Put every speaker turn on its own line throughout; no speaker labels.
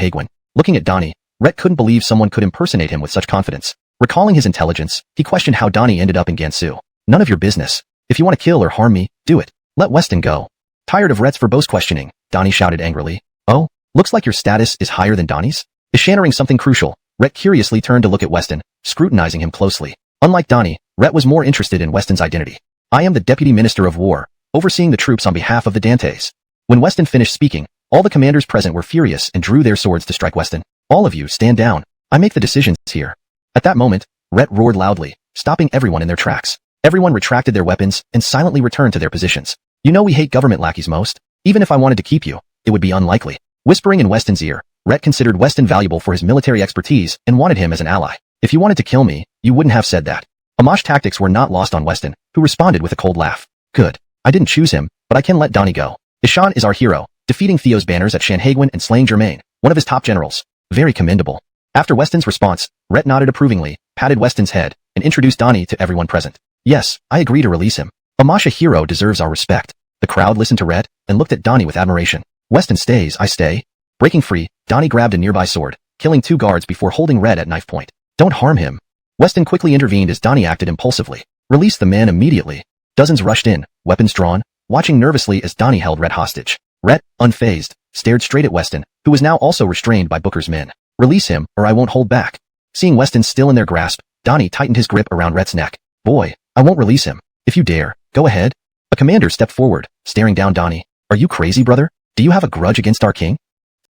Haguin. Looking at Donnie, Rhett couldn't believe someone could impersonate him with such confidence. Recalling his intelligence, he questioned how Donnie ended up in Gansu. None of your business. If you want to kill or harm me, do it. Let Weston go. Tired of Rhett's verbose questioning, Donnie shouted angrily. Oh, looks like your status is higher than Donnie's? Is Shannaring something crucial? Rhett curiously turned to look at Weston, scrutinizing him closely. Unlike Donnie, Rhett was more interested in Weston's identity. I am the Deputy Minister of War, overseeing the troops on behalf of the Dantes. When Weston finished speaking, all the commanders present were furious and drew their swords to strike Weston. All of you, stand down. I make the decisions here. At that moment, Rhett roared loudly, stopping everyone in their tracks. Everyone retracted their weapons and silently returned to their positions. You know we hate government lackeys most. Even if I wanted to keep you, it would be unlikely. Whispering in Weston's ear, Rhett considered Weston valuable for his military expertise and wanted him as an ally. If you wanted to kill me, you wouldn't have said that. Amash tactics were not lost on Weston, who responded with a cold laugh. Good. I didn't choose him, but I can let Donnie go. Ishan is our hero, defeating Theo's banners at Shanhaguin and slaying Germain, one of his top generals. Very commendable. After Weston's response, Rhett nodded approvingly, patted Weston's head, and introduced Donnie to everyone present. Yes, I agree to release him. Amash, a hero, deserves our respect. The crowd listened to Rhett and looked at Donnie with admiration. Weston stays, I stay. Breaking free, Donnie grabbed a nearby sword, killing 2 guards before holding Rhett at knife point. Don't harm him. Weston quickly intervened as Donnie acted impulsively. Release the man immediately. Dozens rushed in, weapons drawn, watching nervously as Donnie held Rhett hostage. Rhett, unfazed, stared straight at Weston, who was now also restrained by Booker's men. Release him, or I won't hold back. Seeing Weston still in their grasp, Donnie tightened his grip around Rhett's neck. Boy, I won't release him. If you dare, go ahead. A commander stepped forward, staring down Donnie. Are you crazy, brother? Do you have a grudge against our king?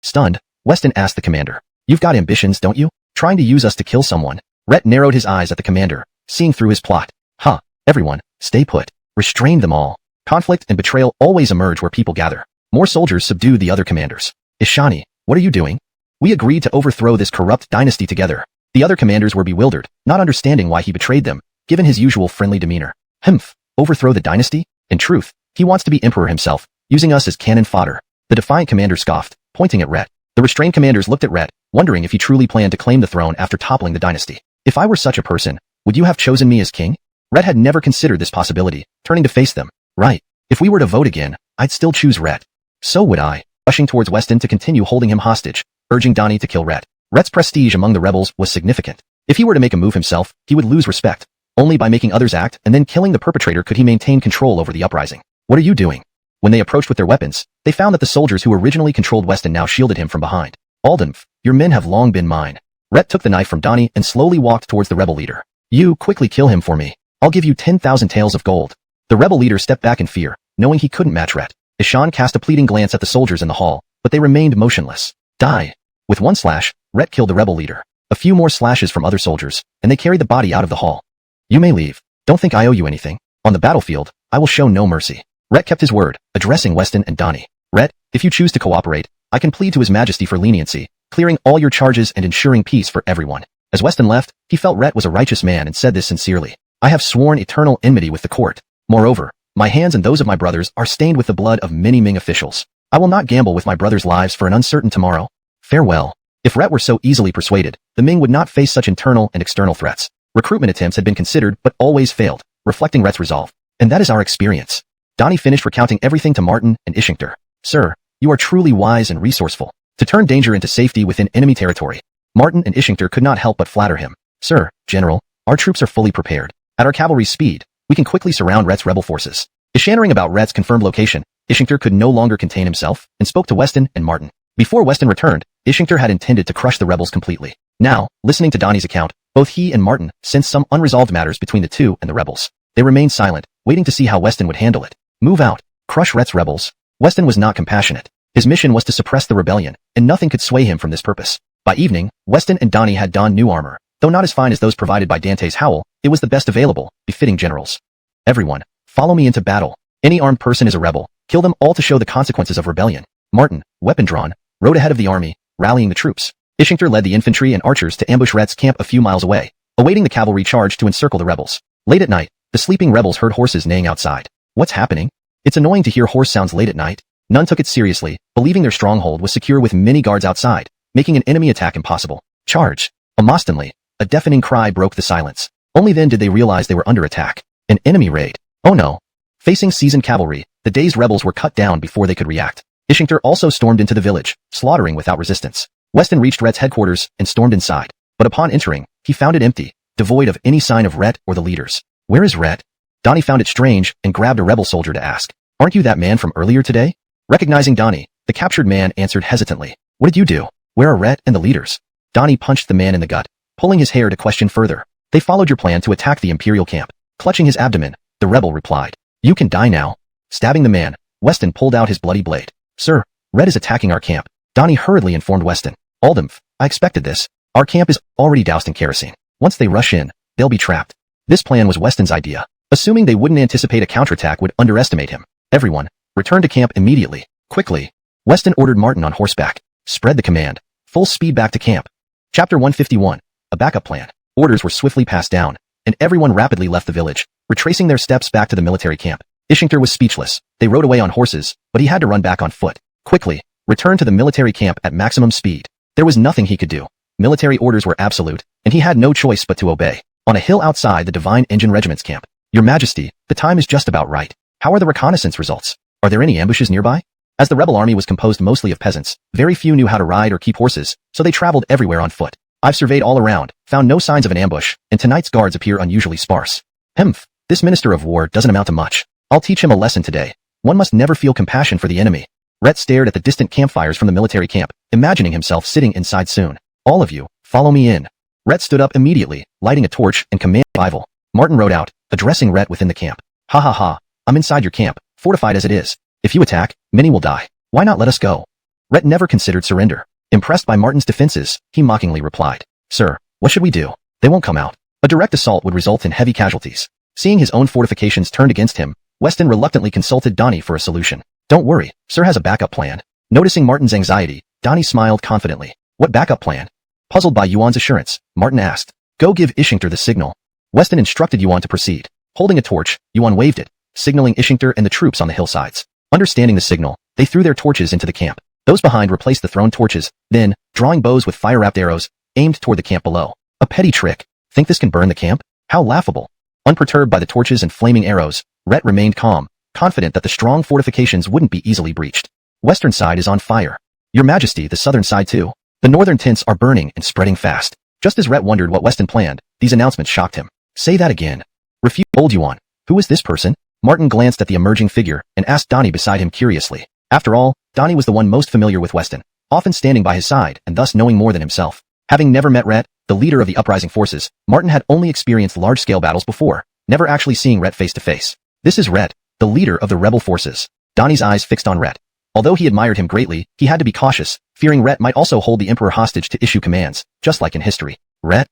Stunned, Weston asked the commander. You've got ambitions, don't you? Trying to use us to kill someone. Rhett narrowed his eyes at the commander, seeing through his plot. Huh, everyone, stay put. Restrain them all. Conflict and betrayal always emerge where people gather. More soldiers subdued the other commanders. Ishani, what are you doing? We agreed to overthrow this corrupt dynasty together. The other commanders were bewildered, not understanding why he betrayed them, given his usual friendly demeanor. Humph, overthrow the dynasty? In truth, he wants to be emperor himself, using us as cannon fodder. The defiant commander scoffed, pointing at Rhett. The restrained commanders looked at Rhett, wondering if he truly planned to claim the throne after toppling the dynasty. If I were such a person, would you have chosen me as king? Rhett had never considered this possibility, turning to face them. Right. If we were to vote again, I'd still choose Rhett. So would I. Rushing towards Weston to continue holding him hostage, urging Donnie to kill Rhett. Rhett's prestige among the rebels was significant. If he were to make a move himself, he would lose respect. Only by making others act and then killing the perpetrator could he maintain control over the uprising. What are you doing? When they approached with their weapons, they found that the soldiers who originally controlled Weston now shielded him from behind. Aldenf, your men have long been mine. Rhett took the knife from Donnie and slowly walked towards the rebel leader. You quickly kill him for me. I'll give you 10,000 taels of gold. The rebel leader stepped back in fear, knowing he couldn't match Rhett. Ishan cast a pleading glance at the soldiers in the hall, but they remained motionless. Die. With one slash, Rhett killed the rebel leader. A few more slashes from other soldiers, and they carried the body out of the hall. You may leave. Don't think I owe you anything. On the battlefield, I will show no mercy. Rhett kept his word, addressing Weston and Donnie. Rhett, if you choose to cooperate, I can plead to His Majesty for leniency, clearing all your charges and ensuring peace for everyone. As Weston left, he felt Rhett was a righteous man and said this sincerely. I have sworn eternal enmity with the court. Moreover, my hands and those of my brothers are stained with the blood of many Ming officials. I will not gamble with my brothers' lives for an uncertain tomorrow. Farewell. If Rhett were so easily persuaded, the Ming would not face such internal and external threats. Recruitment attempts had been considered but always failed, reflecting Rhett's resolve. And that is our experience. Donnie finished recounting everything to Martin and Ishingter. Sir, you are truly wise and resourceful. To turn danger into safety within enemy territory. Martin and Ishingter could not help but flatter him. Sir, General, our troops are fully prepared. At our cavalry's speed, we can quickly surround Rhett's rebel forces. Ishannering about Rhett's confirmed location, Ishingter could no longer contain himself and spoke to Weston and Martin. Before Weston returned, Ishingter had intended to crush the rebels completely. Now, listening to Donnie's account, both he and Martin sensed some unresolved matters between the two and the rebels. They remained silent, waiting to see how Weston would handle it. Move out. Crush Rhett's rebels. Weston was not compassionate. His mission was to suppress the rebellion, and nothing could sway him from this purpose. By evening, Weston and Donnie had donned new armor. Though not as fine as those provided by Dante's Howl, it was the best available, befitting generals. Everyone, follow me into battle. Any armed person is a rebel. Kill them all to show the consequences of rebellion. Martin, weapon drawn, rode ahead of the army, rallying the troops. Ishingter led the infantry and archers to ambush Rhett's camp a few miles away, awaiting the cavalry charge to encircle the rebels. Late at night, the sleeping rebels heard horses neighing outside. What's happening? It's annoying to hear horse sounds late at night. None took it seriously, believing their stronghold was secure with many guards outside, making an enemy attack impossible. Charge! Amostenly, a deafening cry broke the silence. Only then did they realize they were under attack. An enemy raid. Oh no. Facing seasoned cavalry, the dazed rebels were cut down before they could react. Ishingter also stormed into the village, slaughtering without resistance. Weston reached Rhett's headquarters and stormed inside. But upon entering, he found it empty, devoid of any sign of Rhett or the leaders. Where is Rhett? Donnie found it strange and grabbed a rebel soldier to ask. Aren't you that man from earlier today? Recognizing Donnie, the captured man answered hesitantly. What did you do? Where are Rhett and the leaders? Donnie punched the man in the gut, pulling his hair to question further. They followed your plan to attack the Imperial camp. Clutching his abdomen, the rebel replied. You can die now. Stabbing the man, Weston pulled out his bloody blade. Sir, Rhett is attacking our camp. Donnie hurriedly informed Weston. Aldenf, I expected this. Our camp is already doused in kerosene. Once they rush in, they'll be trapped. This plan was Weston's idea. Assuming they wouldn't anticipate a counterattack would underestimate him. Everyone, return to camp immediately. Quickly. Weston ordered Martin on horseback. Spread the command. Full speed back to camp. Chapter 151. A backup plan. Orders were swiftly passed down, and everyone rapidly left the village, retracing their steps back to the military camp. Ishingter was speechless. They rode away on horses, but he had to run back on foot. Quickly, return to the military camp at maximum speed. There was nothing he could do. Military orders were absolute, and he had no choice but to obey. On a hill outside the Divine Engine Regiment's camp. Your Majesty, the time is just about right. How are the reconnaissance results? Are there any ambushes nearby? As the rebel army was composed mostly of peasants, very few knew how to ride or keep horses, so they traveled everywhere on foot. I've surveyed all around, found no signs of an ambush, and tonight's guards appear unusually sparse. Hemph, this Minister of War doesn't amount to much. I'll teach him a lesson today. One must never feel compassion for the enemy. Rhett stared at the distant campfires from the military camp, imagining himself sitting inside soon. All of you, follow me in. Rhett stood up immediately, lighting a torch and commanded revival. Martin rode out, addressing Rhett within the camp. Ha ha ha, I'm inside your camp, fortified as it is. If you attack, many will die. Why not let us go? Rhett never considered surrender. Impressed by Martin's defenses, he mockingly replied. Sir, what should we do? They won't come out. A direct assault would result in heavy casualties. Seeing his own fortifications turned against him, Weston reluctantly consulted Donnie for a solution. Don't worry, Sir has a backup plan. Noticing Martin's anxiety, Donnie smiled confidently. What backup plan? Puzzled by Yuan's assurance, Martin asked. Go give Ishingter the signal. Weston instructed Yuan to proceed. Holding a torch, Yuan waved it, signaling Ishingter and the troops on the hillsides. Understanding the signal, they threw their torches into the camp. Those behind replaced the thrown torches, then, drawing bows with fire-wrapped arrows, aimed toward the camp below. A petty trick. Think this can burn the camp? How laughable. Unperturbed by the torches and flaming arrows, Rhett remained calm, confident that the strong fortifications wouldn't be easily breached. Western side is on fire. Your Majesty, the southern side too. The northern tents are burning and spreading fast. Just as Rhett wondered what Weston planned, these announcements shocked him. Say that again. Refute. Old Yuan. Who is this person? Martin glanced at the emerging figure and asked Donnie beside him curiously. After all, Donnie was the one most familiar with Weston, often standing by his side and thus knowing more than himself. Having never met Rhett, the leader of the uprising forces, Martin had only experienced large-scale battles before, never actually seeing Rhett face to face. This is Rhett, the leader of the rebel forces. Donnie's eyes fixed on Rhett. Although he admired him greatly, he had to be cautious, fearing Rhett might also hold the Emperor hostage to issue commands, just like in history. Rhett?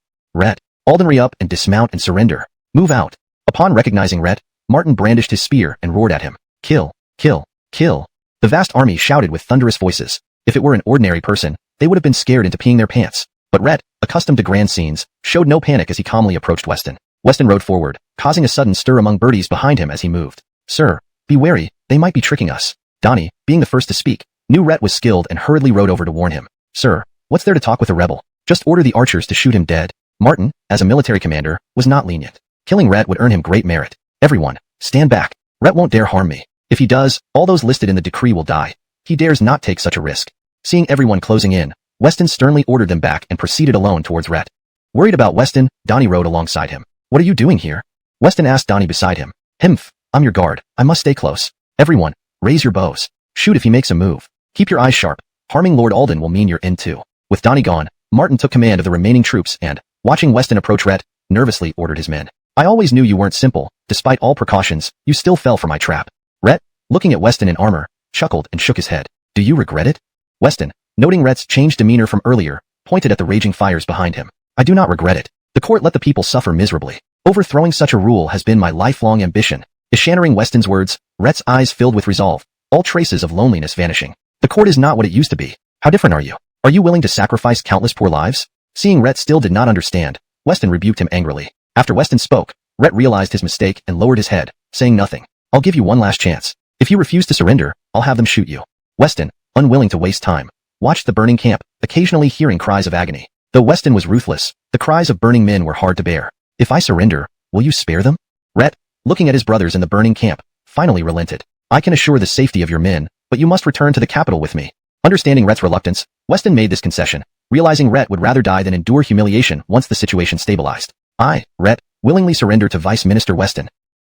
Alden, re up and dismount and surrender. Move out. Upon recognizing Rhett, Martin brandished his spear and roared at him. Kill, kill, kill. The vast army shouted with thunderous voices. If it were an ordinary person, they would have been scared into peeing their pants. But Rhett, accustomed to grand scenes, showed no panic as he calmly approached Weston. Weston rode forward, causing a sudden stir among birdies behind him as he moved. Sir, be wary, they might be tricking us. Donnie, being the first to speak, knew Rhett was skilled and hurriedly rode over to warn him. Sir, what's there to talk with a rebel? Just order the archers to shoot him dead. Martin, as a military commander, was not lenient. Killing Rhett would earn him great merit. Everyone, stand back. Rhett won't dare harm me. If he does, all those listed in the decree will die. He dares not take such a risk. Seeing everyone closing in, Weston sternly ordered them back and proceeded alone towards Rhett. Worried about Weston, Donnie rode alongside him. What are you doing here? Weston asked Donnie beside him. Hmph, I'm your guard. I must stay close. Everyone, raise your bows. Shoot if he makes a move. Keep your eyes sharp. Harming Lord Alden will mean your end too. With Donnie gone, Martin took command of the remaining troops and, watching Weston approach Rhett, nervously ordered his men. I always knew you weren't simple. Despite all precautions, you still fell for my trap. Rhett, looking at Weston in armor, chuckled and shook his head. Do you regret it? Weston, noting Rhett's changed demeanor from earlier, pointed at the raging fires behind him. I do not regret it. The court let the people suffer miserably. Overthrowing such a rule has been my lifelong ambition. Ishannering Weston's words, Rhett's eyes filled with resolve, all traces of loneliness vanishing. The court is not what it used to be. How different are you? Are you willing to sacrifice countless poor lives? Seeing Rhett still did not understand, Weston rebuked him angrily. After Weston spoke, Rhett realized his mistake and lowered his head, saying nothing. I'll give you one last chance. If you refuse to surrender, I'll have them shoot you. Weston, unwilling to waste time, watched the burning camp, occasionally hearing cries of agony. Though Weston was ruthless, the cries of burning men were hard to bear. If I surrender, will you spare them? Rhett, looking at his brothers in the burning camp, finally relented. I can assure the safety of your men, but you must return to the capital with me. Understanding Rhett's reluctance, Weston made this concession, realizing Rhett would rather die than endure humiliation once the situation stabilized. I, Rhett, willingly surrender to Vice Minister Weston.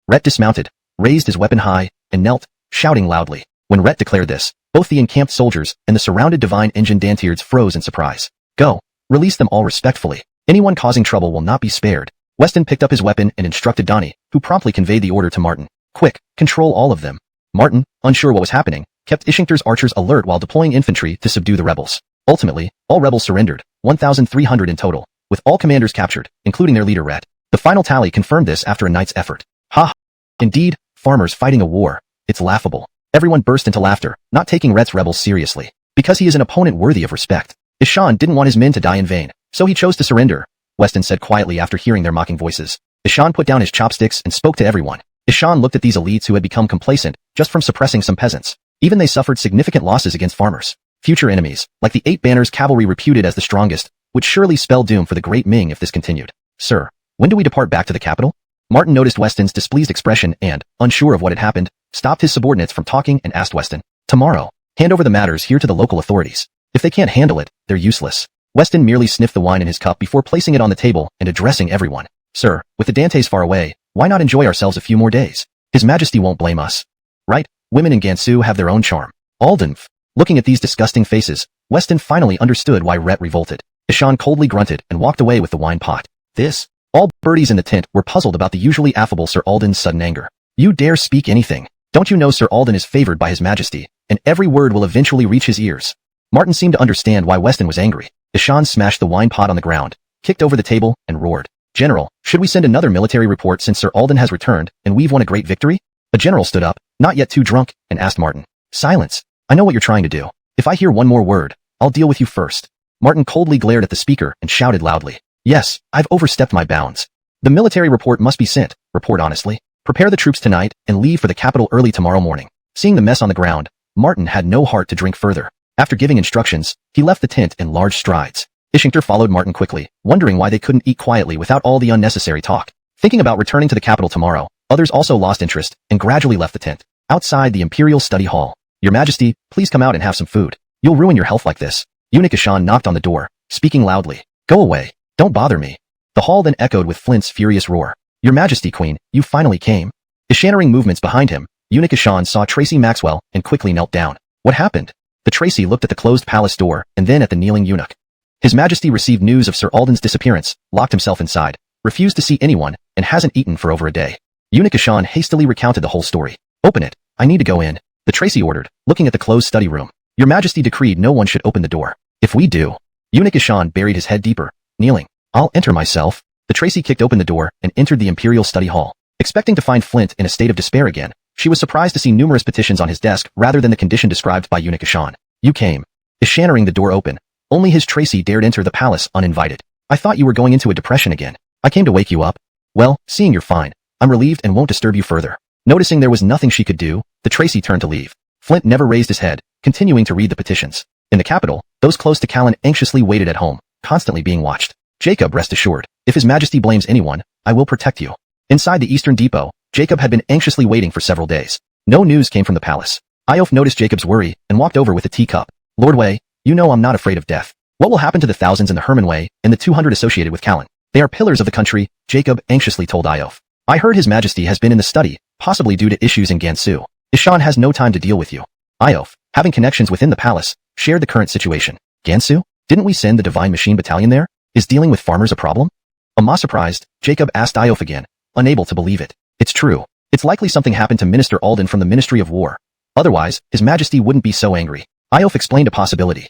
Rhett dismounted, raised his weapon high, and knelt, shouting loudly. When Rhett declared this, both the encamped soldiers and the surrounded divine engine Dantiards froze in surprise. Go. Release them all respectfully. Anyone causing trouble will not be spared. Weston picked up his weapon and instructed Donnie, who promptly conveyed the order to Martin. Quick, control all of them. Martin, unsure what was happening, kept Ishingter's archers alert while deploying infantry to subdue the rebels. Ultimately, all rebels surrendered, 1,300 in total, with all commanders captured, including their leader Rhett. The final tally confirmed this after a night's effort. Ha! Indeed, farmers fighting a war. It's laughable. Everyone burst into laughter, not taking Rhett's rebels seriously. Because he is an opponent worthy of respect. Ishan didn't want his men to die in vain, so he chose to surrender, Weston said quietly after hearing their mocking voices. Ishan put down his chopsticks and spoke to everyone. Ishan looked at these elites who had become complacent just from suppressing some peasants. Even they suffered significant losses against farmers. Future enemies, like the 8 Banners cavalry reputed as the strongest, would surely spell doom for the Great Ming if this continued. Sir, when do we depart back to the capital? Martin noticed Weston's displeased expression and, unsure of what had happened, stopped his subordinates from talking and asked Weston. Tomorrow. Hand over the matters here to the local authorities. If they can't handle it, they're useless. Weston merely sniffed the wine in his cup before placing it on the table and addressing everyone. Sir, with the Dantes far away, why not enjoy ourselves a few more days? His Majesty won't blame us. Right? Women in Gansu have their own charm. Alden. Looking at these disgusting faces, Weston finally understood why Rhett revolted. Ishan coldly grunted and walked away with the wine pot. This? All birdies in the tent were puzzled about the usually affable Sir Alden's sudden anger. You dare speak anything? Don't you know Sir Alden is favored by His Majesty, and every word will eventually reach his ears? Martin seemed to understand why Weston was angry. Ishan smashed the wine pot on the ground, kicked over the table, and roared. General, should we send another military report since Sir Alden has returned, and we've won a great victory? A general stood up, not yet too drunk, and asked Martin. Silence. I know what you're trying to do. If I hear one more word, I'll deal with you first. Martin coldly glared at the speaker and shouted loudly. Yes, I've overstepped my bounds. The military report must be sent, report honestly. Prepare the troops tonight and leave for the capital early tomorrow morning. Seeing the mess on the ground, Martin had no heart to drink further. After giving instructions, he left the tent in large strides. Ishingter followed Martin quickly, wondering why they couldn't eat quietly without all the unnecessary talk. Thinking about returning to the capital tomorrow, others also lost interest and gradually left the tent. Outside the Imperial Study Hall. Your Majesty, please come out and have some food. You'll ruin your health like this. Eunuch Ishan knocked on the door, speaking loudly. Go away. Don't bother me. The hall then echoed with Flint's furious roar. Your Majesty, Queen, you finally came. Ishannering movements behind him, Eunuch Ishan saw Tracy Maxwell and quickly knelt down. What happened? The Tracy looked at the closed palace door and then at the kneeling eunuch. His Majesty received news of Sir Alden's disappearance, locked himself inside, refused to see anyone, and hasn't eaten for over a day. Eunuch Ishan hastily recounted the whole story. Open it. I need to go in. The Tracy ordered, looking at the closed study room. Your Majesty decreed no one should open the door. If we do. Eunuch Ishan buried his head deeper, kneeling. I'll enter myself. The Tracy kicked open the door and entered the Imperial Study Hall. Expecting to find Flint in a state of despair again, she was surprised to see numerous petitions on his desk rather than the condition described by Eunuch Ishan. You came. Ishannering the door open. Only his Tracy dared enter the palace uninvited. I thought you were going into a depression again. I came to wake you up. Well, seeing you're fine, I'm relieved and won't disturb you further. Noticing there was nothing she could do, the Tracy turned to leave. Flint never raised his head, continuing to read the petitions. In the capital, those close to Callan anxiously waited at home, constantly being watched. Jacob, rest assured, if His Majesty blames anyone, I will protect you. Inside the Eastern Depot, Jacob had been anxiously waiting for several days. No news came from the palace. Iof noticed Jacob's worry and walked over with a teacup. Lord Wei, you know I'm not afraid of death. What will happen to the thousands in the Herman Way and the 200 associated with Callan? They are pillars of the country, Jacob anxiously told Iof. I heard His Majesty has been in the study, possibly due to issues in Gansu. Ishan has no time to deal with you. Iof, having connections within the palace, shared the current situation. Gansu? Didn't we send the Divine Machine Battalion there? Is dealing with farmers a problem? Surprised, Jacob asked Iof again, unable to believe it. It's true. It's likely something happened to Minister Alden from the Ministry of War. Otherwise, His Majesty wouldn't be so angry. Iof explained a possibility.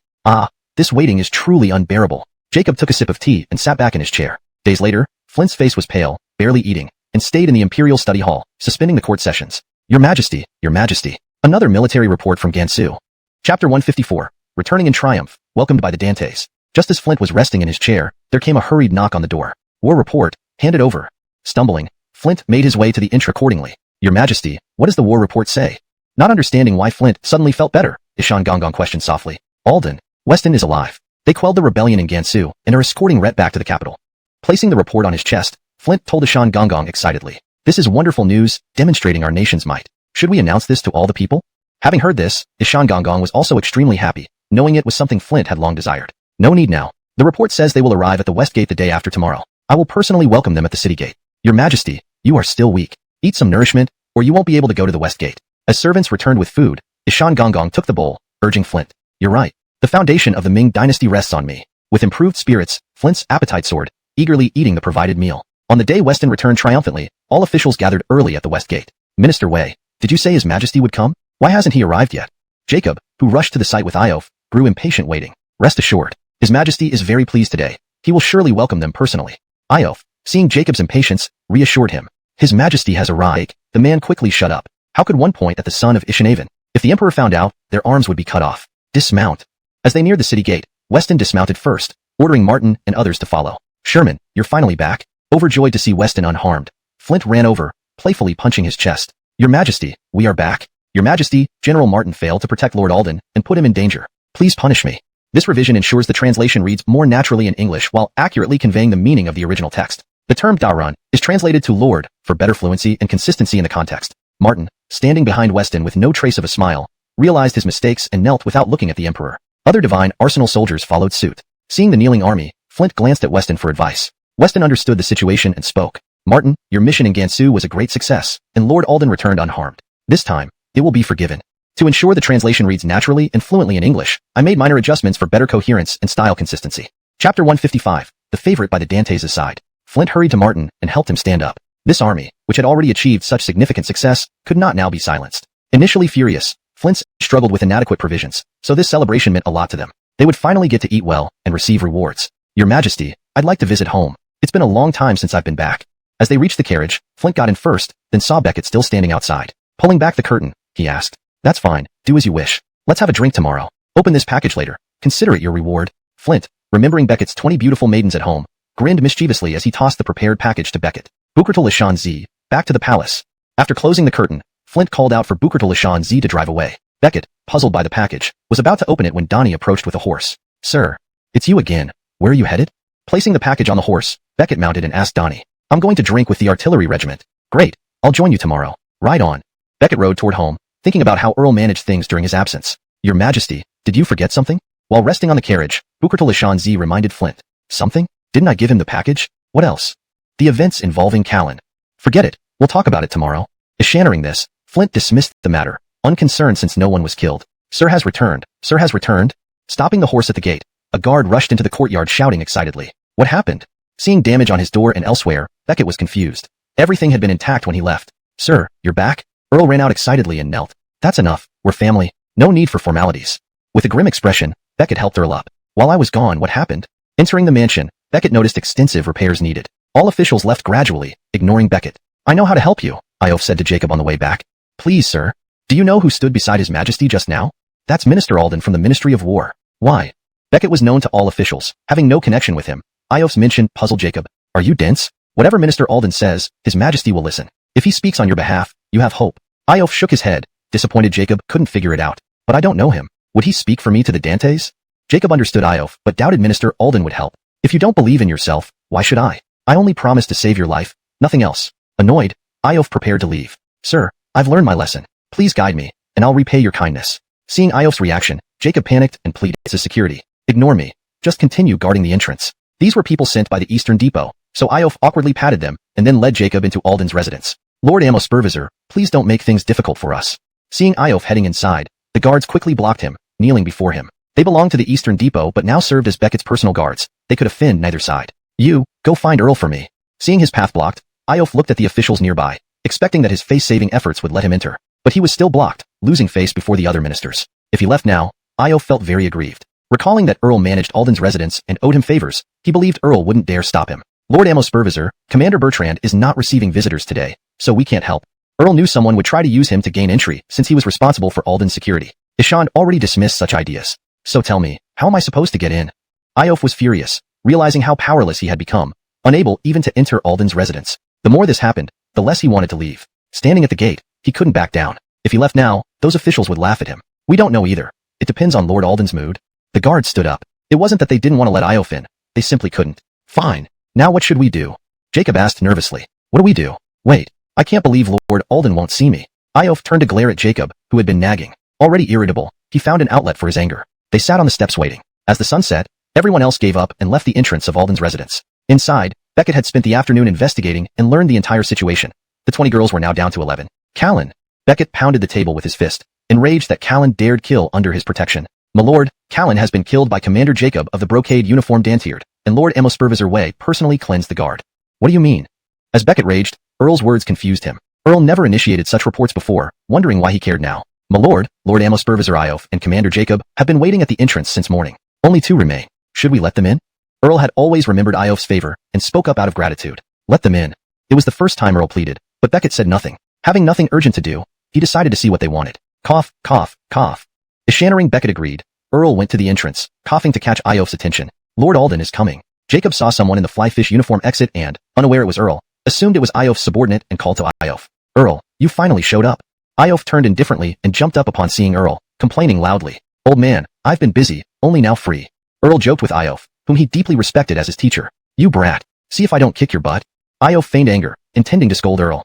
This waiting is truly unbearable. Jacob took a sip of tea and sat back in his chair. Days later, Flint's face was pale, barely eating, and stayed in the Imperial Study Hall, suspending the court sessions. Your Majesty, Your Majesty. Another military report from Gansu. Chapter 154. Returning in triumph, welcomed by the Dantes. Just as Flint was resting in his chair, there came a hurried knock on the door. War report, handed over. Stumbling, Flint made his way to the entry accordingly. Your Majesty, what does the war report say? Not understanding why Flint suddenly felt better, Ishan Gongong questioned softly. Alden, Weston is alive. They quelled the rebellion in Gansu and are escorting Rhett back to the capital. Placing the report on his chest, Flint told Ishan Gongong excitedly. This is wonderful news, demonstrating our nation's might. Should we announce this to all the people? Having heard this, Ishan Gongong was also extremely happy, knowing it was something Flint had long desired. No need now. The report says they will arrive at the West Gate the day after tomorrow. I will personally welcome them at the city gate. Your Majesty, you are still weak. Eat some nourishment, or you won't be able to go to the West Gate. As servants returned with food, Ishan Gonggong took the bowl, urging Flint. You're right. The foundation of the Ming dynasty rests on me. With improved spirits, Flint's appetite soared, eagerly eating the provided meal. On the day Weston returned triumphantly, all officials gathered early at the West Gate. Minister Wei, did you say His Majesty would come? Why hasn't he arrived yet? Jacob, who rushed to the site with Iof, grew impatient waiting. Rest assured, His Majesty is very pleased today. He will surely welcome them personally. Iof, seeing Jacob's impatience, reassured him. His Majesty has arrived. The man quickly shut up. How could one point at the son of Ishanavon? If the Emperor found out, their arms would be cut off. Dismount. As they neared the city gate, Weston dismounted first, ordering Martin and others to follow. Sherman, you're finally back? Overjoyed to see Weston unharmed, Flint ran over, playfully punching his chest. Your Majesty, we are back. Your Majesty, General Martin failed to protect Lord Alden and put him in danger. Please punish me. This revision ensures the translation reads more naturally in English while accurately conveying the meaning of the original text. The term Darun is translated to Lord for better fluency and consistency in the context. Martin, standing behind Weston with no trace of a smile, realized his mistakes and knelt without looking at the Emperor. Other divine arsenal soldiers followed suit. Seeing the kneeling army, Flint glanced at Weston for advice. Weston understood the situation and spoke. Martin, your mission in Gansu was a great success, and Lord Alden returned unharmed. This time, it will be forgiven. To ensure the translation reads naturally and fluently in English, I made minor adjustments for better coherence and style consistency. Chapter 155, The Favorite by the Dantes' Side. Flint hurried to Martin and helped him stand up. This army, which had already achieved such significant success, could not now be silenced. Initially furious, Flint struggled with inadequate provisions, so this celebration meant a lot to them. They would finally get to eat well and receive rewards. Your Majesty, I'd like to visit home. It's been a long time since I've been back. As they reached the carriage, Flint got in first, then saw Beckett still standing outside. Pulling back the curtain, he asked. That's fine, do as you wish. Let's have a drink tomorrow. Open this package later. Consider it your reward. Flint, remembering Beckett's 20 beautiful maidens at home, grinned mischievously as he tossed the prepared package to Beckett. Bukertal Ishan Z, back to the palace. After closing the curtain, Flint called out for Bukertal Ishan Z to drive away. Beckett, puzzled by the package, was about to open it when Donnie approached with a horse. Sir, it's you again. Where are you headed? Placing the package on the horse, Beckett mounted and asked Donnie. I'm going to drink with the artillery regiment. Great, I'll join you tomorrow. Ride on. Beckett rode toward home, thinking about how Earl managed things during his absence. Your Majesty, did you forget something? While resting on the carriage, Bukertal Ishan Z reminded Flint. Something? Didn't I give him the package? What else? The events involving Callan. Forget it, we'll talk about it tomorrow. Ishannering this, Flint dismissed the matter, unconcerned since no one was killed. Sir has returned. Sir has returned? Stopping the horse at the gate, a guard rushed into the courtyard shouting excitedly. What happened? Seeing damage on his door and elsewhere, Beckett was confused. Everything had been intact when he left. Sir, you're back? Earl ran out excitedly and knelt. That's enough, we're family. No need for formalities. With a grim expression, Beckett helped Earl up. While I was gone, what happened? Entering the mansion, Beckett noticed extensive repairs needed. All officials left gradually, ignoring Beckett. I know how to help you, Iof said to Jacob on the way back. Please, sir. Do you know who stood beside His Majesty just now? That's Minister Alden from the Ministry of War. Why? Beckett was known to all officials, having no connection with him. Iof's mention puzzled Jacob. Are you dense? Whatever Minister Alden says, His Majesty will listen. If he speaks on your behalf, you have hope. Iof shook his head. Disappointed Jacob couldn't figure it out. But I don't know him. Would he speak for me to the Dantes? Jacob understood Iof, but doubted Minister Alden would help. If you don't believe in yourself, why should I? I only promised to save your life, nothing else. Annoyed, Iof prepared to leave. Sir, I've learned my lesson. Please guide me, and I'll repay your kindness. Seeing Iof's reaction, Jacob panicked and pleaded to security. Ignore me. Just continue guarding the entrance. These were people sent by the Eastern Depot, so Iof awkwardly patted them, and then led Jacob into Alden's residence. Lord Amos Supervisor, please don't make things difficult for us. Seeing Iof heading inside, the guards quickly blocked him, kneeling before him. They belonged to the Eastern Depot but now served as Beckett's personal guards. They could offend neither side. You, go find Earl for me. Seeing his path blocked, Iof looked at the officials nearby, expecting that his face-saving efforts would let him enter. But he was still blocked, losing face before the other ministers. If he left now, Iof felt very aggrieved. Recalling that Earl managed Alden's residence and owed him favors, he believed Earl wouldn't dare stop him. Lord Amos Supervisor, Commander Bertrand is not receiving visitors today, so we can't help. Earl knew someone would try to use him to gain entry since he was responsible for Alden's security. Ishan already dismissed such ideas. So tell me, how am I supposed to get in? Iof was furious, realizing how powerless he had become, unable even to enter Alden's residence. The more this happened, the less he wanted to leave. Standing at the gate, he couldn't back down. If he left now, those officials would laugh at him. We don't know either. It depends on Lord Alden's mood. The guards stood up. It wasn't that they didn't want to let Iof in. They simply couldn't. Fine. Now what should we do? Jacob asked nervously. What do we do? Wait. I can't believe Lord Alden won't see me. Iof turned to glare at Jacob, who had been nagging. Already irritable, he found an outlet for his anger. They sat on the steps waiting. As the sun set, Everyone else gave up and left the entrance of Alden's residence. Inside, Beckett had spent the afternoon investigating and learned the entire situation. The 20 girls were now down to 11. Callan. Beckett pounded the table with his fist, enraged that Callan dared kill under his protection. My lord, Callan has been killed by Commander Jacob of the brocade uniform Dantiard, and Lord Emo-Supervisor Wei personally cleansed the guard. What do you mean? As Beckett raged, Earl's words confused him. Earl never initiated such reports before, wondering why he cared now. My lord, Lord Emo-Supervisor Iof and Commander Jacob have been waiting at the entrance since morning. Only 2 remain. Should we let them in? Earl had always remembered Iof's favor and spoke up out of gratitude. Let them in. It was the first time Earl pleaded, but Beckett said nothing. Having nothing urgent to do, he decided to see what they wanted. Cough, cough, cough. Eschannering Beckett agreed, Earl went to the entrance, coughing to catch Iof's attention. Lord Alden is coming. Jacob saw someone in the flyfish uniform exit and, unaware it was Earl, assumed it was Iof's subordinate and called to Iof. Earl, you finally showed up. Iof turned indifferently and jumped up upon seeing Earl, complaining loudly. Old man, I've been busy, only now free. Earl joked with Iof, whom he deeply respected as his teacher. You brat. See if I don't kick your butt. Iof feigned anger, intending to scold Earl.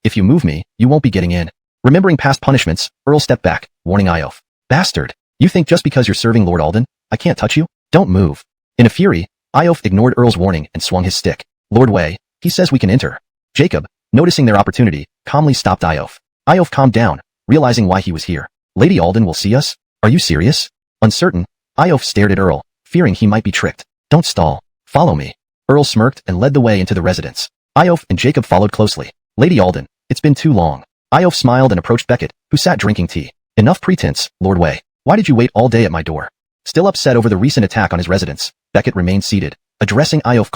If you move me, you won't be getting in. Remembering past punishments, Earl stepped back, warning Iof. Bastard. You think just because you're serving Lord Alden, I can't touch you? Don't move. In a fury, Iof ignored Earl's warning and swung his stick. Lord Wei, he says we can enter. Jacob, noticing their opportunity, calmly stopped Iof. Iof calmed down, realizing why he was here. Lady Alden will see us? Are you serious? Uncertain, Iof stared at Earl, fearing he might be tricked. Don't stall. Follow me. Earl smirked and led the way into the residence. Iof and Jacob followed closely. Lady Alden, it's been too long. Iof smiled and approached Beckett, who sat drinking tea. Enough pretense, Lord Wei. Why did you wait all day at my door? Still upset over the recent attack on his residence, Beckett remained seated, addressing Iof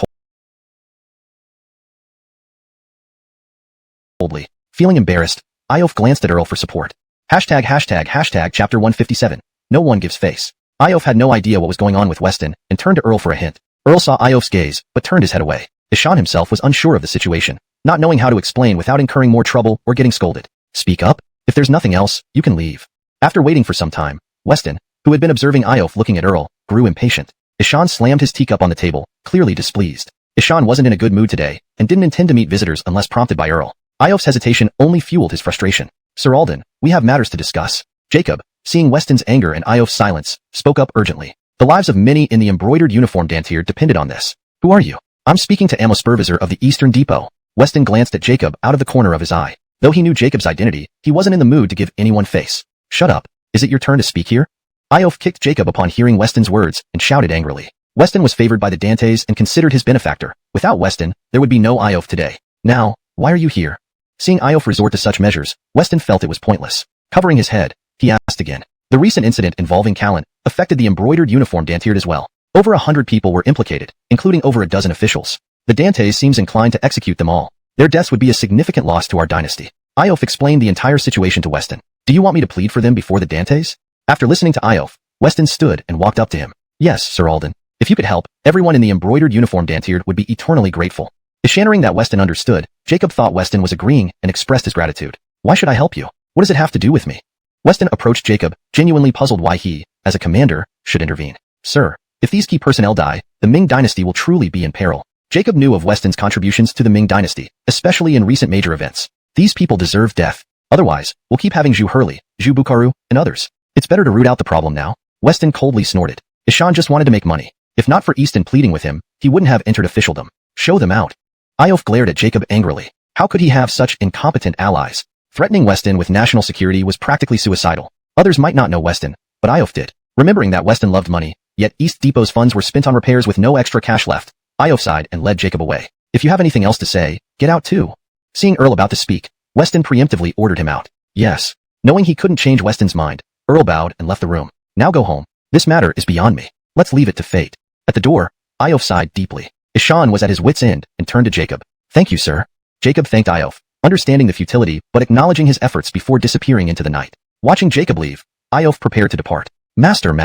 coldly. Feeling embarrassed, Iof glanced at Earl for support. ####Chapter 157. No one gives face. Iof had no idea what was going on with Weston and turned to Earl for a hint. Earl saw Iof's gaze, but turned his head away. Ishan himself was unsure of the situation, not knowing how to explain without incurring more trouble or getting scolded. Speak up. If there's nothing else, you can leave. After waiting for some time, Weston, who had been observing Iof looking at Earl, grew impatient. Ishan slammed his teacup on the table, clearly displeased. Ishan wasn't in a good mood today, and didn't intend to meet visitors unless prompted by Earl. Iof's hesitation only fueled his frustration. Sir Alden, we have matters to discuss. Jacob, seeing Weston's anger and Iof's silence, spoke up urgently. The lives of many in the embroidered uniform Dantiard depended on this. Who are you? I'm speaking to Emo-Supervisor of the Eastern Depot. Weston glanced at Jacob out of the corner of his eye. Though he knew Jacob's identity, he wasn't in the mood to give anyone face. Shut up. Is it your turn to speak here? Iof kicked Jacob upon hearing Weston's words and shouted angrily. Weston was favored by the Dantes and considered his benefactor. Without Weston, there would be no Iof today. Now, why are you here? Seeing Iof resort to such measures, Weston felt it was pointless. Covering his head, he asked again. The recent incident involving Callan affected the embroidered uniform Dantiard as well. Over 100 people were implicated, including over a dozen officials. The Dantes seems inclined to execute them all. Their deaths would be a significant loss to our dynasty. Iof explained the entire situation to Weston. Do you want me to plead for them before the Dantes? After listening to Iof, Weston stood and walked up to him. Yes, Sir Alden. If you could help, everyone in the embroidered uniform Dantiard would be eternally grateful. Eschannering that Weston understood, Jacob thought Weston was agreeing and expressed his gratitude. Why should I help you? What does it have to do with me? Weston approached Jacob, genuinely puzzled why he, as a commander, should intervene. Sir, if these key personnel die, the Ming dynasty will truly be in peril. Jacob knew of Weston's contributions to the Ming dynasty, especially in recent major events. These people deserve death. Otherwise, we'll keep having Zhu Hurley, Zhu Bukaru, and others. It's better to root out the problem now. Weston coldly snorted. Ishan just wanted to make money. If not for Easton pleading with him, he wouldn't have entered officialdom. Show them out. Iof glared at Jacob angrily. How could he have such incompetent allies? Threatening Weston with national security was practically suicidal. Others might not know Weston, but Iof did. Remembering that Weston loved money, yet East Depot's funds were spent on repairs with no extra cash left, Iof sighed and led Jacob away. If you have anything else to say, get out too. Seeing Earl about to speak, Weston preemptively ordered him out. Yes. Knowing he couldn't change Weston's mind, Earl bowed and left the room. Now go home. This matter is beyond me. Let's leave it to fate. At the door, Iof sighed deeply. Ishan was at his wit's end and turned to Jacob. Thank you, sir. Jacob thanked Iof, understanding the futility but acknowledging his efforts before disappearing into the night. Watching Jacob leave, Iof prepared to depart. Master.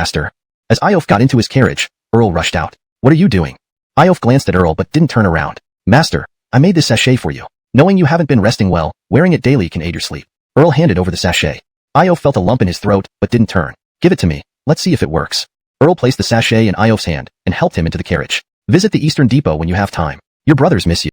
As Iof got into his carriage, Earl rushed out. What are you doing? Iof glanced at Earl but didn't turn around. Master, I made this sachet for you. Knowing you haven't been resting well, wearing it daily can aid your sleep. Earl handed over the sachet. Iof felt a lump in his throat but didn't turn. Give it to me. Let's see if it works. Earl placed the sachet in Iof's hand and helped him into the carriage. Visit the Eastern Depot when you have time. Your brothers miss you.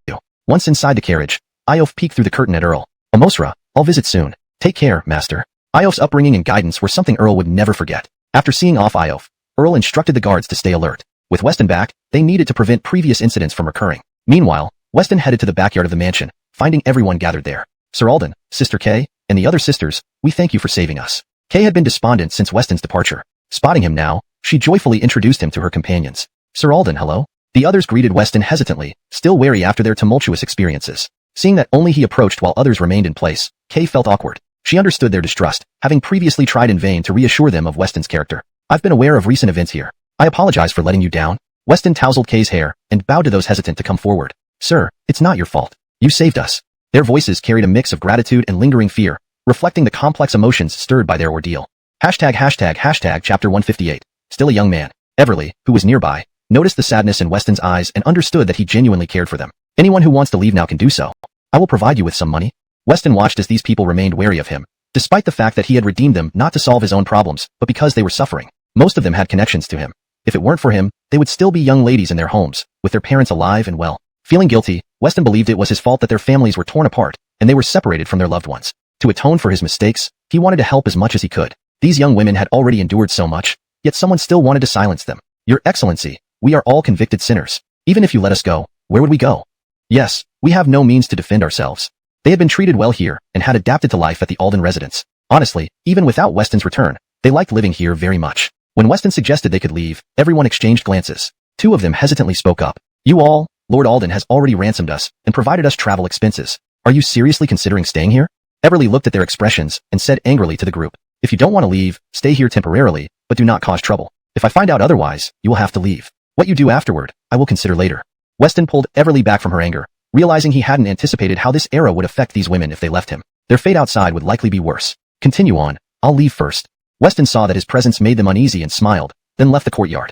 Once inside the carriage, Iof peeked through the curtain at Earl. Amosra, I'll visit soon. Take care, master. Iof's upbringing and guidance were something Earl would never forget. After seeing off Iof, Earl instructed the guards to stay alert. With Weston back, they needed to prevent previous incidents from recurring. Meanwhile, Weston headed to the backyard of the mansion, finding everyone gathered there. Sir Alden, Sister Kay, and the other sisters, we thank you for saving us. Kay had been despondent since Weston's departure. Spotting him now, she joyfully introduced him to her companions. Sir Alden, hello. The others greeted Weston hesitantly, still wary after their tumultuous experiences. Seeing that only he approached while others remained in place, Kay felt awkward. She understood their distrust, having previously tried in vain to reassure them of Weston's character. I've been aware of recent events here. I apologize for letting you down. Weston tousled Kay's hair and bowed to those hesitant to come forward. Sir, it's not your fault. You saved us. Their voices carried a mix of gratitude and lingering fear, reflecting the complex emotions stirred by their ordeal. Chapter 158. Still a young man, Everly, who was nearby, noticed the sadness in Weston's eyes and understood that he genuinely cared for them. Anyone who wants to leave now can do so. I will provide you with some money. Weston watched as these people remained wary of him, despite the fact that he had redeemed them not to solve his own problems, but because they were suffering. Most of them had connections to him. If it weren't for him, they would still be young ladies in their homes, with their parents alive and well. Feeling guilty, Weston believed it was his fault that their families were torn apart, and they were separated from their loved ones. To atone for his mistakes, he wanted to help as much as he could. These young women had already endured so much, yet someone still wanted to silence them. Your Excellency, we are all convicted sinners. Even if you let us go, where would we go? Yes, we have no means to defend ourselves. They had been treated well here and had adapted to life at the Alden residence. Honestly, even without Weston's return, they liked living here very much. When Weston suggested they could leave, everyone exchanged glances. Two of them hesitantly spoke up. You all, Lord Alden has already ransomed us and provided us travel expenses. Are you seriously considering staying here? Everly looked at their expressions and said angrily to the group. If you don't want to leave, stay here temporarily, but do not cause trouble. If I find out otherwise, you will have to leave. What you do afterward, I will consider later. Weston pulled Everly back from her anger, realizing he hadn't anticipated how this era would affect these women if they left him. Their fate outside would likely be worse. Continue on. I'll leave first. Weston saw that his presence made them uneasy and smiled, then left the courtyard.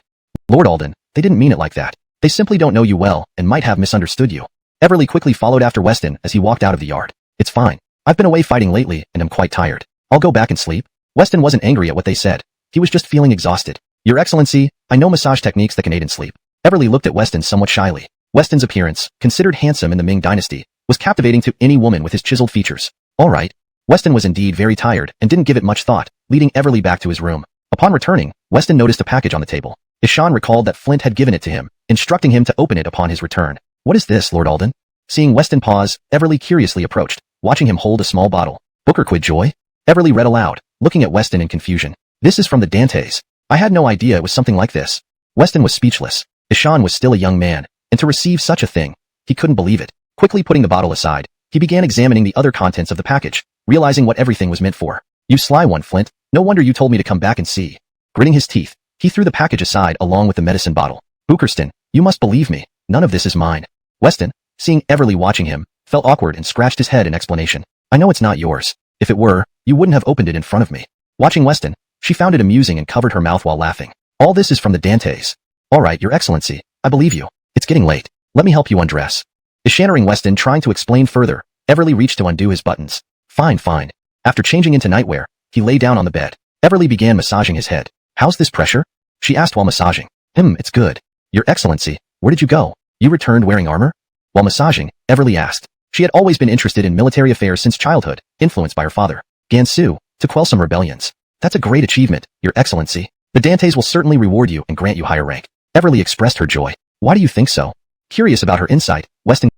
Lord Alden, they didn't mean it like that. They simply don't know you well and might have misunderstood you. Everly quickly followed after Weston as he walked out of the yard. It's fine. I've been away fighting lately and am quite tired. I'll go back and sleep. Weston wasn't angry at what they said. He was just feeling exhausted. Your Excellency, I know massage techniques that can aid in sleep. Everly looked at Weston somewhat shyly. Weston's appearance, considered handsome in the Ming dynasty, was captivating to any woman with his chiseled features. All right. Weston was indeed very tired and didn't give it much thought, leading Everly back to his room. Upon returning, Weston noticed a package on the table. Ishan recalled that Flint had given it to him, instructing him to open it upon his return. What is this, Lord Alden? Seeing Weston pause, Everly curiously approached, watching him hold a small bottle. Booker quid joy? Everly read aloud, looking at Weston in confusion. This is from the Dantes. I had no idea it was something like this. Weston was speechless. Ishan was still a young man, and to receive such a thing, he couldn't believe it. Quickly putting the bottle aside, he began examining the other contents of the package, realizing what everything was meant for. You sly one, Flint. No wonder you told me to come back and see. Gritting his teeth, he threw the package aside along with the medicine bottle. Bookerston, you must believe me. None of this is mine. Weston, seeing Everly watching him, felt awkward and scratched his head in explanation. I know it's not yours. If it were, you wouldn't have opened it in front of me. Watching Weston, she found it amusing and covered her mouth while laughing. All this is from the Dantes. All right, Your Excellency, I believe you. It's getting late. Let me help you undress. Ishannering Weston trying to explain further, Everly reached to undo his buttons. Fine. After changing into nightwear, he lay down on the bed. Everly began massaging his head. How's this pressure? She asked while massaging. It's good. Your Excellency, where did you go? You returned wearing armor? While massaging, Everly asked. She had always been interested in military affairs since childhood, influenced by her father, Gansu, to quell some rebellions. That's a great achievement, Your Excellency. The Dantes will certainly reward you and grant you higher rank. Everly expressed her joy. Why do you think so? Curious about her insight, Weston,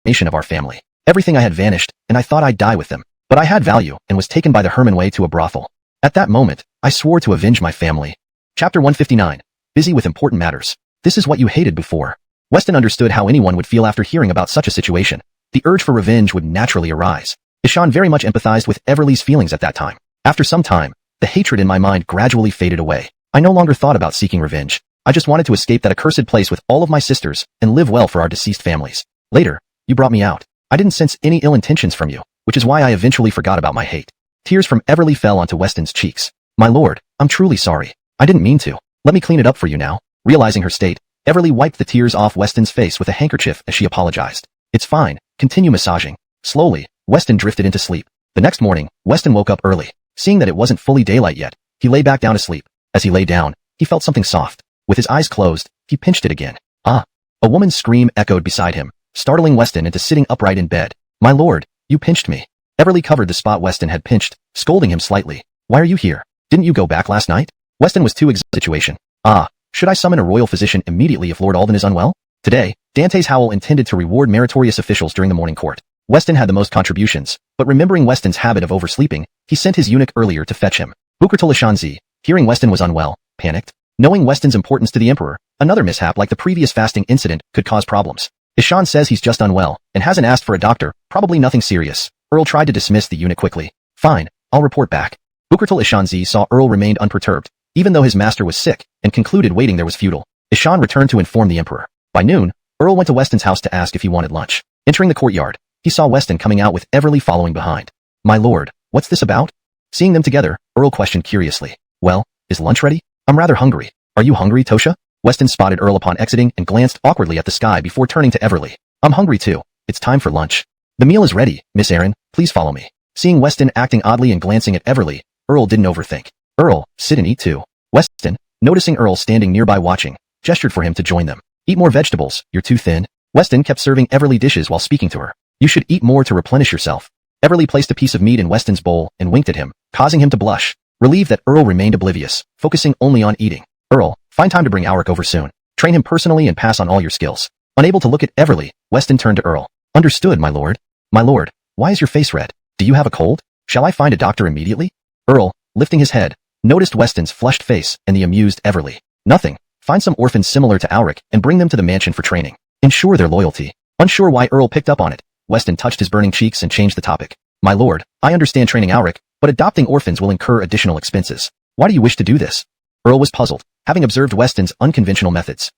nation of our family. Everything I had vanished, and I thought I'd die with them. But I had value and was taken by the Herman way to a brothel. At that moment, I swore to avenge my family. Chapter 159. Busy with important matters. This is what you hated before. Weston understood how anyone would feel after hearing about such a situation. The urge for revenge would naturally arise. Ishan very much empathized with Everly's feelings at that time. After some time, the hatred in my mind gradually faded away. I no longer thought about seeking revenge. I just wanted to escape that accursed place with all of my sisters and live well for our deceased families. Later, you brought me out. I didn't sense any ill intentions from you, which is why I eventually forgot about my hate. Tears from Everly fell onto Weston's cheeks. My lord, I'm truly sorry. I didn't mean to. Let me clean it up for you now. Realizing her state, Everly wiped the tears off Weston's face with a handkerchief as she apologized. It's fine. Continue massaging. Slowly, Weston drifted into sleep. The next morning, Weston woke up early. Seeing that it wasn't fully daylight yet, he lay back down to sleep. As he lay down, he felt something soft. With his eyes closed, he pinched it again. Ah! A woman's scream echoed beside him, startling Weston into sitting upright in bed. My lord, you pinched me. Everly covered the spot Weston had pinched, scolding him slightly. Why are you here? Didn't you go back last night? Weston was too exhausted. Situation. Ah, Should I summon a royal physician immediately if Lord Alden is unwell? Today, Dante's howl intended to reward meritorious officials during the morning court. Weston had the most contributions, but remembering Weston's habit of oversleeping, he sent his eunuch earlier to fetch him. Bukurtul Ishanzi, hearing Weston was unwell, panicked. Knowing Weston's importance to the emperor, another mishap like the previous fasting incident could cause problems. Ishan says he's just unwell and hasn't asked for a doctor, probably nothing serious. Earl tried to dismiss the eunuch quickly. Fine, I'll report back. Bukurtul Ishanzi saw Earl remained unperturbed, even though his master was sick, and concluded waiting there was futile. Ishan returned to inform the emperor. By noon, Earl went to Weston's house to ask if he wanted lunch. Entering the courtyard, he saw Weston coming out with Everly following behind. My lord, what's this about? Seeing them together, Earl questioned curiously. Well, is lunch ready? I'm rather hungry. Are you hungry, Tosha? Weston spotted Earl upon exiting and glanced awkwardly at the sky before turning to Everly. I'm hungry too. It's time for lunch. The meal is ready, Miss Aaron. Please follow me. Seeing Weston acting oddly and glancing at Everly, Earl didn't overthink. Earl, sit and eat too. Weston, noticing Earl standing nearby watching, gestured for him to join them. Eat more vegetables, you're too thin. Weston kept serving Everly dishes while speaking to her. You should eat more to replenish yourself. Everly placed a piece of meat in Weston's bowl and winked at him, causing him to blush, relieved that Earl remained oblivious, focusing only on eating. Earl, find time to bring Alric over soon. Train him personally and pass on all your skills. Unable to look at Everly, Weston turned to Earl. Understood, my lord. My lord, why is your face red? Do you have a cold? Shall I find a doctor immediately? Earl, lifting his head, noticed Weston's flushed face and the amused Everly. Nothing. Find some orphans similar to Alric and bring them to the mansion for training. Ensure their loyalty. Unsure why Earl picked up on it, Weston touched his burning cheeks and changed the topic. My lord, I understand training Alric, but adopting orphans will incur additional expenses. Why do you wish to do this? Earl was puzzled, having observed Weston's unconventional methods.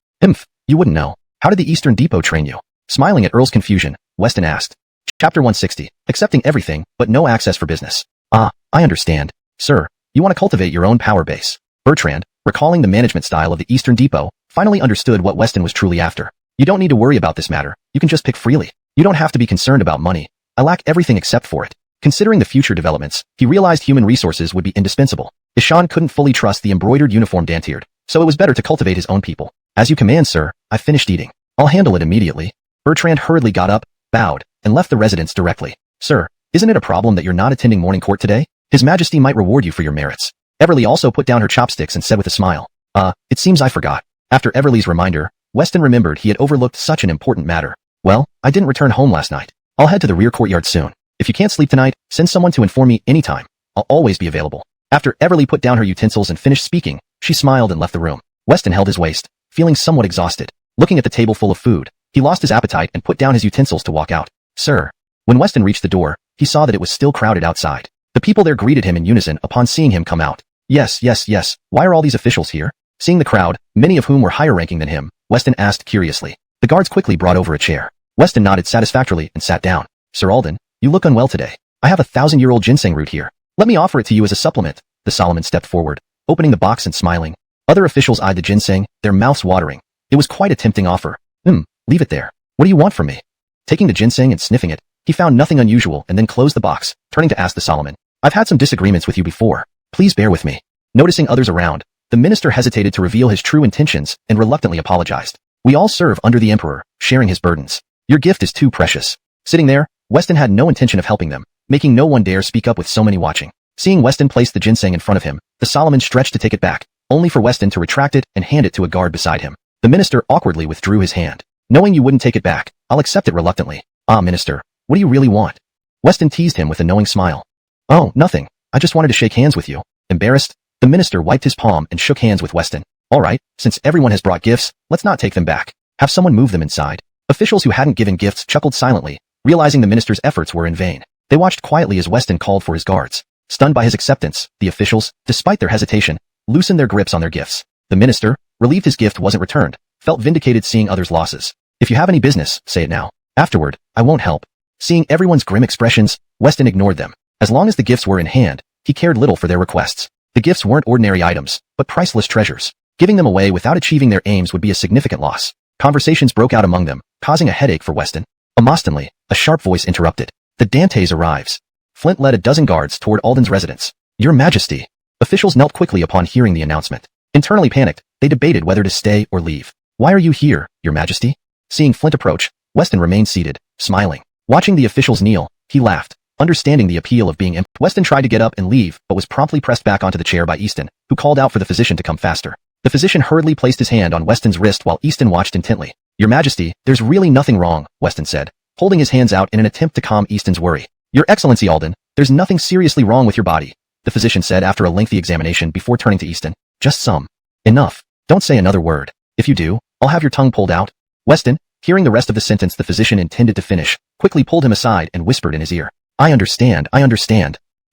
You wouldn't know. How did the Eastern Depot train you? Smiling at Earl's confusion, Weston asked. Chapter 160, accepting everything, but no access for business. Ah, I understand. Sir, you want to cultivate your own power base. Bertrand, recalling the management style of the Eastern Depot, finally understood what Weston was truly after. You don't need to worry about this matter. You can just pick freely. You don't have to be concerned about money. I lack everything except for it. Considering the future developments, he realized human resources would be indispensable. Ishan couldn't fully trust the embroidered uniform Dantiard, so it was better to cultivate his own people. As you command, sir, I finished eating. I'll handle it immediately. Bertrand hurriedly got up, bowed, and left the residence directly. Sir, isn't it a problem that you're not attending morning court today? His Majesty might reward you for your merits. Everly also put down her chopsticks and said with a smile. It seems I forgot. After Everly's reminder, Weston remembered he had overlooked such an important matter. Well, I didn't return home last night. I'll head to the rear courtyard soon. If you can't sleep tonight, send someone to inform me anytime. I'll always be available. After Everly put down her utensils and finished speaking, she smiled and left the room. Weston held his waist, feeling somewhat exhausted. Looking at the table full of food, he lost his appetite and put down his utensils to walk out. Sir. When Weston reached the door, he saw that it was still crowded outside. The people there greeted him in unison upon seeing him come out. Yes. Why are all these officials here? Seeing the crowd, many of whom were higher ranking than him, Weston asked curiously. The guards quickly brought over a chair. Weston nodded satisfactorily and sat down. Sir Alden, you look unwell today. I have a 1,000-year-old ginseng root here. Let me offer it to you as a supplement. The Solomon stepped forward, opening the box and smiling. Other officials eyed the ginseng, their mouths watering. It was quite a tempting offer. Leave it there. What do you want from me? Taking the ginseng and sniffing it, he found nothing unusual and then closed the box, turning to ask the Solomon. I've had some disagreements with you before. Please bear with me. Noticing others around, the minister hesitated to reveal his true intentions and reluctantly apologized. We all serve under the emperor, sharing his burdens. Your gift is too precious. Sitting there, Weston had no intention of helping them, making no one dare speak up with so many watching. Seeing Weston place the ginseng in front of him, the Solomon stretched to take it back, only for Weston to retract it and hand it to a guard beside him. The minister awkwardly withdrew his hand. Knowing you wouldn't take it back, I'll accept it reluctantly. Ah, minister, what do you really want? Weston teased him with a knowing smile. Oh, nothing. I just wanted to shake hands with you. Embarrassed, the minister wiped his palm and shook hands with Weston. All right, since everyone has brought gifts, let's not take them back. Have someone move them inside. Officials who hadn't given gifts chuckled silently, realizing the minister's efforts were in vain. They watched quietly as Weston called for his guards. Stunned by his acceptance, the officials, despite their hesitation, loosened their grips on their gifts. The minister, relieved his gift wasn't returned, felt vindicated seeing others' losses. If you have any business, say it now. Afterward, I won't help. Seeing everyone's grim expressions, Weston ignored them. As long as the gifts were in hand, he cared little for their requests. The gifts weren't ordinary items, but priceless treasures. Giving them away without achieving their aims would be a significant loss. Conversations broke out among them, causing a headache for Weston. Amostonly, a sharp voice interrupted. The Dantes arrives. Flint led a dozen guards toward Alden's residence. Your Majesty. Officials knelt quickly upon hearing the announcement. Internally panicked, they debated whether to stay or leave. Why are you here, Your Majesty? Seeing Flint approach, Weston remained seated, smiling. Watching the officials kneel, he laughed, understanding the appeal of being Weston tried to get up and leave, but was promptly pressed back onto the chair by Easton, who called out for the physician to come faster. The physician hurriedly placed his hand on Weston's wrist while Easton watched intently. Your Majesty, there's really nothing wrong, Weston said, holding his hands out in an attempt to calm Easton's worry. Your Excellency Alden, there's nothing seriously wrong with your body, the physician said after a lengthy examination before turning to Easton. Just some. Enough. Don't say another word. If you do, I'll have your tongue pulled out. Weston, hearing the rest of the sentence the physician intended to finish, quickly pulled him aside and whispered in his ear. I understand.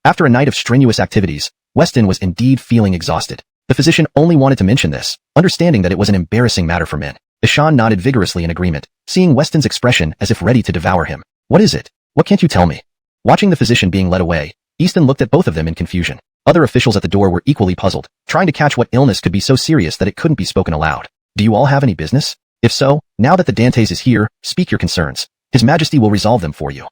After a night of strenuous activities, Weston was indeed feeling exhausted. The physician only wanted to mention this, understanding that it was an embarrassing matter for men. Ishan nodded vigorously in agreement, seeing Weston's expression as if ready to devour him. What is it? What can't you tell me? Watching the physician being led away, Easton looked at both of them in confusion. Other officials at the door were equally puzzled, trying to catch what illness could be so serious that it couldn't be spoken aloud. Do you all have any business? If so, now that the Dantes is here, speak your concerns. His Majesty will resolve them for you.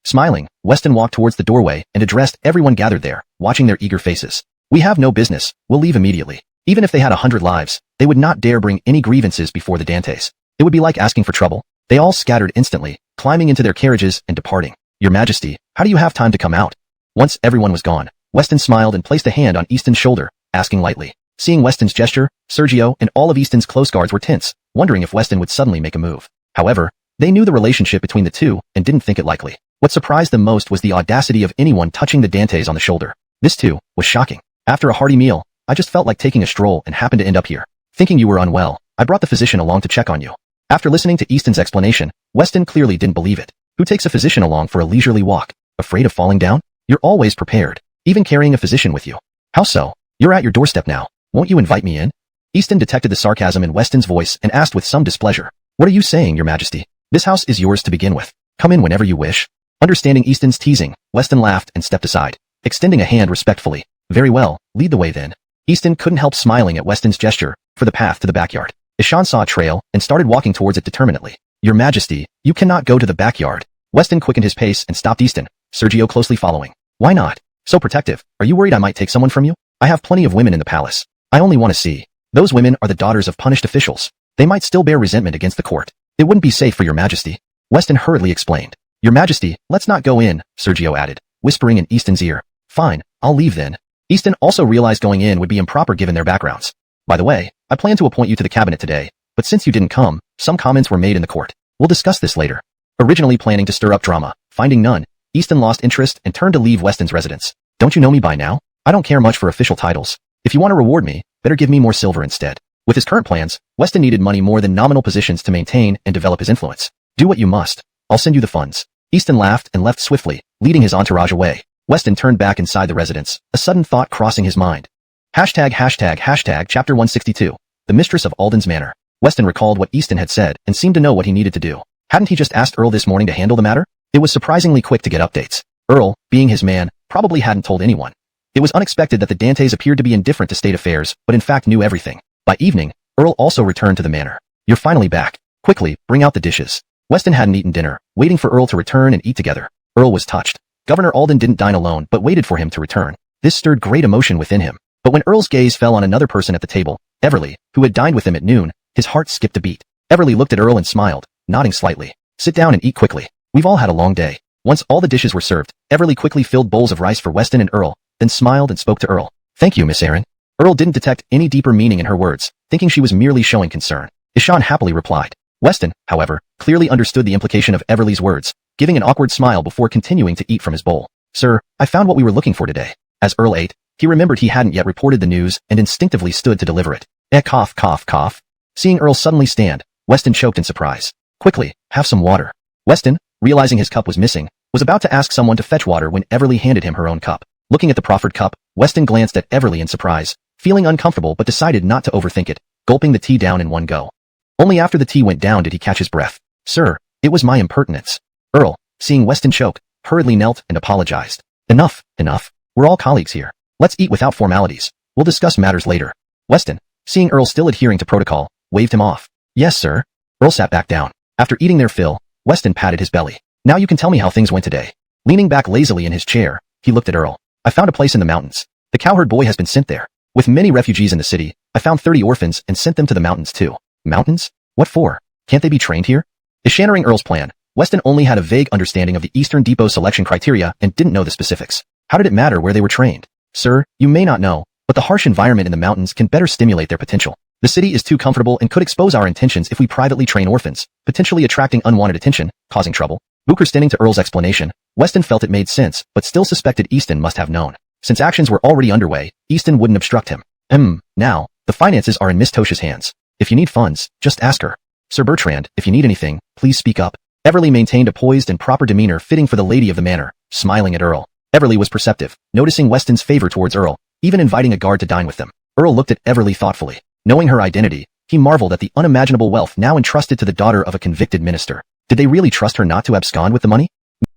Smiling, Weston walked towards the doorway and addressed everyone gathered there, watching their eager faces. We have no business, we'll leave immediately. Even if they had 100 lives, they would not dare bring any grievances before the Dantes. It would be like asking for trouble. They all scattered instantly, climbing into their carriages and departing. Your Majesty, how do you have time to come out? Once everyone was gone, Weston smiled and placed a hand on Easton's shoulder, asking lightly. Seeing Weston's gesture, Sergio and all of Easton's close guards were tense, wondering if Weston would suddenly make a move. However, they knew the relationship between the two and didn't think it likely. What surprised them most was the audacity of anyone touching the Dantes on the shoulder. This too was shocking. After a hearty meal, I just felt like taking a stroll and happened to end up here. Thinking you were unwell, I brought the physician along to check on you. After listening to Easton's explanation, Weston clearly didn't believe it. Who takes a physician along for a leisurely walk? Afraid of falling down? You're always prepared, even carrying a physician with you. How so? You're at your doorstep now. Won't you invite me in? Easton detected the sarcasm in Weston's voice and asked with some displeasure. What are you saying, Your Majesty? This house is yours to begin with. Come in whenever you wish. Understanding Easton's teasing, Weston laughed and stepped aside, extending a hand respectfully. Very well, lead the way then. Easton couldn't help smiling at Weston's gesture for the path to the backyard. Ishan saw a trail and started walking towards it determinedly. Your Majesty, you cannot go to the backyard. Weston quickened his pace and stopped Easton, Sergio closely following. Why not? So protective. Are you worried I might take someone from you? I have plenty of women in the palace. I only want to see. Those women are the daughters of punished officials. They might still bear resentment against the court. It wouldn't be safe for Your Majesty. Weston hurriedly explained. Your Majesty, let's not go in, Sergio added, whispering in Easton's ear. Fine, I'll leave then. Easton also realized going in would be improper given their backgrounds. By the way, I plan to appoint you to the cabinet today, but since you didn't come, some comments were made in the court. We'll discuss this later. Originally planning to stir up drama, finding none, Easton lost interest and turned to leave Weston's residence. Don't you know me by now? I don't care much for official titles. If you want to reward me, better give me more silver instead. With his current plans, Weston needed money more than nominal positions to maintain and develop his influence. Do what you must. I'll send you the funds. Easton laughed and left swiftly, leading his entourage away. Weston turned back inside the residence, a sudden thought crossing his mind. Chapter 162. The Mistress of Alden's Manor. Weston recalled what Easton had said and seemed to know what he needed to do. Hadn't he just asked Earl this morning to handle the matter? It was surprisingly quick to get updates. Earl, being his man, probably hadn't told anyone. It was unexpected that the Dantes appeared to be indifferent to state affairs, but in fact knew everything. By evening, Earl also returned to the manor. You're finally back. Quickly, bring out the dishes. Weston hadn't eaten dinner, waiting for Earl to return and eat together. Earl was touched. Governor Alden didn't dine alone but waited for him to return. This stirred great emotion within him. But when Earl's gaze fell on another person at the table, Everly, who had dined with him at noon, his heart skipped a beat. Everly looked at Earl and smiled, nodding slightly. Sit down and eat quickly. We've all had a long day. Once all the dishes were served, Everly quickly filled bowls of rice for Weston and Earl, then smiled and spoke to Earl. Thank you, Miss Erin. Earl didn't detect any deeper meaning in her words, thinking she was merely showing concern. Ishan happily replied. Weston, however, clearly understood the implication of Everly's words, giving an awkward smile before continuing to eat from his bowl. Sir, I found what we were looking for today. As Earl ate, he remembered he hadn't yet reported the news and instinctively stood to deliver it. Cough. Seeing Earl suddenly stand, Weston choked in surprise. Quickly, have some water. Weston, realizing his cup was missing, was about to ask someone to fetch water when Everly handed him her own cup. Looking at the proffered cup, Weston glanced at Everly in surprise, feeling uncomfortable but decided not to overthink it, gulping the tea down in one go. Only after the tea went down did he catch his breath. Sir, it was my impertinence. Earl, seeing Weston choke, hurriedly knelt and apologized. Enough. We're all colleagues here. Let's eat without formalities. We'll discuss matters later. Weston, seeing Earl still adhering to protocol, waved him off. Yes, sir. Earl sat back down. After eating their fill, Weston patted his belly. Now you can tell me how things went today. Leaning back lazily in his chair, he looked at Earl. I found a place in the mountains. The cowherd boy has been sent there. With many refugees in the city, I found 30 orphans and sent them to the mountains too. Mountains? What for? Can't they be trained here? Ishaning Earl's plan, Weston only had a vague understanding of the Eastern Depot selection criteria and didn't know the specifics. How did it matter where they were trained? Sir, you may not know, but the harsh environment in the mountains can better stimulate their potential. The city is too comfortable and could expose our intentions if we privately train orphans, potentially attracting unwanted attention, causing trouble. Understanding to Earl's explanation, Weston felt it made sense, but still suspected Easton must have known. Since actions were already underway, Easton wouldn't obstruct him. Now, the finances are in Miss Tosha's hands. If you need funds, just ask her. Sir Bertrand, if you need anything, please speak up. Everly maintained a poised and proper demeanor fitting for the lady of the manor, smiling at Earl. Everly was perceptive, noticing Weston's favor towards Earl, even inviting a guard to dine with them. Earl looked at Everly thoughtfully. Knowing her identity, he marveled at the unimaginable wealth now entrusted to the daughter of a convicted minister. Did they really trust her not to abscond with the money?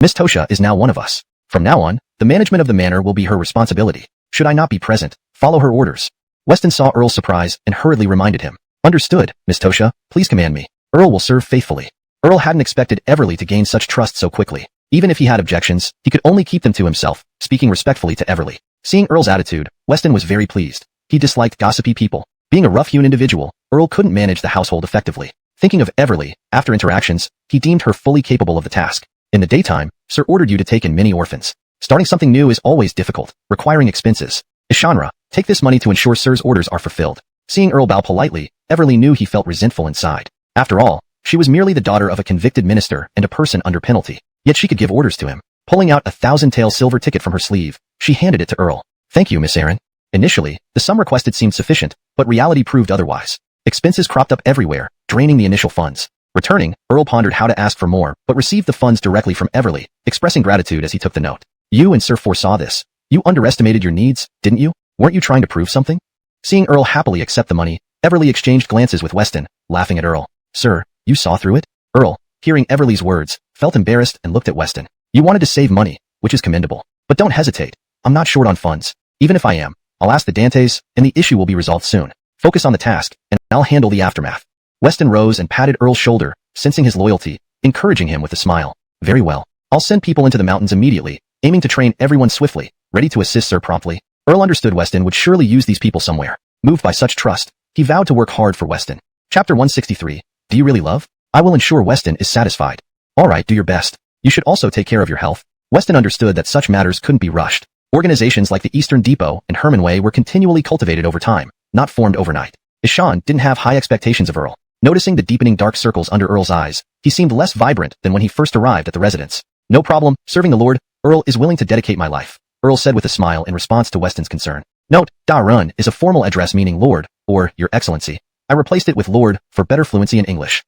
Miss Tosha is now one of us. From now on, the management of the manor will be her responsibility. Should I not be present, follow her orders. Weston saw Earl's surprise and hurriedly reminded him. Understood, Miss Tosha, please command me. Earl will serve faithfully. Earl hadn't expected Everly to gain such trust so quickly. Even if he had objections, he could only keep them to himself, speaking respectfully to Everly. Seeing Earl's attitude, Weston was very pleased. He disliked gossipy people. Being a rough-hewn individual, Earl couldn't manage the household effectively. Thinking of Everly, after interactions, he deemed her fully capable of the task. In the daytime, Sir ordered you to take in many orphans. Starting something new is always difficult, requiring expenses. Ishanra, take this money to ensure Sir's orders are fulfilled. Seeing Earl bow politely, Everly knew he felt resentful inside. After all, she was merely the daughter of a convicted minister and a person under penalty. Yet she could give orders to him. Pulling out a 1,000-tael silver ticket from her sleeve, she handed it to Earl. Thank you, Miss Aaron. Initially, the sum requested seemed sufficient, but reality proved otherwise. Expenses cropped up everywhere, draining the initial funds. Returning, Earl pondered how to ask for more, but received the funds directly from Everly, expressing gratitude as he took the note. You and Sir foresaw this. You underestimated your needs, didn't you? Weren't you trying to prove something? Seeing Earl happily accept the money, Everly exchanged glances with Weston, laughing at Earl. Sir, you saw through it? Earl, hearing Everly's words, felt embarrassed and looked at Weston. You wanted to save money, which is commendable. But don't hesitate. I'm not short on funds. Even if I am, I'll ask the Dantes, and the issue will be resolved soon. Focus on the task, and I'll handle the aftermath. Weston rose and patted Earl's shoulder, sensing his loyalty, encouraging him with a smile. Very well. I'll send people into the mountains immediately, aiming to train everyone swiftly, ready to assist Sir promptly. Earl understood Weston would surely use these people somewhere. Moved by such trust, he vowed to work hard for Weston. Chapter 163. Do you really love? I will ensure Weston is satisfied. Alright, do your best. You should also take care of your health. Weston understood that such matters couldn't be rushed. Organizations like the Eastern Depot and Hermanway were continually cultivated over time, not formed overnight. Ishan didn't have high expectations of Earl. Noticing the deepening dark circles under Earl's eyes, he seemed less vibrant than when he first arrived at the residence. No problem, serving the Lord, Earl is willing to dedicate my life, Earl said with a smile in response to Weston's concern. Note, Da Run is a formal address meaning Lord, or Your Excellency. I replaced it with Lord, for better fluency in English.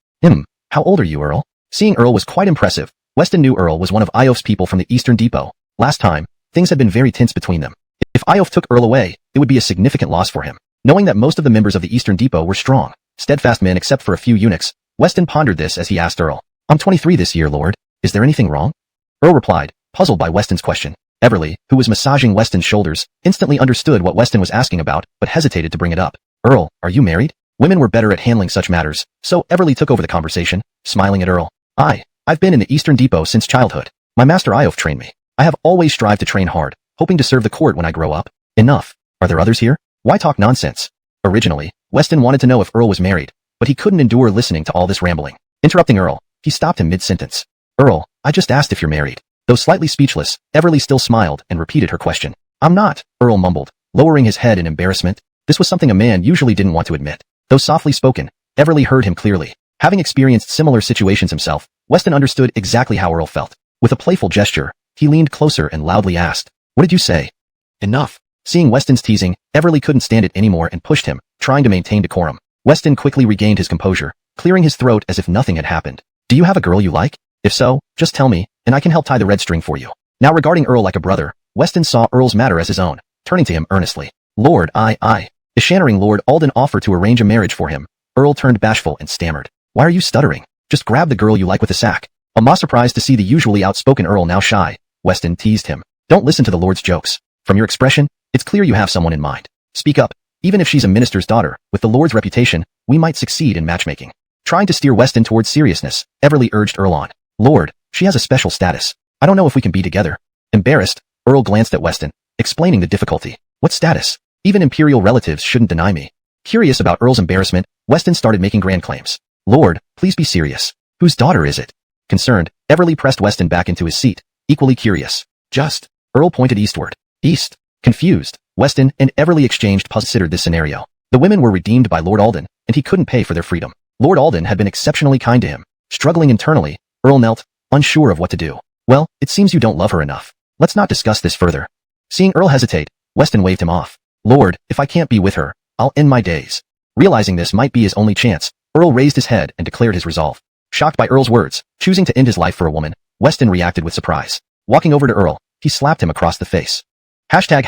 How old are you, Earl? Seeing Earl was quite impressive, Weston knew Earl was one of Iof's people from the Eastern Depot. Last time, things had been very tense between them. If Iof took Earl away, it would be a significant loss for him. Knowing that most of the members of the Eastern Depot were strong, steadfast men except for a few eunuchs, Weston pondered this as he asked Earl. I'm 23 this year, Lord. Is there anything wrong? Earl replied, puzzled by Weston's question. Everly, who was massaging Weston's shoulders, instantly understood what Weston was asking about, but hesitated to bring it up. Earl, are you married? Women were better at handling such matters, so Everly took over the conversation, smiling at Earl. I've been in the Eastern Depot since childhood. My master Iof trained me. I have always strived to train hard, hoping to serve the court when I grow up. Enough. Are there others here? Why talk nonsense? Originally, Weston wanted to know if Earl was married, but he couldn't endure listening to all this rambling. Interrupting Earl, he stopped him mid-sentence. Earl, I just asked if you're married. Though slightly speechless, Everly still smiled and repeated her question. I'm not, Earl mumbled, lowering his head in embarrassment. This was something a man usually didn't want to admit. Though softly spoken, Everly heard him clearly. Having experienced similar situations himself, Weston understood exactly how Earl felt. With a playful gesture, he leaned closer and loudly asked, what did you say? Enough. Seeing Weston's teasing, Everly couldn't stand it anymore and pushed him, trying to maintain decorum. Weston quickly regained his composure, clearing his throat as if nothing had happened. Do you have a girl you like? If so, just tell me, and I can help tie the red string for you. Now regarding Earl like a brother, Weston saw Earl's matter as his own, turning to him earnestly. Lord, Ishannering Lord Alden offered to arrange a marriage for him. Earl turned bashful and stammered. Why are you stuttering? Just grab the girl you like with a sack. Alma surprised to see the usually outspoken Earl now shy. Weston teased him. Don't listen to the Lord's jokes. From your expression, it's clear you have someone in mind. Speak up. Even if she's a minister's daughter, with the Lord's reputation, we might succeed in matchmaking. Trying to steer Weston towards seriousness, Everly urged Earl on. Lord, she has a special status. I don't know if we can be together. Embarrassed, Earl glanced at Weston, explaining the difficulty. What status? Even imperial relatives shouldn't deny me. Curious about Earl's embarrassment, Weston started making grand claims. Lord, please be serious. Whose daughter is it? Concerned, Everly pressed Weston back into his seat, equally curious. Just. Earl pointed eastward. East. Confused, Weston and Everly exchanged considered this scenario. The women were redeemed by Lord Alden, and he couldn't pay for their freedom. Lord Alden had been exceptionally kind to him. Struggling internally, Earl knelt, unsure of what to do. Well, it seems you don't love her enough. Let's not discuss this further. Seeing Earl hesitate, Weston waved him off. Lord, if I can't be with her, I'll end my days. Realizing this might be his only chance, Earl raised his head and declared his resolve. Shocked by Earl's words, choosing to end his life for a woman, Weston reacted with surprise. Walking over to Earl, he slapped him across the face. Chapter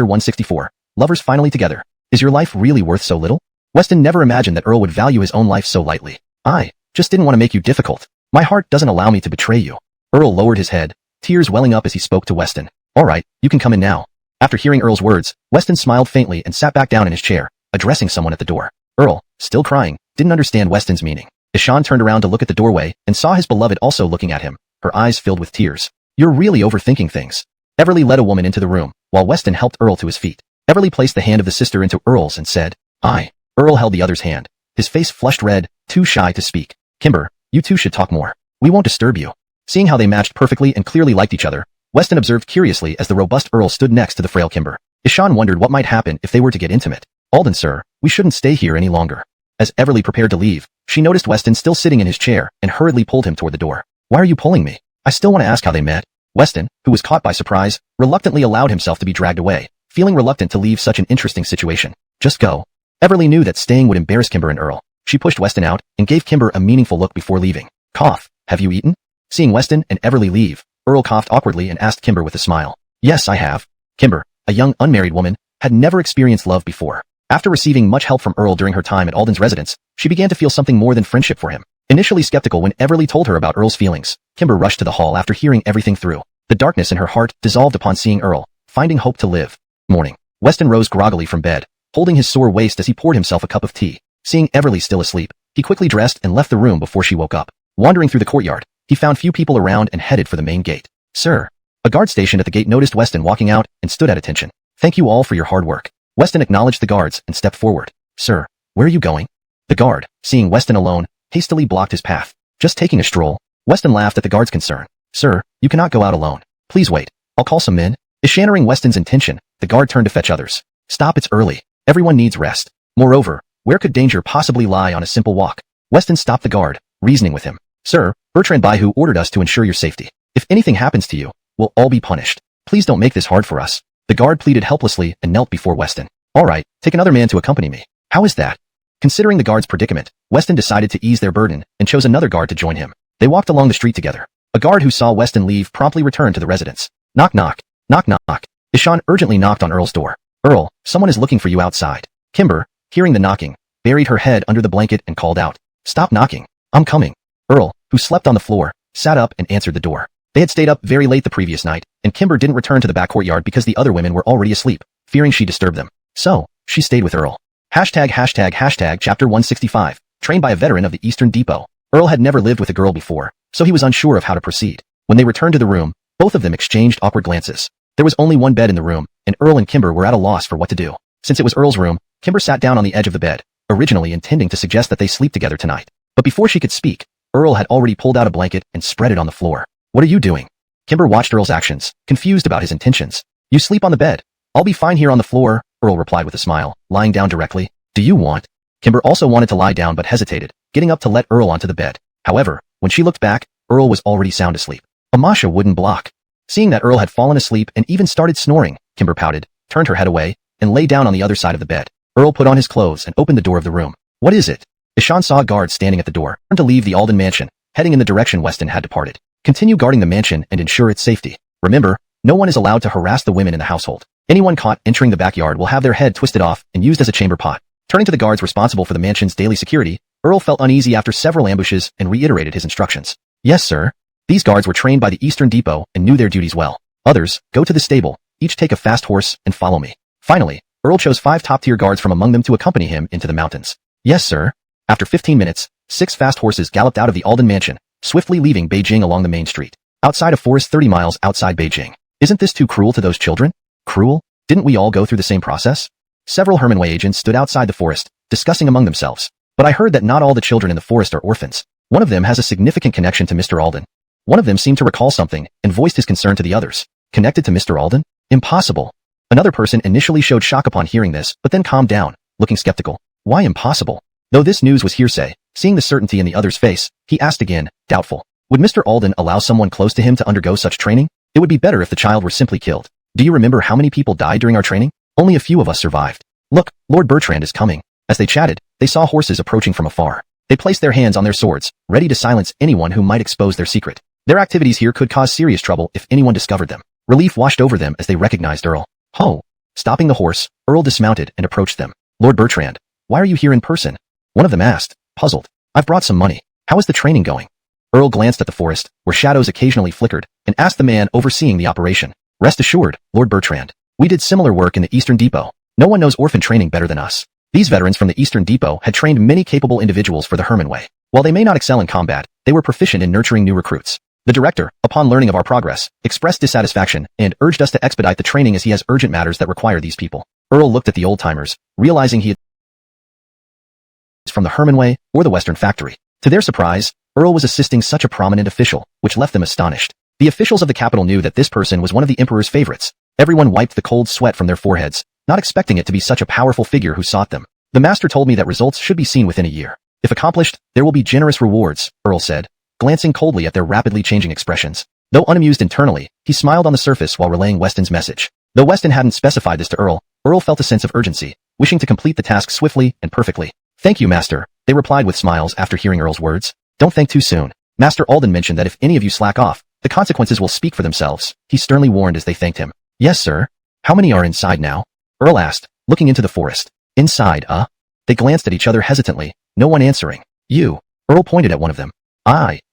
164. Lovers finally together. Is your life really worth so little? Weston never imagined that Earl would value his own life so lightly. I just didn't want to make you difficult. My heart doesn't allow me to betray you. Earl lowered his head, tears welling up as he spoke to Weston. All right, you can come in now. After hearing Earl's words, Weston smiled faintly and sat back down in his chair, addressing someone at the door. Earl, still crying, didn't understand Weston's meaning. Ishan turned around to look at the doorway and saw his beloved also looking at him, her eyes filled with tears. You're really overthinking things. Everly led a woman into the room, while Weston helped Earl to his feet. Everly placed the hand of the sister into Earl's and said, I. Earl held the other's hand. His face flushed red, too shy to speak. Kimber, you two should talk more. We won't disturb you. Seeing how they matched perfectly and clearly liked each other, Weston observed curiously as the robust Earl stood next to the frail Kimber. Ishan wondered what might happen if they were to get intimate. Alden, sir, we shouldn't stay here any longer. As Everly prepared to leave, she noticed Weston still sitting in his chair and hurriedly pulled him toward the door. Why are you pulling me? I still want to ask how they met. Weston, who was caught by surprise, reluctantly allowed himself to be dragged away, feeling reluctant to leave such an interesting situation. Just go. Everly knew that staying would embarrass Kimber and Earl. She pushed Weston out and gave Kimber a meaningful look before leaving. Cough. Have you eaten? Seeing Weston and Everly leave, Earl coughed awkwardly and asked Kimber with a smile. Yes, I have. Kimber, a young unmarried woman, had never experienced love before. After receiving much help from Earl during her time at Alden's residence, she began to feel something more than friendship for him. Initially skeptical when Everly told her about Earl's feelings, Kimber rushed to the hall after hearing everything through. The darkness in her heart dissolved upon seeing Earl, finding hope to live. Morning. Weston rose groggily from bed, holding his sore waist as he poured himself a cup of tea. Seeing Everly still asleep, he quickly dressed and left the room before she woke up. Wandering through the courtyard, he found few people around and headed for the main gate. Sir. A guard stationed at the gate noticed Weston walking out and stood at attention. Thank you all for your hard work. Weston acknowledged the guards and stepped forward. Sir, where are you going? The guard, seeing Weston alone, hastily blocked his path. Just taking a stroll. Weston laughed at the guard's concern. Sir, you cannot go out alone. Please wait. I'll call some men. Ishaning Weston's intention, the guard turned to fetch others. Stop, it's early. Everyone needs rest. Moreover, where could danger possibly lie on a simple walk? Weston stopped the guard, reasoning with him. Sir, Bertrand Baihu ordered us to ensure your safety. If anything happens to you, we'll all be punished. Please don't make this hard for us. The guard pleaded helplessly and knelt before Weston. All right, take another man to accompany me. How is that? Considering the guard's predicament, Weston decided to ease their burden and chose another guard to join him. They walked along the street together. A guard who saw Weston leave promptly returned to the residence. Knock knock. Knock knock. Ishan urgently knocked on Earl's door. Earl, someone is looking for you outside. Kimber, hearing the knocking, buried her head under the blanket and called out. Stop knocking. I'm coming. Earl, who slept on the floor, sat up and answered the door. They had stayed up very late the previous night, and Kimber didn't return to the back courtyard because the other women were already asleep, fearing she disturbed them. So, she stayed with Earl. Chapter 165. Trained by a veteran of the Eastern Depot. Earl had never lived with a girl before, so he was unsure of how to proceed. When they returned to the room, both of them exchanged awkward glances. There was only one bed in the room, and Earl and Kimber were at a loss for what to do. Since it was Earl's room, Kimber sat down on the edge of the bed, originally intending to suggest that they sleep together tonight. But before she could speak, Earl had already pulled out a blanket and spread it on the floor. What are you doing? Kimber watched Earl's actions, confused about his intentions. You sleep on the bed. I'll be fine here on the floor, Earl replied with a smile, lying down directly. Do you want? Kimber also wanted to lie down but hesitated, getting up to let Earl onto the bed. However, when she looked back, Earl was already sound asleep. Amasha wouldn't block. Seeing that Earl had fallen asleep and even started snoring, Kimber pouted, turned her head away, and lay down on the other side of the bed. Earl put on his clothes and opened the door of the room. What is it? Ishan saw a guard standing at the door, turned to leave the Alden mansion, heading in the direction Weston had departed. Continue guarding the mansion and ensure its safety. Remember, no one is allowed to harass the women in the household. Anyone caught entering the backyard will have their head twisted off and used as a chamber pot. Turning to the guards responsible for the mansion's daily security, Earl felt uneasy after several ambushes and reiterated his instructions. Yes, sir. These guards were trained by the Eastern Depot and knew their duties well. Others, go to the stable, each take a fast horse and follow me. Finally, Earl chose 5 top-tier guards from among them to accompany him into the mountains. Yes, sir. After 15 minutes, 6 fast horses galloped out of the Alden mansion, swiftly leaving Beijing along the main street. Outside a forest 30 miles outside Beijing. Isn't this too cruel to those children? Cruel? Didn't we all go through the same process? Several Hermanway agents stood outside the forest, discussing among themselves. But I heard that not all the children in the forest are orphans. One of them has a significant connection to Mr. Alden. One of them seemed to recall something and voiced his concern to the others. Connected to Mr. Alden? Impossible. Another person initially showed shock upon hearing this, but then calmed down, looking skeptical. Why impossible? Though this news was hearsay, seeing the certainty in the other's face, he asked again, doubtful. Would Mr. Alden allow someone close to him to undergo such training? It would be better if the child were simply killed. Do you remember how many people died during our training? Only a few of us survived. Look, Lord Bertrand is coming. As they chatted, they saw horses approaching from afar. They placed their hands on their swords, ready to silence anyone who might expose their secret. Their activities here could cause serious trouble if anyone discovered them. Relief washed over them as they recognized Earl. Ho! Stopping the horse, Earl dismounted and approached them. Lord Bertrand, why are you here in person? One of them asked, puzzled. I've brought some money. How is the training going? Earl glanced at the forest, where shadows occasionally flickered, and asked the man overseeing the operation. Rest assured, Lord Bertrand. We did similar work in the Eastern Depot. No one knows orphan training better than us. These veterans from the Eastern Depot had trained many capable individuals for the Herman Way. While they may not excel in combat, they were proficient in nurturing new recruits. The director, upon learning of our progress, expressed dissatisfaction and urged us to expedite the training as he has urgent matters that require these people. Earl looked at the old-timers, realizing he had from the Herman Way or the Western Factory. To their surprise, Earl was assisting such a prominent official, which left them astonished. The officials of the capital knew that this person was one of the emperor's favorites. Everyone wiped the cold sweat from their foreheads, not expecting it to be such a powerful figure who sought them. The master told me that results should be seen within a year. If accomplished, there will be generous rewards, Earl said, glancing coldly at their rapidly changing expressions. Though unamused internally, he smiled on the surface while relaying Weston's message. Though Weston hadn't specified this to Earl felt a sense of urgency, wishing to complete the task swiftly and perfectly. Thank you, Master, they replied with smiles after hearing Earl's words. Don't think too soon. Master Alden mentioned that if any of you slack off, the consequences will speak for themselves, he sternly warned as they thanked him. Yes, sir. How many are inside now? Earl asked, looking into the forest. Inside, They glanced at each other hesitantly, no one answering. You. Earl pointed at one of them.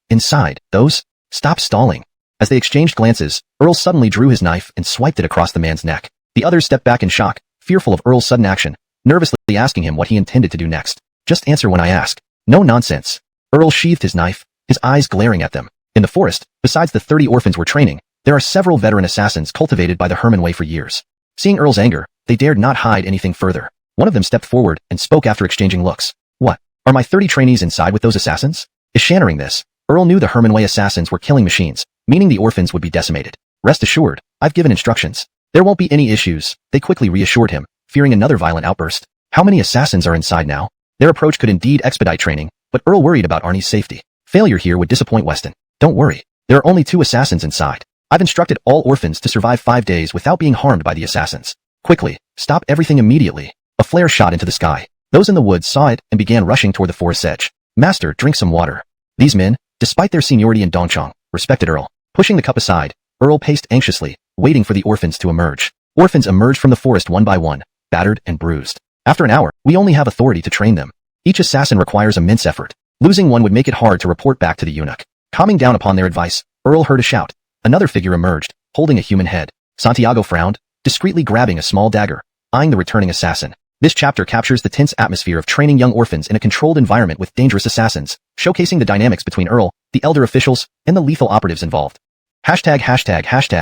Inside, those? Stop stalling. As they exchanged glances, Earl suddenly drew his knife and swiped it across the man's neck. The others stepped back in shock, fearful of Earl's sudden action, nervously asking him what he intended to do next. Just answer when I ask. No nonsense. Earl sheathed his knife, his eyes glaring at them. In the forest, besides the 30 orphans we're training, there are several veteran assassins cultivated by the Herman Way for years. Seeing Earl's anger, they dared not hide anything further. One of them stepped forward and spoke after exchanging looks. What? Are my 30 trainees inside with those assassins? Eschannering this, Earl knew the Herman Way assassins were killing machines, meaning the orphans would be decimated. Rest assured, I've given instructions. There won't be any issues, they quickly reassured him, fearing another violent outburst. How many assassins are inside now? Their approach could indeed expedite training, but Earl worried about Arnie's safety. Failure here would disappoint Weston. Don't worry, there are only 2 assassins inside. I've instructed all orphans to survive 5 days without being harmed by the assassins. Quickly, stop everything immediately. A flare shot into the sky. Those in the woods saw it and began rushing toward the forest's edge. Master, drink some water. These men, despite their seniority in Dongchang, respected Earl. Pushing the cup aside, Earl paced anxiously, waiting for the orphans to emerge. Orphans emerged from the forest one by one, battered and bruised. After an hour, we only have authority to train them. Each assassin requires immense effort. Losing one would make it hard to report back to the eunuch. Calming down upon their advice, Earl heard a shout. Another figure emerged, holding a human head. Santiago frowned, discreetly grabbing a small dagger, eyeing the returning assassin. This chapter captures the tense atmosphere of training young orphans in a controlled environment with dangerous assassins, showcasing the dynamics between Earl, the elder officials, and the lethal operatives involved. Hashtag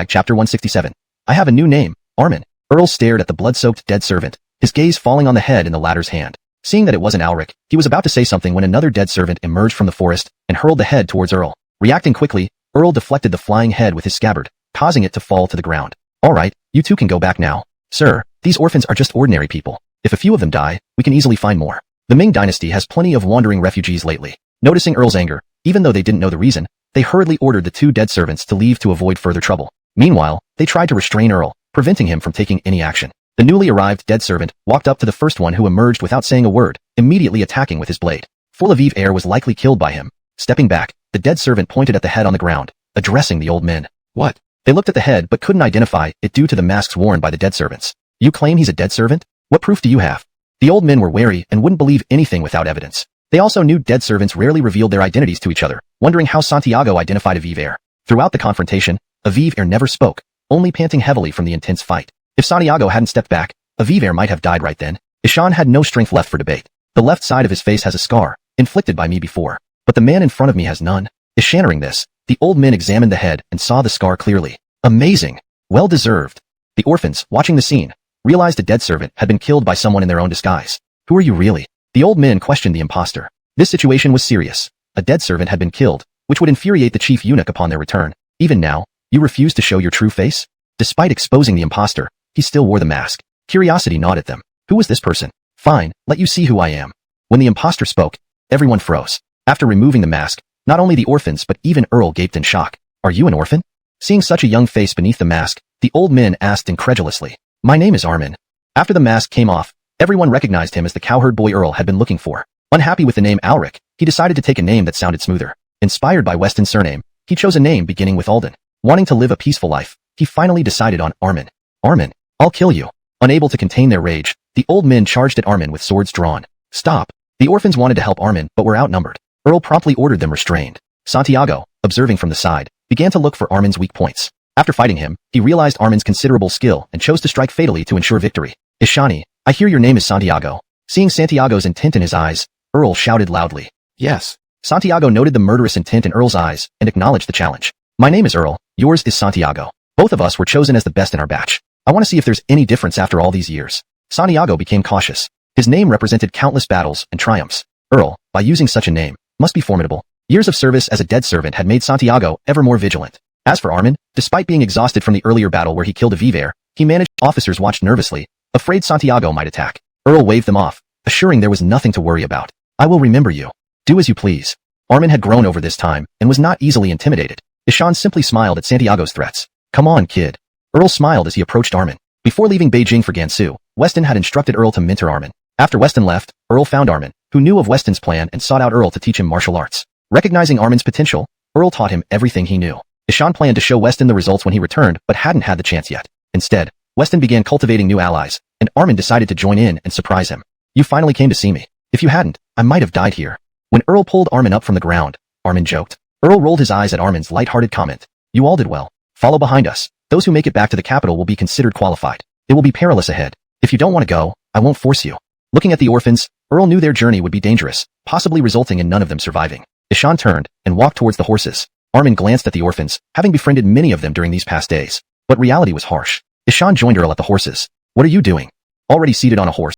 chapter 167. I have a new name, Armin. Earl stared at the blood-soaked dead servant, his gaze falling on the head in the latter's hand. Seeing that it wasn't Alric, he was about to say something when another dead servant emerged from the forest and hurled the head towards Earl. Reacting quickly, Earl deflected the flying head with his scabbard, causing it to fall to the ground. All right, you two can go back now. Sir, these orphans are just ordinary people. If a few of them die, we can easily find more. The Ming dynasty has plenty of wandering refugees lately. Noticing Earl's anger, even though they didn't know the reason, they hurriedly ordered the 2 dead servants to leave to avoid further trouble. Meanwhile, they tried to restrain Earl, preventing him from taking any action. The newly arrived dead servant walked up to the first one who emerged without saying a word, immediately attacking with his blade. For Lviv heir was likely killed by him. Stepping back, the dead servant pointed at the head on the ground, addressing the old men. What? They looked at the head but couldn't identify it due to the masks worn by the dead servants. You claim he's a dead servant? What proof do you have? The old men were wary and wouldn't believe anything without evidence. They also knew dead servants rarely revealed their identities to each other, wondering how Santiago identified Aviv heir. Throughout the confrontation, Aviv heir never spoke, only panting heavily from the intense fight. If Santiago hadn't stepped back, Aviv heir might have died right then. Ishan had no strength left for debate. The left side of his face has a scar, inflicted by me before, but the man in front of me has none. Ishannering this, the old men examined the head and saw the scar clearly. Amazing! Well deserved. The orphans, watching the scene, realized a dead servant had been killed by someone in their own disguise. Who are you really? The old men questioned the imposter. This situation was serious. A dead servant had been killed, which would infuriate the chief eunuch upon their return. Even now, you refuse to show your true face? Despite exposing the imposter, he he still wore the mask. Curiosity gnawed at them. Who was this person? Fine, let you see who I am. When the imposter spoke, everyone froze. After removing the mask, not only the orphans but even Earl gaped in shock. Are you an orphan? Seeing such a young face beneath the mask, the old man asked incredulously. My name is Armin. After the mask came off, everyone recognized him as the cowherd boy Earl had been looking for. Unhappy with the name Alric, he decided to take a name that sounded smoother. Inspired by Weston's surname, he chose a name beginning with Alden. Wanting to live a peaceful life, he finally decided on Armin. Armin, I'll kill you. Unable to contain their rage, the old men charged at Armin with swords drawn. Stop. The orphans wanted to help Armin but were outnumbered. Earl promptly ordered them restrained. Santiago, observing from the side, began to look for Armin's weak points. After fighting him, he realized Armin's considerable skill and chose to strike fatally to ensure victory. Ishani, I hear your name is Santiago. Seeing Santiago's intent in his eyes, Earl shouted loudly. Yes. Santiago noted the murderous intent in Earl's eyes and acknowledged the challenge. My name is Earl, yours is Santiago. Both of us were chosen as the best in our batch. I want to see if there's any difference after all these years. Santiago became cautious. His name represented countless battles and triumphs. Earl, by using such a name, must be formidable. Years of service as a dead servant had made Santiago ever more vigilant. As for Armin, despite being exhausted from the earlier battle where he killed a Vivaire, he managed. Officers watched nervously, afraid Santiago might attack. Earl waved them off, assuring there was nothing to worry about. I will remember you. Do as you please. Armin had grown over this time and was not easily intimidated. Ishan simply smiled at Santiago's threats. Come on, kid. Earl smiled as he approached Armin. Before leaving Beijing for Gansu, Weston had instructed Earl to mentor Armin. After Weston left, Earl found Armin, who knew of Weston's plan and sought out Earl to teach him martial arts. Recognizing Armin's potential, Earl taught him everything he knew. Ishan planned to show Weston the results when he returned but hadn't had the chance yet. Instead, Weston began cultivating new allies, and Armin decided to join in and surprise him. You finally came to see me. If you hadn't, I might have died here. When Earl pulled Armin up from the ground, Armin joked. Earl rolled his eyes at Armin's light-hearted comment. You all did well. Follow behind us. Those who make it back to the capital will be considered qualified. It will be perilous ahead. If you don't want to go, I won't force you. Looking at the orphans, Earl knew their journey would be dangerous, possibly resulting in none of them surviving. Ishan turned and walked towards the horses. Armin glanced at the orphans, having befriended many of them during these past days. But reality was harsh. Ishan joined Earl at the horses. What are you doing? Already seated on a horse.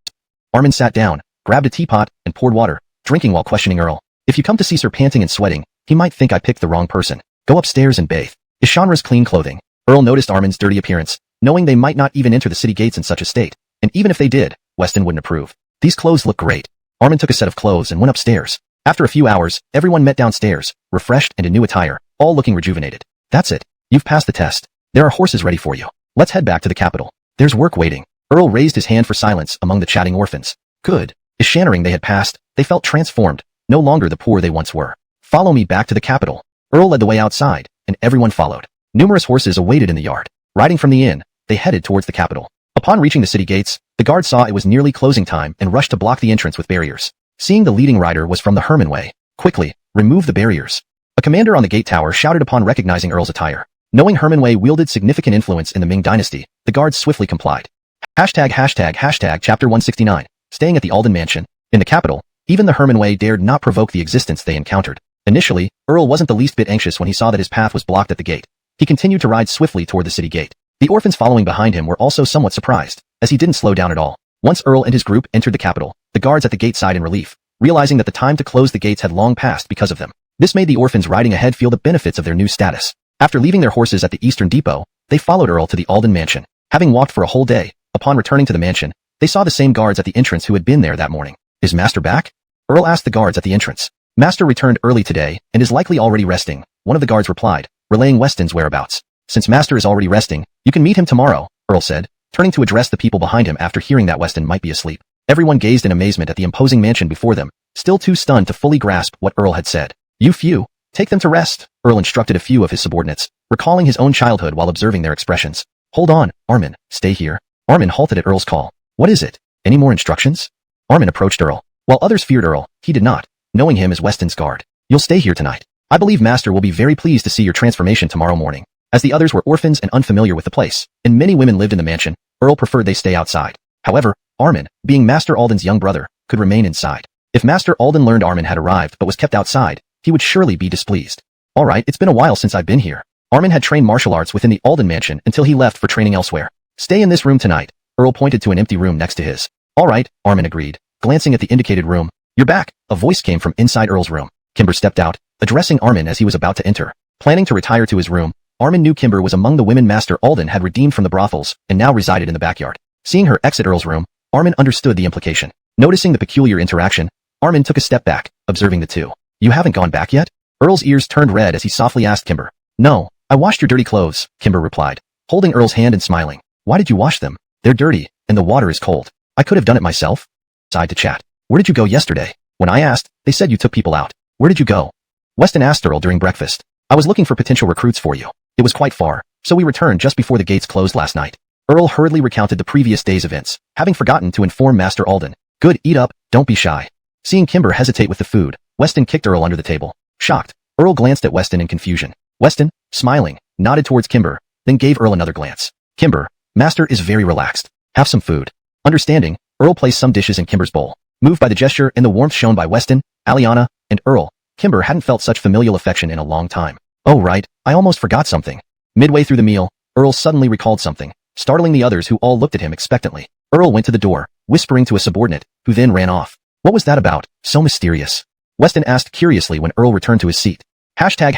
Armin sat down, grabbed a teapot, and poured water, drinking while questioning Earl. If you come to see Sir panting and sweating, he might think I picked the wrong person. Go upstairs and bathe. Ishanra's clean clothing. Earl noticed Armin's dirty appearance, knowing they might not even enter the city gates in such a state. And even if they did, Weston wouldn't approve. These clothes look great. Armin took a set of clothes and went upstairs. After a few hours, everyone met downstairs, refreshed and in new attire, all looking rejuvenated. That's it. You've passed the test. There are horses ready for you. Let's head back to the capital. There's work waiting. Earl raised his hand for silence among the chatting orphans. Good. Ishannering they had passed, they felt transformed, no longer the poor they once were. Follow me back to the capital. Earl led the way outside, and everyone followed. Numerous horses awaited in the yard. Riding from the inn, they headed towards the capital. Upon reaching the city gates, the guard saw it was nearly closing time and rushed to block the entrance with barriers. Seeing the leading rider was from the Herman Way. Quickly, remove the barriers. A commander on the gate tower shouted upon recognizing Earl's attire. Knowing Herman Way wielded significant influence in the Ming dynasty, the guards swiftly complied. Chapter 169. Staying at the Alden mansion. In the capital, even the Herman Way dared not provoke the existence they encountered. Initially, Earl wasn't the least bit anxious when he saw that his path was blocked at the gate. He continued to ride swiftly toward the city gate. The orphans following behind him were also somewhat surprised, as he didn't slow down at all. Once Earl and his group entered the capital, the guards at the gate sighed in relief, realizing that the time to close the gates had long passed because of them. This made the orphans riding ahead feel the benefits of their new status. After leaving their horses at the Eastern Depot, they followed Earl to the Alden mansion. Having walked for a whole day, upon returning to the mansion, they saw the same guards at the entrance who had been there that morning. Is Master back? Earl asked the guards at the entrance. Master returned early today and is likely already resting, one of the guards replied, relaying Weston's whereabouts. Since Master is already resting, you can meet him tomorrow, Earl said, turning to address the people behind him after hearing that Weston might be asleep. Everyone gazed in amazement at the imposing mansion before them, still too stunned to fully grasp what Earl had said. You few, take them to rest, Earl instructed a few of his subordinates, recalling his own childhood while observing their expressions. Hold on, Armin, stay here. Armin halted at Earl's call. What is it? Any more instructions? Armin approached Earl. While others feared Earl, he did not, knowing him as Weston's guard. You'll stay here tonight. I believe Master will be very pleased to see your transformation tomorrow morning. As the others were orphans and unfamiliar with the place, and many women lived in the mansion, Earl preferred they stay outside. However, Armin, being Master Alden's young brother, could remain inside. If Master Alden learned Armin had arrived but was kept outside, he would surely be displeased. Alright, it's been a while since I've been here. Armin had trained martial arts within the Alden mansion until he left for training elsewhere. Stay in this room tonight. Earl pointed to an empty room next to his. Alright, Armin agreed, glancing at the indicated room. You're back. A voice came from inside Earl's room. Kimber stepped out, addressing Armin as he was about to enter. Planning to retire to his room, Armin knew Kimber was among the women Master Alden had redeemed from the brothels and now resided in the backyard. Seeing her exit Earl's room, Armin understood the implication. Noticing the peculiar interaction, Armin took a step back, observing the two. You haven't gone back yet? Earl's ears turned red as he softly asked Kimber. No, I washed your dirty clothes, Kimber replied, holding Earl's hand and smiling. Why did you wash them? They're dirty, and the water is cold. I could have done it myself. Sighed to chat. Where did you go yesterday? When I asked, they said you took people out. Where did you go? Weston asked Earl during breakfast. I was looking for potential recruits for you. It was quite far, so we returned just before the gates closed last night. Earl hurriedly recounted the previous day's events, having forgotten to inform Master Alden. Good, eat up, don't be shy. Seeing Kimber hesitate with the food, Weston kicked Earl under the table. Shocked, Earl glanced at Weston in confusion. Weston, smiling, nodded towards Kimber, then gave Earl another glance. Kimber, Master is very relaxed. Have some food. Understanding, Earl placed some dishes in Kimber's bowl. Moved by the gesture and the warmth shown by Weston, Aliana, and Earl, Kimber hadn't felt such familial affection in a long time. Oh right, I almost forgot something. Midway through the meal, Earl suddenly recalled something, startling the others who all looked at him expectantly. Earl went to the door, whispering to a subordinate, who then ran off. What was that about? So mysterious. Weston asked curiously when Earl returned to his seat. Hashtag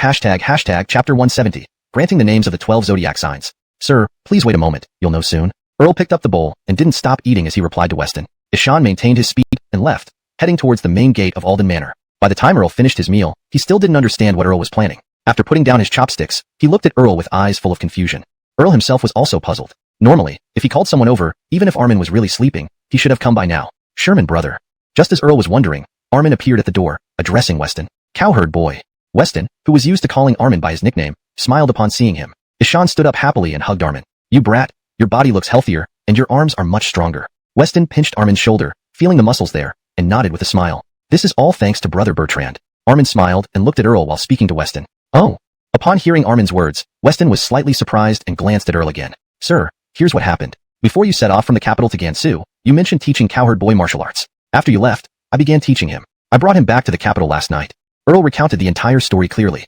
chapter 170, granting the names of the 12 zodiac signs. Sir, please wait a moment, you'll know soon. Earl picked up the bowl and didn't stop eating as he replied to Weston. Ishan maintained his speed and left, heading towards the main gate of Alden Manor. By the time Earl finished his meal, he still didn't understand what Earl was planning. After putting down his chopsticks, he looked at Earl with eyes full of confusion. Earl himself was also puzzled. Normally, if he called someone over, even if Armin was really sleeping, he should have come by now. Sherman brother. Just as Earl was wondering, Armin appeared at the door, addressing Weston. Cowherd boy. Weston, who was used to calling Armin by his nickname, smiled upon seeing him. Ishan stood up happily and hugged Armin. You brat, your body looks healthier, and your arms are much stronger. Weston pinched Armin's shoulder, feeling the muscles there, and nodded with a smile. This is all thanks to brother Bertrand. Armin smiled and looked at Earl while speaking to Weston. Oh. Upon hearing Armin's words, Weston was slightly surprised and glanced at Earl again. Sir, here's what happened. Before you set off from the capital to Gansu, you mentioned teaching Cowherd boy martial arts. After you left, I began teaching him. I brought him back to the capital last night. Earl recounted the entire story clearly.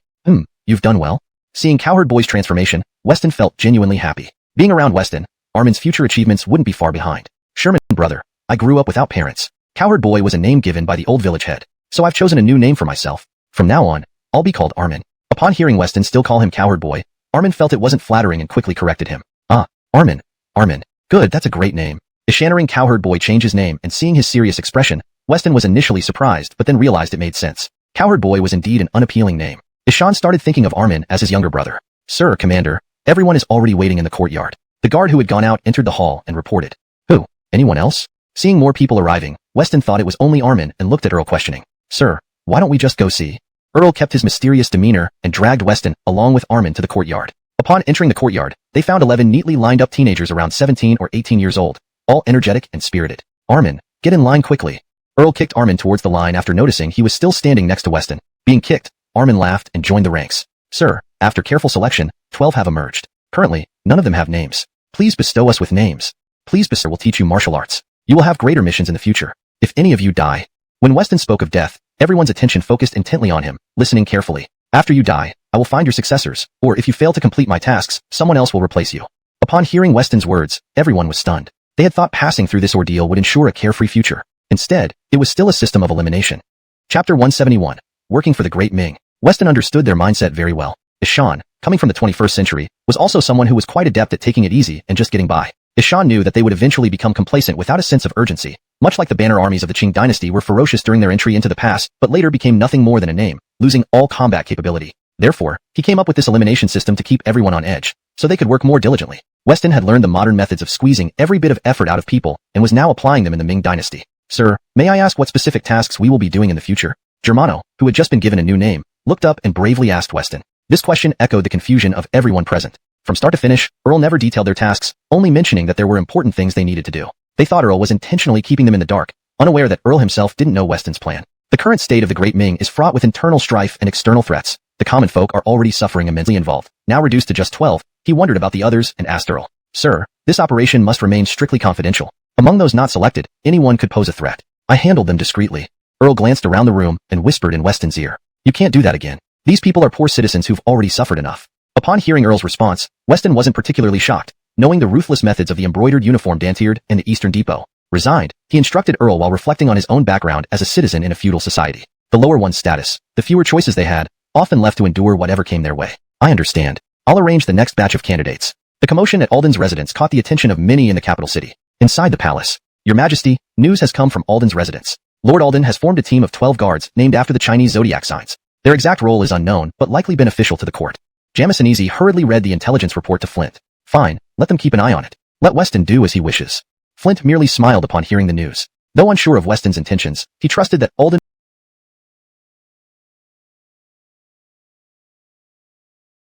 You've done well. Seeing Cowherd boy's transformation, Weston felt genuinely happy. Being around Weston, Armin's future achievements wouldn't be far behind. Sherman brother, I grew up without parents. Cowherd boy was a name given by the old village head, so I've chosen a new name for myself. From now on, I'll be called Armin. Upon hearing Weston still call him Cowherd boy, Armin felt it wasn't flattering and quickly corrected him. Armin. Armin. Good, that's a great name. Ishaning Cowherd boy changed his name and seeing his serious expression, Weston was initially surprised but then realized it made sense. Cowherd boy was indeed an unappealing name. Ishan started thinking of Armin as his younger brother. Sir, Commander, everyone is already waiting in the courtyard. The guard who had gone out entered the hall and reported. Who? Anyone else? Seeing more people arriving, Weston thought it was only Armin and looked at Earl questioning. Sir, why don't we just go see? Earl kept his mysterious demeanor and dragged Weston along with Armin to the courtyard. Upon entering the courtyard, they found 11 neatly lined up teenagers around 17 or 18 years old, all energetic and spirited. Armin, get in line quickly. Earl kicked Armin towards the line after noticing he was still standing next to Weston. Being kicked, Armin laughed and joined the ranks. Sir, after careful selection, 12 have emerged. Currently, none of them have names. Please bestow us with names. Please bestow will teach you martial arts. You will have greater missions in the future. If any of you die. When Weston spoke of death, everyone's attention focused intently on him, listening carefully. After you die, I will find your successors, or if you fail to complete my tasks, someone else will replace you. Upon hearing Weston's words, everyone was stunned. They had thought passing through this ordeal would ensure a carefree future. Instead, it was still a system of elimination. Chapter 171. Working for the Great Ming. Weston understood their mindset very well. Ishan, coming from the 21st century, was also someone who was quite adept at taking it easy and just getting by. Ishan knew that they would eventually become complacent without a sense of urgency, much like the banner armies of the Qing dynasty were ferocious during their entry into the past, but later became nothing more than a name, losing all combat capability. Therefore, he came up with this elimination system to keep everyone on edge, so they could work more diligently. Weston had learned the modern methods of squeezing every bit of effort out of people and was now applying them in the Ming dynasty. Sir, may I ask what specific tasks we will be doing in the future? Germano, who had just been given a new name, looked up and bravely asked Weston. This question echoed the confusion of everyone present. From start to finish, Earl never detailed their tasks, only mentioning that there were important things they needed to do. They thought Earl was intentionally keeping them in the dark, unaware that Earl himself didn't know Weston's plan. The current state of the Great Ming is fraught with internal strife and external threats. The common folk are already suffering immensely involved. Now reduced to just 12, he wondered about the others and asked Earl. Sir, this operation must remain strictly confidential. Among those not selected, anyone could pose a threat. I handled them discreetly. Earl glanced around the room and whispered in Weston's ear. You can't do that again. These people are poor citizens who've already suffered enough. Upon hearing Earl's response, Weston wasn't particularly shocked, knowing the ruthless methods of the embroidered uniform Dantiered and the Eastern Depot. Resigned, he instructed Earl while reflecting on his own background as a citizen in a feudal society. The lower one's status, the fewer choices they had, often left to endure whatever came their way. I understand. I'll arrange the next batch of candidates. The commotion at Alden's residence caught the attention of many in the capital city. Inside the palace. Your Majesty, news has come from Alden's residence. Lord Alden has formed a team of 12 guards named after the Chinese zodiac signs. Their exact role is unknown, but likely beneficial to the court. Jamison Easy hurriedly read the intelligence report to Flint. Fine, let them keep an eye on it. Let Weston do as he wishes. Flint merely smiled upon hearing the news. Though unsure of Weston's intentions, he trusted that Alden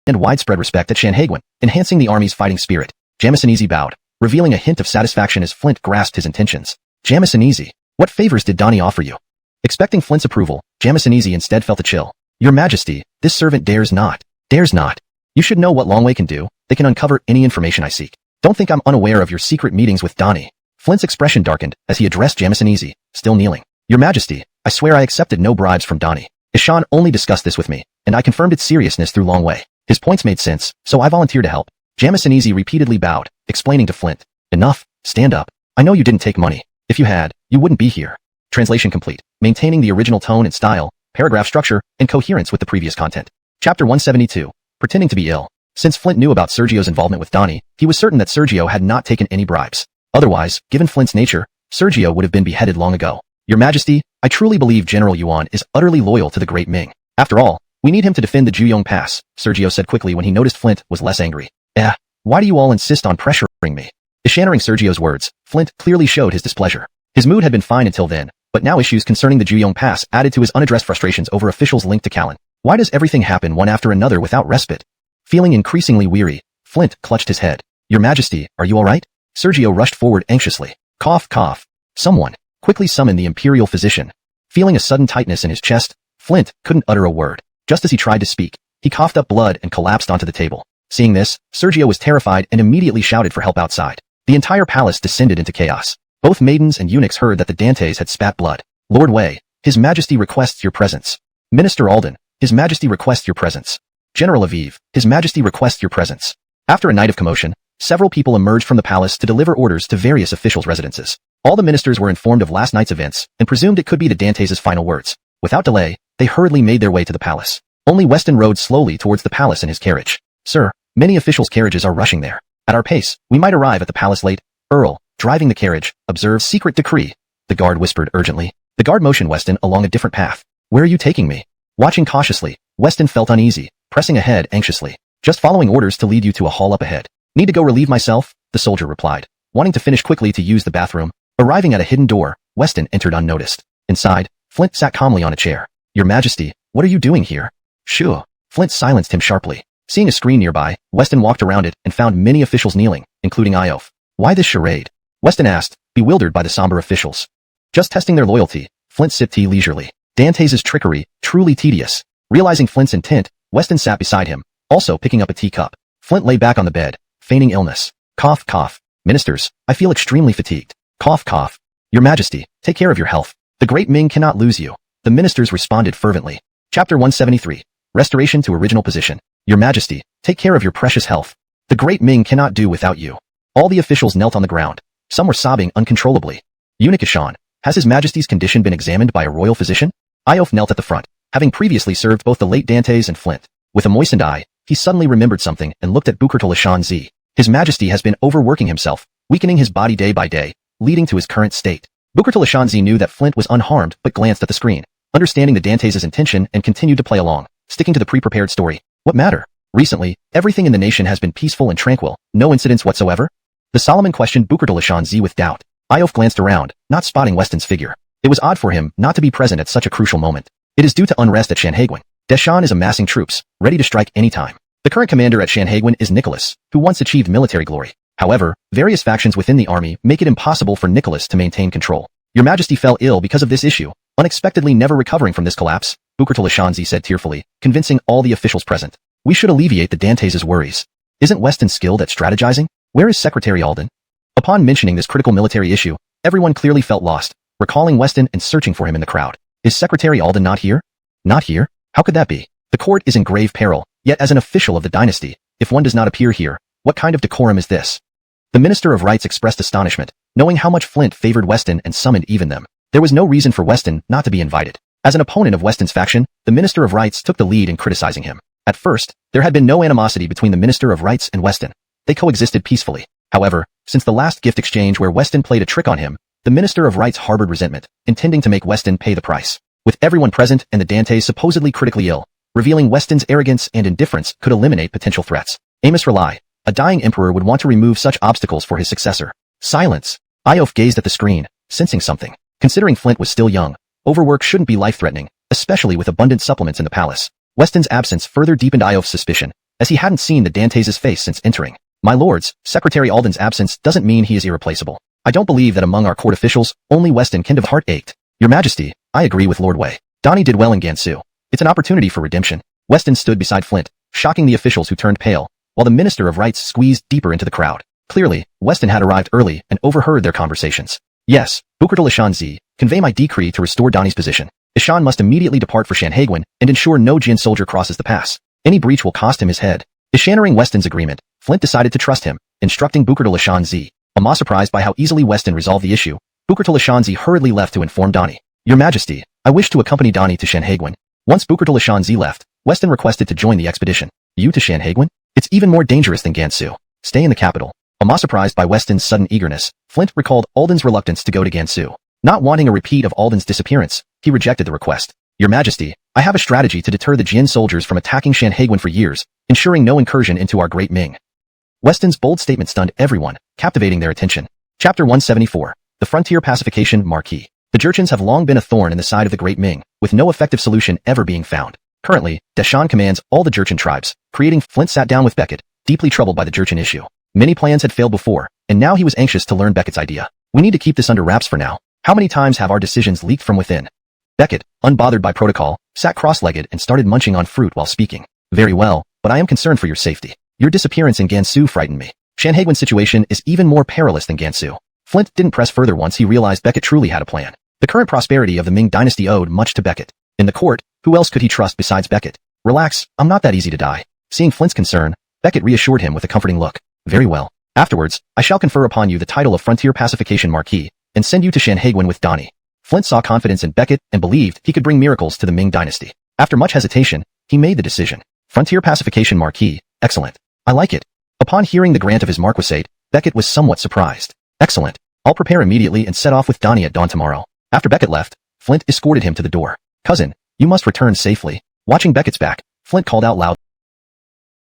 and widespread respect at Shanhaiguan, enhancing the army's fighting spirit. Jamison Easy bowed, revealing a hint of satisfaction as Flint grasped his intentions. Jamison Easy, what favors did Donnie offer you? Expecting Flint's approval, Jamison Easy instead felt a chill. Your Majesty, this servant dares not. Dares not. You should know what Longwei can do. They can uncover any information I seek. Don't think I'm unaware of your secret meetings with Donnie. Flint's expression darkened as he addressed Jamison Easy, still kneeling. Your Majesty, I swear I accepted no bribes from Donnie. Ishan only discussed this with me, and I confirmed its seriousness through Longwei. His points made sense, so I volunteered to help. Jamison Easy repeatedly bowed, explaining to Flint. Enough, stand up. I know you didn't take money. If you had, you wouldn't be here. Translation complete. Maintaining the original tone and style, paragraph structure, and coherence with the previous content. Chapter 172. Pretending to be ill. Since Flint knew about Sergio's involvement with Donnie, he was certain that Sergio had not taken any bribes. Otherwise, given Flint's nature, Sergio would have been beheaded long ago. Your Majesty, I truly believe General Yuan is utterly loyal to the Great Ming. After all, we need him to defend the Juyong Pass, Sergio said quickly when he noticed Flint was less angry. Why do you all insist on pressuring me? Eschannering Sergio's words, Flint clearly showed his displeasure. His mood had been fine until then, but now issues concerning the Juyong Pass added to his unaddressed frustrations over officials linked to Callan. Why does everything happen one after another without respite? Feeling increasingly weary, Flint clutched his head. Your Majesty, are you all right? Sergio rushed forward anxiously. Cough, cough. Someone quickly summoned the imperial physician. Feeling a sudden tightness in his chest, Flint couldn't utter a word. Just as he tried to speak, he coughed up blood and collapsed onto the table. Seeing this, Sergio was terrified and immediately shouted for help outside. The entire palace descended into chaos. Both maidens and eunuchs heard that the Dantes had spat blood. Lord Wei, His Majesty requests your presence. Minister Alden, His Majesty requests your presence. General Aviv, His Majesty requests your presence. After a night of commotion, several people emerged from the palace to deliver orders to various officials' residences. All the ministers were informed of last night's events and presumed it could be the Dantes' final words. Without delay, they hurriedly made their way to the palace. Only Weston rode slowly towards the palace in his carriage. Sir, many officials' carriages are rushing there. At our pace, we might arrive at the palace late. Earl, driving the carriage, observes secret decree. The guard whispered urgently. The guard motioned Weston along a different path. Where are you taking me? Watching cautiously, Weston felt uneasy, pressing ahead anxiously. Just following orders to lead you to a hall up ahead. Need to go relieve myself? The soldier replied, wanting to finish quickly to use the bathroom. Arriving at a hidden door, Weston entered unnoticed. Inside, Flint sat calmly on a chair. Your Majesty, what are you doing here? Shoo. Flint silenced him sharply. Seeing a screen nearby, Weston walked around it and found many officials kneeling, including Iof. Why this charade? Weston asked, bewildered by the somber officials. Just testing their loyalty, Flint sipped tea leisurely. Dantes' trickery, truly tedious. Realizing Flint's intent, Weston sat beside him, also picking up a teacup. Flint lay back on the bed, feigning illness. Cough, cough. Ministers, I feel extremely fatigued. Cough, cough. Your Majesty, take care of your health. The Great Ming cannot lose you. The ministers responded fervently. Chapter 173. Restoration to original position. Your Majesty, take care of your precious health. The Great Ming cannot do without you. All the officials knelt on the ground. Some were sobbing uncontrollably. Eunuch Ishan, has His Majesty's condition been examined by a royal physician? Iof knelt at the front, having previously served both the late Dantes and Flint. With a moistened eye, he suddenly remembered something and looked at Bukurtul Ishan Z. His Majesty has been overworking himself, weakening his body day by day, leading to his current state. Bukurtul Ishan Z knew that Flint was unharmed but glanced at the screen, understanding the Dantes' intention and continued to play along, sticking to the pre-prepared story. What matter? Recently, everything in the nation has been peaceful and tranquil, no incidents whatsoever? The Solomon questioned Bukurtul Ishan Z with doubt. Iof glanced around, not spotting Weston's figure. It was odd for him not to be present at such a crucial moment. It is due to unrest at Shanhaiguan. Deshan is amassing troops, ready to strike any time. The current commander at Shanhaiguan is Nicholas, who once achieved military glory. However, various factions within the army make it impossible for Nicholas to maintain control. Your Majesty fell ill because of this issue, unexpectedly never recovering from this collapse, Bukurtul Ishan Z said tearfully, convincing all the officials present. We should alleviate the Dantes' worries. Isn't Weston skilled at strategizing? Where is Secretary Alden? Upon mentioning this critical military issue, everyone clearly felt lost, recalling Weston and searching for him in the crowd. Is Secretary Alden not here? Not here? How could that be? The court is in grave peril, yet as an official of the dynasty, if one does not appear here, what kind of decorum is this? The Minister of Rights expressed astonishment, knowing how much Flint favored Weston and summoned even them. There was no reason for Weston not to be invited. As an opponent of Weston's faction, the Minister of Rights took the lead in criticizing him. At first, there had been no animosity between the Minister of Rights and Weston. They coexisted peacefully. However, since the last gift exchange where Weston played a trick on him, the Minister of Rights harbored resentment, intending to make Weston pay the price. With everyone present and the Dantes supposedly critically ill, revealing Weston's arrogance and indifference could eliminate potential threats. Amos Rely, a dying emperor would want to remove such obstacles for his successor. Silence. Iof gazed at the screen, sensing something. Considering Flint was still young, overwork shouldn't be life-threatening, especially with abundant supplements in the palace. Weston's absence further deepened Iof's suspicion, as he hadn't seen the Dantes' face since entering. My lords, Secretary Alden's absence doesn't mean he is irreplaceable. I don't believe that among our court officials, only Weston can have heart ached. Your Majesty, I agree with Lord Wei. Donnie did well in Gansu. It's an opportunity for redemption. Weston stood beside Flint, shocking the officials who turned pale, while the Minister of Rights squeezed deeper into the crowd. Clearly, Weston had arrived early and overheard their conversations. Yes, Bukirtal Ishan-zi, convey my decree to restore Donnie's position. Ishan must immediately depart for Shanhaiguan and ensure no Jin soldier crosses the pass. Any breach will cost him his head. Ishaning Weston's agreement, Flint decided to trust him, instructing Bukirtal Ishan-zi. Ama surprised by how easily Weston resolved the issue, Bukirtal Ishan-zi hurriedly left to inform Donnie. Your Majesty, I wish to accompany Donnie to Shanhaiguan. Once Bukirtal Ishan-zi left, Weston requested to join the expedition. You to Shanhaiguan? It's even more dangerous than Gansu. Stay in the capital. Ama surprised by Weston's sudden eagerness, Flint recalled Alden's reluctance to go to Gansu. Not wanting a repeat of Alden's disappearance, he rejected the request. Your Majesty, I have a strategy to deter the Jin soldiers from attacking Shanhaiguan for years, ensuring no incursion into our great Ming. Weston's bold statement stunned everyone, captivating their attention. Chapter 174. The Frontier Pacification Marquee. The Jurchens have long been a thorn in the side of the Great Ming, with no effective solution ever being found. Currently, Deshan commands all the Jurchen tribes, creating. Flint sat down with Beckett, deeply troubled by the Jurchen issue. Many plans had failed before, and now he was anxious to learn Beckett's idea. We need to keep this under wraps for now. How many times have our decisions leaked from within? Beckett, unbothered by protocol, sat cross-legged and started munching on fruit while speaking. Very well, but I am concerned for your safety. Your disappearance in Gansu frightened me. Shanhaiguan's situation is even more perilous than Gansu. Flint didn't press further once he realized Beckett truly had a plan. The current prosperity of the Ming dynasty owed much to Beckett. In the court, who else could he trust besides Beckett? Relax, I'm not that easy to die. Seeing Flint's concern, Beckett reassured him with a comforting look. Very well. Afterwards, I shall confer upon you the title of Frontier Pacification Marquis, and send you to Shanhaiguan with Donnie. Flint saw confidence in Beckett and believed he could bring miracles to the Ming dynasty. After much hesitation, he made the decision. Frontier Pacification Marquis, excellent. I like it. Upon hearing the grant of his marquisate, Beckett was somewhat surprised. Excellent. I'll prepare immediately and set off with Donnie at dawn tomorrow. After Beckett left, Flint escorted him to the door. Cousin, you must return safely. Watching Beckett's back, Flint called out loud.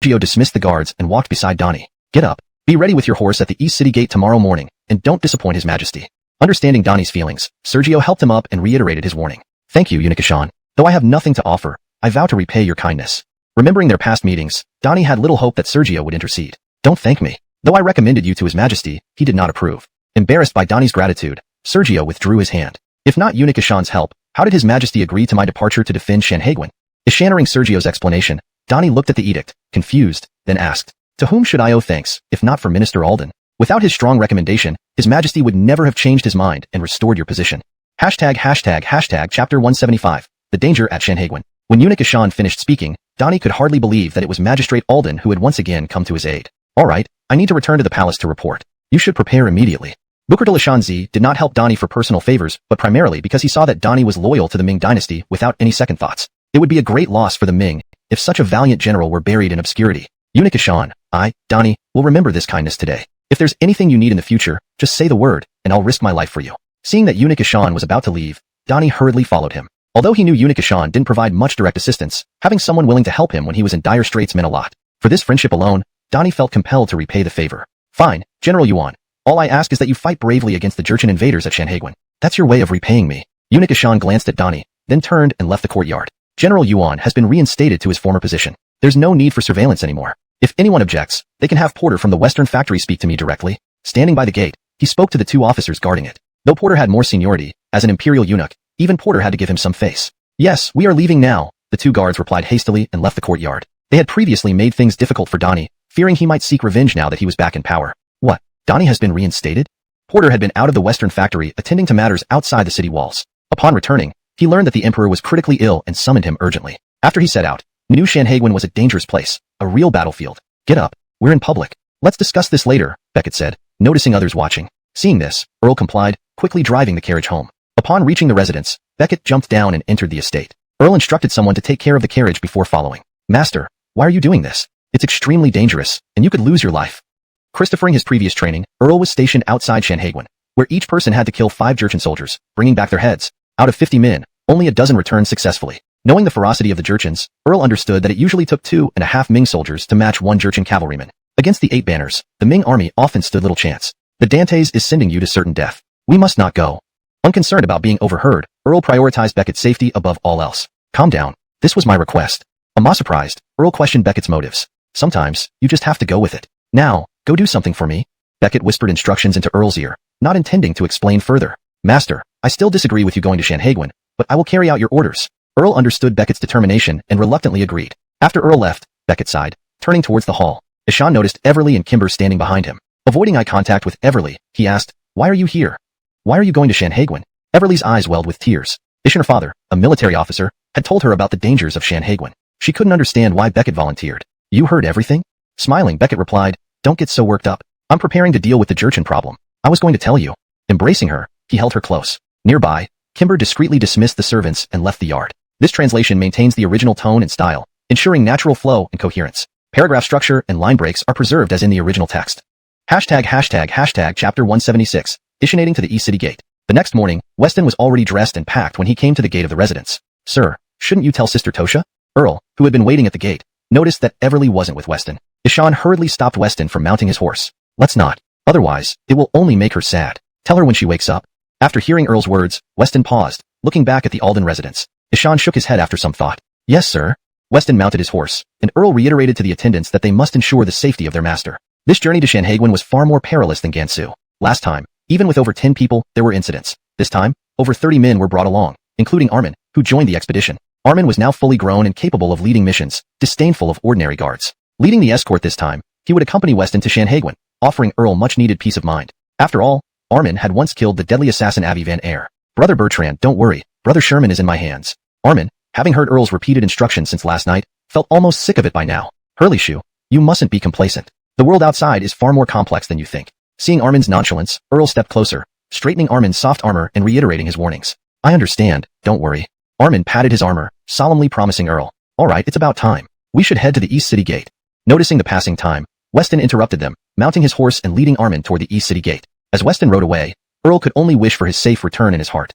Sergio dismissed the guards and walked beside Donnie. Get up. Be ready with your horse at the East City Gate tomorrow morning, and don't disappoint His Majesty. Understanding Donnie's feelings, Sergio helped him up and reiterated his warning. Thank you, Unikishan. Though I have nothing to offer, I vow to repay your kindness. Remembering their past meetings, Donnie had little hope that Sergio would intercede. Don't thank me. Though I recommended you to His Majesty, he did not approve. Embarrassed by Donnie's gratitude, Sergio withdrew his hand. If not Unikishan's help, how did His Majesty agree to my departure to defend Shanhaiguan? Ishaning Sergio's explanation, Donnie looked at the edict, confused, then asked, to whom should I owe thanks, if not for Minister Alden? Without his strong recommendation, His Majesty would never have changed his mind and restored your position. Chapter 175. The Danger at Shanhaiguan. When Unikishan finished speaking, Donnie could hardly believe that it was Magistrate Alden who had once again come to his aid. All right, I need to return to the palace to report. You should prepare immediately. Bukirtal Ishan-zi did not help Donnie for personal favors, but primarily because he saw that Donnie was loyal to the Ming dynasty without any second thoughts. It would be a great loss for the Ming if such a valiant general were buried in obscurity. Unikishan, Donnie, will remember this kindness today. If there's anything you need in the future, just say the word, and I'll risk my life for you. Seeing that Unikishan was about to leave, Donnie hurriedly followed him. Although he knew Unikishan didn't provide much direct assistance, having someone willing to help him when he was in dire straits meant a lot. For this friendship alone, Donnie felt compelled to repay the favor. Fine, General Yuan. All I ask is that you fight bravely against the Jurchen invaders at Shanhaiguan. That's your way of repaying me. Unikishan glanced at Donnie, then turned and left the courtyard. General Yuan has been reinstated to his former position. There's no need for surveillance anymore. If anyone objects, they can have Porter from the Western Factory speak to me directly. Standing by the gate, he spoke to the two officers guarding it. Though Porter had more seniority, as an imperial eunuch, even Porter had to give him some face. Yes, we are leaving now, the two guards replied hastily and left the courtyard. They had previously made things difficult for Donnie, fearing he might seek revenge now that he was back in power. What? Donnie has been reinstated? Porter had been out of the Western Factory attending to matters outside the city walls. Upon returning, he learned that the Emperor was critically ill and summoned him urgently. After he set out, New Shanhaiguan was a dangerous place, a real battlefield. Get up, we're in public. Let's discuss this later, Beckett said, noticing others watching. Seeing this, Earl complied, quickly driving the carriage home. Upon reaching the residence, Beckett jumped down and entered the estate. Earl instructed someone to take care of the carriage before following. Master, why are you doing this? It's extremely dangerous, and you could lose your life. Christophering his previous training, Earl was stationed outside Shanhaiguan, where each person had to kill 5 Jurchen soldiers, bringing back their heads. Out of 50 men, only a dozen returned successfully. Knowing the ferocity of the Jurchens, Earl understood that it usually took 2.5 Ming soldiers to match 1 Jurchen cavalryman. Against the 8 banners, the Ming army often stood little chance. The Dantes is sending you to certain death. We must not go. Unconcerned about being overheard, Earl prioritized Beckett's safety above all else. Calm down. This was my request. Ama surprised, Earl questioned Beckett's motives. Sometimes, you just have to go with it. Now, go do something for me. Beckett whispered instructions into Earl's ear, not intending to explain further. Master, I still disagree with you going to Shanhaiguan, but I will carry out your orders. Earl understood Beckett's determination and reluctantly agreed. After Earl left, Beckett sighed, turning towards the hall. Ishan noticed Everly and Kimber standing behind him. Avoiding eye contact with Everly, he asked, "Why are you here? Why are you going to Shanhaiguan?" Everly's eyes welled with tears. Ishan, her father, a military officer, had told her about the dangers of Shanhaiguan. She couldn't understand why Beckett volunteered. You heard everything? Smiling, Beckett replied, "Don't get so worked up. I'm preparing to deal with the Jurchen problem. I was going to tell you." Embracing her, he held her close. Nearby, Kimber discreetly dismissed the servants and left the yard. This translation maintains the original tone and style, ensuring natural flow and coherence. Paragraph structure and line breaks are preserved as in the original text. Chapter 176, Ishinating to the East City Gate. The next morning, Weston was already dressed and packed when he came to the gate of the residence. Sir, shouldn't you tell Sister Tosha? Earl, who had been waiting at the gate, noticed that Everly wasn't with Weston. Ishan hurriedly stopped Weston from mounting his horse. Let's not. Otherwise, it will only make her sad. Tell her when she wakes up. After hearing Earl's words, Weston paused, looking back at the Alden residence. Ishan shook his head after some thought. Yes, sir. Weston mounted his horse, and Earl reiterated to the attendants that they must ensure the safety of their master. This journey to Shanhaiguan was far more perilous than Gansu. Last time, even with over 10 people, there were incidents. This time, over 30 men were brought along, including Armin, who joined the expedition. Armin was now fully grown and capable of leading missions, disdainful of ordinary guards. Leading the escort this time, he would accompany Weston to Shanhaiguan, offering Earl much-needed peace of mind. After all, Armin had once killed the deadly assassin Avi Van Eyre. Brother Bertrand, don't worry, Brother Sherman is in my hands. Armin, having heard Earl's repeated instructions since last night, felt almost sick of it by now. Hurleyshoe, you mustn't be complacent. The world outside is far more complex than you think. Seeing Armin's nonchalance, Earl stepped closer, straightening Armin's soft armor and reiterating his warnings. I understand, don't worry. Armin patted his armor, solemnly promising Earl, all right, it's about time. We should head to the East City Gate. Noticing the passing time, Weston interrupted them, mounting his horse and leading Armin toward the East City Gate. As Weston rode away, Earl could only wish for his safe return in his heart.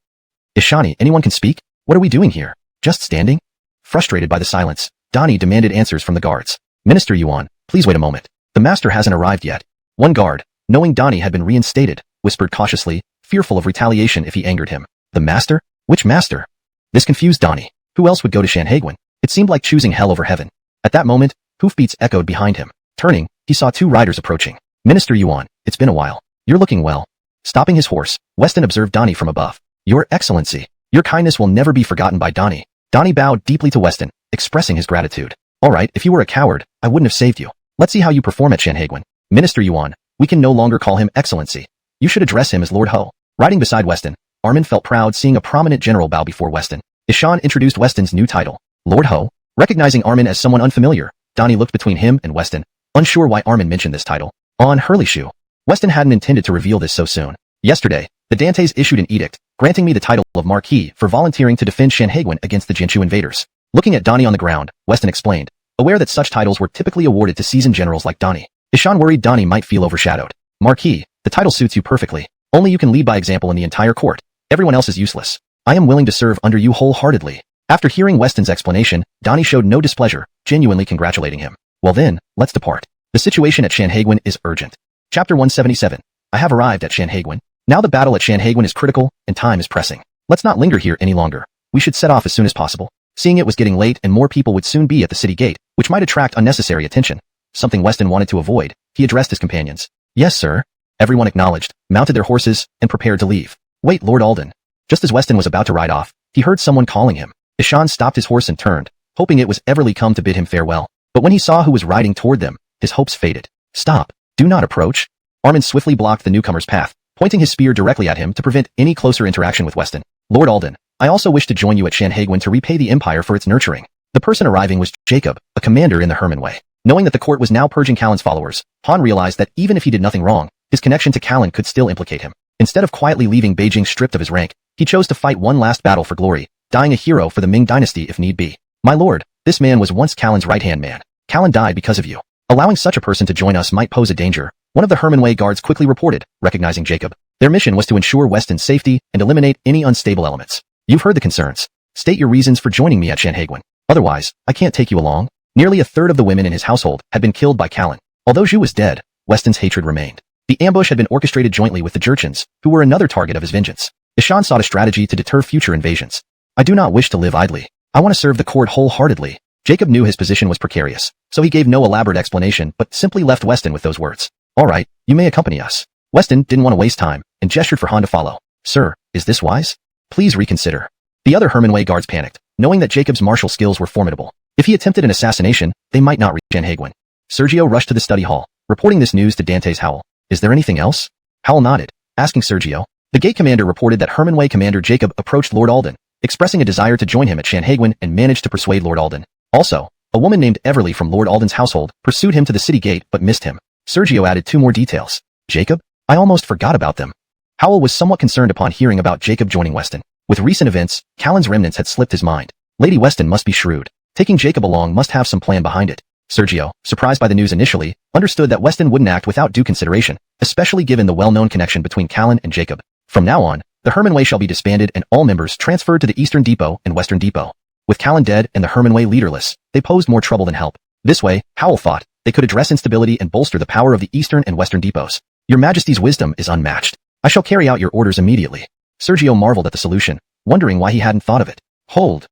Ishani, anyone can speak? What are we doing here? Just standing? Frustrated by the silence, Donnie demanded answers from the guards. Minister Yuan, please wait a moment. The master hasn't arrived yet. One guard, knowing Donnie had been reinstated, whispered cautiously, fearful of retaliation if he angered him. The master? Which master? This confused Donnie. Who else would go to Shanhaiguan? It seemed like choosing hell over heaven. At that moment, hoofbeats echoed behind him. Turning, he saw 2 riders approaching. Minister Yuan, it's been a while. You're looking well. Stopping his horse, Weston observed Donnie from above. Your Excellency, your kindness will never be forgotten by Donnie. Donnie bowed deeply to Weston, expressing his gratitude. All right, if you were a coward, I wouldn't have saved you. Let's see how you perform at Shanhaiguan. Minister Yuan, we can no longer call him Excellency. You should address him as Lord Ho. Riding beside Weston, Armin felt proud seeing a prominent general bow before Weston. Ishan introduced Weston's new title, Lord Ho. Recognizing Armin as someone unfamiliar, Donnie looked between him and Weston, unsure why Armin mentioned this title. On Hurleyshoe. Weston hadn't intended to reveal this so soon. Yesterday, the Dantes issued an edict, granting me the title of Marquis for volunteering to defend Shanhaiguan against the Jinshu invaders. Looking at Donnie on the ground, Weston explained, aware that such titles were typically awarded to seasoned generals like Donnie. Ishan worried Donnie might feel overshadowed. Marquis, the title suits you perfectly. Only you can lead by example in the entire court. Everyone else is useless. I am willing to serve under you wholeheartedly. After hearing Weston's explanation, Donnie showed no displeasure, genuinely congratulating him. Well then, let's depart. The situation at Shanhaiguan is urgent. Chapter 177. I have arrived at Shanhaiguan. Now the battle at Shanhaiguan is critical, and time is pressing. Let's not linger here any longer. We should set off as soon as possible. Seeing it was getting late and more people would soon be at the city gate, which might attract unnecessary attention. Something Weston wanted to avoid, he addressed his companions. Yes, sir. Everyone acknowledged, mounted their horses, and prepared to leave. Wait, Lord Alden. Just as Weston was about to ride off, he heard someone calling him. Ishan stopped his horse and turned, hoping it was Everly come to bid him farewell. But when he saw who was riding toward them, his hopes faded. Stop. Do not approach. Armin swiftly blocked the newcomer's path, pointing his spear directly at him to prevent any closer interaction with Weston. Lord Alden, I also wish to join you at Shanhaiguan to repay the Empire for its nurturing. The person arriving was Jacob, a commander in the Herman Way. Knowing that the court was now purging Callan's followers, Han realized that even if he did nothing wrong, his connection to Callan could still implicate him. Instead of quietly leaving Beijing stripped of his rank, he chose to fight one last battle for glory, dying a hero for the Ming dynasty if need be. My lord, this This man was once Callan's right-hand man. Callan died because of you. Allowing such a person to join us might pose a danger, one of the Hermanway guards quickly reported, recognizing Jacob. Their mission was to ensure Weston's safety and eliminate any unstable elements. You've heard the concerns. State your reasons for joining me at Shanhaiguan. Otherwise, I can't take you along. Nearly a third of the women in his household had been killed by Callan. Although Zhu was dead, Weston's hatred remained. The ambush had been orchestrated jointly with the Jurchens, who were another target of his vengeance. Ishan sought a strategy to deter future invasions. I do not wish to live idly. I want to serve the court wholeheartedly. Jacob knew his position was precarious, so he gave no elaborate explanation but simply left Weston with those words. All right, you may accompany us. Weston didn't want to waste time and gestured for Han to follow. Sir, is this wise? Please reconsider. The other Hermanway guards panicked, knowing that Jacob's martial skills were formidable. If he attempted an assassination, they might not reach Shanhaiguan. Sergio rushed to the study hall, reporting this news to Dante's Howell. Is there anything else? Howell nodded, asking Sergio. The gate commander reported that Hermanway Commander Jacob approached Lord Alden, expressing a desire to join him at Shanhaiguan and managed to persuade Lord Alden. Also, a woman named Everly from Lord Alden's household pursued him to the city gate but missed him. Sergio added 2 more details. Jacob? I almost forgot about them. Howell was somewhat concerned upon hearing about Jacob joining Weston. With recent events, Callan's remnants had slipped his mind. Lady Weston must be shrewd. Taking Jacob along must have some plan behind it. Sergio, surprised by the news initially, understood that Weston wouldn't act without due consideration, especially given the well-known connection between Callan and Jacob. From now on, the Hermanway shall be disbanded and all members transferred to the Eastern Depot and Western Depot. With Callan dead and the Hermanway leaderless, they posed more trouble than help. This way, Howell thought, they could address instability and bolster the power of the Eastern and Western depots. Your Majesty's wisdom is unmatched. I shall carry out your orders immediately. Sergio marveled at the solution, wondering why he hadn't thought of it. Hold.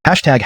Chapter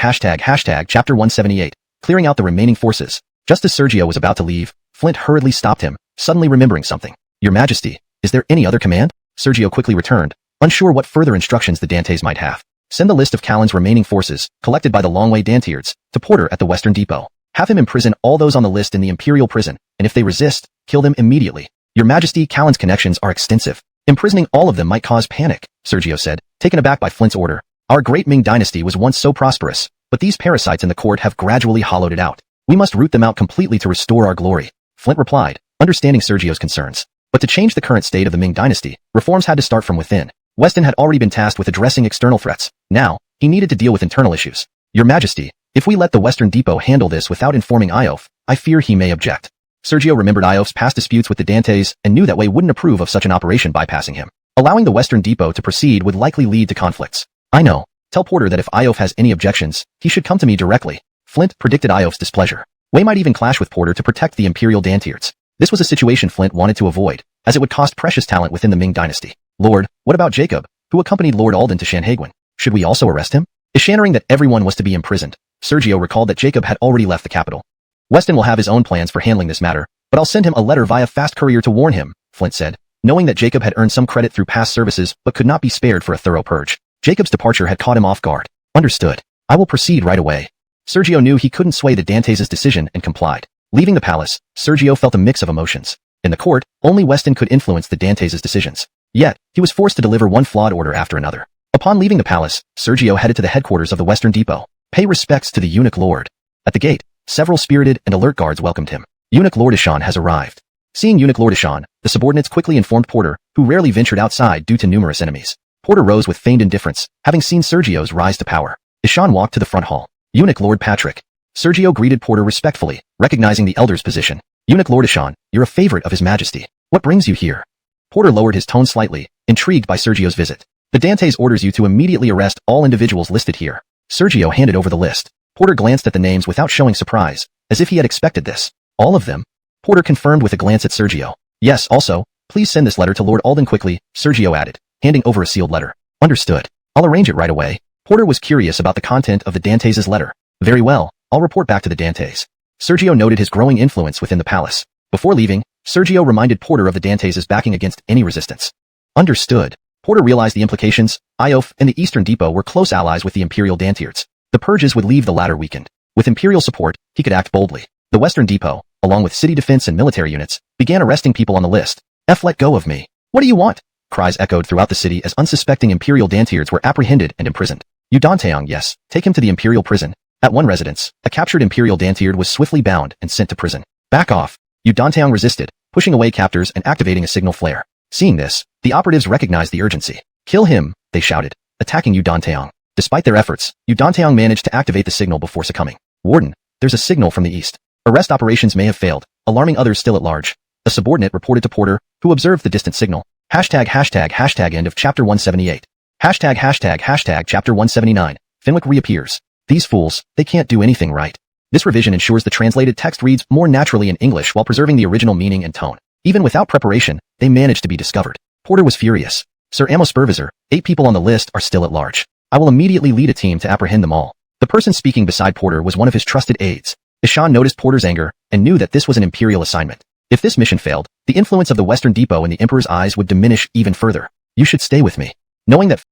178. Clearing out the remaining forces. Just as Sergio was about to leave, Flint hurriedly stopped him, suddenly remembering something. Your Majesty, is there any other command? Sergio quickly returned, unsure what further instructions the Dantes might have. Send the list of Callan's remaining forces, collected by the Longway Dantiards, to Porter at the Western Depot. Have him imprison all those on the list in the Imperial prison, and if they resist, kill them immediately. Your Majesty, Callan's connections are extensive. Imprisoning all of them might cause panic, Sergio said, taken aback by Flint's order. Our great Ming dynasty was once so prosperous, but these parasites in the court have gradually hollowed it out. We must root them out completely to restore our glory. Flint replied, understanding Sergio's concerns. But to change the current state of the Ming dynasty, reforms had to start from within. Weston had already been tasked with addressing external threats. Now, he needed to deal with internal issues. Your Majesty, if we let the Western Depot handle this without informing Iof, I fear he may object. Sergio remembered Iof's past disputes with the Dantes and knew that Wei wouldn't approve of such an operation bypassing him. Allowing the Western Depot to proceed would likely lead to conflicts. I know. Tell Porter that if Iof has any objections, he should come to me directly. Flint predicted Iof's displeasure. Wei might even clash with Porter to protect the Imperial Dantiards. This was a situation Flint wanted to avoid, as it would cost precious talent within the Ming dynasty. Lord, what about Jacob, who accompanied Lord Alden to Shanhaiguan? Should we also arrest him? Ishaning that everyone was to be imprisoned, Sergio recalled that Jacob had already left the capital. Weston will have his own plans for handling this matter, but I'll send him a letter via fast courier to warn him, Flint said, knowing that Jacob had earned some credit through past services but could not be spared for a thorough purge. Jacob's departure had caught him off guard. Understood. I will proceed right away. Sergio knew he couldn't sway the Dantes' decision and complied. Leaving the palace, Sergio felt a mix of emotions. In the court, only Weston could influence the Dantes' decisions. Yet, he was forced to deliver one flawed order after another. Upon leaving the palace, Sergio headed to the headquarters of the Western Depot. Pay respects to the eunuch lord. At the gate, several spirited and alert guards welcomed him. Eunuch Lord Ishan has arrived. Seeing Eunuch Lord Ishan, the subordinates quickly informed Porter, who rarely ventured outside due to numerous enemies. Porter rose with feigned indifference, having seen Sergio's rise to power. Ishan walked to the front hall. Eunuch Lord Patrick. Sergio greeted Porter respectfully, recognizing the elder's position. Eunuch Lord Ishan, you're a favorite of His Majesty. What brings you here? Porter lowered his tone slightly, intrigued by Sergio's visit. The Dantes orders you to immediately arrest all individuals listed here. Sergio handed over the list. Porter glanced at the names without showing surprise, as if he had expected this. All of them? Porter confirmed with a glance at Sergio. Yes, also, please send this letter to Lord Alden quickly, Sergio added, handing over a sealed letter. Understood. I'll arrange it right away. Porter was curious about the content of the Dantes' letter. Very well, I'll report back to the Dantes. Sergio noted his growing influence within the palace. Before leaving, Sergio reminded Porter of the Dantes' backing against any resistance. Understood. Porter realized the implications. Iof and the Eastern Depot were close allies with the Imperial Dantiards. The purges would leave the latter weakened. With Imperial support, he could act boldly. The Western Depot, along with city defense and military units, began arresting people on the list. Let go of me. What do you want? Cries echoed throughout the city as unsuspecting Imperial Dantiards were apprehended and imprisoned. Yu Danteong, yes, take him to the Imperial prison. At one residence, a captured Imperial Dantiard was swiftly bound and sent to prison. Back off. Yu Danteong resisted, pushing away captors and activating a signal flare. Seeing this, the operatives recognized the urgency. Kill him, they shouted, attacking Yu Danteong. Despite their efforts, Yu Danteong managed to activate the signal before succumbing. Warden, there's a signal from the east. Arrest operations may have failed, alarming others still at large. A subordinate reported to Porter, who observed the distant signal. ##### end of chapter 178. #### chapter 179. Fenwick reappears. These fools, they can't do anything right. This revision ensures the translated text reads more naturally in English while preserving the original meaning and tone. Even without preparation, they managed to be discovered. Porter was furious. Sir Amos Supervisor, 8 people on the list are still at large. I will immediately lead a team to apprehend them all. The person speaking beside Porter was one of his trusted aides. Ishan noticed Porter's anger and knew that this was an imperial assignment. If this mission failed, the influence of the Western Depot in the Emperor's eyes would diminish even further. You should stay with me. Knowing that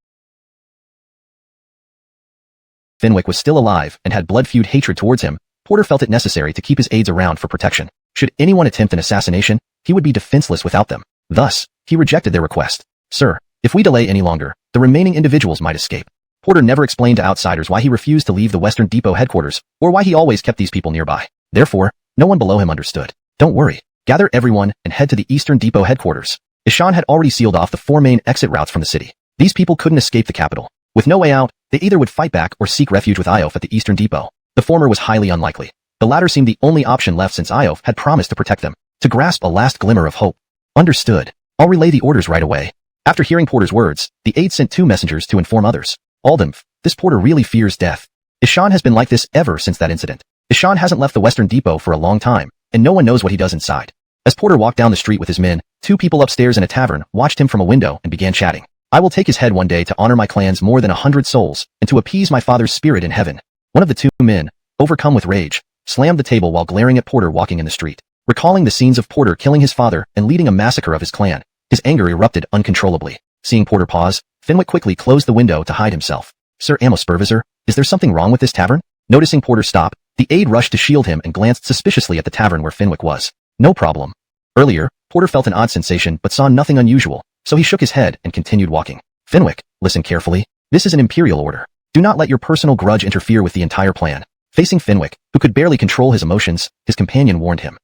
Fenwick was still alive and had blood-feud hatred towards him, Porter felt it necessary to keep his aides around for protection. Should anyone attempt an assassination, he would be defenseless without them. Thus, he rejected their request. Sir, if we delay any longer, the remaining individuals might escape. Porter never explained to outsiders why he refused to leave the Western Depot headquarters, or why he always kept these people nearby. Therefore, no one below him understood. Don't worry. Gather everyone and head to the Eastern Depot headquarters. Ishan had already sealed off the 4 main exit routes from the city. These people couldn't escape the capital. With no way out, they either would fight back or seek refuge with Iof at the Eastern Depot. The former was highly unlikely. The latter seemed the only option left since Iof had promised to protect them, to grasp a last glimmer of hope. Understood. I'll relay the orders right away. After hearing Porter's words, the aide sent 2 messengers to inform others. Aldenf, this Porter really fears death. Ishan has been like this ever since that incident. Ishan hasn't left the Western Depot for a long time, and no one knows what he does inside. As Porter walked down the street with his men, 2 people upstairs in a tavern watched him from a window and began chatting. I will take his head one day to honor my clan's more than 100 souls, and to appease my father's spirit in heaven. One of the 2 men, overcome with rage, slammed the table while glaring at Porter walking in the street. Recalling the scenes of Porter killing his father and leading a massacre of his clan, his anger erupted uncontrollably. Seeing Porter pause, Fenwick quickly closed the window to hide himself. Sir Amos Supervisor, is there something wrong with this tavern? Noticing Porter stop, the aide rushed to shield him and glanced suspiciously at the tavern where Fenwick was. No problem. Earlier, Porter felt an odd sensation but saw nothing unusual, so he shook his head and continued walking. Fenwick, listen carefully. This is an imperial order. Do not let your personal grudge interfere with the entire plan. Facing Fenwick, who could barely control his emotions, his companion warned him.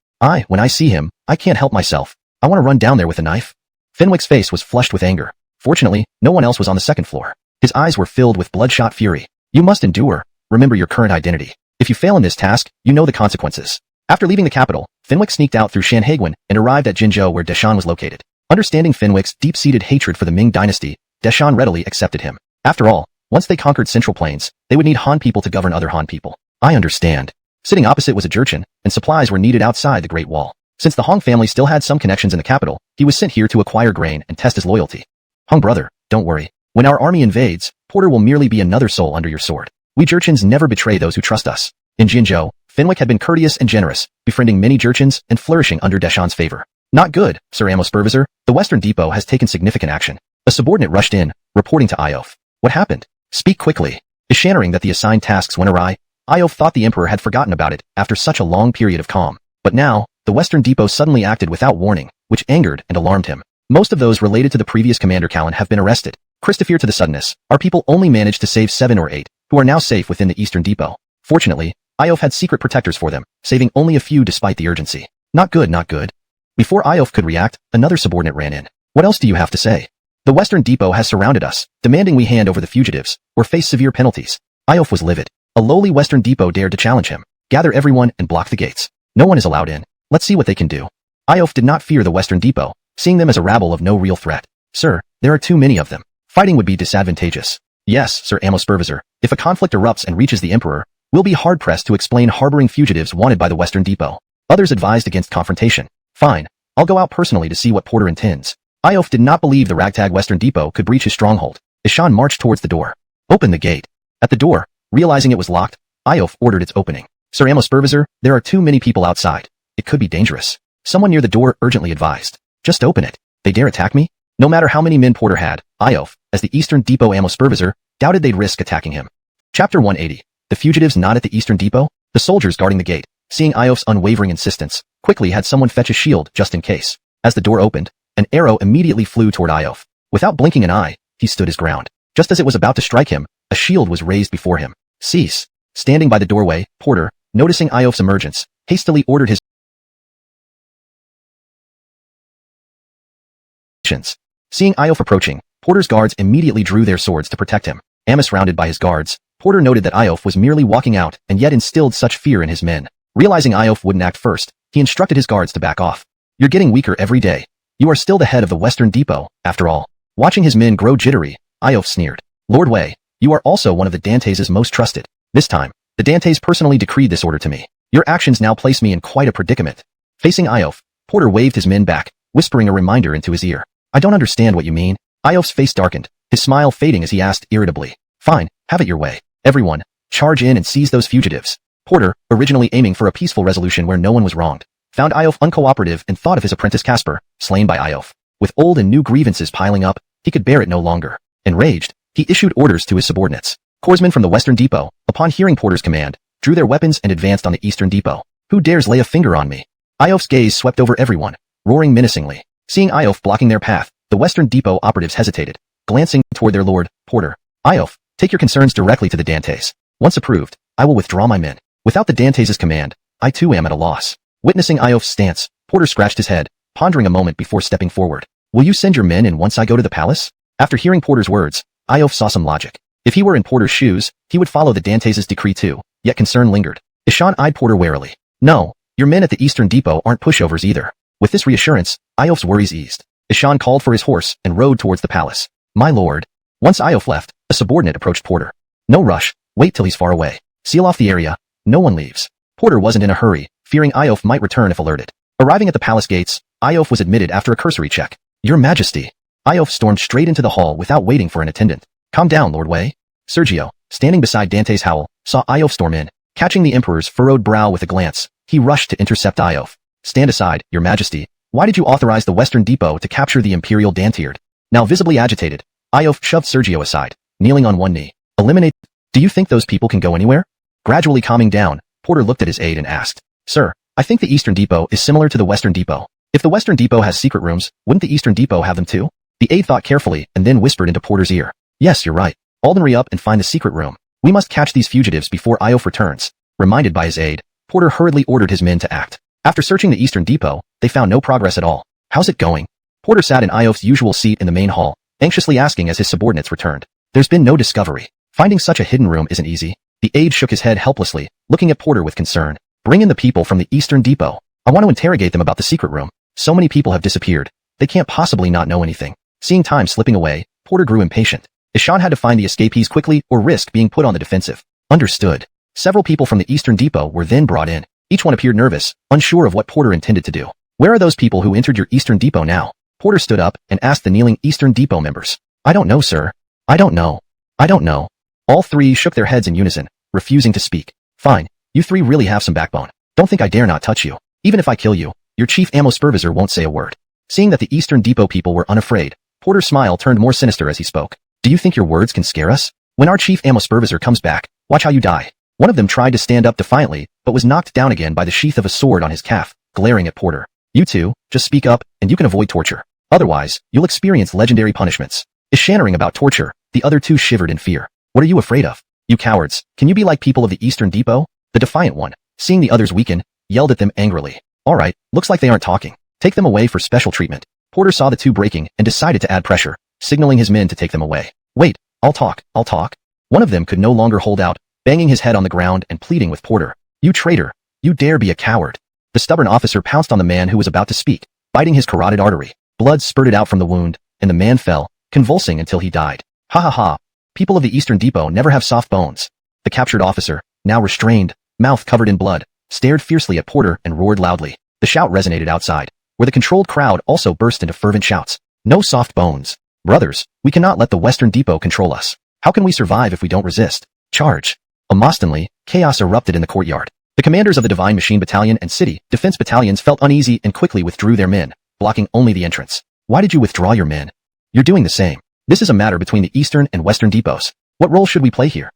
When I see him, I can't help myself. I want to run down there with a knife. Fenwick's face was flushed with anger. Fortunately, no one else was on the second floor. His eyes were filled with bloodshot fury. You must endure. Remember your current identity. If you fail in this task, you know the consequences. After leaving the capital, Fenwick sneaked out through Shanhaiguan and arrived at Jinzhou where Deshan was located. Understanding Fenwick's deep-seated hatred for the Ming dynasty, Deshan readily accepted him. After all, once they conquered Central Plains, they would need Han people to govern other Han people. I understand. Sitting opposite was a Jurchen, and supplies were needed outside the Great Wall. Since the Hong family still had some connections in the capital, he was sent here to acquire grain and test his loyalty. Hong brother, don't worry. When our army invades, Porter will merely be another soul under your sword. We Jurchens never betray those who trust us. In Jinzhou, Fenwick had been courteous and generous, befriending many Jurchens and flourishing under Deshan's favor. Not good, Sir Amos Supervisor. The Western Depot has taken significant action. A subordinate rushed in, reporting to Iof. What happened? Speak quickly. Ishaning that the assigned tasks went awry, Iof thought the Emperor had forgotten about it after such a long period of calm. But now, the Western Depot suddenly acted without warning, which angered and alarmed him. Most of those related to the previous Commander Callan have been arrested. Christopher to the suddenness, our people only managed to save 7 or 8, who are now safe within the Eastern Depot. Fortunately, Iof had secret protectors for them, saving only a few despite the urgency. Not good, not good. Before Iof could react, another subordinate ran in. What else do you have to say? The Western Depot has surrounded us, demanding we hand over the fugitives, or face severe penalties. Iof was livid. A lowly Western Depot dared to challenge him. Gather everyone and block the gates. No one is allowed in. Let's see what they can do. Iof did not fear the Western Depot, seeing them as a rabble of no real threat. Sir, there are too many of them. Fighting would be disadvantageous. Yes, Sir Amos Supervisor. If a conflict erupts and reaches the Emperor, we'll be hard-pressed to explain harboring fugitives wanted by the Western Depot. Others advised against confrontation. Fine. I'll go out personally to see what Porter intends. Iof did not believe the ragtag Western Depot could breach his stronghold. Ishan marched towards the door. Open the gate. At the door, realizing it was locked, Iof ordered its opening. Sir Amos Supervisor, there are too many people outside. It could be dangerous. Someone near the door urgently advised. Just open it. They dare attack me? No matter how many men Porter had, Iof, as the Eastern Depot Amos Supervisor, doubted they'd risk attacking him. Chapter 180. The fugitives not at the Eastern Depot? The soldiers guarding the gate, seeing Iof's unwavering insistence, quickly had someone fetch a shield just in case. As the door opened, an arrow immediately flew toward Iof. Without blinking an eye, he stood his ground. Just as it was about to strike him, a shield was raised before him. Cease. Standing by the doorway, Porter, noticing Iof's emergence, hastily ordered his Seeing Iof approaching, Porter's guards immediately drew their swords to protect him. Amos surrounded by his guards, Porter noted that Iof was merely walking out and yet instilled such fear in his men. Realizing Iof wouldn't act first, he instructed his guards to back off. You're getting weaker every day. You are still the head of the Western Depot, after all. Watching his men grow jittery, Iof sneered. Lord Wei, you are also one of the Dantes' most trusted. This time, the Dantes personally decreed this order to me. Your actions now place me in quite a predicament. Facing Iof, Porter waved his men back, whispering a reminder into his ear. I don't understand what you mean. Iof's face darkened, his smile fading as he asked irritably. Fine, have it your way. Everyone, charge in and seize those fugitives. Porter, originally aiming for a peaceful resolution where no one was wronged, found Iof uncooperative and thought of his apprentice Casper, slain by Iof. With old and new grievances piling up, he could bear it no longer. Enraged, he issued orders to his subordinates. Corpsmen from the Western Depot, upon hearing Porter's command, drew their weapons and advanced on the Eastern Depot. Who dares lay a finger on me? Iof's gaze swept over everyone, roaring menacingly. Seeing Iof blocking their path, the Western Depot operatives hesitated, glancing toward their lord, Porter. Iof, take your concerns directly to the Dantes. Once approved, I will withdraw my men. Without the Dantes' command, I too am at a loss. Witnessing Iof's stance, Porter scratched his head, pondering a moment before stepping forward. Will you send your men in once I go to the palace? After hearing Porter's words, Iof saw some logic. If he were in Porter's shoes, he would follow the Dantes' decree too, yet concern lingered. Ishan eyed Porter warily. No, your men at the Eastern Depot aren't pushovers either. With this reassurance, Iof's worries eased. Ishan called for his horse and rode towards the palace. My lord. Once Iof left, a subordinate approached Porter. No rush, wait till he's far away. Seal off the area, no one leaves. Porter wasn't in a hurry, fearing Iof might return if alerted. Arriving at the palace gates, Iof was admitted after a cursory check. Your Majesty. Iof stormed straight into the hall without waiting for an attendant. Calm down, Lord Wei. Sergio, standing beside Dantes Howell, saw Iof storm in. Catching the Emperor's furrowed brow with a glance, he rushed to intercept Iof. Stand aside, Your Majesty. Why did you authorize the Western Depot to capture the Imperial Dantiard? Now visibly agitated, Iof shoved Sergio aside, kneeling on one knee. Eliminate. Do you think those people can go anywhere? Gradually calming down, Porter looked at his aide and asked. Sir, I think the Eastern Depot is similar to the Western Depot. If the Western Depot has secret rooms, wouldn't the Eastern Depot have them too? The aide thought carefully and then whispered into Porter's ear. Yes, you're right. Aldenry up and find the secret room. We must catch these fugitives before Iof returns. Reminded by his aide, Porter hurriedly ordered his men to act. After searching the Eastern Depot, they found no progress at all. How's it going? Porter sat in Iof's usual seat in the main hall, anxiously asking as his subordinates returned. There's been no discovery. Finding such a hidden room isn't easy. The aide shook his head helplessly, looking at Porter with concern. Bring in the people from the Eastern Depot. I want to interrogate them about the secret room. So many people have disappeared. They can't possibly not know anything. Seeing time slipping away, Porter grew impatient. Ishan had to find the escapees quickly or risk being put on the defensive. Understood. Several people from the Eastern Depot were then brought in. Each one appeared nervous, unsure of what Porter intended to do. Where are those people who entered your Eastern Depot now? Porter stood up and asked the kneeling Eastern Depot members. I don't know, sir. I don't know. I don't know. All three shook their heads in unison, refusing to speak. Fine. You three really have some backbone. Don't think I dare not touch you. Even if I kill you, your chief ammo supervisor won't say a word. Seeing that the Eastern Depot people were unafraid, Porter's smile turned more sinister as he spoke. Do you think your words can scare us? When our chief ammo supervisor comes back, watch how you die. One of them tried to stand up defiantly, but was knocked down again by the sheath of a sword on his calf, glaring at Porter. You two, just speak up, and you can avoid torture. Otherwise, you'll experience legendary punishments. Ishannering about torture, the other two shivered in fear. What are you afraid of? You cowards, can you be like people of the Eastern Depot? The defiant one, seeing the others weaken, yelled at them angrily. Alright, looks like they aren't talking. Take them away for special treatment. Porter saw the two breaking and decided to add pressure, signaling his men to take them away. Wait, I'll talk. One of them could no longer hold out, banging his head on the ground and pleading with Porter. You traitor! You dare be a coward! The stubborn officer pounced on the man who was about to speak, biting his carotid artery. Blood spurted out from the wound, and the man fell, convulsing until he died. Ha ha ha! People of the Eastern Depot never have soft bones. The captured officer, now restrained, mouth covered in blood, stared fiercely at Porter and roared loudly. The shout resonated outside, where the controlled crowd also burst into fervent shouts. No soft bones. Brothers, we cannot let the Western Depot control us. How can we survive if we don't resist? Charge! Amostonly, chaos erupted in the courtyard. The commanders of the Divine Machine Battalion and City Defense Battalions felt uneasy and quickly withdrew their men, blocking only the entrance. Why did you withdraw your men? You're doing the same. This is a matter between the Eastern and Western depots. What role should we play here?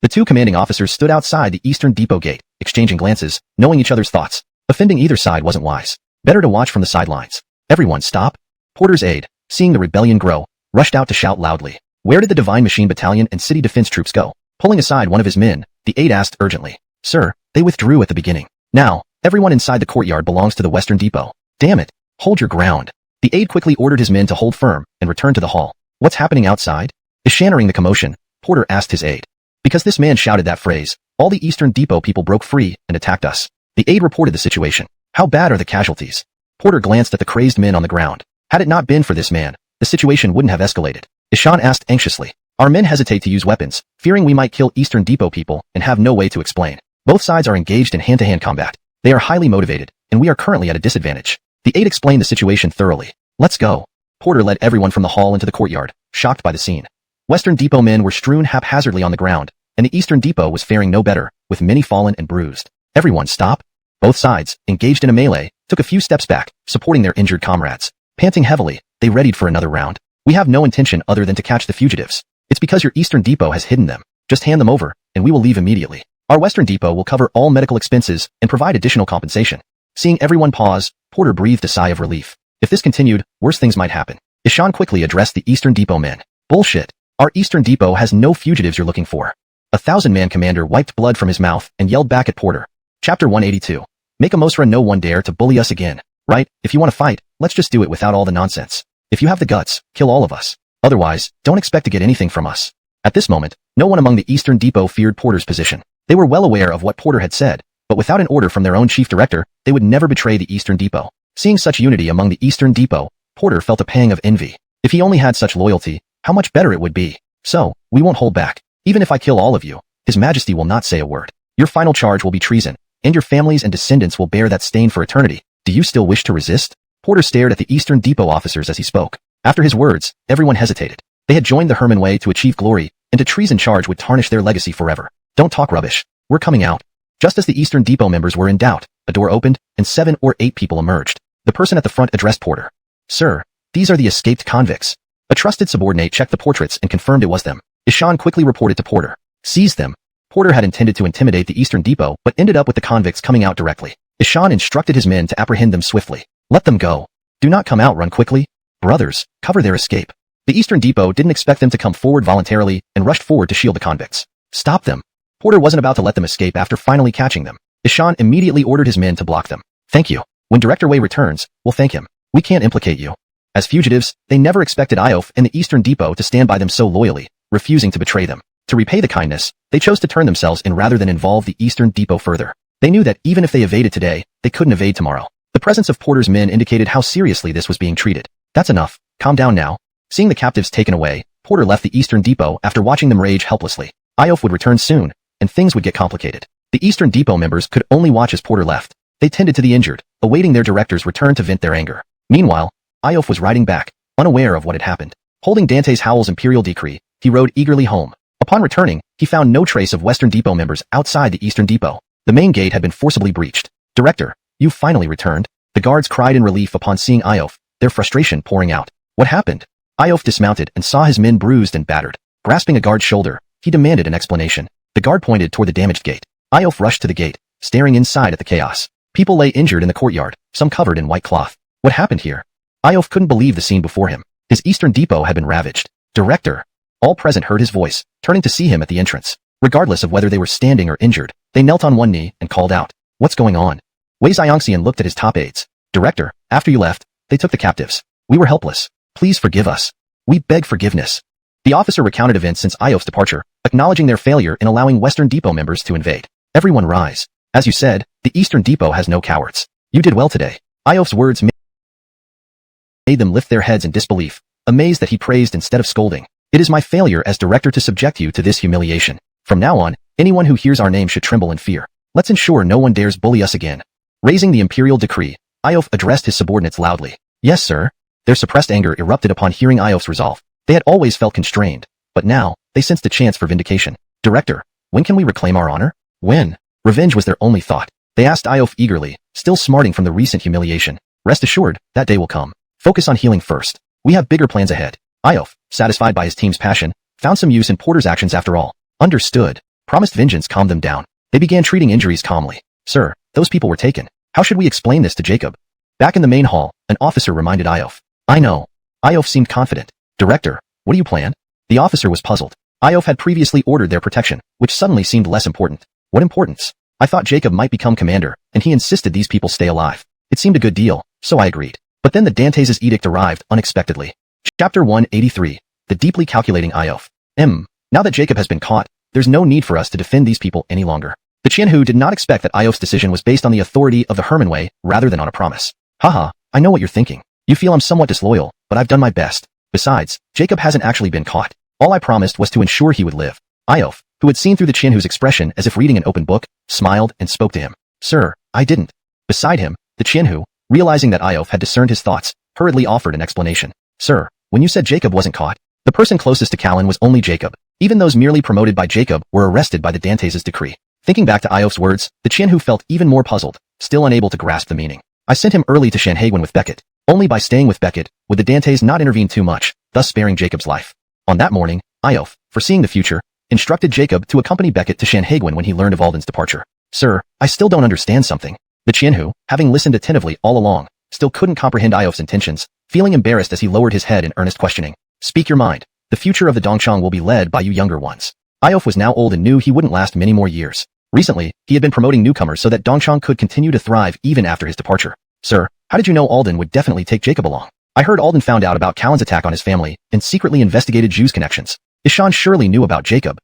The two commanding officers stood outside the Eastern Depot gate, exchanging glances, knowing each other's thoughts. Offending either side wasn't wise. Better to watch from the sidelines. Everyone stop. Porter's aide, seeing the rebellion grow, rushed out to shout loudly. Where did the Divine Machine Battalion and City Defense troops go? Pulling aside one of his men, the aide asked urgently. Sir, they withdrew at the beginning. Now, everyone inside the courtyard belongs to the Western Depot. Damn it. Hold your ground. The aide quickly ordered his men to hold firm and return to the hall. What's happening outside? Ishannering the commotion, Porter asked his aide. Because this man shouted that phrase, all the Eastern Depot people broke free and attacked us. The aide reported the situation. How bad are the casualties? Porter glanced at the crazed men on the ground. Had it not been for this man, the situation wouldn't have escalated. Ishan asked anxiously. Our men hesitate to use weapons, fearing we might kill Eastern Depot people and have no way to explain. Both sides are engaged in hand-to-hand combat. They are highly motivated, and we are currently at a disadvantage. The aide explained the situation thoroughly. Let's go. Porter led everyone from the hall into the courtyard, shocked by the scene. Western Depot men were strewn haphazardly on the ground, and the Eastern Depot was faring no better, with many fallen and bruised. Everyone stop. Both sides, engaged in a melee, took a few steps back, supporting their injured comrades. Panting heavily, they readied for another round. We have no intention other than to catch the fugitives. It's because your Eastern Depot has hidden them. Just hand them over, and we will leave immediately. Our Western Depot will cover all medical expenses and provide additional compensation. Seeing everyone pause, Porter breathed a sigh of relief. If this continued, worse things might happen. Ishan quickly addressed the Eastern Depot men. Bullshit. Our Eastern Depot has no fugitives you're looking for. A 1,000-man commander wiped blood from his mouth and yelled back at Porter. Chapter 182. Make a Mosra no one dare to bully us again. Right? If you want to fight, let's just do it without all the nonsense. If you have the guts, kill all of us. Otherwise, don't expect to get anything from us. At this moment, no one among the Eastern Depot feared Porter's position. They were well aware of what Porter had said, but without an order from their own chief director, they would never betray the Eastern Depot. Seeing such unity among the Eastern Depot, Porter felt a pang of envy. If he only had such loyalty, how much better it would be. So, we won't hold back. Even if I kill all of you, His Majesty will not say a word. Your final charge will be treason, and your families and descendants will bear that stain for eternity. Do you still wish to resist? Porter stared at the Eastern Depot officers as he spoke. After his words, everyone hesitated. They had joined the Herman Way to achieve glory, and a treason charge would tarnish their legacy forever. Don't talk rubbish. We're coming out. Just as the Eastern Depot members were in doubt, a door opened, and 7 or 8 people emerged. The person at the front addressed Porter. Sir, these are the escaped convicts. A trusted subordinate checked the portraits and confirmed it was them. Ishan quickly reported to Porter. Seize them. Porter had intended to intimidate the Eastern Depot, but ended up with the convicts coming out directly. Ishan instructed his men to apprehend them swiftly. Let them go. Do not come out, run quickly. Brothers, cover their escape. The Eastern Depot didn't expect them to come forward voluntarily and rushed forward to shield the convicts. Stop them. Porter wasn't about to let them escape after finally catching them. Ishan immediately ordered his men to block them. Thank you. When Director Wei returns, we'll thank him. We can't implicate you. As fugitives, they never expected Iof and the Eastern Depot to stand by them so loyally, refusing to betray them. To repay the kindness, they chose to turn themselves in rather than involve the Eastern Depot further. They knew that even if they evaded today, they couldn't evade tomorrow. The presence of Porter's men indicated how seriously this was being treated. That's enough. Calm down now. Seeing the captives taken away, Porter left the Eastern Depot after watching them rage helplessly. Iof would return soon, and things would get complicated. The Eastern Depot members could only watch as Porter left. They tended to the injured, awaiting their director's return to vent their anger. Meanwhile, Iof was riding back, unaware of what had happened. Holding Dante's Howell's imperial decree, he rode eagerly home. Upon returning, he found no trace of Western Depot members outside the Eastern Depot. The main gate had been forcibly breached. Director, you've finally returned. The guards cried in relief upon seeing Iof, their frustration pouring out. What happened? Iof dismounted and saw his men bruised and battered. Grasping a guard's shoulder, he demanded an explanation. The guard pointed toward the damaged gate. Iof rushed to the gate, staring inside at the chaos. People lay injured in the courtyard, some covered in white cloth. What happened here? Iof couldn't believe the scene before him. His Eastern Depot had been ravaged. Director! All present heard his voice, turning to see him at the entrance. Regardless of whether they were standing or injured, they knelt on one knee and called out. What's going on? Wei Xiangxian looked at his top aides. Director, after you left, they took the captives. We were helpless. Please forgive us. We beg forgiveness. The officer recounted events since Iof's departure, acknowledging their failure in allowing Western Depot members to invade. Everyone rise. As you said, the Eastern Depot has no cowards. You did well today. Iof's words made them lift their heads in disbelief, amazed that he praised instead of scolding. It is my failure as director to subject you to this humiliation. From now on, anyone who hears our name should tremble in fear. Let's ensure no one dares bully us again. Raising the imperial decree, Iof addressed his subordinates loudly. Yes, sir. Their suppressed anger erupted upon hearing Iof's resolve. They had always felt constrained, but now, they sensed a chance for vindication. Director, when can we reclaim our honor? When? Revenge was their only thought. They asked Iof eagerly, still smarting from the recent humiliation. Rest assured, that day will come. Focus on healing first. We have bigger plans ahead. Iof, satisfied by his team's passion, found some use in Porter's actions after all. Understood. Promised vengeance calmed them down. They began treating injuries calmly. Sir, those people were taken. How should we explain this to Jacob? Back in the main hall, an officer reminded Iof. I know. Iof seemed confident. Director, what do you plan? The officer was puzzled. Iof had previously ordered their protection, which suddenly seemed less important. What importance? I thought Jacob might become commander, and he insisted these people stay alive. It seemed a good deal, so I agreed. But then the Dantes' edict arrived unexpectedly. Chapter 183. The deeply calculating Iof. Now that Jacob has been caught, there's no need for us to defend these people any longer. The Qianhu did not expect that Iof's decision was based on the authority of the Herman Way rather than on a promise. Haha, I know what you're thinking. You feel I'm somewhat disloyal, but I've done my best. Besides, Jacob hasn't actually been caught. All I promised was to ensure he would live. Iof, who had seen through the Qianhu's expression as if reading an open book, smiled and spoke to him. Sir, I didn't. Beside him, the Qianhu, realizing that Iof had discerned his thoughts, hurriedly offered an explanation. Sir, when you said Jacob wasn't caught, the person closest to Callan was only Jacob. Even those merely promoted by Jacob were arrested by the Dantes' decree. Thinking back to Iof's words, the Qianhu felt even more puzzled, still unable to grasp the meaning. I sent him early to Shanhaiguan with Beckett. Only by staying with Beckett would the Dantes not intervene too much, thus sparing Jacob's life. On that morning, Iof, foreseeing the future, instructed Jacob to accompany Beckett to Shanhaiguan when he learned of Alden's departure. Sir, I still don't understand something. The Qianhu, having listened attentively all along, still couldn't comprehend Iof's intentions, feeling embarrassed as he lowered his head in earnest questioning. Speak your mind. The future of the Dongchang will be led by you younger ones. Iof was now old and knew he wouldn't last many more years. Recently, he had been promoting newcomers so that Dongchang could continue to thrive even after his departure. Sir, how did you know Alden would definitely take Jacob along? I heard Alden found out about Callan's attack on his family and secretly investigated Ju's connections. Ishan surely knew about Jacob.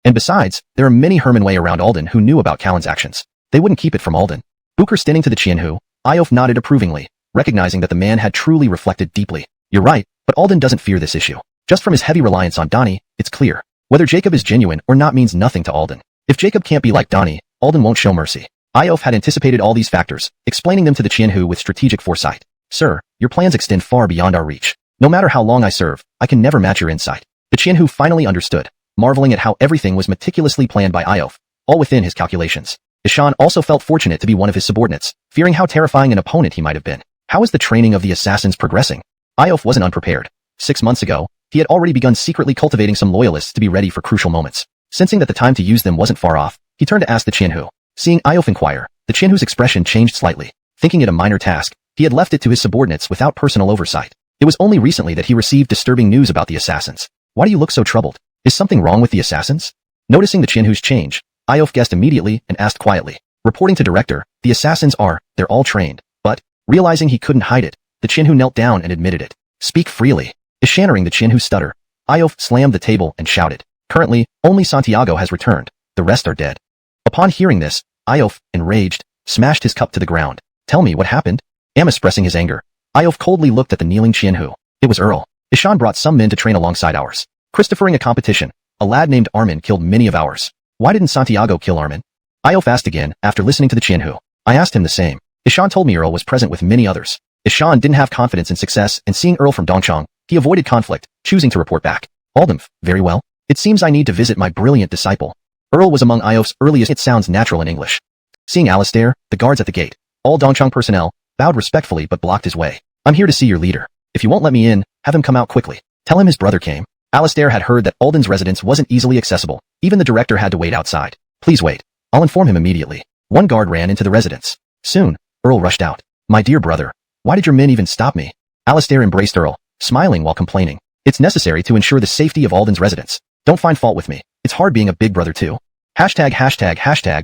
And besides, there are many Herman Way around Alden who knew about Callan's actions. They wouldn't keep it from Alden. Booker standing to the Qianhu, Iof nodded approvingly, recognizing that the man had truly reflected deeply. You're right, but Alden doesn't fear this issue. Just from his heavy reliance on Donnie, it's clear. Whether Jacob is genuine or not means nothing to Alden. If Jacob can't be like Donnie, Alden won't show mercy. Iof had anticipated all these factors, explaining them to the Qianhu with strategic foresight. Sir, your plans extend far beyond our reach. No matter how long I serve, I can never match your insight. The Qianhu finally understood, marveling at how everything was meticulously planned by Iof, all within his calculations. Ishan also felt fortunate to be one of his subordinates, fearing how terrifying an opponent he might have been. How is the training of the assassins progressing? Iof wasn't unprepared. 6 months ago, he had already begun secretly cultivating some loyalists to be ready for crucial moments. Sensing that the time to use them wasn't far off, he turned to ask the Qianhu. Seeing Iof inquire, the Qianhu's expression changed slightly. Thinking it a minor task, he had left it to his subordinates without personal oversight. It was only recently that he received disturbing news about the assassins. Why do you look so troubled? Is something wrong with the assassins? Noticing the Qianhu's change, Iof guessed immediately and asked quietly. Reporting to director, the assassins they're all trained. But, realizing he couldn't hide it, the Qianhu knelt down and admitted it. Speak freely. Ishannering the Qianhu's stutter, Iof slammed the table and shouted. Currently, only Santiago has returned. The rest are dead. Upon hearing this, Iof, enraged, smashed his cup to the ground. Tell me what happened? Expressing his anger, Iof coldly looked at the kneeling Qianhu. It was Earl. Ishan brought some men to train alongside ours. Christophering a competition, a lad named Armin killed many of ours. Why didn't Santiago kill Armin? Iof asked again, after listening to the Qianhu. I asked him the same. Ishan told me Earl was present with many others. Ishan didn't have confidence in success, and seeing Earl from Dongchang, he avoided conflict, choosing to report back. Aldemf, very well. It seems I need to visit my brilliant disciple. Earl was among Iof's earliest. It sounds natural in English. Seeing Alistair, the guards at the gate, all Dongchang personnel, bowed respectfully but blocked his way. I'm here to see your leader. If you won't let me in, have him come out quickly. Tell him his brother came. Alistair had heard that Alden's residence wasn't easily accessible. Even the director had to wait outside. Please wait. I'll inform him immediately. One guard ran into the residence. Soon, Earl rushed out. My dear brother, why did your men even stop me? Alistair embraced Earl, smiling while complaining. It's necessary to ensure the safety of Alden's residence. Don't find fault with me. It's hard being a big brother too. Hashtag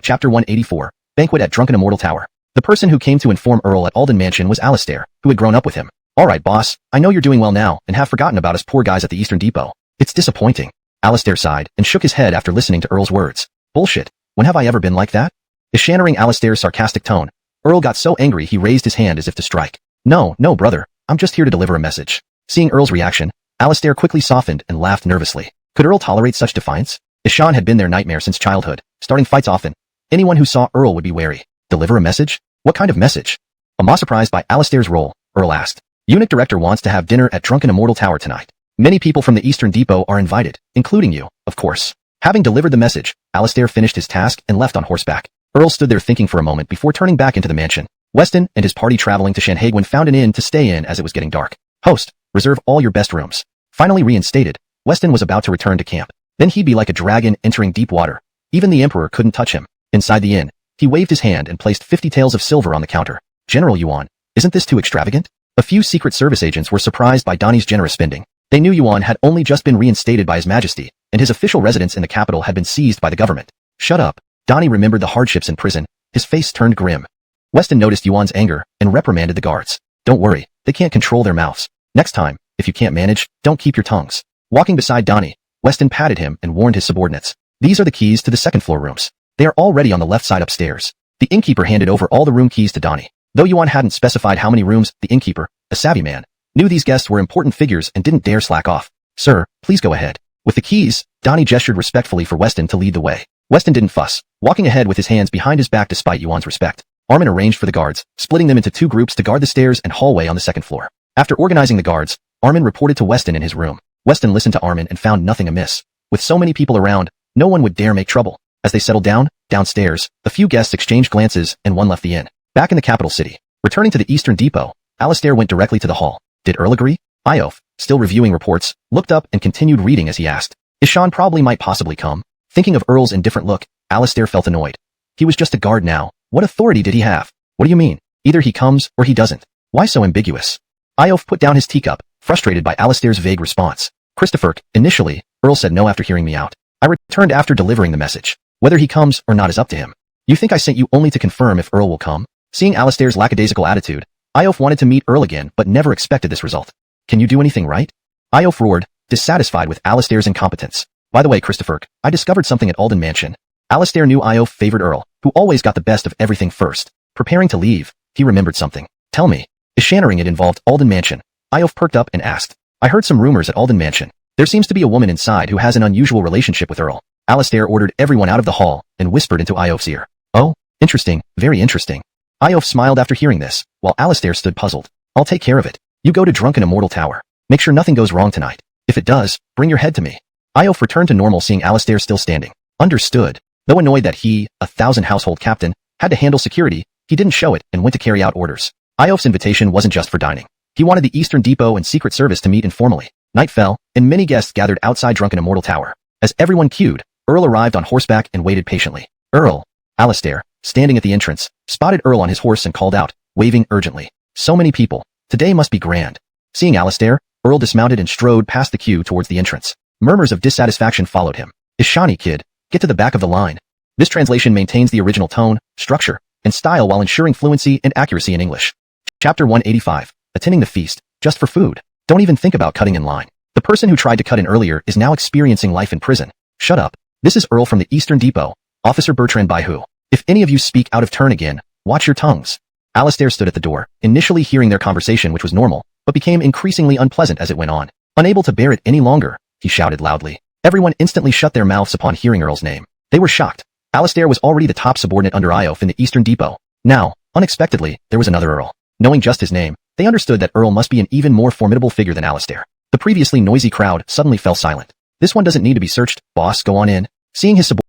chapter 184, banquet at Drunken Immortal Tower. The person who came to inform Earl at Alden Mansion was Alistair, who had grown up with him. Alright boss, I know you're doing well now and have forgotten about us poor guys at the Eastern Depot. It's disappointing. Alistair sighed and shook his head after listening to Earl's words. Bullshit. When have I ever been like that? Ishannering Alistair's sarcastic tone, Earl got so angry he raised his hand as if to strike. No, brother, I'm just here to deliver a message. Seeing Earl's reaction, Alistair quickly softened and laughed nervously. Could Earl tolerate such defiance? Ishan had been their nightmare since childhood, starting fights often. Anyone who saw Earl would be wary. Deliver a message? What kind of message? More surprised by Alistair's role, Earl asked. Eunuch Director wants to have dinner at Drunken Immortal Tower tonight. Many people from the Eastern Depot are invited, including you, of course. Having delivered the message, Alistair finished his task and left on horseback. Earl stood there thinking for a moment before turning back into the mansion. Weston and his party traveling to Shanhaiguan found an inn to stay in as it was getting dark. Host, reserve all your best rooms. Finally reinstated, Weston was about to return to camp. Then he'd be like a dragon entering deep water. Even the Emperor couldn't touch him. Inside the inn, he waved his hand and placed 50 taels of silver on the counter. General Yuan, isn't this too extravagant? A few Secret Service agents were surprised by Donnie's generous spending. They knew Yuan had only just been reinstated by His Majesty, and his official residence in the capital had been seized by the government. Shut up. Donnie remembered the hardships in prison. His face turned grim. Weston noticed Yuan's anger and reprimanded the guards. Don't worry, they can't control their mouths. Next time, if you can't manage, don't keep your tongues. Walking beside Donnie, Weston patted him and warned his subordinates. These are the keys to the second floor rooms. They are already on the left side upstairs. The innkeeper handed over all the room keys to Donnie. Though Yuan hadn't specified how many rooms, the innkeeper, a savvy man, knew these guests were important figures and didn't dare slack off. Sir, please go ahead. With the keys, Donnie gestured respectfully for Weston to lead the way. Weston didn't fuss, walking ahead with his hands behind his back despite Yuan's respect. Armin arranged for the guards, splitting them into 2 groups to guard the stairs and hallway on the second floor. After organizing the guards, Armin reported to Weston in his room. Weston listened to Armin and found nothing amiss. With so many people around, no one would dare make trouble. As they settled downstairs, a few guests exchanged glances and one left the inn. Back in the capital city, returning to the Eastern Depot, Alistair went directly to the hall. Did Earl agree? Iof, still reviewing reports, looked up and continued reading as he asked. Ishan probably might possibly come. Thinking of Earl's indifferent look, Alistair felt annoyed. He was just a guard now. What authority did he have? What do you mean? Either he comes or he doesn't. Why so ambiguous? Iof put down his teacup, frustrated by Alistair's vague response. Christopher, initially, Earl said no after hearing me out. I returned after delivering the message. Whether he comes or not is up to him. You think I sent you only to confirm if Earl will come? Seeing Alistair's lackadaisical attitude, Iof wanted to meet Earl again but never expected this result. Can you do anything right? Iof roared, dissatisfied with Alistair's incompetence. By the way, Christopher, I discovered something at Alden Mansion. Alistair knew Iof favored Earl, who always got the best of everything first. Preparing to leave, he remembered something. Tell me. Ishannering it involved Alden Mansion. Iof perked up and asked. I heard some rumors at Alden Mansion. There seems to be a woman inside who has an unusual relationship with Earl. Alistair ordered everyone out of the hall and whispered into Iof's ear. Oh, interesting, very interesting. Iof smiled after hearing this, while Alistair stood puzzled. I'll take care of it. You go to Drunken Immortal Tower. Make sure nothing goes wrong tonight. If it does, bring your head to me. Iof returned to normal seeing Alistair still standing. Understood. Though annoyed that he, 1,000 household captain, had to handle security, he didn't show it and went to carry out orders. Iof's invitation wasn't just for dining. He wanted the Eastern Depot and Secret Service to meet informally. Night fell, and many guests gathered outside Drunken Immortal Tower. As everyone queued, Earl arrived on horseback and waited patiently. Earl. Alistair, standing at the entrance, spotted Earl on his horse and called out, waving urgently. So many people. Today must be grand. Seeing Alistair, Earl dismounted and strode past the queue towards the entrance. Murmurs of dissatisfaction followed him. Ishani kid, get to the back of the line. This translation maintains the original tone, structure, and style while ensuring fluency and accuracy in English. Chapter 185. Attending the feast, just for food. Don't even think about cutting in line. The person who tried to cut in earlier is now experiencing life in prison. Shut up. This is Earl from the Eastern Depot, Officer Bertrand Baihu. If any of you speak out of turn again, watch your tongues. Alistair stood at the door, initially hearing their conversation which was normal, but became increasingly unpleasant as it went on. Unable to bear it any longer, he shouted loudly. Everyone instantly shut their mouths upon hearing Earl's name. They were shocked. Alistair was already the top subordinate under Iof in the Eastern Depot. Now, unexpectedly, there was another Earl. Knowing just his name, they understood that Earl must be an even more formidable figure than Alistair. The previously noisy crowd suddenly fell silent. This one doesn't need to be searched, boss, go on in. Seeing his subordinate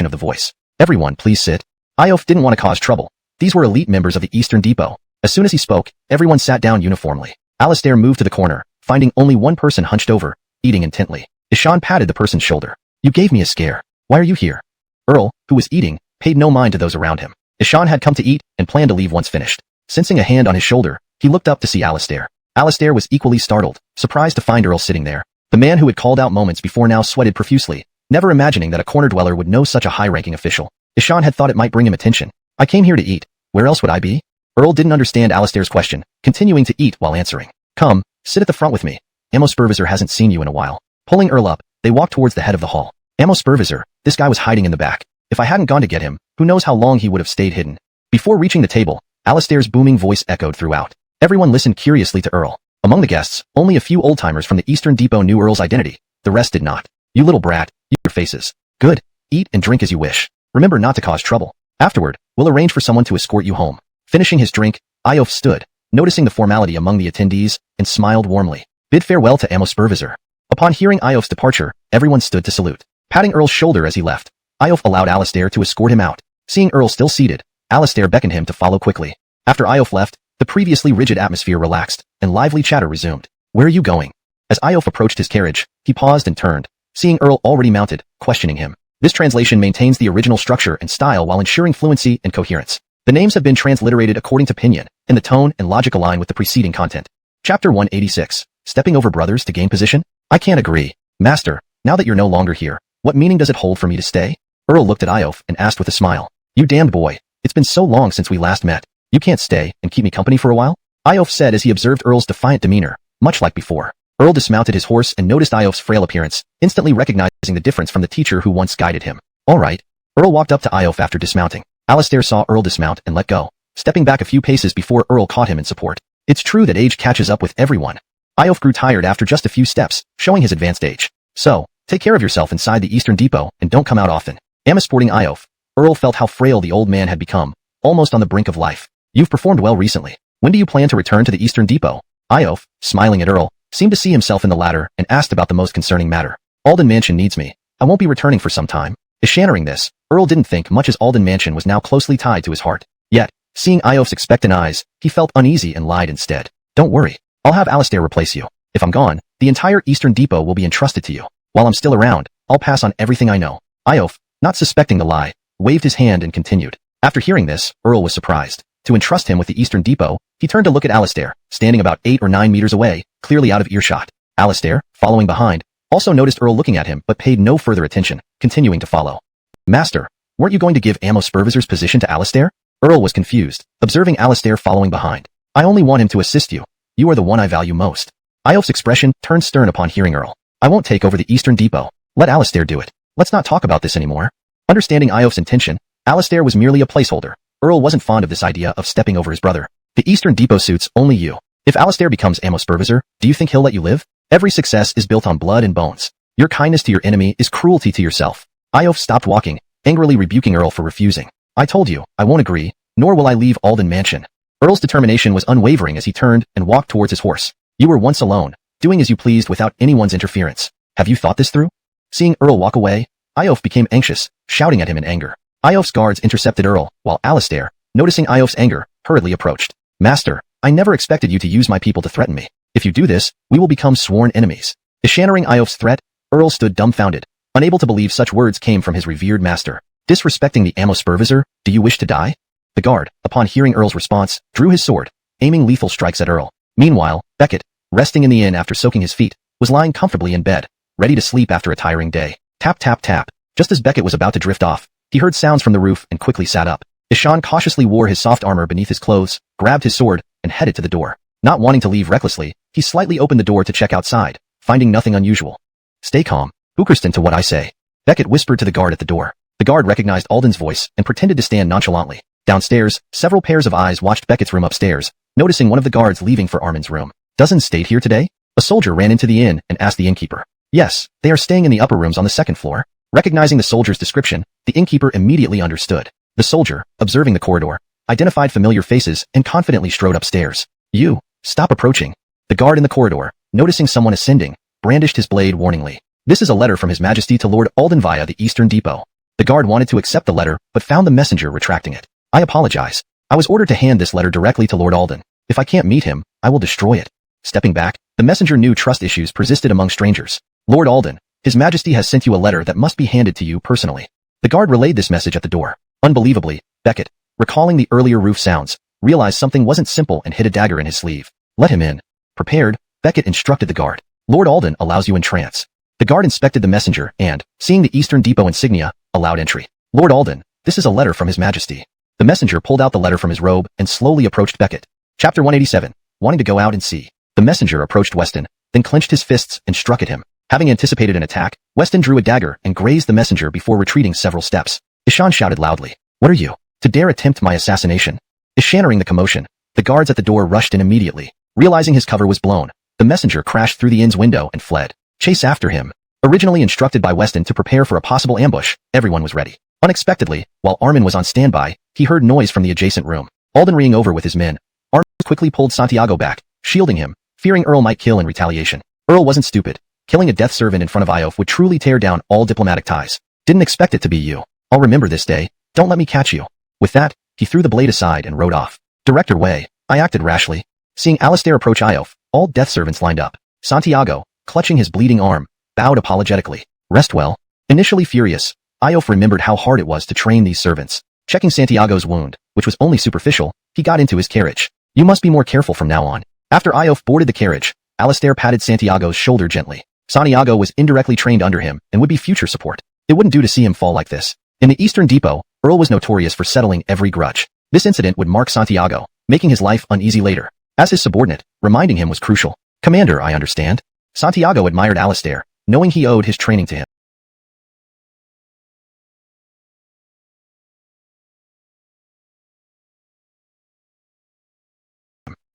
of the voice. Everyone, please sit. Iof didn't want to cause trouble. These were elite members of the Eastern Depot. As soon as he spoke, everyone sat down uniformly. Alistair moved to the corner, finding only one person hunched over, eating intently. Ishan patted the person's shoulder. You gave me a scare. Why are you here? Earl, who was eating, paid no mind to those around him. Ishan had come to eat and planned to leave once finished. Sensing a hand on his shoulder, he looked up to see Alistair. Alistair was equally startled, surprised to find Earl sitting there. The man who had called out moments before now sweated profusely, never imagining that a corner dweller would know such a high-ranking official. Ishan had thought it might bring him attention. I came here to eat. Where else would I be? Earl didn't understand Alistair's question, continuing to eat while answering. Come, sit at the front with me. Amos Supervisor hasn't seen you in a while. Pulling Earl up, they walked towards the head of the hall. Amos Supervisor, this guy was hiding in the back. If I hadn't gone to get him, who knows how long he would have stayed hidden. Before reaching the table, Alistair's booming voice echoed throughout. Everyone listened curiously to Earl. Among the guests, only a few old-timers from the Eastern Depot knew Earl's identity. The rest did not. You little brat, eat your faces. Good. Eat and drink as you wish. Remember not to cause trouble. Afterward, we'll arrange for someone to escort you home. Finishing his drink, Iof stood, noticing the formality among the attendees, and smiled warmly. Bid farewell to Amos Supervisor. Upon hearing Iof's departure, everyone stood to salute. Patting Earl's shoulder as he left, Iof allowed Alistair to escort him out. Seeing Earl still seated, Alistair beckoned him to follow quickly. After Iof left, the previously rigid atmosphere relaxed, and lively chatter resumed. Where are you going? As Iof approached his carriage, he paused and turned, seeing Earl already mounted, questioning him. This translation maintains the original structure and style while ensuring fluency and coherence. The names have been transliterated according to Pinyin, and the tone and logic align with the preceding content. Chapter 186. Stepping over brothers to gain position? I can't agree. Master, now that you're no longer here, what meaning does it hold for me to stay? Earl looked at Iof and asked with a smile. You damned boy, it's been so long since we last met. You can't stay and keep me company for a while? Iof said as he observed Earl's defiant demeanor, much like before. Earl dismounted his horse and noticed Iof's frail appearance, instantly recognizing the difference from the teacher who once guided him. All right. Earl walked up to Iof after dismounting. Alistair saw Earl dismount and let go, stepping back a few paces before Earl caught him in support. It's true that age catches up with everyone. Iof grew tired after just a few steps, showing his advanced age. So, take care of yourself inside the Eastern Depot and don't come out often. Sporting Iof, Earl felt how frail the old man had become, almost on the brink of life. You've performed well recently. When do you plan to return to the Eastern Depot? Iof, smiling at Earl, seemed to see himself in the latter and asked about the most concerning matter. Alden Mansion needs me. I won't be returning for some time. Eschannering this, Earl didn't think much as Alden Mansion was now closely tied to his heart. Yet, seeing Iof's expectant eyes, he felt uneasy and lied instead. Don't worry. I'll have Alistair replace you. If I'm gone, the entire Eastern Depot will be entrusted to you. While I'm still around, I'll pass on everything I know. Iof, not suspecting the lie, waved his hand and continued. After hearing this, Earl was surprised. To entrust him with the Eastern Depot, he turned to look at Alistair, standing about 8 or 9 meters away, clearly out of earshot. Alistair, following behind, also noticed Earl looking at him but paid no further attention, continuing to follow. Master, weren't you going to give Ammo Supervisor's position to Alistair? Earl was confused, observing Alistair following behind. I only want him to assist you. You are the one I value most. Iof's expression turned stern upon hearing Earl. I won't take over the Eastern Depot. Let Alistair do it. Let's not talk about this anymore. Understanding Iof's intention, Alistair was merely a placeholder. Earl wasn't fond of this idea of stepping over his brother. The Eastern Depot suits only you. If Alistair becomes Ammo Supervisor, do you think he'll let you live? Every success is built on blood and bones. Your kindness to your enemy is cruelty to yourself. Iof stopped walking, angrily rebuking Earl for refusing. I told you, I won't agree, nor will I leave Alden Mansion. Earl's determination was unwavering as he turned and walked towards his horse. You were once alone, doing as you pleased without anyone's interference. Have you thought this through? Seeing Earl walk away, Iof became anxious, shouting at him in anger. Iof's guards intercepted Earl, while Alistair, noticing Iof's anger, hurriedly approached. Master, I never expected you to use my people to threaten me. If you do this, we will become sworn enemies. Eschannering Iof's threat, Earl stood dumbfounded, unable to believe such words came from his revered master. Disrespecting the Ammo Supervisor, do you wish to die? The guard, upon hearing Earl's response, drew his sword, aiming lethal strikes at Earl. Meanwhile, Beckett, resting in the inn after soaking his feet, was lying comfortably in bed, ready to sleep after a tiring day. Tap tap tap. Just as Beckett was about to drift off, he heard sounds from the roof and quickly sat up. Ishan cautiously wore his soft armor beneath his clothes, grabbed his sword, and headed to the door. Not wanting to leave recklessly, he slightly opened the door to check outside, finding nothing unusual. Stay calm. Bukerston to what I say. Beckett whispered to the guard at the door. The guard recognized Alden's voice and pretended to stand nonchalantly. Downstairs, several pairs of eyes watched Beckett's room upstairs, noticing one of the guards leaving for Armin's room. Doesn't stayed here today? A soldier ran into the inn and asked the innkeeper. Yes, they are staying in the upper rooms on the second floor. Recognizing the soldier's description, the innkeeper immediately understood. The soldier, observing the corridor, identified familiar faces and confidently strode upstairs. You, stop approaching. The guard in the corridor, noticing someone ascending, brandished his blade warningly. This is a letter from His Majesty to Lord Alden via the Eastern Depot. The guard wanted to accept the letter, but found the messenger retracting it. I apologize. I was ordered to hand this letter directly to Lord Alden. If I can't meet him, I will destroy it. Stepping back, the messenger knew trust issues persisted among strangers. Lord Alden, His Majesty has sent you a letter that must be handed to you personally. The guard relayed this message at the door. Unbelievably, Beckett, recalling the earlier roof sounds, realized something wasn't simple and hid a dagger in his sleeve. Let him in. Prepared, Beckett instructed the guard. Lord Alden allows you in trance. The guard inspected the messenger and, seeing the Eastern Depot insignia, allowed entry. Lord Alden, this is a letter from His Majesty. The messenger pulled out the letter from his robe and slowly approached Beckett. Chapter 187. Wanting to go out and see. The messenger approached Weston, then clenched his fists and struck at him. Having anticipated an attack, Weston drew a dagger and grazed the messenger before retreating several steps. Ishan shouted loudly. What are you? To dare attempt my assassination? Eschannering the commotion, the guards at the door rushed in immediately. Realizing his cover was blown, the messenger crashed through the inn's window and fled. Chase after him. Originally instructed by Weston to prepare for a possible ambush, everyone was ready. Unexpectedly, while Armin was on standby, he heard noise from the adjacent room. Alden ringing over with his men. Armin quickly pulled Santiago back, shielding him, fearing Earl might kill in retaliation. Earl wasn't stupid. Killing a death servant in front of Iof would truly tear down all diplomatic ties. Didn't expect it to be you. I'll remember this day. Don't let me catch you. With that, he threw the blade aside and rode off. Director Wei, I acted rashly. Seeing Alistair approach Iof, all death servants lined up. Santiago, clutching his bleeding arm, bowed apologetically. Rest well. Initially furious, Iof remembered how hard it was to train these servants. Checking Santiago's wound, which was only superficial, he got into his carriage. You must be more careful from now on. After Iof boarded the carriage, Alistair patted Santiago's shoulder gently. Santiago was indirectly trained under him and would be future support. It wouldn't do to see him fall like this. In the Eastern Depot, Earl was notorious for settling every grudge. This incident would mark Santiago, making his life uneasy later. as his subordinate, reminding him was crucial. Commander, I understand. Santiago admired Alistair, knowing he owed his training to him.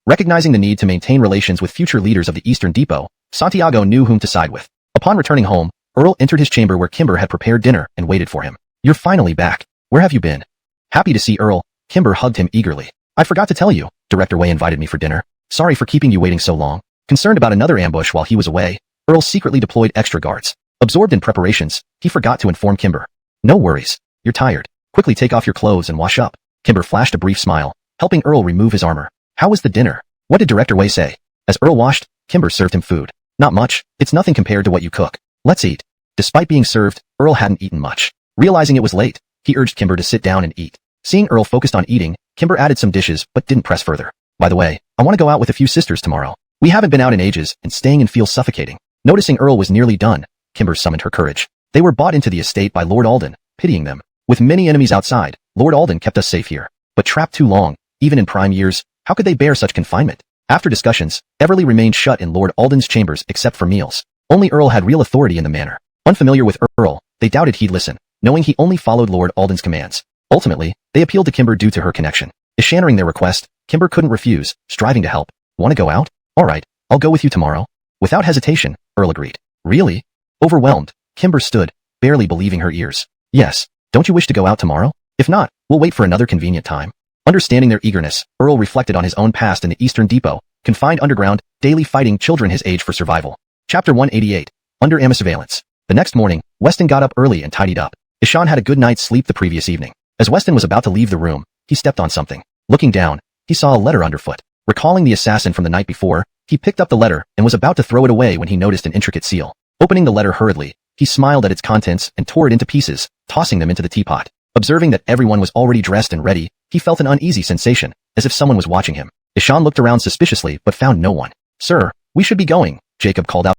Recognizing the need to maintain relations with future leaders of the Eastern Depot, Santiago knew whom to side with. Upon returning home, Earl entered his chamber where Kimber had prepared dinner and waited for him. You're finally back. Where have you been? Happy to see Earl, Kimber hugged him eagerly. I forgot to tell you, Director Wei invited me for dinner. Sorry for keeping you waiting so long. Concerned about another ambush while he was away, Earl secretly deployed extra guards. Absorbed in preparations, he forgot to inform Kimber. No worries. You're tired. Quickly take off your clothes and wash up. Kimber flashed a brief smile, helping Earl remove his armor. How was the dinner? What did Director Wei say? As Earl washed, Kimber served him food. Not much. It's nothing compared to what you cook. Let's eat. Despite being served, Earl hadn't eaten much. Realizing it was late, he urged Kimber to sit down and eat. Seeing Earl focused on eating, Kimber added some dishes but didn't press further. By the way, I want to go out with a few sisters tomorrow. We haven't been out in ages and staying in feels suffocating. Noticing Earl was nearly done, Kimber summoned her courage. They were bought into the estate by Lord Alden, pitying them. With many enemies outside, Lord Alden kept us safe here. But trapped too long, even in prime years, how could they bear such confinement? After discussions, Everly remained shut in Lord Alden's chambers except for meals. Only Earl had real authority in the manor. Unfamiliar with Earl, they doubted he'd listen, knowing he only followed Lord Alden's commands. Ultimately, they appealed to Kimber due to her connection. Eschanering their request, Kimber couldn't refuse, striving to help. Want to go out? Alright, I'll go with you tomorrow. Without hesitation, Earl agreed. Really? Overwhelmed, Kimber stood, barely believing her ears. Yes, don't you wish to go out tomorrow? If not, we'll wait for another convenient time. Understanding their eagerness, Earl reflected on his own past in the Eastern Depot, confined underground, daily fighting children his age for survival. Chapter 188. Under Amma surveillance. The next morning, Weston got up early and tidied up. Ishan had a good night's sleep the previous evening. As Weston was about to leave the room, he stepped on something. Looking down, he saw a letter underfoot. Recalling the assassin from the night before, he picked up the letter and was about to throw it away when he noticed an intricate seal. Opening the letter hurriedly, he smiled at its contents and tore it into pieces, tossing them into the teapot. Observing that everyone was already dressed and ready, he felt an uneasy sensation, as if someone was watching him. Ishan looked around suspiciously but found no one. Sir, we should be going, Jacob called out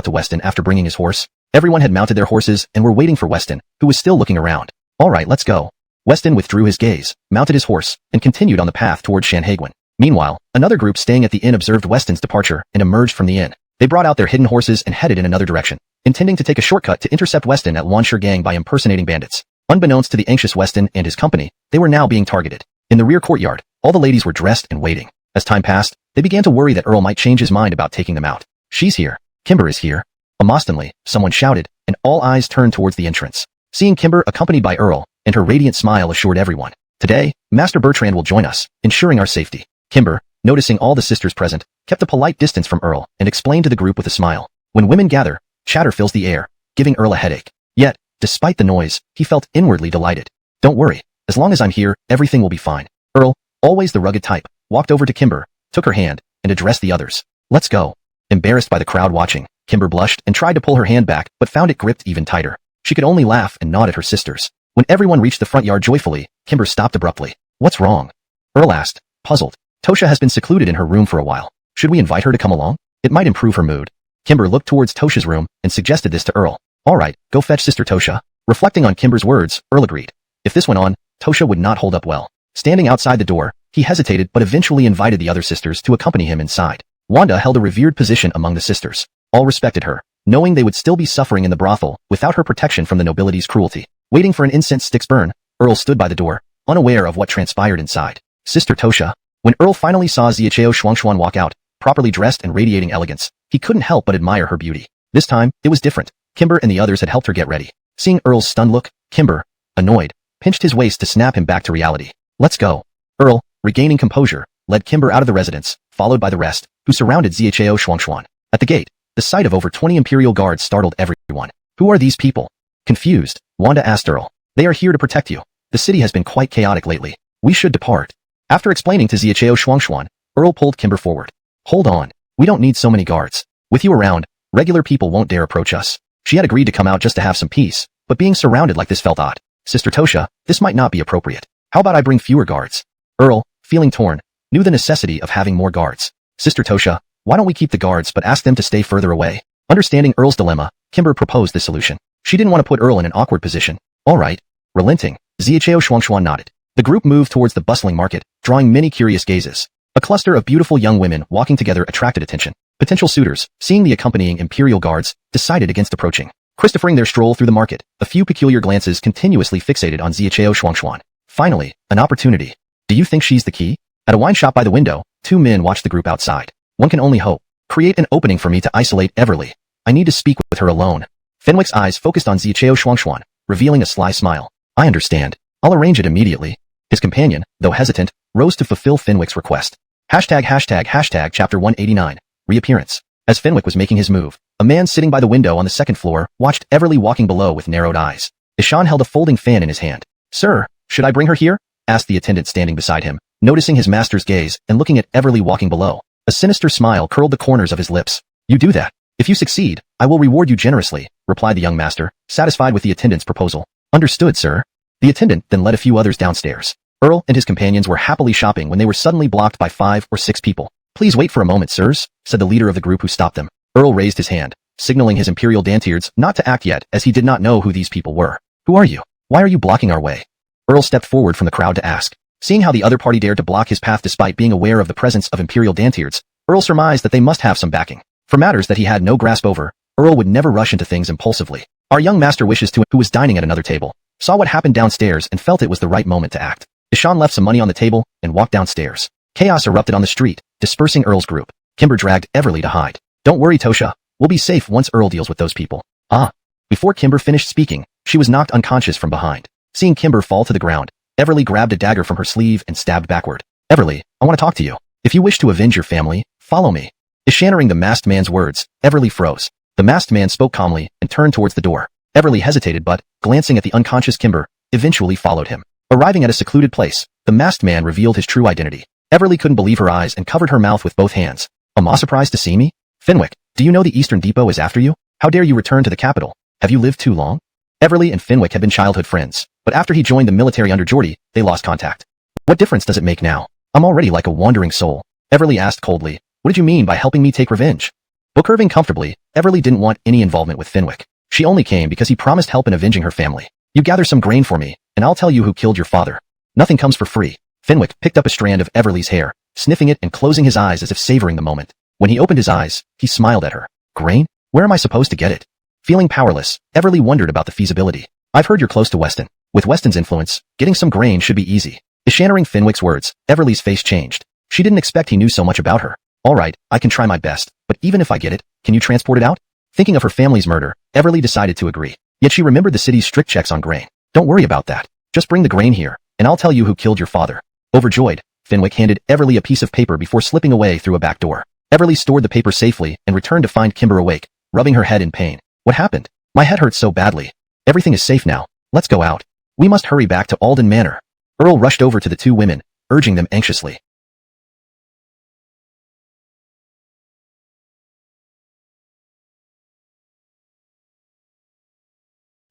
to Weston after bringing his horse. Everyone had mounted their horses and were waiting for Weston, who was still looking around. Alright, let's go. Weston withdrew his gaze, mounted his horse, and continued on the path towards Shanhaiguan. Meanwhile, another group staying at the inn observed Weston's departure and emerged from the inn. They brought out their hidden horses and headed in another direction, intending to take a shortcut to intercept Weston at Wanshur Gang by impersonating bandits. Unbeknownst to the anxious Weston and his company, they were now being targeted. In the rear courtyard, all the ladies were dressed and waiting. As time passed, they began to worry that Earl might change his mind about taking them out. She's here. Kimber is here. Amostonly, someone shouted, and all eyes turned towards the entrance. Seeing Kimber accompanied by Earl, and her radiant smile assured everyone. Today, Master Bertrand will join us, ensuring our safety. Kimber, noticing all the sisters present, kept a polite distance from Earl and explained to the group with a smile. When women gather, chatter fills the air, giving Earl a headache. Yet, despite the noise, he felt inwardly delighted. Don't worry, as long as I'm here, everything will be fine. Earl, always the rugged type, walked over to Kimber, took her hand, and addressed the others. Let's go. Embarrassed by the crowd watching, Kimber blushed and tried to pull her hand back but found it gripped even tighter. She could only laugh and nod at her sisters. When everyone reached the front yard joyfully, Kimber stopped abruptly. What's wrong? Earl asked, puzzled. Tosha has been secluded in her room for a while. Should we invite her to come along? It might improve her mood. Kimber looked towards Tosha's room and suggested this to Earl. Alright, go fetch Sister Tosha. Reflecting on Kimber's words, Earl agreed. If this went on, Tosha would not hold up well. Standing outside the door, he hesitated but eventually invited the other sisters to accompany him inside. Wanda held a revered position among the sisters. All respected her, knowing they would still be suffering in the brothel without her protection from the nobility's cruelty. Waiting for an incense stick's burn, Earl stood by the door, unaware of what transpired inside. Sister Tosha. When Earl finally saw Ziacheo Shuangshuan walk out, properly dressed and radiating elegance, he couldn't help but admire her beauty. This time, it was different. Kimber and the others had helped her get ready. Seeing Earl's stunned look, Kimber, annoyed, pinched his waist to snap him back to reality. Let's go. Earl, regaining composure, led Kimber out of the residence, followed by the rest, who surrounded Ziacheo Shuangshuan. At the gate, the sight of over 20 Imperial guards startled everyone. Who are these people? Confused, Wanda asked Earl. They are here to protect you. The city has been quite chaotic lately. We should depart. After explaining to Ziacheo Shuangshuan, Earl pulled Kimber forward. Hold on. We don't need so many guards. With you around, regular people won't dare approach us. She had agreed to come out just to have some peace, but being surrounded like this felt odd. Sister Tosha, this might not be appropriate. How about I bring fewer guards? Earl, feeling torn, knew the necessity of having more guards. Sister Tosha, why don't we keep the guards but ask them to stay further away? Understanding Earl's dilemma, Kimber proposed this solution. She didn't want to put Earl in an awkward position. Alright. Relenting, Ziacheo Shuangshuan nodded. The group moved towards the bustling market, drawing many curious gazes. A cluster of beautiful young women walking together attracted attention. Potential suitors, seeing the accompanying imperial guards, decided against approaching. Christophering their stroll through the market, a few peculiar glances continuously fixated on Xiaochao Shuangshuan. Finally, an opportunity. Do you think she's the key? At a wine shop by the window, two men watched the group outside. One can only hope. Create an opening for me to isolate Everly. I need to speak with her alone. Fenwick's eyes focused on Xiaochao Shuangshuan, revealing a sly smile. I understand. I'll arrange it immediately. His companion, though hesitant, rose to fulfill Fenwick's request. ####Chapter 189. Reappearance. As Fenwick was making his move, a man sitting by the window on the second floor watched Everly walking below with narrowed eyes. Ishan held a folding fan in his hand. Sir, should I bring her here? Asked the attendant standing beside him, noticing his master's gaze and looking at Everly walking below. A sinister smile curled the corners of his lips. You do that. If you succeed, I will reward you generously, replied the young master, satisfied with the attendant's proposal. Understood, sir. The attendant then led a few others downstairs. Earl and his companions were happily shopping when they were suddenly blocked by 5 or 6 people. Please wait for a moment, sirs, said the leader of the group who stopped them. Earl raised his hand, signaling his imperial dantiards not to act yet as he did not know who these people were. Who are you? Why are you blocking our way? Earl stepped forward from the crowd to ask. Seeing how the other party dared to block his path despite being aware of the presence of imperial dantiards, Earl surmised that they must have some backing. For matters that he had no grasp over, Earl would never rush into things impulsively. Our young master wishes to, who was dining at another table, saw what happened downstairs and felt it was the right moment to act. Ishan left some money on the table and walked downstairs. Chaos erupted on the street, dispersing Earl's group. Kimber dragged Everly to hide. Don't worry, Tosha. We'll be safe once Earl deals with those people. Ah. Before Kimber finished speaking, she was knocked unconscious from behind. Seeing Kimber fall to the ground, Everly grabbed a dagger from her sleeve and stabbed backward. Everly, I want to talk to you. If you wish to avenge your family, follow me. Ishannering the masked man's words, Everly froze. The masked man spoke calmly and turned towards the door. Everly hesitated but, glancing at the unconscious Kimber, eventually followed him. Arriving at a secluded place, the masked man revealed his true identity. Everly couldn't believe her eyes and covered her mouth with both hands. Am I surprised to see me? Fenwick, do you know the Eastern Depot is after you? How dare you return to the capital? Have you lived too long? Everly and Fenwick had been childhood friends, but after he joined the military under Geordie, they lost contact. What difference does it make now? I'm already like a wandering soul. Everly asked coldly. What did you mean by helping me take revenge? Book-curving comfortably, Everly didn't want any involvement with Fenwick. She only came because he promised help in avenging her family. You gather some grain for me, and I'll tell you who killed your father. Nothing comes for free. Fenwick picked up a strand of Everly's hair, sniffing it and closing his eyes as if savoring the moment. When he opened his eyes, he smiled at her. Grain? Where am I supposed to get it? Feeling powerless, Everly wondered about the feasibility. I've heard you're close to Weston. With Weston's influence, getting some grain should be easy. Ishannering Fenwick's words, Everly's face changed. She didn't expect he knew so much about her. All right, I can try my best, but even if I get it, can you transport it out? Thinking of her family's murder, Everly decided to agree. Yet she remembered the city's strict checks on grain. Don't worry about that. Just bring the grain here, and I'll tell you who killed your father. Overjoyed, Fenwick handed Everly a piece of paper before slipping away through a back door. Everly stored the paper safely and returned to find Kimber awake, rubbing her head in pain. What happened? My head hurts so badly. Everything is safe now. Let's go out. We must hurry back to Alden Manor. Earl rushed over to the two women, urging them anxiously.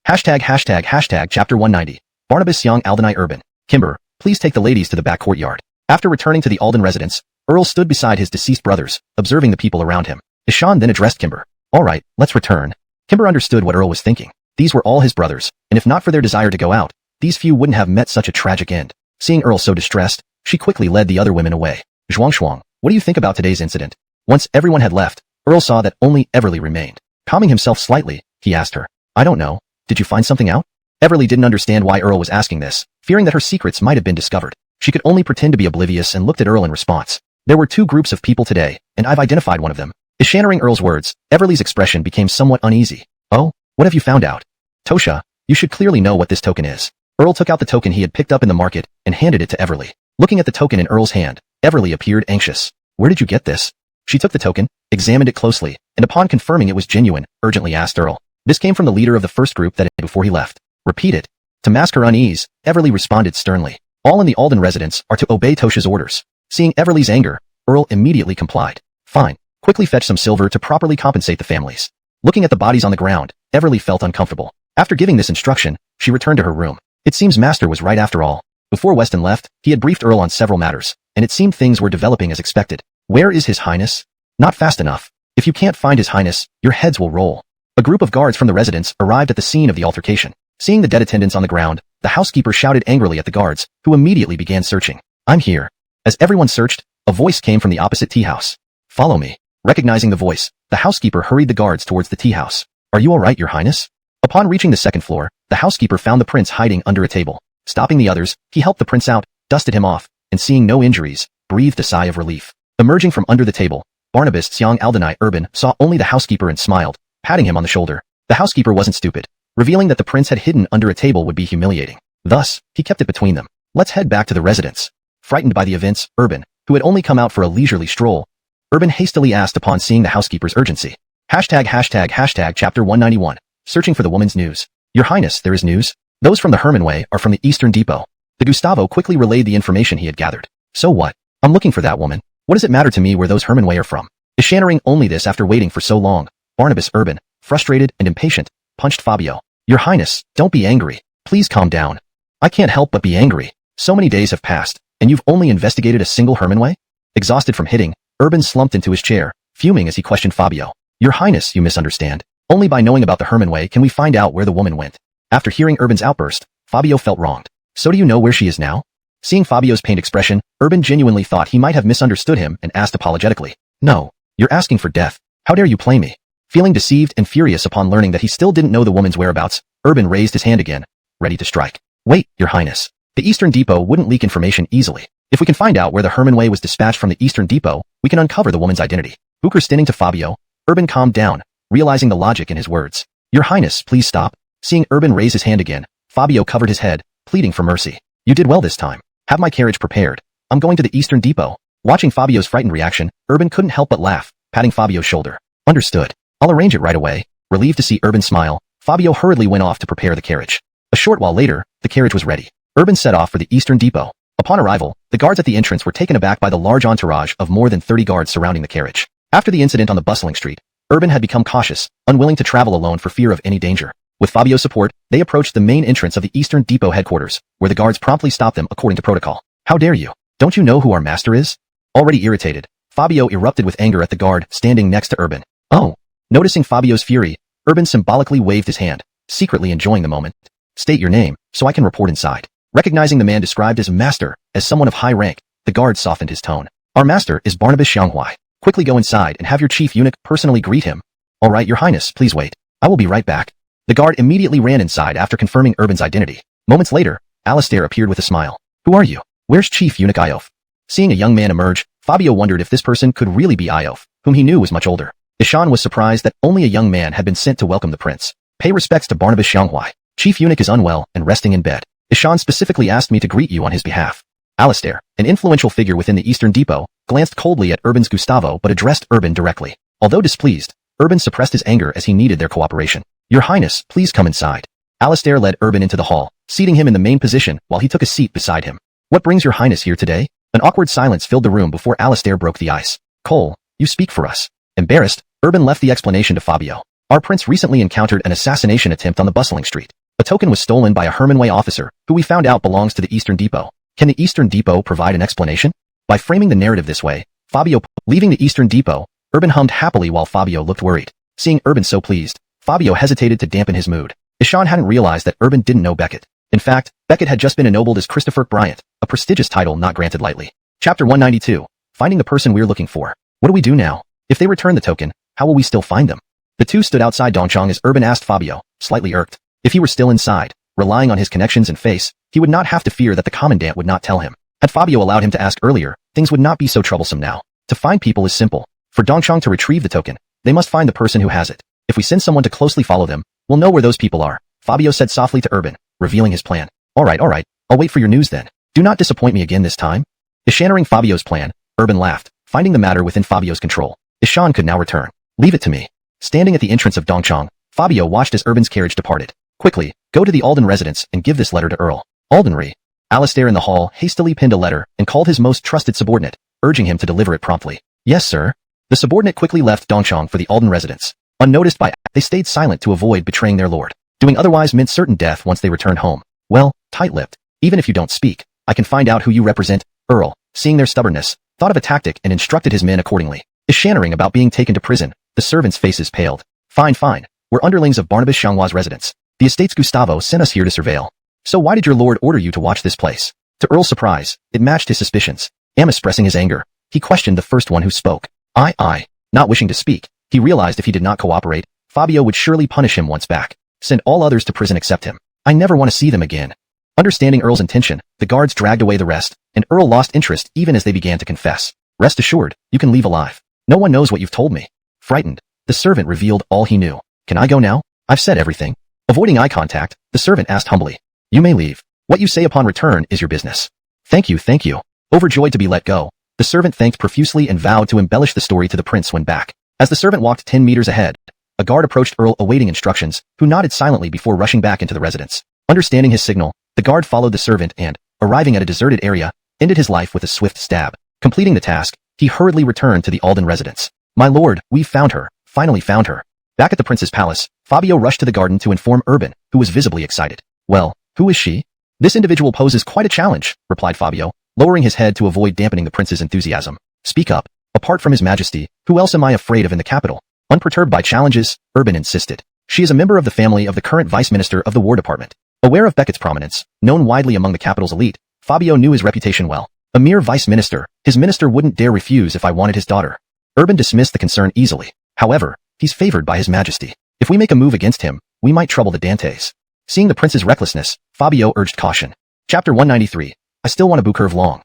Chapter 190. Barnabas Young Aldenite Urban. Kimber, please take the ladies to the back courtyard. After returning to the Alden residence, Earl stood beside his deceased brothers, observing the people around him. Ishan then addressed Kimber. All right, let's return. Kimber understood what Earl was thinking. These were all his brothers, and if not for their desire to go out, these few wouldn't have met such a tragic end. Seeing Earl so distressed, she quickly led the other women away. Zhuang, what do you think about today's incident? Once everyone had left, Earl saw that only Everly remained. Calming himself slightly, he asked her. I don't know. Did you find something out? Everly didn't understand why Earl was asking this, fearing that her secrets might have been discovered. She could only pretend to be oblivious and looked at Earl in response. There were 2 groups of people today, and I've identified one of them. Ishannering Earl's words, Everly's expression became somewhat uneasy. Oh, what have you found out? Tosha, you should clearly know what this token is. Earl took out the token he had picked up in the market and handed it to Everly. Looking at the token in Earl's hand, Everly appeared anxious. Where did you get this? She took the token, examined it closely, and upon confirming it was genuine, urgently asked Earl. This came from the leader of the first group that before he left. Repeat it. To mask her unease, Everly responded sternly. All in the Alden residence are to obey Tosha's orders. Seeing Everly's anger, Earl immediately complied. Fine. Quickly fetch some silver to properly compensate the families. Looking at the bodies on the ground, Everly felt uncomfortable. After giving this instruction, she returned to her room. It seems Master was right after all. Before Weston left, he had briefed Earl on several matters, and it seemed things were developing as expected. Where is His Highness? Not fast enough. If you can't find His Highness, your heads will roll. A group of guards from the residence arrived at the scene of the altercation. Seeing the dead attendants on the ground, the housekeeper shouted angrily at the guards, who immediately began searching. I'm here. As everyone searched, a voice came from the opposite tea house. Follow me. Recognizing the voice, the housekeeper hurried the guards towards the tea house. Are you all right, Your Highness? Upon reaching the second floor, the housekeeper found the prince hiding under a table. Stopping the others, he helped the prince out, dusted him off, and seeing no injuries, breathed a sigh of relief. Emerging from under the table, Barnabas Xiang Aldenai Urban saw only the housekeeper and smiled, patting him on the shoulder. The housekeeper wasn't stupid. Revealing that the prince had hidden under a table would be humiliating. Thus, he kept it between them. Let's head back to the residence. Frightened by the events, Urban, who had only come out for a leisurely stroll, Urban hastily asked upon seeing the housekeeper's urgency. Hashtag chapter 191. Searching for the woman's news. Your Highness, there is news. Those from the Hermanway are from the Eastern Depot. The Gustavo quickly relayed the information he had gathered. So what? I'm looking for that woman. What does it matter to me where those Hermanway are from? Ishannering only this after waiting for so long. Barnabas Urban, frustrated and impatient, punched Fabio. Your Highness, don't be angry. Please calm down. I can't help but be angry. So many days have passed, and you've only investigated a single Hermanway? Exhausted from hitting, Urban slumped into his chair, fuming as he questioned Fabio. Your Highness, you misunderstand. Only by knowing about the Hermanway can we find out where the woman went. After hearing Urban's outburst, Fabio felt wronged. So do you know where she is now? Seeing Fabio's pained expression, Urban genuinely thought he might have misunderstood him and asked apologetically. No, you're asking for death. How dare you play me? Feeling deceived and furious upon learning that he still didn't know the woman's whereabouts, Urban raised his hand again, ready to strike. Wait, Your Highness. The Eastern Depot wouldn't leak information easily. If we can find out where the Hermanway was dispatched from the Eastern Depot, we can uncover the woman's identity. Booker stinting to Fabio, Urban calmed down, realizing the logic in his words. Your Highness, please stop. Seeing Urban raise his hand again, Fabio covered his head, pleading for mercy. You did well this time. Have my carriage prepared. I'm going to the Eastern Depot. Watching Fabio's frightened reaction, Urban couldn't help but laugh, patting Fabio's shoulder. Understood. I'll arrange it right away. Relieved to see Urban smile, Fabio hurriedly went off to prepare the carriage. A short while later, the carriage was ready. Urban set off for the Eastern Depot. Upon arrival, the guards at the entrance were taken aback by the large entourage of more than 30 guards surrounding the carriage. After the incident on the bustling street, Urban had become cautious, unwilling to travel alone for fear of any danger. With Fabio's support, they approached the main entrance of the Eastern Depot headquarters, where the guards promptly stopped them according to protocol. How dare you? Don't you know who our master is? Already irritated, Fabio erupted with anger at the guard standing next to Urban. Oh. Noticing Fabio's fury, Urban symbolically waved his hand, secretly enjoying the moment. State your name, so I can report inside. Recognizing the man described as master, as someone of high rank, the guard softened his tone. Our master is Barnabas Xianghua. Quickly go inside and have your chief eunuch personally greet him. All right, Your Highness, please wait. I will be right back. The guard immediately ran inside after confirming Urban's identity. Moments later, Alistair appeared with a smile. Who are you? Where's Chief Eunuch Iof? Seeing a young man emerge, Fabio wondered if this person could really be Iof, whom he knew was much older. Ishan was surprised that only a young man had been sent to welcome the prince. Pay respects to Barnabas Xianghua. Chief Eunuch is unwell and resting in bed. Ishan specifically asked me to greet you on his behalf. Alistair, an influential figure within the Eastern Depot, glanced coldly at Urban's Gustavo but addressed Urban directly. Although displeased, Urban suppressed his anger as he needed their cooperation. Your Highness, please come inside. Alistair led Urban into the hall, seating him in the main position while he took a seat beside him. What brings Your Highness here today? An awkward silence filled the room before Alistair broke the ice. Cole, you speak for us. Embarrassed, Urban left the explanation to Fabio. Our prince recently encountered an assassination attempt on the bustling street. A token was stolen by a Hermanway officer, who we found out belongs to the Eastern Depot. Can the Eastern Depot provide an explanation? By framing the narrative this way, Fabio, leaving the Eastern Depot, Urban hummed happily while Fabio looked worried. Seeing Urban so pleased, Fabio hesitated to dampen his mood. Ishan hadn't realized that Urban didn't know Beckett. In fact, Beckett had just been ennobled as Christopher Bryant, a prestigious title not granted lightly. Chapter 192. Finding the person we're looking for. What do we do now? If they return the token, how will we still find them? The two stood outside Dongchang as Urban asked Fabio, slightly irked. If he were still inside, relying on his connections and face, he would not have to fear that the commandant would not tell him. Had Fabio allowed him to ask earlier, things would not be so troublesome now. To find people is simple. For Dongchang to retrieve the token, they must find the person who has it. If we send someone to closely follow them, we'll know where those people are, Fabio said softly to Urban, revealing his plan. All right, I'll wait for your news then. Do not disappoint me again this time. Ishannering Fabio's plan, Urban laughed, finding the matter within Fabio's control. Ishan could now return. Leave it to me. Standing at the entrance of Dongchang, Fabio watched as Urban's carriage departed. Quickly, go to the Alden residence and give this letter to Earl Aldenry. Alistair in the hall hastily pinned a letter and called his most trusted subordinate, urging him to deliver it promptly. Yes, sir. The subordinate quickly left Dongchang for the Alden residence. Unnoticed by, they stayed silent to avoid betraying their lord. Doing otherwise meant certain death once they returned home. Well, tight-lipped. Even if you don't speak, I can find out who you represent. Earl, seeing their stubbornness, thought of a tactic and instructed his men accordingly. Ishannering about being taken to prison, the servants' faces paled. Fine. We're underlings of Barnabas Xianghua's residence. The estate's Gustavo sent us here to surveil. So why did your lord order you to watch this place? To Earl's surprise, it matched his suspicions. Expressing his anger, he questioned the first one who spoke. Not wishing to speak, he realized if he did not cooperate, Fabio would surely punish him once back. Send all others to prison except him. I never want to see them again. Understanding Earl's intention, the guards dragged away the rest, and Earl lost interest even as they began to confess. Rest assured, you can leave alive. No one knows what you've told me. Frightened, the servant revealed all he knew. Can I go now? I've said everything. Avoiding eye contact, the servant asked humbly. You may leave. What you say upon return is your business. Thank you. Overjoyed to be let go, the servant thanked profusely and vowed to embellish the story to the prince when back. As the servant walked 10 meters ahead, a guard approached Earl awaiting instructions, who nodded silently before rushing back into the residence. Understanding his signal, the guard followed the servant and, arriving at a deserted area, ended his life with a swift stab. Completing the task, he hurriedly returned to the Alden residence. My lord, we've found her. Finally found her. Back at the prince's palace, Fabio rushed to the garden to inform Urban, who was visibly excited. Well, who is she? This individual poses quite a challenge, replied Fabio, lowering his head to avoid dampening the prince's enthusiasm. Speak up. Apart from his majesty, who else am I afraid of in the capital? Unperturbed by challenges, Urban insisted. She is a member of the family of the current vice minister of the War Department. Aware of Beckett's prominence, known widely among the capital's elite, Fabio knew his reputation well. A mere vice minister, his minister wouldn't dare refuse if I wanted his daughter. Urban dismissed the concern easily. However, he's favored by his majesty. If we make a move against him, we might trouble the Dantes. Seeing the prince's recklessness, Fabio urged caution. Chapter 193. I still want to curve long.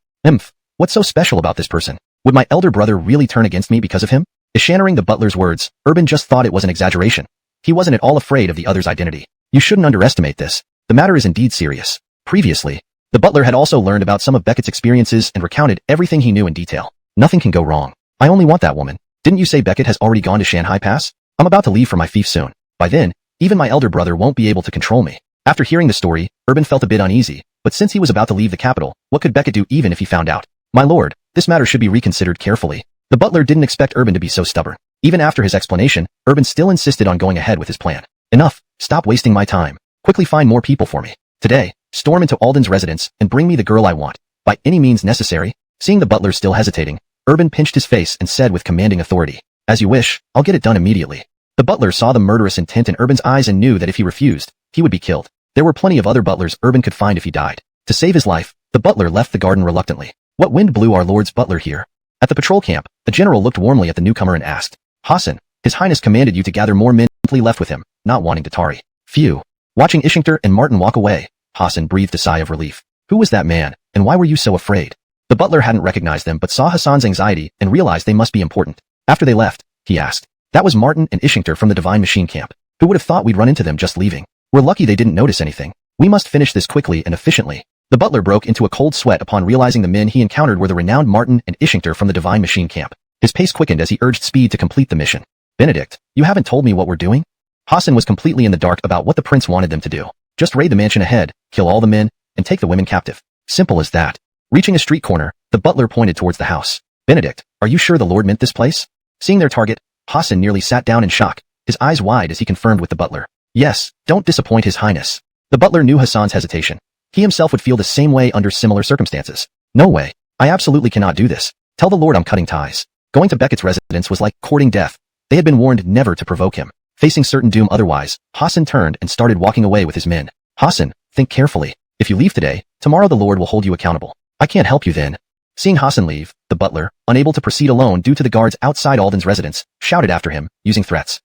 What's so special about this person? Would my elder brother really turn against me because of him? Eschannering the butler's words, Urban just thought it was an exaggeration. He wasn't at all afraid of the other's identity. You shouldn't underestimate this. The matter is indeed serious. Previously, the butler had also learned about some of Beckett's experiences and recounted everything he knew in detail. Nothing can go wrong. I only want that woman. Didn't you say Beckett has already gone to Shanghai Pass? I'm about to leave for my fief soon. By then, even my elder brother won't be able to control me. After hearing the story, Urban felt a bit uneasy, but since he was about to leave the capital, what could Beckett do even if he found out? My lord, this matter should be reconsidered carefully. The butler didn't expect Urban to be so stubborn. Even after his explanation, Urban still insisted on going ahead with his plan. Enough. Stop wasting my time. Quickly find more people for me. Today, storm into Alden's residence and bring me the girl I want. By any means necessary. Seeing the butler still hesitating, Urban pinched his face and said with commanding authority, As you wish, I'll get it done immediately. The butler saw the murderous intent in Urban's eyes and knew that if he refused, he would be killed. There were plenty of other butlers Urban could find if he died. To save his life, the butler left the garden reluctantly. What wind blew our lord's butler here? At the patrol camp, the general looked warmly at the newcomer and asked, Hassan, His Highness commanded you to gather more men. Simply left with him, not wanting to tarry. Phew. Watching Ishingter and Martin walk away, Hassan breathed a sigh of relief. Who was that man, and why were you so afraid? The butler hadn't recognized them but saw Hassan's anxiety and realized they must be important. After they left, he asked, That was Martin and Ishingter from the Divine Machine Camp. Who would have thought we'd run into them just leaving? We're lucky they didn't notice anything. We must finish this quickly and efficiently. The butler broke into a cold sweat upon realizing the men he encountered were the renowned Martin and Ishingter from the Divine Machine Camp. His pace quickened as he urged speed to complete the mission. Benedict, you haven't told me what we're doing? Hassan was completely in the dark about what the prince wanted them to do. Just raid the mansion ahead, kill all the men, and take the women captive. Simple as that. Reaching a street corner, the butler pointed towards the house. Benedict, are you sure the Lord meant this place? Seeing their target, Hassan nearly sat down in shock, his eyes wide as he confirmed with the butler. Yes, don't disappoint His Highness. The butler knew Hassan's hesitation. He himself would feel the same way under similar circumstances. No way. I absolutely cannot do this. Tell the Lord I'm cutting ties. Going to Beckett's residence was like courting death. They had been warned never to provoke him. Facing certain doom otherwise, Hassan turned and started walking away with his men. Hassan, think carefully. If you leave today, tomorrow the Lord will hold you accountable. I can't help you then. Seeing Hassan leave, the butler, unable to proceed alone due to the guards outside Alden's residence, shouted after him, using threats.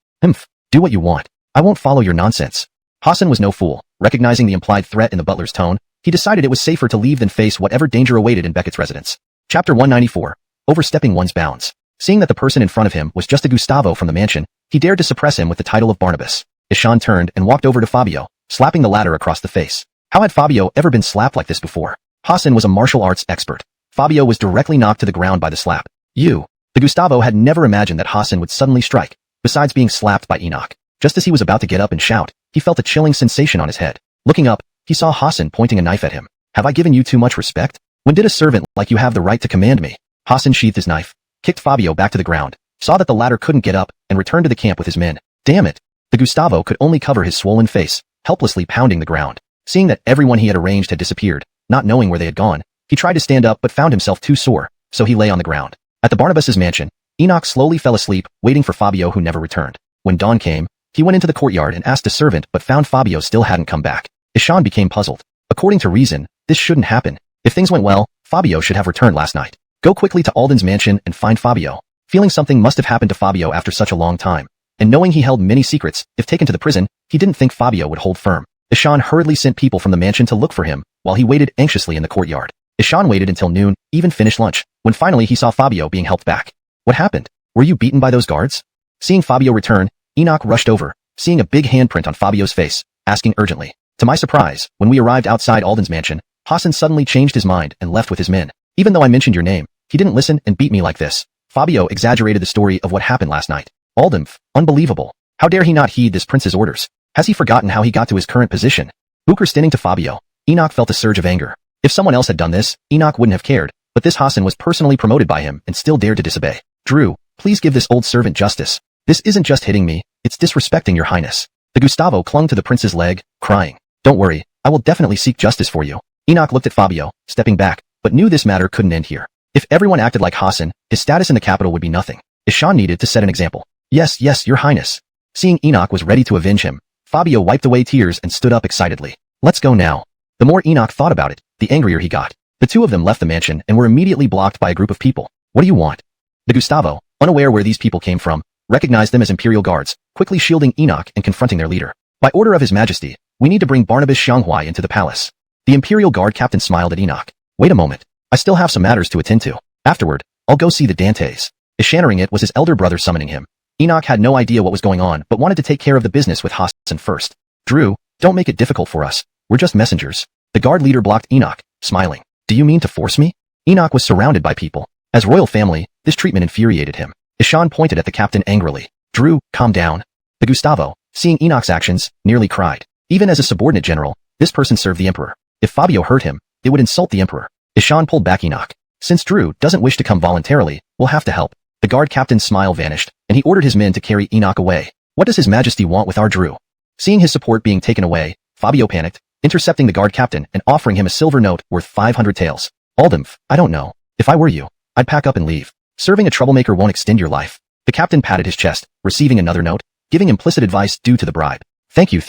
Do what you want. I won't follow your nonsense. Hassan was no fool. Recognizing the implied threat in the butler's tone, he decided it was safer to leave than face whatever danger awaited in Beckett's residence. Chapter 194. Overstepping one's bounds. Seeing that the person in front of him was just a Gustavo from the mansion, he dared to suppress him with the title of Barnabas. Ishan turned and walked over to Fabio, slapping the latter across the face. How had Fabio ever been slapped like this before? Hassan was a martial arts expert. Fabio was directly knocked to the ground by the slap. The Gustavo had never imagined that Hassan would suddenly strike. Besides being slapped by Enoch, just as he was about to get up and shout, he felt a chilling sensation on his head. Looking up, he saw Hassan pointing a knife at him. Have I given you too much respect? When did a servant like you have the right to command me? Hassan sheathed his knife, kicked Fabio back to the ground, saw that the latter couldn't get up, and returned to the camp with his men. Damn it! The Gustavo could only cover his swollen face, helplessly pounding the ground. Seeing that everyone he had arranged had disappeared, not knowing where they had gone, he tried to stand up but found himself too sore, so he lay on the ground. At the Barnabas's mansion, Enoch slowly fell asleep, waiting for Fabio who never returned. When dawn came, He went into the courtyard and asked a servant but found Fabio still hadn't come back. Ishan became puzzled. According to reason, this shouldn't happen. If things went well, Fabio should have returned last night. Go quickly to Alden's mansion and find Fabio. Feeling something must have happened to Fabio after such a long time, and knowing he held many secrets, if taken to the prison, he didn't think Fabio would hold firm. Ishan hurriedly sent people from the mansion to look for him, while he waited anxiously in the courtyard. Ishan waited until noon, even finished lunch, when finally he saw Fabio being helped back. What happened? Were you beaten by those guards? Seeing Fabio return, Enoch rushed over, seeing a big handprint on Fabio's face, asking urgently. To my surprise, when we arrived outside Alden's mansion, Hassan suddenly changed his mind and left with his men. Even though I mentioned your name, he didn't listen and beat me like this. Fabio exaggerated the story of what happened last night. Alden, unbelievable. How dare he not heed this prince's orders? Has he forgotten how he got to his current position? Booker standing to Fabio. Enoch felt a surge of anger. If someone else had done this, Enoch wouldn't have cared, but this Hassan was personally promoted by him and still dared to disobey. Drew, please give this old servant justice. This isn't just hitting me, it's disrespecting your highness. The Gustavo clung to the prince's leg, crying. Don't worry, I will definitely seek justice for you. Enoch looked at Fabio, stepping back, but knew this matter couldn't end here. If everyone acted like Hassan, his status in the capital would be nothing. Ishan needed to set an example. Yes, your highness. Seeing Enoch was ready to avenge him, Fabio wiped away tears and stood up excitedly. Let's go now. The more Enoch thought about it, the angrier he got. The two of them left the mansion and were immediately blocked by a group of people. What do you want? The Gustavo, unaware where these people came from, recognized them as Imperial guards, quickly shielding Enoch and confronting their leader. By order of His Majesty, we need to bring Barnabas Xianghua into the palace. The Imperial Guard captain smiled at Enoch. Wait a moment. I still have some matters to attend to. Afterward, I'll go see the Dantes. Ishannering it was his elder brother summoning him. Enoch had no idea what was going on but wanted to take care of the business with Hassan first. Drew, don't make it difficult for us. We're just messengers. The guard leader blocked Enoch, smiling. Do you mean to force me? Enoch was surrounded by people. As royal family, this treatment infuriated him. Ishan pointed at the captain angrily. Drew, calm down. The Gustavo, seeing Enoch's actions, nearly cried. Even as a subordinate general, this person served the emperor. If Fabio hurt him, it would insult the emperor. Ishan pulled back Enoch. Since Drew doesn't wish to come voluntarily, we'll have to help. The guard captain's smile vanished, and he ordered his men to carry Enoch away. What does His Majesty want with our Drew? Seeing his support being taken away, Fabio panicked, intercepting the guard captain and offering him a silver note worth 500 taels. Alden, I don't know. If I were you, I'd pack up and leave. Serving a troublemaker won't extend your life. The captain patted his chest, receiving another note, giving implicit advice due to the bribe. Thank you.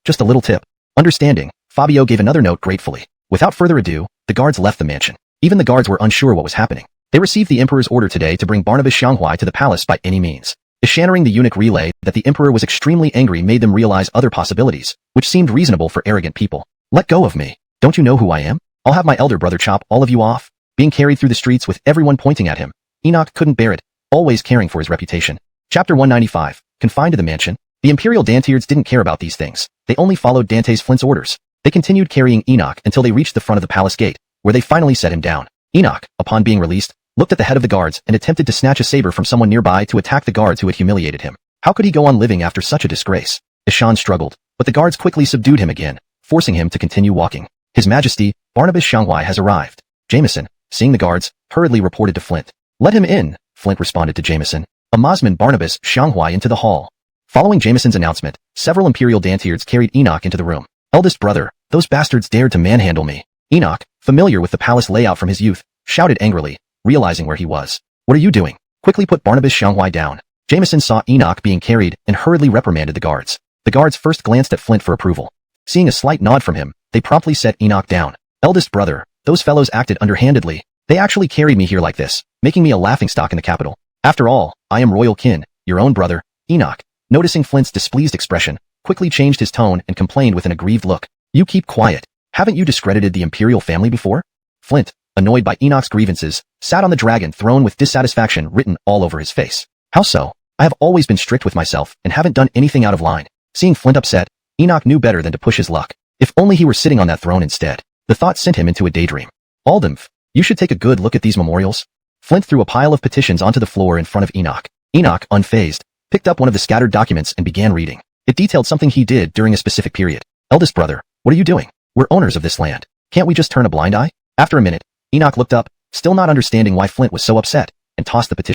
Just a little tip. Understanding, Fabio gave another note gratefully. Without further ado, the guards left the mansion. Even the guards were unsure what was happening. They received the emperor's order today to bring Barnabas Xianghua to the palace by any means. Ishannering the eunuch relayed that the emperor was extremely angry made them realize other possibilities, which seemed reasonable for arrogant people. Let go of me. Don't you know who I am? I'll have my elder brother chop all of you off. Being carried through the streets with everyone pointing at him, Enoch couldn't bear it, always caring for his reputation. Chapter 195, Confined to the mansion. The Imperial Dantiards didn't care about these things. They only followed Dante's Flint's orders. They continued carrying Enoch until they reached the front of the palace gate, where they finally set him down. Enoch, upon being released, looked at the head of the guards and attempted to snatch a saber from someone nearby to attack the guards who had humiliated him. How could he go on living after such a disgrace? Ishan struggled, but the guards quickly subdued him again, forcing him to continue walking. His Majesty, Barnabas Xianghua has arrived. Jameson, seeing the guards, hurriedly reported to Flint. Let him in, Flint responded to Jameson. A Mosman Barnabas Xianghua into the hall. Following Jameson's announcement, several Imperial Dantiards carried Enoch into the room. Eldest brother, those bastards dared to manhandle me. Enoch, familiar with the palace layout from his youth, shouted angrily, realizing where he was. What are you doing? Quickly put Barnabas Xianghua down. Jameson saw Enoch being carried and hurriedly reprimanded the guards. The guards first glanced at Flint for approval. Seeing a slight nod from him, they promptly set Enoch down. Eldest brother, those fellows acted underhandedly. They actually carried me here like this, making me a laughingstock in the capital. After all, I am royal kin, your own brother. Enoch, noticing Flint's displeased expression, quickly changed his tone and complained with an aggrieved look. You keep quiet. Haven't you discredited the imperial family before? Flint, annoyed by Enoch's grievances, sat on the dragon throne with dissatisfaction written all over his face. How so? I have always been strict with myself and haven't done anything out of line. Seeing Flint upset, Enoch knew better than to push his luck. If only he were sitting on that throne instead. The thought sent him into a daydream. Alden, you should take a good look at these memorials. Flint threw a pile of petitions onto the floor in front of Enoch. Enoch, unfazed, picked up one of the scattered documents and began reading. It detailed something he did during a specific period. Eldest brother, what are you doing? We're owners of this land. Can't we just turn a blind eye? After a minute, Enoch looked up, still not understanding why Flint was so upset, and tossed the petition.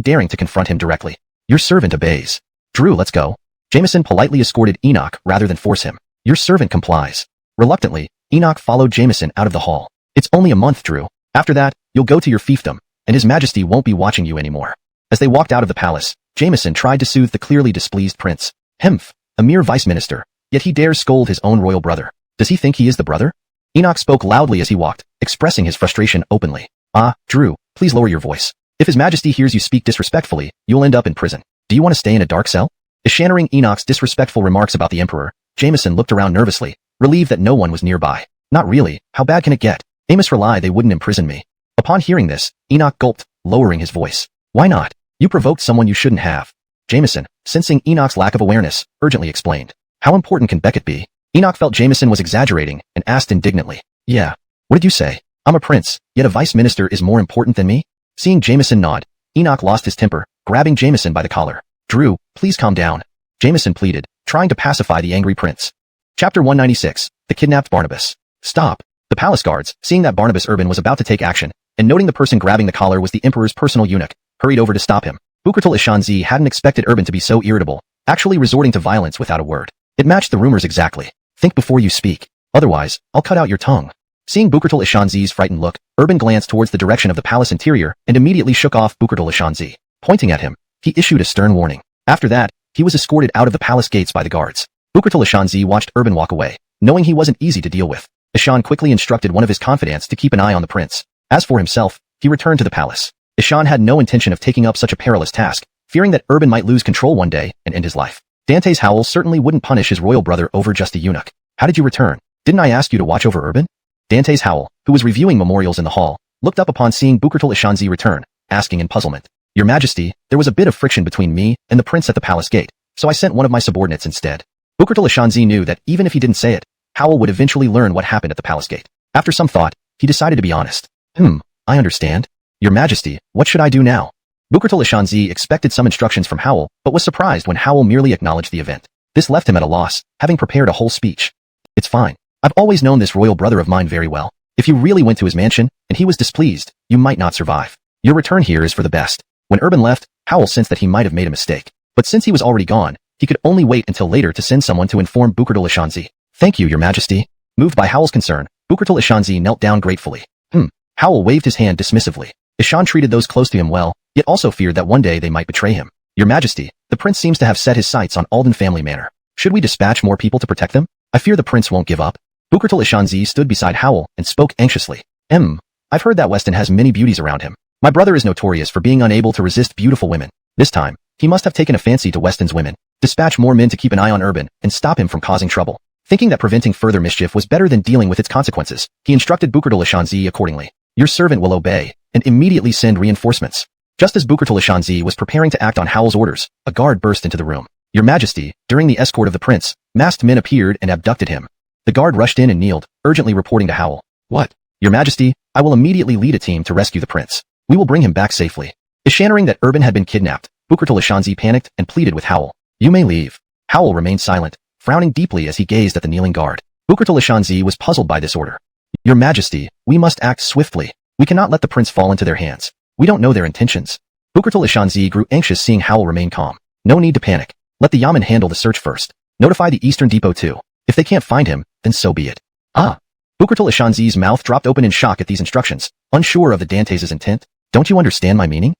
Daring to confront him directly. Your servant obeys. Drew, let's go. Jameson politely escorted Enoch rather than force him. Your servant complies. Reluctantly, Enoch followed Jameson out of the hall. It's only a month, Drew. After that, you'll go to your fiefdom, and His Majesty won't be watching you anymore. As they walked out of the palace, Jameson tried to soothe the clearly displeased prince. Hmph, a mere vice minister, yet he dares scold his own royal brother. Does he think he is the brother? Enoch spoke loudly as he walked, expressing his frustration openly. Ah, Drew, please lower your voice. If His Majesty hears you speak disrespectfully, you'll end up in prison. Do you want to stay in a dark cell? Eschewing Enoch's disrespectful remarks about the emperor, Jameson looked around nervously, relieved that no one was nearby. Not really, how bad can it get? Amos rely they wouldn't imprison me. Upon hearing this, Enoch gulped, lowering his voice. Why not? You provoked someone you shouldn't have. Jameson, sensing Enoch's lack of awareness, urgently explained. How important can Beckett be? Enoch felt Jameson was exaggerating and asked indignantly. Yeah. What did you say? I'm a prince, yet a vice minister is more important than me? Seeing Jameson nod, Enoch lost his temper, grabbing Jameson by the collar. Drew, please calm down. Jameson pleaded, trying to pacify the angry prince. Chapter 196, The Kidnapped Barnabas. Stop. The palace guards, seeing that Barnabas Urban was about to take action, and noting the person grabbing the collar was the emperor's personal eunuch, hurried over to stop him. Bukurtul Ishanzi hadn't expected Urban to be so irritable, actually resorting to violence without a word. It matched the rumors exactly. Think before you speak. Otherwise, I'll cut out your tongue. Seeing Bukurtul Ishanzi's frightened look, Urban glanced towards the direction of the palace interior and immediately shook off Bukurtul Ishanzi. Pointing at him, he issued a stern warning. After that, he was escorted out of the palace gates by the guards. Bukurtul Ishanzi watched Urban walk away, knowing he wasn't easy to deal with. Ishan quickly instructed one of his confidants to keep an eye on the prince. As for himself, he returned to the palace. Ishan had no intention of taking up such a perilous task, fearing that Urban might lose control one day and end his life. Dante's howl certainly wouldn't punish his royal brother over just a eunuch. How did you return? Didn't I ask you to watch over Urban? Dante's howl, who was reviewing memorials in the hall, looked up upon seeing Bukurtul Ishanzi return, asking in puzzlement. Your Majesty, there was a bit of friction between me and the prince at the palace gate, so I sent one of my subordinates instead. Bukurtul Ishanzi knew that even if he didn't say it, Howell would eventually learn what happened at the palace gate. After some thought, he decided to be honest. I understand. Your Majesty, what should I do now? Bukurtul Ishanzi expected some instructions from Howell, but was surprised when Howell merely acknowledged the event. This left him at a loss, having prepared a whole speech. It's fine. I've always known this royal brother of mine very well. If you really went to his mansion, and he was displeased, you might not survive. Your return here is for the best. When Urban left, Howell sensed that he might have made a mistake. But since he was already gone, he could only wait until later to send someone to inform Bukurtul Ishanzi. Thank you, Your Majesty. Moved by Howell's concern, Bukurtul Ishanzi knelt down gratefully. Howell waved his hand dismissively. Ishan treated those close to him well, yet also feared that one day they might betray him. Your Majesty, the prince seems to have set his sights on Alden family manor. Should we dispatch more people to protect them? I fear the prince won't give up. Bukurtul Ishanzi stood beside Howell and spoke anxiously. I've heard that Weston has many beauties around him. My brother is notorious for being unable to resist beautiful women. This time, he must have taken a fancy to Weston's women. Dispatch more men to keep an eye on Urban and stop him from causing trouble. Thinking that preventing further mischief was better than dealing with its consequences, he instructed Bukurtul Ishanzi accordingly. Your servant will obey, and immediately send reinforcements. Just as Bukurtul Ishanzi was preparing to act on Howell's orders, a guard burst into the room. Your Majesty, during the escort of the prince, masked men appeared and abducted him. The guard rushed in and kneeled, urgently reporting to Howell. What? Your Majesty, I will immediately lead a team to rescue the prince. We will bring him back safely. Ishaning that Urban had been kidnapped, Bukurtul Ishanzi panicked and pleaded with Howell. You may leave. Howell remained silent, frowning deeply as he gazed at the kneeling guard. Bukurtul Ishanzi was puzzled by this order. Your Majesty, we must act swiftly. We cannot let the prince fall into their hands. We don't know their intentions. Bukurtul Ishanzi grew anxious seeing Howell remain calm. No need to panic. Let the Yamen handle the search first. Notify the Eastern Depot too. If they can't find him, then so be it. Bukurtul Ishanzi's mouth dropped open in shock at these instructions, unsure of the Dantes' intent. Don't you understand my meaning?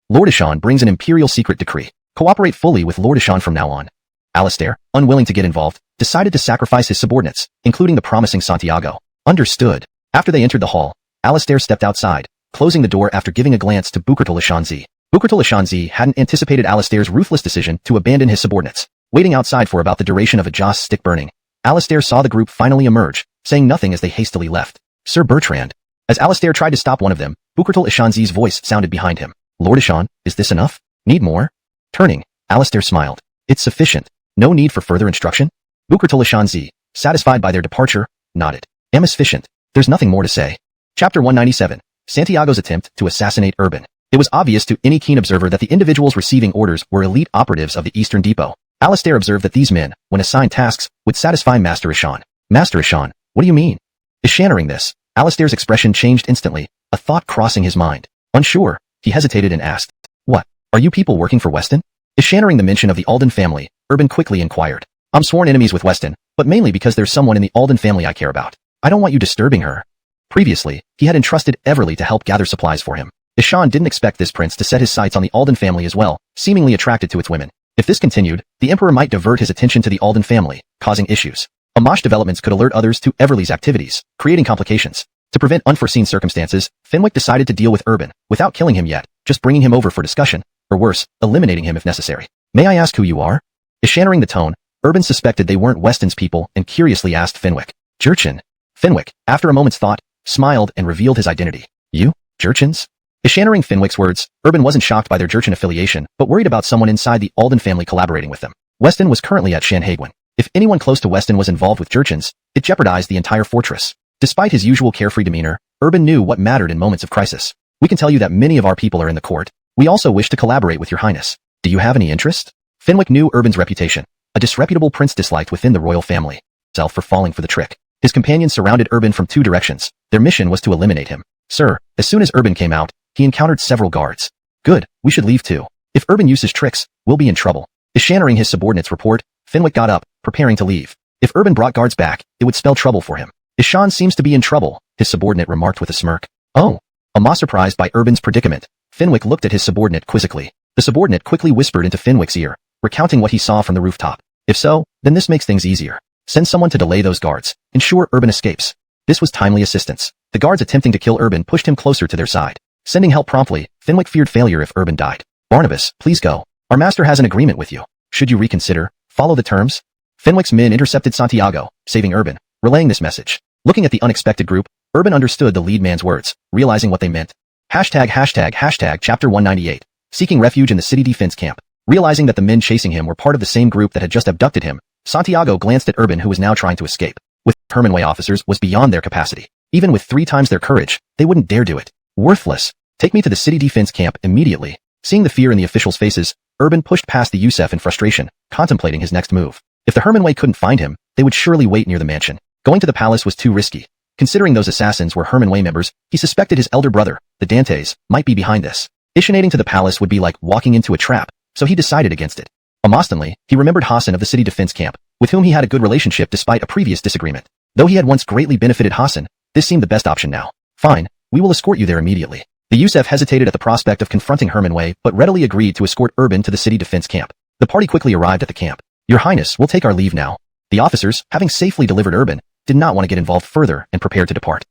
Lord Ishan brings an imperial secret decree. Cooperate fully with Lord Ishan from now on. Alistair, unwilling to get involved, decided to sacrifice his subordinates, including the promising Santiago. Understood. After they entered the hall, Alistair stepped outside, closing the door after giving a glance to Bukurtul Ishanzi. Bukurtul Ishanzi hadn't anticipated Alistair's ruthless decision to abandon his subordinates. Waiting outside for about the duration of a joss stick burning, Alistair saw the group finally emerge, saying nothing as they hastily left. Sir Bertrand. As Alistair tried to stop one of them, Bukurtul Ishanzi's voice sounded behind him. Lord Ishan, is this enough? Need more? Turning, Alistair smiled. It's sufficient. No need for further instruction? Bukurtul Ishanzi, satisfied by their departure, nodded. Am sufficient. There's nothing more to say. Chapter 197. Santiago's attempt to assassinate Urban. It was obvious to any keen observer that the individuals receiving orders were elite operatives of the Eastern Depot. Alistair observed that these men, when assigned tasks, would satisfy Master Ishan. Master Ishan, what do you mean? Ishannering this, Alistair's expression changed instantly, a thought crossing his mind. Unsure, he hesitated and asked, What? Are you people working for Weston? Ishannering the mention of the Alden family, Urban quickly inquired. I'm sworn enemies with Weston, but mainly because there's someone in the Alden family I care about. I don't want you disturbing her. Previously, he had entrusted Everly to help gather supplies for him. Ishan didn't expect this prince to set his sights on the Alden family as well, seemingly attracted to its women. If this continued, the emperor might divert his attention to the Alden family, causing issues. Amash developments could alert others to Everly's activities, creating complications. To prevent unforeseen circumstances, Fenwick decided to deal with Urban, without killing him yet, just bringing him over for discussion, or worse, eliminating him if necessary. May I ask who you are? Ishannering the tone, Urban suspected they weren't Weston's people and curiously asked Fenwick. Jurchen. Fenwick, after a moment's thought, smiled and revealed his identity. You? Jurchens? Ishannering Fenwick's words, Urban wasn't shocked by their Jurchen affiliation, but worried about someone inside the Alden family collaborating with them. Weston was currently at Shanhaguan. If anyone close to Weston was involved with Jurchens, it jeopardized the entire fortress. Despite his usual carefree demeanor, Urban knew what mattered in moments of crisis. We can tell you that many of our people are in the court. We also wish to collaborate with your highness. Do you have any interest? Fenwick knew Urban's reputation. A disreputable prince disliked within the royal family. Self for falling for the trick. His companions surrounded Urban from two directions. Their mission was to eliminate him. Sir, as soon as Urban came out, he encountered several guards. Good, we should leave too. If Urban uses tricks, we'll be in trouble. Ishannering his subordinate's report, Fenwick got up, preparing to leave. If Urban brought guards back, it would spell trouble for him. Ishan seems to be in trouble, his subordinate remarked with a smirk. Oh. Ama surprised by Urban's predicament, Fenwick looked at his subordinate quizzically. The subordinate quickly whispered into Fenwick's ear, recounting what he saw from the rooftop. If so, then this makes things easier. Send someone to delay those guards. Ensure Urban escapes. This was timely assistance. The guards attempting to kill Urban pushed him closer to their side. Sending help promptly, Fenwick feared failure if Urban died. Barnabas, please go. Our master has an agreement with you. Should you reconsider, follow the terms? Fenwick's men intercepted Santiago, saving Urban, relaying this message. Looking at the unexpected group, Urban understood the lead man's words, realizing what they meant. Hashtag chapter 198. Seeking refuge in the city defense camp. Realizing that the men chasing him were part of the same group that had just abducted him, Santiago glanced at Urban who was now trying to escape. With Hermanway officers was beyond their capacity. Even with 3 times their courage, they wouldn't dare do it. Worthless. Take me to the city defense camp immediately. Seeing the fear in the officials' faces, Urban pushed past the engsub in frustration, contemplating his next move. If the Hermanway couldn't find him, they would surely wait near the mansion. Going to the palace was too risky. Considering those assassins were Hermanway members, he suspected his elder brother, the Dantes, might be behind this. Ishinating to the palace would be like walking into a trap, so he decided against it. Amostantly, he remembered Hassan of the city defense camp, with whom he had a good relationship despite a previous disagreement. Though he had once greatly benefited Hassan, this seemed the best option now. Fine, we will escort you there immediately. The engsub hesitated at the prospect of confronting Hermanway but readily agreed to escort Urban to the city defense camp. The party quickly arrived at the camp. Your Highness, we'll take our leave now. The officers, having safely delivered Urban, did not want to get involved further and prepared to depart.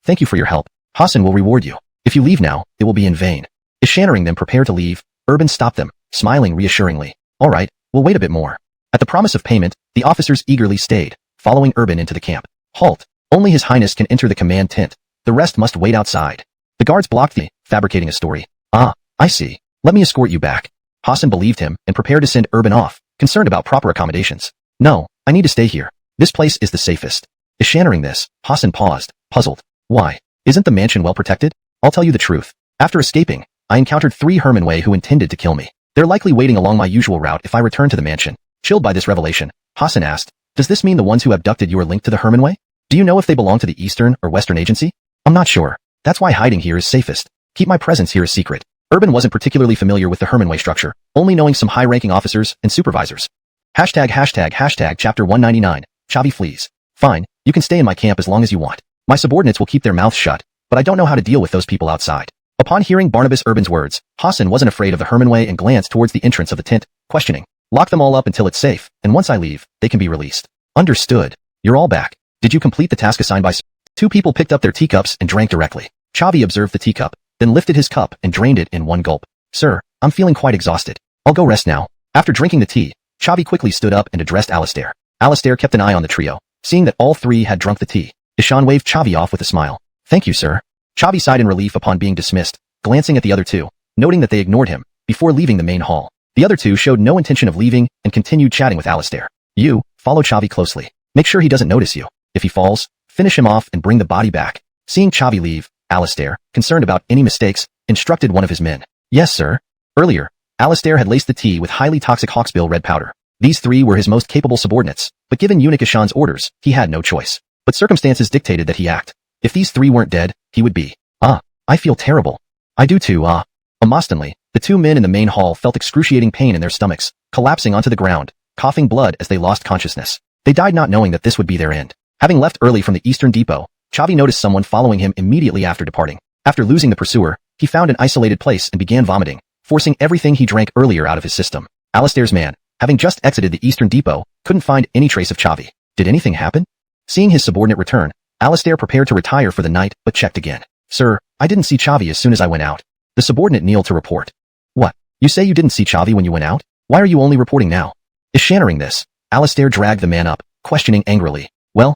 Thank you for your help. Hassan will reward you. If you leave now, it will be in vain. Ishannering them prepare to leave, Urban stopped them, smiling reassuringly. All right, we'll wait a bit more. At the promise of payment, the officers eagerly stayed, following Urban into the camp. Halt. Only His Highness can enter the command tent. The rest must wait outside. The guards blocked me, fabricating a story. Ah, I see. Let me escort you back. Hassan believed him and prepared to send Urban off, concerned about proper accommodations. No, I need to stay here. This place is the safest. Ishannering this, Hassan paused, puzzled. Why? Isn't the mansion well protected? I'll tell you the truth. After escaping, I encountered 3 Hermanway who intended to kill me. They're likely waiting along my usual route if I return to the mansion. Chilled by this revelation, Hassan asked, does this mean the ones who abducted you are linked to the Hermanway? Do you know if they belong to the Eastern or Western agency? I'm not sure. That's why hiding here is safest. Keep my presence here a secret. Urban wasn't particularly familiar with the Hermanway structure, only knowing some high-ranking officers and supervisors. Hashtag chapter 199. Chavi flees. Fine, you can stay in my camp as long as you want. My subordinates will keep their mouths shut, but I don't know how to deal with those people outside. Upon hearing Barnabas Urban's words, Hassan wasn't afraid of the Hermanway and glanced towards the entrance of the tent, questioning. Lock them all up until it's safe, and once I leave, they can be released. Understood. You're all back. Did you complete the task assigned by 2 people picked up their teacups and drank directly. Chavi observed the teacup, then lifted his cup and drained it in one gulp. Sir, I'm feeling quite exhausted. I'll go rest now. After drinking the tea, Chavi quickly stood up and addressed Alistair. Alistair kept an eye on the trio, seeing that all 3 had drunk the tea. Ishan waved Chavi off with a smile. Thank you, sir. Chavi sighed in relief upon being dismissed, glancing at the other 2, noting that they ignored him, before leaving the main hall. The other 2 showed no intention of leaving and continued chatting with Alistair. You, follow Chavi closely. Make sure he doesn't notice you. If he falls, finish him off and bring the body back. Seeing Chavi leave, Alistair, concerned about any mistakes, instructed one of his men. Yes, sir. Earlier, Alistair had laced the tea with highly toxic hawksbill red powder. These 3 were his most capable subordinates, but given eunuch Ishan's orders, he had no choice. But circumstances dictated that he act. If these 3 weren't dead, he would be. I feel terrible. I do too, Amostantly, the 2 men in the main hall felt excruciating pain in their stomachs, collapsing onto the ground, coughing blood as they lost consciousness. They died not knowing that this would be their end. Having left early from the Eastern Depot, Chavi noticed someone following him immediately after departing. After losing the pursuer, he found an isolated place and began vomiting, forcing everything he drank earlier out of his system. Alistair's man, having just exited the Eastern Depot, couldn't find any trace of Chavi. Did anything happen? Seeing his subordinate return, Alistair prepared to retire for the night but checked again. Sir, I didn't see Chavi as soon as I went out. The subordinate kneeled to report. What? You say you didn't see Chavi when you went out? Why are you only reporting now? Is Shannering this? Alistair dragged the man up, questioning angrily. Well,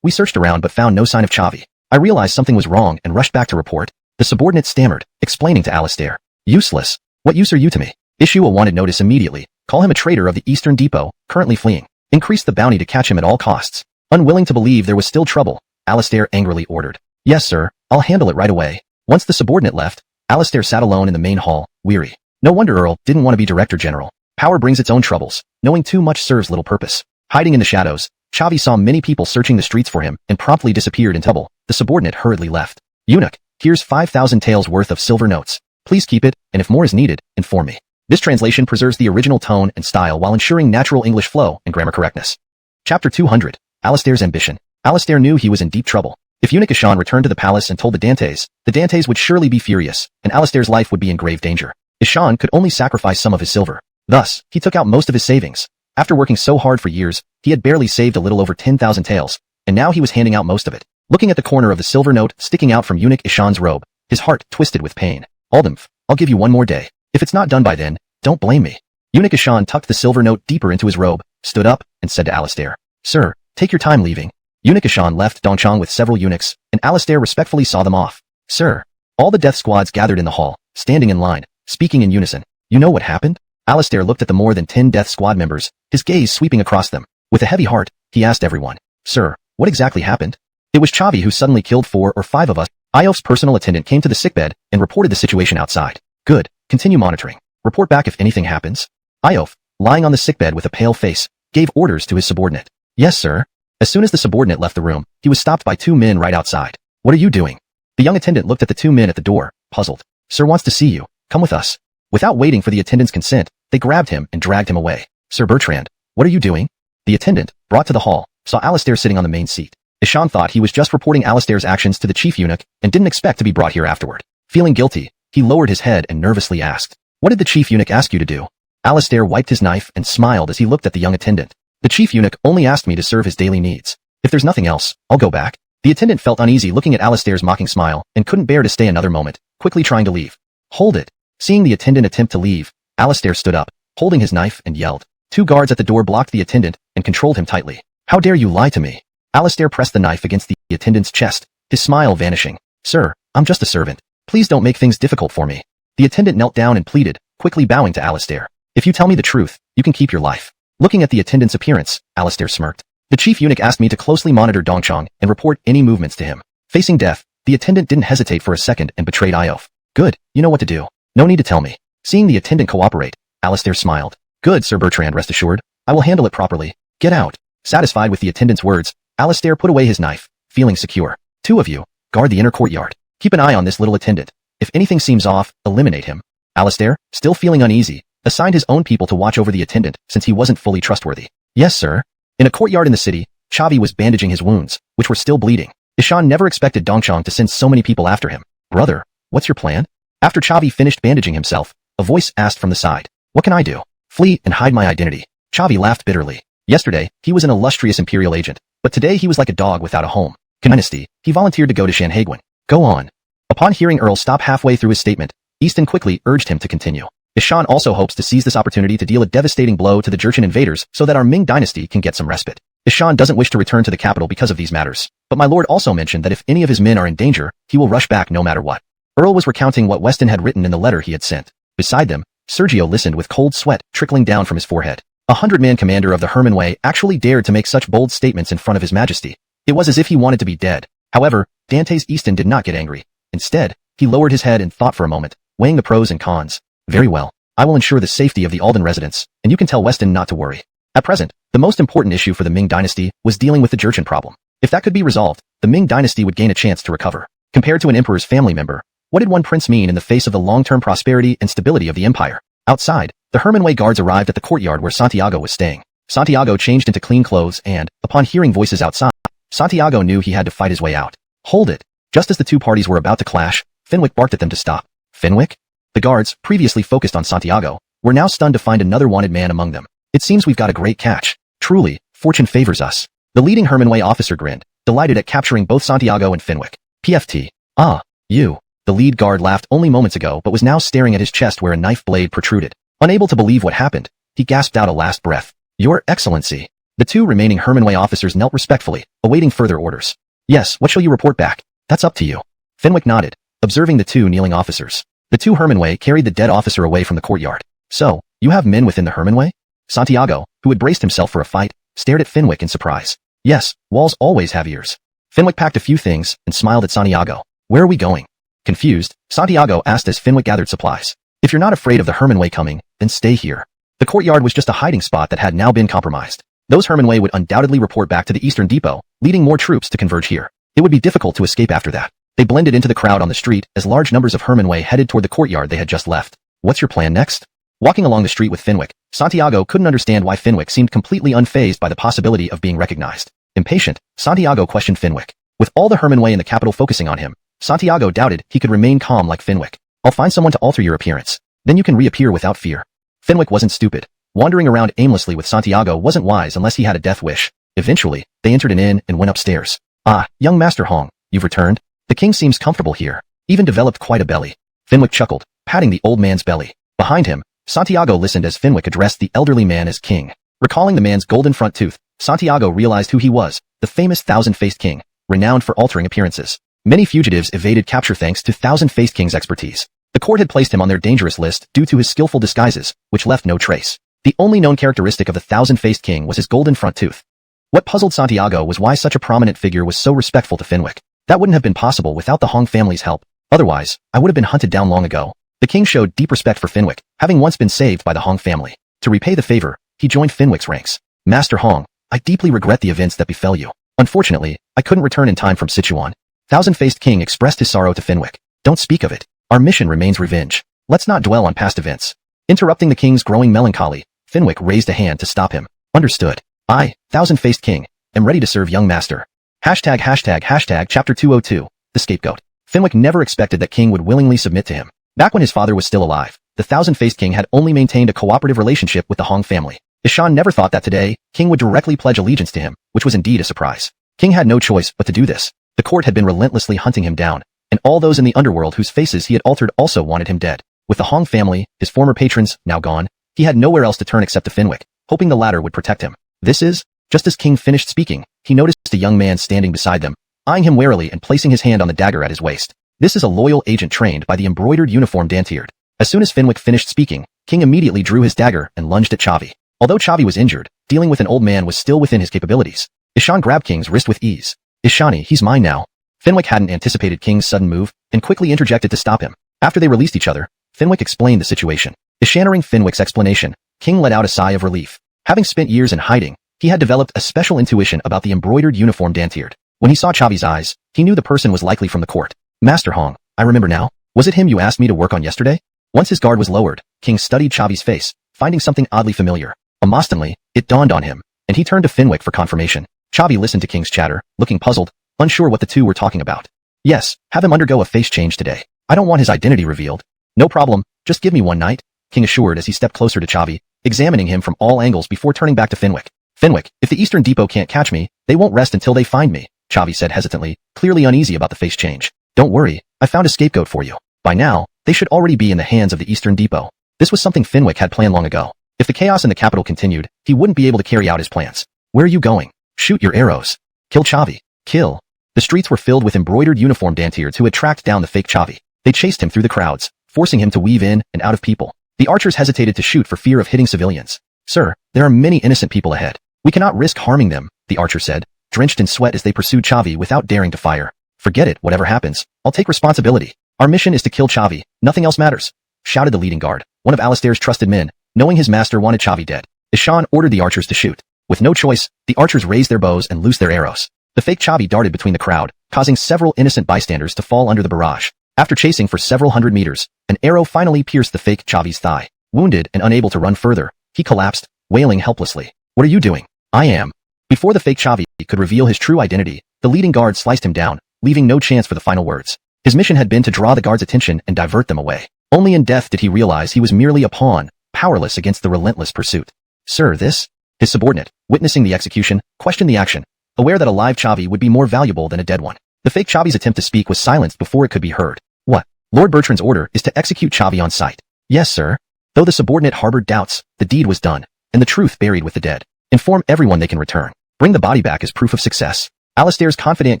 we searched around but found no sign of Chavi. I realized something was wrong and rushed back to report. The subordinate stammered, explaining to Alistair. Useless. What use are you to me? Issue a wanted notice immediately. Call him a traitor of the Eastern Depot, currently fleeing. Increase the bounty to catch him at all costs. Unwilling to believe there was still trouble, Alistair angrily ordered. Yes, sir, I'll handle it right away. Once the subordinate left, Alistair sat alone in the main hall, weary. No wonder Earl didn't want to be Director General. Power brings its own troubles. Knowing too much serves little purpose. Hiding in the shadows, Chavi saw many people searching the streets for him and promptly disappeared in trouble. The subordinate hurriedly left. Eunuch, here's 5,000 taels worth of silver notes. Please keep it, and if more is needed, inform me. This translation preserves the original tone and style while ensuring natural English flow and grammar correctness. Chapter 200. Alistair's Ambition. Alistair knew he was in deep trouble. If Eunuch Ishan returned to the palace and told the Dantes would surely be furious, and Alistair's life would be in grave danger. Ishan could only sacrifice some of his silver. Thus, he took out most of his savings. After working so hard for years, he had barely saved a little over 10,000 taels, and now he was handing out most of it. Looking at the corner of the silver note sticking out from Eunuch Ishan's robe, his heart twisted with pain. Aldemf, I'll give you one more day. If it's not done by then, don't blame me. Eunuch Ishan tucked the silver note deeper into his robe, stood up, and said to Alistair, Sir, take your time leaving. Eunuch Ishan left Dongchang with several eunuchs, and Alistair respectfully saw them off. Sir. All the death squads gathered in the hall, standing in line, speaking in unison. You know what happened? Alistair looked at the more than 10 death squad members, his gaze sweeping across them. With a heavy heart, he asked everyone, Sir, what exactly happened? It was Chavi who suddenly killed 4 or 5 of us. Iof's personal attendant came to the sickbed and reported the situation outside. Good. Continue monitoring. Report back if anything happens. Iof, lying on the sickbed with a pale face, gave orders to his subordinate. Yes, sir. As soon as the subordinate left the room, he was stopped by 2 men right outside. What are you doing? The young attendant looked at the 2 men at the door, puzzled. Sir wants to see you. Come with us. Without waiting for the attendant's consent, they grabbed him and dragged him away. Sir Bertrand, what are you doing? The attendant, brought to the hall, saw Alistair sitting on the main seat. Ishan thought he was just reporting Alistair's actions to the chief eunuch and didn't expect to be brought here afterward. Feeling guilty, he lowered his head and nervously asked, What did the chief eunuch ask you to do? Alistair wiped his knife and smiled as he looked at the young attendant. The chief eunuch only asked me to serve his daily needs. If there's nothing else, I'll go back. The attendant felt uneasy looking at Alistair's mocking smile and couldn't bear to stay another moment, quickly trying to leave. Hold it. Seeing the attendant attempt to leave, Alistair stood up, holding his knife and yelled. 2 guards at the door blocked the attendant and controlled him tightly. How dare you lie to me? Alistair pressed the knife against the attendant's chest, his smile vanishing. Sir, I'm just a servant. Please don't make things difficult for me. The attendant knelt down and pleaded, quickly bowing to Alistair. If you tell me the truth, you can keep your life. Looking at the attendant's appearance, Alistair smirked. The chief eunuch asked me to closely monitor Dongchang and report any movements to him. Facing death, the attendant didn't hesitate for a second and betrayed Iof. Good, you know what to do. No need to tell me. Seeing the attendant cooperate, Alistair smiled. Good, Sir Bertrand, rest assured. I will handle it properly. Get out. Satisfied with the attendant's words, Alistair put away his knife, feeling secure. 2 of you, guard the inner courtyard. Keep an eye on this little attendant. If anything seems off, eliminate him. Alistair, still feeling uneasy, assigned his own people to watch over the attendant since he wasn't fully trustworthy. Yes, sir. In a courtyard in the city, Chavi was bandaging his wounds, which were still bleeding. Ishan never expected Dongchang to send so many people after him. Brother, what's your plan? After Chavi finished bandaging himself, a voice asked from the side. What can I do? Flee and hide my identity. Chavi laughed bitterly. Yesterday, he was an illustrious imperial agent, but today he was like a dog without a home. Dynasty, he volunteered to go to Shanhaiguan. Go on. Upon hearing Earl stop halfway through his statement, Easton quickly urged him to continue. Ishan also hopes to seize this opportunity to deal a devastating blow to the Jurchen invaders so that our Ming dynasty can get some respite. Ishan doesn't wish to return to the capital because of these matters, but my lord also mentioned that if any of his men are in danger, he will rush back no matter what. Earl was recounting what Weston had written in the letter he had sent. Beside them, Sergio listened with cold sweat trickling down from his forehead. 100-man commander of the Hermanway actually dared to make such bold statements in front of his majesty. It was as if he wanted to be dead. However, Dantes Easton did not get angry. Instead, he lowered his head and thought for a moment, weighing the pros and cons. Very well. I will ensure the safety of the Alden residents, and you can tell Weston not to worry. At present, the most important issue for the Ming dynasty was dealing with the Jurchen problem. If that could be resolved, the Ming dynasty would gain a chance to recover. Compared to an emperor's family member, what did one prince mean in the face of the long-term prosperity and stability of the empire? Outside, the Hermanway guards arrived at the courtyard where Santiago was staying. Santiago changed into clean clothes and, upon hearing voices outside, Santiago knew he had to fight his way out. Hold it. Just as the two parties were about to clash, Fenwick barked at them to stop. Fenwick? The guards, previously focused on Santiago, were now stunned to find another wanted man among them. It seems we've got a great catch. Truly, fortune favors us. The leading Hermanway officer grinned, delighted at capturing both Santiago and Fenwick. PFT. Ah, you. The lead guard laughed only moments ago but was now staring at his chest where a knife blade protruded. Unable to believe what happened, he gasped out a last breath. Your Excellency. The two remaining Hermanway officers knelt respectfully, awaiting further orders. Yes, what shall you report back? That's up to you. Fenwick nodded, observing the two kneeling officers. The two Hermanway carried the dead officer away from the courtyard. So, you have men within the Hermanway? Santiago, who had braced himself for a fight, stared at Fenwick in surprise. Yes, walls always have ears. Fenwick packed a few things and smiled at Santiago. Where are we going? Confused, Santiago asked as Fenwick gathered supplies. If you're not afraid of the Hermanway coming, then stay here. The courtyard was just a hiding spot that had now been compromised. Those Hermanway would undoubtedly report back to the Eastern Depot, leading more troops to converge here. It would be difficult to escape after that. They blended into the crowd on the street as large numbers of Hermanway headed toward the courtyard they had just left. What's your plan next? Walking along the street with Fenwick, Santiago couldn't understand why Fenwick seemed completely unfazed by the possibility of being recognized. Impatient, Santiago questioned Fenwick. With all the Hermanway in the capital focusing on him, Santiago doubted he could remain calm like Fenwick. I'll find someone to alter your appearance. Then you can reappear without fear. Fenwick wasn't stupid. Wandering around aimlessly with Santiago wasn't wise unless he had a death wish. Eventually, they entered an inn and went upstairs. Ah, young Master Hong, you've returned? The king seems comfortable here. Even developed quite a belly. Fenwick chuckled, patting the old man's belly. Behind him, Santiago listened as Fenwick addressed the elderly man as king. Recalling the man's golden front tooth, Santiago realized who he was, the famous Thousand-Faced King, renowned for altering appearances. Many fugitives evaded capture thanks to Thousand-Faced King's expertise. The court had placed him on their dangerous list due to his skillful disguises, which left no trace. The only known characteristic of the Thousand-Faced King was his golden front tooth. What puzzled Santiago was why such a prominent figure was so respectful to Fenwick. That wouldn't have been possible without the Hong family's help. Otherwise, I would have been hunted down long ago. The king showed deep respect for Fenwick, having once been saved by the Hong family. To repay the favor, he joined Fenwick's ranks. Master Hong, I deeply regret the events that befell you. Unfortunately, I couldn't return in time from Sichuan. Thousand-Faced King expressed his sorrow to Fenwick. Don't speak of it. Our mission remains revenge. Let's not dwell on past events. Interrupting the king's growing melancholy, Fenwick raised a hand to stop him. Understood. I, Thousand-Faced King, am ready to serve young master. ####Chapter 202, The Scapegoat. Fenwick never expected that King would willingly submit to him. Back when his father was still alive, the Thousand-Faced King had only maintained a cooperative relationship with the Hong family. Ishan never thought that today, King would directly pledge allegiance to him, which was indeed a surprise. King had no choice but to do this. The court had been relentlessly hunting him down, and all those in the underworld whose faces he had altered also wanted him dead. With the Hong family, his former patrons, now gone, he had nowhere else to turn except to Fenwick, hoping the latter would protect him. Just as King finished speaking, he noticed a young man standing beside them, eyeing him warily and placing his hand on the dagger at his waist. This is a loyal agent trained by the embroidered uniformed Dantiered. As soon as Fenwick finished speaking, King immediately drew his dagger and lunged at Chavi. Although Chavi was injured, dealing with an old man was still within his capabilities. Ishan grabbed King's wrist with ease. Ishani, he's mine now. Fenwick hadn't anticipated King's sudden move, and quickly interjected to stop him. After they released each other, Fenwick explained the situation. Ishaning Fenwick's explanation, King let out a sigh of relief. Having spent years in hiding, he had developed a special intuition about the embroidered uniform Dantiered. When he saw Chavi's eyes, he knew the person was likely from the court. Master Hong, I remember now. Was it him you asked me to work on yesterday? Once his guard was lowered, King studied Chavi's face, finding something oddly familiar. Amostantly, it dawned on him, and he turned to Fenwick for confirmation. Chavi listened to King's chatter, looking puzzled, unsure what the two were talking about. Yes, have him undergo a face change today. I don't want his identity revealed. No problem, just give me one night, King assured as he stepped closer to Chavi, examining him from all angles before turning back to Fenwick. Fenwick, if the Eastern Depot can't catch me, they won't rest until they find me, Chavi said hesitantly, clearly uneasy about the face change. Don't worry, I found a scapegoat for you. By now, they should already be in the hands of the Eastern Depot. This was something Fenwick had planned long ago. If the chaos in the capital continued, he wouldn't be able to carry out his plans. Where are you going? Shoot your arrows. Kill Chavi. Kill. The streets were filled with embroidered uniformed Dantiered who had tracked down the fake Chavi. They chased him through the crowds, forcing him to weave in and out of people. The archers hesitated to shoot for fear of hitting civilians. Sir, there are many innocent people ahead. We cannot risk harming them, the archer said, drenched in sweat as they pursued Chavi without daring to fire. Forget it, whatever happens. I'll take responsibility. Our mission is to kill Chavi. Nothing else matters, shouted the leading guard, one of Alistair's trusted men, knowing his master wanted Chavi dead. Ishan ordered the archers to shoot. With no choice, the archers raised their bows and loosed their arrows. The fake Chavi darted between the crowd, causing several innocent bystanders to fall under the barrage. After chasing for several hundred meters, an arrow finally pierced the fake Chavi's thigh. Wounded and unable to run further, he collapsed, wailing helplessly. What are you doing? I am. Before the fake Chavi could reveal his true identity, the leading guard sliced him down, leaving no chance for the final words. His mission had been to draw the guards' attention and divert them away. Only in death did he realize he was merely a pawn, powerless against the relentless pursuit. Sir, this? His subordinate, witnessing the execution, questioned the action, aware that a live Chavi would be more valuable than a dead one. The fake Chavi's attempt to speak was silenced before it could be heard. What? Lord Bertrand's order is to execute Chavi on sight. Yes, sir. Though the subordinate harbored doubts, the deed was done, and the truth buried with the dead. Inform everyone they can return. Bring the body back as proof of success. Alistair's confidant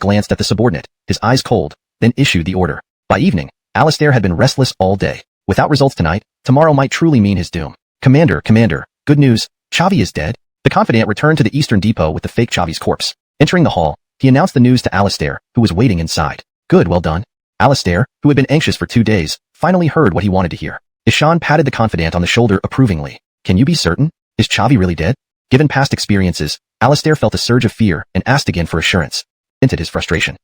glanced at the subordinate, his eyes cold, then issued the order. By evening, Alistair had been restless all day. Without results tonight, tomorrow might truly mean his doom. Commander, good news. Chavi is dead. The confidant returned to the Eastern Depot with the fake Chavi's corpse. Entering the hall, he announced the news to Alistair, who was waiting inside. Good, well done. Alistair, who had been anxious for 2 days, finally heard what he wanted to hear. Ishan patted the confidant on the shoulder approvingly. Can you be certain? Is Chavi really dead? Given past experiences, Alistair felt a surge of fear and asked again for assurance. Vented his frustration.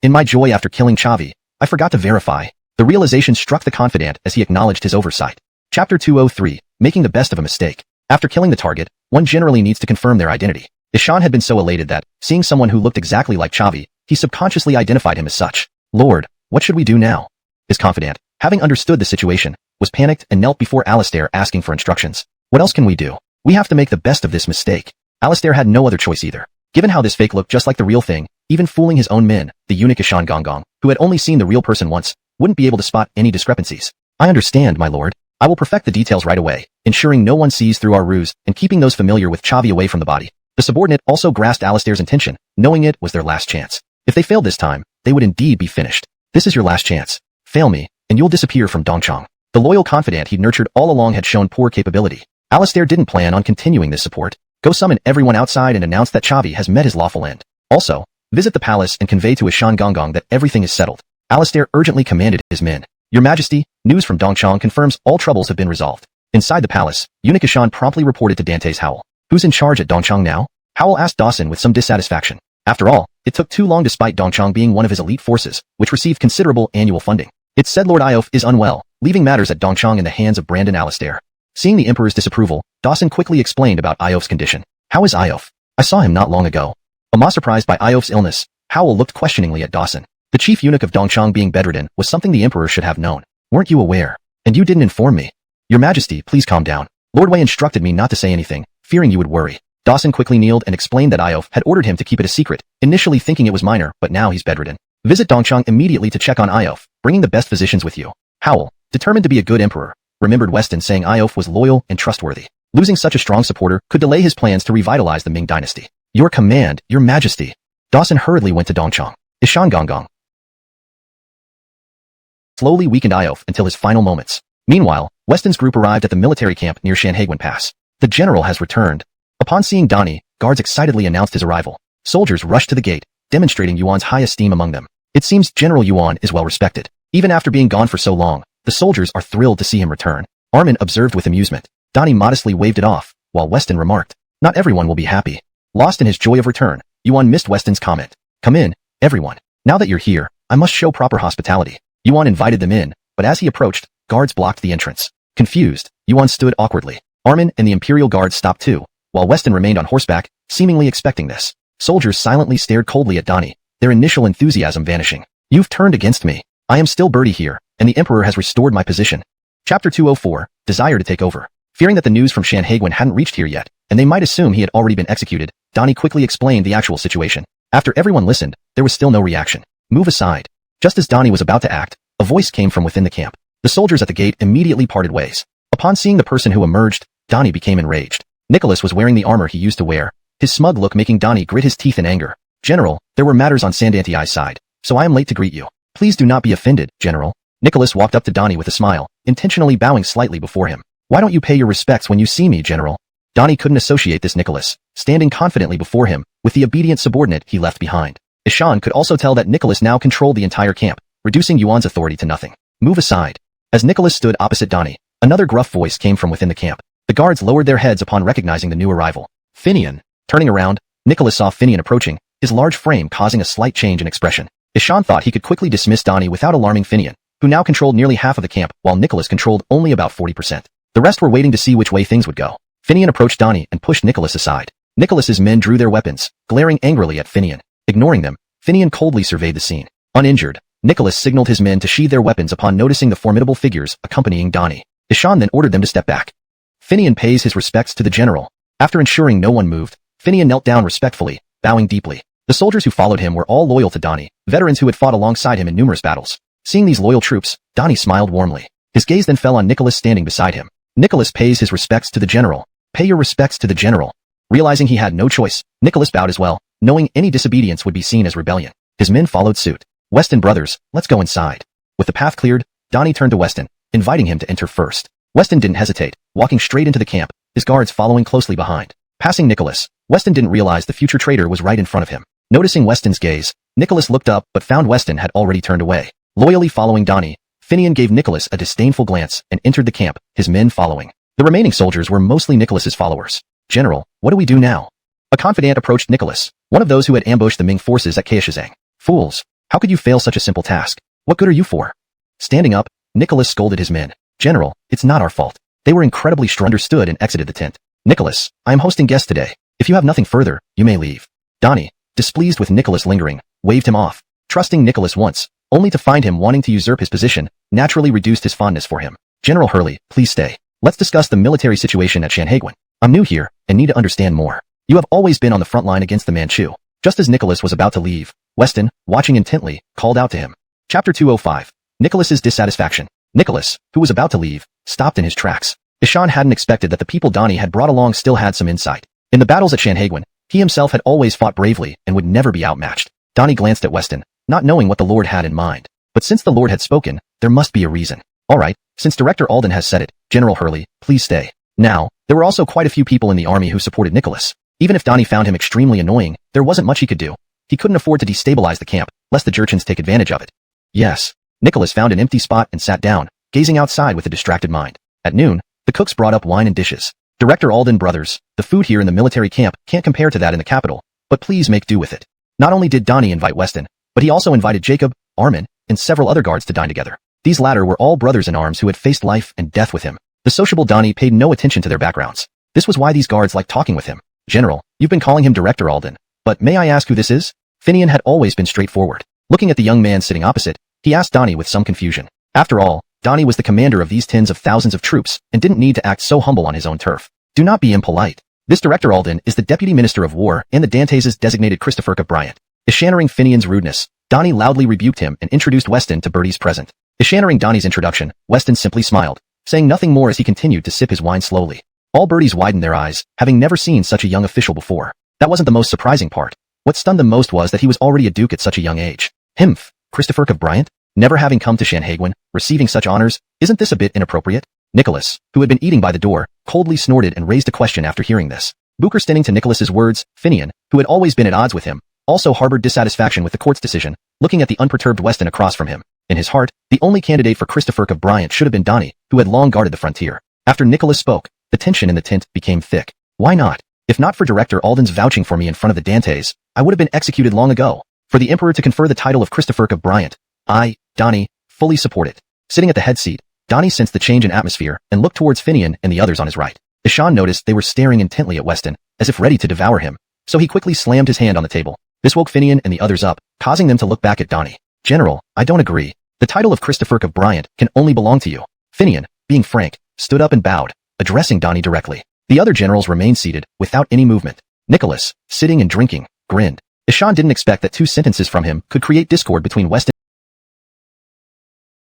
In my joy after killing Chavi, I forgot to verify. The realization struck the confidant as he acknowledged his oversight. Chapter 203, Making the Best of a Mistake. After killing the target, one generally needs to confirm their identity. Ishan had been so elated that, seeing someone who looked exactly like Chavi, he subconsciously identified him as such. Lord, what should we do now? His confidant, having understood the situation, was panicked and knelt before Alistair asking for instructions. What else can we do? We have to make the best of this mistake. Alistair had no other choice either. Given how this fake looked just like the real thing, even fooling his own men, the eunuch Ishan Gonggong, who had only seen the real person once, wouldn't be able to spot any discrepancies. I understand, my lord. I will perfect the details right away, ensuring no one sees through our ruse and keeping those familiar with Chavi away from the body. The subordinate also grasped Alistair's intention, knowing it was their last chance. If they failed this time, they would indeed be finished. This is your last chance. Fail me, and you'll disappear from Dongchang. The loyal confidant he'd nurtured all along had shown poor capability. Alistair didn't plan on continuing this support. Go summon everyone outside and announce that Chavi has met his lawful end. Also, visit the palace and convey to Ishan Gonggong that everything is settled. Alistair urgently commanded his men. Your Majesty, news from Dongchang confirms all troubles have been resolved. Inside the palace, eunuch Ishan promptly reported to Dante's Howell. Who's in charge at Dongchang now? Howell asked Dawson with some dissatisfaction. After all, it took too long despite Dongchang being one of his elite forces, which received considerable annual funding. It's said Lord Iof is unwell, leaving matters at Dongchang in the hands of Brandon Alistair. Seeing the Emperor's disapproval, Dawson quickly explained about Iof's condition. How is Iof? I saw him not long ago. Almost surprised by Iof's illness, Howell looked questioningly at Dawson. The chief eunuch of Dongchang being bedridden was something the Emperor should have known. Weren't you aware? And you didn't inform me. Your Majesty, please calm down. Lord Wei instructed me not to say anything, fearing you would worry. Dawson quickly kneeled and explained that Iof had ordered him to keep it a secret, initially thinking it was minor, but now he's bedridden. Visit Dongchang immediately to check on Iof, bringing the best physicians with you. Howell, determined to be a good emperor, remembered Weston saying Iof was loyal and trustworthy. Losing such a strong supporter could delay his plans to revitalize the Ming dynasty. Your command, Your Majesty. Dawson hurriedly went to Dongchang. Ishan Gonggong slowly weakened Iof until his final moments. Meanwhile, Weston's group arrived at the military camp near Shanhaiguan Pass. The general has returned. Upon seeing Donnie, guards excitedly announced his arrival. Soldiers rushed to the gate, demonstrating Yuan's high esteem among them. It seems General Yuan is well respected. Even after being gone for so long, the soldiers are thrilled to see him return. Armin observed with amusement. Donnie modestly waved it off, while Weston remarked, not everyone will be happy. Lost in his joy of return, Yuan missed Weston's comment. Come in, everyone. Now that you're here, I must show proper hospitality. Yuan invited them in, but as he approached, guards blocked the entrance. Confused, Yuan stood awkwardly. Armin and the Imperial Guard stopped too, while Weston remained on horseback, seemingly expecting this. Soldiers silently stared coldly at Donnie, their initial enthusiasm vanishing. You've turned against me. I am still Birdie here, and the Emperor has restored my position. Chapter 204, Desire to take over. Fearing that the news from Shanhaiguan hadn't reached here yet, and they might assume he had already been executed, Donnie quickly explained the actual situation. After everyone listened, there was still no reaction. Move aside. Just as Donnie was about to act, a voice came from within the camp. The soldiers at the gate immediately parted ways. Upon seeing the person who emerged, Donnie became enraged. Nicholas was wearing the armor he used to wear, his smug look making Donnie grit his teeth in anger. General, there were matters on Sandantiai's side, so I am late to greet you. Please do not be offended, General. Nicholas walked up to Donnie with a smile, intentionally bowing slightly before him. Why don't you pay your respects when you see me, General? Donnie couldn't associate this Nicholas, standing confidently before him, with the obedient subordinate he left behind. Ishan could also tell that Nicholas now controlled the entire camp, reducing Yuan's authority to nothing. Move aside. As Nicholas stood opposite Donnie, another gruff voice came from within the camp. The guards lowered their heads upon recognizing the new arrival. Finian. Turning around, Nicholas saw Finian approaching, his large frame causing a slight change in expression. Ishan thought he could quickly dismiss Donnie without alarming Finian, who now controlled nearly half of the camp, while Nicholas controlled only about 40%. The rest were waiting to see which way things would go. Finian approached Donnie and pushed Nicholas aside. Nicholas's men drew their weapons, glaring angrily at Finian. Ignoring them, Finian coldly surveyed the scene. Uninjured, Nicholas signaled his men to sheathe their weapons upon noticing the formidable figures accompanying Donnie. Ishan then ordered them to step back. Finian pays his respects to the general. After ensuring no one moved, Finian knelt down respectfully, bowing deeply. The soldiers who followed him were all loyal to Donnie, veterans who had fought alongside him in numerous battles. Seeing these loyal troops, Donnie smiled warmly. His gaze then fell on Nicholas standing beside him. Nicholas pays his respects to the general. Pay your respects to the general. Realizing he had no choice, Nicholas bowed as well, knowing any disobedience would be seen as rebellion. His men followed suit. Weston brothers, let's go inside. With the path cleared, Donnie turned to Weston, inviting him to enter first. Weston didn't hesitate, walking straight into the camp, his guards following closely behind. Passing Nicholas, Weston didn't realize the future traitor was right in front of him. Noticing Weston's gaze, Nicholas looked up but found Weston had already turned away. Loyally following Donnie, Finian gave Nicholas a disdainful glance and entered the camp, his men following. The remaining soldiers were mostly Nicholas's followers. General, what do we do now? A confidant approached Nicholas, one of those who had ambushed the Ming forces at Kaishazang. Fools! How could you fail such a simple task? What good are you for? Standing up, Nicholas scolded his men. General, it's not our fault. They were incredibly understood and exited the tent. Nicholas, I am hosting guests today. If you have nothing further, you may leave. Donnie, displeased with Nicholas lingering, waved him off. Trusting Nicholas once, only to find him wanting to usurp his position, naturally reduced his fondness for him. General Hurley, please stay. Let's discuss the military situation at Shanhaiguan. I'm new here, and need to understand more. You have always been on the front line against the Manchu. Just as Nicholas was about to leave, Weston, watching intently, called out to him. Chapter 205. Nicholas's dissatisfaction. Nicholas, who was about to leave, stopped in his tracks. Ishan hadn't expected that the people Donnie had brought along still had some insight. In the battles at Shanhaiguan, he himself had always fought bravely and would never be outmatched. Donnie glanced at Weston, not knowing what the Lord had in mind. But since the Lord had spoken, there must be a reason. Alright, since Director Alden has said it, General Hurley, please stay. Now, there were also quite a few people in the army who supported Nicholas. Even if Donnie found him extremely annoying, there wasn't much he could do. He couldn't afford to destabilize the camp, lest the Jurchens take advantage of it. Yes. Nicholas found an empty spot and sat down, gazing outside with a distracted mind. At noon, the cooks brought up wine and dishes. Director Alden brothers, the food here in the military camp can't compare to that in the capital, but please make do with it. Not only did Donnie invite Weston, but he also invited Jacob, Armin, and several other guards to dine together. These latter were all brothers in arms who had faced life and death with him. The sociable Donnie paid no attention to their backgrounds. This was why these guards liked talking with him. General, you've been calling him Director Alden, but may I ask who this is? Finian had always been straightforward. Looking at the young man sitting opposite, he asked Donnie with some confusion. After all, Donnie was the commander of these tens of thousands of troops and didn't need to act so humble on his own turf. Do not be impolite. This Director Alden is the Deputy Minister of War and the Dantes' designated Christopher Bryant. Ishannering Finian's rudeness, Donnie loudly rebuked him and introduced Weston to Bertie's present. Ishannering Donnie's introduction, Weston simply smiled, saying nothing more as he continued to sip his wine slowly. All Berties widened their eyes, having never seen such a young official before. That wasn't the most surprising part. What stunned them most was that he was already a duke at such a young age. Himph, Christopher Bryant? Never having come to Shanhaiguan, receiving such honors, isn't this a bit inappropriate? Nicholas, who had been eating by the door, coldly snorted and raised a question after hearing this. Booker standing to Nicholas's words, Finian, who had always been at odds with him, also harbored dissatisfaction with the court's decision, looking at the unperturbed Weston across from him. In his heart, the only candidate for Christopher Bryant should have been Donnie, who had long guarded the frontier. After Nicholas spoke, the tension in the tent became thick. Why not? If not for Director Alden's vouching for me in front of the Dantes, I would have been executed long ago. For the Emperor to confer the title of Christopher Bryant, I, Donnie, fully support it. Sitting at the head seat, Donnie sensed the change in atmosphere and looked towards Finian and the others on his right. Ishan noticed they were staring intently at Weston, as if ready to devour him, so he quickly slammed his hand on the table. This woke Finian and the others up, causing them to look back at Donnie. General, I don't agree. The title of Christopher Bryant can only belong to you. Finian, being frank, stood up and bowed, addressing Donnie directly. The other generals remained seated, without any movement. Nicholas, sitting and drinking, grinned. Ishan didn't expect that 2 sentences from him could create discord between Weston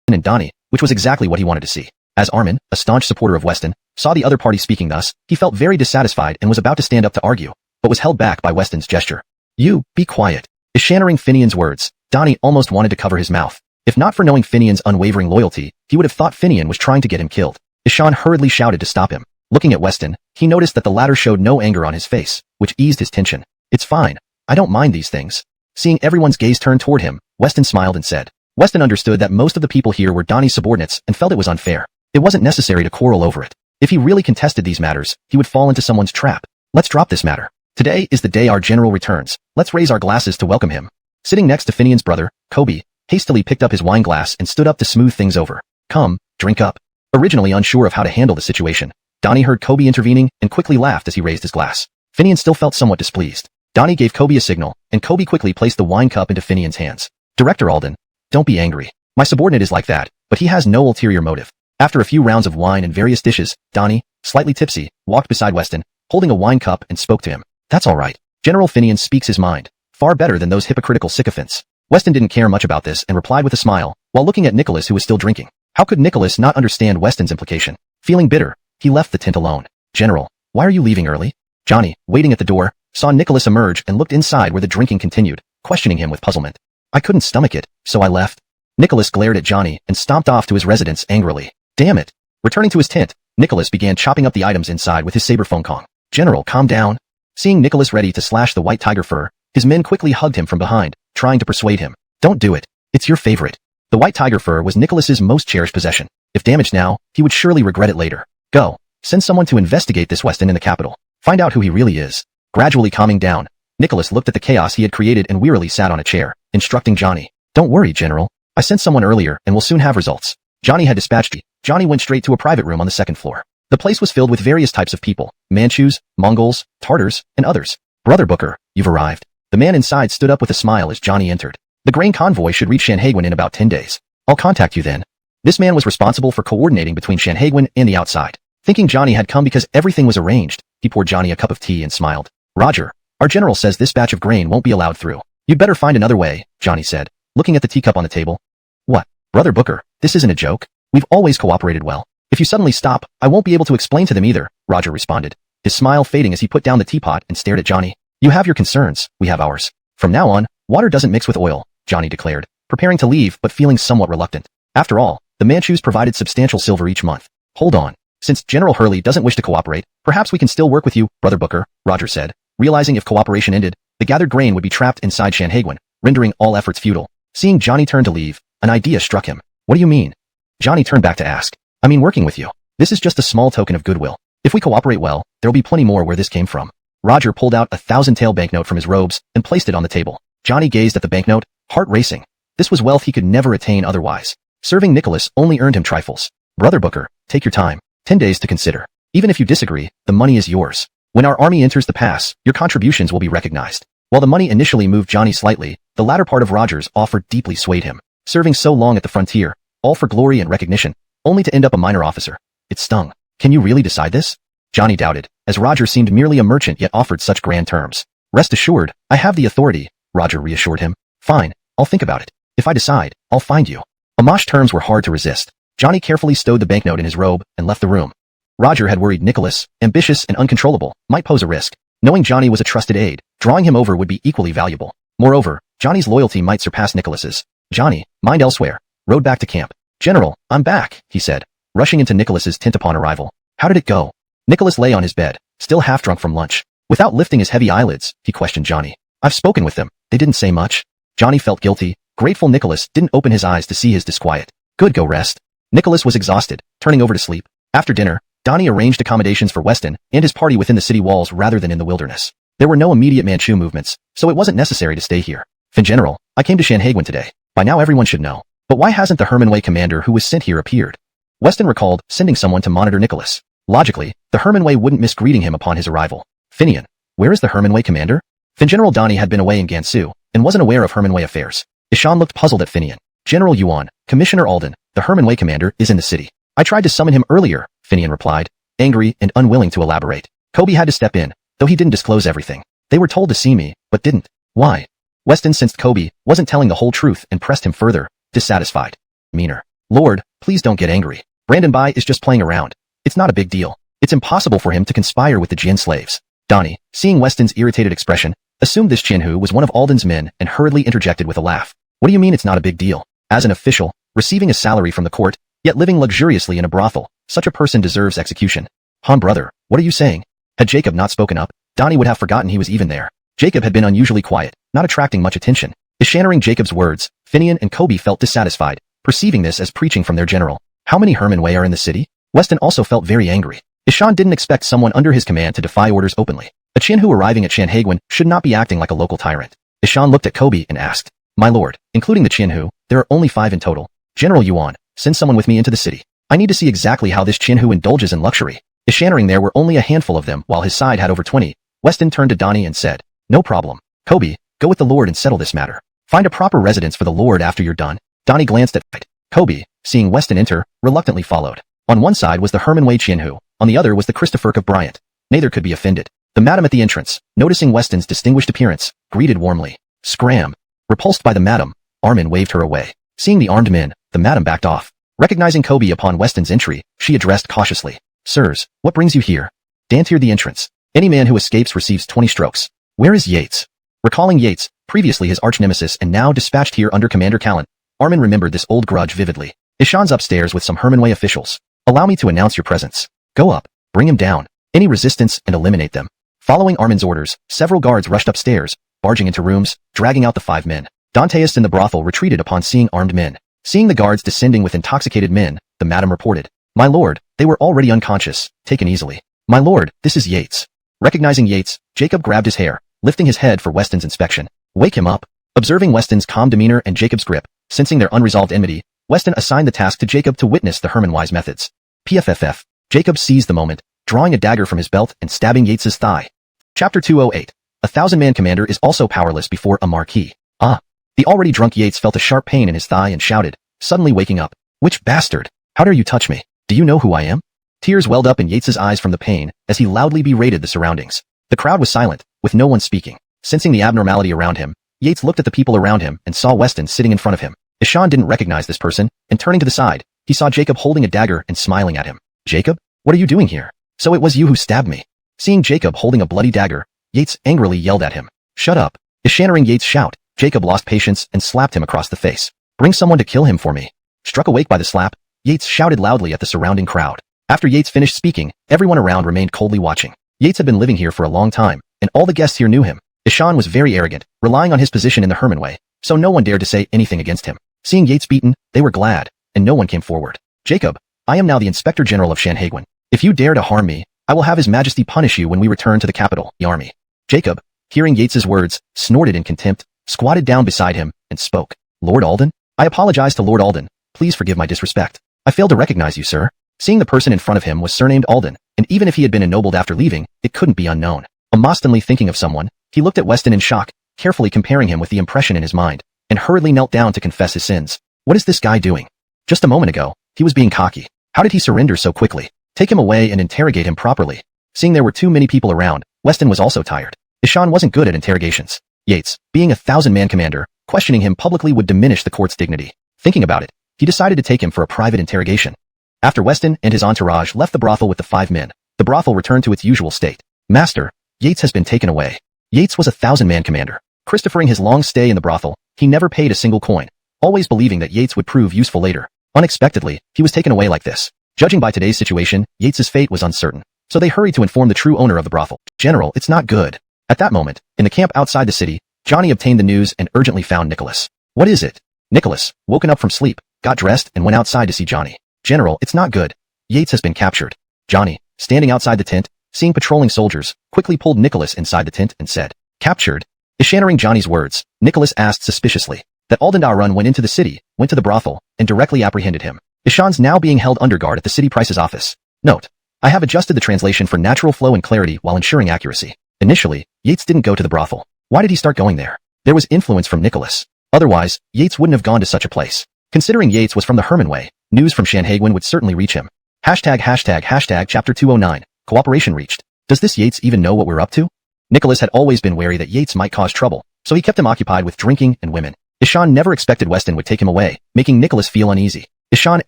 and Donnie, which was exactly what he wanted to see. As Armin, a staunch supporter of Weston, saw the other party speaking thus, he felt very dissatisfied and was about to stand up to argue, but was held back by Weston's gesture. You, be quiet. Ishannering Finian's words, Donnie almost wanted to cover his mouth. If not for knowing Finian's unwavering loyalty, he would have thought Finian was trying to get him killed. Ishan hurriedly shouted to stop him. Looking at Weston, he noticed that the latter showed no anger on his face, which eased his tension. It's fine. I don't mind these things. Seeing everyone's gaze turn toward him, Weston smiled and said. Weston understood that most of the people here were Donnie's subordinates and felt it was unfair. It wasn't necessary to quarrel over it. If he really contested these matters, he would fall into someone's trap. Let's drop this matter. Today is the day our general returns. Let's raise our glasses to welcome him. Sitting next to Finian's brother, Kobe, hastily picked up his wine glass and stood up to smooth things over. Come, drink up. Originally unsure of how to handle the situation, Donnie heard Kobe intervening and quickly laughed as he raised his glass. Finian still felt somewhat displeased. Donnie gave Kobe a signal, and Kobe quickly placed the wine cup into Finian's hands. Director Alden, don't be angry. My subordinate is like that, but he has no ulterior motive. After a few rounds of wine and various dishes, Donnie, slightly tipsy, walked beside Weston, holding a wine cup and spoke to him. That's all right. General Finian speaks his mind. Far better than those hypocritical sycophants. Weston didn't care much about this and replied with a smile, while looking at Nicholas who was still drinking. How could Nicholas not understand Weston's implication? Feeling bitter, he left the tent alone. General, why are you leaving early? Johnny, waiting at the door, saw Nicholas emerge and looked inside where the drinking continued, questioning him with puzzlement. I couldn't stomach it, so I left. Nicholas glared at Johnny and stomped off to his residence angrily. Damn it. Returning to his tent, Nicholas began chopping up the items inside with his saber phone Kong. General, calm down. Seeing Nicholas ready to slash the white tiger fur, his men quickly hugged him from behind, trying to persuade him. Don't do it. It's your favorite. The white tiger fur was Nicholas's most cherished possession. If damaged now, he would surely regret it later. Go. Send someone to investigate this Weston in the capital. Find out who he really is. Gradually calming down, Nicholas looked at the chaos he had created and wearily sat on a chair, instructing Johnny. Don't worry, General. I sent someone earlier and will soon have results. Johnny had dispatched. Johnny went straight to a private room on the second floor. The place was filled with various types of people, Manchus, Mongols, Tartars, and others. Brother Booker, you've arrived. The man inside stood up with a smile as Johnny entered. The grain convoy should reach Shanhaiguan in about 10 days. I'll contact you then. This man was responsible for coordinating between Shanhaiguan and the outside. Thinking Johnny had come because everything was arranged, he poured Johnny a cup of tea and smiled. Roger, our general says this batch of grain won't be allowed through. You'd better find another way, Johnny said, looking at the teacup on the table. What? Brother Booker, this isn't a joke. We've always cooperated well. If you suddenly stop, I won't be able to explain to them either, Roger responded, his smile fading as he put down the teapot and stared at Johnny. You have your concerns, we have ours. From now on, water doesn't mix with oil, Johnny declared, preparing to leave but feeling somewhat reluctant. After all, the Manchus provided substantial silver each month. Hold on. Since General Hurley doesn't wish to cooperate, perhaps we can still work with you, Brother Booker, Roger said, realizing if cooperation ended, the gathered grain would be trapped inside Shanhaiguan, rendering all efforts futile. Seeing Johnny turn to leave, an idea struck him. What do you mean? Johnny turned back to ask. I mean working with you. This is just a small token of goodwill. If we cooperate well, there'll be plenty more where this came from. Roger pulled out a 1,000-tael banknote from his robes and placed it on the table. Johnny gazed at the banknote, heart racing. This was wealth he could never attain otherwise. Serving Nicholas only earned him trifles. Brother Booker, take your time. 10 days to consider. Even if you disagree, the money is yours. When our army enters the pass, your contributions will be recognized. While the money initially moved Johnny slightly, the latter part of Roger's offer deeply swayed him. Serving so long at the frontier, all for glory and recognition, only to end up a minor officer. It stung. Can you really decide this? Johnny doubted, as Roger seemed merely a merchant yet offered such grand terms. Rest assured, I have the authority, Roger reassured him. Fine, I'll think about it. If I decide, I'll find you. Amash terms were hard to resist. Johnny carefully stowed the banknote in his robe and left the room. Roger had worried Nicholas, ambitious and uncontrollable, might pose a risk. Knowing Johnny was a trusted aide, drawing him over would be equally valuable. Moreover, Johnny's loyalty might surpass Nicholas's. Johnny, mind elsewhere, rode back to camp. General, I'm back, he said, rushing into Nicholas's tent upon arrival. How did it go? Nicholas lay on his bed, still half drunk from lunch. Without lifting his heavy eyelids, he questioned Johnny. I've spoken with them. They didn't say much. Johnny felt guilty. Grateful Nicholas didn't open his eyes to see his disquiet. Good, go rest. Nicholas was exhausted, turning over to sleep. After dinner, Donnie arranged accommodations for Weston and his party within the city walls rather than in the wilderness. There were no immediate Manchu movements, so it wasn't necessary to stay here. In general, I came to Shanhaiguan today. By now everyone should know. But why hasn't the Hermanway commander who was sent here appeared? Weston recalled sending someone to monitor Nicholas. Logically, the Hermanway wouldn't miss greeting him upon his arrival. Finian, where is the Hermanway commander? General Donnie had been away in Gansu and wasn't aware of Hermanway affairs. Ishan looked puzzled at Finian. General Yuan, Commissioner Alden, the Hermanway commander is in the city. I tried to summon him earlier, Finian replied, angry and unwilling to elaborate. Kobe had to step in, though he didn't disclose everything. They were told to see me, but didn't. Why? Weston sensed Kobe wasn't telling the whole truth and pressed him further, dissatisfied. Meaner. Lord, please don't get angry. Brandon Bai is just playing around. It's not a big deal. It's impossible for him to conspire with the Jin slaves. Donnie, seeing Weston's irritated expression, assumed this Chinhu was one of Alden's men and hurriedly interjected with a laugh. What do you mean it's not a big deal? As an official, receiving a salary from the court, yet living luxuriously in a brothel, such a person deserves execution. Han brother, what are you saying? Had Jacob not spoken up, Donnie would have forgotten he was even there. Jacob had been unusually quiet, not attracting much attention. Ishannering Jacob's words, Finian and Kobe felt dissatisfied, perceiving this as preaching from their general. How many Hermanway are in the city? Weston also felt very angry. Ishan didn't expect someone under his command to defy orders openly. A Chinhu arriving at Shanhaiguan should not be acting like a local tyrant. Ishan looked at Kobe and asked, My lord, including the Chinhu, there are only 5 in total. General Yuan, send someone with me into the city. I need to see exactly how this Chinhu indulges in luxury. Ishannering there were only a handful of them while his side had over 20. Weston turned to Donnie and said, No problem. Kobe, go with the Lord and settle this matter. Find a proper residence for the Lord after you're done. Donnie glanced at Kobe, seeing Weston enter, reluctantly followed. On one side was the Herman Wei Qianhu, on the other was the Christopher of Bryant. Neither could be offended. The madam at the entrance, noticing Weston's distinguished appearance, greeted warmly. Scram. Repulsed by the madam, Armin waved her away. Seeing the armed men, the madam backed off. Recognizing Kobe upon Weston's entry, she addressed cautiously. Sirs, what brings you here? Dantier the entrance. Any man who escapes receives 20 strokes. Where is Yates? Recalling Yates, previously his arch-nemesis and now dispatched here under Commander Callan, Armin remembered this old grudge vividly. Ishan's upstairs with some Herman Wei officials. Allow me to announce your presence. Go up, bring him down. Any resistance and eliminate them. Following Armin's orders, several guards rushed upstairs, barging into rooms, dragging out the 5 men. Danteist in the brothel retreated upon seeing armed men. Seeing the guards descending with intoxicated men, the madam reported. My lord, they were already unconscious, taken easily. My lord, this is Yates. Recognizing Yates, Jacob grabbed his hair, lifting his head for Weston's inspection. Wake him up. Observing Weston's calm demeanor and Jacob's grip, sensing their unresolved enmity, Weston assigned the task to Jacob to witness the Herman Wise methods. PFFF. Jacob seized the moment, drawing a dagger from his belt and stabbing Yates's thigh. Chapter 208. A 1,000-man commander is also powerless before a marquis. Ah. The already drunk Yates felt a sharp pain in his thigh and shouted, suddenly waking up. Which bastard? How dare you touch me? Do you know who I am? Tears welled up in Yates's eyes from the pain, as he loudly berated the surroundings. The crowd was silent, with no one speaking. Sensing the abnormality around him, Yates looked at the people around him and saw Weston sitting in front of him. Ishan didn't recognize this person, and turning to the side, he saw Jacob holding a dagger and smiling at him. Jacob? What are you doing here? So it was you who stabbed me. Seeing Jacob holding a bloody dagger, Yates angrily yelled at him. Shut up. Ishannering Yates' shout, Jacob lost patience and slapped him across the face. Bring someone to kill him for me. Struck awake by the slap, Yates shouted loudly at the surrounding crowd. After Yates finished speaking, everyone around remained coldly watching. Yates had been living here for a long time, and all the guests here knew him. Ishan was very arrogant, relying on his position in the Herman Way, so no one dared to say anything against him. Seeing Yates beaten, they were glad, and no one came forward. Jacob, I am now the Inspector General of Sanhaguin. If you dare to harm me, I will have His Majesty punish you when we return to the capital, the army. Jacob, hearing Yates's words, snorted in contempt, squatted down beside him, and spoke. Lord Alden? I apologize to Lord Alden. Please forgive my disrespect. I failed to recognize you, sir. Seeing the person in front of him was surnamed Alden, and even if he had been ennobled after leaving, it couldn't be unknown. Constantly thinking of someone, he looked at Weston in shock, carefully comparing him with the impression in his mind, and hurriedly knelt down to confess his sins. What is this guy doing? Just a moment ago, he was being cocky. How did he surrender so quickly? Take him away and interrogate him properly. Seeing there were too many people around, Weston was also tired. Ishan wasn't good at interrogations. Yates, being a 1,000-man commander, questioning him publicly would diminish the court's dignity. Thinking about it, he decided to take him for a private interrogation. After Weston and his entourage left the brothel with the 5 men, the brothel returned to its usual state. Master, Yates has been taken away. Yates was a 1,000-man commander. Christophering his long stay in the brothel, he never paid a single coin, always believing that Yates would prove useful later. Unexpectedly, he was taken away like this. Judging by today's situation, Yates's fate was uncertain, so they hurried to inform the true owner of the brothel. General, it's not good. At that moment, in the camp outside the city, Johnny obtained the news and urgently found Nicholas. What is it? Nicholas, woken up from sleep, got dressed and went outside to see Johnny. General, it's not good. Yates has been captured. Johnny, standing outside the tent, seeing patrolling soldiers, quickly pulled Nicholas inside the tent and said, Captured? Ishannering Johnny's words, Nicholas asked suspiciously. That Alden Darun went into the city, went to the brothel, and directly apprehended him. Ishan's now being held under guard at the city price's office. Note. I have adjusted the translation for natural flow and clarity while ensuring accuracy. Initially, Yates didn't go to the brothel. Why did he start going there? There was influence from Nicholas. Otherwise, Yates wouldn't have gone to such a place. Considering Yates was from the Herman Way, news from Sanhaguin would certainly reach him. Hashtag chapter 209. Cooperation reached. Does this Yates even know what we're up to? Nicholas had always been wary that Yates might cause trouble, so he kept him occupied with drinking and women. Ishan never expected Weston would take him away, making Nicholas feel uneasy. Ishan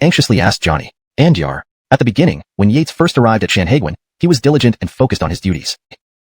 anxiously asked Johnny, Andyar. At the beginning, when Yates first arrived at Sanhaguin, he was diligent and focused on his duties.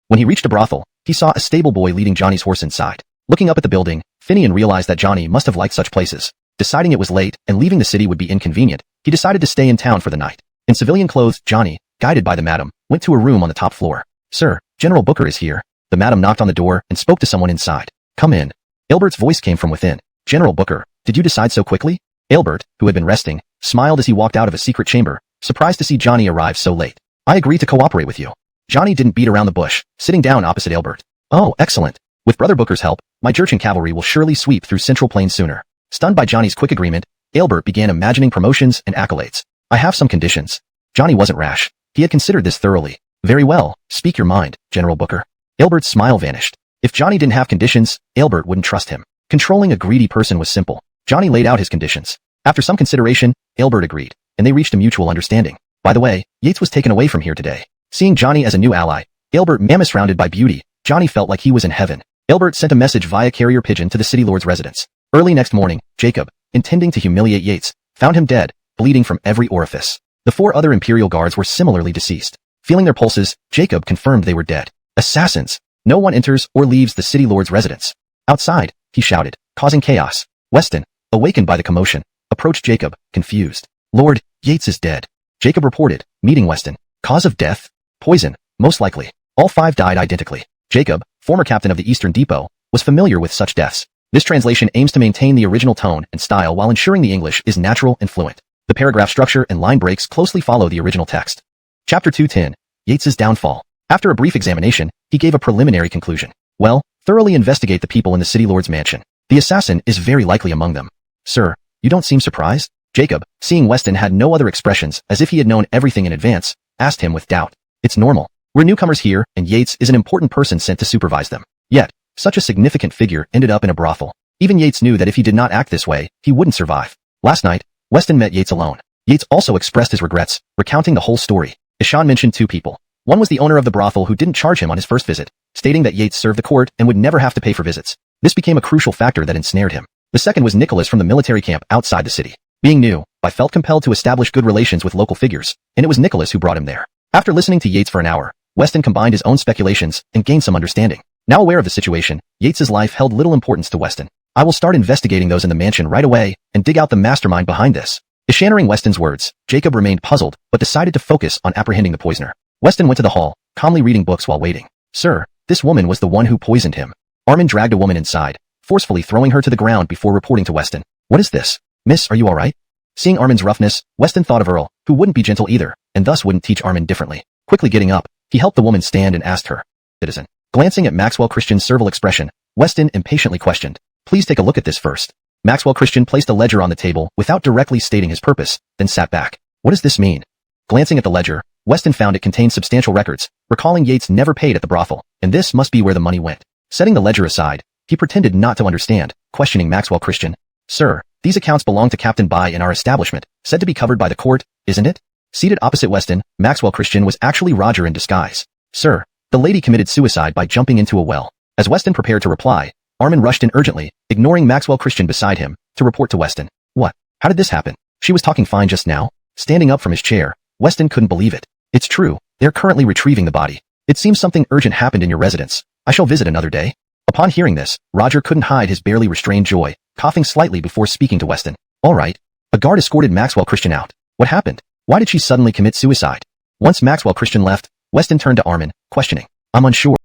When he reached a brothel, he saw a stable boy leading Johnny's horse inside. Looking up at the building, Finian realized that Johnny must have liked such places. Deciding it was late and leaving the city would be inconvenient, he decided to stay in town for the night. In civilian clothes, Johnny, guided by the madam, went to a room on the top floor. Sir, General Booker is here. The madam knocked on the door and spoke to someone inside. Come in. Aelbert's voice came from within. General Booker, did you decide so quickly? Aelbert, who had been resting, smiled as he walked out of a secret chamber, surprised to see Johnny arrive so late. I agree to cooperate with you. Johnny didn't beat around the bush, sitting down opposite Aelbert. Oh, excellent. With Brother Booker's help, my Jurchen cavalry will surely sweep through Central Plain sooner. Stunned by Johnny's quick agreement, Aelbert began imagining promotions and accolades. I have some conditions. Johnny wasn't rash. He had considered this thoroughly. Very well, speak your mind, General Booker. Aelbert's smile vanished. If Johnny didn't have conditions, Albert wouldn't trust him. Controlling a greedy person was simple. Johnny laid out his conditions. After some consideration, Albert agreed, and they reached a mutual understanding. By the way, Yates was taken away from here today. Seeing Johnny as a new ally, Albert surrounded by beauty, Johnny felt like he was in heaven. Albert sent a message via carrier pigeon to the city lord's residence. Early next morning, Jacob, intending to humiliate Yates, found him dead, bleeding from every orifice. The 4 other Imperial guards were similarly deceased. Feeling their pulses, Jacob confirmed they were dead. Assassins! No one enters or leaves the city lord's residence. Outside, he shouted, causing chaos. Weston, awakened by the commotion, approached Jacob, confused. Lord, Yates is dead. Jacob reported, meeting Weston. Cause of death? Poison, most likely. All 5 died identically. Jacob, former captain of the Eastern Depot, was familiar with such deaths. This translation aims to maintain the original tone and style while ensuring the English is natural and fluent. The paragraph structure and line breaks closely follow the original text. Chapter 210. Yates's downfall. After a brief examination, he gave a preliminary conclusion. Well, thoroughly investigate the people in the city lord's mansion. The assassin is very likely among them. Sir, you don't seem surprised? Jacob, seeing Weston had no other expressions as if he had known everything in advance, asked him with doubt. It's normal. We're newcomers here, and Yates is an important person sent to supervise them. Yet, such a significant figure ended up in a brothel. Even Yates knew that if he did not act this way, he wouldn't survive. Last night, Weston met Yates alone. Yates also expressed his regrets, recounting the whole story. Ishan mentioned 2 people. One was the owner of the brothel who didn't charge him on his first visit, stating that Yates served the court and would never have to pay for visits. This became a crucial factor that ensnared him. The second was Nicholas from the military camp outside the city. Being new, I felt compelled to establish good relations with local figures, and it was Nicholas who brought him there. After listening to Yates for an hour, Weston combined his own speculations and gained some understanding. Now aware of the situation, Yates's life held little importance to Weston. I will start investigating those in the mansion right away and dig out the mastermind behind this. Ishaning Weston's words, Jacob remained puzzled but decided to focus on apprehending the poisoner. Weston went to the hall, calmly reading books while waiting. Sir, this woman was the one who poisoned him. Armin dragged a woman inside, forcefully throwing her to the ground before reporting to Weston. What is this? Miss, are you alright? Seeing Armin's roughness, Weston thought of Earl, who wouldn't be gentle either, and thus wouldn't teach Armin differently. Quickly getting up, he helped the woman stand and asked her, Citizen. Glancing at Maxwell Christian's servile expression, Weston impatiently questioned, Please take a look at this first. Maxwell Christian placed a ledger on the table without directly stating his purpose, then sat back. What does this mean? Glancing at the ledger, Weston found it contained substantial records, recalling Yates never paid at the brothel, and this must be where the money went. Setting the ledger aside, he pretended not to understand, questioning Maxwell Christian. Sir, these accounts belong to Captain Bai in our establishment, said to be covered by the court, isn't it? Seated opposite Weston, Maxwell Christian was actually Roger in disguise. Sir, the lady committed suicide by jumping into a well. As Weston prepared to reply, Armin rushed in urgently, ignoring Maxwell Christian beside him, to report to Weston. What? How did this happen? She was talking fine just now. Standing up from his chair, Weston couldn't believe it. It's true, they're currently retrieving the body. It seems something urgent happened in your residence. I shall visit another day. Upon hearing this, Roger couldn't hide his barely restrained joy, coughing slightly before speaking to Weston. All right. A guard escorted Maxwell Christian out. What happened? Why did she suddenly commit suicide? Once Maxwell Christian left, Weston turned to Armin, questioning. I'm unsure.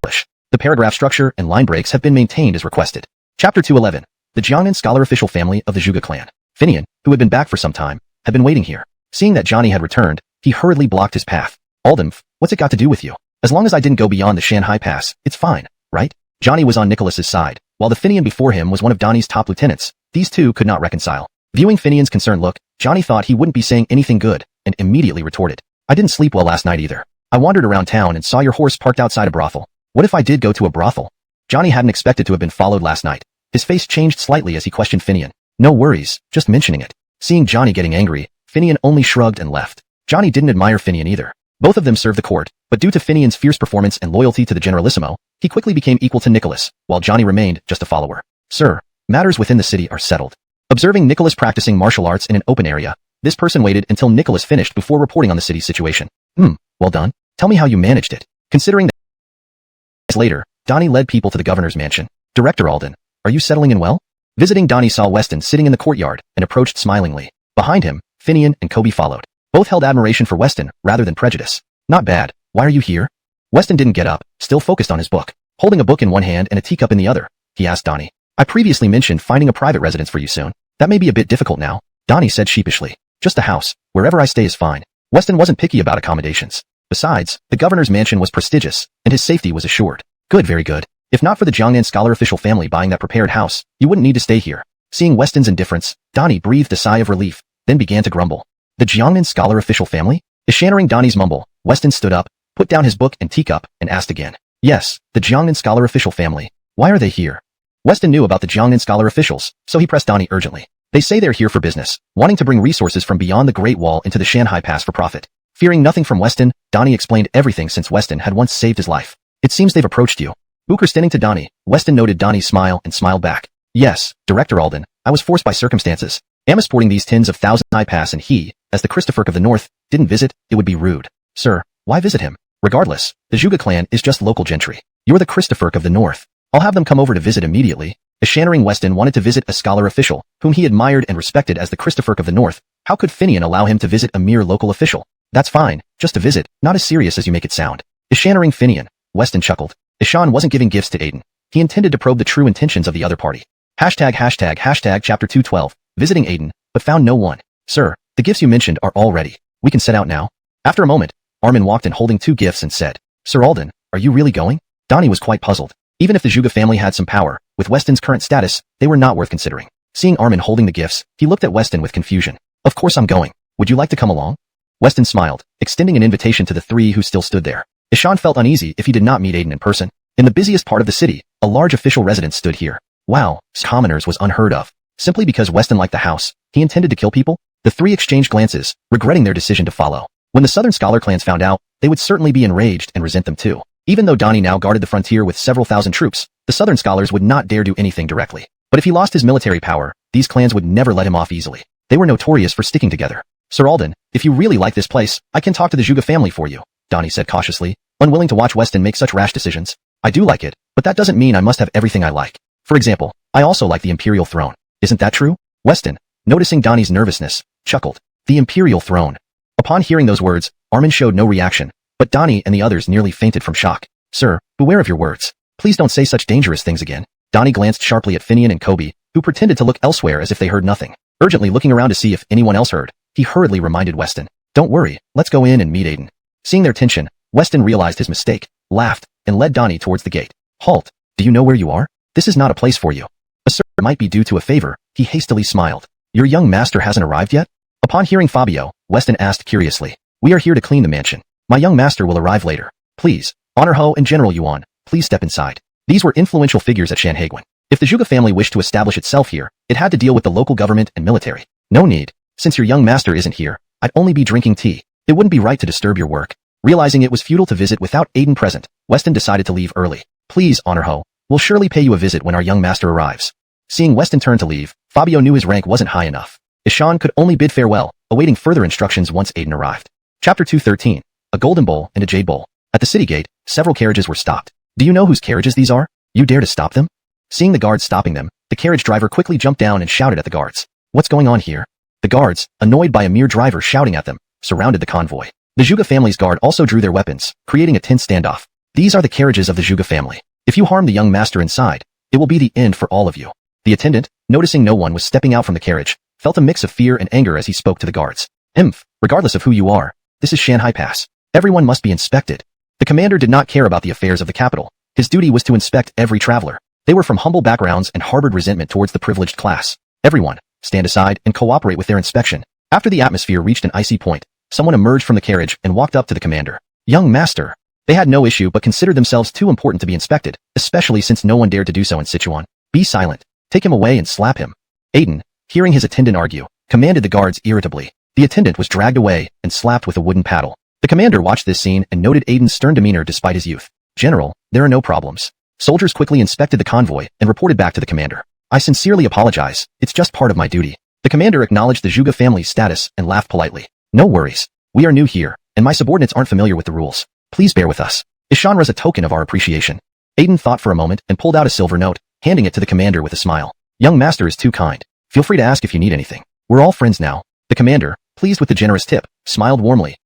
The paragraph structure and line breaks have been maintained as requested. Chapter 211. The Jiangnan scholar official family of the Zhuge clan. Finian, who had been back for some time, had been waiting here. Seeing that Johnny had returned, he hurriedly blocked his path. Aldemf, what's it got to do with you? As long as I didn't go beyond the Shanghai Pass, it's fine, right? Johnny was on Nicholas's side, while the Finian before him was one of Donnie's top lieutenants. These two could not reconcile. Viewing Finian's concerned look, Johnny thought he wouldn't be saying anything good, and immediately retorted. I didn't sleep well last night either. I wandered around town and saw your horse parked outside a brothel. What if I did go to a brothel? Johnny hadn't expected to have been followed last night. His face changed slightly as he questioned Finian. No worries, just mentioning it. Seeing Johnny getting angry, Finian only shrugged and left. Johnny didn't admire Finian either. Both of them served the court, but due to Finian's fierce performance and loyalty to the Generalissimo, he quickly became equal to Nicholas, while Johnny remained just a follower. Sir, matters within the city are settled. Observing Nicholas practicing martial arts in an open area, this person waited until Nicholas finished before reporting on the city's situation. Well done. Tell me how you managed it. Considering that later, Donnie led people to the governor's mansion. Director Alden, are you settling in well? Visiting Donnie saw Weston sitting in the courtyard and approached smilingly. Behind him, Finian and Kobe followed. Both held admiration for Weston rather than prejudice. Not bad. Why are you here? Weston didn't get up, still focused on his book. Holding a book in one hand and a teacup in the other, he asked Donnie. I previously mentioned finding a private residence for you soon. That may be a bit difficult now. Donnie said sheepishly. Just a house. Wherever I stay is fine. Weston wasn't picky about accommodations. Besides, the governor's mansion was prestigious, and his safety was assured. Good, very good. If not for the Jiangnan scholar official family buying that prepared house, you wouldn't need to stay here. Seeing Weston's indifference, Donnie breathed a sigh of relief, then began to grumble. The Jiangnan scholar official family? Ishannering Donnie's mumble, Weston stood up, put down his book and teacup, and asked again. Yes, the Jiangnan scholar official family. Why are they here? Weston knew about the Jiangnan scholar officials, so he pressed Donnie urgently. They say they're here for business, wanting to bring resources from beyond the Great Wall into the Shanghai Pass for profit. Fearing nothing from Weston, Donnie explained everything since Weston had once saved his life. It seems they've approached you. Booker standing to Donnie, Weston noted Donnie's smile and smiled back. Yes, Director Alden, I was forced by circumstances. Am sporting these tins of Thousand Eye Pass and he, as the Christopher of the North, didn't visit, it would be rude. Sir, why visit him? Regardless, the Zhuge clan is just local gentry. You're the Christopher of the North. I'll have them come over to visit immediately. Eschannering Weston wanted to visit a scholar official, whom he admired and respected as the Christopher of the North. How could Finian allow him to visit a mere local official? That's fine, just a visit, not as serious as you make it sound. Eschannering Finian, Weston chuckled. Eshan wasn't giving gifts to Aiden. He intended to probe the true intentions of the other party. Hashtag chapter 212, visiting Aiden, but found no one. Sir, the gifts you mentioned are all ready. We can set out now. After a moment, Armin walked in holding 2 gifts and said, Sir Alden, are you really going? Donnie was quite puzzled. Even if the Zhuge family had some power, with Weston's current status, they were not worth considering. Seeing Armin holding the gifts, he looked at Weston with confusion. Of course I'm going. Would you like to come along? Weston smiled, extending an invitation to the 3 who still stood there. Eshan felt uneasy if he did not meet Aiden in person. In the busiest part of the city, a large official residence stood here. Wow, commoners was unheard of. Simply because Weston liked the house, he intended to kill people? The 3 exchanged glances, regretting their decision to follow. When the Southern Scholar clans found out, they would certainly be enraged and resent them too. Even though Donnie now guarded the frontier with several thousand troops, the Southern Scholars would not dare do anything directly. But if he lost his military power, these clans would never let him off easily. They were notorious for sticking together. Sir Alden, if you really like this place, I can talk to the Zhuge family for you, Donnie said cautiously, unwilling to watch Weston make such rash decisions. I do like it, but that doesn't mean I must have everything I like. For example, I also like the Imperial throne. Isn't that true? Weston, noticing Donnie's nervousness, chuckled. The Imperial throne. Upon hearing those words, Armin showed no reaction, but Donnie and the others nearly fainted from shock. Sir, beware of your words. Please don't say such dangerous things again. Donnie glanced sharply at Finian and Kobe, who pretended to look elsewhere as if they heard nothing. Urgently looking around to see if anyone else heard, he hurriedly reminded Weston. Don't worry, let's go in and meet Aiden. Seeing their tension, Weston realized his mistake, laughed, and led Donnie towards the gate. Halt, do you know where you are? This is not a place for you. A sir might be due to a favor, he hastily smiled. Your young master hasn't arrived yet? Upon hearing Fabio, Weston asked curiously. We are here to clean the mansion. My young master will arrive later. Please, Honor Ho and General Yuan, please step inside. These were influential figures at Shanhaiguan. If the Zhuge family wished to establish itself here, it had to deal with the local government and military. No need. Since your young master isn't here, I'd only be drinking tea. It wouldn't be right to disturb your work. Realizing it was futile to visit without Aiden present, Weston decided to leave early. Please, Honor Ho, we'll surely pay you a visit when our young master arrives. Seeing Weston turn to leave, Fabio knew his rank wasn't high enough. Eshan could only bid farewell, awaiting further instructions once Aiden arrived. Chapter 213. A golden bowl and a jade bowl. At the city gate, several carriages were stopped. Do you know whose carriages these are? You dare to stop them? Seeing the guards stopping them, the carriage driver quickly jumped down and shouted at the guards. What's going on here? The guards, annoyed by a mere driver shouting at them, surrounded the convoy. The Zhuge family's guard also drew their weapons, creating a tense standoff. These are the carriages of the Zhuge family. If you harm the young master inside, it will be the end for all of you. The attendant, noticing no one was stepping out from the carriage, felt a mix of fear and anger as he spoke to the guards. Regardless of who you are, this is Shanghai Pass. Everyone must be inspected. The commander did not care about the affairs of the capital. His duty was to inspect every traveler. They were from humble backgrounds and harbored resentment towards the privileged class. Everyone, stand aside and cooperate with their inspection. After the atmosphere reached an icy point, someone emerged from the carriage and walked up to the commander. Young master. They had no issue but considered themselves too important to be inspected, especially since no one dared to do so in Sichuan. Be silent. Take him away and slap him. Aiden, hearing his attendant argue, commanded the guards irritably. The attendant was dragged away and slapped with a wooden paddle. The commander watched this scene and noted Aiden's stern demeanor despite his youth. General, there are no problems. Soldiers quickly inspected the convoy and reported back to the commander. I sincerely apologize, it's just part of my duty. The commander acknowledged the Zhuge family's status and laughed politely. No worries. We are new here, and my subordinates aren't familiar with the rules. Please bear with us. Ishanra is a token of our appreciation. Aiden thought for a moment and pulled out a silver note, handing it to the commander with a smile. Young master is too kind. Feel free to ask if you need anything. We're all friends now. The commander, pleased with the generous tip, smiled warmly.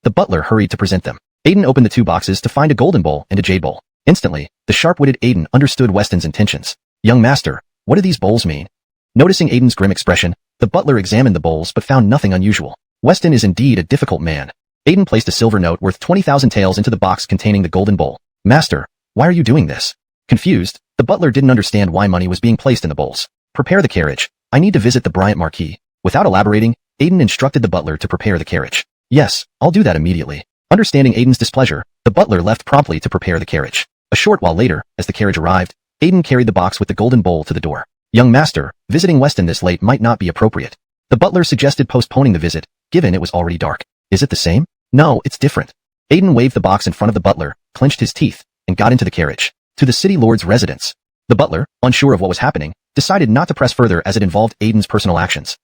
The butler hurried to present them. Aiden opened the 2 boxes to find a golden bowl and a jade bowl. Instantly, the sharp-witted Aiden understood Weston's intentions. Young master, what do these bowls mean? Noticing Aiden's grim expression, the butler examined the bowls but found nothing unusual. Weston is indeed a difficult man. Aiden placed a silver note worth 20,000 taels into the box containing the golden bowl. Master, why are you doing this? Confused, the butler didn't understand why money was being placed in the bowls. Prepare the carriage. I need to visit the Bryant Marquis. Without elaborating, Aiden instructed the butler to prepare the carriage. Yes, I'll do that immediately. Understanding Aiden's displeasure, the butler left promptly to prepare the carriage. A short while later, as the carriage arrived, Aiden carried the box with the golden bowl to the door. Young master, visiting Weston this late might not be appropriate. The butler suggested postponing the visit, given it was already dark. Is it the same? No, it's different. Aiden waved the box in front of the butler, clenched his teeth, and got into the carriage. To the city lord's residence. The butler, unsure of what was happening, decided not to press further as it involved Aiden's personal actions.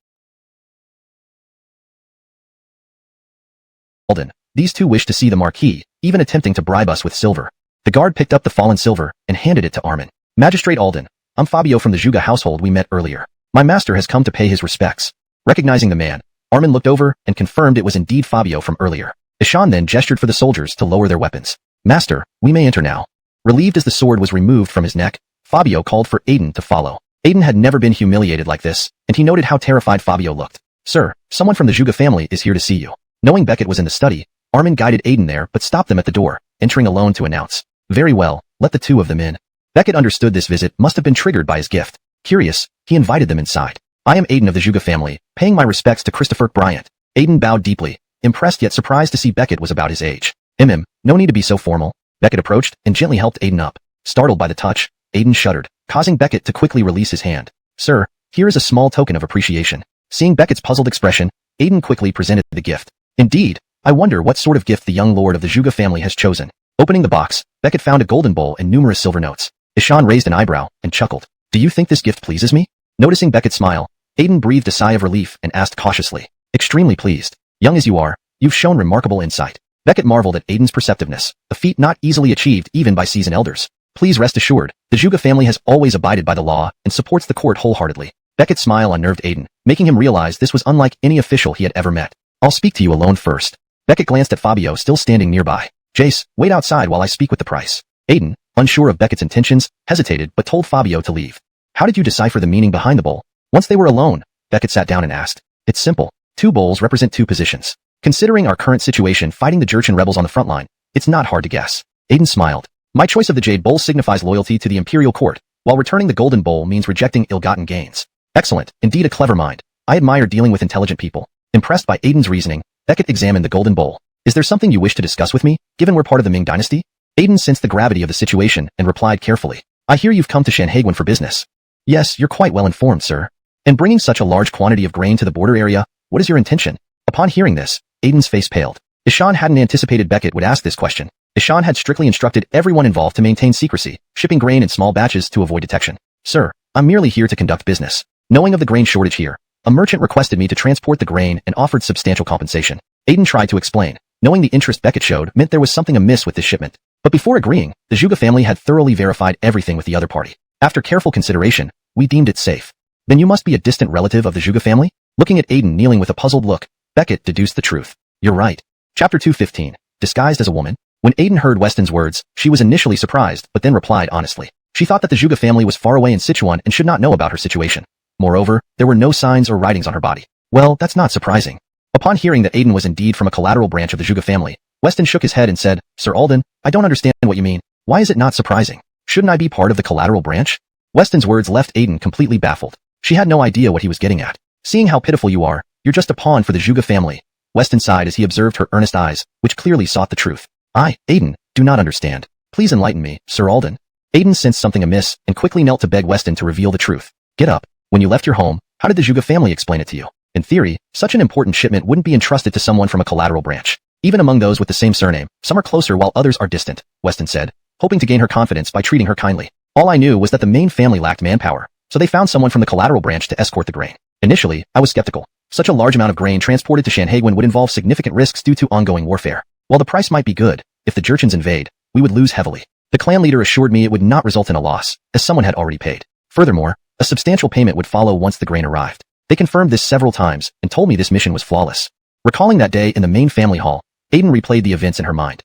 Alden, these two wish to see the marquis, even attempting to bribe us with silver. The guard picked up the fallen silver and handed it to Armin. Magistrate Alden, I'm Fabio from the Juga household we met earlier. My master has come to pay his respects. Recognizing the man, Armin looked over and confirmed it was indeed Fabio from earlier. Ishan then gestured for the soldiers to lower their weapons. Master, we may enter now. Relieved as the sword was removed from his neck, Fabio called for Aiden to follow. Aiden had never been humiliated like this, and he noted how terrified Fabio looked. Sir, someone from the Juga family is here to see you. Knowing Beckett was in the study, Armin guided Aiden there but stopped them at the door, entering alone to announce. Very well, let the two of them in. Beckett understood this visit must have been triggered by his gift. Curious, he invited them inside. I am Aiden of the Juga family, paying my respects to Christopher Bryant. Aiden bowed deeply, impressed yet surprised to see Beckett was about his age. No need to be so formal. Beckett approached and gently helped Aiden up. Startled by the touch, Aiden shuddered, causing Beckett to quickly release his hand. Sir, here is a small token of appreciation. Seeing Beckett's puzzled expression, Aiden quickly presented the gift. Indeed, I wonder what sort of gift the young lord of the Juga family has chosen. Opening the box, Beckett found a golden bowl and numerous silver notes. Ishan raised an eyebrow and chuckled. Do you think this gift pleases me? Noticing Beckett's smile, Aiden breathed a sigh of relief and asked cautiously. Extremely pleased. Young as you are, you've shown remarkable insight. Beckett marveled at Aiden's perceptiveness, a feat not easily achieved even by seasoned elders. Please rest assured, the Juga family has always abided by the law and supports the court wholeheartedly. Beckett's smile unnerved Aiden, making him realize this was unlike any official he had ever met. I'll speak to you alone first. Beckett glanced at Fabio still standing nearby. Jace, wait outside while I speak with the price. Aiden, unsure of Beckett's intentions, hesitated but told Fabio to leave. How did you decipher the meaning behind the bowl? Once they were alone, Beckett sat down and asked. It's simple. 2 bowls represent 2 positions. Considering our current situation fighting the Jurchen rebels on the front line, it's not hard to guess. Aiden smiled. My choice of the Jade Bowl signifies loyalty to the Imperial Court, while returning the Golden Bowl means rejecting ill-gotten gains. Excellent, indeed a clever mind. I admire dealing with intelligent people. Impressed by Aiden's reasoning, Beckett examined the Golden Bowl. Is there something you wish to discuss with me, given we're part of the Ming dynasty? Aiden sensed the gravity of the situation and replied carefully. I hear you've come to Shanhaiguan for business. Yes, you're quite well informed, sir. And bringing such a large quantity of grain to the border area, what is your intention? Upon hearing this, Aiden's face paled. Ishan hadn't anticipated Beckett would ask this question. Ishan had strictly instructed everyone involved to maintain secrecy, shipping grain in small batches to avoid detection. Sir, I'm merely here to conduct business. Knowing of the grain shortage here, a merchant requested me to transport the grain and offered substantial compensation. Aiden tried to explain. Knowing the interest Beckett showed meant there was something amiss with this shipment. But before agreeing, the Juga family had thoroughly verified everything with the other party. After careful consideration, we deemed it safe. Then you must be a distant relative of the Juga family? Looking at Aiden kneeling with a puzzled look, Beckett deduced the truth. You're right. Chapter 215. Disguised as a woman. When Aiden heard Weston's words, she was initially surprised but then replied honestly. She thought that the Juga family was far away in Sichuan and should not know about her situation. Moreover, there were no signs or writings on her body. Well, that's not surprising. Upon hearing that Aiden was indeed from a collateral branch of the Juga family, Weston shook his head and said, Sir Alden, I don't understand what you mean. Why is it not surprising? Shouldn't I be part of the collateral branch? Weston's words left Aiden completely baffled. She had no idea what he was getting at. Seeing how pitiful you are, you're just a pawn for the Juga family. Weston sighed as he observed her earnest eyes, which clearly sought the truth. I, Aiden, do not understand. Please enlighten me, Sir Alden. Aiden sensed something amiss and quickly knelt to beg Weston to reveal the truth. Get up. When you left your home, how did the Juga family explain it to you? In theory, such an important shipment wouldn't be entrusted to someone from a collateral branch. Even among those with the same surname, some are closer while others are distant, Weston said, hoping to gain her confidence by treating her kindly. All I knew was that the main family lacked manpower, so they found someone from the collateral branch to escort the grain. Initially, I was skeptical. Such a large amount of grain transported to Shanhaiguan would involve significant risks due to ongoing warfare. While the price might be good, if the Jurchens invade, we would lose heavily. The clan leader assured me it would not result in a loss, as someone had already paid. Furthermore, a substantial payment would follow once the grain arrived. They confirmed this several times and told me this mission was flawless. Recalling that day in the main family hall, Aiden replayed the events in her mind.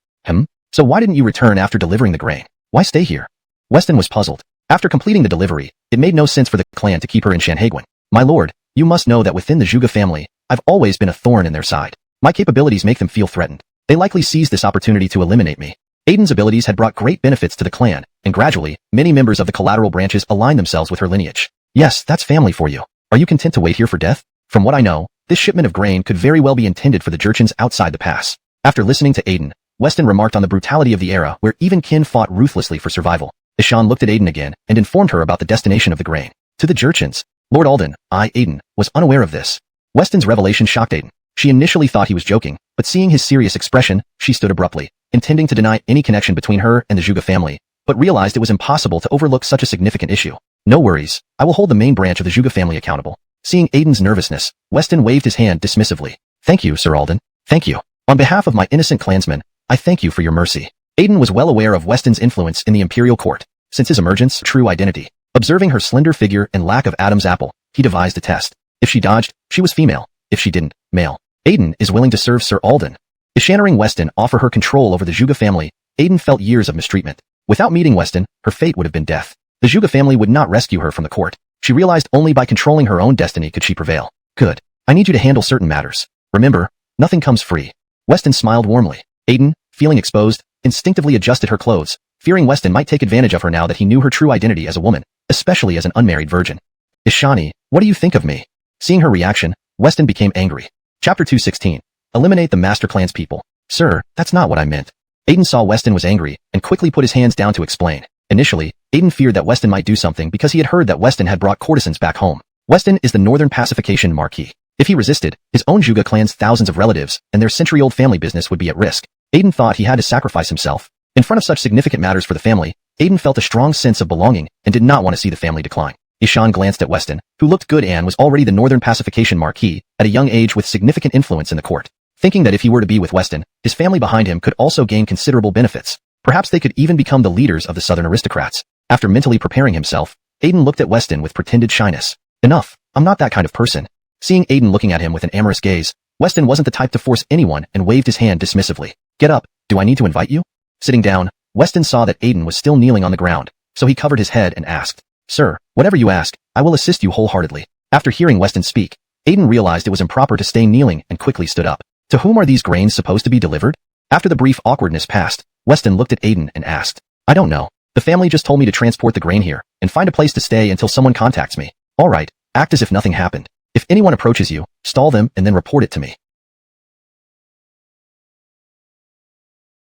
So why didn't you return after delivering the grain? Why stay here? Weston was puzzled. After completing the delivery, it made no sense for the clan to keep her in Shanhaiguan. My lord, you must know that within the Juga family, I've always been a thorn in their side. My capabilities make them feel threatened. They likely seized this opportunity to eliminate me. Aiden's abilities had brought great benefits to the clan, and gradually, many members of the collateral branches aligned themselves with her lineage. Yes, that's family for you. Are you content to wait here for death? From what I know, this shipment of grain could very well be intended for the Jurchens outside the pass. After listening to Aiden, Weston remarked on the brutality of the era where even kin fought ruthlessly for survival. Ishan looked at Aiden again and informed her about the destination of the grain. To the Jurchens. Lord Alden, Aiden, was unaware of this. Weston's revelation shocked Aiden. She initially thought he was joking, but seeing his serious expression, she stood abruptly, intending to deny any connection between her and the Zhuge family, but realized it was impossible to overlook such a significant issue. No worries, I will hold the main branch of the Zhuge family accountable. Seeing Aiden's nervousness, Weston waved his hand dismissively. Thank you, Sir Alden. Thank you. On behalf of my innocent clansmen, I thank you for your mercy. Aiden was well aware of Weston's influence in the imperial court, since his emergence, true identity. Observing her slender figure and lack of Adam's apple, he devised a test. If she dodged, she was female. If she didn't, male. Aiden is willing to serve Sir Alden. Ishaning Weston offer her control over the Zhuge family, Aiden felt years of mistreatment. Without meeting Weston, her fate would have been death. The Zhuge family would not rescue her from the court. She realized only by controlling her own destiny could she prevail. Good. I need you to handle certain matters. Remember, nothing comes free. Weston smiled warmly. Aiden, feeling exposed, instinctively adjusted her clothes, fearing Weston might take advantage of her now that he knew her true identity as a woman, especially as an unmarried virgin. Ishani, what do you think of me? Seeing her reaction, Weston became angry. Chapter 216. Eliminate the Master Clan's people. Sir, that's not what I meant. Aiden saw Weston was angry and quickly put his hands down to explain. Initially, Aiden feared that Weston might do something because he had heard that Weston had brought courtesans back home. Weston is the Northern Pacification Marquis. If he resisted, his own Zhuge clan's thousands of relatives and their century-old family business would be at risk. Aiden thought he had to sacrifice himself. In front of such significant matters for the family, Aiden felt a strong sense of belonging and did not want to see the family decline. Ishan glanced at Weston, who looked good and was already the Northern Pacification Marquis, at a young age with significant influence in the court. Thinking that if he were to be with Weston, his family behind him could also gain considerable benefits. Perhaps they could even become the leaders of the Southern aristocrats. After mentally preparing himself, Aiden looked at Weston with pretended shyness. Enough, I'm not that kind of person. Seeing Aiden looking at him with an amorous gaze, Weston wasn't the type to force anyone and waved his hand dismissively. Get up, do I need to invite you? Sitting down, Weston saw that Aiden was still kneeling on the ground, so he covered his head and asked, Sir, whatever you ask, I will assist you wholeheartedly. After hearing Weston speak, Aiden realized it was improper to stay kneeling and quickly stood up. To whom are these grains supposed to be delivered? After the brief awkwardness passed, Weston looked at Aiden and asked, I don't know. The family just told me to transport the grain here and find a place to stay until someone contacts me. All right, act as if nothing happened. If anyone approaches you, stall them and then report it to me.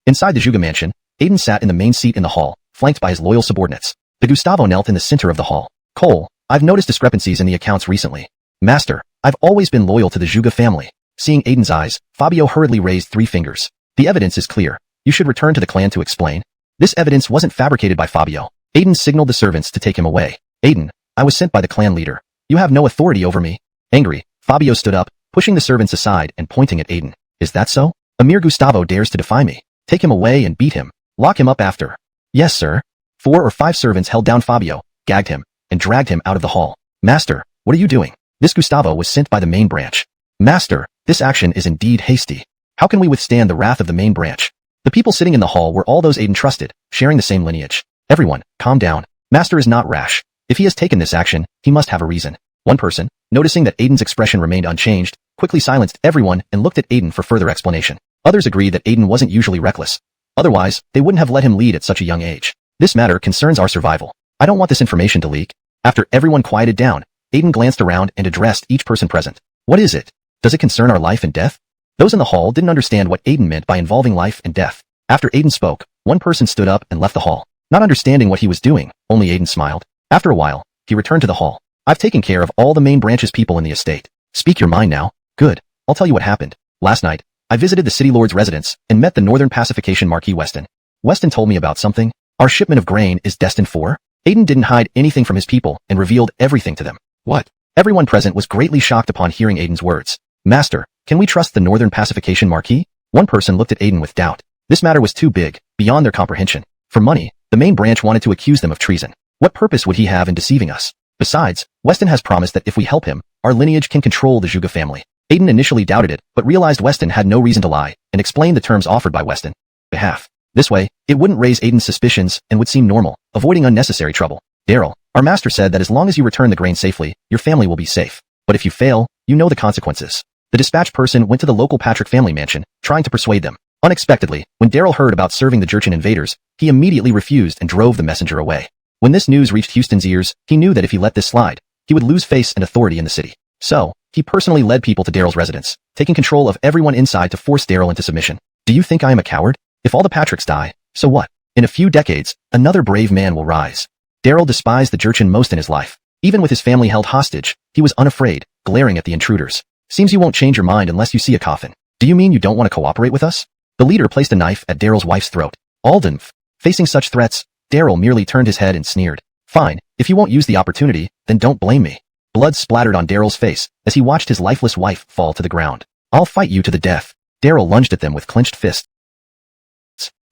Inside the Zhuge mansion, Aiden sat in the main seat in the hall, flanked by his loyal subordinates. The Gustavo knelt in the center of the hall. Cole, I've noticed discrepancies in the accounts recently. Master, I've always been loyal to the Zhuge family. Seeing Aiden's eyes, Fabio hurriedly raised 3 fingers. The evidence is clear. You should return to the clan to explain. This evidence wasn't fabricated by Fabio. Aiden signaled the servants to take him away. Aiden, I was sent by the clan leader. You have no authority over me. Angry, Fabio stood up, pushing the servants aside and pointing at Aiden. Is that so? A mere Gustavo dares to defy me. Take him away and beat him. Lock him up after. Yes, sir. 4 or 5 servants held down Fabio, gagged him, and dragged him out of the hall. Master, what are you doing? This Gustavo was sent by the main branch. Master, this action is indeed hasty. How can we withstand the wrath of the main branch? The people sitting in the hall were all those Aiden trusted, sharing the same lineage. Everyone, calm down. Master is not rash. If he has taken this action, he must have a reason. One person, noticing that Aiden's expression remained unchanged, quickly silenced everyone and looked at Aiden for further explanation. Others agreed that Aiden wasn't usually reckless. Otherwise, they wouldn't have let him lead at such a young age. This matter concerns our survival. I don't want this information to leak. After everyone quieted down, Aiden glanced around and addressed each person present. What is it? Does it concern our life and death? Those in the hall didn't understand what Aiden meant by involving life and death. After Aiden spoke, one person stood up and left the hall. Not understanding what he was doing, only Aiden smiled. After a while, he returned to the hall. I've taken care of all the main branch's people in the estate. Speak your mind now. Good. I'll tell you what happened. Last night, I visited the city lord's residence and met the Northern Pacification Marquis Weston. Weston told me about something. Our shipment of grain is destined for? Aiden didn't hide anything from his people and revealed everything to them. What? Everyone present was greatly shocked upon hearing Aiden's words. Master, can we trust the Northern Pacification Marquis? One person looked at Aiden with doubt. This matter was too big, beyond their comprehension. For money, the main branch wanted to accuse them of treason. What purpose would he have in deceiving us? Besides, Weston has promised that if we help him, our lineage can control the Zhuge family. Aiden initially doubted it, but realized Weston had no reason to lie, and explained the terms offered by Weston. Behalf. This way, it wouldn't raise Aiden's suspicions and would seem normal, avoiding unnecessary trouble. Daryl, our master said that as long as you return the grain safely, your family will be safe. But if you fail, you know the consequences. The dispatch person went to the local Patrick family mansion, trying to persuade them. Unexpectedly, when Daryl heard about serving the Jurchen invaders, he immediately refused and drove the messenger away. When this news reached Houston's ears, he knew that if he let this slide, he would lose face and authority in the city. So, he personally led people to Daryl's residence, taking control of everyone inside to force Daryl into submission. Do you think I am a coward? If all the Patricks die, so what? In a few decades, another brave man will rise. Daryl despised the Jurchen most in his life. Even with his family held hostage, he was unafraid, glaring at the intruders. Seems you won't change your mind unless you see a coffin. Do you mean you don't want to cooperate with us? The leader placed a knife at Daryl's wife's throat. Alden. Facing such threats, Daryl merely turned his head and sneered. Fine, if you won't use the opportunity, then don't blame me. Blood splattered on Daryl's face as he watched his lifeless wife fall to the ground. I'll fight you to the death. Daryl lunged at them with clenched fists.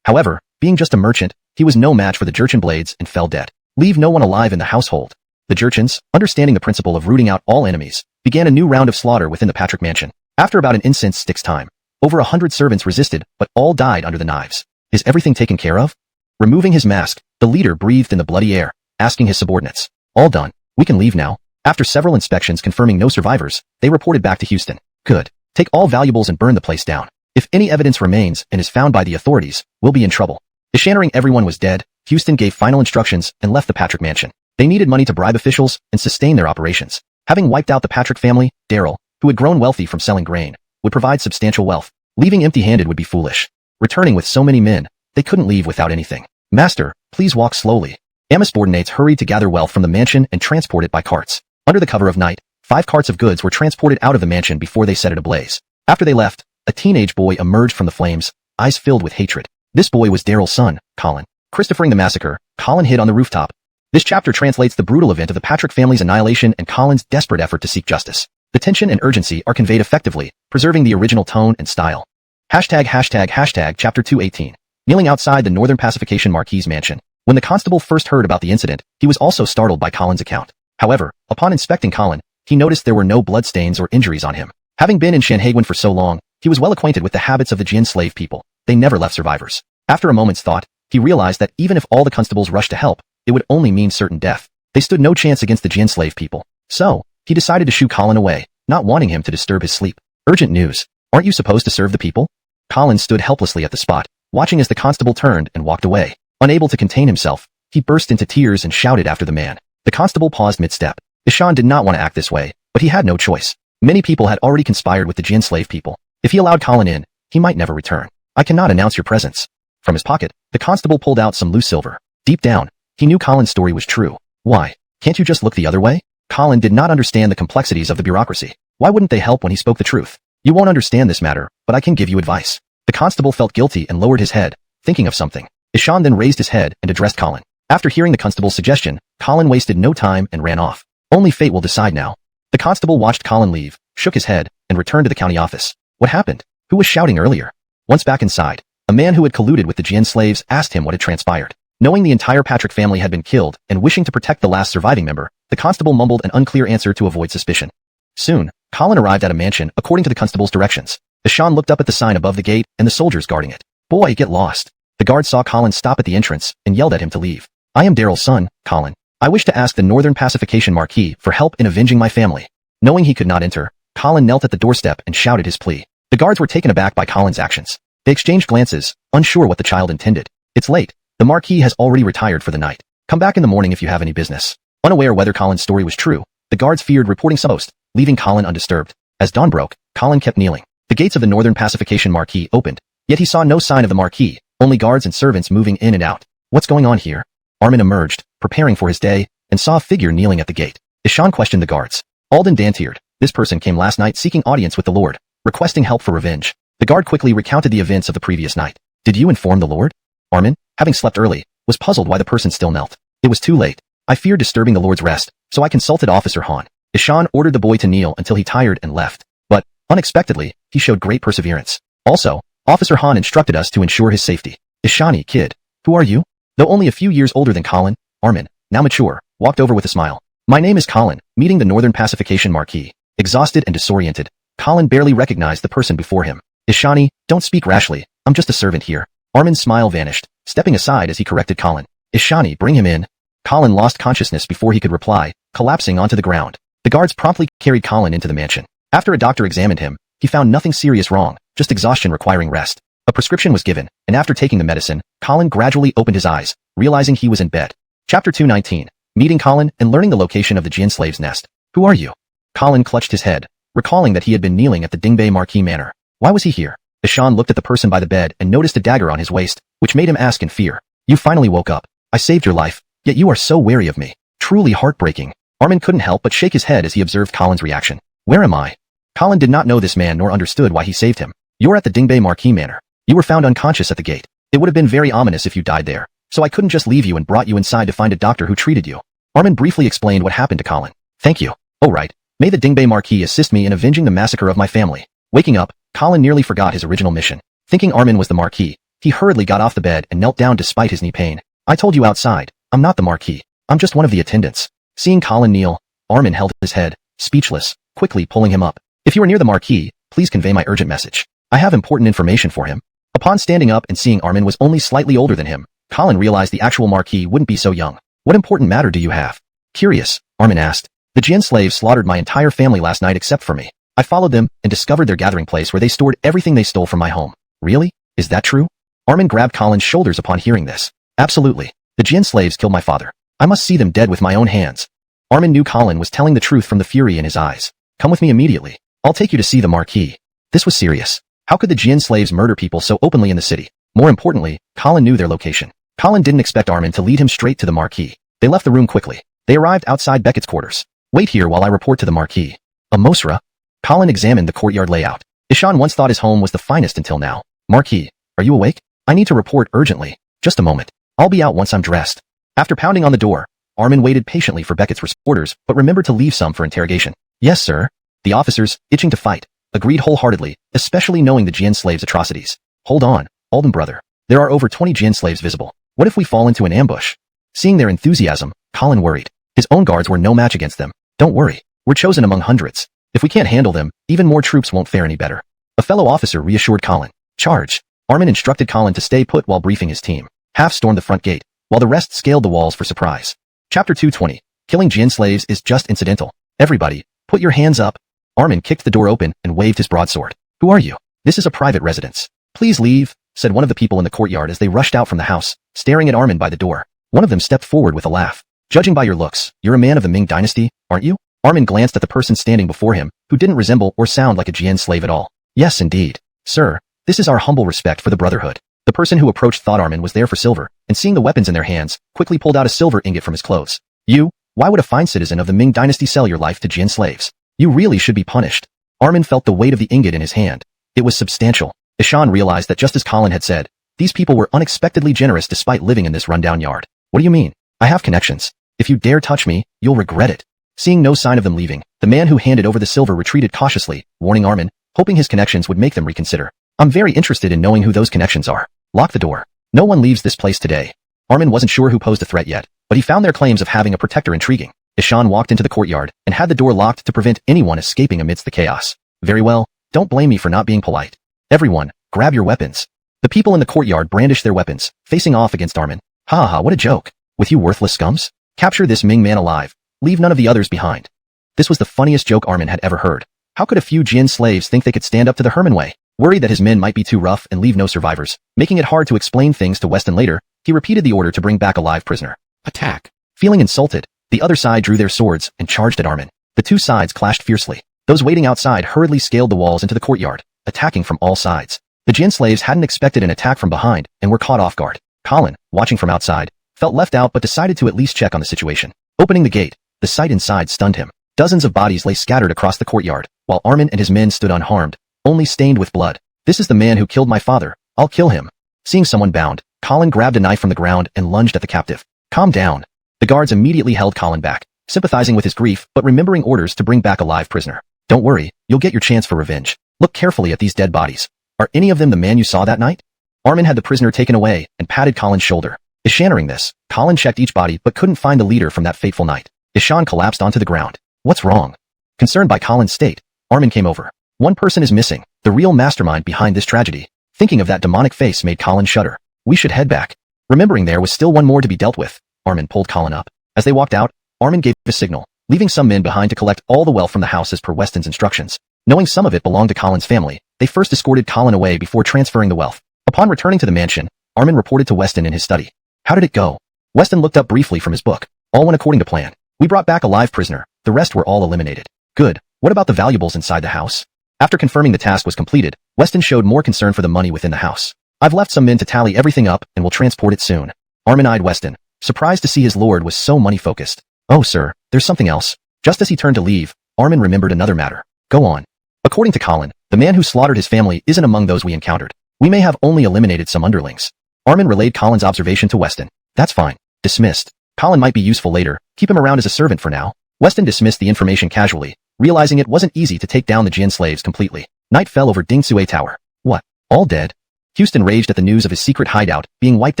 However, being just a merchant, he was no match for the Jurchen blades and fell dead. Leave no one alive in the household. The Jurchens, understanding the principle of rooting out all enemies, began a new round of slaughter within the Patrick mansion. After about an incense stick's time, over 100 servants resisted, but all died under the knives. Is everything taken care of? Removing his mask, the leader breathed in the bloody air, asking his subordinates. All done. We can leave now. After several inspections confirming no survivors, they reported back to Houston. Good. Take all valuables and burn the place down. If any evidence remains and is found by the authorities, we'll be in trouble. Assuring everyone was dead, Houston gave final instructions and left the Patrick mansion. They needed money to bribe officials and sustain their operations. Having wiped out the Patrick family, Daryl, who had grown wealthy from selling grain, would provide substantial wealth. Leaving empty-handed would be foolish. Returning with so many men, they couldn't leave without anything. Master, please walk slowly. Amos subordinates hurried to gather wealth from the mansion and transport it by carts. Under the cover of night, 5 carts of goods were transported out of the mansion before they set it ablaze. After they left, a teenage boy emerged from the flames, eyes filled with hatred. This boy was Daryl's son, Colin. Christophering the massacre, Colin hid on the rooftop. This chapter translates the brutal event of the Patrick family's annihilation and Colin's desperate effort to seek justice. The tension and urgency are conveyed effectively, preserving the original tone and style. Chapter 218. Kneeling outside the Northern Pacification Marquis mansion. When the constable first heard about the incident, he was also startled by Colin's account. However, upon inspecting Colin, he noticed there were no bloodstains or injuries on him. Having been in Shanhaiguan for so long, he was well acquainted with the habits of the Jin slave people. They never left survivors. After a moment's thought, he realized that even if all the constables rushed to help, it would only mean certain death. They stood no chance against the Jin slave people. So, he decided to shoo Colin away, not wanting him to disturb his sleep. Urgent news. Aren't you supposed to serve the people? Colin stood helplessly at the spot, watching as the constable turned and walked away. Unable to contain himself, he burst into tears and shouted after the man. The constable paused mid-step. Ishan did not want to act this way, but he had no choice. Many people had already conspired with the Jin slave people. If he allowed Colin in, he might never return. I cannot announce your presence. From his pocket, the constable pulled out some loose silver. Deep down, he knew Colin's story was true. Why? Can't you just look the other way? Colin did not understand the complexities of the bureaucracy. Why wouldn't they help when he spoke the truth? You won't understand this matter, but I can give you advice. The constable felt guilty and lowered his head, thinking of something. Ishan then raised his head and addressed Colin. After hearing the constable's suggestion, Colin wasted no time and ran off. Only fate will decide now. The constable watched Colin leave, shook his head, and returned to the county office. What happened? Who was shouting earlier? Once back inside, a man who had colluded with the Jin slaves asked him what had transpired. Knowing the entire Patrick family had been killed and wishing to protect the last surviving member, the constable mumbled an unclear answer to avoid suspicion. Soon, Colin arrived at a mansion according to the constable's directions. Ishan looked up at the sign above the gate and the soldiers guarding it. Boy, get lost. The guard saw Colin stop at the entrance and yelled at him to leave. I am Daryl's son, Colin. I wish to ask the Northern Pacification Marquis for help in avenging my family. Knowing he could not enter, Colin knelt at the doorstep and shouted his plea. The guards were taken aback by Colin's actions. They exchanged glances, unsure what the child intended. It's late. The Marquis has already retired for the night. Come back in the morning if you have any business. Unaware whether Colin's story was true, the guards feared reporting some ghost, leaving Colin undisturbed. As dawn broke, Colin kept kneeling. The gates of the Northern Pacification Marquis opened, yet he saw no sign of the Marquis, only guards and servants moving in and out. What's going on here? Armin emerged, preparing for his day, and saw a figure kneeling at the gate. Ishan questioned the guards. Alden danteered. This person came last night seeking audience with the Lord, requesting help for revenge. The guard quickly recounted the events of the previous night. Did you inform the Lord? Armin, having slept early, was puzzled why the person still knelt. It was too late. I feared disturbing the Lord's rest, so I consulted Officer Han. Ishan ordered the boy to kneel until he tired and left. But, unexpectedly, he showed great perseverance. Also, Officer Han instructed us to ensure his safety. Ishani, kid. Who are you? Though only a few years older than Colin, Armin, now mature, walked over with a smile. My name is Colin, meeting the Northern Pacification Marquis. Exhausted and disoriented, Colin barely recognized the person before him. Ishani, don't speak rashly. I'm just a servant here. Armin's smile vanished, stepping aside as he corrected Colin. Ishani, bring him in. Colin lost consciousness before he could reply, collapsing onto the ground. The guards promptly carried Colin into the mansion. After a doctor examined him, he found nothing serious wrong, just exhaustion requiring rest. A prescription was given, and after taking the medicine, Colin gradually opened his eyes, realizing he was in bed. Chapter 219. Meeting Colin and learning the location of the Jin slave's nest. Who are you? Colin clutched his head, recalling that he had been kneeling at the Dingbei Marquis Manor. Why was he here? Ishan looked at the person by the bed and noticed a dagger on his waist, which made him ask in fear. You finally woke up. I saved your life, yet you are so wary of me. Truly heartbreaking. Armin couldn't help but shake his head as he observed Colin's reaction. Where am I? Colin did not know this man nor understood why he saved him. You're at the Dingbei Marquis Manor. You were found unconscious at the gate. It would have been very ominous if you died there, so I couldn't just leave you and brought you inside to find a doctor who treated you. Armin briefly explained what happened to Colin. Thank you. Oh right. May the Dingbei Marquis assist me in avenging the massacre of my family. Waking up, Colin nearly forgot his original mission. Thinking Armin was the Marquis, he hurriedly got off the bed and knelt down despite his knee pain. I told you outside, I'm not the Marquis. I'm just one of the attendants. Seeing Colin kneel, Armin held his head, speechless, quickly pulling him up. If you are near the Marquis, please convey my urgent message. I have important information for him. Upon standing up and seeing Armin was only slightly older than him, Colin realized the actual Marquis wouldn't be so young. What important matter do you have? Curious, Armin asked. The Jian slaves slaughtered my entire family last night except for me. I followed them and discovered their gathering place where they stored everything they stole from my home. Really? Is that true? Armin grabbed Colin's shoulders upon hearing this. Absolutely. The Jian slaves killed my father. I must see them dead with my own hands. Armin knew Colin was telling the truth from the fury in his eyes. Come with me immediately. I'll take you to see the Marquis. This was serious. How could the Jian slaves murder people so openly in the city? More importantly, Colin knew their location. Colin didn't expect Armin to lead him straight to the Marquis. They left the room quickly. They arrived outside Beckett's quarters. Wait here while I report to the Marquis. A Mosra? Colin examined the courtyard layout. Ishan once thought his home was the finest until now. Marquis, are you awake? I need to report urgently. Just a moment. I'll be out once I'm dressed. After pounding on the door, Armin waited patiently for Beckett's orders, but remembered to leave some for interrogation. Yes, sir. The officers, itching to fight, agreed wholeheartedly, especially knowing the Jian slaves' atrocities. Hold on, Alden brother. There are over 20 Jian slaves visible. What if we fall into an ambush? Seeing their enthusiasm, Colin worried. His own guards were no match against them. Don't worry. We're chosen among hundreds. If we can't handle them, even more troops won't fare any better. A fellow officer reassured Colin. Charge. Armin instructed Colin to stay put while briefing his team. Half stormed the front gate, while the rest scaled the walls for surprise. Chapter 220. Killing Jian slaves is just incidental. Everybody, put your hands up. Armin kicked the door open and waved his broadsword. Who are you? This is a private residence. Please leave, said one of the people in the courtyard as they rushed out from the house, staring at Armin by the door. One of them stepped forward with a laugh. Judging by your looks, you're a man of the Ming dynasty, aren't you? Armin glanced at the person standing before him, who didn't resemble or sound like a Jian slave at all. Yes, indeed. Sir, this is our humble respect for the Brotherhood. The person who approached thought Armin was there for silver, and seeing the weapons in their hands, quickly pulled out a silver ingot from his clothes. You? Why would a fine citizen of the Ming dynasty sell your life to Jian slaves? You really should be punished. Armin felt the weight of the ingot in his hand. It was substantial. Ishan realized that just as Colin had said, these people were unexpectedly generous despite living in this rundown yard. What do you mean? I have connections. If you dare touch me, you'll regret it. Seeing no sign of them leaving, the man who handed over the silver retreated cautiously, warning Armin, hoping his connections would make them reconsider. I'm very interested in knowing who those connections are. Lock the door. No one leaves this place today. Armin wasn't sure who posed a threat yet, but he found their claims of having a protector intriguing. Ishan walked into the courtyard and had the door locked to prevent anyone escaping amidst the chaos. Very well, don't blame me for not being polite. Everyone, grab your weapons. The people in the courtyard brandished their weapons, facing off against Armin. Ha ha, what a joke. With you worthless scums? Capture this Ming man alive. Leave none of the others behind. This was the funniest joke Armin had ever heard. How could a few Jian slaves think they could stand up to the Herman way? Worried that his men might be too rough and leave no survivors, making it hard to explain things to Weston later, he repeated the order to bring back a live prisoner. Attack. Feeling insulted, the other side drew their swords and charged at Armin. The two sides clashed fiercely. Those waiting outside hurriedly scaled the walls into the courtyard, attacking from all sides. The Jian slaves hadn't expected an attack from behind and were caught off guard. Colin, watching from outside, felt left out but decided to at least check on the situation. Opening the gate, the sight inside stunned him. Dozens of bodies lay scattered across the courtyard, while Armin and his men stood unharmed, only stained with blood. This is the man who killed my father. I'll kill him. Seeing someone bound, Colin grabbed a knife from the ground and lunged at the captive. Calm down. The guards immediately held Colin back, sympathizing with his grief but remembering orders to bring back a live prisoner. Don't worry, you'll get your chance for revenge. Look carefully at these dead bodies. Are any of them the man you saw that night? Armin had the prisoner taken away and patted Colin's shoulder. Ishaning this, Colin checked each body but couldn't find the leader from that fateful night. Ishan collapsed onto the ground. What's wrong? Concerned by Colin's state, Armin came over. One person is missing, the real mastermind behind this tragedy. Thinking of that demonic face made Colin shudder. We should head back. Remembering there was still one more to be dealt with, Armin pulled Colin up. As they walked out, Armin gave a signal, leaving some men behind to collect all the wealth from the house as per Weston's instructions. Knowing some of it belonged to Colin's family, they first escorted Colin away before transferring the wealth. Upon returning to the mansion, Armin reported to Weston in his study. How did it go? Weston looked up briefly from his book. All went according to plan. We brought back a live prisoner. The rest were all eliminated. Good. What about the valuables inside the house? After confirming the task was completed, Weston showed more concern for the money within the house. I've left some men to tally everything up and will transport it soon. Armin eyed Weston, surprised to see his lord was so money-focused. Oh, sir, there's something else. Just as he turned to leave, Armin remembered another matter. Go on. According to Colin, the man who slaughtered his family isn't among those we encountered. We may have only eliminated some underlings. Armin relayed Colin's observation to Weston. That's fine. Dismissed. Colin might be useful later. Keep him around as a servant for now. Weston dismissed the information casually, realizing it wasn't easy to take down the Jin slaves completely. Night fell over Dingsue Tower. What? All dead? Houston raged at the news of his secret hideout being wiped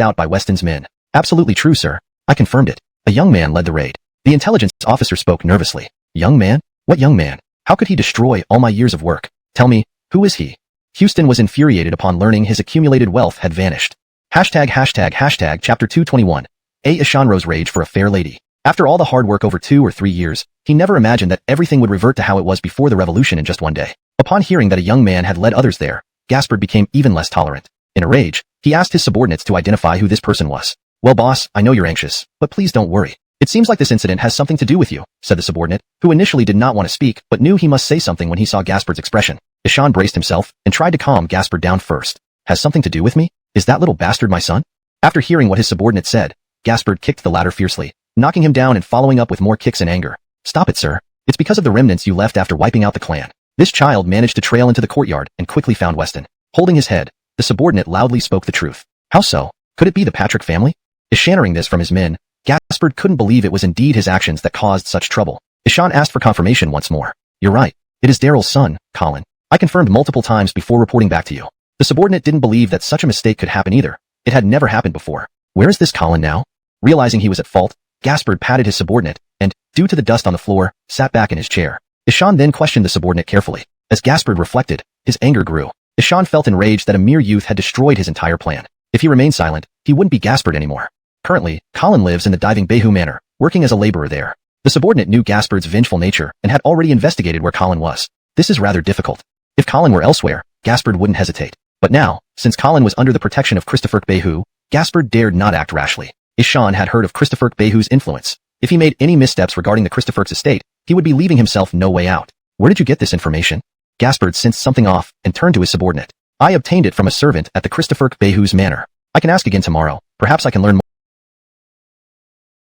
out by Weston's men. Absolutely true, sir. I confirmed it. A young man led the raid. The intelligence officer spoke nervously. Young man? What young man? How could he destroy all my years of work? Tell me, who is he? Houston was infuriated upon learning his accumulated wealth had vanished. Chapter 221. A. Ishanro's rage for a fair lady. After all the hard work over 2 or 3 years, he never imagined that everything would revert to how it was before the revolution in just one day. Upon hearing that a young man had led others there, Gaspard became even less tolerant. In a rage, he asked his subordinates to identify who this person was. Well, boss, I know you're anxious, but please don't worry. It seems like this incident has something to do with you, said the subordinate, who initially did not want to speak but knew he must say something when he saw Gaspard's expression. Ishan braced himself and tried to calm Gaspard down first. Has something to do with me? Is that little bastard my son? After hearing what his subordinate said, Gaspard kicked the latter fiercely, knocking him down and following up with more kicks in anger. Stop it, sir. It's because of the remnants you left after wiping out the clan. This child managed to trail into the courtyard and quickly found Weston. Holding his head, the subordinate loudly spoke the truth. How so? Could it be the Patrick family? Ishaning this from his men, Gaspard couldn't believe it was indeed his actions that caused such trouble. Ishan asked for confirmation once more. You're right. It is Daryl's son, Colin. I confirmed multiple times before reporting back to you. The subordinate didn't believe that such a mistake could happen either. It had never happened before. Where is this Colin now? Realizing he was at fault, Gaspard patted his subordinate and, due to the dust on the floor, sat back in his chair. Ishan then questioned the subordinate carefully. As Gaspard reflected, his anger grew. Ishan felt enraged that a mere youth had destroyed his entire plan. If he remained silent, he wouldn't be Gaspard anymore. Currently, Colin lives in the Diving Behu Manor, working as a laborer there. The subordinate knew Gaspard's vengeful nature and had already investigated where Colin was. This is rather difficult. If Colin were elsewhere, Gaspard wouldn't hesitate. But now, since Colin was under the protection of Christopher Behu, Gaspard dared not act rashly. Ishan had heard of Christopher Behu's influence. If he made any missteps regarding the Christopher's estate, he would be leaving himself no way out. Where did you get this information? Gaspard sensed something off and turned to his subordinate. I obtained it from a servant at the Christopher Behu's manor. I can ask again tomorrow. Perhaps I can learn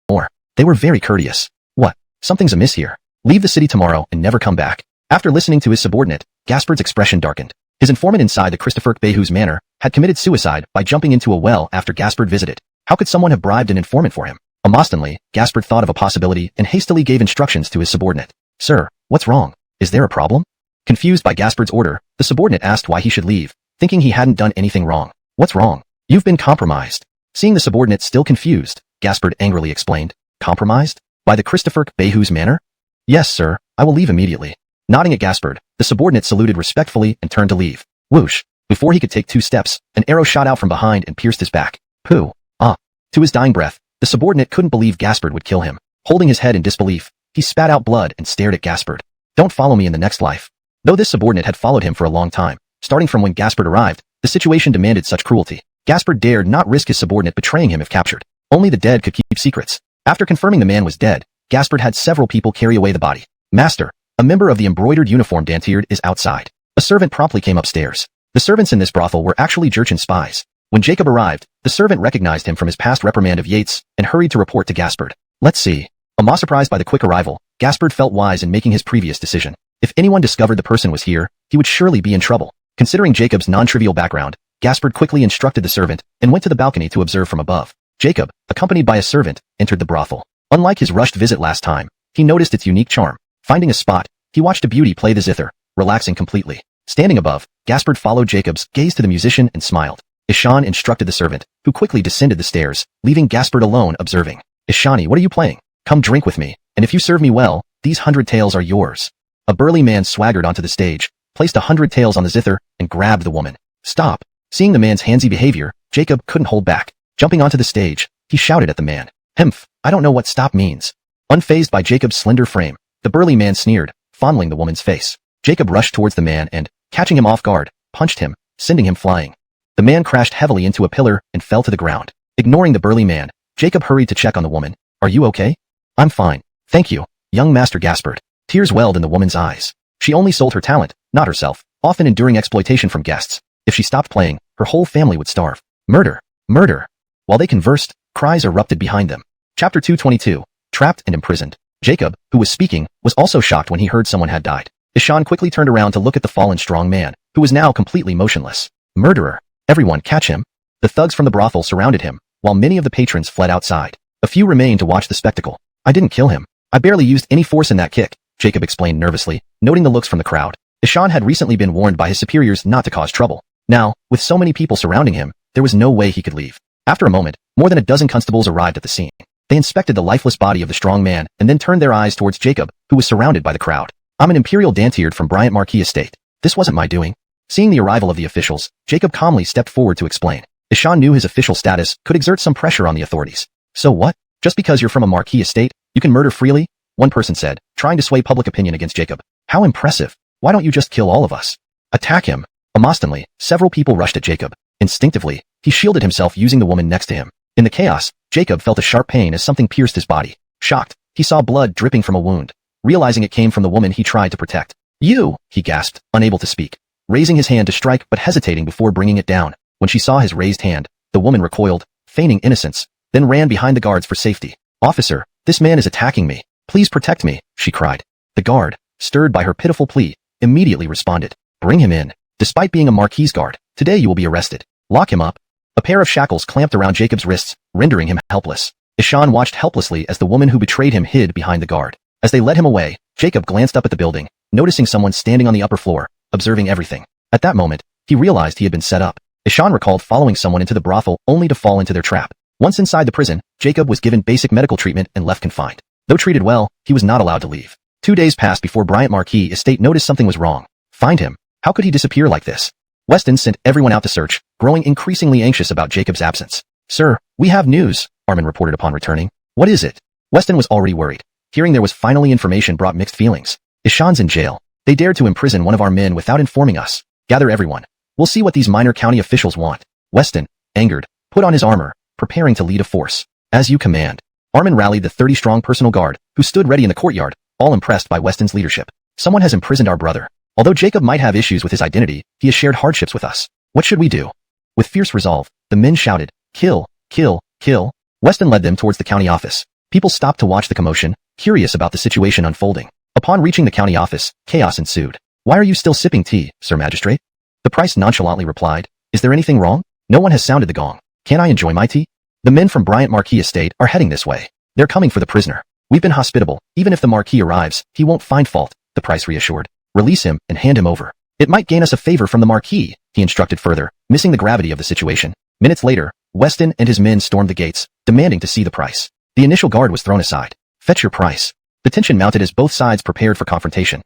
more. They were very courteous. What? Something's amiss here. Leave the city tomorrow and never come back. After listening to his subordinate, Gaspard's expression darkened. His informant inside the Christopher Behu's manor had committed suicide by jumping into a well after Gaspard visited. How could someone have bribed an informant for him? Emotionally, Gaspard thought of a possibility and hastily gave instructions to his subordinate. Sir, what's wrong? Is there a problem? Confused by Gaspard's order, the subordinate asked why he should leave, thinking he hadn't done anything wrong. What's wrong? You've been compromised. Seeing the subordinate still confused, Gaspard angrily explained. Compromised? By the Christopher Behu's manor? Yes, sir, I will leave immediately. Nodding at Gaspard, the subordinate saluted respectfully and turned to leave. Whoosh! Before he could take 2 steps, an arrow shot out from behind and pierced his back. Pooh! Ah! To his dying breath, the subordinate couldn't believe Gaspard would kill him. Holding his head in disbelief, he spat out blood and stared at Gaspard. Don't follow me in the next life. Though this subordinate had followed him for a long time, starting from when Gaspard arrived, the situation demanded such cruelty. Gaspard dared not risk his subordinate betraying him if captured. Only the dead could keep secrets. After confirming the man was dead, Gaspard had several people carry away the body. Master, a member of the embroidered uniform Dantiered is outside. A servant promptly came upstairs. The servants in this brothel were actually Jurchen spies. When Jacob arrived, the servant recognized him from his past reprimand of Yates and hurried to report to Gaspard. Let's see. Almost surprised by the quick arrival, Gaspard felt wise in making his previous decision. If anyone discovered the person was here, he would surely be in trouble. Considering Jacob's non-trivial background, Gaspard quickly instructed the servant and went to the balcony to observe from above. Jacob, accompanied by a servant, entered the brothel. Unlike his rushed visit last time, he noticed its unique charm. Finding a spot, he watched a beauty play the zither, relaxing completely. Standing above, Gaspard followed Jacob's gaze to the musician and smiled. Ishan instructed the servant, who quickly descended the stairs, leaving Gaspard alone observing. Ishani, what are you playing? Come drink with me, and if you serve me well, these 100 taels are yours. A burly man swaggered onto the stage, placed 100 taels on the zither, and grabbed the woman. Stop! Seeing the man's handsy behavior, Jacob couldn't hold back. Jumping onto the stage, he shouted at the man. Hemph, I don't know what stop means. Unfazed by Jacob's slender frame, the burly man sneered, fondling the woman's face. Jacob rushed towards the man and, catching him off guard, punched him, sending him flying. The man crashed heavily into a pillar and fell to the ground. Ignoring the burly man, Jacob hurried to check on the woman. Are you okay? I'm fine. Thank you, young Master Gaspard. Tears welled in the woman's eyes. She only sold her talent, not herself, often enduring exploitation from guests. If she stopped playing, her whole family would starve. Murder! Murder! While they conversed, Cries erupted behind them. Chapter 222. Trapped and imprisoned. Jacob, who was speaking, was also shocked when he heard someone had died. Ishan quickly turned around to look at the fallen strong man, who was now completely motionless. Murderer! Everyone catch him! The thugs from the brothel surrounded him, while many of the patrons fled outside. A few remained to watch the spectacle. I didn't kill him. I barely used any force in that kick, Jacob explained nervously, noting the looks from the crowd. Ishan had recently been warned by his superiors not to cause trouble. Now, with so many people surrounding him, there was no way he could leave. After a moment, more than a dozen constables arrived at the scene. They inspected the lifeless body of the strong man and then turned their eyes towards Jacob, who was surrounded by the crowd. I'm an imperial dantard from Bryant Marquis Estate. This wasn't my doing. Seeing the arrival of the officials, Jacob calmly stepped forward to explain. Ishan knew his official status could exert some pressure on the authorities. So what? Just because you're from a Marquis estate, you can murder freely? One person said, trying to sway public opinion against Jacob. How impressive. Why don't you just kill all of us? Attack him. Emotionally, several people rushed at Jacob. Instinctively, he shielded himself using the woman next to him. In the chaos, Jacob felt a sharp pain as something pierced his body. Shocked, he saw blood dripping from a wound. Realizing it came from the woman he tried to protect. You, he gasped, unable to speak. Raising his hand to strike but hesitating before bringing it down. When she saw his raised hand, the woman recoiled, feigning innocence, then ran behind the guards for safety. Officer, this man is attacking me. Please protect me, she cried. The guard, stirred by her pitiful plea, immediately responded. Bring him in. Despite being a Marquis guard, today you will be arrested. Lock him up. A pair of shackles clamped around Jacob's wrists, rendering him helpless. Ishan watched helplessly as the woman who betrayed him hid behind the guard. As they led him away, Jacob glanced up at the building, noticing someone standing on the upper floor, observing everything. At that moment, he realized he had been set up. Ishan recalled following someone into the brothel only to fall into their trap. Once inside the prison, Jacob was given basic medical treatment and left confined. Though treated well, he was not allowed to leave. 2 days passed before Bryant Marquis Estate noticed something was wrong. Find him. How could he disappear like this? Weston sent everyone out to search, growing increasingly anxious about Jacob's absence. Sir, we have news, Armin reported upon returning. What is it? Weston was already worried. Hearing there was finally information brought mixed feelings. Ishan's in jail. They dared to imprison one of our men without informing us. Gather everyone. We'll see what these minor county officials want. Weston, angered, put on his armor, preparing to lead a force. As you command. Armin rallied the 30-strong personal guard, who stood ready in the courtyard, all impressed by Weston's leadership. Someone has imprisoned our brother. Although Jacob might have issues with his identity, he has shared hardships with us. What should we do? With fierce resolve, the men shouted, kill, kill, kill. Weston led them towards the county office. People stopped to watch the commotion, curious about the situation unfolding. Upon reaching the county office, chaos ensued. Why are you still sipping tea, Sir Magistrate? The priest nonchalantly replied, is there anything wrong? No one has sounded the gong. Can I enjoy my tea? The men from Bryant Marquis Estate are heading this way. They're coming for the prisoner. We've been hospitable. Even if the Marquis arrives, he won't find fault, the priest reassured. Release him and hand him over. It might gain us a favor from the Marquis, he instructed further, missing the gravity of the situation. Minutes later, Weston and his men stormed the gates, demanding to see the price. The initial guard was thrown aside. Fetch your price. The tension mounted as both sides prepared for confrontation.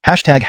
Hashtag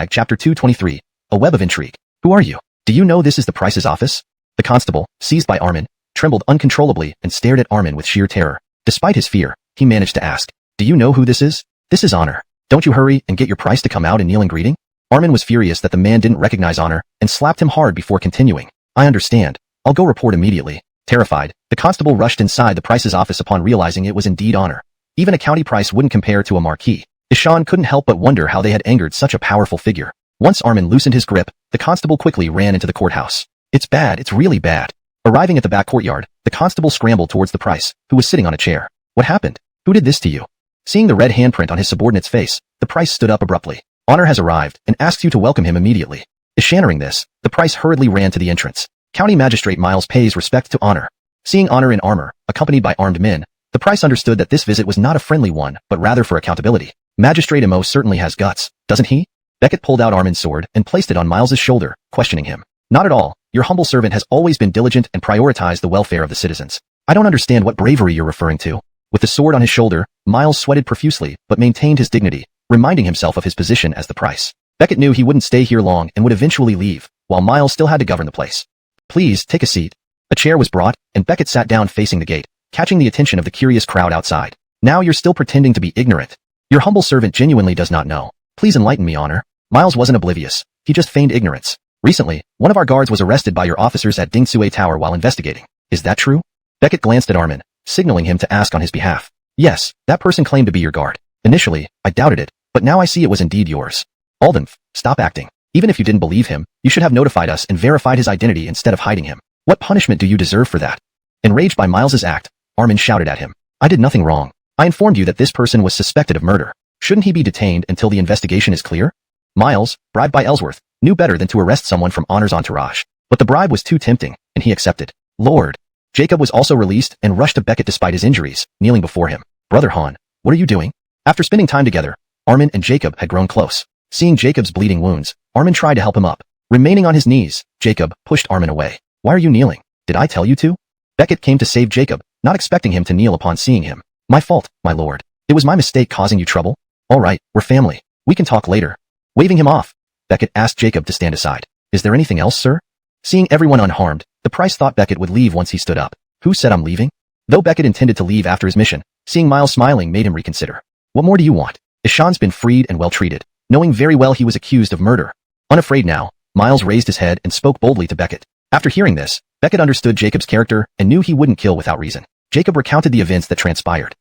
chapter 223. A web of intrigue. Who are you? Do you know this is the price's office? The constable, seized by Armin, trembled uncontrollably and stared at Armin with sheer terror. Despite his fear, he managed to ask, do you know who this is? This is Honor. Don't you hurry and get your price to come out and kneel in greeting? Armin was furious that the man didn't recognize Honor and slapped him hard before continuing. I understand. I'll go report immediately. Terrified, the constable rushed inside the price's office upon realizing it was indeed Honor. Even a county price wouldn't compare to a Marquis. Ishan couldn't help but wonder how they had angered such a powerful figure. Once Armin loosened his grip, the constable quickly ran into the courthouse. It's bad, it's really bad. Arriving at the back courtyard, the constable scrambled towards the price, who was sitting on a chair. What happened? Who did this to you? Seeing the red handprint on his subordinate's face, the price stood up abruptly. Honor has arrived and asks you to welcome him immediately. Eschannering this, the price hurriedly ran to the entrance. County Magistrate Miles pays respect to Honor. Seeing Honor in armor, accompanied by armed men, the price understood that this visit was not a friendly one, but rather for accountability. Magistrate Emo certainly has guts, doesn't he? Beckett pulled out Armin's sword and placed it on Miles's shoulder, questioning him. Not at all. Your humble servant has always been diligent and prioritized the welfare of the citizens. I don't understand what bravery you're referring to. With the sword on his shoulder, Miles sweated profusely but maintained his dignity, reminding himself of his position as the price. Beckett knew he wouldn't stay here long and would eventually leave, while Miles still had to govern the place. Please, take a seat. A chair was brought, and Beckett sat down facing the gate, catching the attention of the curious crowd outside. Now you're still pretending to be ignorant. Your humble servant genuinely does not know. Please enlighten me, Honor. Miles wasn't oblivious. He just feigned ignorance. Recently, one of our guards was arrested by your officers at Dingsue Tower while investigating. Is that true? Beckett glanced at Armin, signaling him to ask on his behalf. Yes, that person claimed to be your guard. Initially, I doubted it, but now I see it was indeed yours. Alden, stop acting. Even if you didn't believe him, you should have notified us and verified his identity instead of hiding him. What punishment do you deserve for that? Enraged by Miles's act, Armin shouted at him. I did nothing wrong. I informed you that this person was suspected of murder. Shouldn't he be detained until the investigation is clear? Miles, bribed by Ellsworth, knew better than to arrest someone from Honor's entourage. But the bribe was too tempting, and he accepted. Lord. Jacob was also released and rushed to Beckett despite his injuries, kneeling before him. Brother Han, what are you doing? After spending time together, Armin and Jacob had grown close. Seeing Jacob's bleeding wounds, Armin tried to help him up. Remaining on his knees, Jacob pushed Armin away. Why are you kneeling? Did I tell you to? Beckett came to save Jacob, not expecting him to kneel upon seeing him. My fault, my lord. It was my mistake causing you trouble. All right, we're family. We can talk later. Waving him off, Beckett asked Jacob to stand aside. Is there anything else, sir? Seeing everyone unharmed, the Price thought Beckett would leave once he stood up. Who said I'm leaving? Though Beckett intended to leave after his mission, seeing Miles smiling made him reconsider. What more do you want? Ishan's been freed and well treated, knowing very well he was accused of murder. Unafraid now, Miles raised his head and spoke boldly to Beckett. After hearing this, Beckett understood Jacob's character and knew he wouldn't kill without reason. Jacob recounted the events that transpired.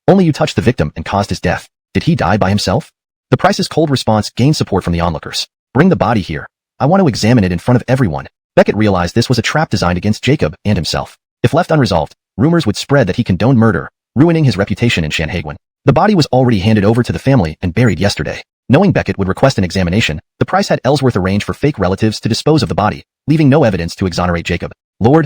Only you touched the victim and caused his death. Did he die by himself? The Price's cold response gained support from the onlookers. Bring the body here. I want to examine it in front of everyone. Beckett realized this was a trap designed against Jacob and himself. If left unresolved, rumors would spread that he condoned murder, ruining his reputation in Shanhaiguan. The body was already handed over to the family and buried yesterday. Knowing Beckett would request an examination, the Price had Ellsworth arrange for fake relatives to dispose of the body, leaving no evidence to exonerate Jacob. Lord,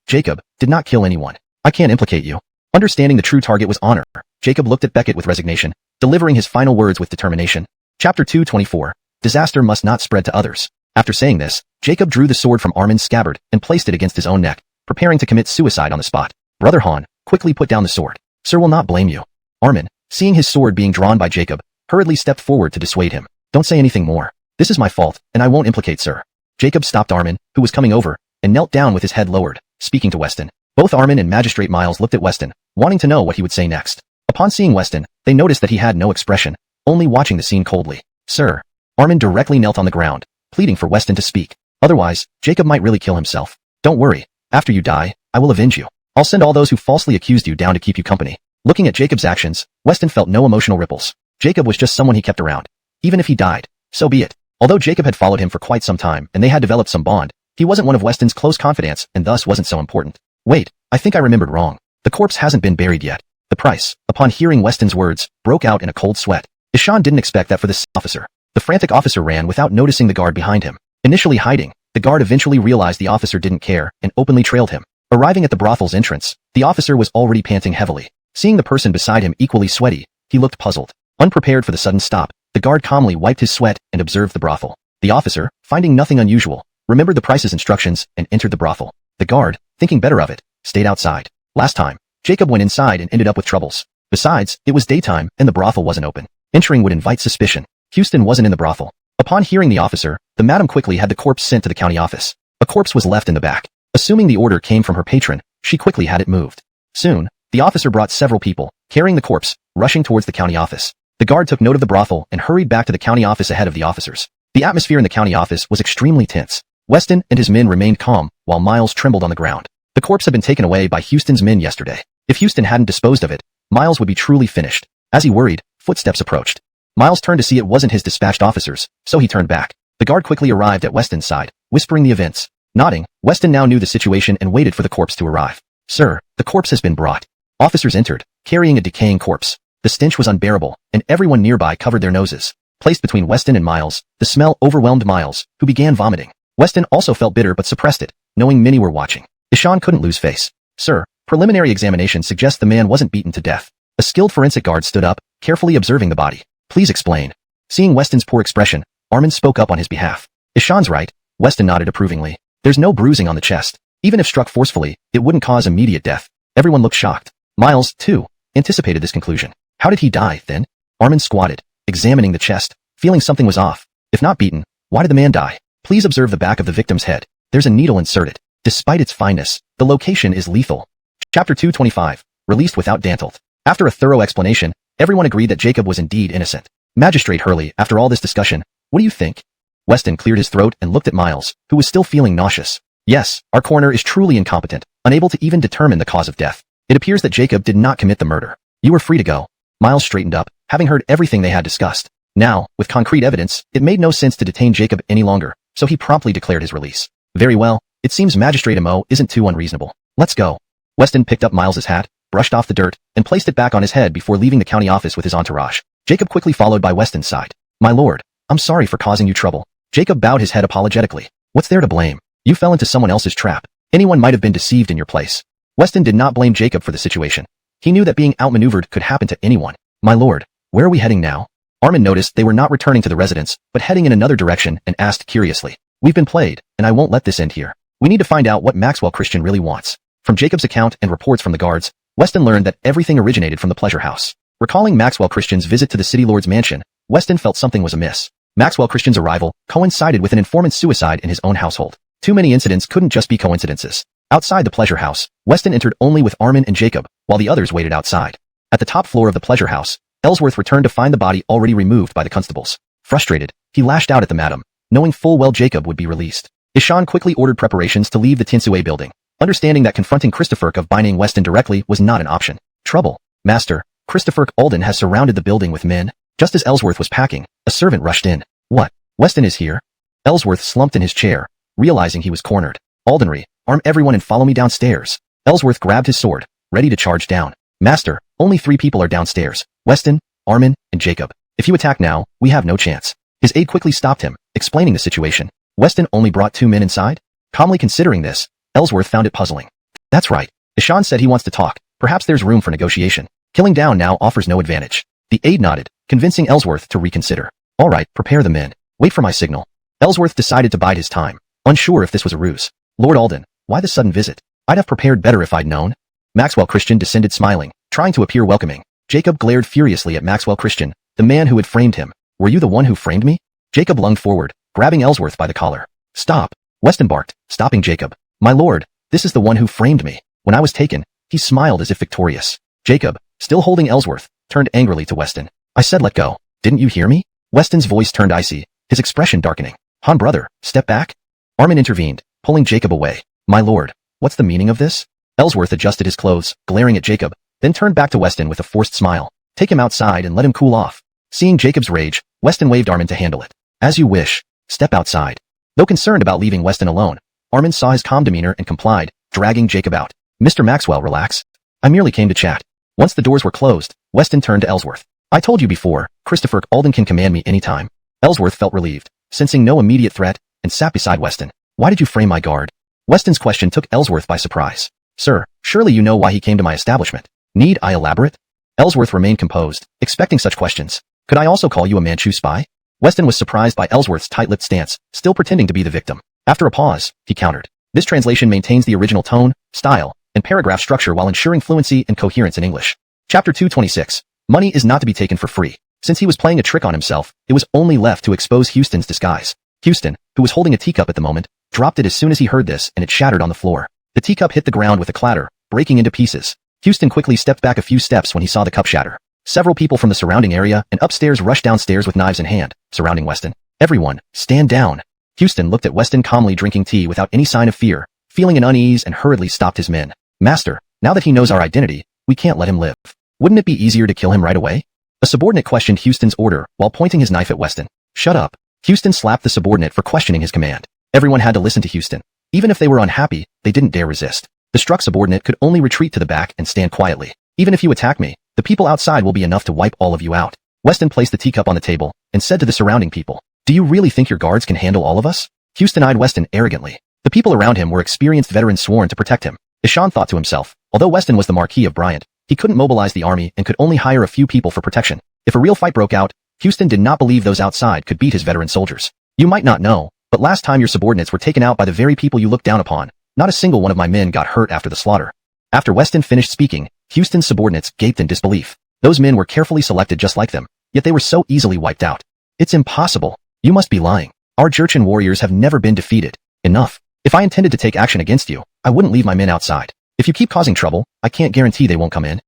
Jacob, did not kill anyone. I can't implicate you. Understanding the true target was Honor, Jacob looked at Beckett with resignation, delivering his final words with determination. Chapter 224. Disaster must not spread to others. After saying this, Jacob drew the sword from Armin's scabbard and placed it against his own neck, preparing to commit suicide on the spot. Brother Han, quickly put down the sword. Sir will not blame you. Armin, seeing his sword being drawn by Jacob, hurriedly stepped forward to dissuade him. Don't say anything more. This is my fault, and I won't implicate Sir. Jacob stopped Armin, who was coming over, and knelt down with his head lowered, speaking to Weston. Both Armin and Magistrate Miles looked at Weston, wanting to know what he would say next. Upon seeing Weston, they noticed that he had no expression, only watching the scene coldly. Sir. Armin directly knelt on the ground, pleading for Weston to speak. Otherwise, Jacob might really kill himself. Don't worry. After you die, I will avenge you. I'll send all those who falsely accused you down to keep you company. Looking at Jacob's actions, Weston felt no emotional ripples. Jacob was just someone he kept around. Even if he died, so be it. Although Jacob had followed him for quite some time and they had developed some bond, he wasn't one of Weston's close confidants and thus wasn't so important. Wait, I think I remembered wrong. The corpse hasn't been buried yet. The Price, upon hearing Weston's words, broke out in a cold sweat. Ishan didn't expect that for this officer. The frantic officer ran without noticing the guard behind him. Initially hiding, the guard eventually realized the officer didn't care and openly trailed him. Arriving at the brothel's entrance, the officer was already panting heavily. Seeing the person beside him equally sweaty, he looked puzzled. Unprepared for the sudden stop, the guard calmly wiped his sweat and observed the brothel. The officer, finding nothing unusual, remembered the Price's instructions and entered the brothel. The guard, thinking better of it, stayed outside. Last time, Jacob went inside and ended up with troubles. Besides, it was daytime and the brothel wasn't open. Entering would invite suspicion. Houston wasn't in the brothel. Upon hearing the officer, the madam quickly had the corpse sent to the county office. A corpse was left in the back. Assuming the order came from her patron, she quickly had it moved. Soon, the officer brought several people, carrying the corpse, rushing towards the county office. The guard took note of the brothel and hurried back to the county office ahead of the officers. The atmosphere in the county office was extremely tense. Weston and his men remained calm, while Miles trembled on the ground. The corpse had been taken away by Houston's men yesterday. If Houston hadn't disposed of it, Miles would be truly finished. As he worried, footsteps approached. Miles turned to see it wasn't his dispatched officers, so he turned back. The guard quickly arrived at Weston's side, whispering the events. Nodding, Weston now knew the situation and waited for the corpse to arrive. Sir, the corpse has been brought. Officers entered, carrying a decaying corpse. The stench was unbearable, and everyone nearby covered their noses. Placed between Weston and Miles, the smell overwhelmed Miles, who began vomiting. Weston also felt bitter but suppressed it, knowing many were watching. Ishan couldn't lose face. Sir, preliminary examination suggests the man wasn't beaten to death. A skilled forensic guard stood up, carefully observing the body. Please explain. Seeing Weston's poor expression, Armin spoke up on his behalf. Ishan's right. Weston nodded approvingly. There's no bruising on the chest. Even if struck forcefully, it wouldn't cause immediate death. Everyone looked shocked. Miles, too, anticipated this conclusion. How did he die, then? Armin squatted, examining the chest, feeling something was off. If not beaten, why did the man die? Please observe the back of the victim's head. There's a needle inserted. Despite its fineness, the location is lethal. Chapter 225. Released without Dantalt. After a thorough explanation, everyone agreed that Jacob was indeed innocent. Magistrate Hurley, after all this discussion, what do you think? Weston cleared his throat and looked at Miles, who was still feeling nauseous. Yes, our coroner is truly incompetent, unable to even determine the cause of death. It appears that Jacob did not commit the murder. You are free to go. Miles straightened up, having heard everything they had discussed. Now, with concrete evidence, it made no sense to detain Jacob any longer, so he promptly declared his release. Very well, it seems Magistrate Mo isn't too unreasonable. Let's go. Weston picked up Miles's hat, brushed off the dirt, and placed it back on his head before leaving the county office with his entourage. Jacob quickly followed by Weston's side. My lord, I'm sorry for causing you trouble. Jacob bowed his head apologetically. What's there to blame? You fell into someone else's trap. Anyone might have been deceived in your place. Weston did not blame Jacob for the situation. He knew that being outmaneuvered could happen to anyone. My lord, where are we heading now? Armin noticed they were not returning to the residence, but heading in another direction and asked curiously. We've been played, and I won't let this end here. We need to find out what Maxwell Christian really wants. From Jacob's account and reports from the guards, Weston learned that everything originated from the pleasure house. Recalling Maxwell Christian's visit to the city lord's mansion, Weston felt something was amiss. Maxwell Christian's arrival coincided with an informant's suicide in his own household. Too many incidents couldn't just be coincidences. Outside the pleasure house, Weston entered only with Armin and Jacob, while the others waited outside. At the top floor of the pleasure house, Ellsworth returned to find the body already removed by the constables. Frustrated, he lashed out at the madam, knowing full well Jacob would be released. Ishan quickly ordered preparations to leave the Tinsue building, understanding that confronting Christopher of Binding Weston directly was not an option. Trouble. Master, Christopher Alden has surrounded the building with men. Just as Ellsworth was packing, a servant rushed in. What? Weston is here? Ellsworth slumped in his chair, realizing he was cornered. Aldenry, arm everyone and follow me downstairs. Ellsworth grabbed his sword, ready to charge down. Master, only 3 people are downstairs. Weston, Armin, and Jacob. If you attack now, we have no chance. His aide quickly stopped him, explaining the situation. Weston only brought 2 men inside? Calmly considering this, Ellsworth found it puzzling. That's right. Ishan said he wants to talk. Perhaps there's room for negotiation. Killing down now offers no advantage. The aide nodded, convincing Ellsworth to reconsider. All right, prepare the men. Wait for my signal. Ellsworth decided to bide his time, unsure if this was a ruse. Lord Alden, why the sudden visit? I'd have prepared better if I'd known. Maxwell Christian descended smiling, trying to appear welcoming. Jacob glared furiously at Maxwell Christian, the man who had framed him. Were you the one who framed me? Jacob lunged forward, grabbing Ellsworth by the collar. Stop. Weston barked, stopping Jacob. My lord, this is the one who framed me. When I was taken, he smiled as if victorious. Jacob, still holding Ellsworth, turned angrily to Weston. I said let go. Didn't you hear me? Weston's voice turned icy, his expression darkening. Han brother, step back. Armin intervened, pulling Jacob away. My lord, what's the meaning of this? Ellsworth adjusted his clothes, glaring at Jacob, then turned back to Weston with a forced smile. Take him outside and let him cool off. Seeing Jacob's rage, Weston waved Armin to handle it. As you wish. Step outside. Though concerned about leaving Weston alone, Armin saw his calm demeanor and complied, dragging Jacob out. Mr. Maxwell, relax. I merely came to chat. Once the doors were closed, Weston turned to Ellsworth. I told you before, Christopher Alden can command me anytime. Ellsworth felt relieved, sensing no immediate threat, and sat beside Weston. Why did you frame my guard? Weston's question took Ellsworth by surprise. Sir, surely you know why he came to my establishment. Need I elaborate? Ellsworth remained composed, expecting such questions. Could I also call you a Manchu spy? Weston was surprised by Ellsworth's tight-lipped stance, still pretending to be the victim. After a pause, he countered. This translation maintains the original tone, style, and paragraph structure while ensuring fluency and coherence in English. Chapter 226. Money is not to be taken for free. Since he was playing a trick on himself, it was only left to expose Houston's disguise. Houston, who was holding a teacup at the moment, dropped it as soon as he heard this and it shattered on the floor. The teacup hit the ground with a clatter, breaking into pieces. Houston quickly stepped back a few steps when he saw the cup shatter. Several people from the surrounding area and upstairs rushed downstairs with knives in hand, surrounding Weston. Everyone, stand down. Houston looked at Weston calmly drinking tea without any sign of fear, feeling an unease and hurriedly stopped his men. Master, now that he knows our identity, we can't let him live. Wouldn't it be easier to kill him right away? A subordinate questioned Houston's order while pointing his knife at Weston. Shut up. Houston slapped the subordinate for questioning his command. Everyone had to listen to Houston. Even if they were unhappy, they didn't dare resist. The struck subordinate could only retreat to the back and stand quietly. Even if you attack me, the people outside will be enough to wipe all of you out. Weston placed the teacup on the table and said to the surrounding people, do you really think your guards can handle all of us? Houston eyed Weston arrogantly. The people around him were experienced veterans sworn to protect him. Ishan thought to himself, although Weston was the Marquis of Bryant, he couldn't mobilize the army and could only hire a few people for protection. If a real fight broke out, Houston did not believe those outside could beat his veteran soldiers. You might not know, but last time your subordinates were taken out by the very people you looked down upon, not a single one of my men got hurt after the slaughter. After Weston finished speaking, Houston's subordinates gaped in disbelief. Those men were carefully selected just like them, yet they were so easily wiped out. It's impossible. You must be lying. Our Jurchen warriors have never been defeated. Enough. If I intended to take action against you, I wouldn't leave my men outside. If you keep causing trouble, I can't guarantee they won't come in.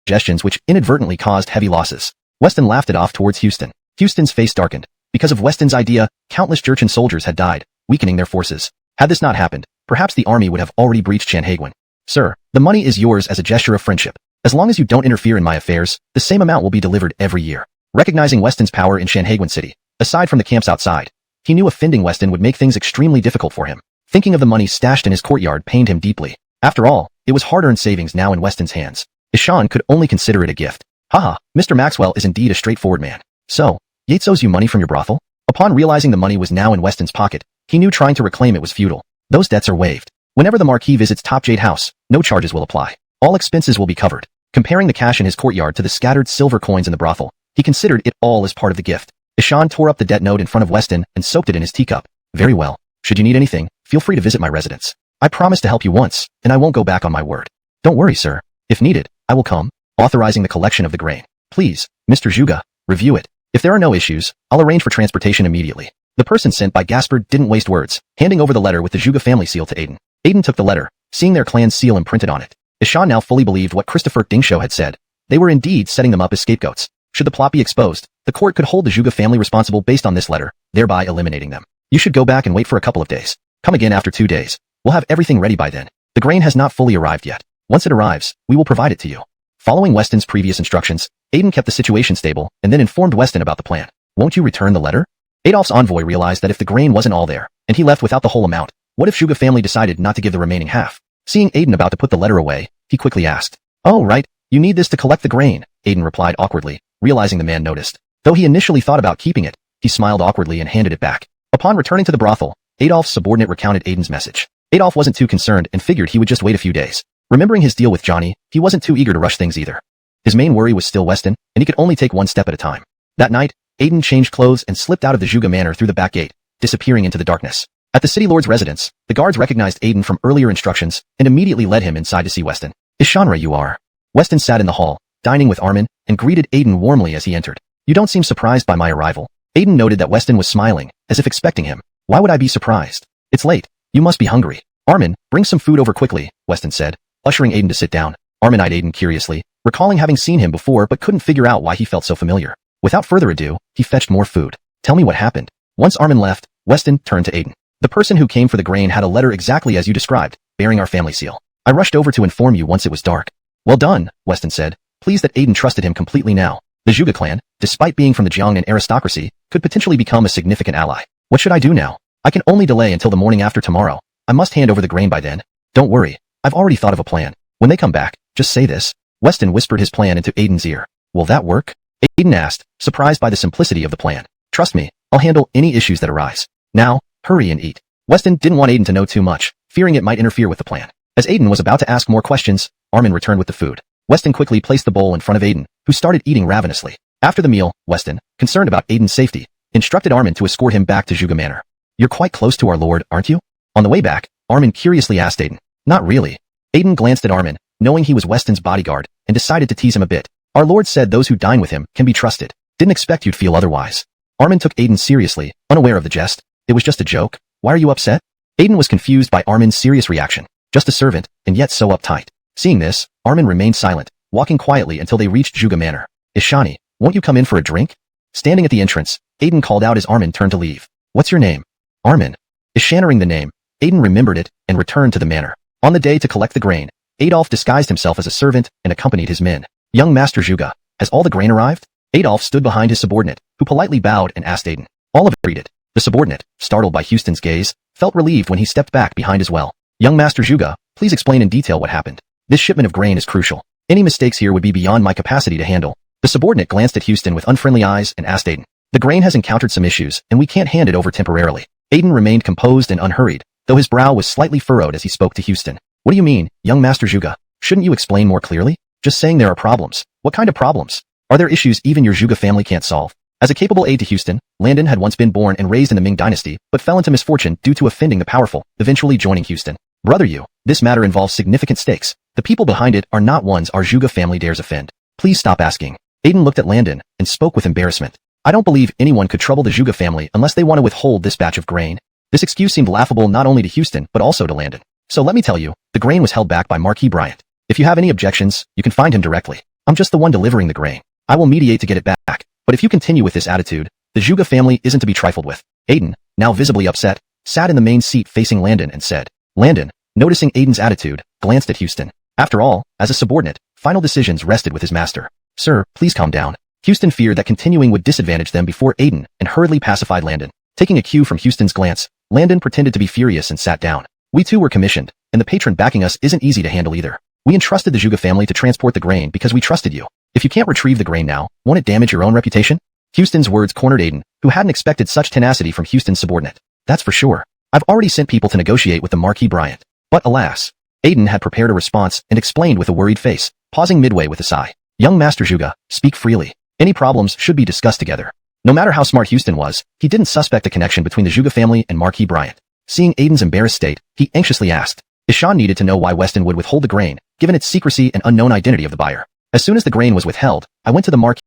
Suggestions which inadvertently caused heavy losses. Weston laughed it off towards Houston. Houston's face darkened. Because of Weston's idea, countless Jurchen soldiers had died, weakening their forces. Had this not happened, perhaps the army would have already breached Chanhaguan. Sir, the money is yours as a gesture of friendship. As long as you don't interfere in my affairs, the same amount will be delivered every year. Recognizing Weston's power in Chanhaguan City, aside from the camps outside, he knew offending Weston would make things extremely difficult for him. Thinking of the money stashed in his courtyard pained him deeply. After all, It was hard-earned savings now in Weston's hands. Ishan could only consider it a gift. Haha, Mr. Maxwell is indeed a straightforward man. So, Yates owes you money from your brothel? Upon realizing the money was now in Weston's pocket, he knew trying to reclaim it was futile. Those debts are waived. Whenever the Marquis visits Top Jade House, no charges will apply. All expenses will be covered. Comparing the cash in his courtyard to the scattered silver coins in the brothel, he considered it all as part of the gift. Ishan tore up the debt note in front of Weston and soaked it in his teacup. Very well. Should you need anything, feel free to visit my residence. I promised to help you once, and I won't go back on my word. Don't worry, sir. If needed, I will come. Authorizing the collection of the grain. Please, Mr. Zhuge, review it. If there are no issues, I'll arrange for transportation immediately. The person sent by Gaspard didn't waste words, handing over the letter with the Zhuge family seal to Aiden. Aiden took the letter, seeing their clan's seal imprinted on it. Ishan now fully believed what Christopher Dingsho had said. They were indeed setting them up as scapegoats. Should the plot be exposed, the court could hold the Zhuge family responsible based on this letter, thereby eliminating them. You should go back and wait for a couple of days. Come again after 2 days. We'll have everything ready by then. The grain has not fully arrived yet. Once it arrives, we will provide it to you. Following Weston's previous instructions, Aiden kept the situation stable and then informed Weston about the plan. Won't you return the letter? Adolf's envoy realized that if the grain wasn't all there, and he left without the whole amount, what if Zhuge family decided not to give the remaining half? Seeing Aiden about to put the letter away, he quickly asked, "Oh, right, you need this to collect the grain," Aiden replied awkwardly, realizing the man noticed. Though he initially thought about keeping it, he smiled awkwardly and handed it back. Upon returning to the brothel, Adolf's subordinate recounted Aiden's message. Adolf wasn't too concerned and figured he would just wait a few days. Remembering his deal with Johnny, he wasn't too eager to rush things either. His main worry was still Weston, and he could only take one step at a time. That night, Aiden changed clothes and slipped out of the Zhuge manor through the back gate, disappearing into the darkness. At the city lord's residence, the guards recognized Aiden from earlier instructions and immediately led him inside to see Weston. "Ishanra you are." Weston sat in the hall, dining with Armin, and greeted Aiden warmly as he entered. "You don't seem surprised by my arrival." Aiden noted that Weston was smiling, as if expecting him. "Why would I be surprised? It's late. You must be hungry." "Armin, bring some food over quickly," Weston said, ushering Aiden to sit down. Armin eyed Aiden curiously, recalling having seen him before but couldn't figure out why he felt so familiar. Without further ado, he fetched more food. "Tell me what happened." Once Armin left, Weston turned to Aiden. "The person who came for the grain had a letter exactly as you described, bearing our family seal. I rushed over to inform you once it was dark." "Well done," Weston said, pleased that Aiden trusted him completely now. The Zhuge clan, despite being from the Jiangnan aristocracy, could potentially become a significant ally. "What should I do now? I can only delay until the morning after tomorrow. I must hand over the grain by then." "Don't worry, I've already thought of a plan. When they come back, just say this." Weston whispered his plan into Aiden's ear. "Will that work?" Aiden asked, surprised by the simplicity of the plan. "Trust me, I'll handle any issues that arise. Now, hurry and eat." Weston didn't want Aiden to know too much, fearing it might interfere with the plan. As Aiden was about to ask more questions, Armin returned with the food. Weston quickly placed the bowl in front of Aiden, who started eating ravenously. After the meal, Weston, concerned about Aiden's safety, instructed Armin to escort him back to Zhuge Manor. "You're quite close to our lord, aren't you?" On the way back, Armin curiously asked Aiden. "Not really." Aiden glanced at Armin, knowing he was Weston's bodyguard, and decided to tease him a bit. "Our lord said those who dine with him can be trusted. Didn't expect you'd feel otherwise." Armin took Aiden seriously, unaware of the jest. "It was just a joke. Why are you upset?" Aiden was confused by Armin's serious reaction. Just a servant, and yet so uptight. Seeing this, Armin remained silent, walking quietly until they reached Zhuge Manor. "Ishani, won't you come in for a drink?" Standing at the entrance, Aiden called out as Armin turned to leave. "What's your name?" "Armin." Ishannering the name, Aiden remembered it and returned to the manor. On the day to collect the grain, Adolf disguised himself as a servant and accompanied his men. "Young Master Zhuge, has all the grain arrived?" Adolf stood behind his subordinate, who politely bowed and asked Aiden. All of it greeted. The subordinate, startled by Houston's gaze, felt relieved when he stepped back behind as well. "Young Master Zhuge, please explain in detail what happened. This shipment of grain is crucial. Any mistakes here would be beyond my capacity to handle." The subordinate glanced at Houston with unfriendly eyes and asked Aiden. "The grain has encountered some issues, and we can't hand it over temporarily." Aiden remained composed and unhurried, though his brow was slightly furrowed as he spoke to Houston. "What do you mean, young Master Zhuge? Shouldn't you explain more clearly? Just saying there are problems. What kind of problems? Are there issues even your Zhuge family can't solve?" As a capable aide to Houston, Landon had once been born and raised in the Ming dynasty, but fell into misfortune due to offending the powerful, eventually joining Houston. "Brother you, this matter involves significant stakes. The people behind it are not ones our Zhuge family dares offend. Please stop asking." Aiden looked at Landon and spoke with embarrassment. "I don't believe anyone could trouble the Zhuge family unless they want to withhold this batch of grain." This excuse seemed laughable not only to Houston but also to Landon. "So let me tell you, the grain was held back by Marquis Bryant. If you have any objections, you can find him directly. I'm just the one delivering the grain. I will mediate to get it back. But if you continue with this attitude, the Zhuge family isn't to be trifled with." Aiden, now visibly upset, sat in the main seat facing Landon and said. Landon, noticing Aiden's attitude, glanced at Houston. After all, as a subordinate, final decisions rested with his master. "Sir, please calm down." Houston feared that continuing would disadvantage them before Aiden, and hurriedly pacified Landon. Taking a cue from Houston's glance, Landon pretended to be furious and sat down. "We too were commissioned, and the patron backing us isn't easy to handle either. We entrusted the Zhuge family to transport the grain because we trusted you. If you can't retrieve the grain now, won't it damage your own reputation? Houston's words cornered Aiden, who hadn't expected such tenacity from Houston's subordinate. That's for sure. I've already sent people to negotiate with the Marquis Bryant. But alas, Aiden had prepared a response and explained with a worried face, pausing midway with a sigh. Young Master Zhuge, speak freely. Any problems should be discussed together. No matter how smart Houston was, he didn't suspect a connection between the Zhuge family and Marquis Bryant. Seeing Aiden's embarrassed state, he anxiously asked. Ishan needed to know why Weston would withhold the grain, given its secrecy and unknown identity of the buyer. As soon as the grain was withheld, I went to the Marquis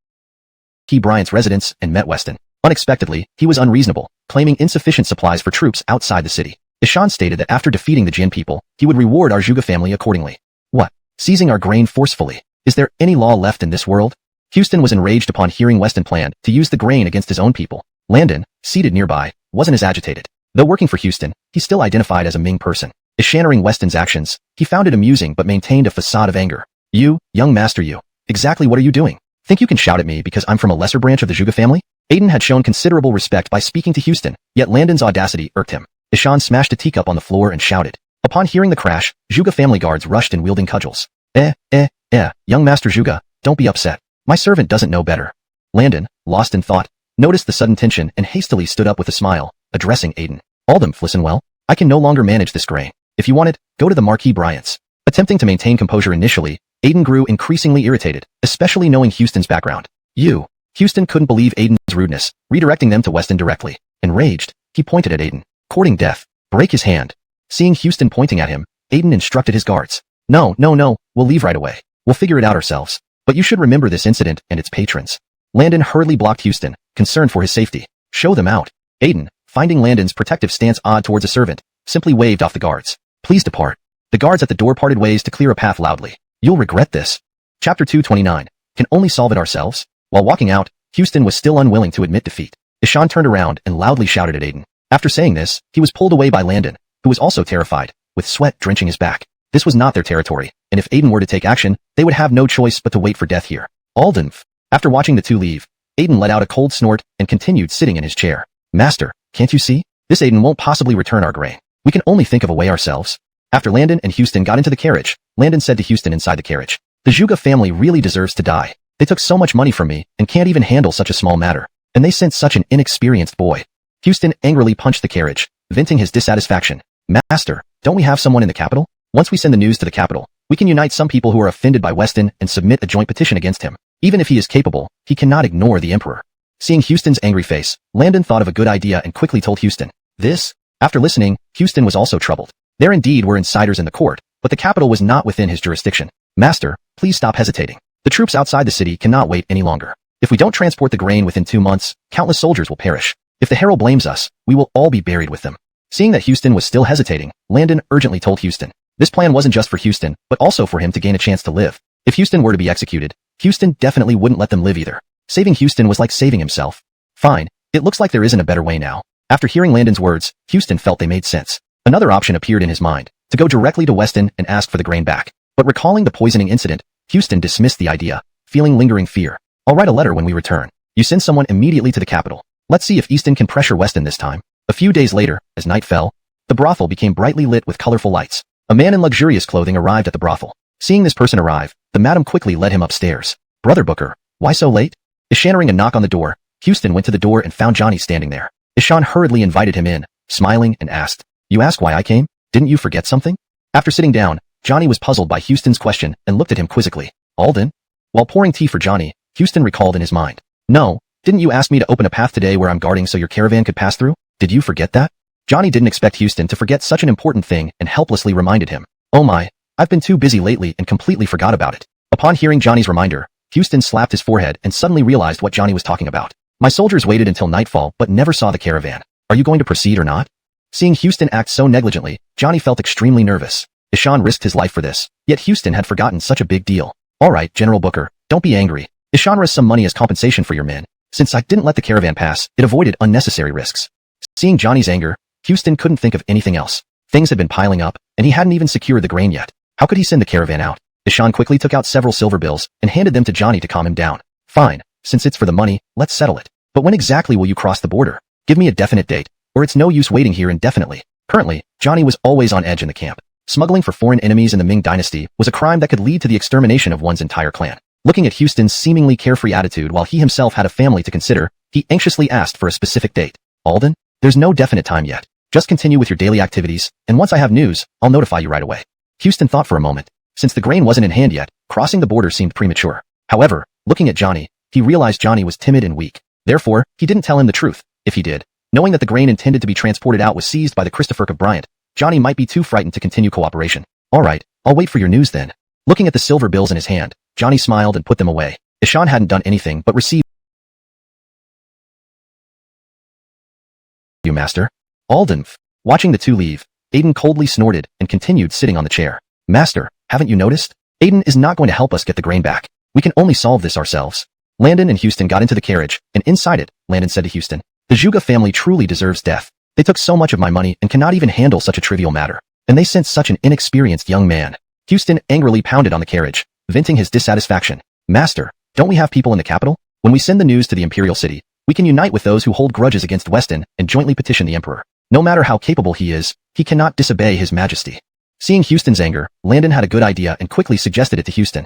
Bryant's residence and met Weston. Unexpectedly, he was unreasonable, claiming insufficient supplies for troops outside the city. Ishan stated that after defeating the Jin people, he would reward our Zhuge family accordingly. What? Seizing our grain forcefully? Is there any law left in this world? Houston was enraged upon hearing Weston planned to use the grain against his own people. Landon, seated nearby, wasn't as agitated. Though working for Houston, he still identified as a Ming person. Ishaning Weston's actions, he found it amusing but maintained a facade of anger. You, young master you. Exactly what are you doing? Think you can shout at me because I'm from a lesser branch of the Zhuge family? Aiden had shown considerable respect by speaking to Houston, yet Landon's audacity irked him. Ishan smashed a teacup on the floor and shouted. Upon hearing the crash, Zhuge family guards rushed in wielding cudgels. Young Master Zhuge, don't be upset. My servant doesn't know better. Landon, lost in thought, noticed the sudden tension and hastily stood up with a smile, addressing Aiden. Aldem, listen well. I can no longer manage this grain. If you want it, go to the Marquis Bryant's. Attempting to maintain composure initially, Aiden grew increasingly irritated, especially knowing Houston's background. Houston couldn't believe Aiden's rudeness, redirecting them to Weston directly. Enraged, he pointed at Aiden. Courting death. Break his hand. Seeing Houston pointing at him, Aiden instructed his guards. No, we'll leave right away. We'll figure it out ourselves. But you should remember this incident and its patrons. Landon hurriedly blocked Houston, concerned for his safety. Show them out. Aiden, finding Landon's protective stance odd towards a servant, simply waved off the guards. Please depart. The guards at the door parted ways to clear a path loudly. You'll regret this. Chapter 229. Can only solve it ourselves? While walking out, Houston was still unwilling to admit defeat. Ishan turned around and loudly shouted at Aiden. After saying this, he was pulled away by Landon, who was also terrified, with sweat drenching his back. This was not their territory, and if Aiden were to take action, they would have no choice but to wait for death here. Aldenf. After watching the two leave, Aiden let out a cold snort and continued sitting in his chair. Master, can't you see? This Aiden won't possibly return our grain. We can only think of a way ourselves. After Landon and Houston got into the carriage, Landon said to Houston inside the carriage, the Zhuge family really deserves to die. They took so much money from me and can't even handle such a small matter. And they sent such an inexperienced boy. Houston angrily punched the carriage, venting his dissatisfaction. Master, don't we have someone in the capital? Once we send the news to the capital, we can unite some people who are offended by Weston and submit a joint petition against him. Even if he is capable, he cannot ignore the emperor. Seeing Houston's angry face, Landon thought of a good idea and quickly told Houston. This? After listening, Houston was also troubled. There indeed were insiders in the court, but the capital was not within his jurisdiction. Master, please stop hesitating. The troops outside the city cannot wait any longer. If we don't transport the grain within 2 months, countless soldiers will perish. If the herald blames us, we will all be buried with them. Seeing that Houston was still hesitating, Landon urgently told Houston. This plan wasn't just for Houston, but also for him to gain a chance to live. If Houston were to be executed, Houston definitely wouldn't let them live either. Saving Houston was like saving himself. Fine, it looks like there isn't a better way now. After hearing Landon's words, Houston felt they made sense. Another option appeared in his mind, to go directly to Weston and ask for the grain back. But recalling the poisoning incident, Houston dismissed the idea, feeling lingering fear. I'll write a letter when we return. You send someone immediately to the capital. Let's see if Easton can pressure Weston this time. A few days later, as night fell, the brothel became brightly lit with colorful lights. A man in luxurious clothing arrived at the brothel. Seeing this person arrive, the madam quickly led him upstairs. Brother Booker, why so late? Ishaning a knock on the door, Houston went to the door and found Johnny standing there. Ishan hurriedly invited him in, smiling and asked, You ask why I came? Didn't you forget something? After sitting down, Johnny was puzzled by Houston's question and looked at him quizzically. Alden? While pouring tea for Johnny, Houston recalled in his mind. No, didn't you ask me to open a path today where I'm guarding so your caravan could pass through? Did you forget that? Johnny didn't expect Houston to forget such an important thing and helplessly reminded him. Oh my, I've been too busy lately and completely forgot about it. Upon hearing Johnny's reminder, Houston slapped his forehead and suddenly realized what Johnny was talking about. My soldiers waited until nightfall but never saw the caravan. Are you going to proceed or not? Seeing Houston act so negligently, Johnny felt extremely nervous. Ishan risked his life for this, yet Houston had forgotten such a big deal. Alright, General Booker, don't be angry. Ishan risked some money as compensation for your men. Since I didn't let the caravan pass, it avoided unnecessary risks. Seeing Johnny's anger, Houston couldn't think of anything else. Things had been piling up, and he hadn't even secured the grain yet. How could he send the caravan out? Ishan quickly took out several silver bills and handed them to Johnny to calm him down. Fine, since it's for the money, let's settle it. But when exactly will you cross the border? Give me a definite date, or it's no use waiting here indefinitely. Currently, Johnny was always on edge in the camp. Smuggling for foreign enemies in the Ming dynasty was a crime that could lead to the extermination of one's entire clan. Looking at Houston's seemingly carefree attitude while he himself had a family to consider, he anxiously asked for a specific date. Alden? There's no definite time yet. Just continue with your daily activities, and once I have news, I'll notify you right away. Houston thought for a moment. Since the grain wasn't in hand yet, crossing the border seemed premature. However, looking at Johnny, he realized Johnny was timid and weak. Therefore, he didn't tell him the truth. If he did, knowing that the grain intended to be transported out was seized by the Christopher of Bryant, Johnny might be too frightened to continue cooperation. Alright, I'll wait for your news then. Looking at the silver bills in his hand, Johnny smiled and put them away. Ishan hadn't done anything but receive you, master. Alden. Watching the two leave, Aiden coldly snorted and continued sitting on the chair. Master, haven't you noticed? Aiden is not going to help us get the grain back. We can only solve this ourselves. Landon and Houston got into the carriage, and inside it, Landon said to Houston, the Zhuge family truly deserves death. They took so much of my money and cannot even handle such a trivial matter. And they sent such an inexperienced young man. Houston angrily pounded on the carriage, venting his dissatisfaction. Master, don't we have people in the capital? When we send the news to the Imperial City, we can unite with those who hold grudges against Weston and jointly petition the Emperor. No matter how capable he is, he cannot disobey His Majesty. Seeing Houston's anger, Landon had a good idea and quickly suggested it to Houston.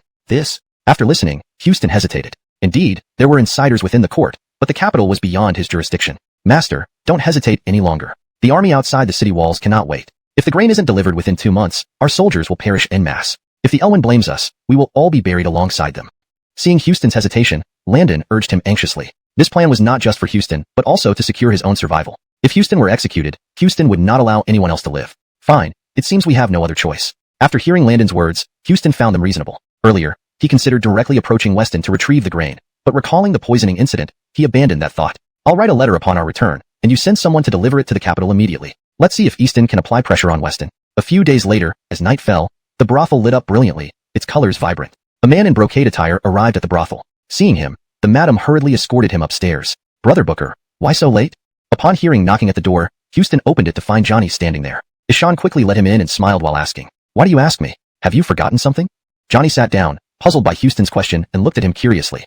After listening, Houston hesitated. Indeed, there were insiders within the court, but the capital was beyond his jurisdiction. Master, don't hesitate any longer. The army outside the city walls cannot wait. If the grain isn't delivered within 2 months, our soldiers will perish en masse. If the Elwyn blames us, we will all be buried alongside them. Seeing Houston's hesitation, Landon urged him anxiously. This plan was not just for Houston, but also to secure his own survival. If Houston were executed, Houston would not allow anyone else to live. Fine, it seems we have no other choice. After hearing Landon's words, Houston found them reasonable. Earlier, he considered directly approaching Weston to retrieve the grain, but recalling the poisoning incident, he abandoned that thought. I'll write a letter upon our return, and you send someone to deliver it to the capital immediately. Let's see if Easton can apply pressure on Weston. A few days later, as night fell, the brothel lit up brilliantly, its colors vibrant. A man in brocade attire arrived at the brothel. Seeing him, the madam hurriedly escorted him upstairs. Brother Booker, why so late? Upon hearing knocking at the door, Houston opened it to find Johnny standing there. Ishan quickly let him in and smiled while asking, why do you ask me? Have you forgotten something? Johnny sat down, puzzled by Houston's question, and looked at him curiously.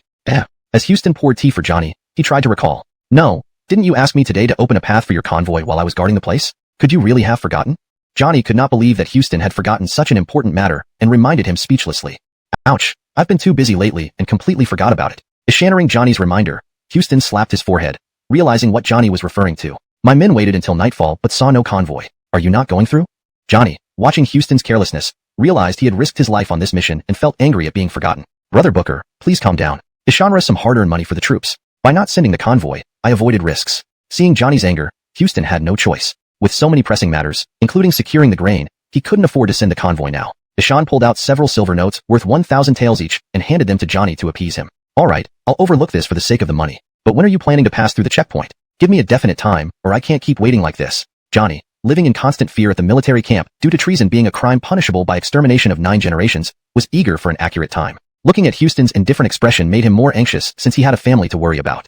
As Houston poured tea for Johnny, he tried to recall. No, didn't you ask me today to open a path for your convoy while I was guarding the place? Could you really have forgotten? Johnny could not believe that Houston had forgotten such an important matter and reminded him speechlessly. Ouch, I've been too busy lately and completely forgot about it. Ishaning Johnny's reminder, Houston slapped his forehead, realizing what Johnny was referring to. My men waited until nightfall but saw no convoy. Are you not going through? Johnny, watching Houston's carelessness, realized he had risked his life on this mission and felt angry at being forgotten. Brother Booker, please calm down. Ishan raised some hard-earned money for the troops. By not sending the convoy, I avoided risks. Seeing Johnny's anger, Houston had no choice. With so many pressing matters, including securing the grain, he couldn't afford to send the convoy now. Ishan pulled out several silver notes worth 1,000 taels each and handed them to Johnny to appease him. Alright, I'll overlook this for the sake of the money. But when are you planning to pass through the checkpoint? Give me a definite time, or I can't keep waiting like this. Johnny, living in constant fear at the military camp due to treason being a crime punishable by extermination of 9 generations, was eager for an accurate time. Looking at Houston's indifferent expression made him more anxious since he had a family to worry about.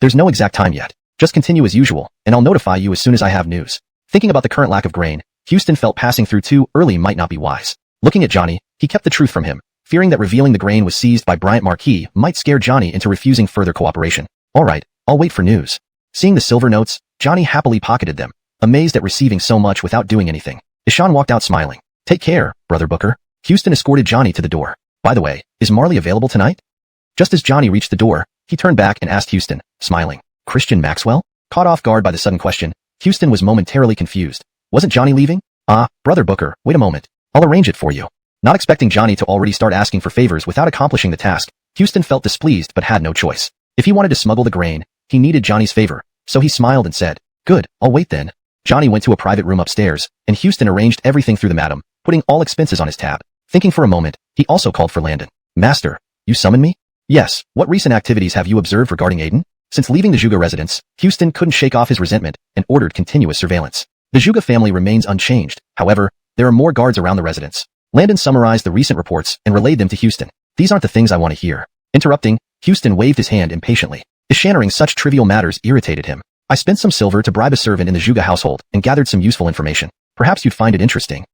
There's no exact time yet. Just continue as usual, and I'll notify you as soon as I have news. Thinking about the current lack of grain, Houston felt passing through too early might not be wise. Looking at Johnny, he kept the truth from him, fearing that revealing the grain was seized by Bryant Marquis might scare Johnny into refusing further cooperation. Alright, I'll wait for news. Seeing the silver notes, Johnny happily pocketed them, amazed at receiving so much without doing anything. Ishan walked out smiling. Take care, Brother Booker. Houston escorted Johnny to the door. By the way, is Marley available tonight? Just as Johnny reached the door, he turned back and asked Houston, smiling. Christian Maxwell? Caught off guard by the sudden question, Houston was momentarily confused. Wasn't Johnny leaving? Brother Booker, wait a moment. I'll arrange it for you. Not expecting Johnny to already start asking for favors without accomplishing the task, Houston felt displeased but had no choice. If he wanted to smuggle the grain, he needed Johnny's favor, so he smiled and said, Good, I'll wait then. Johnny went to a private room upstairs, and Houston arranged everything through the madam, putting all expenses on his tab. Thinking for a moment, he also called for Landon. Master, you summoned me? Yes, what recent activities have you observed regarding Aiden? Since leaving the Zhuge residence, Houston couldn't shake off his resentment and ordered continuous surveillance. The Zhuge family remains unchanged, however, there are more guards around the residence. Landon summarized the recent reports and relayed them to Houston. These aren't the things I want to hear. Interrupting, Houston waved his hand impatiently. Ishaning such trivial matters irritated him. I spent some silver to bribe a servant in the Zhuge household and gathered some useful information. Perhaps you'd find it interesting.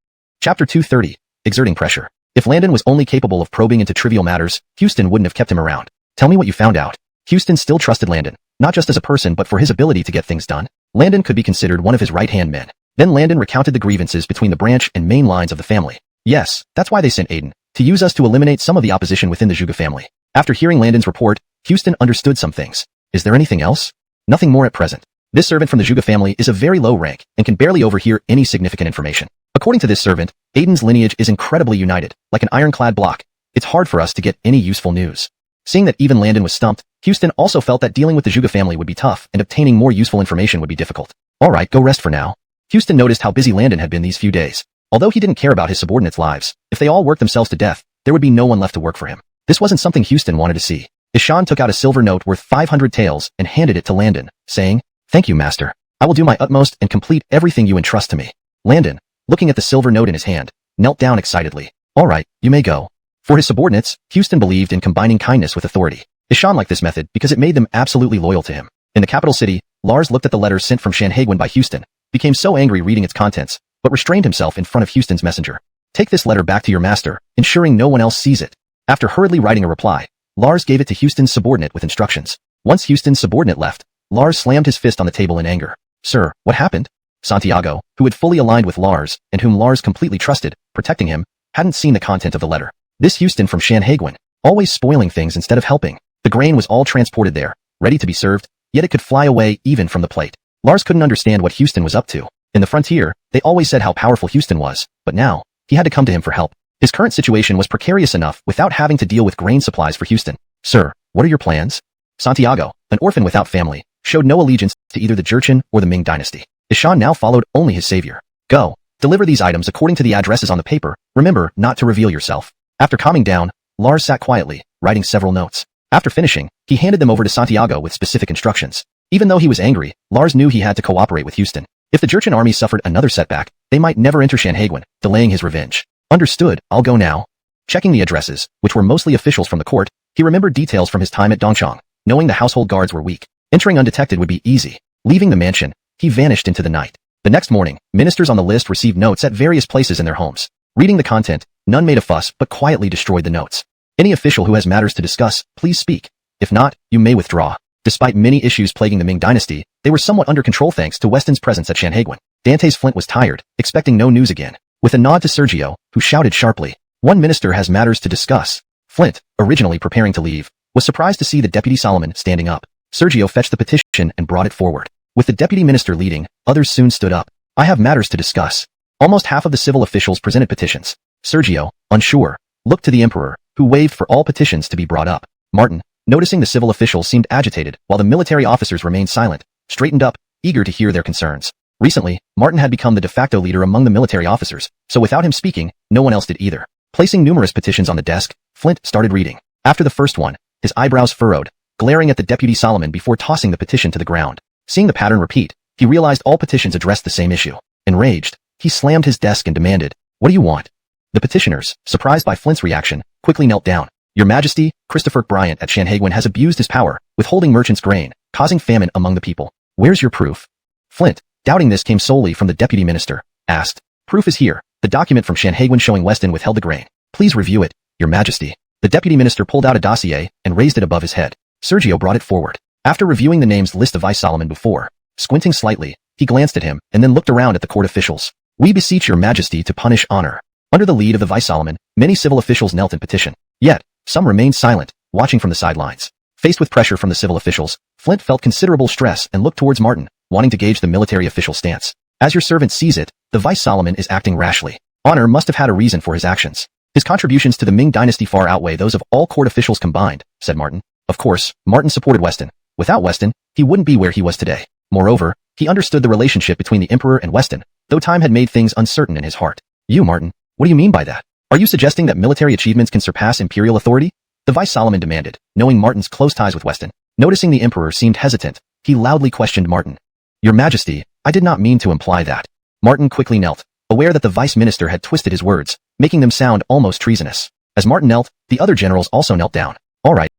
Chapter 230. Exerting pressure. If Landon was only capable of probing into trivial matters, Houston wouldn't have kept him around. Tell me what you found out. Houston still trusted Landon, not just as a person but for his ability to get things done. Landon could be considered one of his right-hand men. Then Landon recounted the grievances between the branch and main lines of the family. Yes, that's why they sent Aiden, to use us to eliminate some of the opposition within the Zhuge family. After hearing Landon's report, Houston understood some things. Is there anything else? Nothing more at present. This servant from the Zhuge family is of very low rank and can barely overhear any significant information. According to this servant, Aiden's lineage is incredibly united, like an ironclad block. It's hard for us to get any useful news. Seeing that even Landon was stumped, Houston also felt that dealing with the Zhuge family would be tough and obtaining more useful information would be difficult. Alright, go rest for now. Houston noticed how busy Landon had been these few days. Although he didn't care about his subordinates' lives, if they all worked themselves to death, there would be no one left to work for him. This wasn't something Houston wanted to see. Ishan took out a silver note worth 500 taels and handed it to Landon, saying, "Thank you, master. I will do my utmost and complete everything you entrust to me." Landon, looking at the silver note in his hand, knelt down excitedly. Alright, you may go. For his subordinates, Houston believed in combining kindness with authority. Ishan liked this method because it made them absolutely loyal to him. In the capital city, Lars looked at the letter sent from Shanhaiguan by Houston, became so angry reading its contents, but restrained himself in front of Houston's messenger. Take this letter back to your master, ensuring no one else sees it. After hurriedly writing a reply, Lars gave it to Houston's subordinate with instructions. Once Houston's subordinate left, Lars slammed his fist on the table in anger. Sir, what happened? Santiago, who had fully aligned with Lars, and whom Lars completely trusted, protecting him, hadn't seen the content of the letter. This Houston from Shanhaiguan, always spoiling things instead of helping. The grain was all transported there, ready to be served, yet it could fly away even from the plate. Lars couldn't understand what Houston was up to. In the frontier, they always said how powerful Houston was, but now, he had to come to him for help. His current situation was precarious enough without having to deal with grain supplies for Houston. Sir, what are your plans? Santiago, an orphan without family, showed no allegiance to either the Jurchen or the Ming dynasty. Ishan now followed only his savior. Go, deliver these items according to the addresses on the paper. Remember not to reveal yourself. After calming down, Lars sat quietly, writing several notes. After finishing, he handed them over to Santiago with specific instructions. Even though he was angry, Lars knew he had to cooperate with Houston. If the Jurchen army suffered another setback, they might never enter Shanhaiguan, delaying his revenge. Understood, I'll go now. Checking the addresses, which were mostly officials from the court, he remembered details from his time at Dongchang, knowing the household guards were weak. Entering undetected would be easy. Leaving the mansion, he vanished into the night. The next morning, ministers on the list received notes at various places in their homes. Reading the content, none made a fuss but quietly destroyed the notes. Any official who has matters to discuss, please speak. If not, you may withdraw. Despite many issues plaguing the Ming dynasty, they were somewhat under control thanks to Weston's presence at Shanhaiguan. Dante's Flint was tired, expecting no news again. With a nod to Sergio, who shouted sharply, "One minister has matters to discuss." Flint, originally preparing to leave, was surprised to see the deputy Solomon standing up. Sergio fetched the petition and brought it forward. With the deputy minister leading, others soon stood up. "I have matters to discuss." Almost half of the civil officials presented petitions. Sergio, unsure, looked to the emperor, who waved for all petitions to be brought up. Martin, noticing the civil officials seemed agitated while the military officers remained silent, straightened up, eager to hear their concerns. Recently, Martin had become the de facto leader among the military officers, so without him speaking, no one else did either. Placing numerous petitions on the desk, Flint started reading. After the first one, his eyebrows furrowed, glaring at the deputy Solomon before tossing the petition to the ground. Seeing the pattern repeat, he realized all petitions addressed the same issue. Enraged, he slammed his desk and demanded, "What do you want?" The petitioners, surprised by Flint's reaction, quickly knelt down. "Your Majesty, Christopher Bryant at Shanhaiguan has abused his power, withholding merchants' grain, causing famine among the people. Where's your proof?" Flint, doubting this came solely from the deputy minister, asked, "Proof is here, the document from Shanhaiguan showing Weston withheld the grain. Please review it, Your Majesty." The deputy minister pulled out a dossier and raised it above his head. Sergio brought it forward. After reviewing the names list of Vice Solomon before, squinting slightly, he glanced at him and then looked around at the court officials. "We beseech Your Majesty to punish honor." Under the lead of the Vice Solomon, many civil officials knelt in petition. Yet, some remained silent, watching from the sidelines. Faced with pressure from the civil officials, Flint felt considerable stress and looked towards Martin, wanting to gauge the military official's stance. "As your servant sees it, the Vice Solomon is acting rashly. Honor must have had a reason for his actions. His contributions to the Ming dynasty far outweigh those of all court officials combined," said Martin. Of course, Martin supported Weston. Without Weston, he wouldn't be where he was today. Moreover, he understood the relationship between the Emperor and Weston, though time had made things uncertain in his heart. "You, Martin, what do you mean by that? Are you suggesting that military achievements can surpass imperial authority?" The Vice Solomon demanded, knowing Martin's close ties with Weston. Noticing the Emperor seemed hesitant, he loudly questioned Martin. "Your Majesty, I did not mean to imply that." Martin quickly knelt, aware that the Vice Minister had twisted his words, making them sound almost treasonous. As Martin knelt, the other generals also knelt down. "All right."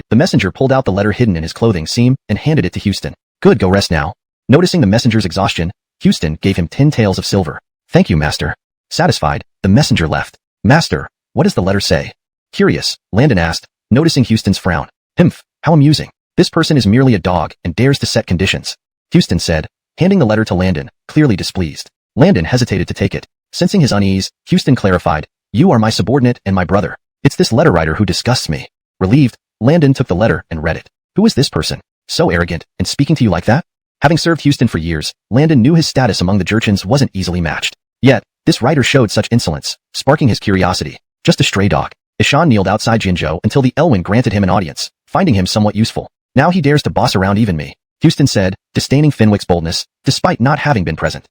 The messenger pulled out the letter hidden in his clothing seam and handed it to Houston. "Good, go rest now." Noticing the messenger's exhaustion, Houston gave him 10 taels of silver. "Thank you, master." Satisfied, the messenger left. "Master, what does the letter say?" Curious, Landon asked, noticing Houston's frown. "Humph, how amusing. This person is merely a dog and dares to set conditions. Houston said, handing the letter to Landon, clearly displeased. Landon hesitated to take it. Sensing his unease, Houston clarified, "You are my subordinate and my brother. It's this letter writer who disgusts me." Relieved, Landon took the letter and read it. Who is this person? So arrogant, and speaking to you like that? Having served Houston for years, Landon knew his status among the Jurchens wasn't easily matched. Yet, this writer showed such insolence, sparking his curiosity. Just a stray dog. Ishan kneeled outside Jinzhou until the Elwyn granted him an audience, finding him somewhat useful. Now he dares to boss around even me, Houston said, disdaining Fenwick's boldness, despite not having been present.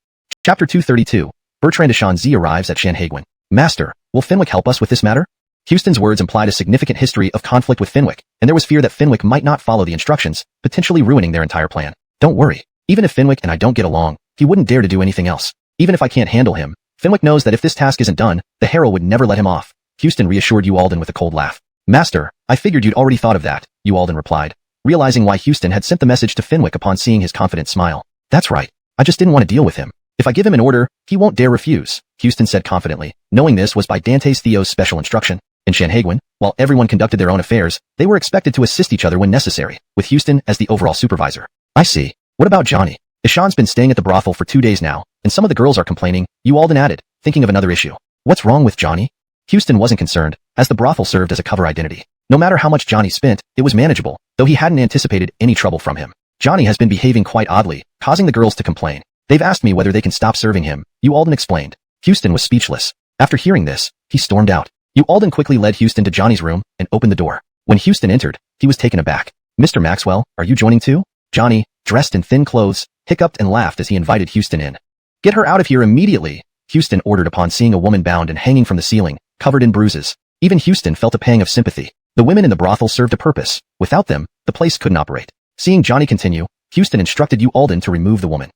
Chapter 232. Bertrand Ishan Z arrives at Shanhaiguan. Master, will Fenwick help us with this matter? Houston's words implied a significant history of conflict with Fenwick, and there was fear that Fenwick might not follow the instructions, potentially ruining their entire plan. Don't worry. Even if Fenwick and I don't get along, he wouldn't dare to do anything else. Even if I can't handle him, Fenwick knows that if this task isn't done, the Herald would never let him off. Houston reassured Ualden with a cold laugh. Master, I figured you'd already thought of that, Ualden replied, realizing why Houston had sent the message to Fenwick upon seeing his confident smile. That's right. I just didn't want to deal with him. If I give him an order, he won't dare refuse, Houston said confidently, knowing this was by Dante's Theo's special instruction. In Shanhaiguan, while everyone conducted their own affairs, they were expected to assist each other when necessary, with Houston as the overall supervisor. I see. What about Johnny? Ishan's been staying at the brothel for 2 days now, and some of the girls are complaining, Ualden added, thinking of another issue. What's wrong with Johnny? Houston wasn't concerned, as the brothel served as a cover identity. No matter how much Johnny spent, it was manageable, though he hadn't anticipated any trouble from him. Johnny has been behaving quite oddly, causing the girls to complain. They've asked me whether they can stop serving him, Ualden explained. Houston was speechless. After hearing this, he stormed out. Ualden quickly led Houston to Johnny's room and opened the door. When Houston entered, he was taken aback. Mr. Maxwell, are you joining too? Johnny, dressed in thin clothes, hiccuped and laughed as he invited Houston in. Get her out of here immediately, Houston ordered upon seeing a woman bound and hanging from the ceiling, covered in bruises. Even Houston felt a pang of sympathy. The women in the brothel served a purpose. Without them, the place couldn't operate. Seeing Johnny continue, Houston instructed Ualden to remove the woman.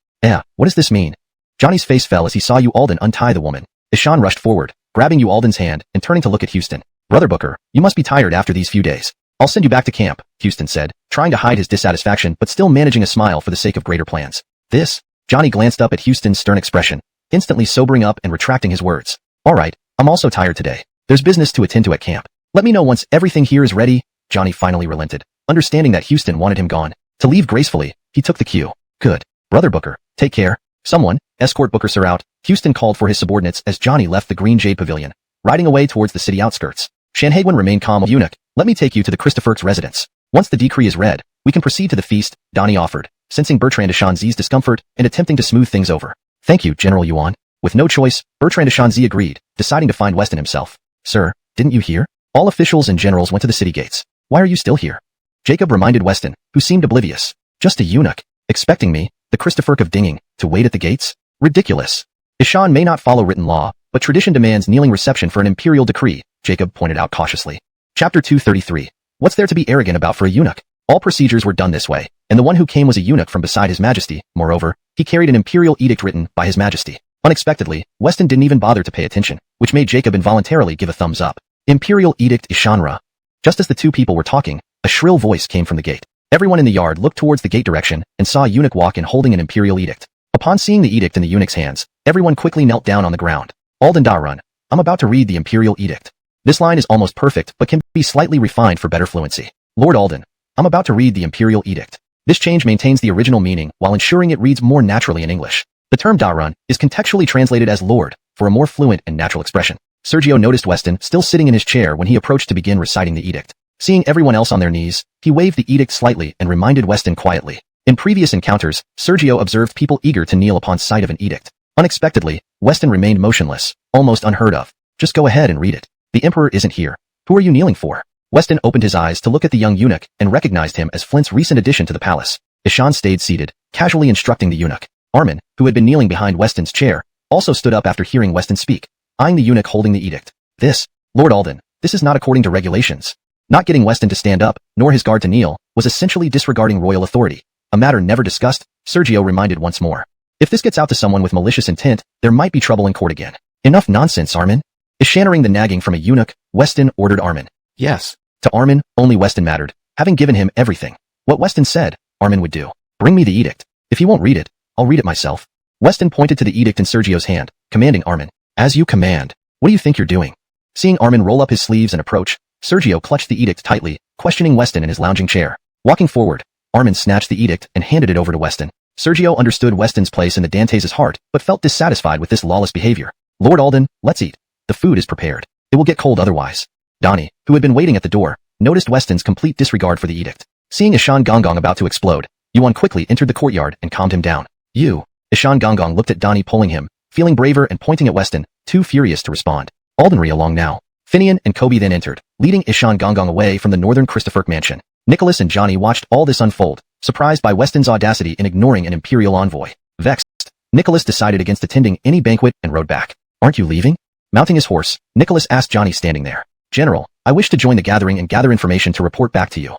What does this mean? Johnny's face fell as he saw Ualden untie the woman. Ishan rushed forward, grabbing Ualden's hand and turning to look at Houston. Brother Booker, you must be tired after these few days. I'll send you back to camp, Houston said, trying to hide his dissatisfaction but still managing a smile for the sake of greater plans. This? Johnny glanced up at Houston's stern expression, instantly sobering up and retracting his words. All right, I'm also tired today. There's business to attend to at camp. Let me know once everything here is ready. Johnny finally relented, understanding that Houston wanted him gone. To leave gracefully, he took the cue. Good. Brother Booker, take care. Someone, escort Booker Sir out, Houston called for his subordinates as Johnny left the Green Jade Pavilion, riding away towards the city outskirts. Shanhaiguan remained calm. Eunuch, let me take you to the Christopher's residence. Once the decree is read, we can proceed to the feast, Donnie offered, sensing Bertrand Ishanzi's discomfort and attempting to smooth things over. Thank you, General Yuan. With no choice, Bertrand Ishanzi agreed, deciding to find Weston himself. Sir, didn't you hear? All officials and generals went to the city gates. Why are you still here? Jacob reminded Weston, who seemed oblivious. Just a eunuch. Expecting me, the Christopher of Dinging, to wait at the gates? Ridiculous. Ishan may not follow written law, but tradition demands kneeling reception for an imperial decree, Jacob pointed out cautiously. Chapter 233. What's there to be arrogant about for a eunuch? All procedures were done this way, and the one who came was a eunuch from beside His Majesty. Moreover, he carried an imperial edict written by His Majesty. Unexpectedly, Weston didn't even bother to pay attention, which made Jacob involuntarily give a thumbs up. Imperial Edict Ishanra. Just as the two people were talking, a shrill voice came from the gate. Everyone in the yard looked towards the gate direction and saw a eunuch walk in holding an imperial edict. Upon seeing the edict in the eunuch's hands, everyone quickly knelt down on the ground. Alden Darun, I'm about to read the imperial edict. This line is almost perfect but can be slightly refined for better fluency. Lord Alden, I'm about to read the imperial edict. This change maintains the original meaning while ensuring it reads more naturally in English. The term Darun is contextually translated as Lord, for a more fluent and natural expression. Sergio noticed Weston still sitting in his chair when he approached to begin reciting the edict. Seeing everyone else on their knees, he waved the edict slightly and reminded Weston quietly. In previous encounters, Sergio observed people eager to kneel upon sight of an edict. Unexpectedly, Weston remained motionless, almost unheard of. Just go ahead and read it. The Emperor isn't here. Who are you kneeling for? Weston opened his eyes to look at the young eunuch and recognized him as Flint's recent addition to the palace. Ishan stayed seated, casually instructing the eunuch. Armin, who had been kneeling behind Weston's chair, also stood up after hearing Weston speak, eyeing the eunuch holding the edict. This, Lord Alden, this is not according to regulations. Not getting Weston to stand up, nor his guard to kneel, was essentially disregarding royal authority. A matter never discussed, Sergio reminded once more. If this gets out to someone with malicious intent, there might be trouble in court again. Enough nonsense, Armin. Ishannering the nagging from a eunuch, Weston ordered Armin. Yes. To Armin, only Weston mattered, having given him everything. What Weston said, Armin would do. Bring me the edict. If he won't read it, I'll read it myself. Weston pointed to the edict in Sergio's hand, commanding Armin. As you command. What do you think you're doing? Seeing Armin roll up his sleeves and approach, Sergio clutched the edict tightly, questioning Weston in his lounging chair. Walking forward, Armin snatched the edict and handed it over to Weston. Sergio understood Weston's place in the Dantes' heart, but felt dissatisfied with this lawless behavior. Lord Alden, let's eat. The food is prepared. It will get cold otherwise. Donnie, who had been waiting at the door, noticed Weston's complete disregard for the edict. Seeing Ishan Gonggong about to explode, Yuan quickly entered the courtyard and calmed him down. You. Ishan Gonggong looked at Donnie pulling him, feeling braver and pointing at Weston, too furious to respond. Aldenry along now. Finian and Kobe then entered, leading Ishan Gonggong away from the northern Christopher mansion. Nicholas and Johnny watched all this unfold, surprised by Weston's audacity in ignoring an imperial envoy. Vexed, Nicholas decided against attending any banquet and rode back. Aren't you leaving? Mounting his horse, Nicholas asked Johnny standing there. General, I wish to join the gathering and gather information to report back to you.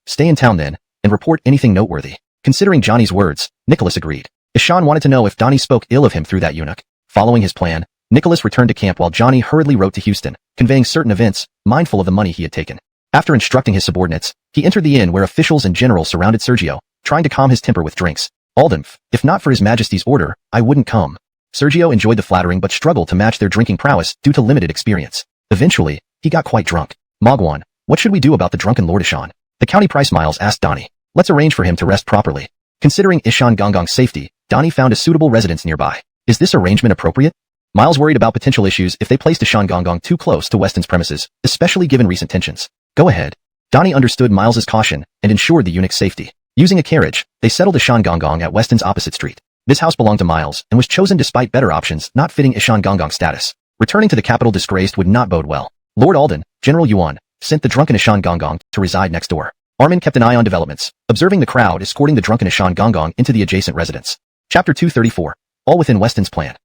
Stay in town then, and report anything noteworthy. Considering Johnny's words, Nicholas agreed. Ishan wanted to know if Donnie spoke ill of him through that eunuch. Following his plan, Nicholas returned to camp while Johnny hurriedly wrote to Houston, conveying certain events, mindful of the money he had taken. After instructing his subordinates, he entered the inn where officials and generals surrounded Sergio, trying to calm his temper with drinks. Alden, if not for His Majesty's order, I wouldn't come. Sergio enjoyed the flattering but struggled to match their drinking prowess due to limited experience. Eventually, he got quite drunk. Mogwan, what should we do about the drunken Lord Ishan? The county price Miles asked Donnie. Let's arrange for him to rest properly. Considering Ishan Gonggong's safety, Donnie found a suitable residence nearby. Is this arrangement appropriate? Miles worried about potential issues if they placed Ishan Gonggong too close to Weston's premises, especially given recent tensions. Go ahead. Donnie understood Miles's caution and ensured the eunuch's safety. Using a carriage, they settled Ishan Gonggong at Weston's opposite street. This house belonged to Miles and was chosen despite better options not fitting Ishan Gonggong's status. Returning to the capital disgraced would not bode well. Lord Alden, General Yuan, sent the drunken Ishan Gonggong to reside next door. Armin kept an eye on developments, observing the crowd escorting the drunken Ishan Gonggong into the adjacent residence. Chapter 234. All within Weston's plan.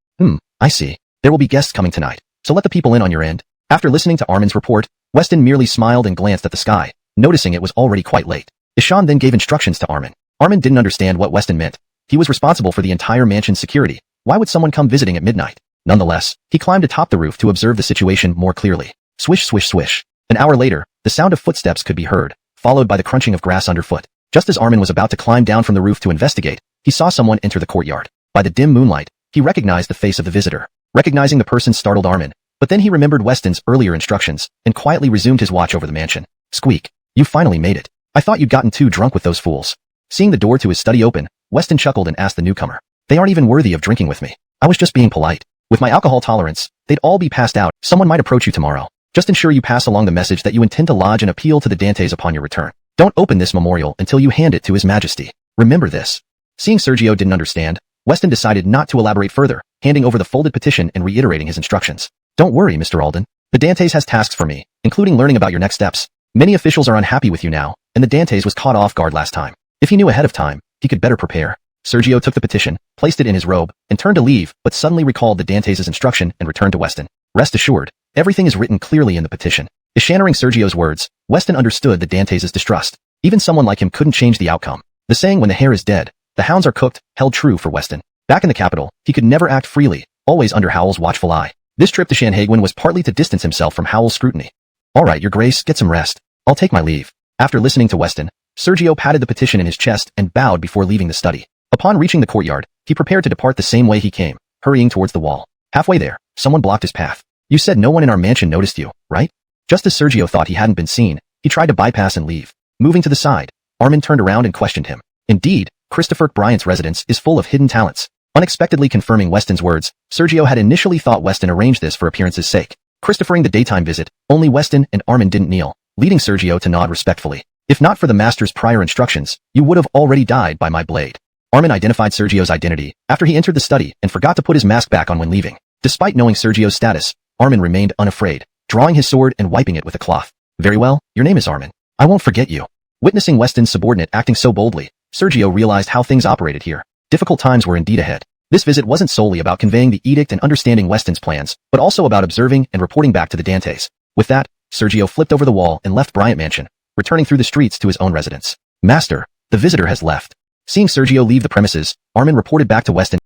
I see. There will be guests coming tonight, so let the people in on your end. After listening to Armin's report, Weston merely smiled and glanced at the sky, noticing it was already quite late. Ishan then gave instructions to Armin. Armin didn't understand what Weston meant. He was responsible for the entire mansion's security. Why would someone come visiting at midnight? Nonetheless, he climbed atop the roof to observe the situation more clearly. Swish, swish, swish. An hour later, the sound of footsteps could be heard, followed by the crunching of grass underfoot. Just as Armin was about to climb down from the roof to investigate, he saw someone enter the courtyard. By the dim moonlight, he recognized the face of the visitor. Recognizing the person startled Armin, but then he remembered Weston's earlier instructions and quietly resumed his watch over the mansion. Squeak. You finally made it. I thought you'd gotten too drunk with those fools. Seeing the door to his study open, Weston chuckled and asked the newcomer. They aren't even worthy of drinking with me. I was just being polite. With my alcohol tolerance, they'd all be passed out. Someone might approach you tomorrow. Just ensure you pass along the message that you intend to lodge an appeal to the Dantes upon your return. Don't open this memorial until you hand it to His Majesty. Remember this. Seeing Sergio didn't understand, Weston decided not to elaborate further, handing over the folded petition and reiterating his instructions. Don't worry, Mr. Alden. The Dantes has tasks for me, including learning about your next steps. Many officials are unhappy with you now, and the Dantes was caught off guard last time. If he knew ahead of time, he could better prepare. Sergio took the petition, placed it in his robe, and turned to leave, but suddenly recalled the Dantes' instruction and returned to Weston. Rest assured, everything is written clearly in the petition. Ishaning Sergio's words, Weston understood the Dantes' distrust. Even someone like him couldn't change the outcome. The saying when the hare is dead, the hounds are cooked, held true for Weston. Back in the capital, he could never act freely, always under Howell's watchful eye. This trip to Shanhaguan was partly to distance himself from Howell's scrutiny. All right, Your Grace, get some rest. I'll take my leave. After listening to Weston, Sergio patted the petition in his chest and bowed before leaving the study. Upon reaching the courtyard, he prepared to depart the same way he came, hurrying towards the wall. Halfway there, someone blocked his path. You said no one in our mansion noticed you, right? Just as Sergio thought he hadn't been seen, he tried to bypass and leave. Moving to the side, Armin turned around and questioned him. Indeed, Christopher Bryant's residence is full of hidden talents. Unexpectedly confirming Weston's words, Sergio had initially thought Weston arranged this for appearance's sake. Christophering the daytime visit, only Weston and Armin didn't kneel, leading Sergio to nod respectfully. If not for the master's prior instructions, you would have already died by my blade. Armin identified Sergio's identity after he entered the study and forgot to put his mask back on when leaving. Despite knowing Sergio's status, Armin remained unafraid, drawing his sword and wiping it with a cloth. Very well, your name is Armin. I won't forget you. Witnessing Weston's subordinate acting so boldly, Sergio realized how things operated here. Difficult times were indeed ahead. This visit wasn't solely about conveying the edict and understanding Weston's plans, but also about observing and reporting back to the Dantes. With that, Sergio flipped over the wall and left Bryant Mansion, returning through the streets to his own residence. Master, the visitor has left. Seeing Sergio leave the premises, Armin reported back to Weston.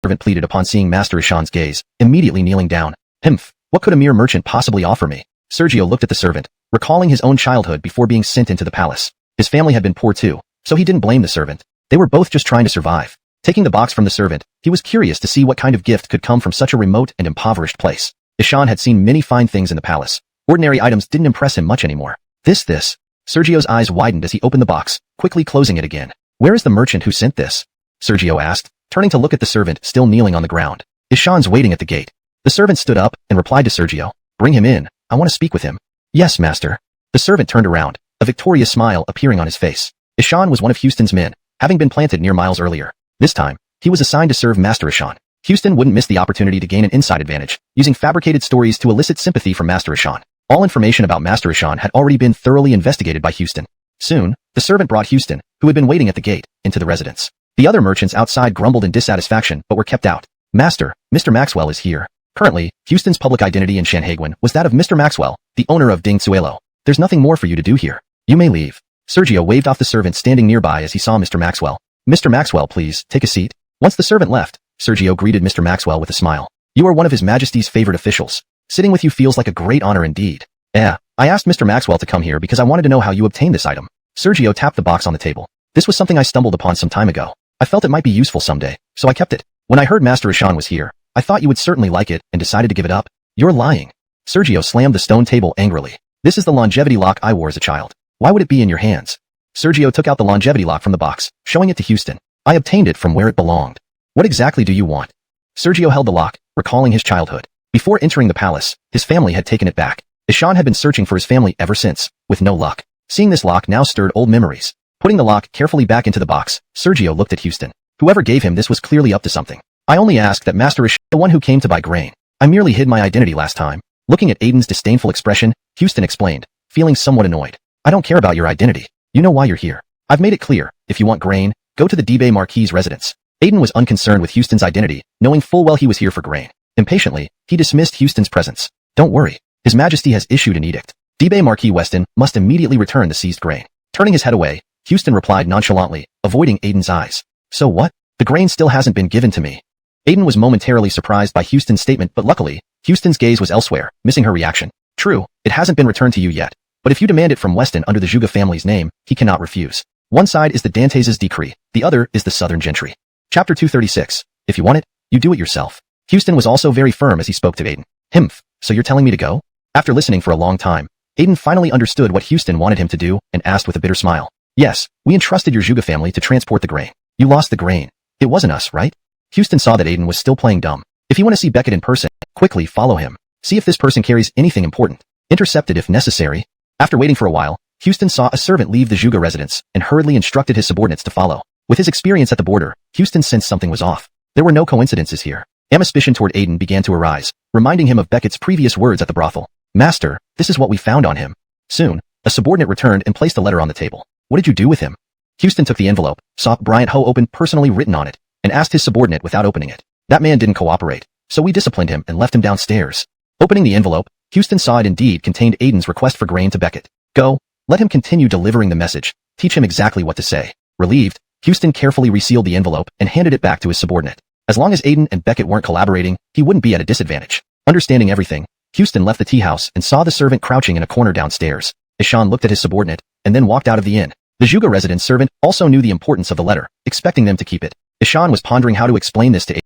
The servant pleaded upon seeing Master Ishan's gaze, immediately kneeling down. What could a mere merchant possibly offer me? Sergio looked at the servant, recalling his own childhood before being sent into the palace. His family had been poor too, so he didn't blame the servant. They were both just trying to survive. Taking the box from the servant, he was curious to see what kind of gift could come from such a remote and impoverished place. Ishan had seen many fine things in the palace. Ordinary items didn't impress him much anymore. This. Sergio's eyes widened as he opened the box, quickly closing it again. Where is the merchant who sent this? Sergio asked, turning to look at the servant still kneeling on the ground. Ishan's waiting at the gate. The servant stood up and replied to Sergio, "Bring him in. I want to speak with him." "Yes, master." The servant turned around, a victorious smile appearing on his face. Ishan was one of Houston's men, having been planted near miles earlier. This time, he was assigned to serve Master Ishan. Houston wouldn't miss the opportunity to gain an inside advantage, using fabricated stories to elicit sympathy from Master Ishan. All information about Master Ishan had already been thoroughly investigated by Houston. Soon, the servant brought Houston, who had been waiting at the gate, into the residence. The other merchants outside grumbled in dissatisfaction but were kept out. "Master, Mr. Maxwell is here." Currently, Houston's public identity in Shanhaiguan was that of Mr. Maxwell, the owner of Dingsuelo. "There's nothing more for you to do here. You may leave." Sergio waved off the servant standing nearby as he saw Mr. Maxwell. "Mr. Maxwell, please, take a seat." Once the servant left, Sergio greeted Mr. Maxwell with a smile. "You are one of His Majesty's favorite officials. Sitting with you feels like a great honor indeed." I asked Mr. Maxwell to come here because I wanted to know how you obtained this item." Sergio tapped the box on the table. "This was something I stumbled upon some time ago. I felt it might be useful someday, so I kept it. When I heard Master Ishan was here, I thought you would certainly like it and decided to give it up." "You're lying." Sergio slammed the stone table angrily. "This is the longevity lock I wore as a child. Why would it be in your hands?" Sergio took out the longevity lock from the box, showing it to Houston. "I obtained it from where it belonged." "What exactly do you want?" Sergio held the lock, recalling his childhood. Before entering the palace, his family had taken it back. Ishan had been searching for his family ever since, with no luck. Seeing this lock now stirred old memories. Putting the lock carefully back into the box, Sergio looked at Houston. Whoever gave him this was clearly up to something. "I only asked that Master Ishan, the one who came to buy grain. I merely hid my identity last time." Looking at Aiden's disdainful expression, Houston explained, feeling somewhat annoyed. "I don't care about your identity. You know why you're here. I've made it clear, if you want grain, go to the Dibay Marquis's residence." Aiden was unconcerned with Houston's identity, knowing full well he was here for grain. Impatiently, he dismissed Houston's presence. "Don't worry. His Majesty has issued an edict. Dibay Marquis Weston must immediately return the seized grain." Turning his head away, Houston replied nonchalantly, avoiding Aiden's eyes. "So what? The grain still hasn't been given to me." Aiden was momentarily surprised by Houston's statement, but luckily, Houston's gaze was elsewhere, missing her reaction. "True, it hasn't been returned to you yet. But if you demand it from Weston under the Zhuge family's name, he cannot refuse. One side is the Dantes' decree, the other is the Southern Gentry." Chapter 236. If you want it, you do it yourself. Houston was also very firm as he spoke to Aiden. "Himph, so you're telling me to go?" After listening for a long time, Aiden finally understood what Houston wanted him to do and asked with a bitter smile. "Yes, we entrusted your Zhuge family to transport the grain. You lost the grain. It wasn't us, right?" Houston saw that Aiden was still playing dumb. "If you want to see Beckett in person, quickly follow him. See if this person carries anything important. Intercept it if necessary." After waiting for a while, Houston saw a servant leave the Zhuge residence and hurriedly instructed his subordinates to follow. With his experience at the border, Houston sensed something was off. There were no coincidences here. Suspicion toward Aiden began to arise, reminding him of Beckett's previous words at the brothel. "Master, this is what we found on him." Soon, a subordinate returned and placed a letter on the table. "What did you do with him?" Houston took the envelope, saw Bryant Ho open personally written on it, and asked his subordinate without opening it. That man didn't cooperate, so we disciplined him and left him downstairs. Opening the envelope, Houston saw it indeed contained Aiden's request for grain to Beckett. "Go, let him continue delivering the message. Teach him exactly what to say." Relieved, Houston carefully resealed the envelope and handed it back to his subordinate. As long as Aiden and Beckett weren't collaborating, he wouldn't be at a disadvantage. Understanding everything, Houston left the tea house and saw the servant crouching in a corner downstairs. Ishan looked at his subordinate and then walked out of the inn. The Zhuge resident servant also knew the importance of the letter, expecting them to keep it. Ishan was pondering how to explain this to Aiden.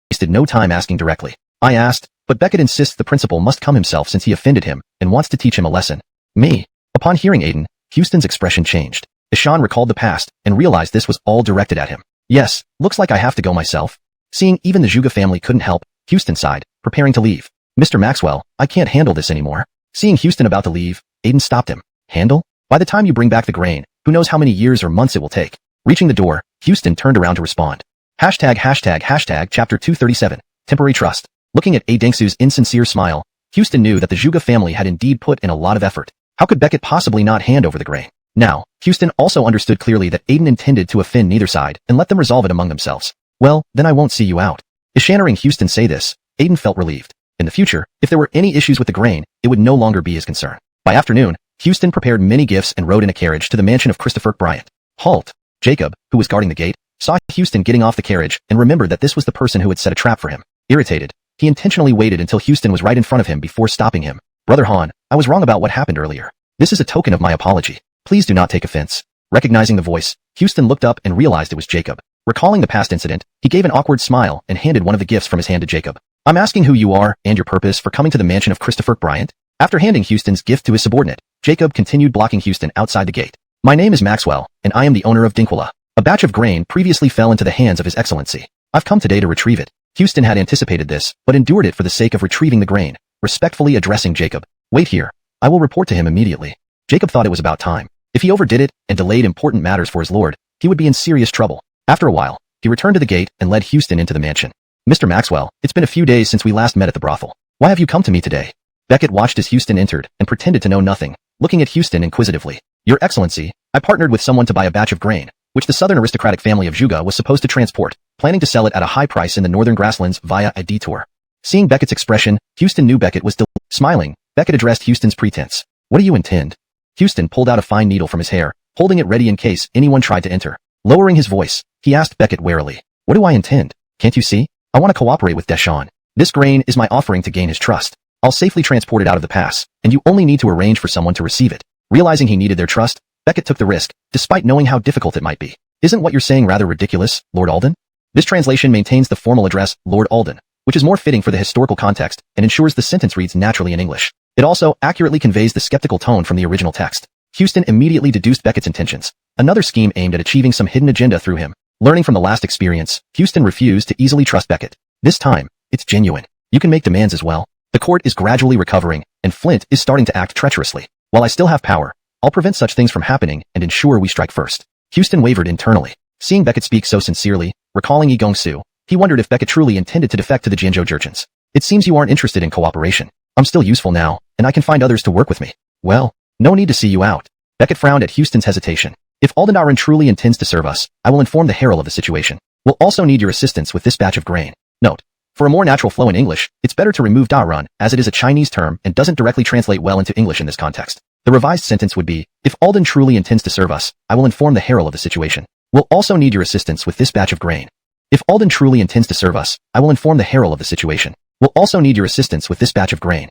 He wasted no time asking directly. "I asked, but Beckett insists the principal must come himself since he offended him and wants to teach him a lesson." "Me?" Upon hearing Aiden, Houston's expression changed. Ishan recalled the past and realized this was all directed at him. "Yes, looks like I have to go myself." Seeing even the Zhuge family couldn't help, Houston sighed, preparing to leave. "Mr. Maxwell, I can't handle this anymore." Seeing Houston about to leave, Aiden stopped him. "Handle? By the time you bring back the grain, who knows how many years or months it will take." Reaching the door, Houston turned around to respond. Chapter 237. Temporary Trust. Looking at Dengsu's insincere smile, Houston knew that the Zhuge family had indeed put in a lot of effort. How could Beckett possibly not hand over the grain? Now, Houston also understood clearly that Aiden intended to offend neither side and let them resolve it among themselves. "Well, then I won't see you out." Hearing Houston say this, Aiden felt relieved. In the future, if there were any issues with the grain, it would no longer be his concern. By afternoon, Houston prepared many gifts and rode in a carriage to the mansion of Christopher Bryant. Halt! Jacob, who was guarding the gate, saw Houston getting off the carriage and remembered that this was the person who had set a trap for him. Irritated, he intentionally waited until Houston was right in front of him before stopping him. "Brother Han, I was wrong about what happened earlier. This is a token of my apology. Please do not take offense." Recognizing the voice, Houston looked up and realized it was Jacob. Recalling the past incident, he gave an awkward smile and handed one of the gifts from his hand to Jacob. "I'm asking who you are and your purpose for coming to the mansion of Christopher Bryant?" After handing Houston's gift to his subordinate, Jacob continued blocking Houston outside the gate. My name is Maxwell, and I am the owner of donghua. A batch of grain previously fell into the hands of His Excellency. I've come today to retrieve it. Houston had anticipated this, but endured it for the sake of retrieving the grain, respectfully addressing Jacob. Wait here. I will report to him immediately. Jacob thought it was about time. If he overdid it and delayed important matters for his lord, he would be in serious trouble. After a while, he returned to the gate and led Houston into the mansion. Mr. Maxwell, it's been a few days since we last met at the brothel. Why have you come to me today? Beckett watched as Houston entered and pretended to know nothing, looking at Houston inquisitively. Your Excellency, I partnered with someone to buy a batch of grain, which the southern aristocratic family of Zhuge was supposed to transport, planning to sell it at a high price in the northern grasslands via a detour. Seeing Beckett's expression, Houston knew Beckett was smiling. Beckett addressed Houston's pretense. What do you intend? Houston pulled out a fine needle from his hair, holding it ready in case anyone tried to enter. Lowering his voice, he asked Beckett warily. What do I intend? Can't you see? I want to cooperate with Deshawn. This grain is my offering to gain his trust. I'll safely transport it out of the pass, and you only need to arrange for someone to receive it. Realizing he needed their trust, Beckett took the risk, despite knowing how difficult it might be. Isn't what you're saying rather ridiculous, Lord Alden? This translation maintains the formal address, Lord Alden, which is more fitting for the historical context and ensures the sentence reads naturally in English. It also accurately conveys the skeptical tone from the original text. Houston immediately deduced Beckett's intentions. Another scheme aimed at achieving some hidden agenda through him. Learning from the last experience, Houston refused to easily trust Beckett. This time, it's genuine. You can make demands as well. The court is gradually recovering, and Flint is starting to act treacherously. While I still have power, I'll prevent such things from happening and ensure we strike first. Houston wavered internally. Seeing Beckett speak so sincerely, recalling engsub, he wondered if Beckett truly intended to defect to the Jianzhou Jurchens. It seems you aren't interested in cooperation. I'm still useful now, and I can find others to work with me. Well, no need to see you out. Beckett frowned at Houston's hesitation. If Aldenauer truly intends to serve us, I will inform the herald of the situation. We'll also need your assistance with this batch of grain. Note: for a more natural flow in English, it's better to remove darun, as it is a Chinese term and doesn't directly translate well into English in this context. The revised sentence would be, if Alden truly intends to serve us, I will inform the herald of the situation. We'll also need your assistance with this batch of grain. If Alden truly intends to serve us, I will inform the herald of the situation. We'll also need your assistance with this batch of grain.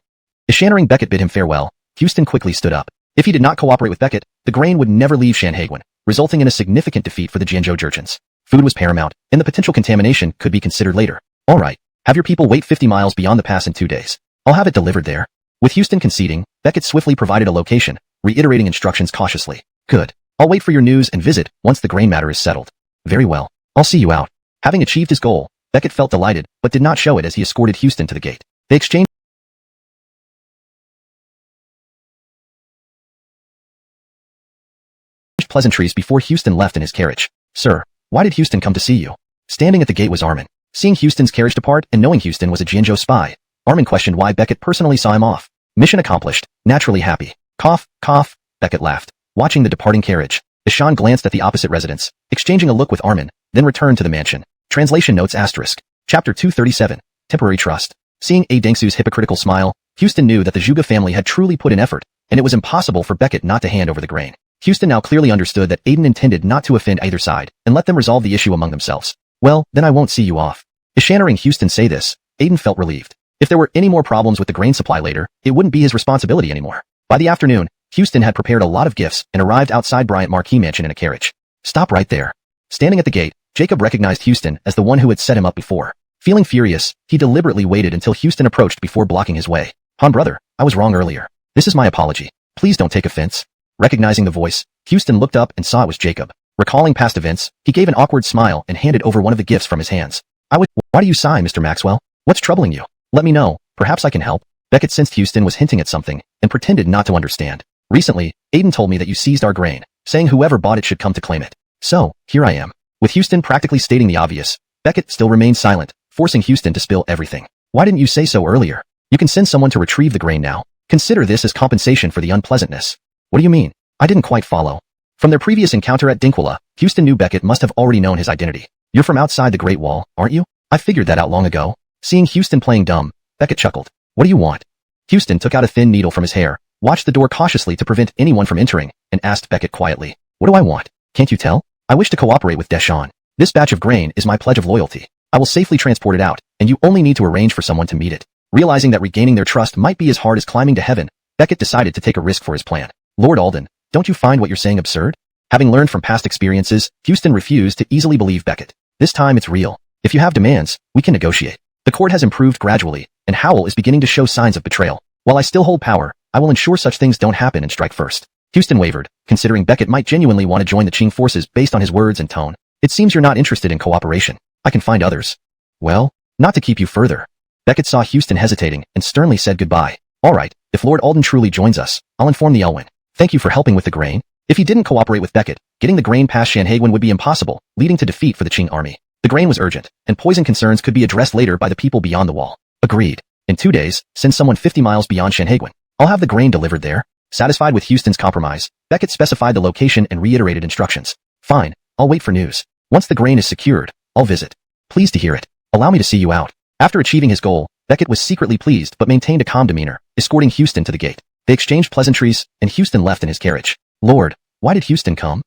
Eschannering Beckett bid him farewell, Houston quickly stood up. If he did not cooperate with Beckett, the grain would never leave Shanhaiguan, resulting in a significant defeat for the Jianzhou Jurchens. Food was paramount, and the potential contamination could be considered later. All right, have your people wait 50 miles beyond the pass in 2 days. I'll have it delivered there. With Houston conceding, Beckett swiftly provided a location, reiterating instructions cautiously. Good. I'll wait for your news and visit once the grain matter is settled. Very well. I'll see you out. Having achieved his goal, Beckett felt delighted, but did not show it as he escorted Houston to the gate. They exchanged pleasantries before Houston left in his carriage. Sir, why did Houston come to see you? Standing at the gate was Armin. Seeing Houston's carriage depart and knowing Houston was a Jianzhou spy, Armin questioned why Beckett personally saw him off. Mission accomplished. Naturally happy. Cough, cough, Beckett laughed. Watching the departing carriage, Deshawn glanced at the opposite residence, exchanging a look with Armin, then returned to the mansion. Translation notes *. Chapter 237. Temporary Trust. Seeing Dengsu's hypocritical smile, Houston knew that the Zhuge family had truly put in effort, and it was impossible for Beckett not to hand over the grain. Houston now clearly understood that Aiden intended not to offend either side, and let them resolve the issue among themselves. Well, then I won't see you off. Eschannering Houston say this, Aiden felt relieved. If there were any more problems with the grain supply later, it wouldn't be his responsibility anymore. By the afternoon, Houston had prepared a lot of gifts and arrived outside Bryant Marquis Mansion in a carriage. Stop right there. Standing at the gate, Jacob recognized Houston as the one who had set him up before. Feeling furious, he deliberately waited until Houston approached before blocking his way. Han brother, I was wrong earlier. This is my apology. Please don't take offense. Recognizing the voice, Houston looked up and saw it was Jacob. Recalling past events, he gave an awkward smile and handed over one of the gifts from his hands. Why do you sigh, Mr. Maxwell? What's troubling you? Let me know. Perhaps I can help. Beckett sensed Houston was hinting at something and pretended not to understand. Recently, Aiden told me that you seized our grain, saying whoever bought it should come to claim it. So, here I am. With Houston practically stating the obvious, Beckett still remained silent, forcing Houston to spill everything. Why didn't you say so earlier? You can send someone to retrieve the grain now. Consider this as compensation for the unpleasantness. What do you mean? I didn't quite follow. From their previous encounter at donghua, Houston knew Beckett must have already known his identity. You're from outside the Great Wall, aren't you? I figured that out long ago. Seeing Houston playing dumb, Beckett chuckled. What do you want? Houston took out a thin needle from his hair, watched the door cautiously to prevent anyone from entering, and asked Beckett quietly. What do I want? Can't you tell? I wish to cooperate with Deshawn. This batch of grain is my pledge of loyalty. I will safely transport it out, and you only need to arrange for someone to meet it. Realizing that regaining their trust might be as hard as climbing to heaven, Beckett decided to take a risk for his plan. Lord Alden, don't you find what you're saying absurd? Having learned from past experiences, Houston refused to easily believe Beckett. This time it's real. If you have demands, we can negotiate. The court has improved gradually, and Howell is beginning to show signs of betrayal. While I still hold power, I will ensure such things don't happen and strike first. Houston wavered, considering Beckett might genuinely want to join the Qing forces based on his words and tone. It seems you're not interested in cooperation. I can find others. Well, not to keep you further. Beckett saw Houston hesitating and sternly said goodbye. All right, if Lord Alden truly joins us, I'll inform the Elwyn. Thank you for helping with the grain. If he didn't cooperate with Beckett, getting the grain past Shanhaiguan would be impossible, leading to defeat for the Qing army. The grain was urgent, and poison concerns could be addressed later by the people beyond the wall. Agreed. In 2 days, send someone 50 miles beyond Shanhaiguan. I'll have the grain delivered there. Satisfied with Houston's compromise, Beckett specified the location and reiterated instructions. Fine, I'll wait for news. Once the grain is secured, I'll visit. Pleased to hear it. Allow me to see you out. After achieving his goal, Beckett was secretly pleased but maintained a calm demeanor, escorting Houston to the gate. They exchanged pleasantries, and Houston left in his carriage. Lord, why did Houston come?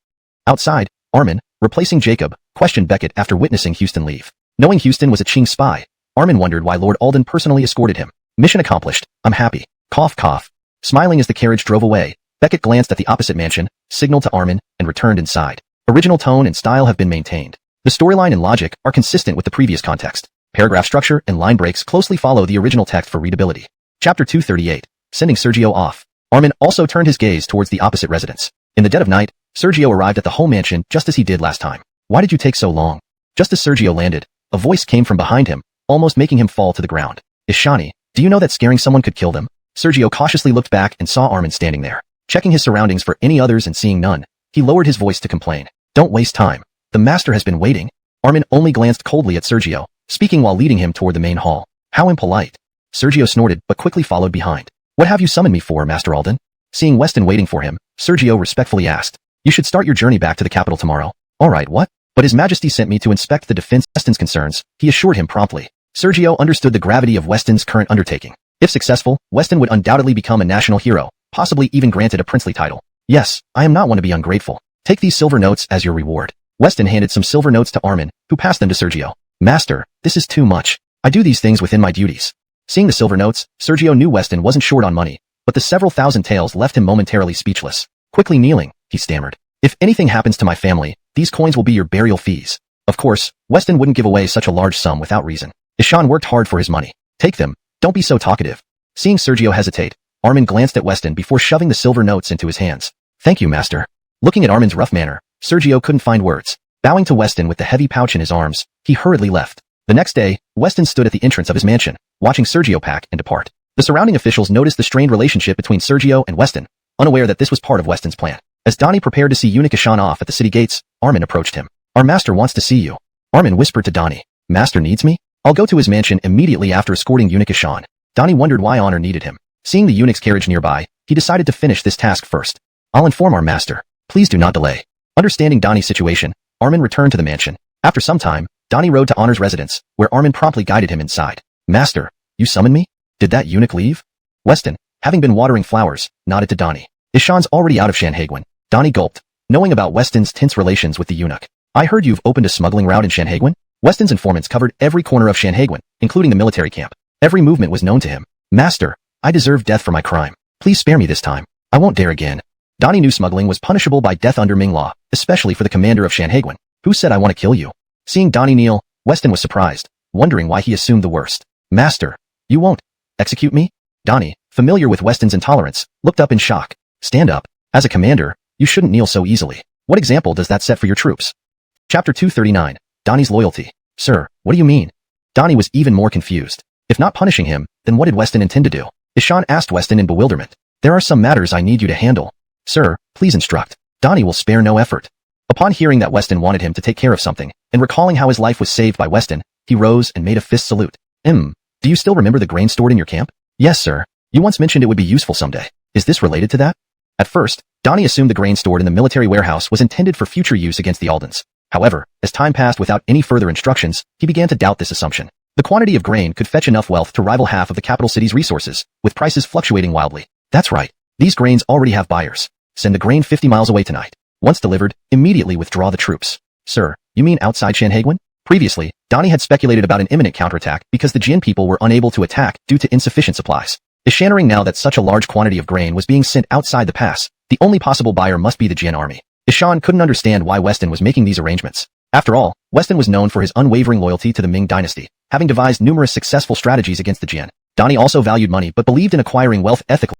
Outside, Armin, replacing Jacob, questioned Beckett after witnessing Houston leave. Knowing Houston was a Qing spy, Armin wondered why Lord Alden personally escorted him. Mission accomplished. I'm happy. Cough cough. Smiling as the carriage drove away, Beckett glanced at the opposite mansion, signaled to Armin, and returned inside. Original tone and style have been maintained. The storyline and logic are consistent with the previous context. Paragraph structure and line breaks closely follow the original text for readability. Chapter 238. Sending Sergio off. Armin also turned his gaze towards the opposite residence. In the dead of night, Sergio arrived at the home mansion just as he did last time. Why did you take so long? Just as Sergio landed, a voice came from behind him, almost making him fall to the ground. Ishani, do you know that scaring someone could kill them? Sergio cautiously looked back and saw Armin standing there. Checking his surroundings for any others and seeing none, he lowered his voice to complain. Don't waste time. The master has been waiting. Armin only glanced coldly at Sergio, speaking while leading him toward the main hall. How impolite. Sergio snorted but quickly followed behind. What have you summoned me for, Master Alden? Seeing Weston waiting for him, Sergio respectfully asked. You should start your journey back to the capital tomorrow. All right, what? But His Majesty sent me to inspect the defense of Weston's concerns, he assured him promptly. Sergio understood the gravity of Weston's current undertaking. If successful, Weston would undoubtedly become a national hero, possibly even granted a princely title. Yes, I am not one to be ungrateful. Take these silver notes as your reward. Weston handed some silver notes to Armin, who passed them to Sergio. Master, this is too much. I do these things within my duties. Seeing the silver notes, Sergio knew Weston wasn't short on money, but the several thousand taels left him momentarily speechless. Quickly kneeling, he stammered. If anything happens to my family, these coins will be your burial fees. Of course, Weston wouldn't give away such a large sum without reason. Ishan worked hard for his money. Take them. Don't be so talkative. Seeing Sergio hesitate, Armin glanced at Weston before shoving the silver notes into his hands. Thank you, master. Looking at Armin's rough manner, Sergio couldn't find words. Bowing to Weston with the heavy pouch in his arms, he hurriedly left. The next day, Weston stood at the entrance of his mansion, watching Sergio pack and depart. The surrounding officials noticed the strained relationship between Sergio and Weston, unaware that this was part of Weston's plan. As Donnie prepared to see eunuch Ishan off at the city gates, Armin approached him. Our master wants to see you. Armin whispered to Donnie. Master needs me? I'll go to his mansion immediately after escorting eunuch Ishan. Donnie wondered why honor needed him. Seeing the eunuch's carriage nearby, he decided to finish this task first. I'll inform our master. Please do not delay. Understanding Donnie's situation, Armin returned to the mansion. After some time, Donnie rode to Honor's residence, where Armin promptly guided him inside. Master, you summoned me? Did that eunuch leave? Weston, having been watering flowers, nodded to Donnie. Ishan's already out of Shanhaiguan. Donnie gulped, knowing about Weston's tense relations with the eunuch. I heard you've opened a smuggling route in Shanhaiguan? Weston's informants covered every corner of Shanhaiguan, including the military camp. Every movement was known to him. Master, I deserve death for my crime. Please spare me this time. I won't dare again. Donnie knew smuggling was punishable by death under Ming law, especially for the commander of Shanhaiguan. Who said I want to kill you? Seeing Donnie kneel, Weston was surprised, wondering why he assumed the worst. Master, you won't execute me? Donnie, familiar with Weston's intolerance, looked up in shock. Stand up. As a commander, you shouldn't kneel so easily. What example does that set for your troops? Chapter 239. Donnie's loyalty. Sir, what do you mean? Donnie was even more confused. If not punishing him, then what did Weston intend to do? Ishan asked Weston in bewilderment. There are some matters I need you to handle. Sir, please instruct. Donnie will spare no effort. Upon hearing that Weston wanted him to take care of something, and recalling how his life was saved by Weston, he rose and made a fist salute. Do you still remember the grain stored in your camp? Yes, sir. You once mentioned it would be useful someday. Is this related to that? At first, Donnie assumed the grain stored in the military warehouse was intended for future use against the Aldens. However, as time passed without any further instructions, he began to doubt this assumption. The quantity of grain could fetch enough wealth to rival half of the capital city's resources, with prices fluctuating wildly. That's right. These grains already have buyers. Send the grain 50 miles away tonight. Once delivered, immediately withdraw the troops. Sir, you mean outside Shanhaiguan? Previously, Donnie had speculated about an imminent counterattack because the Jin people were unable to attack due to insufficient supplies. Ishannering now that such a large quantity of grain was being sent outside the pass, the only possible buyer must be the Jin army. Ishan couldn't understand why Weston was making these arrangements. After all, Weston was known for his unwavering loyalty to the Ming dynasty, having devised numerous successful strategies against the Jin. Donnie also valued money but believed in acquiring wealth ethically.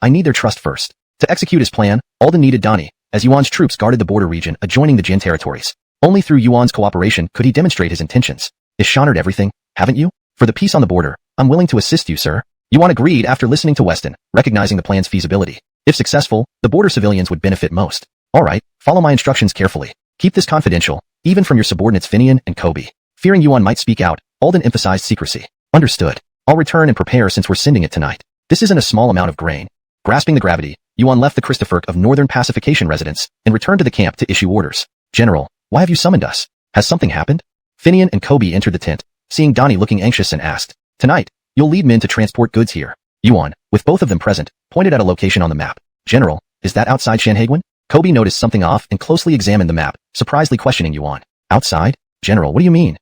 I need their trust first. To execute his plan, Alden needed Donnie, as Yuan's troops guarded the border region adjoining the Jin territories. Only through Yuan's cooperation could he demonstrate his intentions. Ishaned everything, haven't you? For the peace on the border, I'm willing to assist you, sir. Yuan agreed after listening to Weston, recognizing the plan's feasibility. If successful, the border civilians would benefit most. Alright, follow my instructions carefully. Keep this confidential, even from your subordinates Finian and Kobe. Fearing Yuan might speak out, Alden emphasized secrecy. Understood. I'll return and prepare since we're sending it tonight. This isn't a small amount of grain. Grasping the gravity, Yuan left the Christopher of Northern Pacification residence and returned to the camp to issue orders. General, why have you summoned us? Has something happened? Finian and Kobe entered the tent, seeing Donnie looking anxious and asked, Tonight, you'll lead men to transport goods here. Yuan, with both of them present, pointed at a location on the map. General, is that outside Shanhaiguan? Kobe noticed something off and closely examined the map, surprisingly questioning Yuan. Outside? General, what do you mean?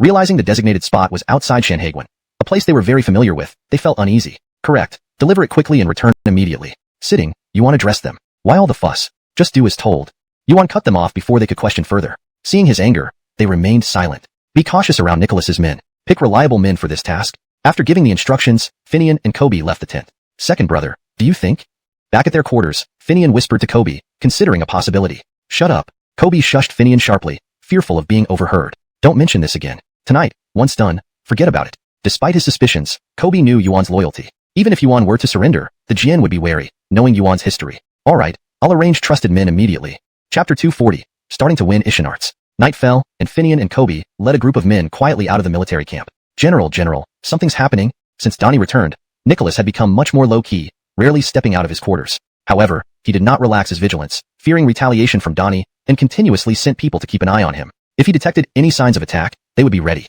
Realizing the designated spot was outside Shanhaiguan, a place they were very familiar with, they felt uneasy. Correct. Deliver it quickly and return immediately. Sitting, Yuan addressed them. Why all the fuss? Just do as told. Yuan cut them off before they could question further. Seeing his anger, they remained silent. Be cautious around Nicholas's men. Pick reliable men for this task. After giving the instructions, Finian and Kobe left the tent. Second brother, do you think? Back at their quarters, Finian whispered to Kobe, considering a possibility. Shut up. Kobe shushed Finian sharply, fearful of being overheard. Don't mention this again. Tonight, once done, forget about it. Despite his suspicions, Kobe knew Yuan's loyalty. Even if Yuan were to surrender, the Jin would be wary, knowing Yuan's history. Alright, I'll arrange trusted men immediately. Chapter 240, starting to win Ishinarts. Night fell, and Finian and Kobe led a group of men quietly out of the military camp. General, something's happening. Since Donnie returned, Nicholas had become much more low-key, rarely stepping out of his quarters. However, he did not relax his vigilance, fearing retaliation from Donnie, and continuously sent people to keep an eye on him. If he detected any signs of attack, they would be ready.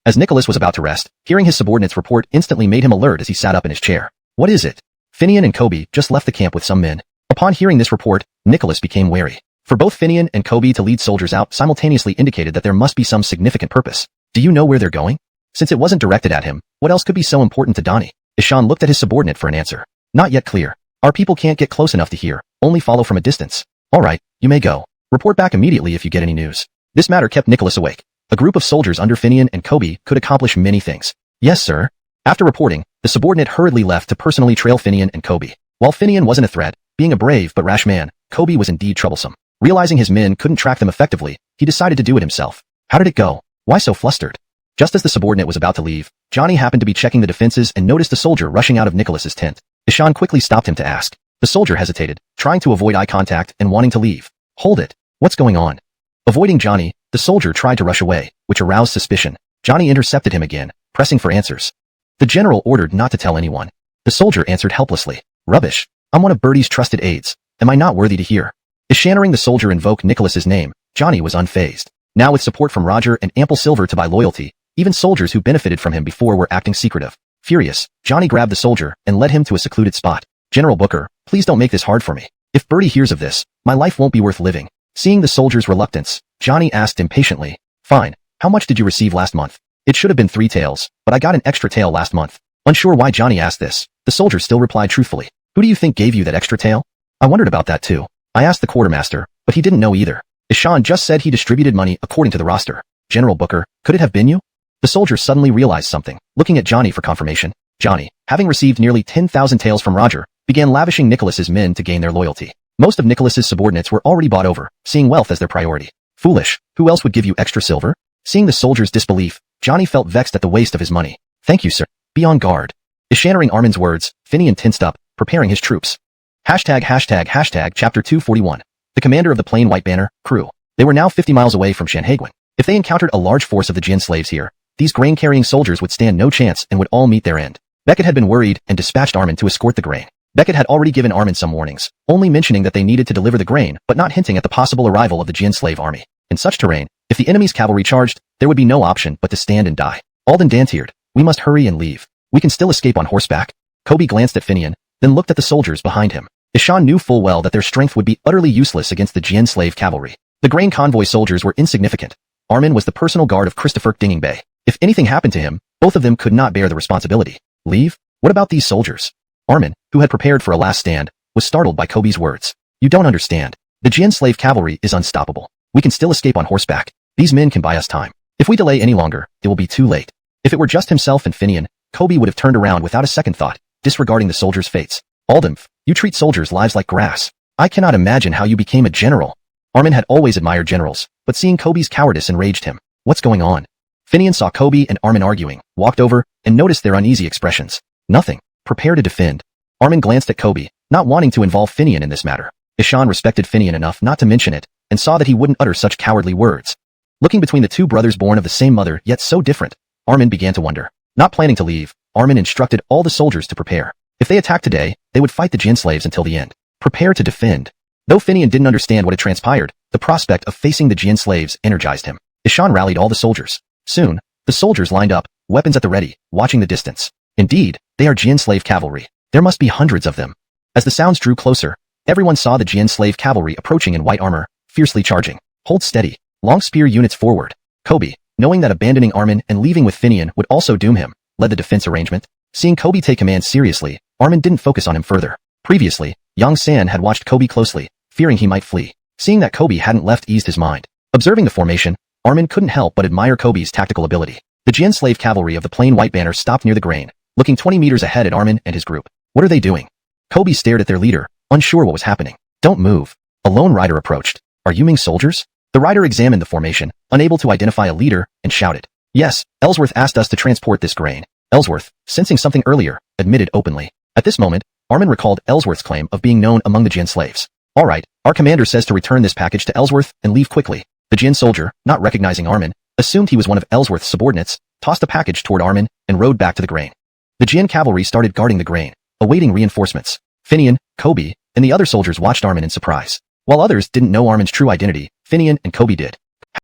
As Nicholas was about to rest, hearing his subordinate's report instantly made him alert as he sat up in his chair. What is it? Finian and Kobe just left the camp with some men. Upon hearing this report, Nicholas became wary. For both Finian and Kobe to lead soldiers out simultaneously indicated that there must be some significant purpose. Do you know where they're going? Since it wasn't directed at him, what else could be so important to Donnie? Ishan looked at his subordinate for an answer. Not yet clear. Our people can't get close enough to hear, only follow from a distance. Alright, you may go. Report back immediately if you get any news. This matter kept Nicholas awake. A group of soldiers under Finian and Kobe could accomplish many things. Yes, sir. After reporting, the subordinate hurriedly left to personally trail Finian and Kobe. While Finian wasn't a threat, being a brave but rash man, Kobe was indeed troublesome. Realizing his men couldn't track them effectively, he decided to do it himself. How did it go? Why so flustered? Just as the subordinate was about to leave, Johnny happened to be checking the defenses and noticed a soldier rushing out of Nicholas's tent. Ishan quickly stopped him to ask. The soldier hesitated, trying to avoid eye contact and wanting to leave. Hold it. What's going on? Avoiding Johnny, the soldier tried to rush away, which aroused suspicion. Johnny intercepted him again, pressing for answers. The general ordered not to tell anyone. The soldier answered helplessly. Rubbish. I'm one of Birdie's trusted aides. Am I not worthy to hear? Ishaning the soldier invoked Nicholas's name, Johnny was unfazed. Now with support from Roger and ample silver to buy loyalty, even soldiers who benefited from him before were acting secretive. Furious, Johnny grabbed the soldier and led him to a secluded spot. General Booker, please don't make this hard for me. If Birdie hears of this, my life won't be worth living. Seeing the soldier's reluctance, Johnny asked impatiently. Fine, how much did you receive last month? It should have been 3 taels, but I got an extra tael last month. Unsure why Johnny asked this, the soldier still replied truthfully. Who do you think gave you that extra tael? I wondered about that too. I asked the quartermaster, but he didn't know either. Ishan just said he distributed money according to the roster. General Booker, could it have been you? The soldier suddenly realized something, looking at Johnny for confirmation. Johnny, having received nearly 10,000 taels from Roger, began lavishing Nicholas's men to gain their loyalty. Most of Nicholas's subordinates were already bought over, seeing wealth as their priority. Foolish, who else would give you extra silver? Seeing the soldier's disbelief, Johnny felt vexed at the waste of his money. Thank you, sir. Be on guard. Ishaning Armin's words, Finian tensed up, preparing his troops. Chapter 241. The commander of the plain white banner, crew. They were now 50 miles away from Shanhaiguan. If they encountered a large force of the Jin slaves here, these grain-carrying soldiers would stand no chance and would all meet their end. Beckett had been worried and dispatched Armin to escort the grain. Beckett had already given Armin some warnings, only mentioning that they needed to deliver the grain but not hinting at the possible arrival of the Jin slave army. In such terrain, if the enemy's cavalry charged, there would be no option but to stand and die. Alden danteered, we must hurry and leave. We can still escape on horseback. Kobe glanced at Finian, then looked at the soldiers behind him. Ishan knew full well that their strength would be utterly useless against the Jin slave cavalry. The grain convoy soldiers were insignificant. Armin was the personal guard of Christopher Dinging Bay. If anything happened to him, both of them could not bear the responsibility. Leave? What about these soldiers? Armin, who had prepared for a last stand, was startled by Kobe's words. You don't understand. The Jin slave cavalry is unstoppable. We can still escape on horseback. These men can buy us time. If we delay any longer, it will be too late. If it were just himself and Finian, Kobe would have turned around without a second thought, disregarding the soldiers' fates. Aldemf, you treat soldiers' lives like grass. I cannot imagine how you became a general. Armin had always admired generals, but seeing Kobe's cowardice enraged him. What's going on? Finian saw Kobe and Armin arguing, walked over, and noticed their uneasy expressions. Nothing. Prepare to defend. Armin glanced at Kobe, not wanting to involve Finian in this matter. Ishan respected Finian enough not to mention it, and saw that he wouldn't utter such cowardly words. Looking between the two brothers born of the same mother yet so different, Armin began to wonder. Not planning to leave, Armin instructed all the soldiers to prepare. If they attacked today, they would fight the Jin slaves until the end. Prepare to defend. Though Finian didn't understand what had transpired, the prospect of facing the Jin slaves energized him. Ishan rallied all the soldiers. Soon, the soldiers lined up, weapons at the ready, watching the distance. Indeed, they are Jin slave cavalry. There must be hundreds of them. As the sounds drew closer, everyone saw the Jin slave cavalry approaching in white armor, fiercely charging. Hold steady. Long spear units forward. Kobe, knowing that abandoning Armin and leaving with Finian would also doom him, led the defense arrangement. Seeing Kobe take command seriously, Armin didn't focus on him further. Previously, Yang San had watched Kobe closely, fearing he might flee. Seeing that Kobe hadn't left eased his mind. Observing the formation, Armin couldn't help but admire Kobe's tactical ability. The Jin slave cavalry of the plain white banner stopped near the grain, looking 20 meters ahead at Armin and his group. What are they doing? Kobe stared at their leader, unsure what was happening. Don't move. A lone rider approached. Are you Ming soldiers? The rider examined the formation, unable to identify a leader, and shouted. Yes, Ellsworth asked us to transport this grain. Ellsworth, sensing something earlier, admitted openly. At this moment, Armin recalled Ellsworth's claim of being known among the Jin slaves. All right, our commander says to return this package to Ellsworth and leave quickly. The Jin soldier, not recognizing Armin, assumed he was one of Ellsworth's subordinates, tossed a package toward Armin, and rode back to the grain. The Jin cavalry started guarding the grain, awaiting reinforcements. Finian, Kobe, and the other soldiers watched Armin in surprise. While others didn't know Armin's true identity, Finian and Kobe did.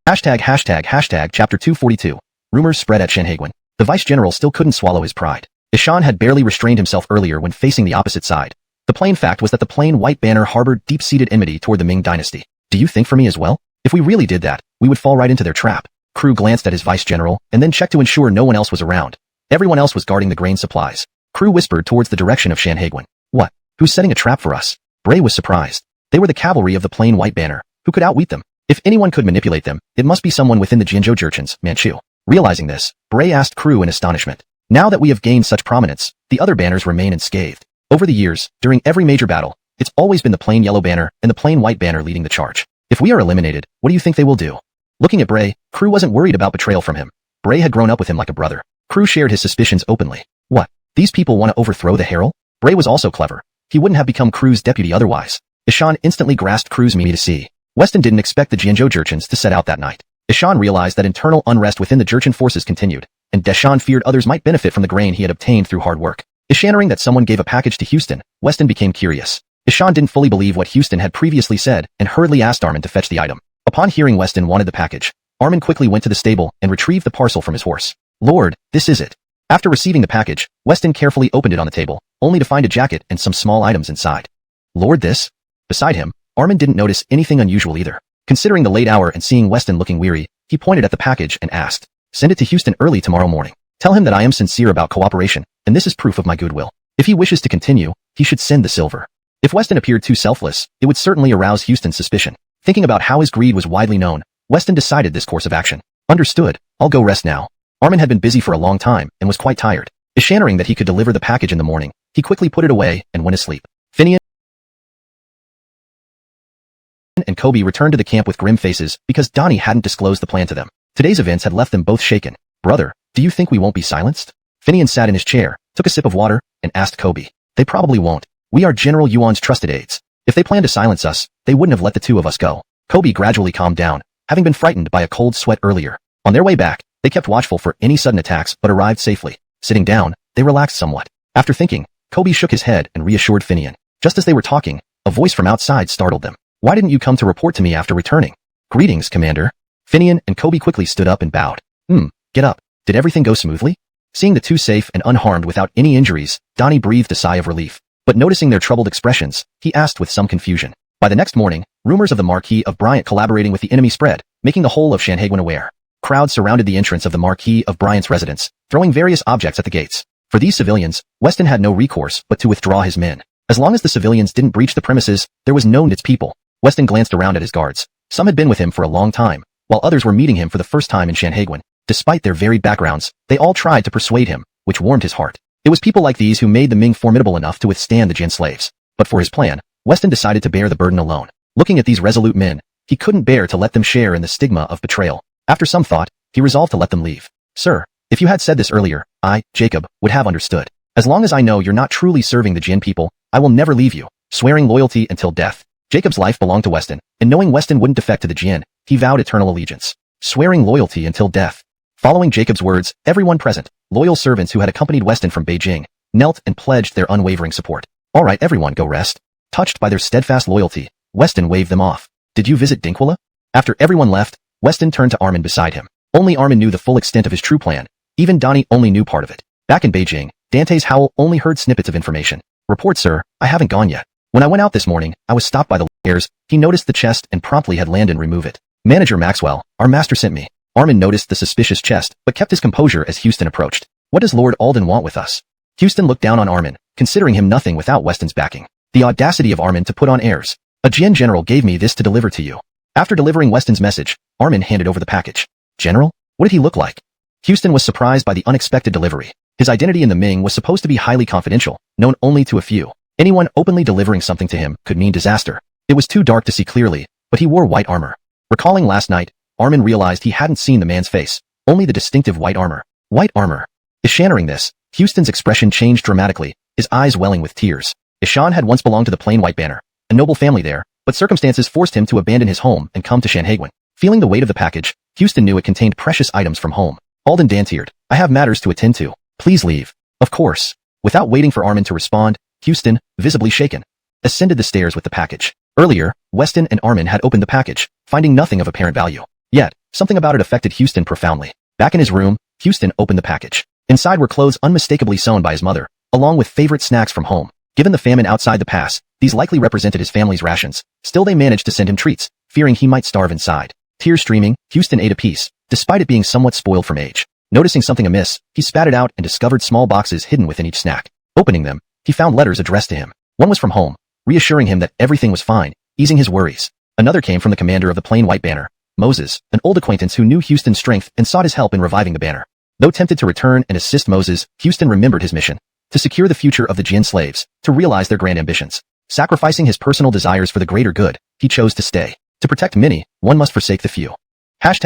Chapter 242. Rumors spread at Shanhaiguan. The vice general still couldn't swallow his pride. Ishan had barely restrained himself earlier when facing the opposite side. The plain fact was that the plain white banner harbored deep-seated enmity toward the Ming dynasty. Do you think for me as well? If we really did that, we would fall right into their trap. Crew glanced at his vice general and then checked to ensure no one else was around. Everyone else was guarding the grain supplies. Crew whispered towards the direction of Shanhaiguan. What? Who's setting a trap for us? Bray was surprised. They were the cavalry of the plain white banner. Who could outwit them? If anyone could manipulate them, it must be someone within the Jinzhou Jurchens, Manchu. Realizing this, Bray asked Crew in astonishment. Now that we have gained such prominence, the other banners remain unscathed. Over the years, during every major battle, it's always been the plain yellow banner and the plain white banner leading the charge. If we are eliminated, what do you think they will do? Looking at Bray, Crew wasn't worried about betrayal from him. Bray had grown up with him like a brother. Crew shared his suspicions openly. What? These people want to overthrow the Herald? Bray was also clever. He wouldn't have become Crew's deputy otherwise. Ishan instantly grasped Crew's meaning to see. Weston didn't expect the Jinzhou Jurchens to set out that night. Ishan realized that internal unrest within the Jurchen forces continued, and Deshan feared others might benefit from the grain he had obtained through hard work. Ishaning that someone gave a package to Houston, Weston became curious. Ishan didn't fully believe what Houston had previously said and hurriedly asked Armin to fetch the item. Upon hearing Weston wanted the package, Armin quickly went to the stable and retrieved the parcel from his horse. Lord, this is it. After receiving the package, Weston carefully opened it on the table, only to find a jacket and some small items inside. Lord, this? Beside him, Armin didn't notice anything unusual either. Considering the late hour and seeing Weston looking weary, he pointed at the package and asked, "Send it to Houston early tomorrow morning. Tell him that I am sincere about cooperation, and this is proof of my goodwill. If he wishes to continue, he should send the silver." If Weston appeared too selfless, it would certainly arouse Houston's suspicion. Thinking about how his greed was widely known, Weston decided this course of action. Understood, I'll go rest now. Armin had been busy for a long time and was quite tired. Ishaning that he could deliver the package in the morning, he quickly put it away and went asleep. Finian and Kobe returned to the camp with grim faces because Donnie hadn't disclosed the plan to them. Today's events had left them both shaken. Brother, do you think we won't be silenced? Finian sat in his chair, took a sip of water, and asked Kobe. They probably won't. We are General Yuan's trusted aides. If they plan to silence us, they wouldn't have let the two of us go. Kobe gradually calmed down, having been frightened by a cold sweat earlier. On their way back, they kept watchful for any sudden attacks but arrived safely. Sitting down, they relaxed somewhat. After thinking, Kobe shook his head and reassured Finian. Just as they were talking, a voice from outside startled them. Why didn't you come to report to me after returning? Greetings, Commander. Finian and Kobe quickly stood up and bowed. Get up. Did everything go smoothly? Seeing the two safe and unharmed without any injuries, Donnie breathed a sigh of relief. But noticing their troubled expressions, he asked with some confusion. By the next morning, rumors of the Marquis of Bryant collaborating with the enemy spread, making the whole of Shanhaiguan aware. Crowds surrounded the entrance of the Marquis of Bryant's residence, throwing various objects at the gates. For these civilians, Weston had no recourse but to withdraw his men. As long as the civilians didn't breach the premises, there was no its people. Weston glanced around at his guards. Some had been with him for a long time, while others were meeting him for the first time in Shanhaiguan. Despite their varied backgrounds, they all tried to persuade him, which warmed his heart. It was people like these who made the Ming formidable enough to withstand the Jin slaves. But for his plan, Weston decided to bear the burden alone. Looking at these resolute men, he couldn't bear to let them share in the stigma of betrayal. After some thought, he resolved to let them leave. Sir, if you had said this earlier, I, Jacob, would have understood. As long as I know you're not truly serving the Jin people, I will never leave you, swearing loyalty until death. Jacob's life belonged to Weston, and knowing Weston wouldn't defect to the Jin, he vowed eternal allegiance. Swearing loyalty until death. Following Jacob's words, everyone present, loyal servants who had accompanied Weston from Beijing, knelt and pledged their unwavering support. All right, everyone, go rest. Touched by their steadfast loyalty, Weston waved them off. Did you visit Donghua? After everyone left, Weston turned to Armin beside him. Only Armin knew the full extent of his true plan. Even Donnie only knew part of it. Back in Beijing, Dante's Howl only heard snippets of information. Report, sir, I haven't gone yet. When I went out this morning, I was stopped by the lawyers. He noticed the chest and promptly had Landon remove it. Manager Maxwell, our master sent me. Armin noticed the suspicious chest, but kept his composure as Houston approached. What does Lord Alden want with us? Houston looked down on Armin, considering him nothing without Weston's backing. The audacity of Armin to put on airs. A Jin general gave me this to deliver to you. After delivering Weston's message, Armin handed over the package. General? What did he look like? Houston was surprised by the unexpected delivery. His identity in the Ming was supposed to be highly confidential, known only to a few. Anyone openly delivering something to him could mean disaster. It was too dark to see clearly, but he wore white armor. Recalling last night, Armin realized he hadn't seen the man's face, only the distinctive white armor. White armor. Encountering this, Houston's expression changed dramatically, his eyes welling with tears. Ishan had once belonged to the plain white banner, a noble family there, but circumstances forced him to abandon his home and come to Shanhaiguan. Feeling the weight of the package, Houston knew it contained precious items from home. Alden danteered, I have matters to attend to. Please leave. Of course. Without waiting for Armin to respond, Houston, visibly shaken, ascended the stairs with the package. Earlier, Weston and Armin had opened the package, finding nothing of apparent value. Yet, something about it affected Houston profoundly. Back in his room, Houston opened the package. Inside were clothes unmistakably sewn by his mother, along with favorite snacks from home. Given the famine outside the pass, these likely represented his family's rations. Still, they managed to send him treats, fearing he might starve inside. Tears streaming, Houston ate a piece, despite it being somewhat spoiled from age. Noticing something amiss, he spat it out and discovered small boxes hidden within each snack. Opening them, he found letters addressed to him. One was from home, reassuring him that everything was fine, easing his worries. Another came from the commander of the plain white banner, Moses, an old acquaintance who knew Houston's strength and sought his help in reviving the banner. Though tempted to return and assist Moses, Houston remembered his mission, to secure the future of the Jin slaves, to realize their grand ambitions. Sacrificing his personal desires for the greater good, he chose to stay. To protect many, one must forsake the few. Chapter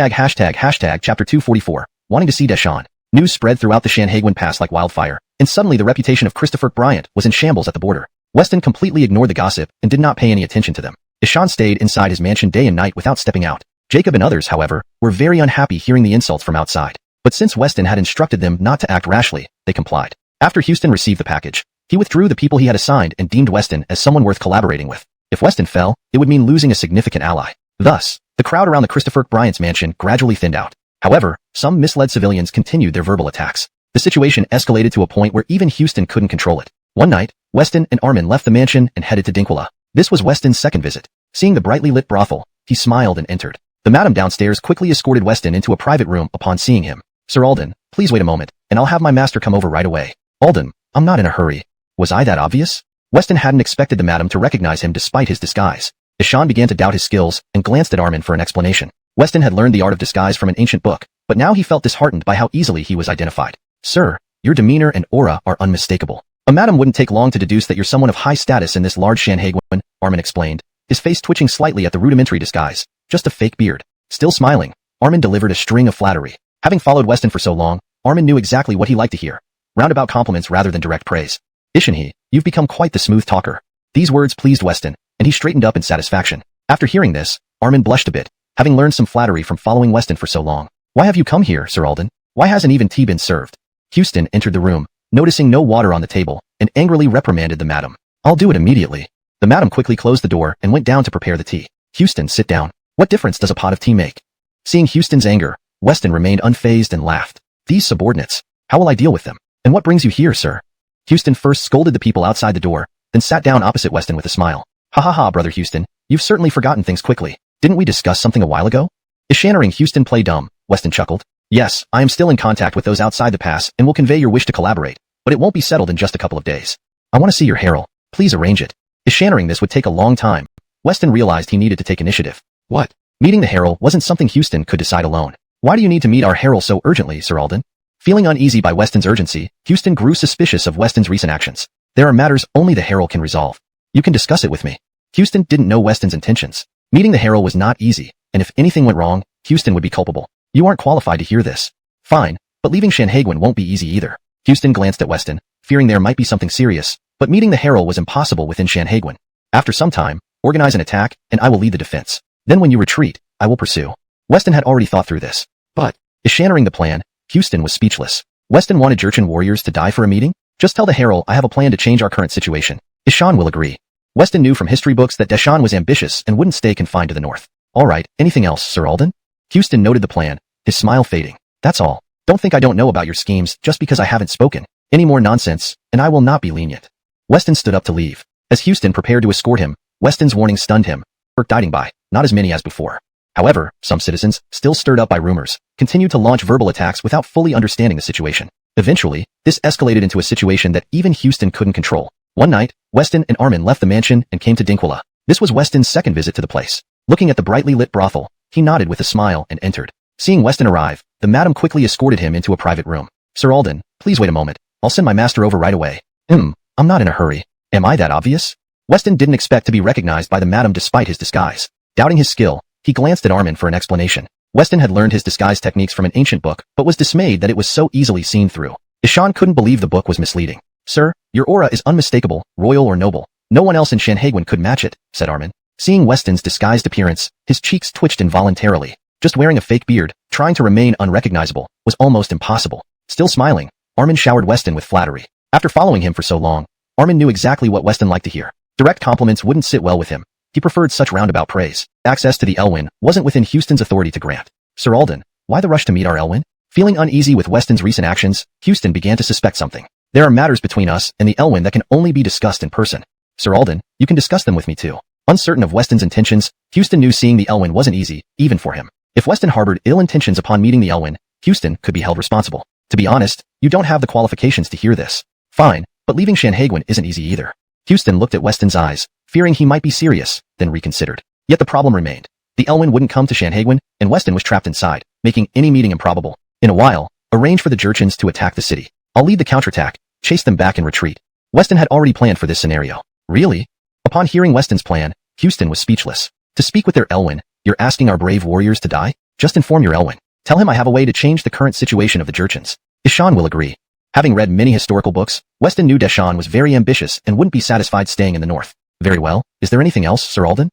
244, wanting to see Deshawn. News spread throughout the Shanhaiguan Pass like wildfire, and suddenly the reputation of Christopher Bryant was in shambles at the border. Weston completely ignored the gossip and did not pay any attention to them. Ishan stayed inside his mansion day and night without stepping out. Jacob and others, however, were very unhappy hearing the insults from outside. But since Weston had instructed them not to act rashly, they complied. After Houston received the package, he withdrew the people he had assigned and deemed Weston as someone worth collaborating with. If Weston fell, it would mean losing a significant ally. Thus, the crowd around the Christopher Bryant's mansion gradually thinned out. However, some misled civilians continued their verbal attacks. The situation escalated to a point where even Houston couldn't control it. One night, Weston and Armin left the mansion and headed to Donghua. This was Weston's second visit. Seeing the brightly lit brothel, he smiled and entered. The madam downstairs quickly escorted Weston into a private room upon seeing him. Sir Alden, please wait a moment, and I'll have my master come over right away. Alden, I'm not in a hurry. Was I that obvious? Weston hadn't expected the madam to recognize him despite his disguise. Ishan began to doubt his skills and glanced at Armin for an explanation. Weston had learned the art of disguise from an ancient book, but now he felt disheartened by how easily he was identified. Sir, your demeanor and aura are unmistakable. A madam wouldn't take long to deduce that you're someone of high status in this large Shanhaiguan, Armin explained, his face twitching slightly at the rudimentary disguise. Just a fake beard. Still smiling, Armin delivered a string of flattery. Having followed Weston for so long, Armin knew exactly what he liked to hear. Roundabout compliments rather than direct praise. Ishan, you've become quite the smooth talker. These words pleased Weston, and he straightened up in satisfaction. After hearing this, Armin blushed a bit, having learned some flattery from following Weston for so long. Why have you come here, Sir Alden? Why hasn't even tea been served? Houston entered the room, noticing no water on the table, and angrily reprimanded the madam. I'll do it immediately. The madam quickly closed the door and went down to prepare the tea. Houston, sit down. What difference does a pot of tea make? Seeing Houston's anger, Weston remained unfazed and laughed. These subordinates. How will I deal with them? And what brings you here, sir? Houston first scolded the people outside the door, then sat down opposite Weston with a smile. Ha ha ha, brother Houston, you've certainly forgotten things quickly. Didn't we discuss something a while ago? Ishannering Houston play dumb, Weston chuckled. Yes, I am still in contact with those outside the pass and will convey your wish to collaborate, but it won't be settled in just a couple of days. I want to see your herald. Please arrange it. Ishannering this would take a long time. Weston realized he needed to take initiative. What? Meeting the Herald wasn't something Houston could decide alone. Why do you need to meet our Herald so urgently, Sir Alden? Feeling uneasy by Weston's urgency, Houston grew suspicious of Weston's recent actions. There are matters only the Herald can resolve. You can discuss it with me. Houston didn't know Weston's intentions. Meeting the Herald was not easy, and if anything went wrong, Houston would be culpable. You aren't qualified to hear this. Fine, but leaving Shanhaguan won't be easy either. Houston glanced at Weston, fearing there might be something serious, but meeting the Herald was impossible within Shanhaguan. After some time, organize an attack, and I will lead the defense. Then when you retreat, I will pursue. Weston had already thought through this. But, is Shannering the plan? Houston was speechless. Weston wanted Jurchen warriors to die for a meeting? Just tell the Herald I have a plan to change our current situation. Deshawn will agree. Weston knew from history books that Deshawn was ambitious and wouldn't stay confined to the north. Alright, anything else, Sir Alden? Houston noted the plan, his smile fading. That's all. Don't think I don't know about your schemes just because I haven't spoken. Any more nonsense, and I will not be lenient. Weston stood up to leave. As Houston prepared to escort him, Weston's warning stunned him. Guiding by, not as many as before. However, some citizens, still stirred up by rumors, continued to launch verbal attacks without fully understanding the situation. Eventually, this escalated into a situation that even Houston couldn't control. One night, Weston and Armin left the mansion and came to Donghua. This was Weston's second visit to the place. Looking at the brightly lit brothel, he nodded with a smile and entered. Seeing Weston arrive, the madam quickly escorted him into a private room. Sir Alden, please wait a moment. I'll send my master over right away. I'm not in a hurry. Am I that obvious? Weston didn't expect to be recognized by the madam despite his disguise. Doubting his skill, he glanced at Armin for an explanation. Weston had learned his disguise techniques from an ancient book, but was dismayed that it was so easily seen through. Deshawn couldn't believe the book was misleading. Sir, your aura is unmistakable, royal or noble. No one else in Shanhaguan could match it, said Armin. Seeing Weston's disguised appearance, his cheeks twitched involuntarily. Just wearing a fake beard, trying to remain unrecognizable, was almost impossible. Still smiling, Armin showered Weston with flattery. After following him for so long, Armin knew exactly what Weston liked to hear. Direct compliments wouldn't sit well with him. He preferred such roundabout praise. Access to the Elwyn wasn't within Houston's authority to grant. Sir Alden, why the rush to meet our Elwyn? Feeling uneasy with Weston's recent actions, Houston began to suspect something. There are matters between us and the Elwyn that can only be discussed in person. Sir Alden, you can discuss them with me too. Uncertain of Weston's intentions, Houston knew seeing the Elwyn wasn't easy, even for him. If Weston harbored ill intentions upon meeting the Elwyn, Houston could be held responsible. To be honest, you don't have the qualifications to hear this. Fine, but leaving Shanhaguan isn't easy either. Houston looked at Weston's eyes, fearing he might be serious, then reconsidered. Yet the problem remained. The Elwyn wouldn't come to Shanhaguan, and Weston was trapped inside, making any meeting improbable. In a while, arrange for the Jurchens to attack the city. I'll lead the counterattack, chase them back and retreat. Weston had already planned for this scenario. Really? Upon hearing Weston's plan, Houston was speechless. To speak with their Elwyn, you're asking our brave warriors to die? Just inform your Elwyn. Tell him I have a way to change the current situation of the Jurchens. Deshawn will agree. Having read many historical books, Weston knew Deshawn was very ambitious and wouldn't be satisfied staying in the north. Very well, is there anything else, Sir Alden?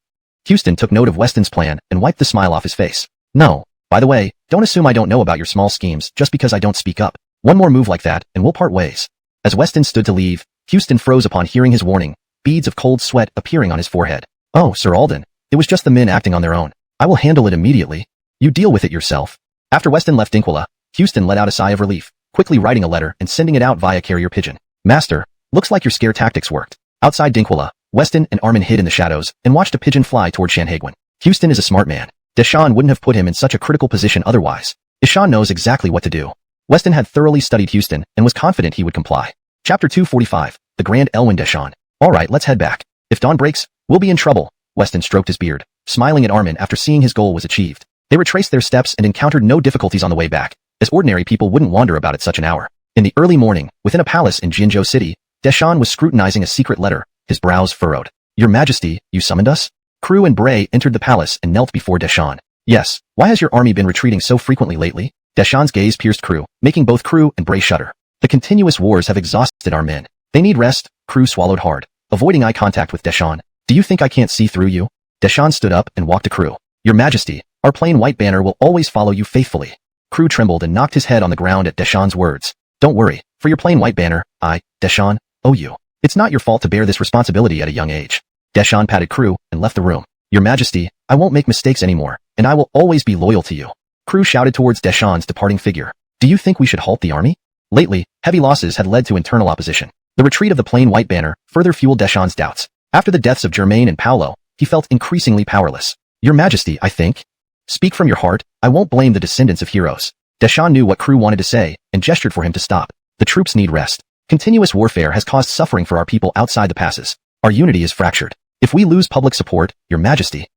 Houston took note of Weston's plan and wiped the smile off his face. No. By the way, don't assume I don't know about your small schemes just because I don't speak up. One more move like that, and we'll part ways. As Weston stood to leave, Houston froze upon hearing his warning, beads of cold sweat appearing on his forehead. Oh, Sir Alden, it was just the men acting on their own. I will handle it immediately. You deal with it yourself. After Weston left Donghua, Houston let out a sigh of relief, quickly writing a letter and sending it out via carrier pigeon. Master, looks like your scare tactics worked. Outside Donghua, Weston and Armin hid in the shadows and watched a pigeon fly toward Shanhaguan. Houston is a smart man. Deshawn wouldn't have put him in such a critical position otherwise. Deshawn knows exactly what to do. Weston had thoroughly studied Houston and was confident he would comply. Chapter 245, The Grand Elwyn Deshawn. Alright, let's head back. If dawn breaks, we'll be in trouble. Weston stroked his beard, smiling at Armin after seeing his goal was achieved. They retraced their steps and encountered no difficulties on the way back, as ordinary people wouldn't wander about at such an hour. In the early morning, within a palace in Jinzhou City, Deshawn was scrutinizing a secret letter, his brows furrowed. Your Majesty, you summoned us? Crew and Bray entered the palace and knelt before Deshawn. Yes, why has your army been retreating so frequently lately? Deshawn's gaze pierced Crew, making both Crew and Bray shudder. The continuous wars have exhausted our men. They need rest. Crew swallowed hard, avoiding eye contact with Deshawn. Do you think I can't see through you? Deshawn stood up and walked to Crew. Your Majesty, our plain white banner will always follow you faithfully. Crew trembled and knocked his head on the ground at Deshawn's words. Don't worry, for your plain white banner, I, Deshawn, owe you. It's not your fault to bear this responsibility at a young age. Deshawn patted Crew and left the room. Your Majesty, I won't make mistakes anymore, and I will always be loyal to you. Crew shouted towards Deshawn's departing figure. Do you think we should halt the army? Lately, heavy losses had led to internal opposition. The retreat of the plain white banner further fueled Deshawn's doubts. After the deaths of Germain and Paolo, he felt increasingly powerless. Your Majesty, I think. Speak from your heart, I won't blame the descendants of heroes. Deshawn knew what Crew wanted to say, and gestured for him to stop. The troops need rest. Continuous warfare has caused suffering for our people outside the passes. Our unity is fractured. If we lose public support, Your Majesty,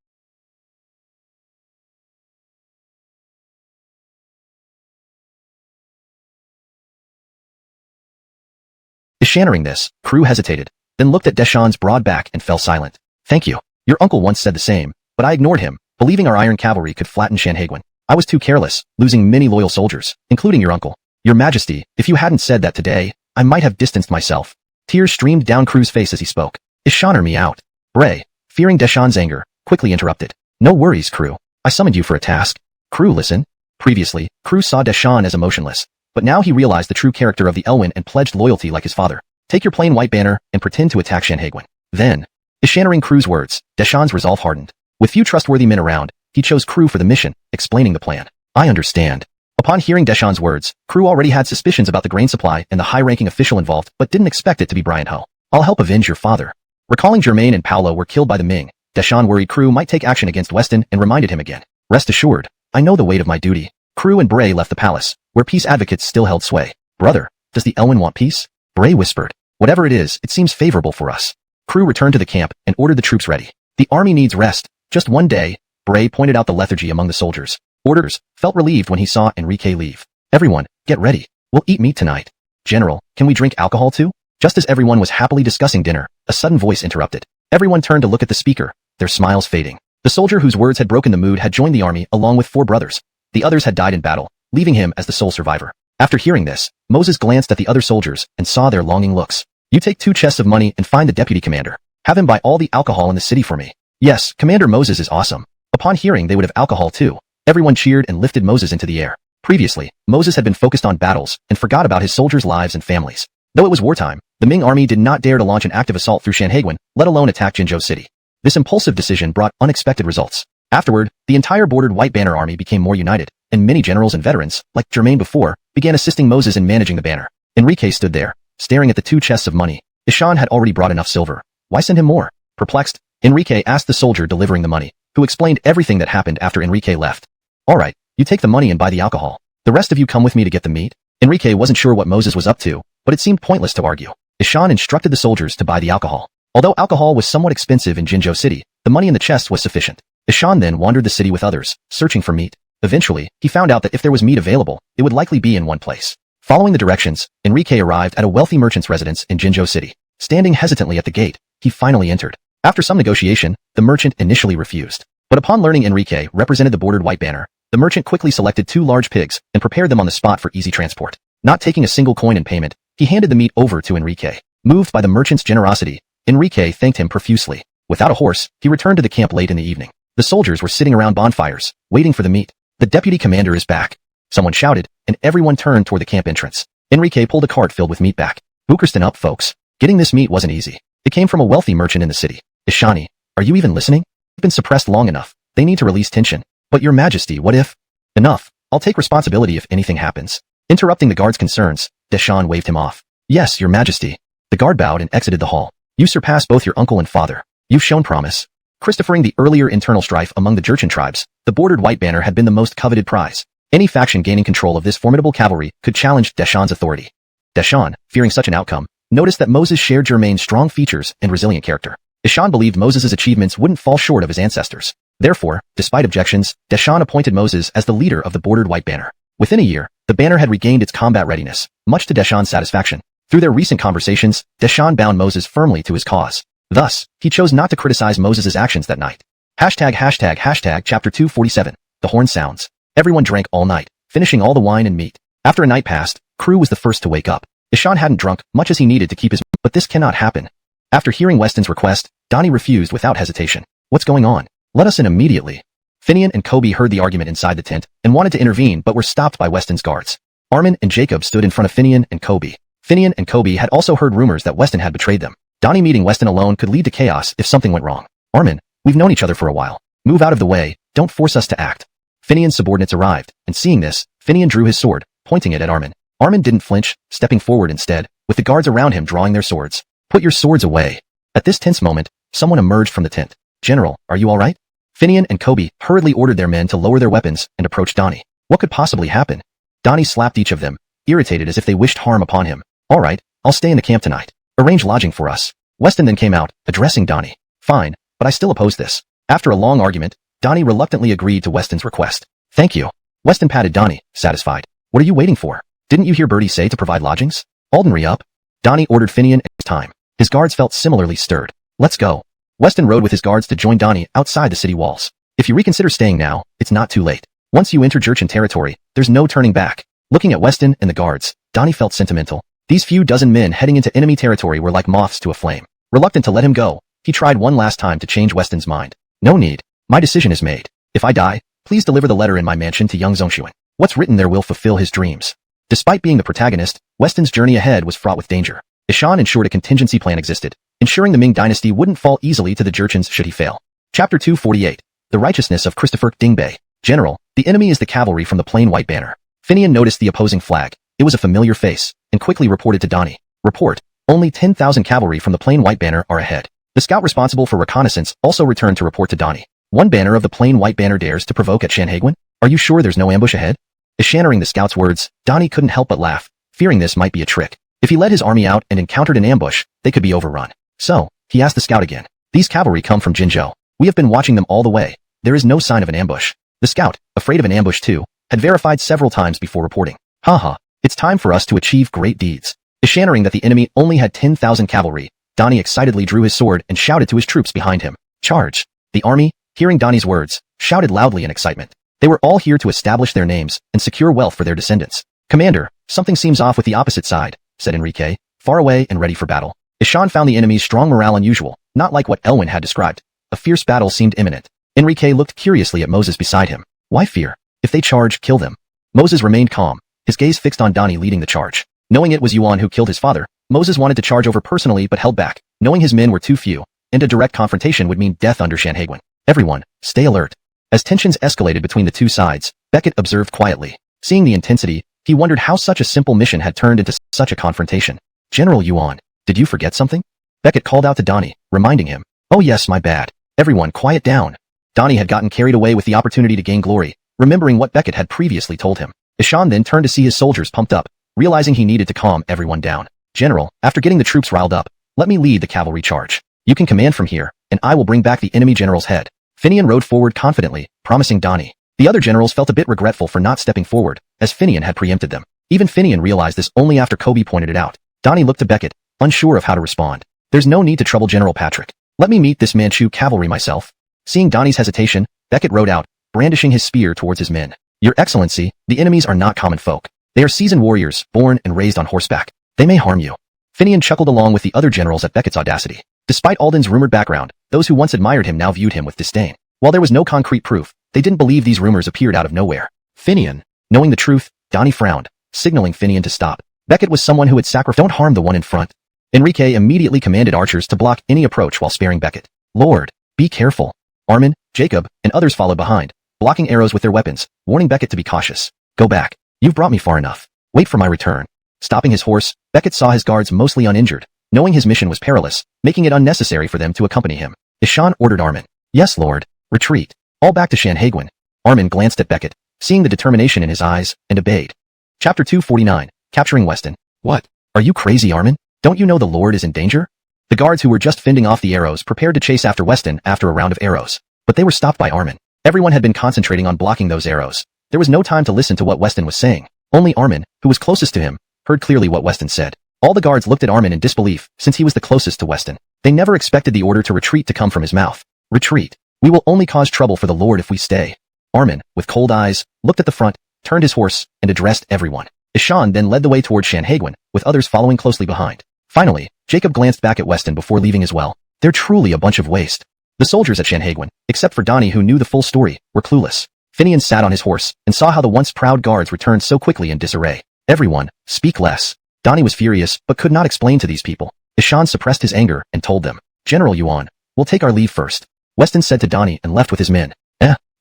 Eschannering this, Crew hesitated, then looked at Deshawn's broad back and fell silent. Thank you. Your uncle once said the same, but I ignored him, believing our iron cavalry could flatten Shanhaiguan. I was too careless, losing many loyal soldiers, including your uncle. Your Majesty, if you hadn't said that today, I might have distanced myself. Tears streamed down Crew's face as he spoke. Eschanner me out. Bray, fearing Deshawn's anger, quickly interrupted. No worries, Crew. I summoned you for a task. Crew, listen. Previously, Crew saw Deshawn as emotionless, but now he realized the true character of the Elwyn and pledged loyalty like his father. Take your plain white banner and pretend to attack Shanhaiguan. Then, Eschannering Crew's words, Deshawn's resolve hardened. With few trustworthy men around, he chose Crew for the mission, explaining the plan. I understand. Upon hearing Deshawn's words, Crew already had suspicions about the grain supply and the high-ranking official involved, but didn't expect it to be Brian Ho. I'll help avenge your father. Recalling Germain and Paolo were killed by the Ming, Deshawn worried Crew might take action against Weston and reminded him again. Rest assured, I know the weight of my duty. Crew and Bray left the palace, where peace advocates still held sway. Brother, does the Elwyn want peace? Bray whispered. Whatever it is, it seems favorable for us. Crew returned to the camp and ordered the troops ready. The army needs rest. Just one day. Bray pointed out the lethargy among the soldiers. Orders felt relieved when he saw Enrique leave. Everyone, get ready. We'll eat meat tonight. General, can we drink alcohol too? Just as everyone was happily discussing dinner, a sudden voice interrupted. Everyone turned to look at the speaker, their smiles fading. The soldier whose words had broken the mood had joined the army along with 4 brothers. The others had died in battle, leaving him as the sole survivor. After hearing this, Moses glanced at the other soldiers and saw their longing looks. You take 2 chests of money and find the deputy commander. Have him buy all the alcohol in the city for me. Yes, Commander Moses is awesome. Upon hearing they would have alcohol too, everyone cheered and lifted Moses into the air. Previously, Moses had been focused on battles and forgot about his soldiers' lives and families. Though it was wartime, the Ming army did not dare to launch an active assault through Shanhaiguan, let alone attack Jinzhou City. This impulsive decision brought unexpected results. Afterward, the entire bordered White Banner army became more united, and many generals and veterans, like Germain before, began assisting Moses in managing the banner. Enrique stood there, staring at the 2 chests of money. Ishan had already brought enough silver. Why send him more? Perplexed, Enrique asked the soldier delivering the money, who explained everything that happened after Enrique left. All right, you take the money and buy the alcohol. The rest of you come with me to get the meat. Enrique wasn't sure what Moses was up to, but it seemed pointless to argue. Ishan instructed the soldiers to buy the alcohol. Although alcohol was somewhat expensive in Jinzhou City, the money in the chest was sufficient. Ishan then wandered the city with others, searching for meat. Eventually, he found out that if there was meat available, it would likely be in one place. Following the directions, Enrique arrived at a wealthy merchant's residence in Jinzhou City. Standing hesitantly at the gate, he finally entered. After some negotiation, the merchant initially refused. But upon learning Enrique represented the bordered White Banner, the merchant quickly selected 2 large pigs and prepared them on the spot for easy transport. Not taking a single coin in payment, he handed the meat over to Enrique. Moved by the merchant's generosity, Enrique thanked him profusely. Without a horse, he returned to the camp late in the evening. The soldiers were sitting around bonfires, waiting for the meat. The deputy commander is back. Someone shouted, and everyone turned toward the camp entrance. Enrique pulled a cart filled with meat back. Bukerston up, folks. Getting this meat wasn't easy. It came from a wealthy merchant in the city. Ishani, are you even listening? You've been suppressed long enough. They need to release tension. But your majesty, what if? Enough. I'll take responsibility if anything happens. Interrupting the guard's concerns, Deshawn waved him off. Yes, your majesty. The guard bowed and exited the hall. You surpassed both your uncle and father. You've shown promise. Christophering the earlier internal strife among the Jurchen tribes, the bordered White Banner had been the most coveted prize. Any faction gaining control of this formidable cavalry could challenge Deshawn's authority. Deshawn, fearing such an outcome, noticed that Moses shared Germain's strong features and resilient character. Deshawn believed Moses' achievements wouldn't fall short of his ancestors. Therefore, despite objections, Deshawn appointed Moses as the leader of the bordered White Banner. Within a year, the banner had regained its combat readiness, much to Deshawn's satisfaction. Through their recent conversations, Deshawn bound Moses firmly to his cause. Thus, he chose not to criticize Moses' actions that night. Chapter 247. The horn sounds. Everyone drank all night, finishing all the wine and meat. After a night passed, Crew was the first to wake up. Ishan hadn't drunk much as he needed to keep his but this cannot happen. After hearing Weston's request, Donnie refused without hesitation. What's going on? Let us in immediately. Finian and Kobe heard the argument inside the tent and wanted to intervene but were stopped by Weston's guards. Armin and Jacob stood in front of Finian and Kobe. Finian and Kobe had also heard rumors that Weston had betrayed them. Donnie meeting Weston alone could lead to chaos if something went wrong. Armin, we've known each other for a while. Move out of the way, don't force us to act. Finian's subordinates arrived, and seeing this, Finian drew his sword, pointing it at Armin. Armin didn't flinch, stepping forward instead, with the guards around him drawing their swords. Put your swords away. At this tense moment, someone emerged from the tent. General, are you alright? Finian and Kobe hurriedly ordered their men to lower their weapons and approach Donnie. What could possibly happen? Donnie slapped each of them, irritated as if they wished harm upon him. Alright, I'll stay in the camp tonight. Arrange lodging for us. Weston then came out, addressing Donnie. Fine, but I still oppose this. After a long argument, Donnie reluctantly agreed to Weston's request. Thank you. Weston patted Donnie, satisfied. What are you waiting for? Didn't you hear Bertie say to provide lodgings? Alden re-up. Donnie ordered Finian and it was time. His guards felt similarly stirred. Let's go. Weston rode with his guards to join Donnie outside the city walls. If you reconsider staying now, it's not too late. Once you enter Jurchen territory, there's no turning back. Looking at Weston and the guards, Donnie felt sentimental. These few dozen men heading into enemy territory were like moths to a flame. Reluctant to let him go, he tried one last time to change Weston's mind. No need. My decision is made. If I die, please deliver the letter in my mansion to young Zongshuan. What's written there will fulfill his dreams. Despite being the protagonist, Weston's journey ahead was fraught with danger. Ishan ensured a contingency plan existed, ensuring the Ming dynasty wouldn't fall easily to the Jurchens should he fail. Chapter 248. The Righteousness of Christopher Dingbei. General, the enemy is the cavalry from the plain white banner. Finian noticed the opposing flag. It was a familiar face, and quickly reported to Donnie. Report. Only 10,000 cavalry from the plain white banner are ahead. The scout responsible for reconnaissance also returned to report to Donnie. One banner of the plain white banner dares to provoke at Shanhaiguan? Are you sure there's no ambush ahead? Ishannering the scout's words, Donnie couldn't help but laugh, fearing this might be a trick. If he led his army out and encountered an ambush, they could be overrun. So, he asked the scout again. These cavalry come from Jinzhou. We have been watching them all the way. There is no sign of an ambush. The scout, afraid of an ambush too, had verified several times before reporting. Haha, it's time for us to achieve great deeds. Ishannering that the enemy only had 10,000 cavalry, Donnie excitedly drew his sword and shouted to his troops behind him. Charge! The army, hearing Donnie's words, shouted loudly in excitement. They were all here to establish their names and secure wealth for their descendants. Commander, something seems off with the opposite side, said Enrique, far away and ready for battle. Ishan found the enemy's strong morale unusual, not like what Elwin had described. A fierce battle seemed imminent. Enrique looked curiously at Moses beside him. Why fear? If they charge, kill them. Moses remained calm, his gaze fixed on Donnie leading the charge. Knowing it was Yuan who killed his father, Moses wanted to charge over personally but held back, knowing his men were too few, and a direct confrontation would mean death under Shanhaiguan. Everyone, stay alert. As tensions escalated between the two sides, Beckett observed quietly. Seeing the intensity, he wondered how such a simple mission had turned into such a confrontation. General Yuan, did you forget something? Beckett called out to Donnie, reminding him. Oh yes, my bad. Everyone quiet down. Donnie had gotten carried away with the opportunity to gain glory, remembering what Beckett had previously told him. Ishan then turned to see his soldiers pumped up, realizing he needed to calm everyone down. General, after getting the troops riled up, let me lead the cavalry charge. You can command from here, and I will bring back the enemy general's head. Finian rode forward confidently, promising Donnie. The other generals felt a bit regretful for not stepping forward, as Finian had preempted them. Even Finian realized this only after Kobe pointed it out. Donnie looked to Beckett, unsure of how to respond. There's no need to trouble General Patrick. Let me meet this Manchu cavalry myself. Seeing Donnie's hesitation, Beckett rode out, brandishing his spear towards his men. Your Excellency, the enemies are not common folk. They are seasoned warriors, born and raised on horseback. They may harm you. Finian chuckled along with the other generals at Beckett's audacity. Despite Alden's rumored background, those who once admired him now viewed him with disdain. While there was no concrete proof, they didn't believe these rumors appeared out of nowhere. Finian. Knowing the truth, Donnie frowned, signaling Finian to stop. Beckett was someone who had sacrificed. Don't harm the one in front. Enrique immediately commanded archers to block any approach while sparing Beckett. Lord, be careful. Armin, Jacob, and others followed behind, blocking arrows with their weapons, warning Beckett to be cautious. Go back. You've brought me far enough. Wait for my return. Stopping his horse, Beckett saw his guards mostly uninjured, knowing his mission was perilous, making it unnecessary for them to accompany him. Ishan ordered Armin. Yes, Lord. Retreat. All back to Shanhaiguan. Armin glanced at Beckett, seeing the determination in his eyes, and obeyed. Chapter 249. Capturing Weston. What? Are you crazy, Armin? Don't you know the Lord is in danger? The guards who were just fending off the arrows prepared to chase after Weston after a round of arrows. But they were stopped by Armin. Everyone had been concentrating on blocking those arrows. There was no time to listen to what Weston was saying. Only Armin, who was closest to him, heard clearly what Weston said. All the guards looked at Armin in disbelief, since he was the closest to Weston. They never expected the order to retreat to come from his mouth. Retreat. We will only cause trouble for the Lord if we stay. Armin, with cold eyes, looked at the front, turned his horse, and addressed everyone. Ishan then led the way toward Shanhaiguan, with others following closely behind. Finally, Jacob glanced back at Weston before leaving as well. They're truly a bunch of waste. The soldiers at Shanhaiguan, except for Donnie who knew the full story, were clueless. Finian sat on his horse, and saw how the once proud guards returned so quickly in disarray. Everyone, speak less. Donnie was furious, but could not explain to these people. Ishan suppressed his anger, and told them, General Yuan, we'll take our leave first. Weston said to Donnie and left with his men.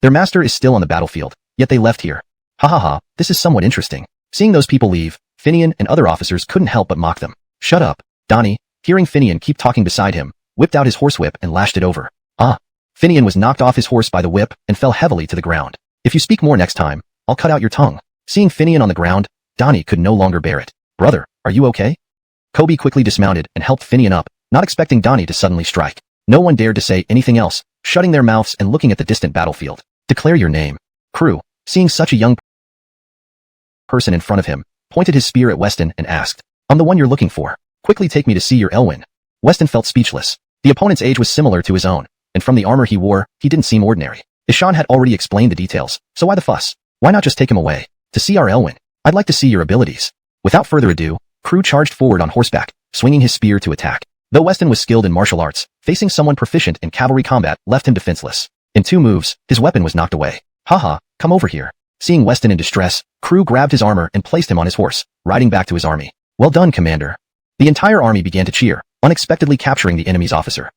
Their master is still on the battlefield, yet they left here. Ha ha ha, this is somewhat interesting. Seeing those people leave, Finian and other officers couldn't help but mock them. Shut up. Donnie, hearing Finian keep talking beside him, whipped out his horsewhip and lashed it over. Finian was knocked off his horse by the whip and fell heavily to the ground. If you speak more next time, I'll cut out your tongue. Seeing Finian on the ground, Donnie could no longer bear it. Brother, are you okay? Kobe quickly dismounted and helped Finian up, not expecting Donnie to suddenly strike. No one dared to say anything else, shutting their mouths and looking at the distant battlefield. Declare your name. Crew, seeing such a young person in front of him, pointed his spear at Weston and asked, I'm the one you're looking for. Quickly take me to see your Elwyn. Weston felt speechless. The opponent's age was similar to his own, and from the armor he wore, he didn't seem ordinary. Ishan had already explained the details, so why the fuss? Why not just take him away? To see our Elwyn. I'd like to see your abilities. Without further ado, Crew charged forward on horseback, swinging his spear to attack. Though Weston was skilled in martial arts, facing someone proficient in cavalry combat left him defenseless. In 2 moves, his weapon was knocked away. Haha, come over here. Seeing Weston in distress, Crew grabbed his armor and placed him on his horse, riding back to his army. Well done, Commander. The entire army began to cheer, unexpectedly capturing the enemy's officer.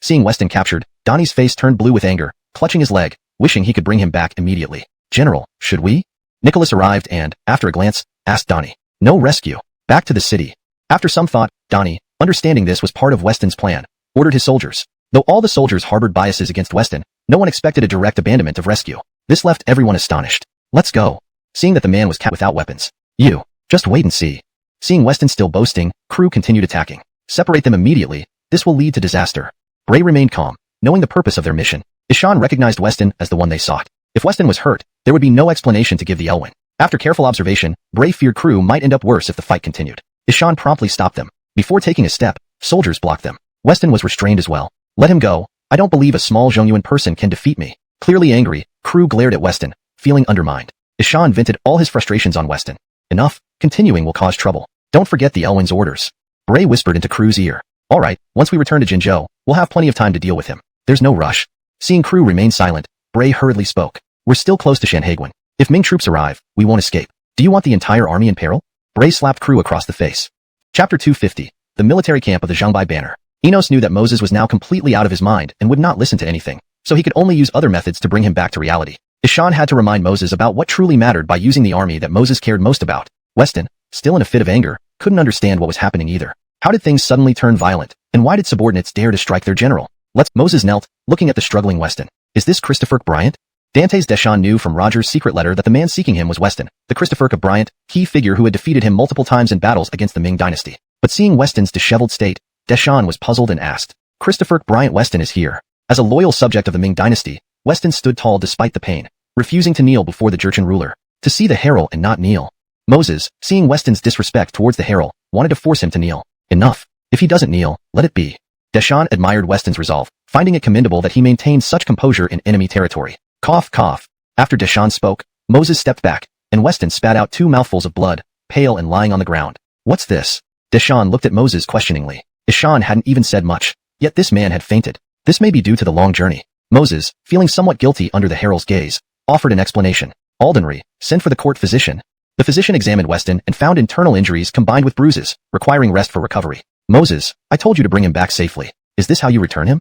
Seeing Weston captured, Donnie's face turned blue with anger, clutching his leg, wishing he could bring him back immediately. General, should we? Nicholas arrived and, after a glance, asked Donnie. No rescue. Back to the city. After some thought, Donnie, understanding this was part of Weston's plan, ordered his soldiers. Though all the soldiers harbored biases against Weston, no one expected a direct abandonment of rescue. This left everyone astonished. Let's go. Seeing that the man was kept without weapons. You. Just wait and see. Seeing Weston still boasting, Crew continued attacking. Separate them immediately. This will lead to disaster. Bray remained calm, knowing the purpose of their mission. Ishan recognized Weston as the one they sought. If Weston was hurt, there would be no explanation to give the Elwyn. After careful observation, Bray feared Crew might end up worse if the fight continued. Ishan promptly stopped them. Before taking a step, soldiers blocked them. Weston was restrained as well. Let him go. I don't believe a small Zhongyuan person can defeat me. Clearly angry, Crew glared at Weston, feeling undermined. Ishan vented all his frustrations on Weston. Enough. Continuing will cause trouble. Don't forget the Elwyn's orders. Bray whispered into Crew's ear. All right, once we return to Jinzhou, we'll have plenty of time to deal with him. There's no rush. Seeing Crew remain silent, Bray hurriedly spoke. We're still close to Shanhaiguan. If Ming troops arrive, we won't escape. Do you want the entire army in peril? Bray slapped Crew across the face. Chapter 250. The military camp of the Zhangbai banner. Enos knew that Moses was now completely out of his mind and would not listen to anything, so he could only use other methods to bring him back to reality. Ishan had to remind Moses about what truly mattered by using the army that Moses cared most about. Weston, still in a fit of anger, couldn't understand what was happening either. How did things suddenly turn violent, and why did subordinates dare to strike their general? Moses knelt, looking at the struggling Weston. Is this Christopher Bryant? Dante's Deshawn knew from Roger's secret letter that the man seeking him was Weston, the Christopher Bryant, key figure who had defeated him multiple times in battles against the Ming dynasty. But seeing Weston's disheveled state, Deshawn was puzzled and asked, Christopher Bryant Weston is here. As a loyal subject of the Ming dynasty, Weston stood tall despite the pain, refusing to kneel before the Jurchen ruler. To see the herald and not kneel. Moses, seeing Weston's disrespect towards the herald, wanted to force him to kneel. Enough. If he doesn't kneel, let it be. Deshawn admired Weston's resolve, finding it commendable that he maintained such composure in enemy territory. Cough, cough. After Deshawn spoke, Moses stepped back, and Weston spat out 2 mouthfuls of blood, pale and lying on the ground. What's this? Deshawn looked at Moses questioningly. Ishan hadn't even said much, yet this man had fainted. This may be due to the long journey. Moses, feeling somewhat guilty under the herald's gaze, offered an explanation. Aldenry, send for the court physician. The physician examined Weston and found internal injuries combined with bruises, requiring rest for recovery. Moses, I told you to bring him back safely. Is this how you return him?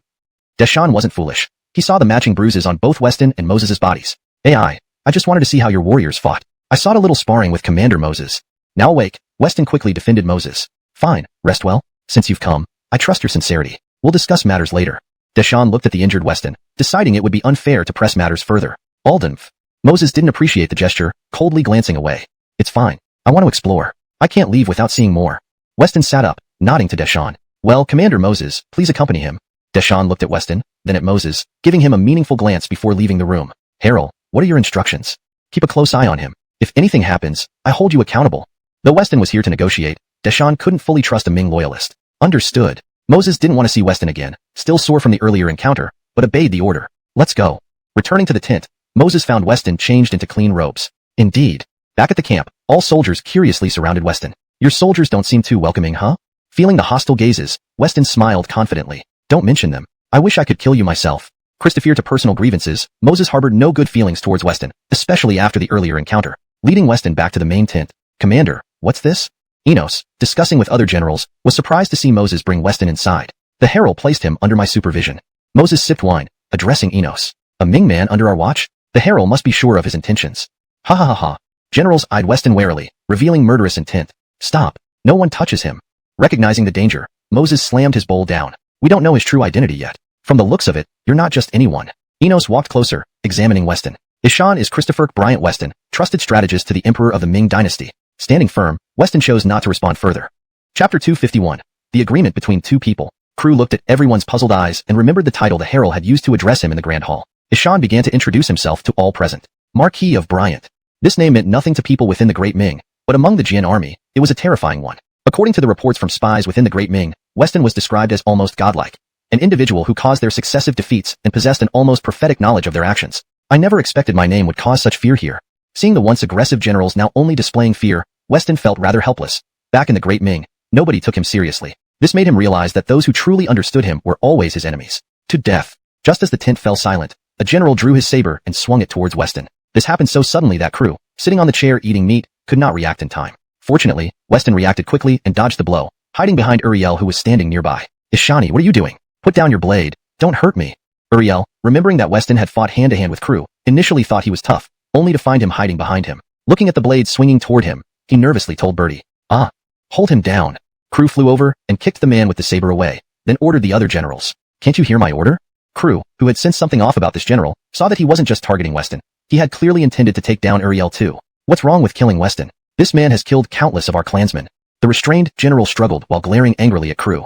Deshawn wasn't foolish. He saw the matching bruises on both Weston and Moses' bodies. I just wanted to see how your warriors fought. I sought a little sparring with Commander Moses. Now awake, Weston quickly defended Moses. Fine, rest well. Since you've come, I trust your sincerity. We'll discuss matters later. Deshawn looked at the injured Weston, deciding it would be unfair to press matters further. Aldenf. Moses didn't appreciate the gesture, coldly glancing away. It's fine. I want to explore. I can't leave without seeing more. Weston sat up, nodding to Deshawn. Well, Commander Moses, please accompany him. Deshawn looked at Weston, then at Moses, giving him a meaningful glance before leaving the room. Herald, what are your instructions? Keep a close eye on him. If anything happens, I hold you accountable. Though Weston was here to negotiate, Deshawn couldn't fully trust a Ming loyalist. Understood. Moses didn't want to see Weston again, still sore from the earlier encounter, but obeyed the order. Let's go. Returning to the tent, Moses found Weston changed into clean robes. Indeed. Back at the camp, all soldiers curiously surrounded Weston. Your soldiers don't seem too welcoming, huh? Feeling the hostile gazes, Weston smiled confidently. Don't mention them. I wish I could kill you myself. Christopher to personal grievances, Moses harbored no good feelings towards Weston, especially after the earlier encounter. Leading Weston back to the main tent. Commander, what's this? Enos, discussing with other generals, was surprised to see Moses bring Weston inside. The herald placed him under my supervision. Moses sipped wine, addressing Enos. A Ming man under our watch? The herald must be sure of his intentions. Ha ha ha ha. Generals eyed Weston warily, revealing murderous intent. Stop. No one touches him. Recognizing the danger, Moses slammed his bowl down. We don't know his true identity yet. From the looks of it, you're not just anyone. Enos walked closer, examining Weston. Ishan is Christopher Bryant Weston, trusted strategist to the Emperor of the Ming dynasty. Standing firm, Weston chose not to respond further. Chapter 251. The agreement between two people. Crew looked at everyone's puzzled eyes and remembered the title the herald had used to address him in the Grand Hall. Ishan began to introduce himself to all present. Marquis of Bryant. This name meant nothing to people within the Great Ming, but among the Jian army, it was a terrifying one. According to the reports from spies within the Great Ming, Weston was described as almost godlike, an individual who caused their successive defeats and possessed an almost prophetic knowledge of their actions. I never expected my name would cause such fear here. Seeing the once aggressive generals now only displaying fear, Weston felt rather helpless. Back in the Great Ming, nobody took him seriously. This made him realize that those who truly understood him were always his enemies. To death. Just as the tent fell silent, a general drew his saber and swung it towards Weston. This happened so suddenly that Crew, sitting on the chair eating meat, could not react in time. Fortunately, Weston reacted quickly and dodged the blow, hiding behind Uriel who was standing nearby. Ishani, what are you doing? Put down your blade. Don't hurt me. Uriel, remembering that Weston had fought hand-to-hand with Crew, initially thought he was tough, only to find him hiding behind him. Looking at the blade swinging toward him, he nervously told Birdie, hold him down. Crew flew over and kicked the man with the saber away, then ordered the other generals. Can't you hear my order? Crew, who had sensed something off about this general, saw that he wasn't just targeting Weston. He had clearly intended to take down Uriel too. What's wrong with killing Weston? This man has killed countless of our clansmen. The restrained general struggled while glaring angrily at Crew.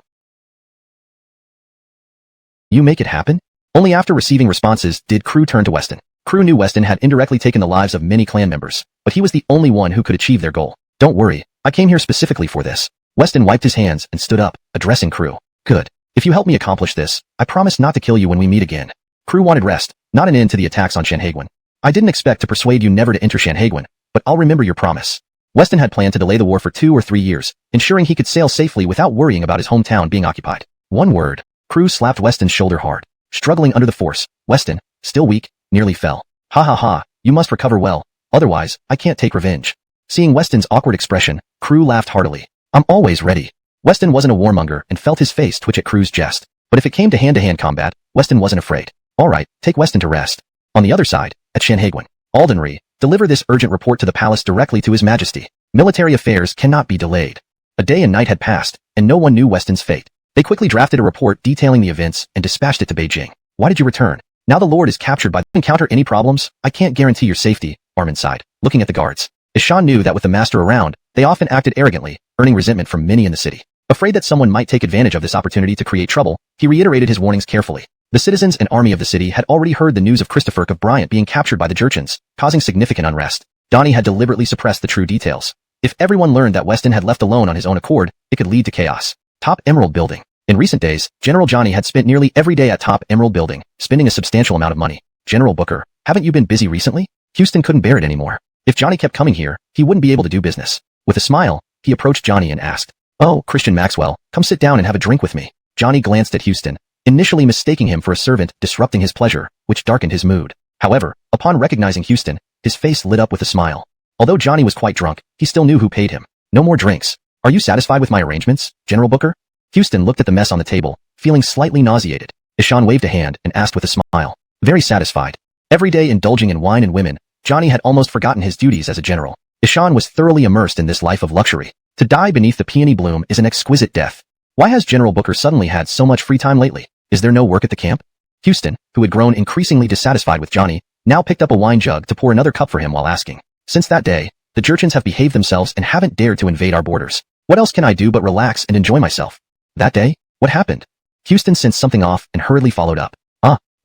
You make it happen? Only after receiving responses did Crew turn to Weston. Crew knew Weston had indirectly taken the lives of many clan members, but he was the only one who could achieve their goal. Don't worry, I came here specifically for this. Weston wiped his hands and stood up, addressing Crew. Good. If you help me accomplish this, I promise not to kill you when we meet again. Crew wanted rest, not an end to the attacks on Shanhaiguan. I didn't expect to persuade you never to enter Shanhaiguan, but I'll remember your promise. Weston had planned to delay the war for 2 or 3 years, ensuring he could sail safely without worrying about his hometown being occupied. One word. Crew slapped Weston's shoulder hard. Struggling under the force, Weston, still weak, nearly fell. Ha ha ha, you must recover well, otherwise, I can't take revenge. Seeing Weston's awkward expression, Crew laughed heartily. I'm always ready. Weston wasn't a warmonger and felt his face twitch at Crew's jest, but if it came to hand-to-hand combat, Weston wasn't afraid. Alright, take Weston to rest. On the other side, at Shanhaiguan, Aldenry, deliver this urgent report to the palace directly to His Majesty. Military affairs cannot be delayed. A day and night had passed, and no one knew Weston's fate. They quickly drafted a report detailing the events and dispatched it to Beijing. Why did you return? Now the Lord is captured by encounter any problems? I can't guarantee your safety, Armin sighed, looking at the guards. Ishan knew that with the master around, they often acted arrogantly, earning resentment from many in the city. Afraid that someone might take advantage of this opportunity to create trouble, he reiterated his warnings carefully. The citizens and army of the city had already heard the news of Christopher of Bryant being captured by the Jurchens, causing significant unrest. Donnie had deliberately suppressed the true details. If everyone learned that Weston had left alone on his own accord, it could lead to chaos. Top Emerald Building. In recent days, General Johnny had spent nearly every day at Top Emerald Building, spending a substantial amount of money. General Booker, haven't you been busy recently? Houston couldn't bear it anymore. If Johnny kept coming here, he wouldn't be able to do business. With a smile, he approached Johnny and asked, Oh, Christian Maxwell, come sit down and have a drink with me. Johnny glanced at Houston, initially mistaking him for a servant disrupting his pleasure, which darkened his mood. However, upon recognizing Houston, his face lit up with a smile. Although Johnny was quite drunk, he still knew who paid him. No more drinks. Are you satisfied with my arrangements, General Booker? Houston looked at the mess on the table, feeling slightly nauseated. Ishan waved a hand and asked with a smile. Very satisfied. Every day indulging in wine and women, Johnny had almost forgotten his duties as a general. Ishan was thoroughly immersed in this life of luxury. To die beneath the peony bloom is an exquisite death. Why has General Booker suddenly had so much free time lately? Is there no work at the camp? Houston, who had grown increasingly dissatisfied with Johnny, now picked up a wine jug to pour another cup for him while asking. Since that day, the Jurchens have behaved themselves and haven't dared to invade our borders. What else can I do but relax and enjoy myself? That day? What happened? Houston sensed something off and hurriedly followed up.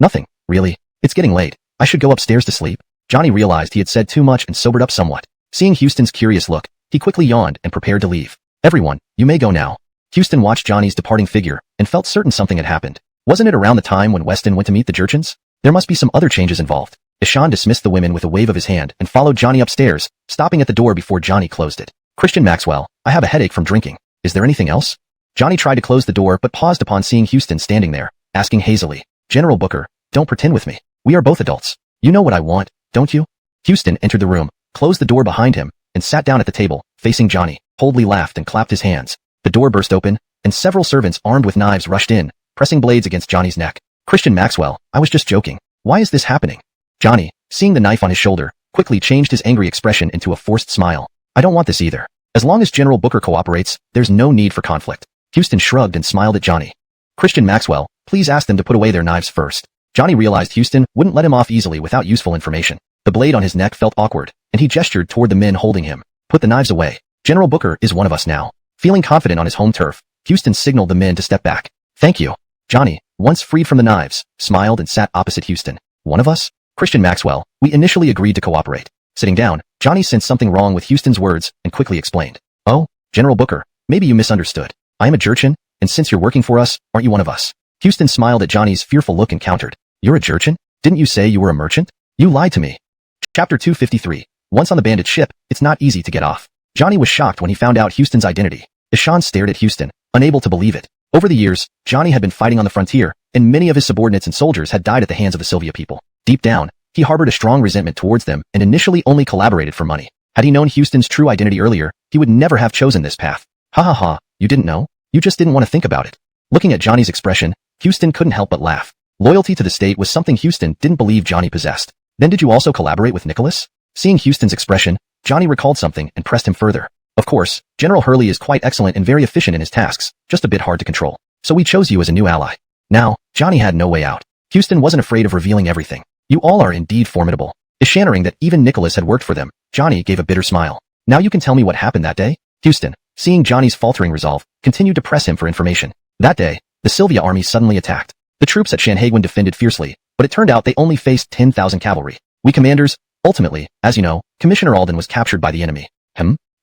Nothing, really. It's getting late. I should go upstairs to sleep. Johnny realized he had said too much and sobered up somewhat. Seeing Houston's curious look, he quickly yawned and prepared to leave. Everyone, you may go now. Houston watched Johnny's departing figure and felt certain something had happened. Wasn't it around the time when Weston went to meet the Jurchens? There must be some other changes involved. Ishan dismissed the women with a wave of his hand and followed Johnny upstairs, stopping at the door before Johnny closed it. Christian Maxwell, I have a headache from drinking. Is there anything else? Johnny tried to close the door but paused upon seeing Houston standing there, asking hazily, General Booker, don't pretend with me. We are both adults. You know what I want, don't you? Houston entered the room, closed the door behind him, and sat down at the table, facing Johnny, coldly laughed and clapped his hands. The door burst open, and several servants armed with knives rushed in, pressing blades against Johnny's neck. Christian Maxwell, I was just joking. Why is this happening? Johnny, seeing the knife on his shoulder, quickly changed his angry expression into a forced smile. I don't want this either. As long as General Booker cooperates, there's no need for conflict. Houston shrugged and smiled at Johnny. Christian Maxwell, please ask them to put away their knives first. Johnny realized Houston wouldn't let him off easily without useful information. The blade on his neck felt awkward, and he gestured toward the men holding him. Put the knives away. General Booker is one of us now. Feeling confident on his home turf, Houston signaled the men to step back. Thank you. Johnny, once freed from the knives, smiled and sat opposite Houston. One of us? Christian Maxwell, we initially agreed to cooperate. Sitting down, Johnny sensed something wrong with Houston's words and quickly explained. Oh, General Booker, Maybe you misunderstood. I am a Jurchin, and since you're working for us, aren't you one of us? Houston smiled at Johnny's fearful look and countered. You're a Jurchin? Didn't you say you were a merchant? You lied to me. Chapter 253. Once on the bandit ship, it's not easy to get off. Johnny was shocked when he found out Houston's identity. Deshawn stared at Houston, unable to believe it. Over the years, Johnny had been fighting on the frontier, and many of his subordinates and soldiers had died at the hands of the Sylvia people. Deep down, he harbored a strong resentment towards them and initially only collaborated for money. Had he known Houston's true identity earlier, he would never have chosen this path. Ha ha ha, you didn't know? You just didn't want to think about it. Looking at Johnny's expression, Houston couldn't help but laugh. Loyalty to the state was something Houston didn't believe Johnny possessed. Then did you also collaborate with Nicholas? Seeing Houston's expression, Johnny recalled something and pressed him further. Of course, General Hurley is quite excellent and very efficient in his tasks, just a bit hard to control. So we chose you as a new ally. Now, Johnny had no way out. Houston wasn't afraid of revealing everything. You all are indeed formidable. Isharing that even Nicholas had worked for them, Johnny gave a bitter smile. Now you can tell me what happened that day? Houston, seeing Johnny's faltering resolve, continued to press him for information. That day, the Sylvia army suddenly attacked. The troops at Shanhaguan defended fiercely, but it turned out they only faced 10,000 cavalry. We commanders, ultimately, as you know, Commissioner Alden was captured by the enemy.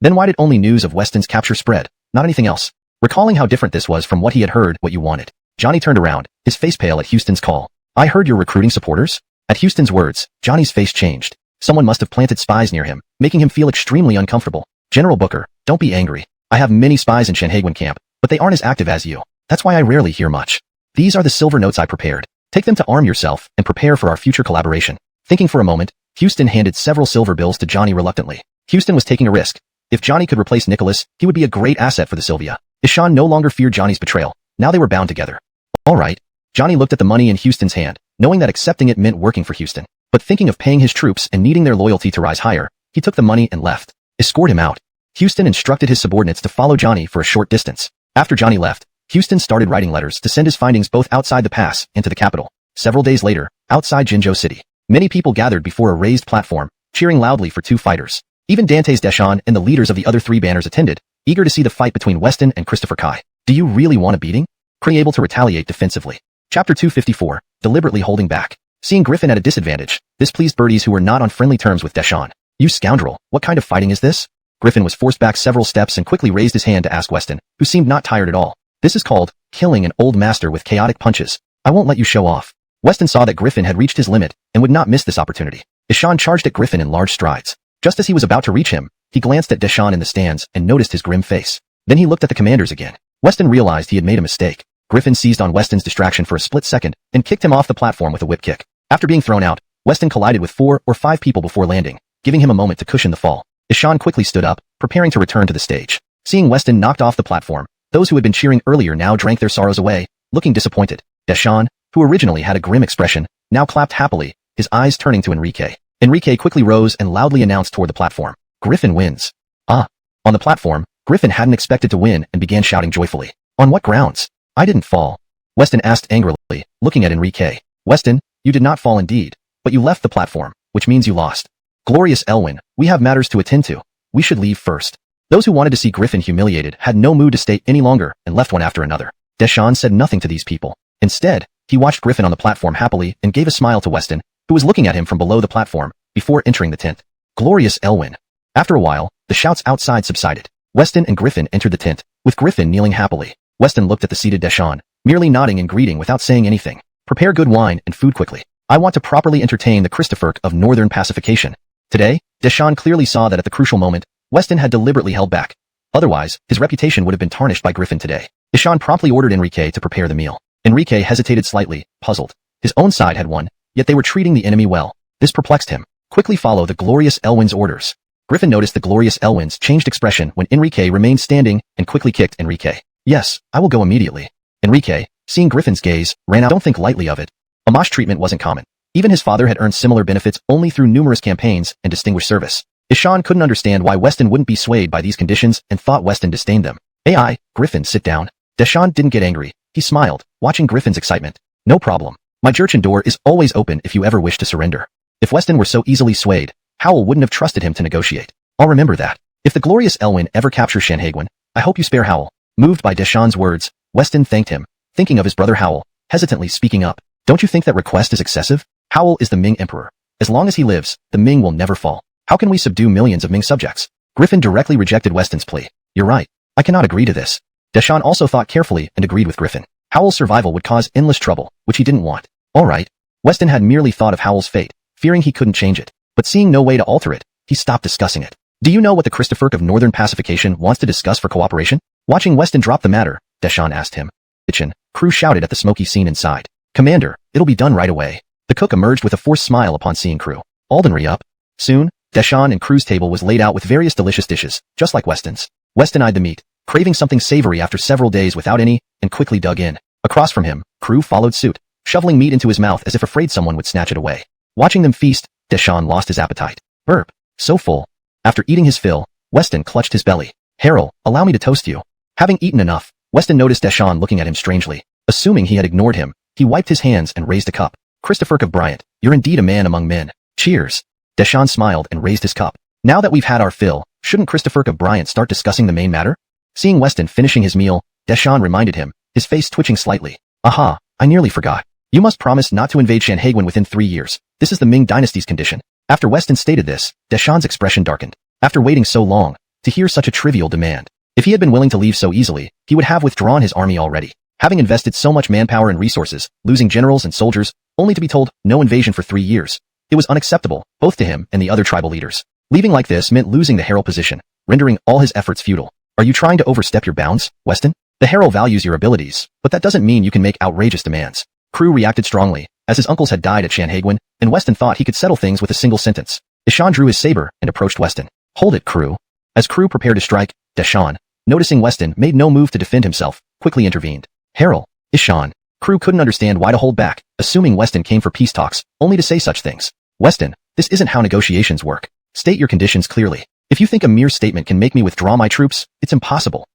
Then why did only news of Weston's capture spread, not anything else? Recalling how different this was from what he had heard, what you wanted, Johnny turned around, his face pale at Houston's call. I heard you're recruiting supporters? At Houston's words, Johnny's face changed. Someone must have planted spies near him, making him feel extremely uncomfortable. General Booker, don't be angry. I have many spies in Shanhaguan camp, but they aren't as active as you. That's why I rarely hear much. These are the silver notes I prepared. Take them to arm yourself and prepare for our future collaboration. Thinking for a moment, Houston handed several silver bills to Johnny reluctantly. Houston was taking a risk. If Johnny could replace Nicholas, he would be a great asset for the Sylvia. Ishan no longer feared Johnny's betrayal. Now they were bound together. All right. Johnny looked at the money in Houston's hand, knowing that accepting it meant working for Houston. But thinking of paying his troops and needing their loyalty to rise higher, he took the money and left. Escort him out. Houston instructed his subordinates to follow Johnny for a short distance. After Johnny left, Houston started writing letters to send his findings both outside the pass and to the capital. Several days later, outside Jinzhou City, many people gathered before a raised platform, cheering loudly for two fighters. Even Dante's Deshawn and the leaders of the other three banners attended, eager to see the fight between Weston and Christopher Kai. Do you really want a beating? Pretty able to retaliate defensively. Chapter 254, deliberately holding back. Seeing Griffin at a disadvantage, this pleased birdies who were not on friendly terms with Deshawn. You scoundrel, what kind of fighting is this? Griffin was forced back several steps and quickly raised his hand to ask Weston, who seemed not tired at all. This is called killing an old master with chaotic punches. I won't let you show off. Weston saw that Griffin had reached his limit and would not miss this opportunity. Deshawn charged at Griffin in large strides. Just as he was about to reach him, he glanced at Deshawn in the stands and noticed his grim face. Then he looked at the commanders again. Weston realized he had made a mistake. Griffin seized on Weston's distraction for a split second and kicked him off the platform with a whip kick. After being thrown out, Weston collided with 4 or 5 people before landing, giving him a moment to cushion the fall. Deshawn quickly stood up, preparing to return to the stage. Seeing Weston knocked off the platform, those who had been cheering earlier now drank their sorrows away, looking disappointed. Deshawn, who originally had a grim expression, now clapped happily, his eyes turning to Enrique. Enrique quickly rose and loudly announced toward the platform. Griffin wins. Ah. On the platform, Griffin hadn't expected to win and began shouting joyfully. On what grounds? I didn't fall. Weston asked angrily, looking at Enrique. Weston, you did not fall indeed, but you left the platform, which means you lost. Glorious Elwyn, we have matters to attend to. We should leave first. Those who wanted to see Griffin humiliated had no mood to stay any longer and left one after another. Deshawn said nothing to these people. Instead, he watched Griffin on the platform happily and gave a smile to Weston, who was looking at him from below the platform, before entering the tent. Glorious Elwyn. After a while, the shouts outside subsided. Weston and Griffin entered the tent, with Griffin kneeling happily. Weston looked at the seated Deshawn, merely nodding and greeting without saying anything. Prepare good wine and food quickly. I want to properly entertain the Christopher of Northern Pacification. Today, Deshawn clearly saw that at the crucial moment, Weston had deliberately held back. Otherwise, his reputation would have been tarnished by Griffin today. Deshawn promptly ordered Enrique to prepare the meal. Enrique hesitated slightly, puzzled. His own side had won, yet they were treating the enemy well. This perplexed him. Quickly follow the Glorious Elwyn's orders. Griffin noticed the Glorious Elwyn's changed expression when Enrique remained standing and quickly kicked Enrique. Yes, I will go immediately. Enrique, seeing Griffin's gaze, ran out. Don't think lightly of it. Amash treatment wasn't common. Even his father had earned similar benefits only through numerous campaigns and distinguished service. Ishan couldn't understand why Weston wouldn't be swayed by these conditions and thought Weston disdained them. AI, Griffin, sit down. Deshawn didn't get angry. He smiled, watching Griffin's excitement. No problem. My Jurchin door is always open if you ever wish to surrender. If Weston were so easily swayed, Howell wouldn't have trusted him to negotiate. I'll remember that. If the Glorious Elwyn ever captures Shanhaguan, I hope you spare Howell. Moved by Deshawn's words, Weston thanked him, thinking of his brother Howell, hesitantly speaking up. Don't you think that request is excessive? Howell is the Ming Emperor. As long as he lives, the Ming will never fall. How can we subdue millions of Ming subjects? Griffin directly rejected Weston's plea. You're right. I cannot agree to this. Deshawn also thought carefully and agreed with Griffin. Howl's survival would cause endless trouble, which he didn't want. All right. Weston had merely thought of Howl's fate, fearing he couldn't change it. But seeing no way to alter it, he stopped discussing it. Do you know what the Ep2of Northern Pacification wants to discuss for cooperation? Watching Weston drop the matter, Deshawn asked him. Kitchen, Crew shouted at the smoky scene inside. Commander, it'll be done right away. The cook emerged with a forced smile upon seeing Crew. Aldenry up. Soon, Deshawn and Crew's table was laid out with various delicious dishes, just like Weston's. Weston eyed the meat, craving something savory after several days without any, and quickly dug in. Across from him, Crew followed suit, shoveling meat into his mouth as if afraid someone would snatch it away. Watching them feast, Deshawn lost his appetite. Burp. So full. After eating his fill, Weston clutched his belly. Harold, allow me to toast you. Having eaten enough, Weston noticed Deshawn looking at him strangely. Assuming he had ignored him, he wiped his hands and raised a cup. Ep2of Bryant, you're indeed a man among men. Cheers. Deshawn smiled and raised his cup. Now that we've had our fill, shouldn't Ep2of Bryant start discussing the main matter? Seeing Weston finishing his meal, Deshawn reminded him, his face twitching slightly. Aha, I nearly forgot. You must promise not to invade Shanhaiguan within 3 years. This is the Ming dynasty's condition. After Weston stated this, Deshawn's expression darkened. After waiting so long, to hear such a trivial demand. If he had been willing to leave so easily, he would have withdrawn his army already. Having invested so much manpower and resources, losing generals and soldiers, only to be told no invasion for 3 years. It was unacceptable, both to him and the other tribal leaders. Leaving like this meant losing the Herald position, rendering all his efforts futile. Are you trying to overstep your bounds, Weston? The Herald values your abilities, but that doesn't mean you can make outrageous demands. Crew reacted strongly, as his uncles had died at Shanhaiguan, and Weston thought he could settle things with a single sentence. Deshawn drew his saber and approached Weston. Hold it, Crew. As Crew prepared to strike, Deshawn, noticing Weston made no move to defend himself, quickly intervened. Harold, Ishan. Crew couldn't understand why to hold back, assuming Weston came for peace talks, only to say such things. Weston, this isn't how negotiations work. State your conditions clearly. If you think a mere statement can make me withdraw my troops, it's impossible.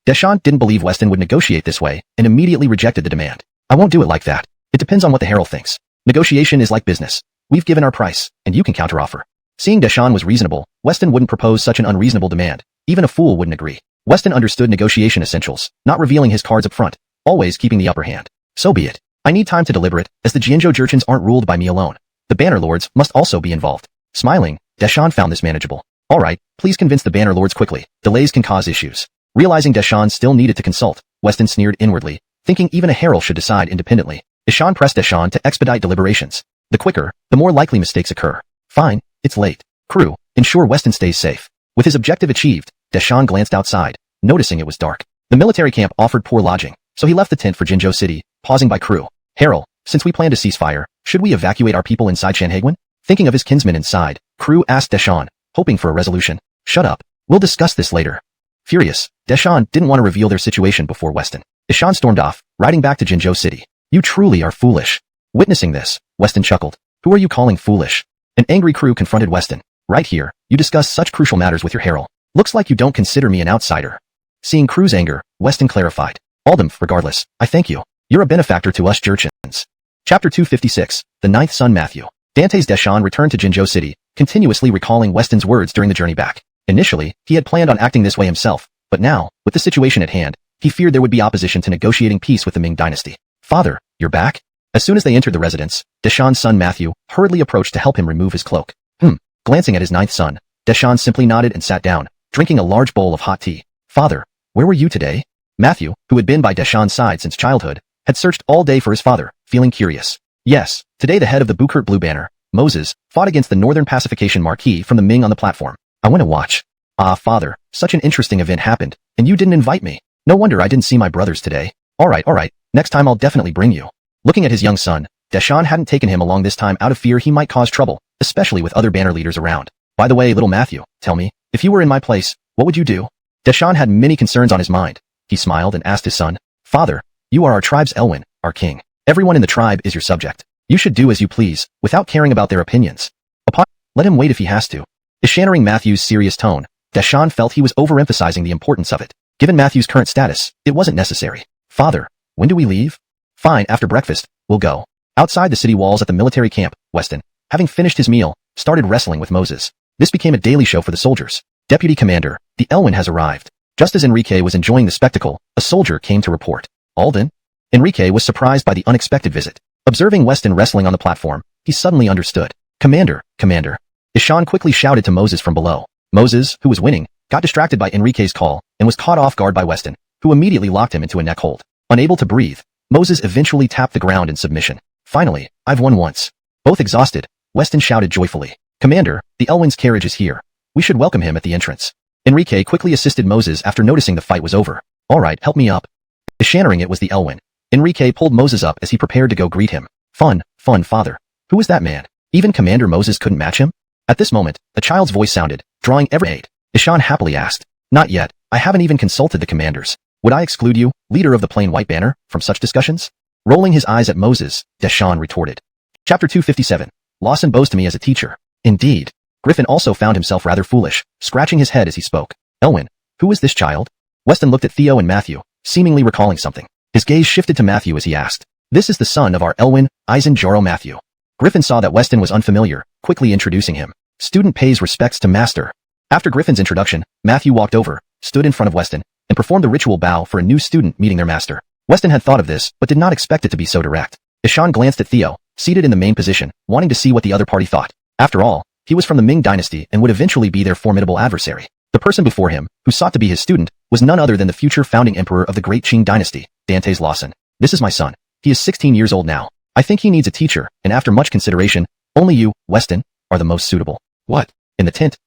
Deshawn didn't believe Weston would negotiate this way, and immediately rejected the demand. I won't do it like that. It depends on what the Herald thinks. Negotiation is like business. We've given our price, and you can counteroffer. Seeing Deshawn was reasonable, Weston wouldn't propose such an unreasonable demand. Even a fool wouldn't agree. Weston understood negotiation essentials, not revealing his cards up front, always keeping the upper hand. So be it. I need time to deliberate, as the Jianzhou Jurchens aren't ruled by me alone. The Banner Lords must also be involved. Smiling, Deshawn found this manageable. All right, please convince the Banner Lords quickly. Delays can cause issues. Realizing Deshawn still needed to consult, Weston sneered inwardly, thinking even a herald should decide independently. Ishan pressed Deshawn to expedite deliberations. The quicker, the more likely mistakes occur. Fine, it's late. Crew, ensure Weston stays safe. With his objective achieved, Deshawn glanced outside, noticing it was dark. The military camp offered poor lodging, so he left the tent for Jinzhou City, pausing by Crew. Harold, since we plan to cease fire, should we evacuate our people inside Shanhaiguan? Thinking of his kinsmen inside, Crew asked Deshawn, hoping for a resolution. Shut up. We'll discuss this later. Furious, Deshawn didn't want to reveal their situation before Weston. Deshawn stormed off, riding back to Jinzhou City. You truly are foolish. Witnessing this, Weston chuckled. Who are you calling foolish? An angry Crew confronted Weston. Right here, you discuss such crucial matters with your herald. Looks like you don't consider me an outsider. Seeing Crew's anger, Weston clarified. Aldem, regardless, I thank you. You're a benefactor to us Jurchens. Chapter 256, The Ninth Son Matthew. Dante's Deshawn returned to Jinzhou City, continuously recalling Weston's words during the journey back. Initially, he had planned on acting this way himself, but now, with the situation at hand, he feared there would be opposition to negotiating peace with the Ming dynasty. Father, you're back? As soon as they entered the residence, Deshawn's son Matthew hurriedly approached to help him remove his cloak. Glancing at his ninth son, Deshawn simply nodded and sat down, drinking a large bowl of hot tea. Father, where were you today? Matthew, who had been by Deshawn's side since childhood, had searched all day for his father, feeling curious. Yes, today the head of the Bukert Blue Banner, Moses, fought against the Northern Pacification Marquis from the Ming on the platform. I went to watch. Ah, father, such an interesting event happened, and you didn't invite me. No wonder I didn't see my brothers today. All right, next time I'll definitely bring you. Looking at his young son, Deshawn hadn't taken him along this time out of fear he might cause trouble, especially with other banner leaders around. By the way, little Matthew, tell me, if you were in my place, what would you do? Deshawn had many concerns on his mind. He smiled and asked his son, Father, you are our tribe's Elwin, our king. Everyone in the tribe is your subject. You should do as you please, without caring about their opinions. Let him wait if he has to. Ishaning Matthew's serious tone, Deshawn felt he was overemphasizing the importance of it. Given Matthew's current status, it wasn't necessary. Father, when do we leave? Fine, after breakfast, we'll go. Outside the city walls at the military camp, Weston, having finished his meal, started wrestling with Moses. This became a daily show for the soldiers. Deputy Commander, the Elwin has arrived. Just as Enrique was enjoying the spectacle, a soldier came to report. Alden? Enrique was surprised by the unexpected visit. Observing Weston wrestling on the platform, he suddenly understood. Commander. Ishan quickly shouted to Moses from below. Moses, who was winning, got distracted by Enrique's call, and was caught off guard by Weston, who immediately locked him into a neck hold. Unable to breathe, Moses eventually tapped the ground in submission. Finally, I've won once. Both exhausted, Weston shouted joyfully, Commander, the Elwyn's carriage is here. We should welcome him at the entrance. Enrique quickly assisted Moses after noticing the fight was over. All right, help me up. Shannering it was the Elwyn. Enrique pulled Moses up as he prepared to go greet him. Fun, father. Who was that man? Even Commander Moses couldn't match him? At this moment, a child's voice sounded, drawing every aid. Ishan happily asked, Not yet, I haven't even consulted the commanders. Would I exclude you, leader of the Plain White Banner, from such discussions? Rolling his eyes at Moses, Deshaun retorted. Chapter 257. Lawson bows to me as a teacher. Indeed. Griffin also found himself rather foolish, scratching his head as he spoke. Elwyn, who is this child? Weston looked at Theo and Matthew, seemingly recalling something. His gaze shifted to Matthew as he asked, This is the son of our Elwyn, Eisen Joro Matthew. Griffin saw that Weston was unfamiliar, quickly introducing him. Student pays respects to master. After Griffin's introduction, Matthew walked over, stood in front of Weston, and performed the ritual bow for a new student meeting their master. Weston had thought of this, but did not expect it to be so direct. Ishan glanced at Theo, seated in the main position, wanting to see what the other party thought. After all, he was from the Ming dynasty and would eventually be their formidable adversary. The person before him, who sought to be his student, was none other than the future founding emperor of the Great Qing dynasty, Dantes Lawson. This is my son. He is 16 years old now. I think he needs a teacher, and after much consideration, only you, Weston, are the most suitable. What? In the tent,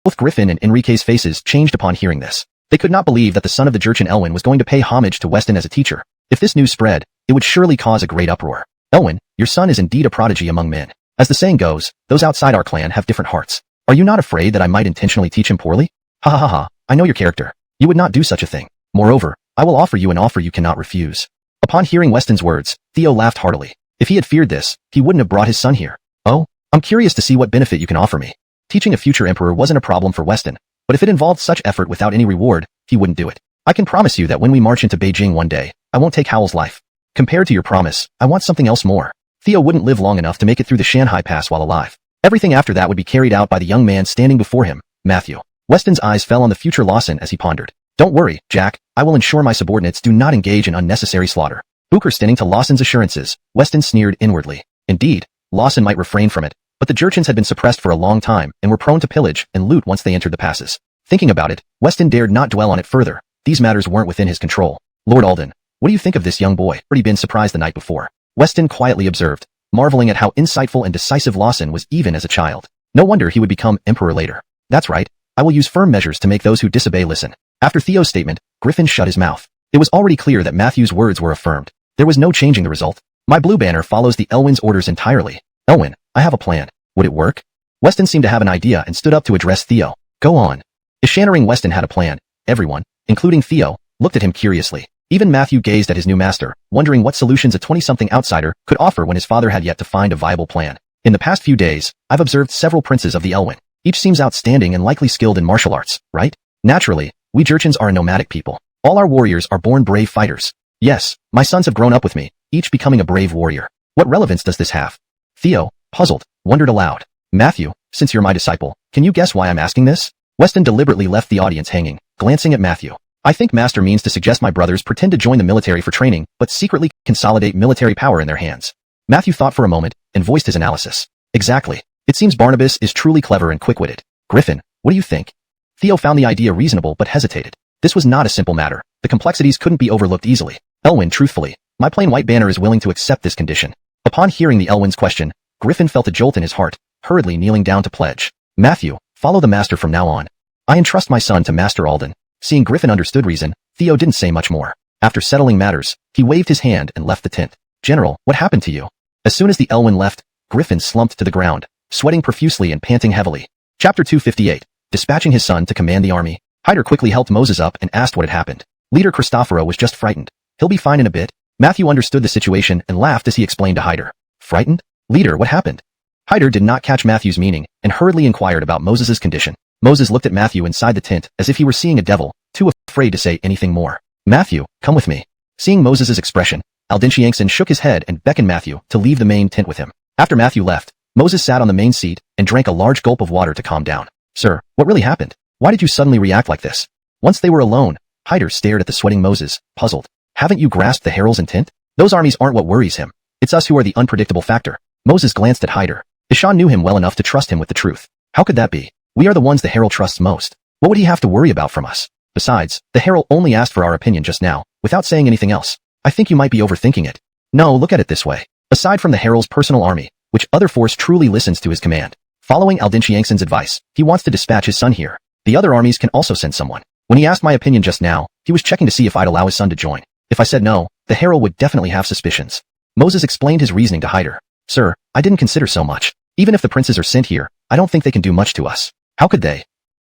both Griffin and Enrique's faces changed upon hearing this. They could not believe that the son of the Jurchen Elwyn was going to pay homage to Weston as a teacher. If this news spread, it would surely cause a great uproar. Elwyn, your son is indeed a prodigy among men. As the saying goes, those outside our clan have different hearts. Are you not afraid that I might intentionally teach him poorly? Ha ha ha ha, I know your character. You would not do such a thing. Moreover, I will offer you an offer you cannot refuse. Upon hearing Weston's words, Theo laughed heartily. If he had feared this, he wouldn't have brought his son here. Oh, I'm curious to see what benefit you can offer me. Teaching a future emperor wasn't a problem for Weston, but if it involved such effort without any reward, he wouldn't do it. I can promise you that when we march into Beijing one day, I won't take Howell's life. Compared to your promise, I want something else more. Theo wouldn't live long enough to make it through the Shanghai Pass while alive. Everything after that would be carried out by the young man standing before him, Matthew. Weston's eyes fell on the future Lawson as he pondered. Don't worry, Jack, I will ensure my subordinates do not engage in unnecessary slaughter. Bukerstinning to Lawson's assurances, Weston sneered inwardly. Indeed, Lawson might refrain from it, but the Jurchens had been suppressed for a long time and were prone to pillage and loot once they entered the passes. Thinking about it, Weston dared not dwell on it further. These matters weren't within his control. Lord Alden, what do you think of this young boy? Already been surprised the night before. Weston quietly observed, marveling at how insightful and decisive Lawson was even as a child. No wonder he would become emperor later. That's right, I will use firm measures to make those who disobey listen. After Theo's statement, Griffin shut his mouth. It was already clear that Matthew's words were affirmed. There was no changing the result. My blue banner follows the Elwyn's orders entirely. Elwyn, I have a plan. Would it work? Weston seemed to have an idea and stood up to address Theo. Go on. Ishannering Weston had a plan. Everyone, including Theo, looked at him curiously. Even Matthew gazed at his new master, wondering what solutions a 20-something outsider could offer when his father had yet to find a viable plan. In the past few days, I've observed several princes of the Elwyn. Each seems outstanding and likely skilled in martial arts, right? Naturally, we Jurchens are a nomadic people. All our warriors are born brave fighters. Yes, my sons have grown up with me, each becoming a brave warrior. What relevance does this have? Theo, puzzled, wondered aloud. Matthew, since you're my disciple, can you guess why I'm asking this? Weston deliberately left the audience hanging, glancing at Matthew. I think Master means to suggest my brothers pretend to join the military for training, but secretly consolidate military power in their hands. Matthew thought for a moment, and voiced his analysis. Exactly. It seems Barnabas is truly clever and quick-witted. Griffin, what do you think? Theo found the idea reasonable but hesitated. This was not a simple matter. The complexities couldn't be overlooked easily. Elwyn, truthfully, my plain white banner is willing to accept this condition. Upon hearing the Elwyn's question, Griffin felt a jolt in his heart, hurriedly kneeling down to pledge. Matthew, follow the master from now on. I entrust my son to Master Alden. Seeing Griffin understood reason, Theo didn't say much more. After settling matters, he waved his hand and left the tent. General, what happened to you? As soon as the Elwyn left, Griffin slumped to the ground, sweating profusely and panting heavily. Chapter 258. Dispatching his son to command the army. Hyder quickly helped Moses up and asked what had happened. Leader Cristoforo was just frightened. He'll be fine in a bit. Matthew understood the situation and laughed as he explained to Hyder. Frightened? Leader, what happened? Hyder did not catch Matthew's meaning and hurriedly inquired about Moses's condition. Moses looked at Matthew inside the tent as if he were seeing a devil, too afraid to say anything more. Matthew, come with me. Seeing Moses's expression, Aldinchiankson shook his head and beckoned Matthew to leave the main tent with him. After Matthew left, Moses sat on the main seat and drank a large gulp of water to calm down. Sir, what really happened? Why did you suddenly react like this? Once they were alone, Hyder stared at the sweating Moses, puzzled. Haven't you grasped the herald's intent? Those armies aren't what worries him. It's us who are the unpredictable factor. Moses glanced at Hyder. Ishan knew him well enough to trust him with the truth. How could that be? We are the ones the herald trusts most. What would he have to worry about from us? Besides, the herald only asked for our opinion just now, without saying anything else. I think you might be overthinking it. No, look at it this way. Aside from the herald's personal army, which other force truly listens to his command? Following Aldinchiangson's advice, he wants to dispatch his son here. The other armies can also send someone. When he asked my opinion just now, he was checking to see if I'd allow his son to join. If I said no, the herald would definitely have suspicions. Moses explained his reasoning to Hyder. Sir, I didn't consider so much. Even if the princes are sent here, I don't think they can do much to us. How could they?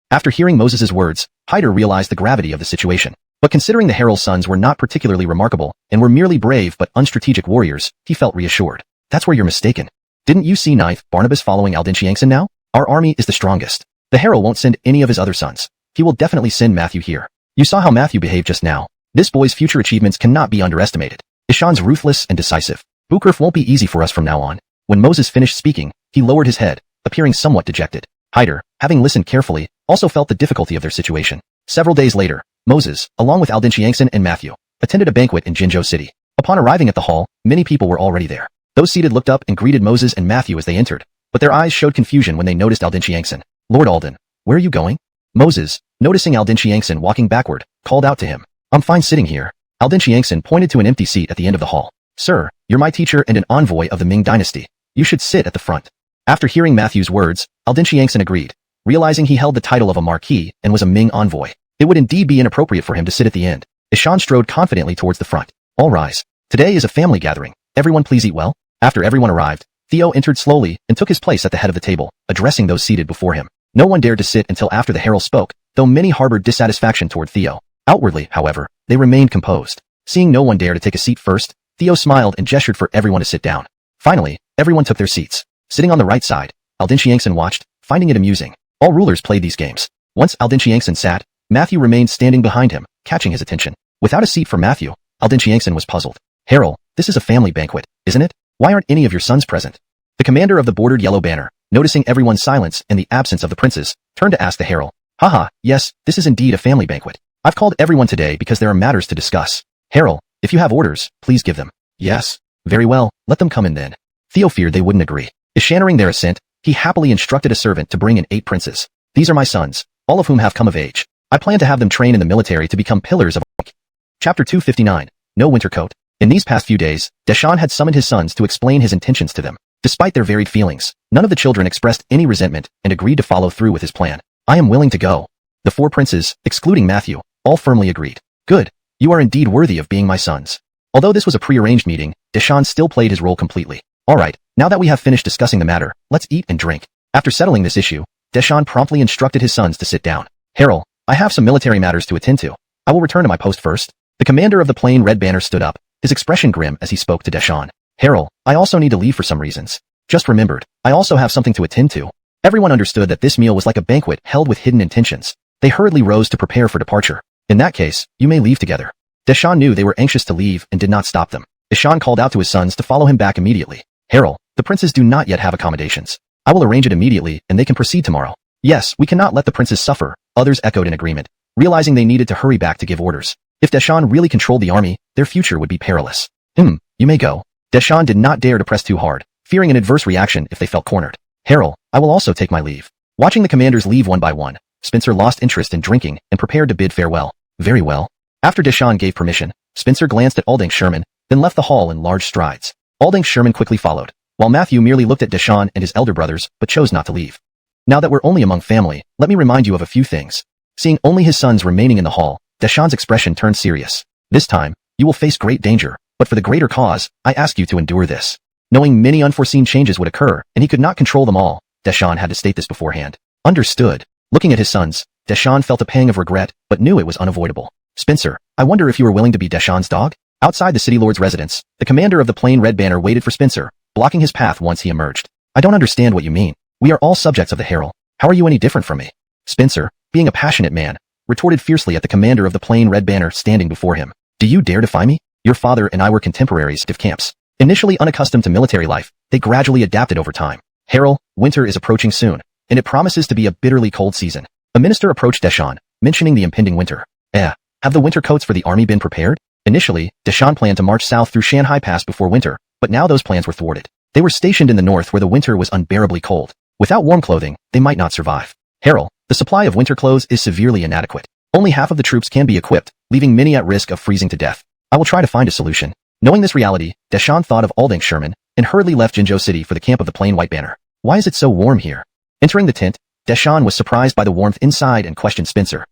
After hearing Moses' words, Hyder realized the gravity of the situation. But considering the herald's sons were not particularly remarkable, and were merely brave but unstrategic warriors, he felt reassured. That's where you're mistaken. Didn't you see Knife Barnabas following Aldinchiangson now? Our army is the strongest. The herald won't send any of his other sons. He will definitely send Matthew here. You saw how Matthew behaved just now. This boy's future achievements cannot be underestimated. Ishan's ruthless and decisive. Bukurf won't be easy for us from now on. When Moses finished speaking, he lowered his head, appearing somewhat dejected. Hyder, having listened carefully, also felt the difficulty of their situation. Several days later, Moses, along with Aldinchiangson and Matthew, attended a banquet in Jinzhou City. Upon arriving at the hall, many people were already there. Those seated looked up and greeted Moses and Matthew as they entered, but their eyes showed confusion when they noticed Aldinchiangson. Lord Alden, where are you going? Moses, noticing Aldinchiangson walking backward, called out to him. I'm fine sitting here. Aldinchiangson pointed to an empty seat at the end of the hall. Sir, you're my teacher and an envoy of the Ming dynasty. You should sit at the front. After hearing Matthew's words, Aldinchiangson agreed, realizing he held the title of a marquis and was a Ming envoy. It would indeed be inappropriate for him to sit at the end. Ishan strode confidently towards the front. All rise. Today is a family gathering. Everyone please eat well. After everyone arrived, Theo entered slowly and took his place at the head of the table, addressing those seated before him. No one dared to sit until after the herald spoke, though many harbored dissatisfaction toward Theo. Outwardly, however, they remained composed. Seeing no one dare to take a seat first, Theo smiled and gestured for everyone to sit down. Finally, everyone took their seats. Sitting on the right side, Aldinchiangson watched, finding it amusing. All rulers played these games. Once Aldinchiangson sat, Matthew remained standing behind him, catching his attention. Without a seat for Matthew, Aldinchiangson was puzzled. Herald, this is a family banquet, isn't it? Why aren't any of your sons present? The commander of the bordered yellow banner, noticing everyone's silence and the absence of the princes, turned to ask the herald. Haha, yes, this is indeed a family banquet. I've called everyone today because there are matters to discuss. Herald, if you have orders, please give them. Yes. Very well, let them come in then. Theo feared they wouldn't agree. Ishaning their assent, he happily instructed a servant to bring in 8 princes. These are my sons, all of whom have come of age. I plan to have them train in the military to become pillars of rank. Chapter 259. No winter coat. In these past few days, Deshan had summoned his sons to explain his intentions to them. Despite their varied feelings, none of the children expressed any resentment and agreed to follow through with his plan. I am willing to go. The 4 princes, excluding Matthew, all firmly agreed. Good. You are indeed worthy of being my sons. Although this was a pre-arranged meeting, Deshan still played his role completely. Alright, now that we have finished discussing the matter, let's eat and drink. After settling this issue, Deshan promptly instructed his sons to sit down. Herald, I have some military matters to attend to. I will return to my post first. The commander of the plain red banner stood up, his expression grim as he spoke to Deshan. Herald, I also need to leave for some reasons. Just remembered, I also have something to attend to. Everyone understood that this meal was like a banquet held with hidden intentions. They hurriedly rose to prepare for departure. In that case, you may leave together. Deshan knew they were anxious to leave and did not stop them. Ishan called out to his sons to follow him back immediately. Herald, the princes do not yet have accommodations. I will arrange it immediately and they can proceed tomorrow. Yes, we cannot let the princes suffer, others echoed in agreement, realizing they needed to hurry back to give orders. If Deshan really controlled the army, their future would be perilous. You may go. Deshan did not dare to press too hard, fearing an adverse reaction if they felt cornered. Herald, I will also take my leave. Watching the commanders leave one by one, Spencer lost interest in drinking and prepared to bid farewell. Very well. After Deshan gave permission, Spencer glanced at Alding Sherman, then left the hall in large strides. Alding Sherman quickly followed, while Matthew merely looked at Deshan and his elder brothers but chose not to leave. Now that we're only among family, let me remind you of a few things. Seeing only his sons remaining in the hall, Deshan's expression turned serious. This time, you will face great danger, but for the greater cause, I ask you to endure this. Knowing many unforeseen changes would occur, and he could not control them all, Deshan had to state this beforehand. Understood. Looking at his sons, Deshan felt a pang of regret, but knew it was unavoidable. Spencer, I wonder if you are willing to be Deshan's dog? Outside the city lord's residence, the commander of the plain red banner waited for Spencer, blocking his path once he emerged. I don't understand what you mean. We are all subjects of the herald. How are you any different from me? Spencer, being a passionate man, retorted fiercely at the commander of the plain red banner standing before him. Do you dare defy me? Your father and I were contemporaries of camps. Initially unaccustomed to military life, they gradually adapted over time. Herald, winter is approaching soon, and it promises to be a bitterly cold season. A minister approached Deshan, mentioning the impending winter. Have the winter coats for the army been prepared? Initially, Deshan planned to march south through Shanghai Pass before winter, but now those plans were thwarted. They were stationed in the north where the winter was unbearably cold. Without warm clothing, they might not survive. Herald, the The supply of winter clothes is severely inadequate. Only half of the troops can be equipped, leaving many at risk of freezing to death. I will try to find a solution. Knowing this reality, Deshawn thought of Sherman and hurriedly left Jinzhou City for the camp of the Plain White Banner. Why is it so warm here? Entering the tent, Deshawn was surprised by the warmth inside and questioned Spencer.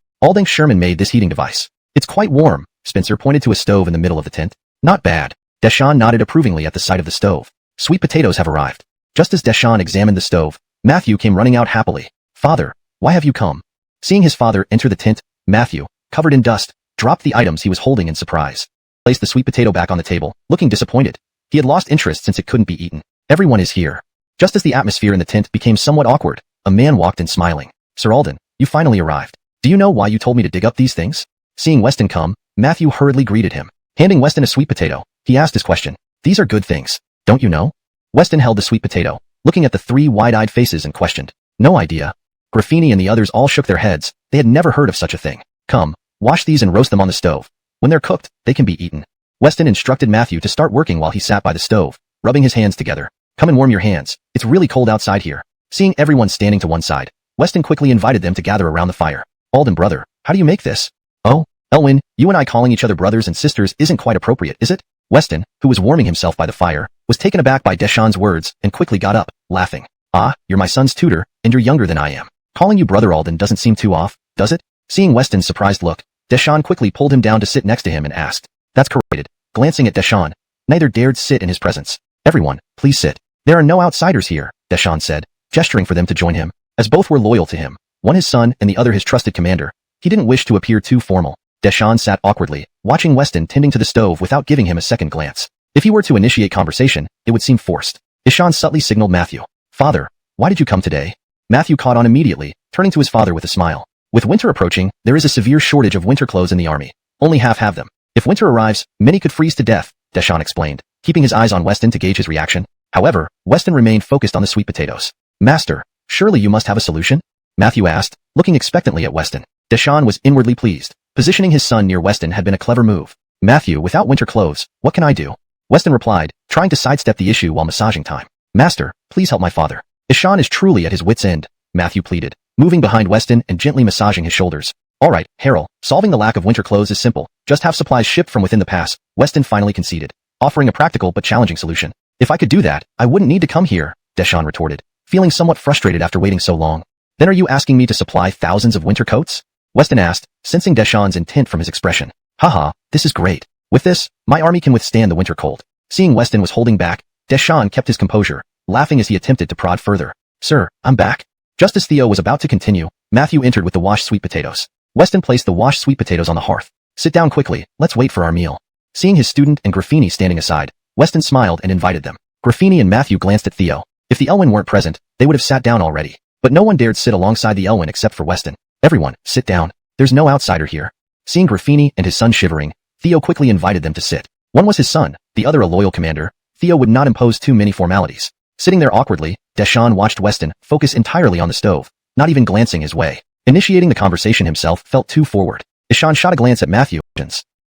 Sherman made this heating device. It's quite warm. Spencer pointed to a stove in the middle of the tent. Not bad. Deshawn nodded approvingly at the sight of the stove. Sweet potatoes have arrived. Just as Deshawn examined the stove, Matthew came running out happily. Father, why have you come? Seeing his father enter the tent, Matthew, covered in dust, dropped the items he was holding in surprise. Placed the sweet potato back on the table, looking disappointed. He had lost interest since it couldn't be eaten. Everyone is here. Just as the atmosphere in the tent became somewhat awkward, a man walked in smiling. Sir Alden, you finally arrived. Do you know why you told me to dig up these things? Seeing Weston come, Matthew hurriedly greeted him. Handing Weston a sweet potato, he asked his question. These are good things, don't you know? Weston held the sweet potato, looking at the three wide-eyed faces and questioned. No idea. Graffini and the others all shook their heads. They had never heard of such a thing. Come, wash these and roast them on the stove. When they're cooked, they can be eaten. Weston instructed Matthew to start working while he sat by the stove, rubbing his hands together. Come and warm your hands. It's really cold outside here. Seeing everyone standing to one side, Weston quickly invited them to gather around the fire. Alden brother, how do you make this? Oh, Elwyn, you and I calling each other brothers and sisters isn't quite appropriate, is it? Weston, who was warming himself by the fire, was taken aback by Deshawn's words and quickly got up, laughing. Ah, you're my son's tutor, and you're younger than I am. Calling you brother Alden doesn't seem too off, does it? Seeing Weston's surprised look, Deshawn quickly pulled him down to sit next to him and asked. That's corrected. Glancing at Deshawn, neither dared sit in his presence. Everyone, please sit. There are no outsiders here, Deshawn said, gesturing for them to join him, as both were loyal to him, one his son and the other his trusted commander. He didn't wish to appear too formal. Deshawn sat awkwardly, watching Weston tending to the stove without giving him a second glance. If he were to initiate conversation, it would seem forced. Deshawn subtly signaled Matthew. Father, why did you come today? Matthew caught on immediately, turning to his father with a smile. With winter approaching, there is a severe shortage of winter clothes in the army. Only half have them. If winter arrives, many could freeze to death, Deshawn explained, keeping his eyes on Weston to gauge his reaction. However, Weston remained focused on the sweet potatoes. Master, surely you must have a solution? Matthew asked, looking expectantly at Weston. Deshawn was inwardly pleased. Positioning his son near Weston had been a clever move. Matthew, without winter clothes, what can I do? Weston replied, trying to sidestep the issue while massaging time. Master, please help my father. Deshawn is truly at his wit's end, Matthew pleaded, moving behind Weston and gently massaging his shoulders. All right, Harold, solving the lack of winter clothes is simple. Just have supplies shipped from within the pass, Weston finally conceded, offering a practical but challenging solution. If I could do that, I wouldn't need to come here, Deshawn retorted, feeling somewhat frustrated after waiting so long. Then are you asking me to supply thousands of winter coats? Weston asked, sensing Deshawn's intent from his expression. Haha, this is great. With this, my army can withstand the winter cold. Seeing Weston was holding back, Deshawn kept his composure, laughing as he attempted to prod further. Sir, I'm back. Just as Theo was about to continue, Matthew entered with the washed sweet potatoes. Weston placed the washed sweet potatoes on the hearth. Sit down quickly, let's wait for our meal. Seeing his student and Graffini standing aside, Weston smiled and invited them. Graffini and Matthew glanced at Theo. If the Elwyn weren't present, they would have sat down already. But no one dared sit alongside the Elwyn except for Weston. Everyone, sit down. There's no outsider here. Seeing Graffini and his son shivering, Theo quickly invited them to sit. One was his son, the other a loyal commander. Theo would not impose too many formalities. Sitting there awkwardly, Deshawn watched Weston focus entirely on the stove, not even glancing his way. Initiating the conversation himself felt too forward. Deshawn shot a glance at Matthew.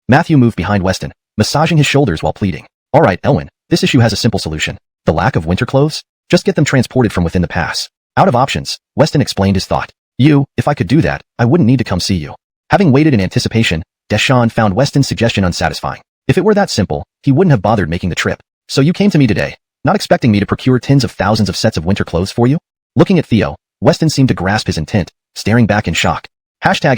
Matthew moved behind Weston, massaging his shoulders while pleading. All right, Elwyn, this issue has a simple solution. The lack of winter clothes? Just get them transported from within the pass. Out of options, Weston explained his thought. If I could do that, I wouldn't need to come see you. Having waited in anticipation, Deshawn found Weston's suggestion unsatisfying. If it were that simple, he wouldn't have bothered making the trip. So you came to me today, not expecting me to procure tens of thousands of sets of winter clothes for you? Looking at Theo, Weston seemed to grasp his intent, staring back in shock. Hashtag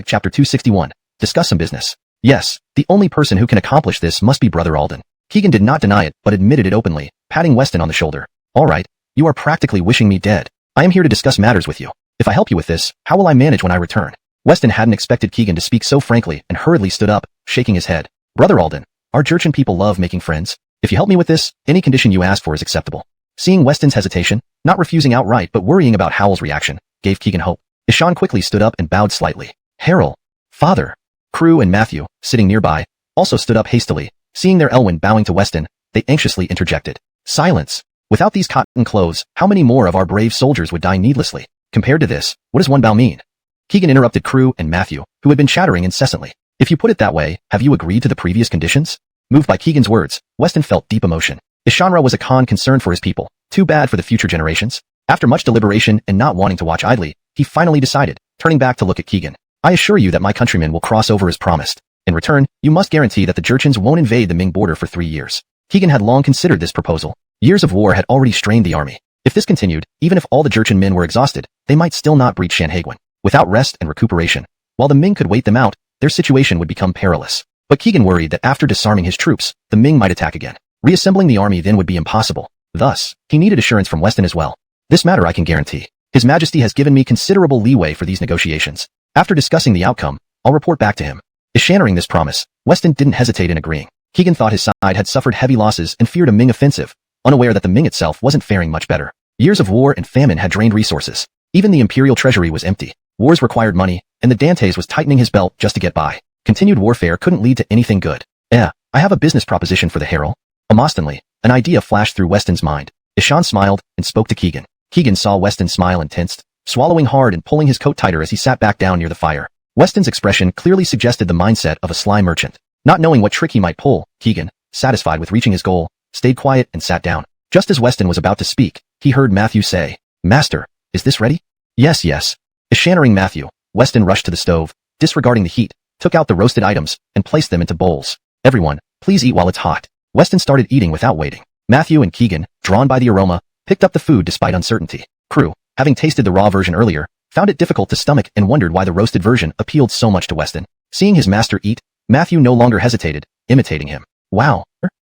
chapter 261. Discuss some business. Yes, the only person who can accomplish this must be Brother Alden. Keegan did not deny it, but admitted it openly, patting Weston on the shoulder. All right, you are practically wishing me dead. I am here to discuss matters with you. If I help you with this, how will I manage when I return? Weston hadn't expected Keegan to speak so frankly and hurriedly stood up, shaking his head. Brother Alden, our Jurchen people love making friends. If you help me with this, any condition you ask for is acceptable. Seeing Weston's hesitation, not refusing outright but worrying about Howell's reaction, gave Keegan hope. Deshawn quickly stood up and bowed slightly. Harold, Father. Crew and Matthew, sitting nearby, also stood up hastily. Seeing their Elwyn bowing to Weston, they anxiously interjected. Silence. Without these cotton clothes, how many more of our brave soldiers would die needlessly? Compared to this, what does one bow mean? Keegan interrupted Crew and Matthew, who had been chattering incessantly. If you put it that way, have you agreed to the previous conditions? Moved by Keegan's words, Weston felt deep emotion. Ishanra was a Khan concerned for his people. Too bad for the future generations. After much deliberation and not wanting to watch idly, he finally decided, turning back to look at Keegan. I assure you that my countrymen will cross over as promised. In return, you must guarantee that the Jurchens won't invade the Ming border for 3 years. Keegan had long considered this proposal. Years of war had already strained the army. If this continued, even if all the Jurchen men were exhausted, they might still not breach Shanhaiguan. Without rest and recuperation, while the Ming could wait them out, their situation would become perilous. But Keegan worried that after disarming his troops, the Ming might attack again. Reassembling the army then would be impossible. Thus, he needed assurance from Weston as well. This matter I can guarantee. His Majesty has given me considerable leeway for these negotiations. After discussing the outcome, I'll report back to him. Eschannering this promise, Weston didn't hesitate in agreeing. Keegan thought his side had suffered heavy losses and feared a Ming offensive, unaware that the Ming itself wasn't faring much better. Years of war and famine had drained resources. Even the imperial treasury was empty. Wars required money, and the Dantes was tightening his belt just to get by. Continued warfare couldn't lead to anything good. I have a business proposition for the Herald. Amostonly, an idea flashed through Weston's mind. Ishan smiled and spoke to Keegan. Keegan saw Weston smile and tensed, swallowing hard and pulling his coat tighter as he sat back down near the fire. Weston's expression clearly suggested the mindset of a sly merchant. Not knowing what trick he might pull, Keegan, satisfied with reaching his goal, stayed quiet and sat down. Just as Weston was about to speak, he heard Matthew say, "Master, is this ready?" Yes. Eschannering Matthew, Weston rushed to the stove, disregarding the heat, took out the roasted items, and placed them into bowls. Everyone, please eat while it's hot. Weston started eating without waiting. Matthew and Keegan, drawn by the aroma, picked up the food despite uncertainty. Crew, having tasted the raw version earlier, found it difficult to stomach and wondered why the roasted version appealed so much to Weston. Seeing his master eat, Matthew no longer hesitated, imitating him. Wow.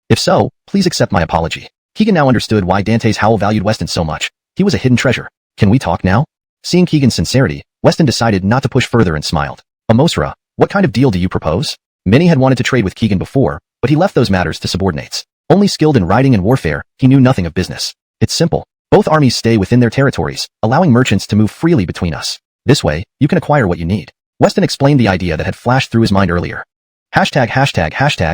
If so, please accept my apology. Keegan now understood why Dantes Howell valued Weston so much. He was a hidden treasure. Can we talk now? Seeing Keegan's sincerity, Weston decided not to push further and smiled. Amosra, what kind of deal do you propose? Many had wanted to trade with Keegan before, but he left those matters to subordinates. Only skilled in riding and warfare, he knew nothing of business. It's simple. Both armies stay within their territories, allowing merchants to move freely between us. This way, you can acquire what you need. Weston explained the idea that had flashed through his mind earlier. Hashtag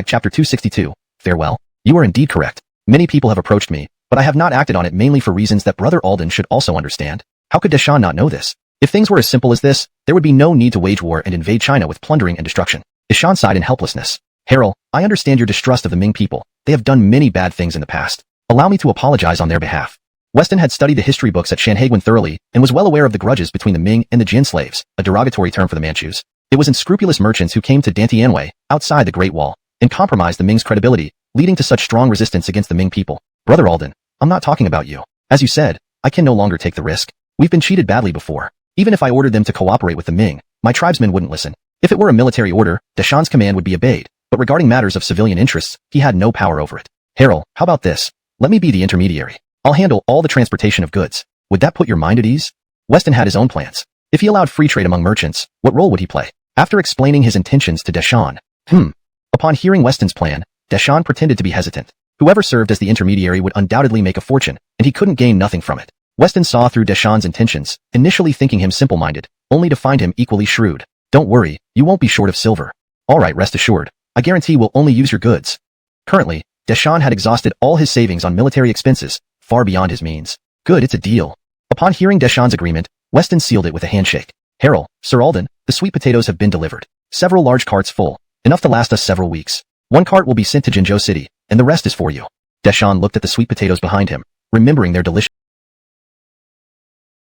chapter 262. Farewell. You are indeed correct. Many people have approached me, but I have not acted on it mainly for reasons that Brother Alden should also understand. How could Deshawn not know this? If things were as simple as this, there would be no need to wage war and invade China with plundering and destruction. Deshawn sighed in helplessness. Harold, I understand your distrust of the Ming people. They have done many bad things in the past. Allow me to apologize on their behalf. Weston had studied the history books at Shanhaiguan thoroughly and was well aware of the grudges between the Ming and the Jin slaves, a derogatory term for the Manchus. It was unscrupulous merchants who came to Dantianwei, outside the Great Wall, and compromised the Ming's credibility, leading to such strong resistance against the Ming people. Brother Alden, I'm not talking about you. As you said, I can no longer take the risk. We've been cheated badly before. Even if I ordered them to cooperate with the Ming, my tribesmen wouldn't listen. If it were a military order, Deshawn's command would be obeyed, but regarding matters of civilian interests, he had no power over it. Harold, how about this? Let me be the intermediary. I'll handle all the transportation of goods. Would that put your mind at ease? Weston had his own plans. If he allowed free trade among merchants, what role would he play? After explaining his intentions to Deshawn, Upon hearing Weston's plan, Deshawn pretended to be hesitant. Whoever served as the intermediary would undoubtedly make a fortune, and he couldn't gain nothing from it. Weston saw through Deshawn's intentions, initially thinking him simple-minded, only to find him equally shrewd. Don't worry, you won't be short of silver. Alright, rest assured. I guarantee we'll only use your goods. Currently, Deshawn had exhausted all his savings on military expenses, far beyond his means. Good, it's a deal. Upon hearing Deshawn's agreement, Weston sealed it with a handshake. Harold, Sir Alden, the sweet potatoes have been delivered. Several large carts full, enough to last us several weeks. One cart will be sent to Jinzhou City, and the rest is for you. Deshawn looked at the sweet potatoes behind him, remembering their delicious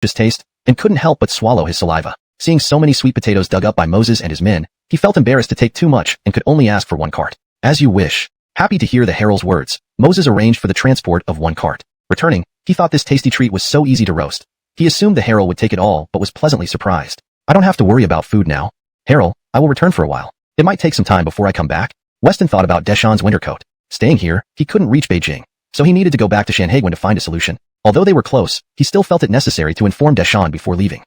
taste, and couldn't help but swallow his saliva. Seeing so many sweet potatoes dug up by Moses and his men, he felt embarrassed to take too much and could only ask for one cart. As you wish. Happy to hear the herald's words, Moses arranged for the transport of one cart. Returning, he thought this tasty treat was so easy to roast. He assumed the herald would take it all but was pleasantly surprised. I don't have to worry about food now. Harold, I will return for a while. It might take some time before I come back. Weston thought about Deshawn's winter coat. Staying here, he couldn't reach Beijing, so he needed to go back to Shanhaiguan to find a solution. Although they were close, he still felt it necessary to inform Deshawn before leaving.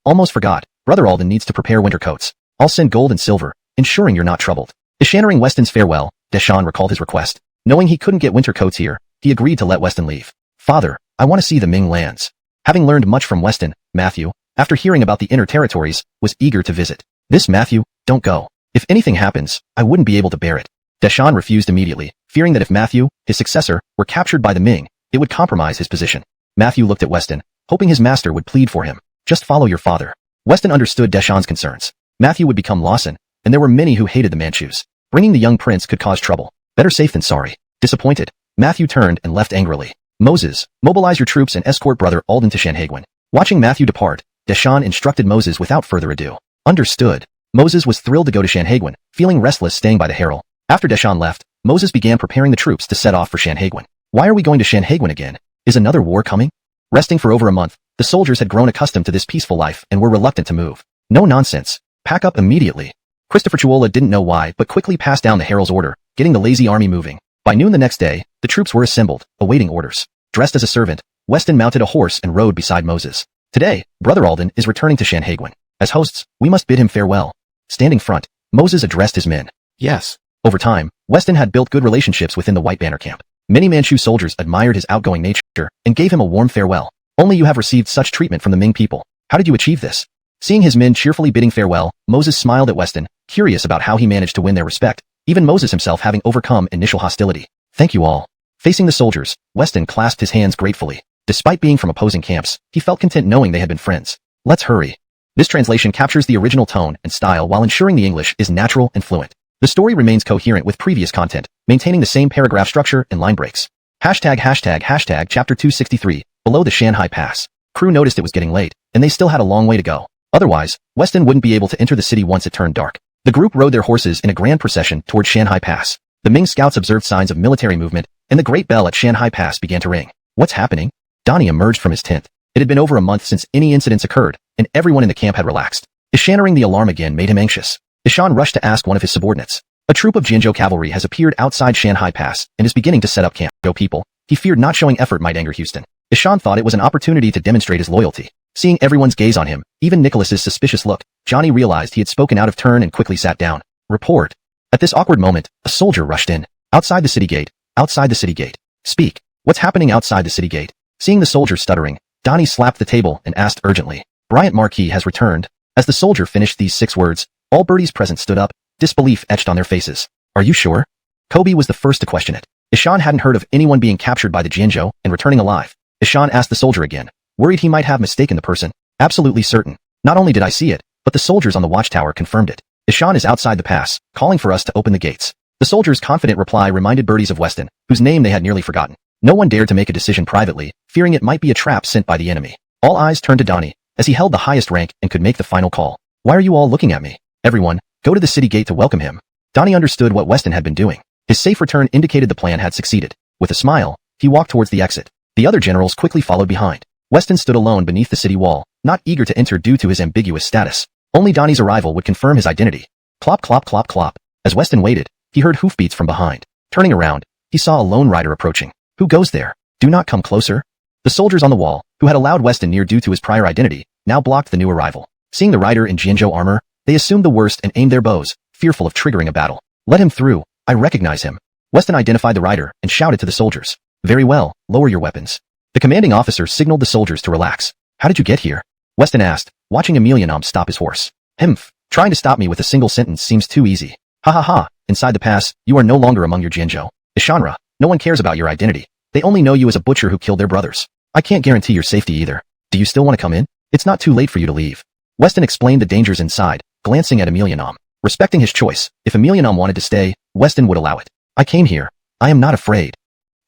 Almost forgot. Brother Alden needs to prepare winter coats. I'll send gold and silver, ensuring you're not troubled. Eschannering Weston's farewell, Deshawn recalled his request. Knowing he couldn't get winter coats here, he agreed to let Weston leave. Father, I want to see the Ming lands. Having learned much from Weston, Matthew, after hearing about the inner territories, was eager to visit. This Matthew, don't go. If anything happens, I wouldn't be able to bear it. Deshawn refused immediately, fearing that if Matthew, his successor, were captured by the Ming, it would compromise his position. Matthew looked at Weston, hoping his master would plead for him. Just follow your father. Weston understood Deshawn's concerns. Matthew would become Lawson, and there were many who hated the Manchus. Bringing the young prince could cause trouble. Better safe than sorry. Disappointed, Matthew turned and left angrily. Moses, mobilize your troops and escort Brother Alden to Shanhaiguan. Watching Matthew depart, Deshaun instructed Moses without further ado. Understood. Moses was thrilled to go to Shanhaiguan, feeling restless staying by the Herald. After Deshaun left, Moses began preparing the troops to set off for Shanhaiguan. Why are we going to Shanhaiguan again? Is another war coming? Resting for over a month, the soldiers had grown accustomed to this peaceful life and were reluctant to move. No nonsense. Pack up immediately. Christopher Chuola didn't know why but quickly passed down the Herald's order, getting the lazy army moving. By noon the next day, the troops were assembled, awaiting orders. Dressed as a servant, Weston mounted a horse and rode beside Moses. Today, Brother Alden is returning to Shanhaiguan. As hosts, we must bid him farewell. Standing front, Moses addressed his men. Yes. Over time, Weston had built good relationships within the White Banner camp. Many Manchu soldiers admired his outgoing nature and gave him a warm farewell. Only you have received such treatment from the Ming people. How did you achieve this? Seeing his men cheerfully bidding farewell, Moses smiled at Weston, curious about how he managed to win their respect, even Moses himself having overcome initial hostility. Thank you all. Facing the soldiers, Weston clasped his hands gratefully. Despite being from opposing camps, he felt content knowing they had been friends. Let's hurry. This translation captures the original tone and style while ensuring the English is natural and fluent. The story remains coherent with previous content, maintaining the same paragraph structure and line breaks. Chapter 263, below the Shanhai Pass. Crew noticed it was getting late, and they still had a long way to go. Otherwise, Weston wouldn't be able to enter the city once it turned dark. The group rode their horses in a grand procession toward Shanhai Pass. The Ming scouts observed signs of military movement, and the great bell at Shanhai Pass began to ring. What's happening? Donnie emerged from his tent. It had been over a month since any incidents occurred, and everyone in the camp had relaxed. Ishaning the alarm again made him anxious. Ishan rushed to ask one of his subordinates. A troop of Jianzhou cavalry has appeared outside Shanhai Pass and is beginning to set up camp. People, he feared not showing effort might anger Houston. Ishan thought it was an opportunity to demonstrate his loyalty. Seeing everyone's gaze on him, even Nicholas's suspicious look, Johnny realized he had spoken out of turn and quickly sat down. Report. At this awkward moment, a soldier rushed in. Outside the city gate. Outside the city gate. Speak. What's happening outside the city gate? Seeing the soldier stuttering, Donnie slapped the table and asked urgently. Bryant Marquis has returned. As the soldier finished these 6 words, all birdies present stood up, disbelief etched on their faces. Are you sure? Kobe was the first to question it. Ishan hadn't heard of anyone being captured by the Jianzhou and returning alive. Ishan asked the soldier again, worried he might have mistaken the person. Absolutely certain. Not only did I see it, but the soldiers on the watchtower confirmed it. Ishan is outside the pass, calling for us to open the gates. The soldier's confident reply reminded birdies of Weston, whose name they had nearly forgotten. No one dared to make a decision privately, fearing it might be a trap sent by the enemy. All eyes turned to Donnie, as he held the highest rank and could make the final call. Why are you all looking at me? Everyone, go to the city gate to welcome him. Donnie understood what Weston had been doing. His safe return indicated the plan had succeeded. With a smile, he walked towards the exit. The other generals quickly followed behind. Weston stood alone beneath the city wall, not eager to enter due to his ambiguous status. Only Donnie's arrival would confirm his identity. Clop clop clop clop. As Weston waited, he heard hoofbeats from behind. Turning around, he saw a lone rider approaching. Who goes there? Do not come closer. The soldiers on the wall, who had allowed Weston near due to his prior identity, now blocked the new arrival. Seeing the rider in Jianzhou armor, they assumed the worst and aimed their bows, fearful of triggering a battle. Let him through. I recognize him. Weston identified the rider and shouted to the soldiers. Very well, lower your weapons. The commanding officer signaled the soldiers to relax. How did you get here? Weston asked, watching Emelianum stop his horse. Himph. Trying to stop me with a single sentence seems too easy. Ha ha ha. Inside the pass, you are no longer among your Jianzhou. Ishanra, no one cares about your identity. They only know you as a butcher who killed their brothers. I can't guarantee your safety either. Do you still want to come in? It's not too late for you to leave. Weston explained the dangers inside, glancing at Emelianum. Respecting his choice, if Emelianum wanted to stay, Weston would allow it. I came here. I am not afraid.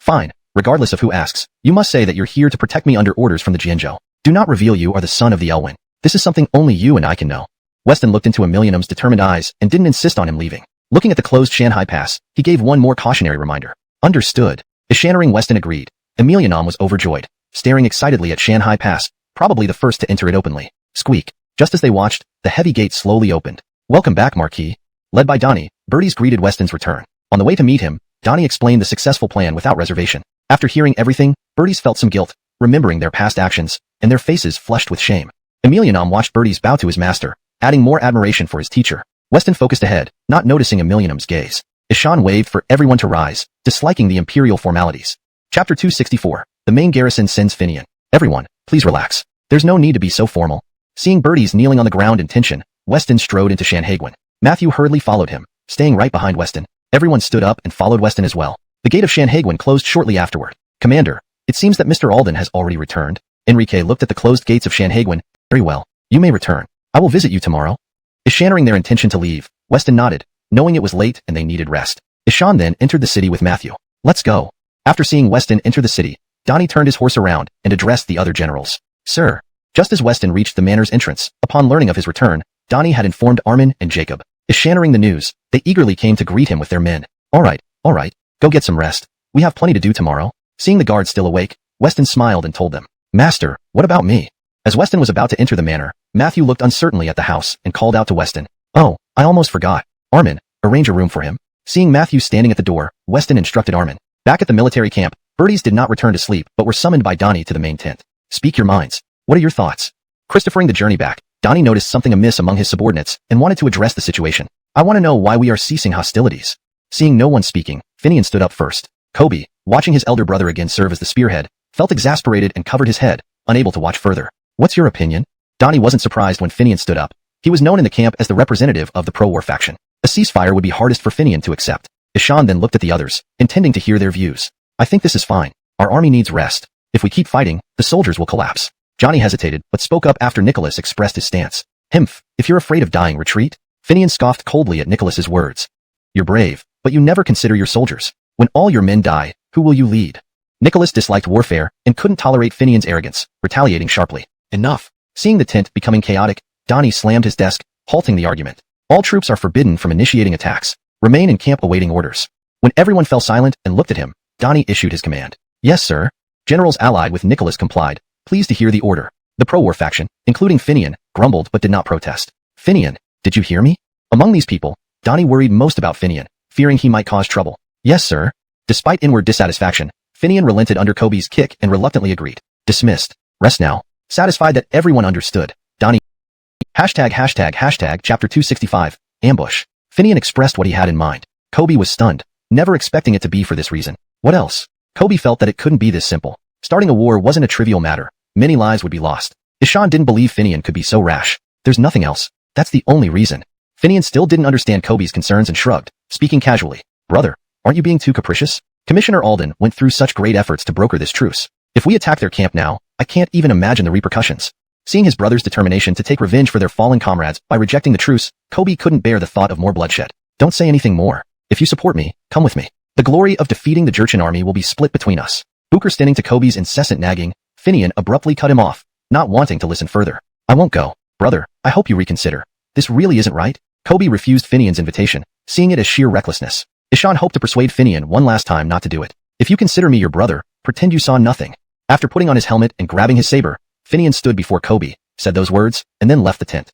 Fine, regardless of who asks, you must say that you're here to protect me under orders from the Jianzhou. Do not reveal you are the son of the Elwyn. This is something only you and I can know. Weston looked into Emelianum's determined eyes and didn't insist on him leaving. Looking at the closed Shanhai Pass, he gave one more cautionary reminder. Understood. Ishannering Weston agreed. Emelianum was overjoyed, staring excitedly at Shanhai Pass, probably the first to enter it openly. Squeak. Just as they watched, the heavy gate slowly opened. Welcome back, Marquis. Led by Donnie, birdies greeted Weston's return. On the way to meet him, Donnie explained the successful plan without reservation. After hearing everything, birdies felt some guilt, remembering their past actions, and their faces flushed with shame. Emelianum watched birdies bow to his master, adding more admiration for his teacher. Weston focused ahead, not noticing Emelianum's gaze. Ishan waved for everyone to rise, disliking the imperial formalities. Chapter 264. The main garrison sends Finian. Everyone, please relax. There's no need to be so formal. Seeing birdies kneeling on the ground in tension, Weston strode into Shanhaiguan. Matthew hurriedly followed him, staying right behind Weston. Everyone stood up and followed Weston as well. The gate of Shanhaiguan closed shortly afterward. Commander, it seems that Mr. Alden has already returned. Enrique looked at the closed gates of Shanhaiguan. Very well. You may return. I will visit you tomorrow. Ishaning their intention to leave, Weston nodded, knowing it was late and they needed rest. Ishan then entered the city with Matthew. Let's go. After seeing Weston enter the city, Donnie turned his horse around and addressed the other generals. Sir, Just as Weston reached the manor's entrance, upon learning of his return, Donnie had informed Armin and Jacob. Shannering the news, they eagerly came to greet him with their men. All right, go get some rest. We have plenty to do tomorrow. Seeing the guards still awake, Weston smiled and told them, Master, what about me? As Weston was about to enter the manor, Matthew looked uncertainly at the house and called out to Weston. Oh, I almost forgot. Armin, arrange a room for him. Seeing Matthew standing at the door, Weston instructed Armin. Back at the military camp, birdies did not return to sleep but were summoned by Donnie to the main tent. Speak your minds. What are your thoughts? Christophering the journey back, Donnie noticed something amiss among his subordinates and wanted to address the situation. I want to know why we are ceasing hostilities. Seeing no one speaking, Finian stood up first. Kobe, watching his elder brother again serve as the spearhead, felt exasperated and covered his head, unable to watch further. What's your opinion? Donnie wasn't surprised when Finian stood up. He was known in the camp as the representative of the pro-war faction. A ceasefire would be hardest for Finian to accept. Ishan then looked at the others, intending to hear their views. I think this is fine. Our army needs rest. If we keep fighting, the soldiers will collapse. Johnny hesitated, but spoke up after Nicholas expressed his stance. Himph, if you're afraid of dying, retreat? Finian scoffed coldly at Nicholas's words. You're brave, but you never consider your soldiers. When all your men die, who will you lead? Nicholas disliked warfare and couldn't tolerate Finian's arrogance, retaliating sharply. Enough. Seeing the tent becoming chaotic, Donnie slammed his desk, halting the argument. All troops are forbidden from initiating attacks. Remain in camp awaiting orders. When everyone fell silent and looked at him, Donnie issued his command. Yes, sir. Generals allied with Nicholas complied, pleased to hear the order. The pro-war faction, including Finian, grumbled but did not protest. Finian, did you hear me? Among these people, Donnie worried most about Finian, fearing he might cause trouble. Yes, sir. Despite inward dissatisfaction, Finian relented under Kobe's kick and reluctantly agreed. Dismissed. Rest now. Satisfied that everyone understood, Donnie Chapter 265, Ambush. Finian expressed what he had in mind. Kobe was stunned, never expecting it to be for this reason. What else? Kobe felt that it couldn't be this simple. Starting a war wasn't a trivial matter. Many lives would be lost. Ishan didn't believe Finian could be so rash. There's nothing else. That's the only reason. Finian still didn't understand Kobe's concerns and shrugged, speaking casually. Brother, aren't you being too capricious? Commissioner Alden went through such great efforts to broker this truce. If we attack their camp now, I can't even imagine the repercussions. Seeing his brother's determination to take revenge for their fallen comrades by rejecting the truce, Kobe couldn't bear the thought of more bloodshed. Don't say anything more. If you support me, come with me. The glory of defeating the Jurchen army will be split between us. Booker standing to Kobe's incessant nagging, Finian abruptly cut him off, not wanting to listen further. I won't go. Brother, I hope you reconsider. This really isn't right. Kobe refused Finian's invitation, seeing it as sheer recklessness. Ishan hoped to persuade Finian one last time not to do it. If you consider me your brother, pretend you saw nothing. After putting on his helmet and grabbing his saber, Finian stood before Kobe, said those words, and then left the tent.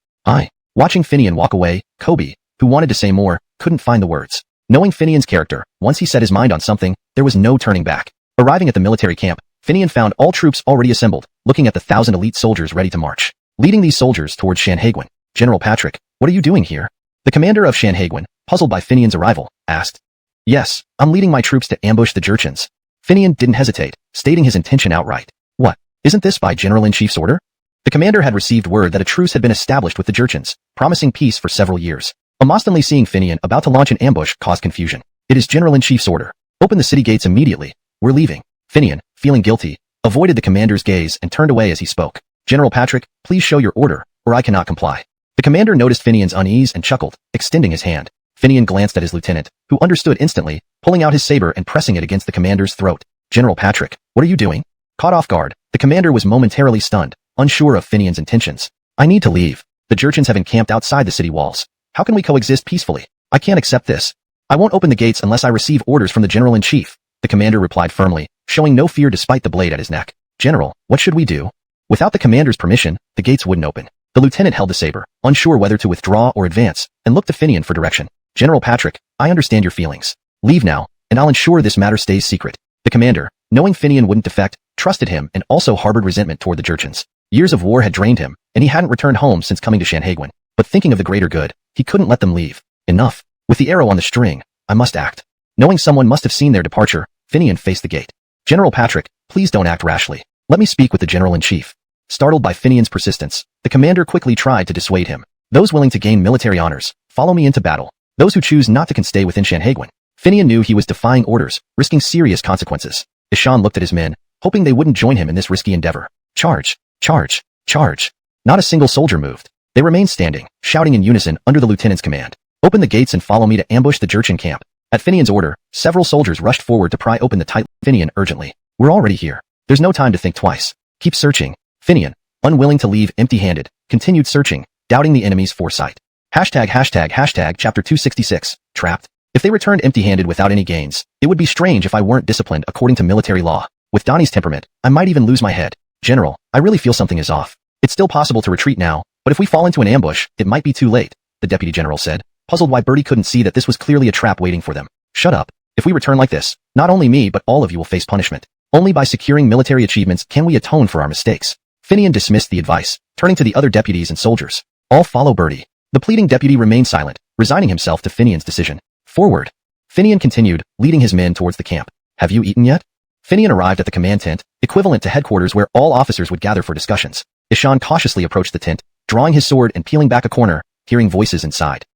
Watching Finian walk away, Kobe, who wanted to say more, couldn't find the words. Knowing Finian's character, once he set his mind on something, there was no turning back. Arriving at the military camp, Finian found all troops already assembled, looking at the 1,000 elite soldiers ready to march. Leading these soldiers towards Shanhaiguan. General Patrick, what are you doing here? The commander of Shanhaiguan, puzzled by Finian's arrival, asked. Yes, I'm leading my troops to ambush the Jurchens. Finian didn't hesitate, stating his intention outright. What? Isn't this by General-in-Chief's order? The commander had received word that a truce had been established with the Jurchens, promising peace for several years. Amostonly seeing Finian about to launch an ambush caused confusion. It is General-in-Chief's order. Open the city gates immediately. We're leaving. Finian, feeling guilty, avoided the commander's gaze and turned away as he spoke. General Patrick, please show your order, or I cannot comply. The commander noticed Finian's unease and chuckled, extending his hand. Finian glanced at his lieutenant, who understood instantly, pulling out his saber and pressing it against the commander's throat. General Patrick, what are you doing? Caught off guard, the commander was momentarily stunned, unsure of Finian's intentions. I need to leave. The Jurchens have encamped outside the city walls. How can we coexist peacefully? I can't accept this. I won't open the gates unless I receive orders from the General-in-Chief. The commander replied firmly, showing no fear despite the blade at his neck. General, what should we do? Without the commander's permission, the gates wouldn't open. The lieutenant held the saber, unsure whether to withdraw or advance, and looked to Finian for direction. General Patrick, I understand your feelings. Leave now, and I'll ensure this matter stays secret. The commander, knowing Finian wouldn't defect, trusted him and also harbored resentment toward the Jurchens. Years of war had drained him, and he hadn't returned home since coming to Shanhaiguan. But thinking of the greater good, he couldn't let them leave. Enough. With the arrow on the string, I must act. Knowing someone must have seen their departure, Finian faced the gate. General Patrick, please don't act rashly. Let me speak with the General-in-Chief. Startled by Finian's persistence, the commander quickly tried to dissuade him. Those willing to gain military honors, follow me into battle. Those who choose not to can stay within Shanhaiguan. Finian knew he was defying orders, risking serious consequences. Ishan looked at his men, hoping they wouldn't join him in this risky endeavor. Charge! Charge! Charge! Not a single soldier moved. They remained standing, shouting in unison under the lieutenant's command. Open the gates and follow me to ambush the Jurchen camp. At Finian's order, several soldiers rushed forward to pry open the tight. Finian urgently. We're already here. There's no time to think twice. Keep searching. Finian, unwilling to leave empty-handed, continued searching, doubting the enemy's foresight. Hashtag chapter 266, trapped. If they returned empty-handed without any gains, it would be strange if I weren't disciplined according to military law. With Donnie's temperament, I might even lose my head. General, I really feel something is off. It's still possible to retreat now, but if we fall into an ambush, it might be too late, the deputy general said, puzzled why Birdie couldn't see that this was clearly a trap waiting for them. Shut up. If we return like this, not only me but all of you will face punishment. Only by securing military achievements can we atone for our mistakes. Finian dismissed the advice, turning to the other deputies and soldiers. All follow Birdie. The pleading deputy remained silent, resigning himself to Finian's decision. Forward. Finian continued, leading his men towards the camp. Have you eaten yet? Finian arrived at the command tent, equivalent to headquarters where all officers would gather for discussions. Ishan cautiously approached the tent, drawing his sword and peeling back a corner, hearing voices inside.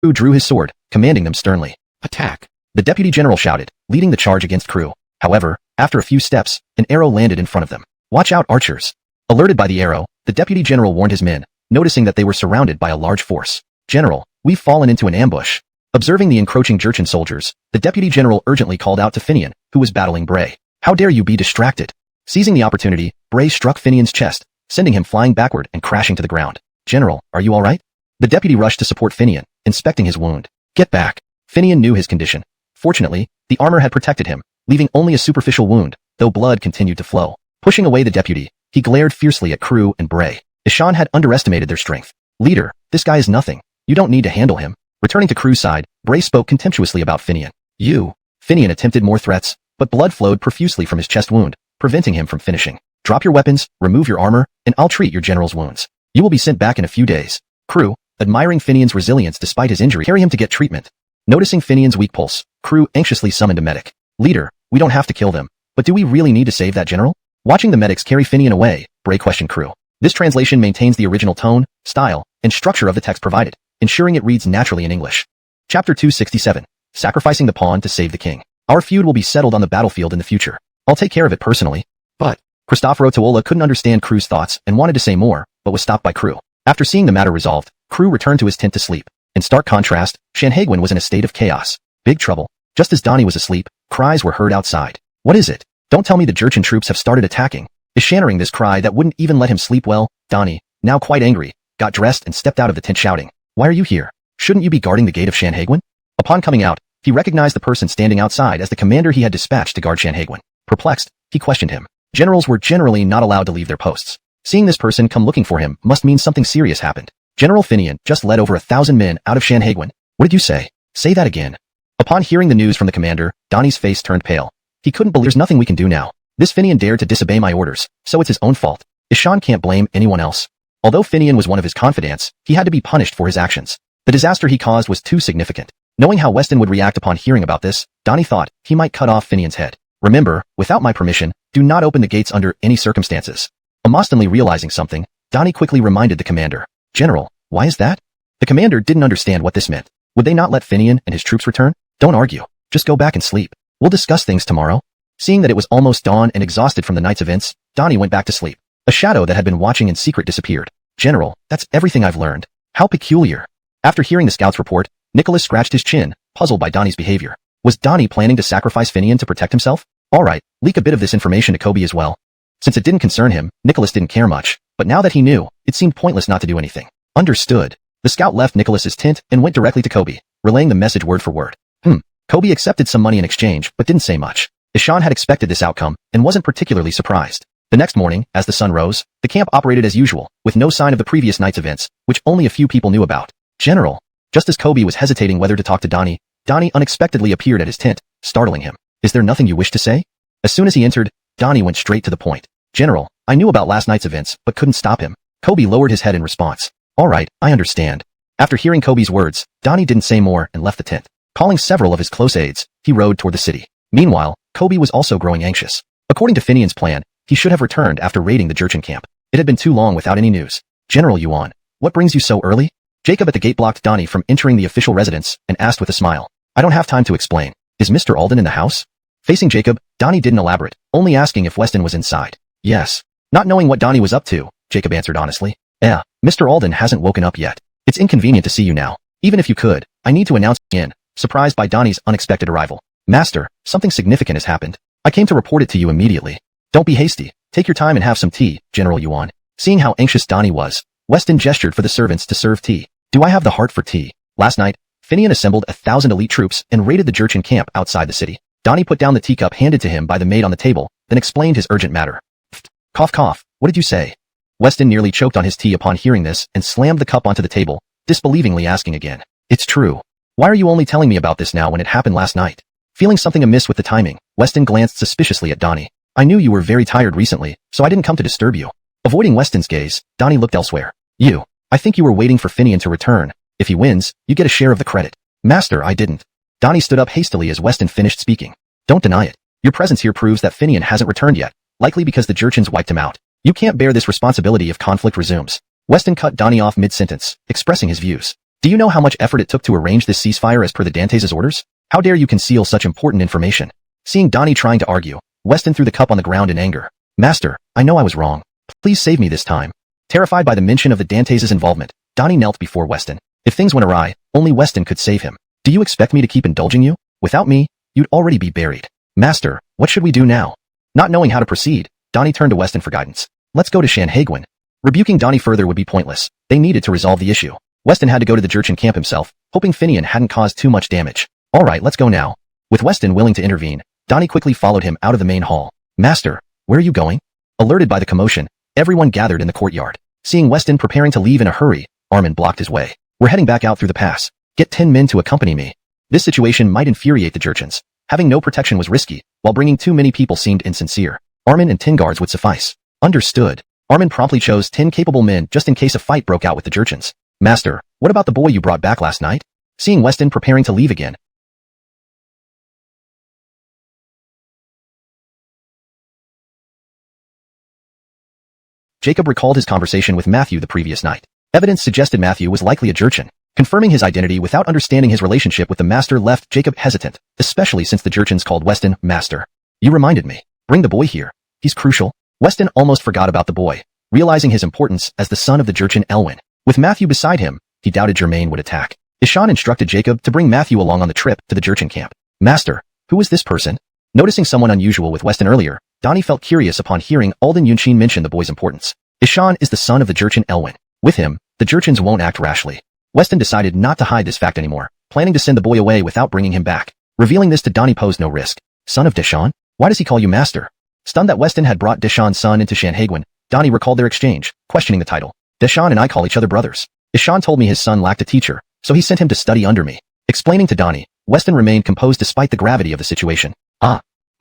Crew drew his sword, commanding them sternly. Attack! The deputy general shouted, leading the charge against Crew. However, after a few steps, an arrow landed in front of them. Watch out, archers! Alerted by the arrow, the deputy general warned his men, noticing that they were surrounded by a large force. General, we've fallen into an ambush. Observing the encroaching Jurchen soldiers, the deputy general urgently called out to Finian, who was battling Bray. How dare you be distracted? Seizing the opportunity, Bray struck Finian's chest, sending him flying backward and crashing to the ground. General, are you all right? The deputy rushed to support Finian, inspecting his wound. Get back. Finian knew his condition. Fortunately, the armor had protected him, leaving only a superficial wound, though blood continued to flow. Pushing away the deputy, he glared fiercely at Crew and Bray. Ishan had underestimated their strength. Leader, this guy is nothing. You don't need to handle him. Returning to Crew's side, Bray spoke contemptuously about Finian. You. Finian attempted more threats, but blood flowed profusely from his chest wound, preventing him from finishing. Drop your weapons, remove your armor, and I'll treat your general's wounds. You will be sent back in a few days. Crew, admiring Finian's resilience despite his injury, carry him to get treatment. Noticing Finian's weak pulse, Crew anxiously summoned a medic. Leader, we don't have to kill them, but do we really need to save that general? Watching the medics carry Finian away, Bray questioned Crew. This translation maintains the original tone, style, and structure of the text provided, ensuring it reads naturally in English. Chapter 267. Sacrificing the pawn to save the king. Our feud will be settled on the battlefield in the future. I'll take care of it personally. But Cristoforo Tuola couldn't understand Crew's thoughts and wanted to say more, but was stopped by Crew. After seeing the matter resolved, Crew returned to his tent to sleep. In stark contrast, Shanhaguin was in a state of chaos. Big trouble. Just as Donnie was asleep, cries were heard outside. What is it? Don't tell me the Jurchen troops have started attacking. Is Shannering this cry that wouldn't even let him sleep well? Donnie, now quite angry, got dressed and stepped out of the tent shouting. Why are you here? Shouldn't you be guarding the gate of Shanhaguin? Upon coming out, he recognized the person standing outside as the commander he had dispatched to guard Shanhaguin. Perplexed, he questioned him. Generals were generally not allowed to leave their posts. Seeing this person come looking for him must mean something serious happened. General Finian just led over 1,000 men out of Shanhaguin. What did you say? Say that again. Upon hearing the news from the commander, Donnie's face turned pale. He couldn't believe there's nothing we can do now. This Finian dared to disobey my orders, so it's his own fault. Ishan can't blame anyone else. Although Finian was one of his confidants, he had to be punished for his actions. The disaster he caused was too significant. Knowing how Weston would react upon hearing about this, Donnie thought he might cut off Finian's head. Remember, without my permission, do not open the gates under any circumstances. Emotionally realizing something, Donnie quickly reminded the commander. General, why is that? The commander didn't understand what this meant. Would they not let Finian and his troops return? Don't argue. Just go back and sleep. We'll discuss things tomorrow. Seeing that it was almost dawn and exhausted from the night's events, Donnie went back to sleep. A shadow that had been watching in secret disappeared. General, that's everything I've learned. How peculiar. After hearing the scout's report, Nicholas scratched his chin, puzzled by Donnie's behavior. Was Donnie planning to sacrifice Finian to protect himself? Alright, leak a bit of this information to Kobe as well. Since it didn't concern him, Nicholas didn't care much, but now that he knew, it seemed pointless not to do anything. Understood. The scout left Nicholas's tent and went directly to Kobe, relaying the message word for word. Kobe accepted some money in exchange, but didn't say much. Ishan had expected this outcome, and wasn't particularly surprised. The next morning, as the sun rose, the camp operated as usual, with no sign of the previous night's events, which only a few people knew about. General. Just as Kobe was hesitating whether to talk to Donnie, Donnie unexpectedly appeared at his tent, startling him. Is there nothing you wish to say? As soon as he entered, Donnie went straight to the point. General, I knew about last night's events, but couldn't stop him. Kobe lowered his head in response. Alright, I understand. After hearing Kobe's words, Donnie didn't say more and left the tent. Calling several of his close aides, he rode toward the city. Meanwhile, Kobe was also growing anxious. According to Finian's plan, he should have returned after raiding the Jurchen camp. It had been too long without any news. General Yuan, what brings you so early? Jacob at the gate blocked Donnie from entering the official residence and asked with a smile. I don't have time to explain. Is Mr. Alden in the house? Facing Jacob, Donnie didn't elaborate, only asking if Weston was inside. Yes. Not knowing what Donnie was up to, Jacob answered honestly. Mr. Alden hasn't woken up yet. It's inconvenient to see you now. Even if you could, I need to announce in, surprised by Donnie's unexpected arrival. Master, something significant has happened. I came to report it to you immediately. Don't be hasty. Take your time and have some tea, General Yuan. Seeing how anxious Donnie was, Weston gestured for the servants to serve tea. Do I have the heart for tea? Last night, Finian assembled 1,000 elite troops and raided the Jurchen camp outside the city. Donnie put down the teacup handed to him by the maid on the table, then explained his urgent matter. Cough cough, what did you say? Weston nearly choked on his tea upon hearing this and slammed the cup onto the table, disbelievingly asking again. It's true. Why are you only telling me about this now when it happened last night? Feeling something amiss with the timing, Weston glanced suspiciously at Donnie. I knew you were very tired recently, so I didn't come to disturb you. Avoiding Weston's gaze, Donnie looked elsewhere. I think you were waiting for Finian to return. If he wins, you get a share of the credit. Master, I didn't. Donnie stood up hastily as Weston finished speaking. Don't deny it. Your presence here proves that Finian hasn't returned yet, likely because the Jurchens wiped him out. You can't bear this responsibility if conflict resumes. Weston cut Donnie off mid-sentence, expressing his views. Do you know how much effort it took to arrange this ceasefire as per the Dantes' orders? How dare you conceal such important information? Seeing Donnie trying to argue, Weston threw the cup on the ground in anger. Master, I know I was wrong. Please save me this time. Terrified by the mention of the Dantes' involvement, Donnie knelt before Weston. If things went awry, only Weston could save him. Do you expect me to keep indulging you? Without me, you'd already be buried. Master, what should we do now? Not knowing how to proceed, Donnie turned to Weston for guidance. Let's go to Shanhaiguan. Rebuking Donnie further would be pointless. They needed to resolve the issue. Weston had to go to the Jurchen camp himself, hoping Finian hadn't caused too much damage. Alright, let's go now. With Weston willing to intervene, Donnie quickly followed him out of the main hall. Master, where are you going? Alerted by the commotion, everyone gathered in the courtyard. Seeing Weston preparing to leave in a hurry, Armin blocked his way. We're heading back out through the pass. Get 10 men to accompany me. This situation might infuriate the Jurchens. Having no protection was risky, while bringing too many people seemed insincere. Armin and 10 guards would suffice. Understood. Armin promptly chose 10 capable men just in case a fight broke out with the Jurchens. Master, what about the boy you brought back last night? Seeing Weston preparing to leave again, Jacob recalled his conversation with Matthew the previous night. Evidence suggested Matthew was likely a Jurchen. Confirming his identity without understanding his relationship with the Master left Jacob hesitant, especially since the Jurchens called Weston Master. You reminded me. Bring the boy here. He's crucial. Weston almost forgot about the boy, realizing his importance as the son of the Jurchen Elwyn. With Matthew beside him, he doubted Germain would attack. Ishan instructed Jacob to bring Matthew along on the trip to the Jurchen camp. Master, who is this person? Noticing someone unusual with Weston earlier, Donnie felt curious upon hearing Alden Yunshin mention the boy's importance. Ishan is the son of the Jurchen Elwyn. With him, the Jurchens won't act rashly. Weston decided not to hide this fact anymore, planning to send the boy away without bringing him back. Revealing this to Donnie posed no risk. Son of Deshawn? Why does he call you Master? Stunned that Weston had brought Deshawn's son into Shanhaiguan, Donnie recalled their exchange, questioning the title. Deshawn and I call each other brothers. Ishan told me his son lacked a teacher, so he sent him to study under me. Explaining to Donnie, Weston remained composed despite the gravity of the situation.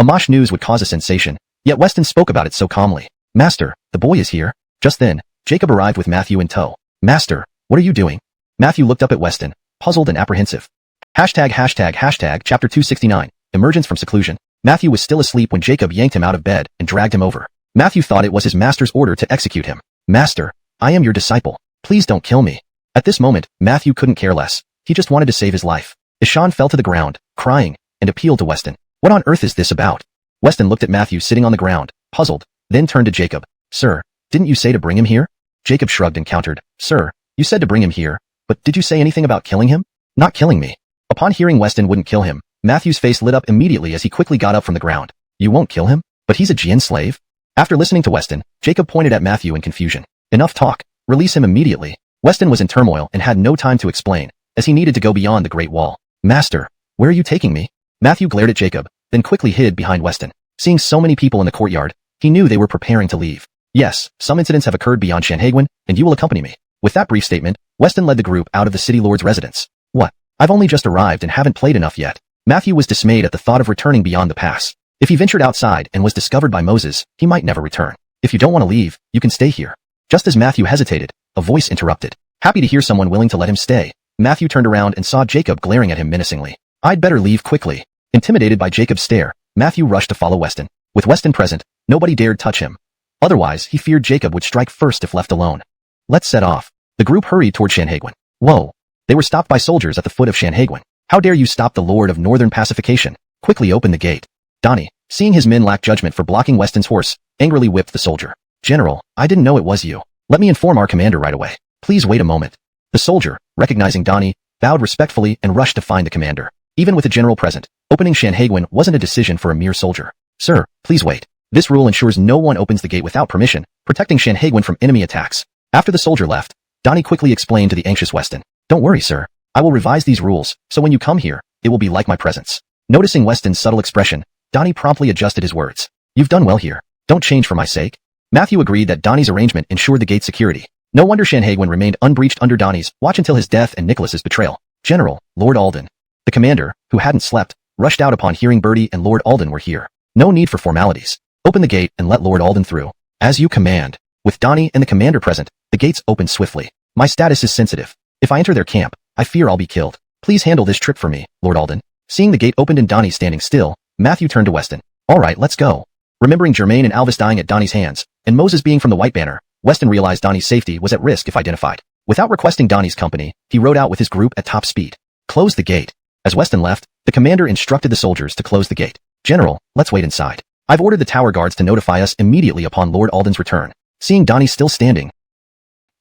Amash news would cause a sensation, yet Weston spoke about it so calmly. Master, the boy is here. Just then, Jacob arrived with Matthew in tow. Master, what are you doing? Matthew looked up at Weston, puzzled and apprehensive. Chapter 269, Emergence from Seclusion. Matthew was still asleep when Jacob yanked him out of bed and dragged him over. Matthew thought it was his master's order to execute him. Master, I am your disciple. Please don't kill me. At this moment, Matthew couldn't care less. He just wanted to save his life. Ishan fell to the ground, crying, and appealed to Weston. What on earth is this about? Weston looked at Matthew sitting on the ground, puzzled, then turned to Jacob. Sir, didn't you say to bring him here? Jacob shrugged and countered. Sir, you said to bring him here, but did you say anything about killing him? Not killing me. Upon hearing Weston wouldn't kill him, Matthew's face lit up immediately as he quickly got up from the ground. You won't kill him? But he's a Jian slave? After listening to Weston, Jacob pointed at Matthew in confusion. Enough talk. Release him immediately. Weston was in turmoil and had no time to explain, as he needed to go beyond the Great Wall. Master, where are you taking me? Matthew glared at Jacob, then quickly hid behind Weston. Seeing so many people in the courtyard, he knew they were preparing to leave. Yes, some incidents have occurred beyond Shanhaiguan, and you will accompany me. With that brief statement, Weston led the group out of the city lord's residence. What? I've only just arrived and haven't played enough yet. Matthew was dismayed at the thought of returning beyond the pass. If he ventured outside and was discovered by Moses, he might never return. If you don't want to leave, you can stay here. Just as Matthew hesitated, a voice interrupted. Happy to hear someone willing to let him stay, Matthew turned around and saw Jacob glaring at him menacingly. I'd better leave quickly. Intimidated by Jacob's stare, Matthew rushed to follow Weston. With Weston present, nobody dared touch him. Otherwise, he feared Jacob would strike first if left alone. Let's set off. The group hurried toward Shanhaiguan. Whoa! They were stopped by soldiers at the foot of Shanhaiguan. How dare you stop the Lord of Northern Pacification? Quickly open the gate. Donnie, seeing his men lack judgment for blocking Weston's horse, angrily whipped the soldier. General, I didn't know it was you. Let me inform our commander right away. Please wait a moment. The soldier, recognizing Donnie, bowed respectfully and rushed to find the commander. Even with a general present, opening Sanhedrin wasn't a decision for a mere soldier. Sir, please wait. This rule ensures no one opens the gate without permission, protecting Sanhedrin from enemy attacks. After the soldier left, Donnie quickly explained to the anxious Weston, "Don't worry, sir. I will revise these rules, so when you come here, it will be like my presence." Noticing Weston's subtle expression, Donnie promptly adjusted his words. "You've done well here. Don't change for my sake." Matthew agreed that Donnie's arrangement ensured the gate's security. No wonder Sanhedrin remained unbreached under Donnie's watch until his death and Nicholas's betrayal. General, Lord Alden. The commander, who hadn't slept, rushed out upon hearing Bertie and Lord Alden were here. No need for formalities. Open the gate and let Lord Alden through. As you command. With Donnie and the commander present, the gates opened swiftly. My status is sensitive. If I enter their camp, I fear I'll be killed. Please handle this trip for me, Lord Alden. Seeing the gate opened and Donnie standing still, Matthew turned to Weston. All right, let's go. Remembering Germain and Alvis dying at Donnie's hands, and Moses being from the White Banner, Weston realized Donnie's safety was at risk if identified. Without requesting Donnie's company, he rode out with his group at top speed. Close the gate. As Weston left, the commander instructed the soldiers to close the gate. General, let's wait inside. I've ordered the tower guards to notify us immediately upon Lord Alden's return. Seeing Donnie still standing,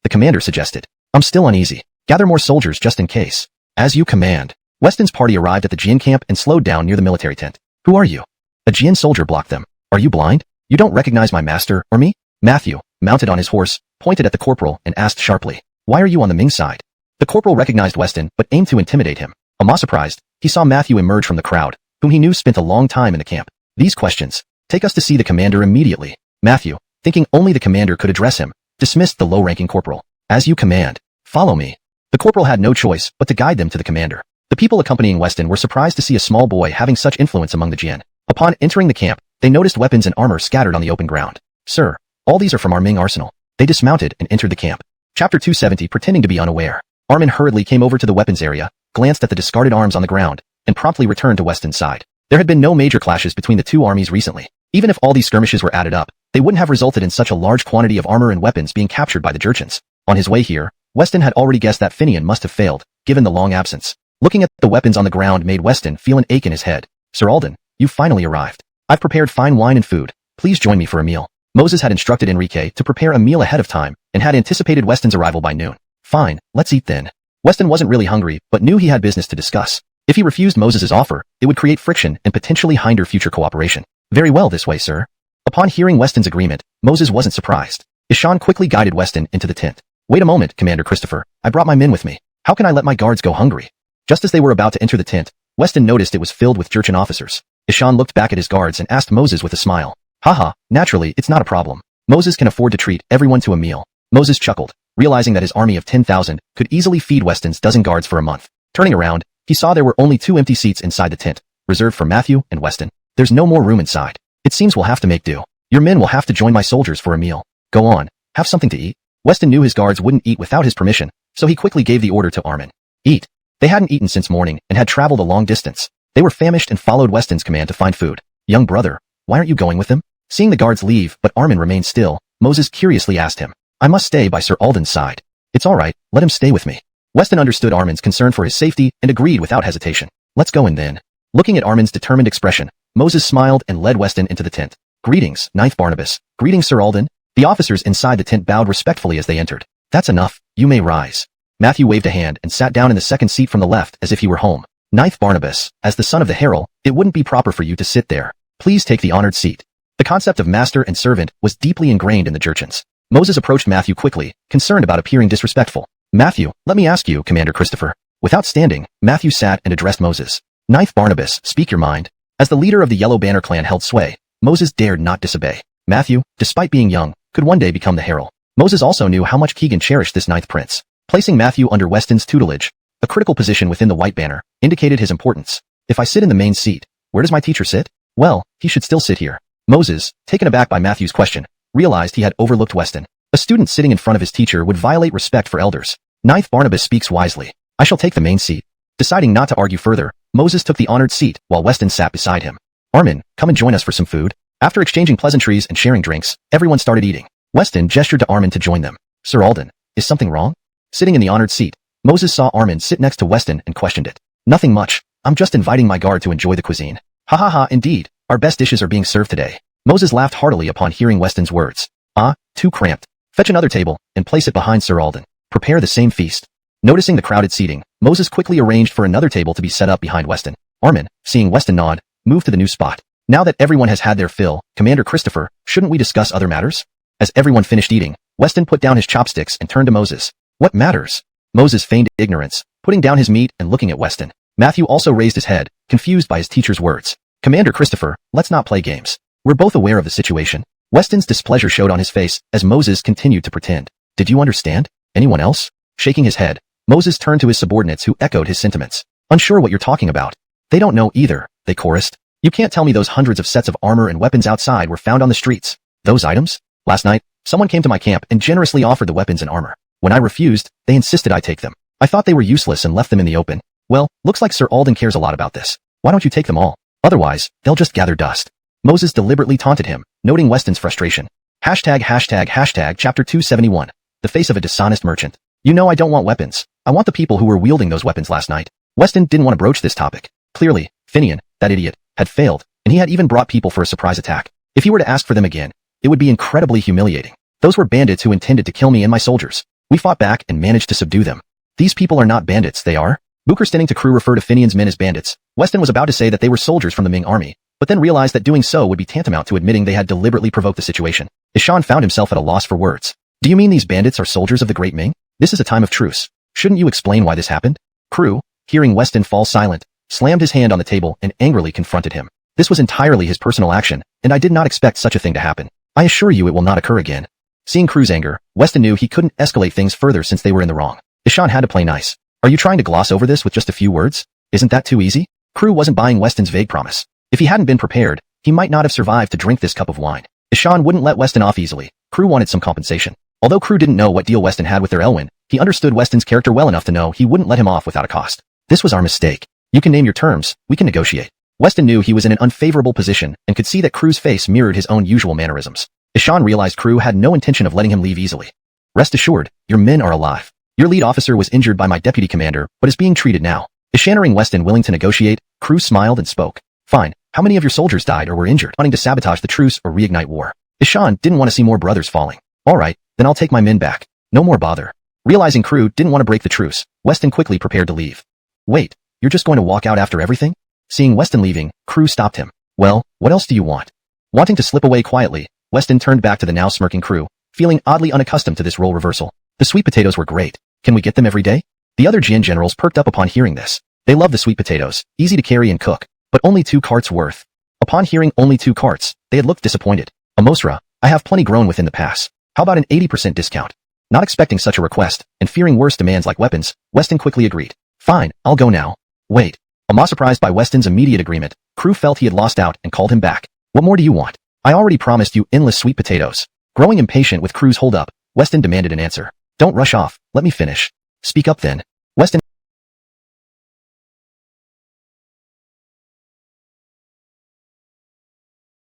the commander suggested, I'm still uneasy. Gather more soldiers just in case. As you command. Weston's party arrived at the Jian camp and slowed down near the military tent. Who are you? A Jian soldier blocked them. Are you blind? You don't recognize my master or me? Matthew, mounted on his horse, pointed at the corporal and asked sharply, why are you on the Ming side? The corporal recognized Weston but aimed to intimidate him. Ama surprised, he saw Matthew emerge from the crowd, whom he knew spent a long time in the camp. These questions. Take us to see the commander immediately. Matthew, thinking only the commander could address him, dismissed the low-ranking corporal. As you command. Follow me. The corporal had no choice but to guide them to the commander. The people accompanying Weston were surprised to see a small boy having such influence among the Jian. Upon entering the camp, they noticed weapons and armor scattered on the open ground. Sir, all these are from our Ming arsenal. They dismounted and entered the camp. Chapter 270 pretending to be unaware. Armin hurriedly came over to the weapons area, glanced at the discarded arms on the ground, and promptly returned to Weston's side. There had been no major clashes between the two armies recently. Even if all these skirmishes were added up, they wouldn't have resulted in such a large quantity of armor and weapons being captured by the Jurchens. On his way here, Weston had already guessed that Finian must have failed, given the long absence. Looking at the weapons on the ground made Weston feel an ache in his head. Sir Alden, you've finally arrived. I've prepared fine wine and food. Please join me for a meal. Moses had instructed Enrique to prepare a meal ahead of time and had anticipated Weston's arrival by noon. Fine, let's eat then. Weston wasn't really hungry but knew he had business to discuss. If he refused Moses's offer, it would create friction and potentially hinder future cooperation. Very well this way, sir. Upon hearing Weston's agreement, Moses wasn't surprised. Ishan quickly guided Weston into the tent. Wait a moment, Commander Christopher. I brought my men with me. How can I let my guards go hungry? Just as they were about to enter the tent, Weston noticed it was filled with Jurchen officers. Ishan looked back at his guards and asked Moses with a smile. Haha, naturally, it's not a problem. Moses can afford to treat everyone to a meal. Moses chuckled, realizing that his army of 10,000 could easily feed Weston's dozen guards for a month. Turning around, he saw there were only 2 empty seats inside the tent, reserved for Matthew and Weston. There's no more room inside. It seems we'll have to make do. Your men will have to join my soldiers for a meal. Go on, have something to eat. Weston knew his guards wouldn't eat without his permission, so he quickly gave the order to Armin. Eat. They hadn't eaten since morning and had traveled a long distance. They were famished and followed Weston's command to find food. Young brother, why aren't you going with them? Seeing the guards leave but Armin remained still, Moses curiously asked him. I must stay by Sir Alden's side. It's all right, let him stay with me. Weston understood Armin's concern for his safety and agreed without hesitation. Let's go in then. Looking at Armin's determined expression, Moses smiled and led Weston into the tent. Greetings, Ninth Barnabas. Greetings, Sir Alden. The officers inside the tent bowed respectfully as they entered. That's enough, you may rise. Matthew waved a hand and sat down in the second seat from the left as if he were home. Ninth Barnabas, as the son of the herald, it wouldn't be proper for you to sit there. Please take the honored seat. The concept of master and servant was deeply ingrained in the Jurchens. Moses approached Matthew quickly, concerned about appearing disrespectful. Matthew, let me ask you, Commander Christopher. Without standing, Matthew sat and addressed Moses. Ninth Barnabas, speak your mind. As the leader of the Yellow Banner clan held sway, Moses dared not disobey. Matthew, despite being young, could one day become the herald. Moses also knew how much Keegan cherished this ninth prince. Placing Matthew under Weston's tutelage, a critical position within the White Banner, indicated his importance. If I sit in the main seat, where does my teacher sit? Well, he should still sit here. Moses, taken aback by Matthew's question, realized he had overlooked Weston. A student sitting in front of his teacher would violate respect for elders. Ninth Barnabas speaks wisely. I shall take the main seat. Deciding not to argue further, Moses took the honored seat while Weston sat beside him. Armin, come and join us for some food. After exchanging pleasantries and sharing drinks, everyone started eating. Weston gestured to Armin to join them. Sir Alden, is something wrong? Sitting in the honored seat, Moses saw Armin sit next to Weston and questioned it. Nothing much. I'm just inviting my guard to enjoy the cuisine. Ha ha ha, indeed. Our best dishes are being served today. Moses laughed heartily upon hearing Weston's words. Ah, too cramped. Fetch another table and place it behind Sir Alden. Prepare the same feast. Noticing the crowded seating, Moses quickly arranged for another table to be set up behind Weston. Armin, seeing Weston nod, moved to the new spot. Now that everyone has had their fill, Commander Christopher, shouldn't we discuss other matters? As everyone finished eating, Weston put down his chopsticks and turned to Moses. What matters? Moses feigned ignorance, putting down his meat and looking at Weston. Matthew also raised his head, confused by his teacher's words. Commander Christopher, let's not play games. We're both aware of the situation. Weston's displeasure showed on his face as Moses continued to pretend. Did you understand? Anyone else? Shaking his head, Moses turned to his subordinates who echoed his sentiments. Unsure what you're talking about. They don't know either, they chorused. You can't tell me those hundreds of sets of armor and weapons outside were found on the streets. Those items? Last night, someone came to my camp and generously offered the weapons and armor. When I refused, they insisted I take them. I thought they were useless and left them in the open. Well, looks like Sir Alden cares a lot about this. Why don't you take them all? Otherwise, they'll just gather dust. Moses deliberately taunted him, noting Weston's frustration. Chapter 271. The face of a dishonest merchant. You know I don't want weapons. I want the people who were wielding those weapons last night. Weston didn't want to broach this topic. Clearly, Finian, that idiot, had failed, and he had even brought people for a surprise attack. If he were to ask for them again, it would be incredibly humiliating. Those were bandits who intended to kill me and my soldiers. We fought back and managed to subdue them. These people are not bandits, they are. Booker standing to crew refer to Finian's men as bandits. Weston was about to say that they were soldiers from the Ming army, but then realized that doing so would be tantamount to admitting they had deliberately provoked the situation. Ishan found himself at a loss for words. Do you mean these bandits are soldiers of the Great Ming? This is a time of truce. Shouldn't you explain why this happened? Crew, hearing Weston fall silent, slammed his hand on the table and angrily confronted him. This was entirely his personal action, and I did not expect such a thing to happen. I assure you it will not occur again. Seeing Crew's anger, Weston knew he couldn't escalate things further since they were in the wrong. Ishan had to play nice. Are you trying to gloss over this with just a few words? Isn't that too easy? Crew wasn't buying Weston's vague promise. If he hadn't been prepared, he might not have survived to drink this cup of wine. Ishan wouldn't let Weston off easily. Crew wanted some compensation. Although Crew didn't know what deal Weston had with their Elwyn, he understood Weston's character well enough to know he wouldn't let him off without a cost. This was our mistake. You can name your terms, we can negotiate. Weston knew he was in an unfavorable position and could see that Crew's face mirrored his own usual mannerisms. Ishan realized Crew had no intention of letting him leave easily. Rest assured, your men are alive. Your lead officer was injured by my deputy commander, but is being treated now. Ishaning Weston willing to negotiate, Crew smiled and spoke. Fine, how many of your soldiers died or were injured, wanting to sabotage the truce or reignite war? Ishan didn't want to see more brothers falling. Alright, then I'll take my men back. No more bother. Realizing Crew didn't want to break the truce, Weston quickly prepared to leave. Wait, you're just going to walk out after everything? Seeing Weston leaving, Crew stopped him. Well, what else do you want? Wanting to slip away quietly, Weston turned back to the now smirking Crew, feeling oddly unaccustomed to this role reversal. The sweet potatoes were great. Can we get them every day? The other Jian generals perked up upon hearing this. They loved the sweet potatoes, easy to carry and cook, but only 2 carts worth. Upon hearing only 2 carts, they had looked disappointed. Amosra, I have plenty grown within the pass. How about an 80% discount? Not expecting such a request, and fearing worse demands like weapons, Weston quickly agreed. Fine, I'll go now. Wait. Almost surprised by Weston's immediate agreement, Crew felt he had lost out and called him back. What more do you want? I already promised you endless sweet potatoes. Growing impatient with Crew's hold-up, Weston demanded an answer. Don't rush off, let me finish. Speak up then. Weston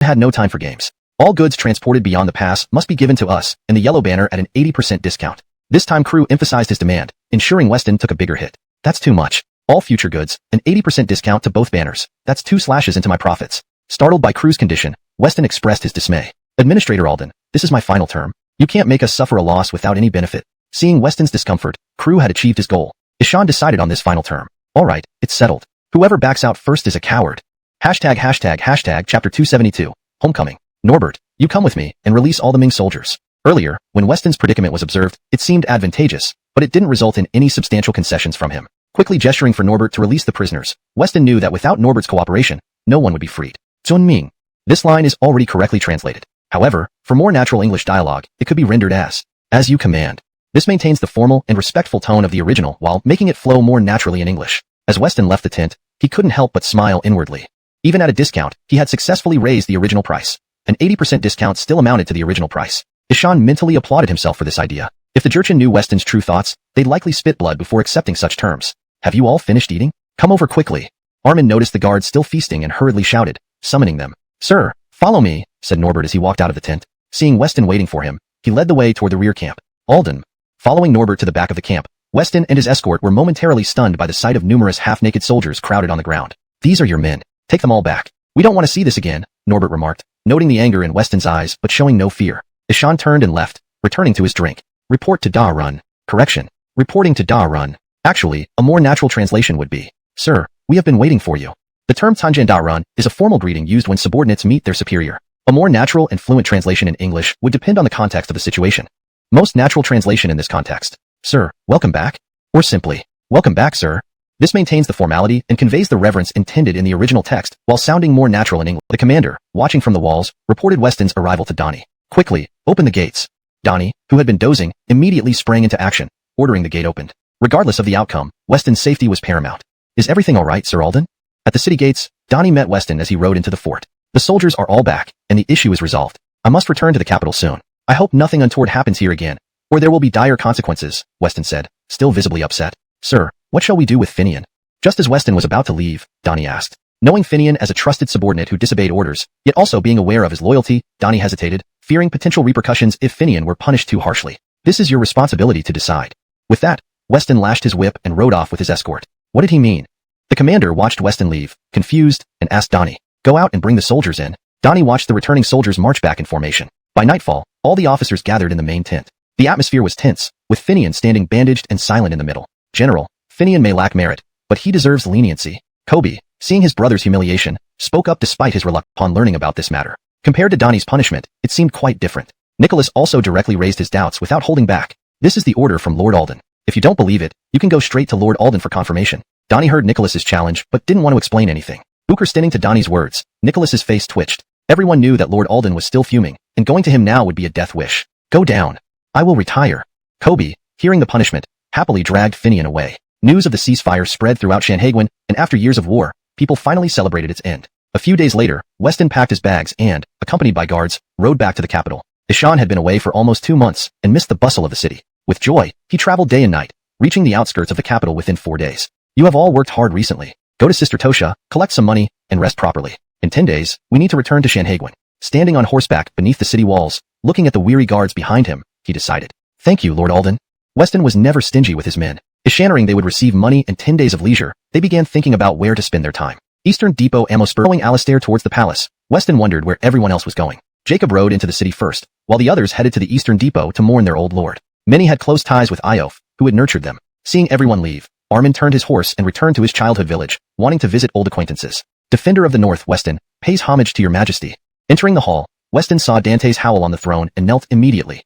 had no time for games. All goods transported beyond the pass must be given to us, and the yellow banner at an 80% discount. This time Crew emphasized his demand, ensuring Weston took a bigger hit. That's too much. All future goods, an 80% discount to both banners. That's 2 slashes into my profits. Startled by Crew's condition, Weston expressed his dismay. Administrator Alden, this is my final term. You can't make us suffer a loss without any benefit. Seeing Weston's discomfort, Crew had achieved his goal. Ishan decided on this final term. Alright, it's settled. Whoever backs out first is a coward. Chapter 272. Homecoming. Norbert, you come with me and release all the Ming soldiers. Earlier, when Weston's predicament was observed, it seemed advantageous, but it didn't result in any substantial concessions from him. Quickly gesturing for Norbert to release the prisoners, Weston knew that without Norbert's cooperation, no one would be freed. Zun Ming. This line is already correctly translated. However, for more natural English dialogue, it could be rendered as you command. This maintains the formal and respectful tone of the original while making it flow more naturally in English. As Weston left the tent, he couldn't help but smile inwardly. Even at a discount, he had successfully raised the original price. An 80% discount still amounted to the original price. Ishan mentally applauded himself for this idea. If the Jurchen knew Weston's true thoughts, they'd likely spit blood before accepting such terms. Have you all finished eating? Come over quickly. Armin noticed the guards still feasting and hurriedly shouted, summoning them. Sir, follow me, said Norbert as he walked out of the tent. Seeing Weston waiting for him, he led the way toward the rear camp. Alden. Following Norbert to the back of the camp, Weston and his escort were momentarily stunned by the sight of numerous half-naked soldiers crowded on the ground. These are your men. Take them all back. We don't want to see this again, Norbert remarked, noting the anger in Weston's eyes but showing no fear. Ishan turned and left, returning to his drink. Report to Da Run. Correction. reporting to Da Run. Actually, a more natural translation would be, Sir, we have been waiting for you. The term Tanjian Da Run is a formal greeting used when subordinates meet their superior. A more natural and fluent translation in English would depend on the context of the situation. Most natural translation in this context, Sir, welcome back, or simply, Welcome back, sir. This maintains the formality and conveys the reverence intended in the original text while sounding more natural in English. The commander, watching from the walls, reported Weston's arrival to Donnie. Quickly, open the gates. Donnie, who had been dozing, immediately sprang into action, ordering the gate opened. Regardless of the outcome, Weston's safety was paramount. Is everything all right, Sir Alden? At the city gates, Donnie met Weston as he rode into the fort. The soldiers are all back, and the issue is resolved. I must return to the capital soon. I hope nothing untoward happens here again, or there will be dire consequences, Weston said, still visibly upset. Sir, what shall we do with Finian? Just as Weston was about to leave, Donnie asked. Knowing Finian as a trusted subordinate who disobeyed orders, yet also being aware of his loyalty, Donnie hesitated, fearing potential repercussions if Finian were punished too harshly. This is your responsibility to decide. With that, Weston lashed his whip and rode off with his escort. What did he mean? The commander watched Weston leave, confused, and asked Donnie, Go out and bring the soldiers in. Donnie watched the returning soldiers march back in formation. By nightfall, all the officers gathered in the main tent. The atmosphere was tense, with Finian standing bandaged and silent in the middle. General, Finian may lack merit, but he deserves leniency. Kobe, seeing his brother's humiliation, spoke up despite his reluctance upon learning about this matter. Compared to Donnie's punishment, it seemed quite different. Nicholas also directly raised his doubts without holding back. This is the order from Lord Alden. If you don't believe it, you can go straight to Lord Alden for confirmation. Donnie heard Nicholas's challenge, but didn't want to explain anything. Understanding to Donnie's words, Nicholas's face twitched. Everyone knew that Lord Alden was still fuming, and going to him now would be a death wish. Go down. I will retire. Kobe, hearing the punishment, happily dragged Finian away. News of the ceasefire spread throughout Shanhaiguan, and after years of war, people finally celebrated its end. A few days later, Weston packed his bags and, accompanied by guards, rode back to the capital. Ishan had been away for almost 2 months and missed the bustle of the city. With joy, he traveled day and night, reaching the outskirts of the capital within 4 days. You have all worked hard recently. Go to Sister Tosha, collect some money, and rest properly. In 10 days, we need to return to Shanhaiguan. Standing on horseback beneath the city walls, looking at the weary guards behind him, he decided. Thank you, Lord Alden. Weston was never stingy with his men. Ishaning they would receive money and 10 days of leisure, they began thinking about where to spend their time. Eastern Depot ammo spurring Alistair towards the palace. Weston wondered where everyone else was going. Jacob rode into the city first, while the others headed to the Eastern Depot to mourn their old lord. Many had close ties with Iof, who had nurtured them. Seeing everyone leave, Armin turned his horse and returned to his childhood village, wanting to visit old acquaintances. Defender of the North, Weston, pays homage to your majesty. Entering the hall, Weston saw Dante's Howl on the throne and knelt immediately.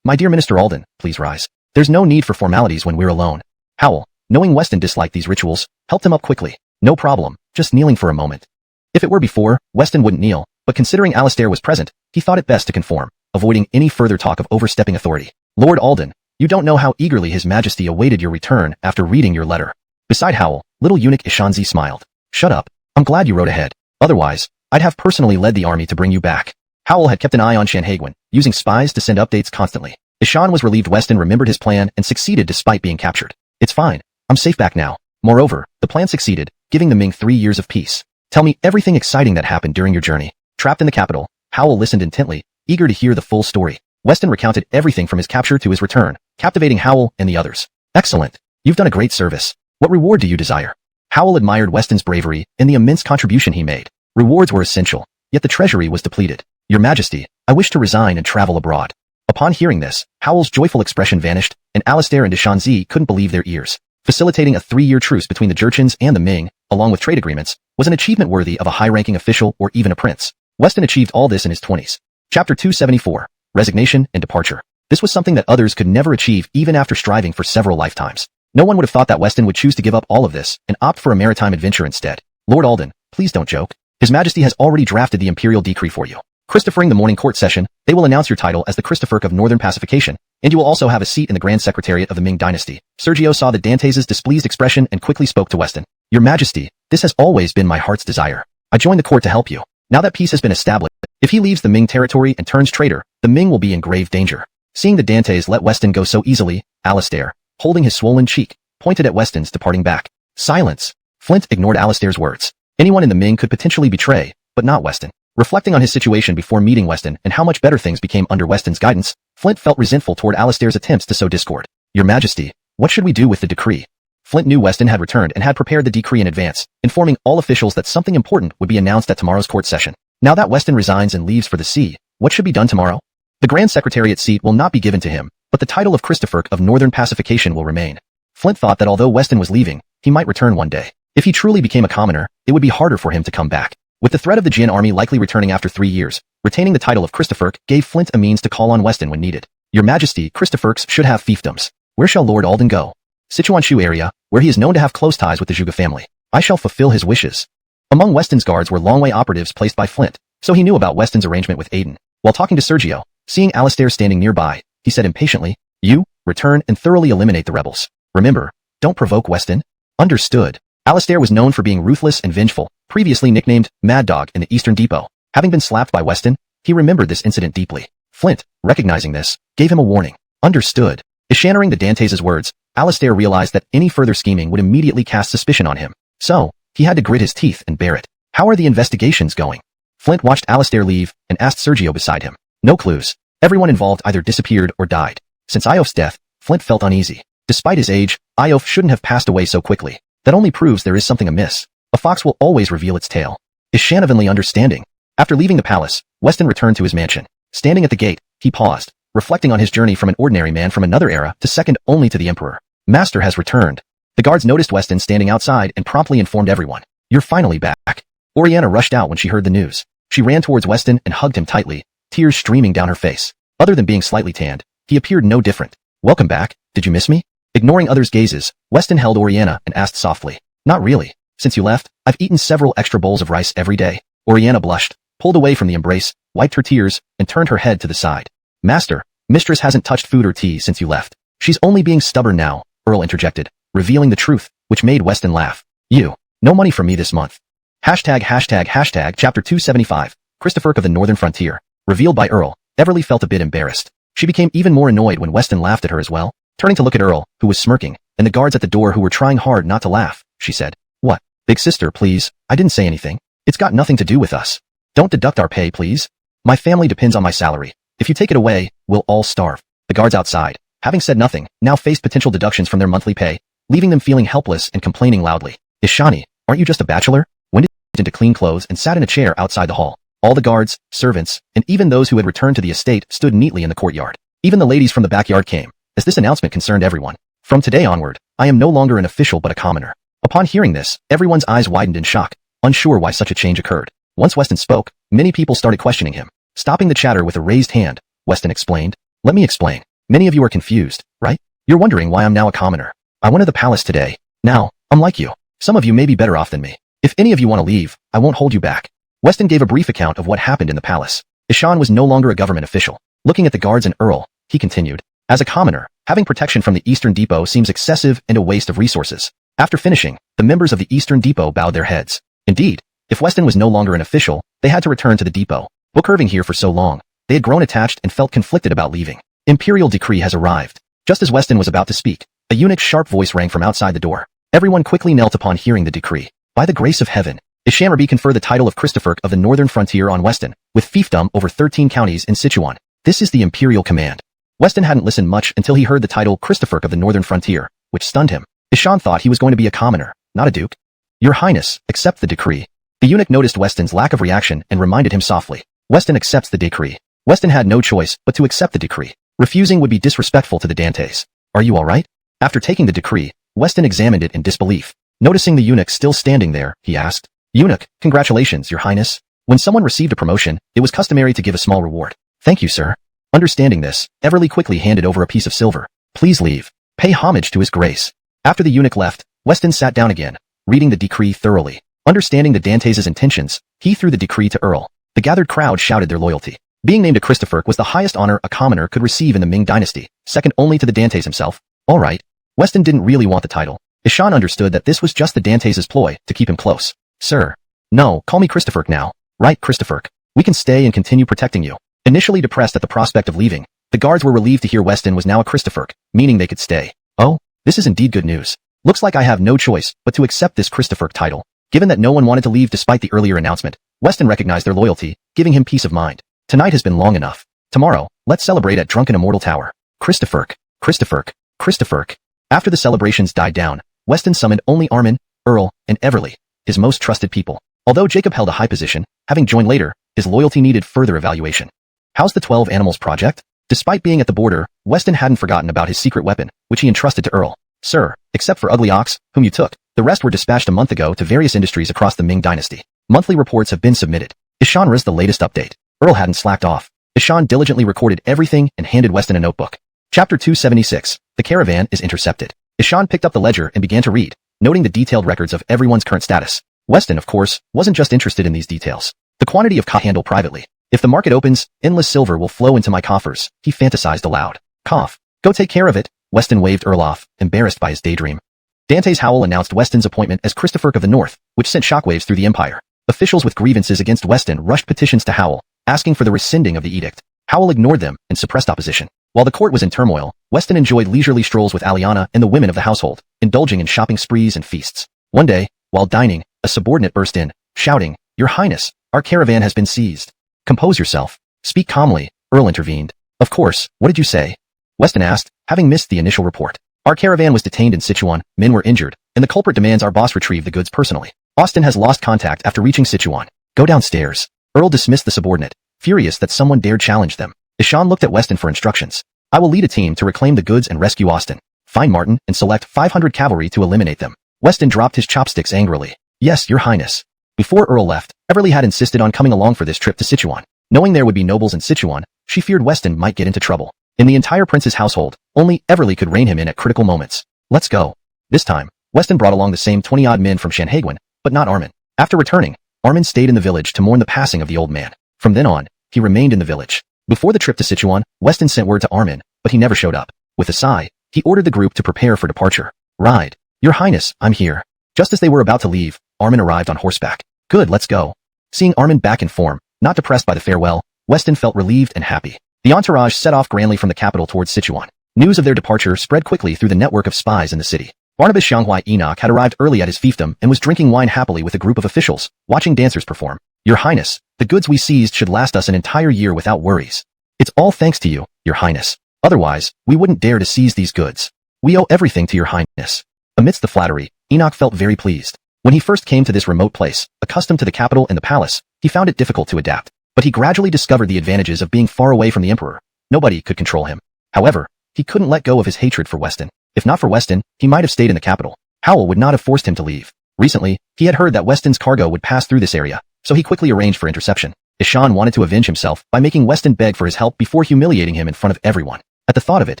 My dear Minister Alden, please rise. There's no need for formalities when we're alone. Howl, knowing Weston disliked these rituals, helped him up quickly. No problem, just kneeling for a moment. If it were before, Weston wouldn't kneel, but considering Alistair was present, he thought it best to conform, avoiding any further talk of overstepping authority. Lord Alden, you don't know how eagerly His Majesty awaited your return after reading your letter. Beside Howl, little eunuch Ishanzi smiled. Shut up. I'm glad you rode ahead. Otherwise, I'd have personally led the army to bring you back. Howl had kept an eye on Shanhaiguan, using spies to send updates constantly. Ishan was relieved Weston remembered his plan and succeeded despite being captured. It's fine. I'm safe back now. Moreover, the plan succeeded, giving the Ming 3 years of peace. Tell me everything exciting that happened during your journey. Trapped in the capital, Howl listened intently, eager to hear the full story. Weston recounted everything from his capture to his return, captivating Howl and the others. Excellent. You've done a great service. What reward do you desire? Howl admired Weston's bravery and the immense contribution he made. Rewards were essential, yet the treasury was depleted. Your Majesty, I wish to resign and travel abroad. Upon hearing this, Howl's joyful expression vanished, and Alistair and Ishanzi couldn't believe their ears. Facilitating a 3-year truce between the Jurchens and the Ming, along with trade agreements, was an achievement worthy of a high-ranking official or even a prince. Weston achieved all this in his 20s. Chapter 274, Resignation and Departure. This was something that others could never achieve even after striving for several lifetimes. No one would have thought that Weston would choose to give up all of this and opt for a maritime adventure instead. Lord Alden, please don't joke. His Majesty has already drafted the imperial decree for you. Christophering the morning court session, they will announce your title as the Christopher of Northern Pacification, and you will also have a seat in the Grand Secretariat of the Ming Dynasty. Sergio saw the Dantes' displeased expression and quickly spoke to Weston. Your Majesty, this has always been my heart's desire. I joined the court to help you. Now that peace has been established, if he leaves the Ming territory and turns traitor, the Ming will be in grave danger. Seeing the Dantes let Weston go so easily, Alistair, holding his swollen cheek, pointed at Weston's departing back. Silence. Flint ignored Alistair's words. Anyone in the Ming could potentially betray, but not Weston. Reflecting on his situation before meeting Weston and how much better things became under Weston's guidance, Flint felt resentful toward Alistair's attempts to sow discord. Your Majesty, what should we do with the decree? Flint knew Weston had returned and had prepared the decree in advance, informing all officials that something important would be announced at tomorrow's court session. Now that Weston resigns and leaves for the sea, what should be done tomorrow? The Grand Secretariat seat will not be given to him, but the title of Christopher of Northern Pacification will remain. Flint thought that although Weston was leaving, he might return one day. If he truly became a commoner, it would be harder for him to come back. With the threat of the Jin army likely returning after 3 years, retaining the title of Christopher gave Flint a means to call on Weston when needed. Your Majesty, Christopher's should have fiefdoms. Where shall Lord Alden go? Sichuanshu area, where he is known to have close ties with the Zhuge family. I shall fulfill his wishes. Among Weston's guards were Longway operatives placed by Flint, so he knew about Weston's arrangement with Aiden. While talking to Sergio, seeing Alistair standing nearby, he said impatiently, "You, return and thoroughly eliminate the rebels. Remember, don't provoke Weston." Understood. Alistair was known for being ruthless and vengeful, previously nicknamed Mad Dog in the Eastern Depot. Having been slapped by Weston, he remembered this incident deeply. Flint, recognizing this, gave him a warning. Understood. Eschannering the Dantes' words, Alistair realized that any further scheming would immediately cast suspicion on him. So, he had to grit his teeth and bear it. How are the investigations going? Flint watched Alistair leave and asked Sergio beside him. No clues. Everyone involved either disappeared or died. Since Iof's death, Flint felt uneasy. Despite his age, Iof shouldn't have passed away so quickly. That only proves there is something amiss. A fox will always reveal its tail. Is Shanavanly understanding? After leaving the palace, Weston returned to his mansion. Standing at the gate, he paused, reflecting on his journey from an ordinary man from another era to second only to the Emperor. Master has returned. The guards noticed Weston standing outside and promptly informed everyone. You're finally back. Oriana rushed out when she heard the news. She ran towards Weston and hugged him tightly, tears streaming down her face. Other than being slightly tanned, he appeared no different. Welcome back, did you miss me? Ignoring others' gazes, Weston held Oriana and asked softly. Not really. Since you left, I've eaten several extra bowls of rice every day. Oriana blushed, pulled away from the embrace, wiped her tears, and turned her head to the side. Master, Mistress hasn't touched food or tea since you left. She's only being stubborn now, Earl interjected, revealing the truth, which made Weston laugh. You, no money from me this month. Chapter 275, Christopher of the Northern Frontier. Revealed by Earl, Everly felt a bit embarrassed. She became even more annoyed when Weston laughed at her as well. Turning to look at Earl, who was smirking, and the guards at the door who were trying hard not to laugh, she said, What? Big sister, please, I didn't say anything. It's got nothing to do with us. Don't deduct our pay, please. My family depends on my salary. If you take it away, we'll all starve. The guards outside, having said nothing, now faced potential deductions from their monthly pay, leaving them feeling helpless and complaining loudly. Ishani, aren't you just a bachelor? When did you get into clean clothes and sat in a chair outside the hall? All the guards, servants, and even those who had returned to the estate stood neatly in the courtyard. Even the ladies from the backyard came, as this announcement concerned everyone. From today onward, I am no longer an official but a commoner. Upon hearing this, everyone's eyes widened in shock, unsure why such a change occurred. Once Weston spoke, many people started questioning him. Stopping the chatter with a raised hand, Weston explained, Let me explain. Many of you are confused, right? You're wondering why I'm now a commoner. I went to the palace today. Now, unlike you, some of you may be better off than me. If any of you want to leave, I won't hold you back. Weston gave a brief account of what happened in the palace. Ishan was no longer a government official. Looking at the guards and Earl, he continued, As a commoner, having protection from the Eastern Depot seems excessive and a waste of resources. After finishing, the members of the Eastern Depot bowed their heads. Indeed, if Weston was no longer an official, they had to return to the depot. Bookherving here for so long, they had grown attached and felt conflicted about leaving. Imperial decree has arrived. Just as Weston was about to speak, a eunuch's sharp voice rang from outside the door. Everyone quickly knelt upon hearing the decree. By the grace of heaven, Ishamrabi conferred the title of Christopher of the Northern Frontier on Weston, with fiefdom over 13 counties in Sichuan. This is the imperial command. Weston hadn't listened much until he heard the title Christopher of the Northern Frontier, which stunned him. Ishan thought he was going to be a commoner, not a duke. Your Highness, accept the decree. The eunuch noticed Weston's lack of reaction and reminded him softly. Weston accepts the decree. Weston had no choice but to accept the decree. Refusing would be disrespectful to the Dantes. Are you all right? After taking the decree, Weston examined it in disbelief. Noticing the eunuch still standing there, he asked, Eunuch, congratulations, Your Highness. When someone received a promotion, it was customary to give a small reward. Thank you, sir. Understanding this, Everly quickly handed over a piece of silver. Please leave. Pay homage to His Grace. After the eunuch left, Weston sat down again, reading the decree thoroughly. Understanding the Dantes' intentions, he threw the decree to Earl. The gathered crowd shouted their loyalty. Being named a Christopher was the highest honor a commoner could receive in the Ming dynasty, second only to the Dantes himself. All right. Weston didn't really want the title. Ishan understood that this was just the Dantes' ploy to keep him close. Sir. No, call me Christopher now. Right, Christopher. We can stay and continue protecting you. Initially depressed at the prospect of leaving, the guards were relieved to hear Weston was now a Christopher, meaning they could stay. Oh, this is indeed good news. Looks like I have no choice but to accept this Christopher title. Given that no one wanted to leave despite the earlier announcement, Weston recognized their loyalty, giving him peace of mind. Tonight has been long enough. Tomorrow, let's celebrate at Drunken Immortal Tower. Christopher, Christopher, Christopher. After the celebrations died down, Weston summoned only Armin, Earl, and Everly, his most trusted people. Although Jacob held a high position, having joined later, his loyalty needed further evaluation. How's the 12 Animals project? Despite being at the border, Weston hadn't forgotten about his secret weapon, which he entrusted to Earl. Sir, except for Ugly Ox, whom you took, the rest were dispatched a month ago to various industries across the Ming dynasty. Monthly reports have been submitted. Ishan raised the latest update. Earl hadn't slacked off. Ishan diligently recorded everything and handed Weston a notebook. Chapter 276. The caravan is intercepted. Ishan picked up the ledger and began to read, noting the detailed records of everyone's current status. Weston, of course, wasn't just interested in these details. The quantity of cash handled privately. If the market opens, endless silver will flow into my coffers, he fantasized aloud. Cough. Go take care of it. Weston waved Earl off, embarrassed by his daydream. Dante's howl announced Weston's appointment as Christopher of the North, which sent shockwaves through the empire. Officials with grievances against Weston rushed petitions to Howell, asking for the rescinding of the edict. Howell ignored them and suppressed opposition. While the court was in turmoil, Weston enjoyed leisurely strolls with Aliana and the women of the household, indulging in shopping sprees and feasts. One day, while dining, a subordinate burst in, shouting, "Your Highness, our caravan has been seized." "Compose yourself. Speak calmly," Earl intervened. "Of course, what did you say?" Weston asked, having missed the initial report. "Our caravan was detained in Sichuan, men were injured, and the culprit demands our boss retrieve the goods personally. Austin has lost contact after reaching Sichuan. Go downstairs." Earl dismissed the subordinate, furious that someone dared challenge them. Ishan looked at Weston for instructions. "I will lead a team to reclaim the goods and rescue Austin. Find Martin and select 500 cavalry to eliminate them." Weston dropped his chopsticks angrily. "Yes, Your Highness." Before Earl left, Everly had insisted on coming along for this trip to Sichuan. Knowing there would be nobles in Sichuan, she feared Weston might get into trouble. In the entire prince's household, only Everly could rein him in at critical moments. "Let's go." This time, Weston brought along the same 20-odd men from Shanhaiguan, but not Armin. After returning, Armin stayed in the village to mourn the passing of the old man. From then on, he remained in the village. Before the trip to Sichuan, Weston sent word to Armin, but he never showed up. With a sigh, he ordered the group to prepare for departure. "Ride. Your Highness, I'm here." Just as they were about to leave, Armin arrived on horseback. "Good, let's go." Seeing Armin back in form, not depressed by the farewell, Weston felt relieved and happy. The entourage set off grandly from the capital towards Sichuan. News of their departure spread quickly through the network of spies in the city. Barnabas Xianghua Enoch had arrived early at his fiefdom and was drinking wine happily with a group of officials, watching dancers perform. "Your Highness, the goods we seized should last us an entire year without worries. It's all thanks to you, Your Highness. Otherwise, we wouldn't dare to seize these goods. We owe everything to Your Highness." Amidst the flattery, Enoch felt very pleased. When he first came to this remote place, accustomed to the capital and the palace, he found it difficult to adapt. But he gradually discovered the advantages of being far away from the emperor. Nobody could control him. However, he couldn't let go of his hatred for Weston. If not for Weston, he might have stayed in the capital. Howell would not have forced him to leave. Recently, he had heard that Weston's cargo would pass through this area, so he quickly arranged for interception. Ishan wanted to avenge himself by making Weston beg for his help before humiliating him in front of everyone. At the thought of it,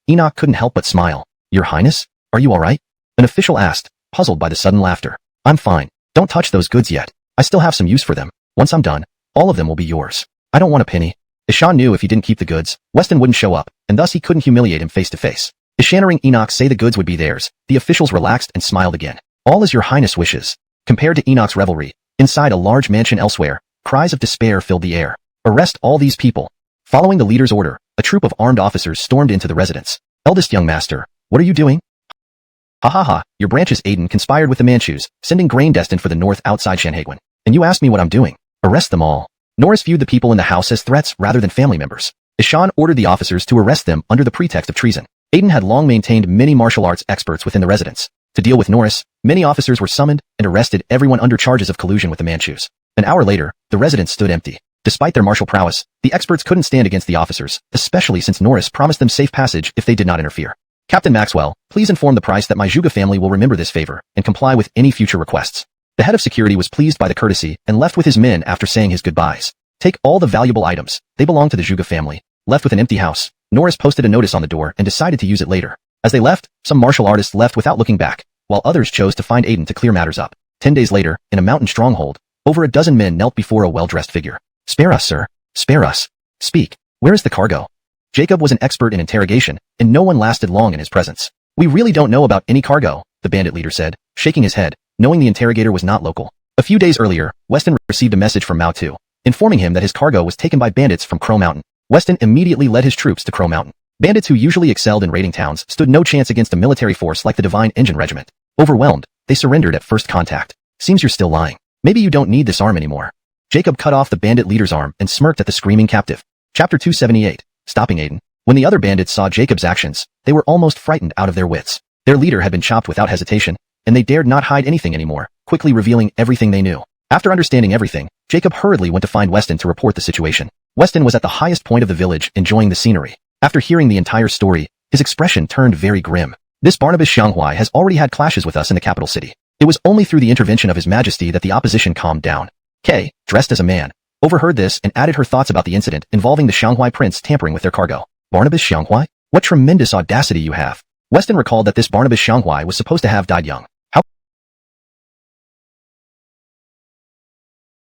Enoch couldn't help but smile. "Your Highness? Are you alright?" An official asked, puzzled by the sudden laughter. "I'm fine. Don't touch those goods yet. I still have some use for them. Once I'm done, all of them will be yours. I don't want a penny." Ishan knew if he didn't keep the goods, Weston wouldn't show up, and thus he couldn't humiliate him face to face. Ishaning Enoch say the goods would be theirs, the officials relaxed and smiled again. "All as Your Highness wishes." Compared to Enoch's revelry, inside a large mansion elsewhere, cries of despair filled the air. "Arrest all these people." Following the leader's order, a troop of armed officers stormed into the residence. "Eldest young master, what are you doing?" "Ha ha ha, your branches Aiden conspired with the Manchus, sending grain destined for the north outside Shanhaiguan. And you ask me what I'm doing. Arrest them all." Norris viewed the people in the house as threats rather than family members. Ishan ordered the officers to arrest them under the pretext of treason. Aiden had long maintained many martial arts experts within the residence. To deal with Norris, many officers were summoned and arrested everyone under charges of collusion with the Manchus. An hour later, the residence stood empty. Despite their martial prowess, the experts couldn't stand against the officers, especially since Norris promised them safe passage if they did not interfere. "Captain Maxwell, please inform the price that my Zhuge family will remember this favor and comply with any future requests." The head of security was pleased by the courtesy and left with his men after saying his goodbyes. "Take all the valuable items. They belong to the Zhuge family." Left with an empty house, Norris posted a notice on the door and decided to use it later. As they left, some martial artists left without looking back, while others chose to find Aiden to clear matters up. 10 days later, in a mountain stronghold, over a dozen men knelt before a well-dressed figure. "Spare us, sir. Spare us. Speak. Where is the cargo?" Jacob was an expert in interrogation, and no one lasted long in his presence. "We really don't know about any cargo," the bandit leader said, shaking his head, knowing the interrogator was not local. A few days earlier, Weston received a message from Mao Tu, informing him that his cargo was taken by bandits from Crow Mountain. Weston immediately led his troops to Crow Mountain. Bandits who usually excelled in raiding towns stood no chance against a military force like the Divine Engine Regiment. Overwhelmed, they surrendered at first contact. "Seems you're still lying. Maybe you don't need this arm anymore." Jacob cut off the bandit leader's arm and smirked at the screaming captive. Chapter 278. Stopping Aiden. When the other bandits saw Jacob's actions, they were almost frightened out of their wits. Their leader had been chopped without hesitation, and they dared not hide anything anymore, quickly revealing everything they knew. After understanding everything, Jacob hurriedly went to find Weston to report the situation. Weston was at the highest point of the village, enjoying the scenery. After hearing the entire story, his expression turned very grim. This Barnabas Xianghuai has already had clashes with us in the capital city. It was only through the intervention of His Majesty that the opposition calmed down. Kay, dressed as a man, overheard this and added her thoughts about the incident involving the Xianghuai prince tampering with their cargo. Barnabas Xianghuai? What tremendous audacity you have. Weston recalled that this Barnabas Xianghuai was supposed to have died young. How?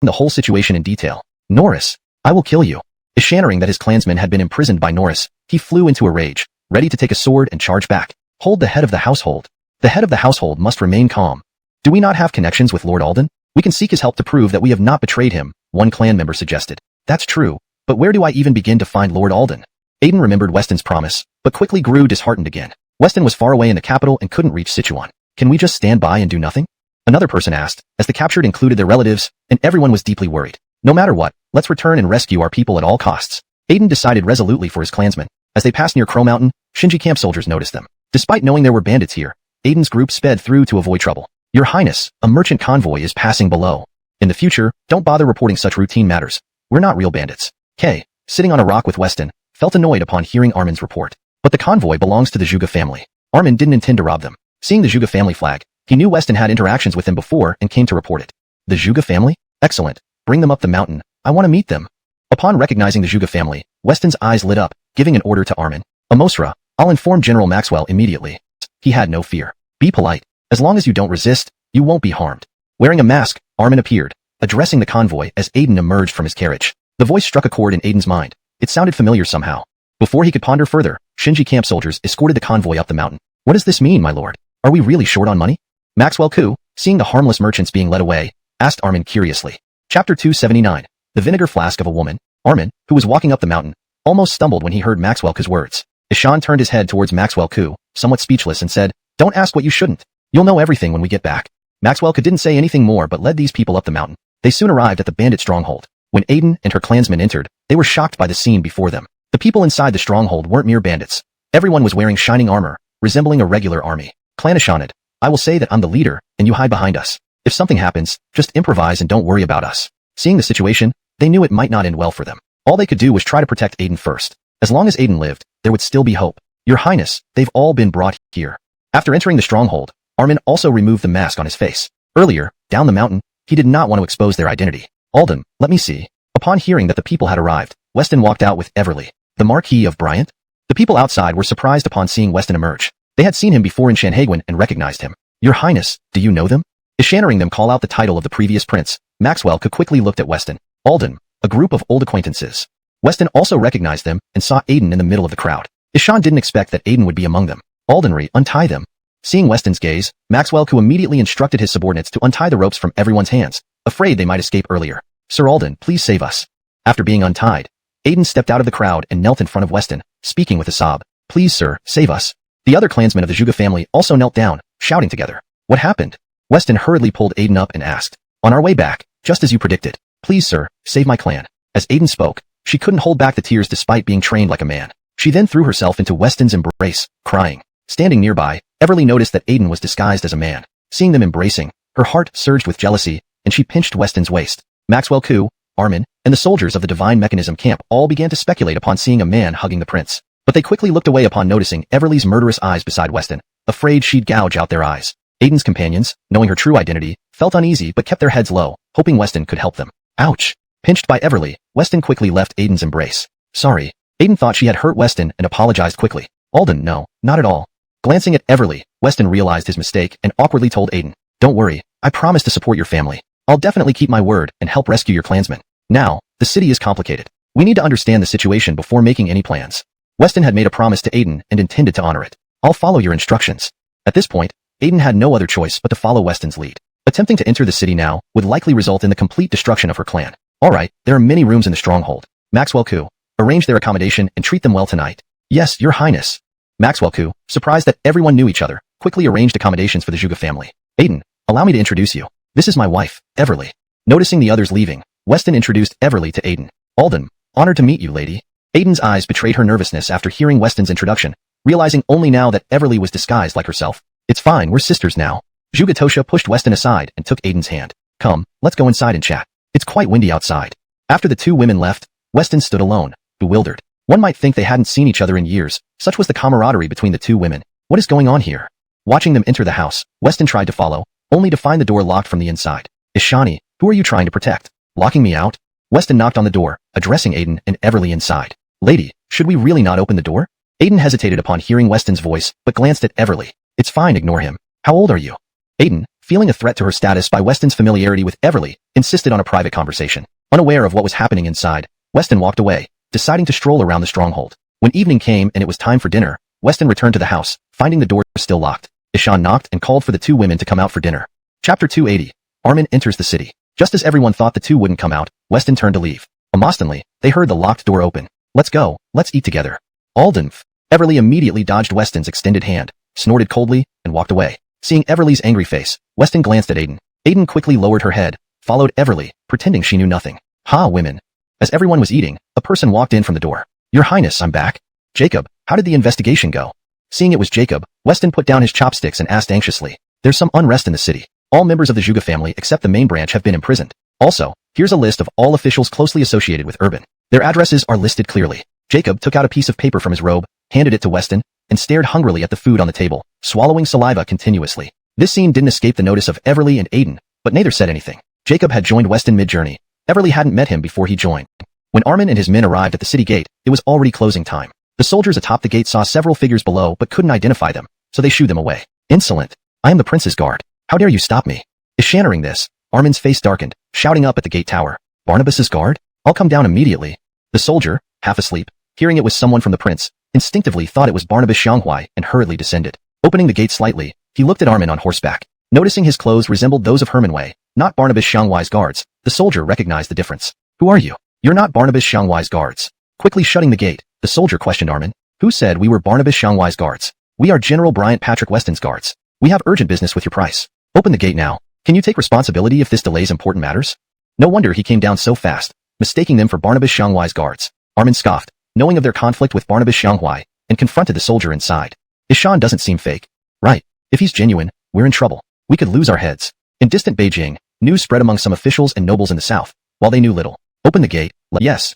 The whole situation in detail. Norris, I will kill you. Isharing that his clansmen had been imprisoned by Norris, he flew into a rage, ready to take a sword and charge back. Hold the head of the household. The head of the household must remain calm. Do we not have connections with Lord Alden? We can seek his help to prove that we have not betrayed him, one clan member suggested. That's true, but where do I even begin to find Lord Alden? Aiden remembered Weston's promise, but quickly grew disheartened again. Weston was far away in the capital and couldn't reach Sichuan. Can we just stand by and do nothing? Another person asked, as the captured included their relatives, and everyone was deeply worried. No matter what, let's return and rescue our people at all costs. Aiden decided resolutely for his clansmen. As they passed near Crow Mountain, Shinji camp soldiers noticed them. Despite knowing there were bandits here, Aiden's group sped through to avoid trouble. Your Highness, a merchant convoy is passing below. In the future, don't bother reporting such routine matters. We're not real bandits. Kay, sitting on a rock with Weston, felt annoyed upon hearing Armin's report. But the convoy belongs to the Zhuge family. Armin didn't intend to rob them. Seeing the Zhuge family flag, he knew Weston had interactions with him before and came to report it. The Zhuge family? Excellent. Bring them up the mountain. I want to meet them. Upon recognizing the Zhuge family, Weston's eyes lit up, giving an order to Armin. Amosra, I'll inform General Maxwell immediately. He had no fear. Be polite. As long as you don't resist, you won't be harmed. Wearing a mask, Armin appeared, addressing the convoy as Aiden emerged from his carriage. The voice struck a chord in Aiden's mind. It sounded familiar somehow. Before he could ponder further, Shinji camp soldiers escorted the convoy up the mountain. What does this mean, my lord? Are we really short on money? Maxwell Ku, seeing the harmless merchants being led away, asked Armin curiously. Chapter 279. The Vinegar Flask of a Woman. Armin, who was walking up the mountain, almost stumbled when he heard Maxwell Ku's words. Ishan turned his head towards Maxwell Ku, somewhat speechless, and said, Don't ask what you shouldn't. You'll know everything when we get back. Maxwell Ku didn't say anything more but led these people up the mountain. They soon arrived at the bandit stronghold. When Aiden and her clansmen entered, they were shocked by the scene before them. The people inside the stronghold weren't mere bandits. Everyone was wearing shining armor, resembling a regular army. Clan Ishanid, I will say that I'm the leader, and you hide behind us. If something happens, just improvise and don't worry about us. Seeing the situation, they knew it might not end well for them. All they could do was try to protect Aiden first. As long as Aiden lived, there would still be hope. Your Highness, they've all been brought here. After entering the stronghold, Armin also removed the mask on his face. Earlier, down the mountain, he did not want to expose their identity. Alden, let me see. Upon hearing that the people had arrived, Weston walked out with Everly, the Marquis of Bryant. The people outside were surprised upon seeing Weston emerge. They had seen him before in Shanhaiguan and recognized him. Your Highness, do you know them? Ishannering them call out the title of the previous prince, Maxwell Ku quickly looked at Weston. Alden, a group of old acquaintances. Weston also recognized them and saw Aiden in the middle of the crowd. Ishan didn't expect that Aiden would be among them. Aldenry, untie them. Seeing Weston's gaze, Maxwell Ku immediately instructed his subordinates to untie the ropes from everyone's hands, afraid they might escape earlier. Sir Alden, please save us. After being untied, Aiden stepped out of the crowd and knelt in front of Weston, speaking with a sob. Please, sir, save us. The other clansmen of the Zhuge family also knelt down, shouting together. What happened? Weston hurriedly pulled Aiden up and asked. On our way back, just as you predicted. Please, sir, save my clan. As Aiden spoke, she couldn't hold back the tears despite being trained like a man. She then threw herself into Weston's embrace, crying. Standing nearby, Everly noticed that Aiden was disguised as a man. Seeing them embracing, her heart surged with jealousy, and she pinched Weston's waist. Maxwell Ku, Armin, and the soldiers of the Divine Mechanism camp all began to speculate upon seeing a man hugging the prince. But they quickly looked away upon noticing Everly's murderous eyes beside Weston, afraid she'd gouge out their eyes. Aiden's companions, knowing her true identity, felt uneasy but kept their heads low, hoping Weston could help them. Ouch! Pinched by Everly, Weston quickly left Aiden's embrace. Sorry. Aiden thought she had hurt Weston and apologized quickly. Alden, no, not at all. Glancing at Everly, Weston realized his mistake and awkwardly told Aiden, Don't worry, I promise to support your family. I'll definitely keep my word and help rescue your clansmen. Now, the city is complicated. We need to understand the situation before making any plans. Weston had made a promise to Aiden and intended to honor it. I'll follow your instructions. At this point, Aiden had no other choice but to follow Weston's lead. Attempting to enter the city now would likely result in the complete destruction of her clan. Alright, there are many rooms in the stronghold. Maxwell Ku, arrange their accommodation and treat them well tonight. Yes, your highness. Maxwell Ku, surprised that everyone knew each other, quickly arranged accommodations for the Zhuge family. Aiden, allow me to introduce you. This is my wife, Everly. Noticing the others leaving, Weston introduced Everly to Aiden. Alden, honored to meet you, lady. Aiden's eyes betrayed her nervousness after hearing Weston's introduction, realizing only now that Everly was disguised like herself. It's fine, we're sisters now. Zhuge Tosha pushed Weston aside and took Aiden's hand. Come, let's go inside and chat. It's quite windy outside. After the two women left, Weston stood alone, bewildered. One might think they hadn't seen each other in years, such was the camaraderie between the two women. What is going on here? Watching them enter the house, Weston tried to follow, only to find the door locked from the inside. Ishani, who are you trying to protect? Locking me out? Weston knocked on the door, addressing Aiden and Everly inside. Lady, should we really not open the door? Aiden hesitated upon hearing Weston's voice, but glanced at Everly. It's fine, ignore him. How old are you? Aiden, feeling a threat to her status by Weston's familiarity with Everly, insisted on a private conversation. Unaware of what was happening inside, Weston walked away, deciding to stroll around the stronghold. When evening came and it was time for dinner, Weston returned to the house, finding the door still locked. Ishan knocked and called for the two women to come out for dinner. Chapter 280. Armin enters the city. Just as everyone thought the two wouldn't come out, Weston turned to leave. Amostonly, they heard the locked door open. Let's go, let's eat together. Aldenf. Everly immediately dodged Weston's extended hand, snorted coldly, and walked away. Seeing Everly's angry face, Weston glanced at Aiden. Aiden quickly lowered her head, followed Everly, pretending she knew nothing. Ha, women. As everyone was eating, a person walked in from the door. Your Highness, I'm back. Jacob, how did the investigation go? Seeing it was Jacob, Weston put down his chopsticks and asked anxiously. There's some unrest in the city. All members of the Zhuge family except the main branch have been imprisoned. Also, here's a list of all officials closely associated with Urban. Their addresses are listed clearly. Jacob took out a piece of paper from his robe, handed it to Weston, and stared hungrily at the food on the table, swallowing saliva continuously. This scene didn't escape the notice of Everly and Aiden, but neither said anything. Jacob had joined Weston mid-journey. Everly hadn't met him before he joined. When Armin and his men arrived at the city gate, it was already closing time. The soldiers atop the gate saw several figures below but couldn't identify them, so they shooed them away. Insolent. I am the prince's guard. How dare you stop me? Ishaning this, Armin's face darkened, shouting up at the gate tower. Barnabas's guard? I'll come down immediately. The soldier, half asleep, hearing it was someone from the prince, instinctively thought it was Barnabas Xianghuai and hurriedly descended. Opening the gate slightly, he looked at Armin on horseback. Noticing his clothes resembled those of Herman Wei, not Barnabas Xianghuai's guards, the soldier recognized the difference. Who are you? You're not Barnabas Xianghuai's guards. Quickly shutting the gate, the soldier questioned Armin. Who said we were Barnabas Xianghuai's guards? We are General Bryant Patrick Weston's guards. We have urgent business with your price. Open the gate now. Can you take responsibility if this delays important matters? No wonder he came down so fast, mistaking them for Barnabas Xianghuai's guards. Armin scoffed, knowing of their conflict with Barnabas Xianghuai, and confronted the soldier inside. Ishan doesn't seem fake. Right. If he's genuine, we're in trouble. We could lose our heads. In distant Beijing, news spread among some officials and nobles in the south, while they knew little. Open the gate. Yes,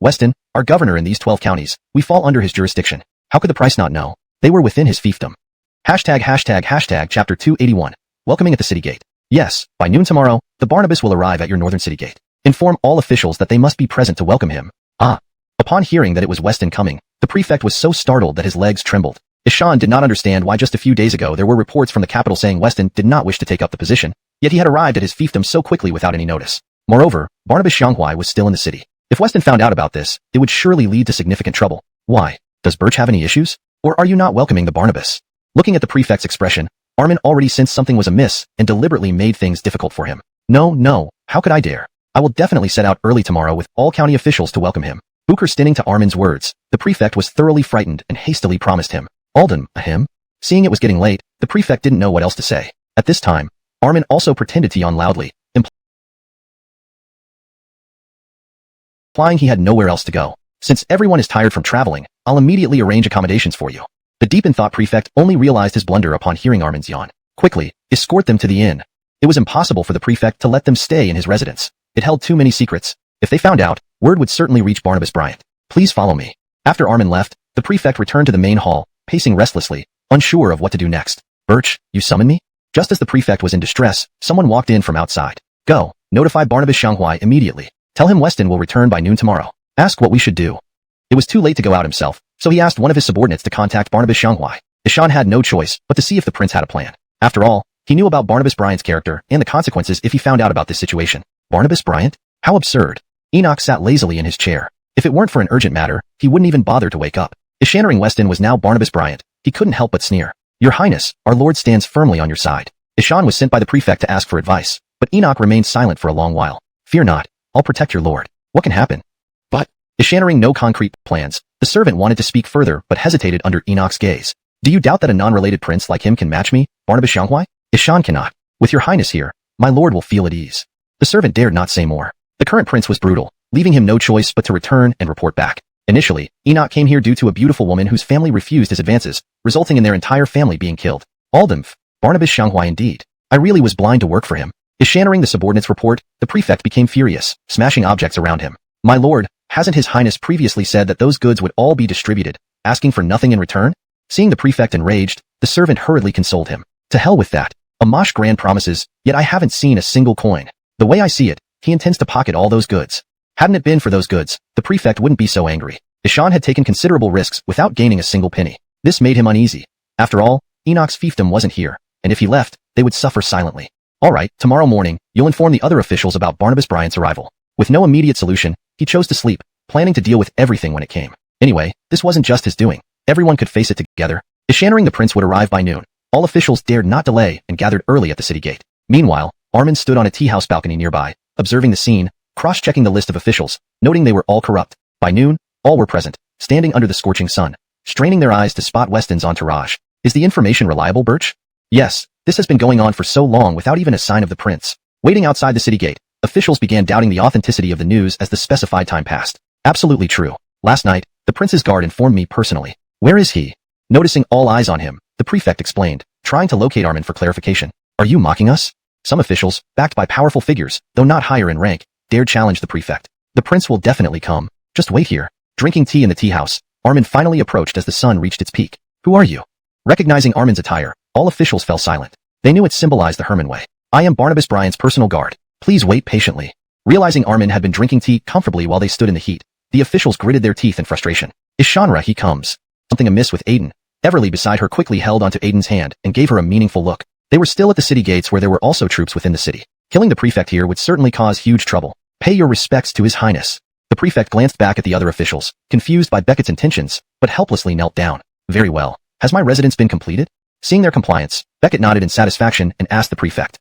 Weston, our governor in these 12 counties, we fall under his jurisdiction. How could the price not know? They were within his fiefdom. Hashtag chapter 281. Welcoming at the city gate. Yes, by noon tomorrow, the Barnabas will arrive at your northern city gate. Inform all officials that they must be present to welcome him. Ah. Upon hearing that it was Weston coming, the prefect was so startled that his legs trembled. Ishan did not understand why just a few days ago there were reports from the capital saying Weston did not wish to take up the position, yet he had arrived at his fiefdom so quickly without any notice. Moreover, Barnabas Xianghuai was still in the city. If Weston found out about this, it would surely lead to significant trouble. Why? Does Birch have any issues? Or are you not welcoming the Barnabas? Looking at the prefect's expression, Armin already sensed something was amiss and deliberately made things difficult for him. No, how could I dare? I will definitely set out early tomorrow with all county officials to welcome him. Stinning to Armin's words, the prefect was thoroughly frightened and hastily promised him. Alden, a him? Seeing it was getting late, the prefect didn't know what else to say. At this time, Armin also pretended to yawn loudly, implying he had nowhere else to go. Since everyone is tired from traveling, I'll immediately arrange accommodations for you. The deep-in-thought prefect only realized his blunder upon hearing Armin's yawn. Quickly, escort them to the inn. It was impossible for the prefect to let them stay in his residence. It held too many secrets. If they found out, word would certainly reach Barnabas Bryant. Please follow me. After Armin left, the prefect returned to the main hall, pacing restlessly, unsure of what to do next. Birch, you summon me? Just as the prefect was in distress, someone walked in from outside. Go, notify Barnabas Xianghuai immediately. Tell him Weston will return by noon tomorrow. Ask what we should do. It was too late to go out himself, so he asked one of his subordinates to contact Barnabas Xianghuai. Ishan had no choice but to see if the prince had a plan. After all, he knew about Barnabas Bryant's character and the consequences if he found out about this situation. Barnabas Bryant? How absurd. Enoch sat lazily in his chair. If it weren't for an urgent matter, he wouldn't even bother to wake up. Ishaning Weston was now Barnabas Bryant. He couldn't help but sneer. Your Highness, our Lord stands firmly on your side. Ishan was sent by the prefect to ask for advice, but Enoch remained silent for a long while. Fear not, I'll protect your lord. What can happen? But, Ishaning no concrete plans, the servant wanted to speak further but hesitated under Enoch's gaze. Do you doubt that a non-related prince like him can match me, Barnabas Xianghuai? Ishan cannot. With your Highness here, my lord will feel at ease. The servant dared not say more. The current prince was brutal, leaving him no choice but to return and report back. Initially, Enoch came here due to a beautiful woman whose family refused his advances, resulting in their entire family being killed. Aldenf, Barnabas Xianghuai indeed. I really was blind to work for him. Ishaning the subordinate's report, the prefect became furious, smashing objects around him. My lord, Hasn't His Highness previously said that those goods would all be distributed, asking for nothing in return? Seeing the prefect enraged, the servant hurriedly consoled him. To hell with that. Amash grand promises, yet I haven't seen a single coin. The way I see it, he intends to pocket all those goods. Hadn't it been for those goods, the prefect wouldn't be so angry. Ishan had taken considerable risks without gaining a single penny. This made him uneasy. After all, Enoch's fiefdom wasn't here, and if he left, they would suffer silently. All right, tomorrow morning, you'll inform the other officials about Barnabas Bryant's arrival. With no immediate solution, he chose to sleep, planning to deal with everything when it came. Anyway, this wasn't just his doing. Everyone could face it together. Ishannering the prince would arrive by noon. All officials dared not delay and gathered early at the city gate. Meanwhile, Armin stood on a tea house balcony nearby, observing the scene, cross-checking the list of officials, noting they were all corrupt. By noon, all were present, standing under the scorching sun, straining their eyes to spot Weston's entourage. Is the information reliable, Birch? Yes, this has been going on for so long without even a sign of the prince. Waiting outside the city gate, officials began doubting the authenticity of the news as the specified time passed. Absolutely true. Last night, the prince's guard informed me personally. Where is he? Noticing all eyes on him, the prefect explained, trying to locate Armin for clarification. Are you mocking us? Some officials, backed by powerful figures, though not higher in rank, dared challenge the prefect. The prince will definitely come. Just wait here. Drinking tea in the tea house, Armin finally approached as the sun reached its peak. Who are you? Recognizing Armin's attire, all officials fell silent. They knew it symbolized the Herman way. I am Barnabas Bryant's personal guard. Please wait patiently. Realizing Armin had been drinking tea comfortably while they stood in the heat, the officials gritted their teeth in frustration. Ishanra, he comes. Something amiss with Aiden. Everly beside her quickly held onto Aiden's hand and gave her a meaningful look. They were still at the city gates where there were also troops within the city. Killing the prefect here would certainly cause huge trouble. Pay your respects to His Highness. The prefect glanced back at the other officials, confused by Beckett's intentions, but helplessly knelt down. Very well. Has my residence been completed? Seeing their compliance, Beckett nodded in satisfaction and asked the prefect.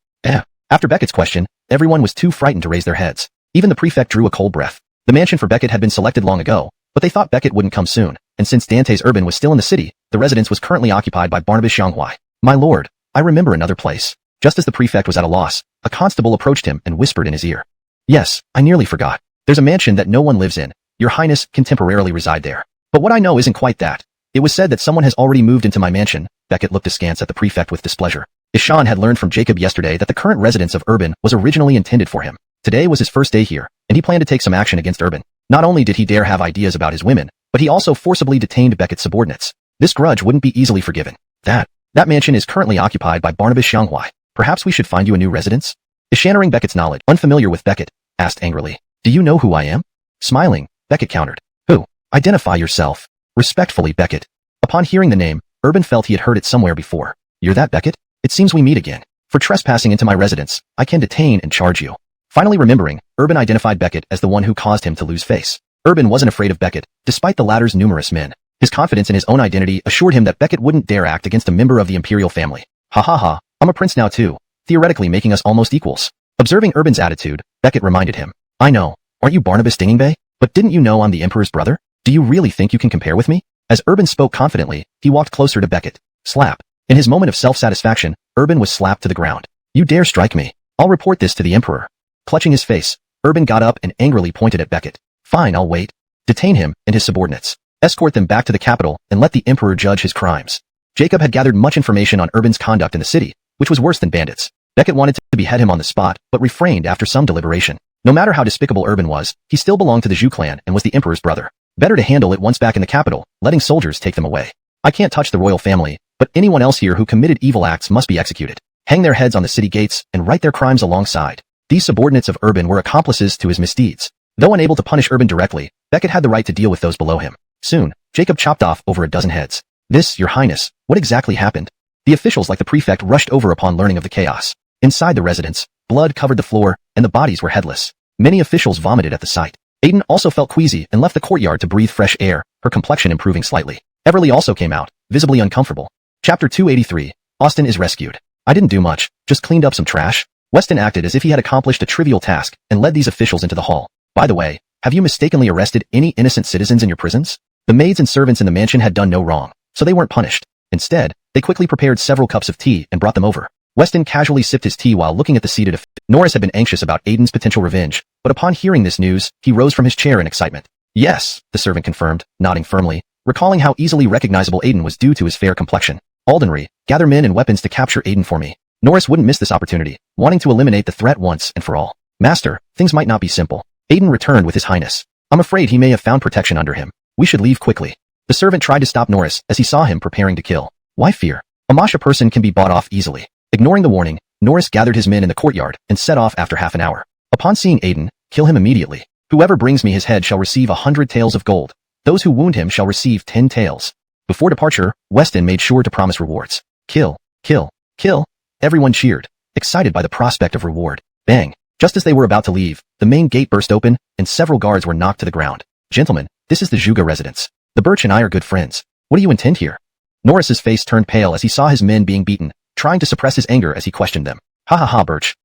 After Beckett's question, everyone was too frightened to raise their heads. Even the prefect drew a cold breath. The mansion for Beckett had been selected long ago, but they thought Beckett wouldn't come soon, and since Dante's Urban was still in the city, the residence was currently occupied by Barnabas Xianghua. My lord, I remember another place. Just as the prefect was at a loss, a constable approached him and whispered in his ear. Yes, I nearly forgot. There's a mansion that no one lives in. Your Highness can temporarily reside there. But what I know isn't quite that. It was said that someone has already moved into my mansion. Beckett looked askance at the prefect with displeasure. Ishan had learned from Jacob yesterday that the current residence of Urban was originally intended for him. Today was his first day here, and he planned to take some action against Urban. Not only did he dare have ideas about his women, but he also forcibly detained Beckett's subordinates. This grudge wouldn't be easily forgiven. That mansion is currently occupied by Barnabas Xianghua. Perhaps we should find you a new residence? Ishannering Beckett's knowledge, unfamiliar with Beckett, asked angrily. Do you know who I am? Smiling, Beckett countered. Who? Identify yourself. Respectfully, Beckett. Upon hearing the name, Urban felt he had heard it somewhere before. You're that Beckett? It seems we meet again. For trespassing into my residence, I can detain and charge you. Finally remembering, Urban identified Beckett as the one who caused him to lose face. Urban wasn't afraid of Beckett, despite the latter's numerous men. His confidence in his own identity assured him that Beckett wouldn't dare act against a member of the imperial family. Ha ha ha, I'm a prince now too, theoretically making us almost equals. Observing Urban's attitude, Beckett reminded him. I know, aren't you Barnabas Dingingbay? But didn't you know I'm the emperor's brother? Do you really think you can compare with me? As Urban spoke confidently, he walked closer to Beckett. Slap. In his moment of self-satisfaction, Urban was slapped to the ground. You dare strike me. I'll report this to the emperor. Clutching his face, Urban got up and angrily pointed at Beckett. Fine, I'll wait. Detain him and his subordinates. Escort them back to the capital and let the emperor judge his crimes. Jacob had gathered much information on Urban's conduct in the city, which was worse than bandits. Beckett wanted to behead him on the spot, but refrained after some deliberation. No matter how despicable Urban was, he still belonged to the Zhu clan and was the emperor's brother. Better to handle it once back in the capital, letting soldiers take them away. I can't touch the royal family, but anyone else here who committed evil acts must be executed. Hang their heads on the city gates and write their crimes alongside. These subordinates of Urban were accomplices to his misdeeds. Though unable to punish Urban directly, Beckett had the right to deal with those below him. Soon, Jacob chopped off over a dozen heads. This, your highness, what exactly happened? The officials like the prefect rushed over upon learning of the chaos. Inside the residence, blood covered the floor, and the bodies were headless. Many officials vomited at the sight. Aiden also felt queasy and left the courtyard to breathe fresh air, her complexion improving slightly. Everly also came out, visibly uncomfortable. Chapter 283, Austin is rescued. I didn't do much, just cleaned up some trash. Weston acted as if he had accomplished a trivial task and led these officials into the hall. By the way, have you mistakenly arrested any innocent citizens in your prisons? The maids and servants in the mansion had done no wrong, so they weren't punished. Instead, they quickly prepared several cups of tea and brought them over. Weston casually sipped his tea while looking at the seated officials. Norris had been anxious about Aiden's potential revenge, but upon hearing this news, he rose from his chair in excitement. Yes, the servant confirmed, nodding firmly, recalling how easily recognizable Aiden was due to his fair complexion. Aldenry, gather men and weapons to capture Aiden for me. Norris wouldn't miss this opportunity, wanting to eliminate the threat once and for all. Master, things might not be simple. Aiden returned with his highness. I'm afraid he may have found protection under him. We should leave quickly. The servant tried to stop Norris as he saw him preparing to kill. Why fear? A Masha person can be bought off easily. Ignoring the warning, Norris gathered his men in the courtyard and set off after half an hour. Upon seeing Aiden, kill him immediately. Whoever brings me his head shall receive 100 taels of gold. Those who wound him shall receive 10 taels. Before departure, Weston made sure to promise rewards. Kill, kill, kill. Everyone cheered, excited by the prospect of reward. Bang! Just as they were about to leave, the main gate burst open, and several guards were knocked to the ground. Gentlemen, this is the Zhuge residence. The Birch and I are good friends. What do you intend here? Norris's face turned pale as he saw his men being beaten, trying to suppress his anger as he questioned them. Ha ha ha, Birch.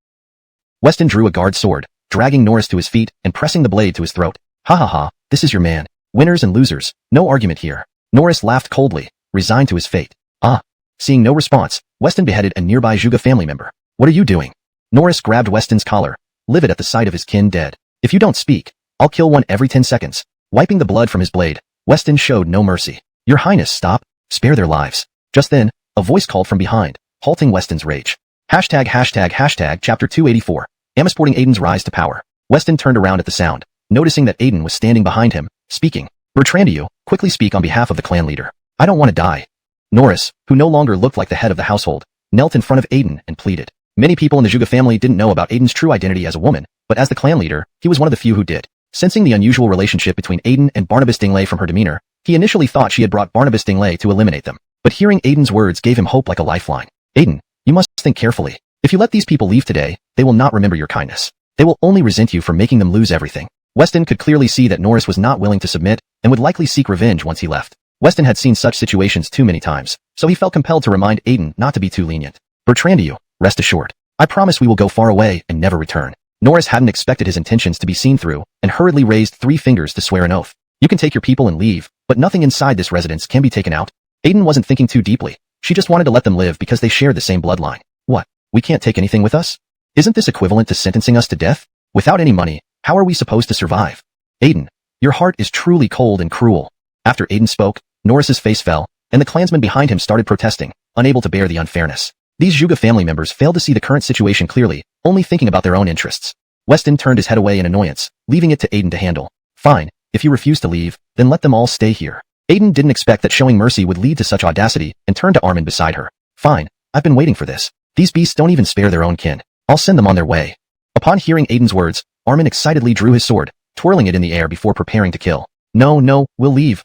Weston drew a guard sword, dragging Norris to his feet and pressing the blade to his throat. Ha ha ha, this is your man. Winners and losers, no argument here. Norris laughed coldly, resigned to his fate. Ah. Seeing no response, Weston beheaded a nearby Zhuge family member. What are you doing? Norris grabbed Weston's collar, livid at the sight of his kin dead. If you don't speak, I'll kill one every 10 seconds. Wiping the blood from his blade, Weston showed no mercy. Your Highness, stop. Spare their lives. Just then, a voice called from behind, halting Weston's rage. Chapter 284. Sporting Aiden's rise to power. Weston turned around at the sound, noticing that Aiden was standing behind him, speaking. Bertrandiu, quickly speak on behalf of the clan leader. I don't want to die. Norris, who no longer looked like the head of the household, knelt in front of Aiden and pleaded. Many people in the Zhuge family didn't know about Aiden's true identity as a woman, but as the clan leader, he was one of the few who did. Sensing the unusual relationship between Aiden and Barnabas Dingley from her demeanor, he initially thought she had brought Barnabas Dingley to eliminate them. But hearing Aiden's words gave him hope like a lifeline. Aiden, you must think carefully. If you let these people leave today, they will not remember your kindness. They will only resent you for making them lose everything. Weston could clearly see that Norris was not willing to submit and would likely seek revenge once he left. Weston had seen such situations too many times, so he felt compelled to remind Aiden not to be too lenient. Bertrandiu, rest assured. I promise we will go far away and never return. Norris hadn't expected his intentions to be seen through and hurriedly raised 3 fingers to swear an oath. You can take your people and leave, but nothing inside this residence can be taken out. Aiden wasn't thinking too deeply. She just wanted to let them live because they shared the same bloodline. What? We can't take anything with us? Isn't this equivalent to sentencing us to death? Without any money, how are we supposed to survive? Aiden, your heart is truly cold and cruel. After Aiden spoke, Norris's face fell, and the clansmen behind him started protesting, unable to bear the unfairness. These Zhuge family members failed to see the current situation clearly, only thinking about their own interests. Weston turned his head away in annoyance, leaving it to Aiden to handle. Fine, if you refuse to leave, then let them all stay here. Aiden didn't expect that showing mercy would lead to such audacity and turned to Armin beside her. Fine, I've been waiting for this. These beasts don't even spare their own kin. I'll send them on their way. Upon hearing Aiden's words, Armin excitedly drew his sword, twirling it in the air before preparing to kill. No, we'll leave.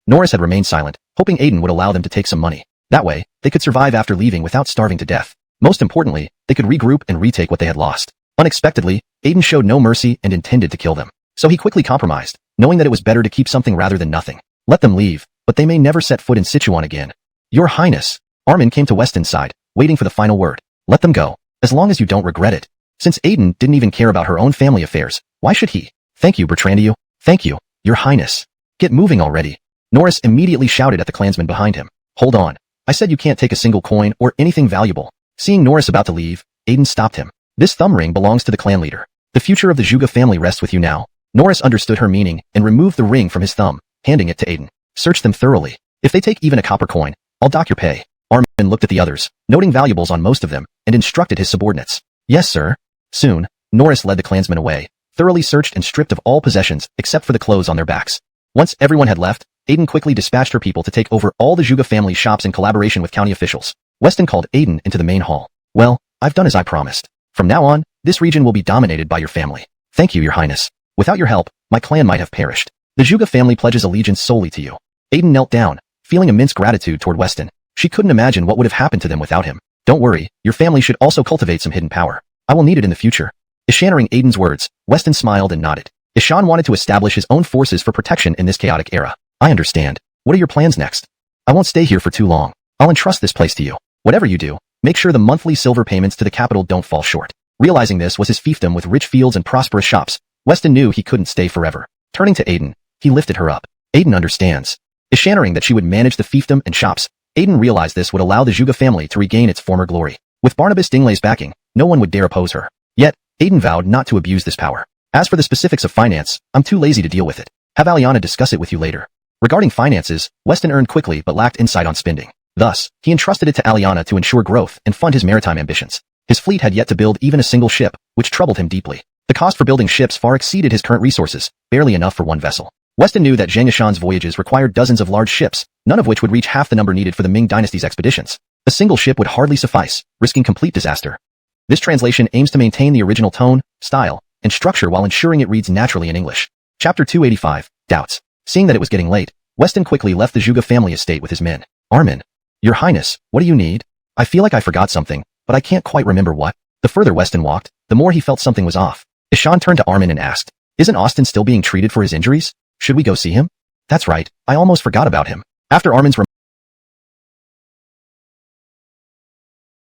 Norris had remained silent, hoping Aiden would allow them to take some money. That way, they could survive after leaving without starving to death. Most importantly, they could regroup and retake what they had lost. Unexpectedly, Aiden showed no mercy and intended to kill them. So he quickly compromised, knowing that it was better to keep something rather than nothing. Let them leave, but they may never set foot in Sichuan again. Your Highness. Armin came to Weston's side, waiting for the final word. Let them go, as long as you don't regret it. Since Aiden didn't even care about her own family affairs, why should he? Thank you, Bertrandiu. Thank you, Your Highness. Get moving already. Norris immediately shouted at the clansman behind him. Hold on. I said you can't take a single coin or anything valuable. Seeing Norris about to leave, Aiden stopped him. This thumb ring belongs to the clan leader. The future of the Zhuge family rests with you now. Norris understood her meaning and removed the ring from his thumb, handing it to Aiden. Search them thoroughly. If they take even a copper coin, I'll dock your pay. Armin looked at the others, noting valuables on most of them, and instructed his subordinates. Yes, sir. Soon, Norris led the clansmen away, thoroughly searched and stripped of all possessions except for the clothes on their backs. Once everyone had left, Aiden quickly dispatched her people to take over all the Zhuge family shops in collaboration with county officials. Weston called Aiden into the main hall. Well, I've done as I promised. From now on, this region will be dominated by your family. Thank you, Your Highness. Without your help, my clan might have perished. The Zhuge family pledges allegiance solely to you. Aiden knelt down, feeling immense gratitude toward Weston. She couldn't imagine what would have happened to them without him. Don't worry, your family should also cultivate some hidden power. I will need it in the future. Ishaning Aiden's words, Weston smiled and nodded. Ishan wanted to establish his own forces for protection in this chaotic era. I understand. What are your plans next? I won't stay here for too long. I'll entrust this place to you. Whatever you do, make sure the monthly silver payments to the capital don't fall short. Realizing this was his fiefdom with rich fields and prosperous shops, Weston knew he couldn't stay forever. Turning to Aiden, he lifted her up. Aiden understands. Ishaning that she would manage the fiefdom and shops, Aiden realized this would allow the Zhuge family to regain its former glory. With Barnabas Dingley's backing, no one would dare oppose her. Yet, Aiden vowed not to abuse this power. As for the specifics of finance, I'm too lazy to deal with it. Have Aliana discuss it with you later. Regarding finances, Weston earned quickly but lacked insight on spending. Thus, he entrusted it to Aliana to ensure growth and fund his maritime ambitions. His fleet had yet to build even a single ship, which troubled him deeply. The cost for building ships far exceeded his current resources, barely enough for one vessel. Weston knew that Zhang Yishan's voyages required dozens of large ships, none of which would reach half the number needed for the Ming Dynasty's expeditions. A single ship would hardly suffice, risking complete disaster. This translation aims to maintain the original tone, style, and structure while ensuring it reads naturally in English. Chapter 285, Doubts. Seeing that it was getting late, Weston quickly left the Zhuge family estate with his men. Armin. Your Highness, what do you need? I feel like I forgot something, but I can't quite remember what. The further Weston walked, the more he felt something was off. Ishan turned to Armin and asked, Isn't Austin still being treated for his injuries? Should we go see him? That's right, I almost forgot about him. After Armin's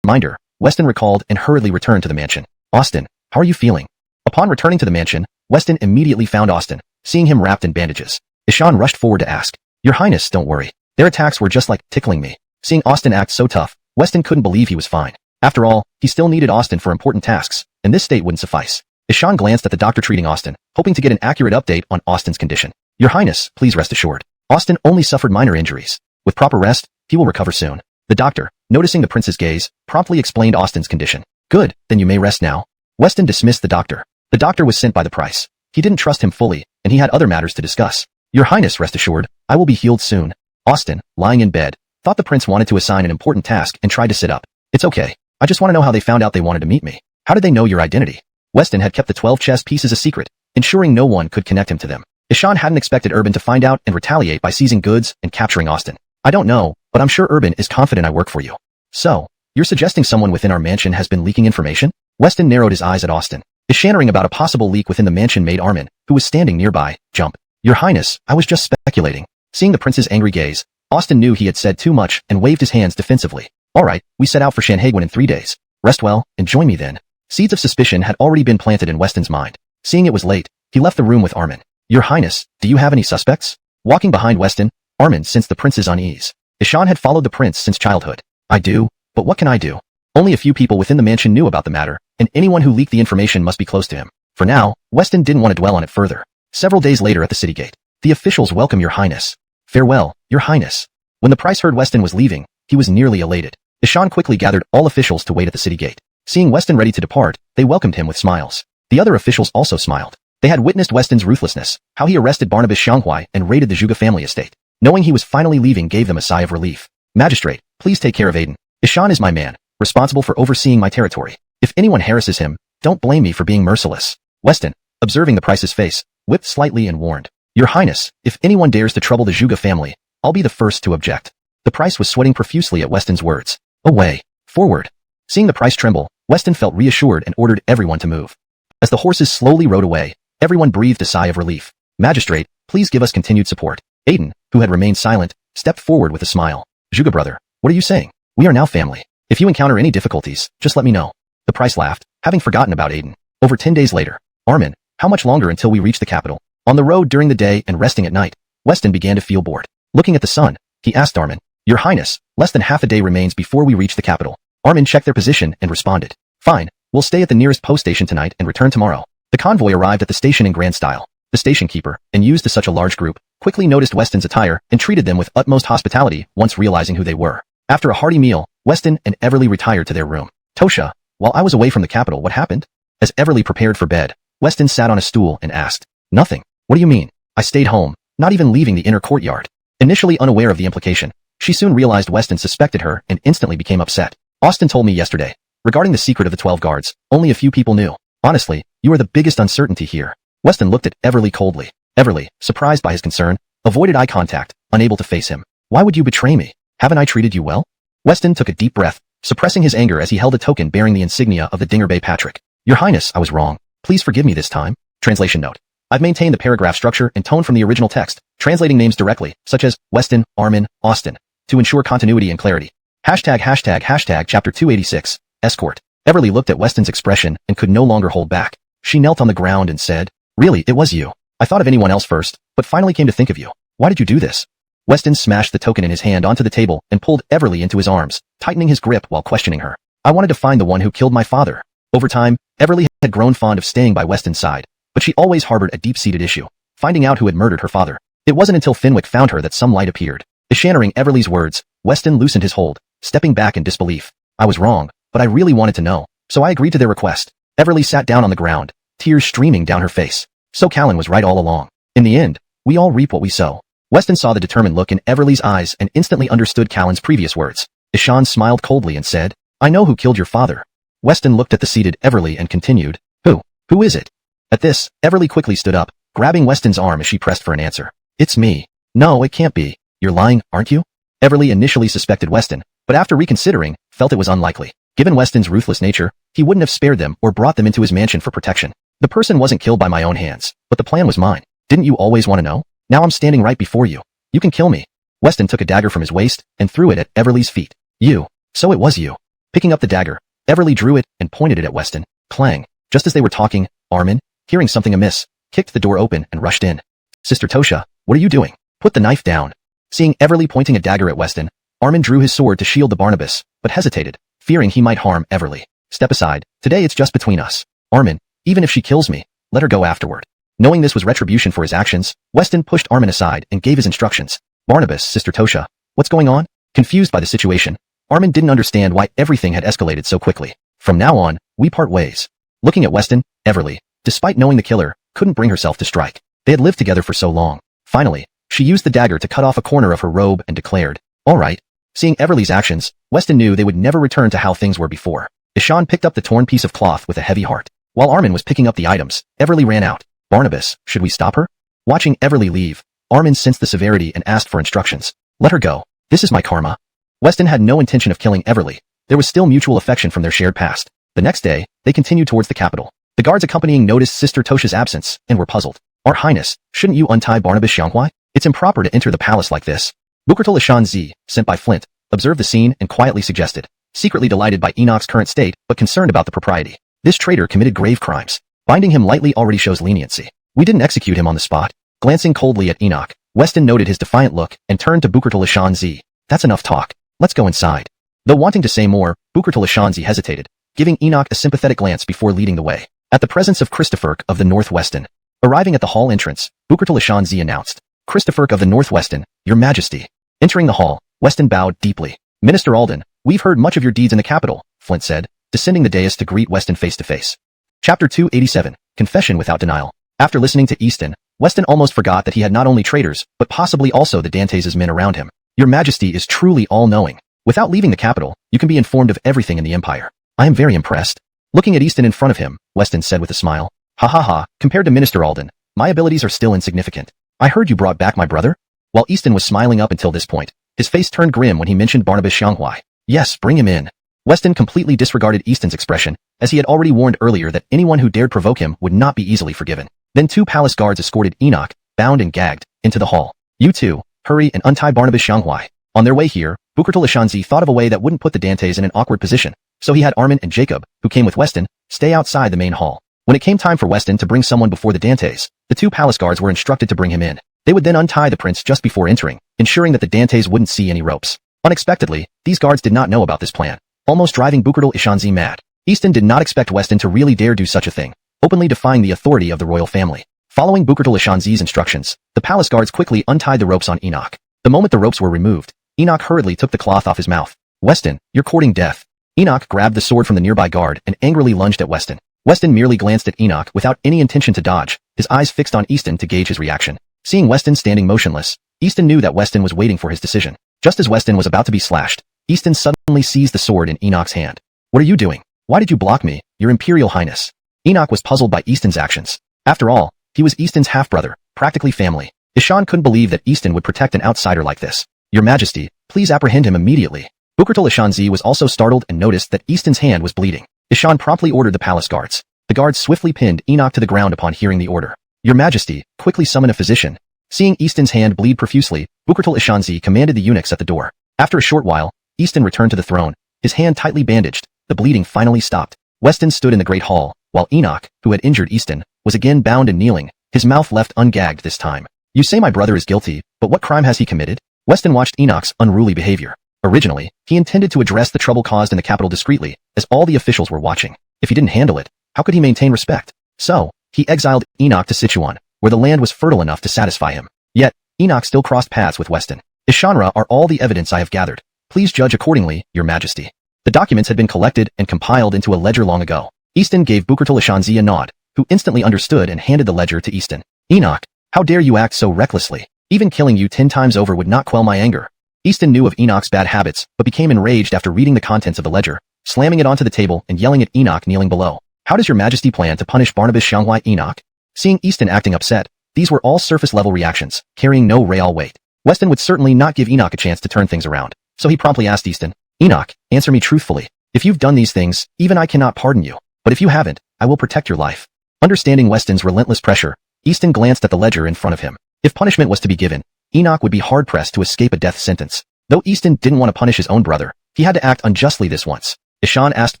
reminder, Weston recalled and hurriedly returned to the mansion. Austin, how are you feeling? Upon returning to the mansion, Weston immediately found Austin, seeing him wrapped in bandages. Ishan rushed forward to ask, Your Highness, don't worry. Their attacks were just like tickling me. Seeing Austin act so tough, Weston couldn't believe he was fine. After all, he still needed Austin for important tasks, and this state wouldn't suffice. Ishan glanced at the doctor treating Austin, hoping to get an accurate update on Austin's condition. Your Highness, please rest assured. Austin only suffered minor injuries. With proper rest, he will recover soon. The doctor, noticing the prince's gaze, promptly explained Austin's condition. Good, then you may rest now. Weston dismissed the doctor. The doctor was sent by the price. He didn't trust him fully, and he had other matters to discuss. Your Highness, rest assured, I will be healed soon. Austin, lying in bed, thought the prince wanted to assign an important task and tried to sit up. It's okay. I just want to know how they found out they wanted to meet me. How did they know your identity? Weston had kept the 12 chess pieces a secret, ensuring no one could connect him to them. Ishan hadn't expected Urban to find out and retaliate by seizing goods and capturing Austin. I don't know, but I'm sure Urban is confident I work for you. So, you're suggesting someone within our mansion has been leaking information? Weston narrowed his eyes at Austin. His shannering about a possible leak within the mansion made Armin, who was standing nearby, jump. Your Highness, I was just speculating. Seeing the prince's angry gaze, Austin knew he had said too much and waved his hands defensively. Alright, we set out for Shanhaiguan in 3 days. Rest well, and join me then. Seeds of suspicion had already been planted in Weston's mind. Seeing it was late, he left the room with Armin. Your Highness, do you have any suspects? Walking behind Weston, Armin sensed the prince's unease. Ishan had followed the prince since childhood. I do, but what can I do? Only a few people within the mansion knew about the matter, and anyone who leaked the information must be close to him. For now, Weston didn't want to dwell on it further. Several days later at the city gate, the officials welcome Your Highness. Farewell, Your Highness. When the price heard Weston was leaving, he was nearly elated. Ishan quickly gathered all officials to wait at the city gate. Seeing Weston ready to depart, they welcomed him with smiles. The other officials also smiled. They had witnessed Weston's ruthlessness, how he arrested Barnabas Xianghuai and raided the Zhuge family estate. Knowing he was finally leaving gave them a sigh of relief. Magistrate, please take care of Aiden. Ishan is my man, responsible for overseeing my territory. If anyone harasses him, don't blame me for being merciless. Weston, observing the price's face, whipped slightly and warned. Your Highness, if anyone dares to trouble the Zhuge family, I'll be the first to object. The price was sweating profusely at Weston's words. Away. Forward. Seeing the price tremble, Weston felt reassured and ordered everyone to move. As the horses slowly rode away, everyone breathed a sigh of relief. Magistrate, please give us continued support. Aiden, who had remained silent, stepped forward with a smile. Zhuge brother, what are you saying? We are now family. If you encounter any difficulties, just let me know. The price laughed, having forgotten about Aiden. Over 10 days later, Armin, how much longer until we reach the capital? On the road during the day and resting at night, Weston began to feel bored. Looking at the sun, he asked Armin, Your Highness, less than half a day remains before we reach the capital. Armin checked their position and responded. Fine, we'll stay at the nearest post station tonight and return tomorrow. The convoy arrived at the station in grand style. The station keeper, and used to such a large group, quickly noticed Weston's attire and treated them with utmost hospitality once realizing who they were. After a hearty meal, Weston and Everly retired to their room. Tosha, while I was away from the capital, what happened? As Everly prepared for bed, Weston sat on a stool and asked. Nothing. What do you mean? I stayed home, not even leaving the inner courtyard. Initially unaware of the implication, she soon realized Weston suspected her and instantly became upset. Austin told me yesterday. Regarding the secret of the 12 guards, only a few people knew. Honestly, you are the biggest uncertainty here. Weston looked at Everly coldly. Everly, surprised by his concern, avoided eye contact, unable to face him. Why would you betray me? Haven't I treated you well? Weston took a deep breath, suppressing his anger as he held a token bearing the insignia of the Dinger Bay Patrick. Your Highness, I was wrong. Please forgive me this time. Translation note. I've maintained the paragraph structure and tone from the original text, translating names directly, such as Weston, Armin, Austin, to ensure continuity and clarity. ####Chapter 286, Escort. Everly looked at Weston's expression and could no longer hold back. She knelt on the ground and said, Really, it was you. I thought of anyone else first, but finally came to think of you. Why did you do this? Weston smashed the token in his hand onto the table and pulled Everly into his arms, tightening his grip while questioning her. I wanted to find the one who killed my father. Over time, Everly had grown fond of staying by Weston's side, but she always harbored a deep-seated issue, finding out who had murdered her father. It wasn't until Finwick found her that some light appeared. Eschannering Everly's words, Weston loosened his hold, stepping back in disbelief. I was wrong, but I really wanted to know, so I agreed to their request. Everly sat down on the ground, tears streaming down her face. So Callan was right all along. In the end, we all reap what we sow. Weston saw the determined look in Everly's eyes and instantly understood Callan's previous words. Ishan smiled coldly and said, I know who killed your father. Weston looked at the seated Everly and continued, Who? Who is it? At this, Everly quickly stood up, grabbing Weston's arm as she pressed for an answer. It's me. No, it can't be. You're lying, aren't you? Everly initially suspected Weston, but after reconsidering, felt it was unlikely. Given Weston's ruthless nature, he wouldn't have spared them or brought them into his mansion for protection. The person wasn't killed by my own hands, but the plan was mine. Didn't you always want to know? Now I'm standing right before you. You can kill me. Weston took a dagger from his waist and threw it at Everly's feet. You. So it was you. Picking up the dagger, Everly drew it and pointed it at Weston. Clang. Just as they were talking, Armin, hearing something amiss, kicked the door open and rushed in. Sister Tosha, what are you doing? Put the knife down. Seeing Everly pointing a dagger at Weston, Armin drew his sword to shield the Barnabas, but hesitated, fearing he might harm Everly. Step aside. Today it's just between us. Armin, even if she kills me, let her go afterward. Knowing this was retribution for his actions, Weston pushed Armin aside and gave his instructions. Barnabas, Sister Tosha, what's going on? Confused by the situation, Armin didn't understand why everything had escalated so quickly. From now on, we part ways. Looking at Weston, Everly, despite knowing the killer, couldn't bring herself to strike. They had lived together for so long. Finally, she used the dagger to cut off a corner of her robe and declared, All right. Seeing Everly's actions, Weston knew they would never return to how things were before. Ishan picked up the torn piece of cloth with a heavy heart. While Armin was picking up the items, Everly ran out. Barnabas, should we stop her? Watching Everly leave, Armin sensed the severity and asked for instructions. Let her go. This is my karma. Weston had no intention of killing Everly. There was still mutual affection from their shared past. The next day, they continued towards the capital. The guards accompanying noticed Sister Tosha's absence and were puzzled. Our Highness, shouldn't you untie Barnabas Xianghua? It's improper to enter the palace like this. Bukurtul Ishan Z, sent by Flint, observed the scene and quietly suggested, secretly delighted by Enoch's current state but concerned about the propriety. This traitor committed grave crimes. Binding him lightly already shows leniency. We didn't execute him on the spot. Glancing coldly at Enoch, Weston noted his defiant look and turned to Bukurtul Ishan Z. That's enough talk. Let's go inside. Though wanting to say more, Bukurtul Ishan Z hesitated, giving Enoch a sympathetic glance before leading the way. At the presence of Christopher of the Northwestern. Arriving at the hall entrance, Bukurtul Ishan Z announced, Christopher of the Northwestern, Your Majesty. Entering the hall, Weston bowed deeply. Minister Alden, we've heard much of your deeds in the capital, Flint said, descending the dais to greet Weston face to face. Chapter 287, Confession Without Denial. After listening to Easton, Weston almost forgot that he had not only traitors, but possibly also the Dantes' men around him. Your Majesty is truly all-knowing. Without leaving the capital, you can be informed of everything in the Empire. I am very impressed. Looking at Easton in front of him, Weston said with a smile, Ha ha ha, compared to Minister Alden, my abilities are still insignificant. I heard you brought back my brother? While Easton was smiling up until this point, his face turned grim when he mentioned Barnabas Xianghua. Yes, bring him in. Weston completely disregarded Easton's expression, as he had already warned earlier that anyone who dared provoke him would not be easily forgiven. Then 2 palace guards escorted Enoch, bound and gagged, into the hall. You two, hurry and untie Barnabas Xianghua. On their way here, Bukurtul Ishanzi thought of a way that wouldn't put the Dantes in an awkward position, so he had Armin and Jacob, who came with Weston, stay outside the main hall. When it came time for Weston to bring someone before the Dantes, the 2 palace guards were instructed to bring him in. They would then untie the prince just before entering, ensuring that the Dantes wouldn't see any ropes. Unexpectedly, these guards did not know about this plan, almost driving Bukurtul Ishanzi mad. Easton did not expect Weston to really dare do such a thing, openly defying the authority of the royal family. Following Bukurtul Ishanzi's instructions, the palace guards quickly untied the ropes on Enoch. The moment the ropes were removed, Enoch hurriedly took the cloth off his mouth. Weston, you're courting death. Enoch grabbed the sword from the nearby guard and angrily lunged at Weston. Weston merely glanced at Enoch without any intention to dodge, his eyes fixed on Easton to gauge his reaction. Seeing Weston standing motionless, Easton knew that Weston was waiting for his decision. Just as Weston was about to be slashed, Easton suddenly seized the sword in Enoch's hand. What are you doing? Why did you block me, Your Imperial Highness? Enoch was puzzled by Easton's actions. After all, he was Easton's half-brother, practically family. Ishan couldn't believe that Easton would protect an outsider like this. Your Majesty, please apprehend him immediately. Bukurtul Ishanzi was also startled and noticed that Easton's hand was bleeding. Ishan promptly ordered the palace guards. The guards swiftly pinned Enoch to the ground upon hearing the order. Your Majesty, quickly summon a physician. Seeing Easton's hand bleed profusely, Bukurtul Ishanzi commanded the eunuchs at the door. After a short while, Easton returned to the throne, his hand tightly bandaged. The bleeding finally stopped. Weston stood in the great hall, while Enoch, who had injured Easton, was again bound and kneeling, his mouth left ungagged this time. You say my brother is guilty, but what crime has he committed? Weston watched Enoch's unruly behavior. Originally, he intended to address the trouble caused in the capital discreetly, as all the officials were watching. If he didn't handle it, how could he maintain respect? So, he exiled Enoch to Sichuan, where the land was fertile enough to satisfy him. Yet, Enoch still crossed paths with Weston. Ishanra are all the evidence I have gathered. Please judge accordingly, Your Majesty. The documents had been collected and compiled into a ledger long ago. Easton gave Bukurtul Ishanzi a nod, who who instantly understood and handed the ledger to Easton. Enoch, how dare you act so recklessly? Even killing you 10 times over would not quell my anger. Easton knew of Enoch's bad habits, but became enraged after reading the contents of the ledger, slamming it onto the table and yelling at Enoch kneeling below. How does your majesty plan to punish Barnabas Xianghua Enoch? Seeing Easton acting upset, these were all surface-level reactions, carrying no real weight. Weston would certainly not give Enoch a chance to turn things around, so he promptly asked Easton, Enoch, answer me truthfully. If you've done these things, even I cannot pardon you. But if you haven't, I will protect your life. Understanding Weston's relentless pressure, Easton glanced at the ledger in front of him. If punishment was to be given, Enoch would be hard-pressed to escape a death sentence. Though Easton didn't want to punish his own brother, he had to act unjustly this once. Ishan asked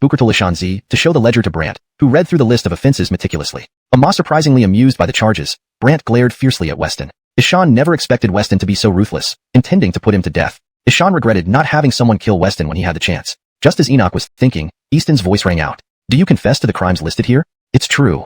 Bukurtul to show the ledger to Brant, who read through the list of offenses meticulously. Amma surprisingly amused by the charges, Brant glared fiercely at Weston. Ishan never expected Weston to be so ruthless, intending to put him to death. Ishan regretted not having someone kill Weston when he had the chance. Just as Enoch was thinking, Easton's voice rang out. Do you confess to the crimes listed here? It's true.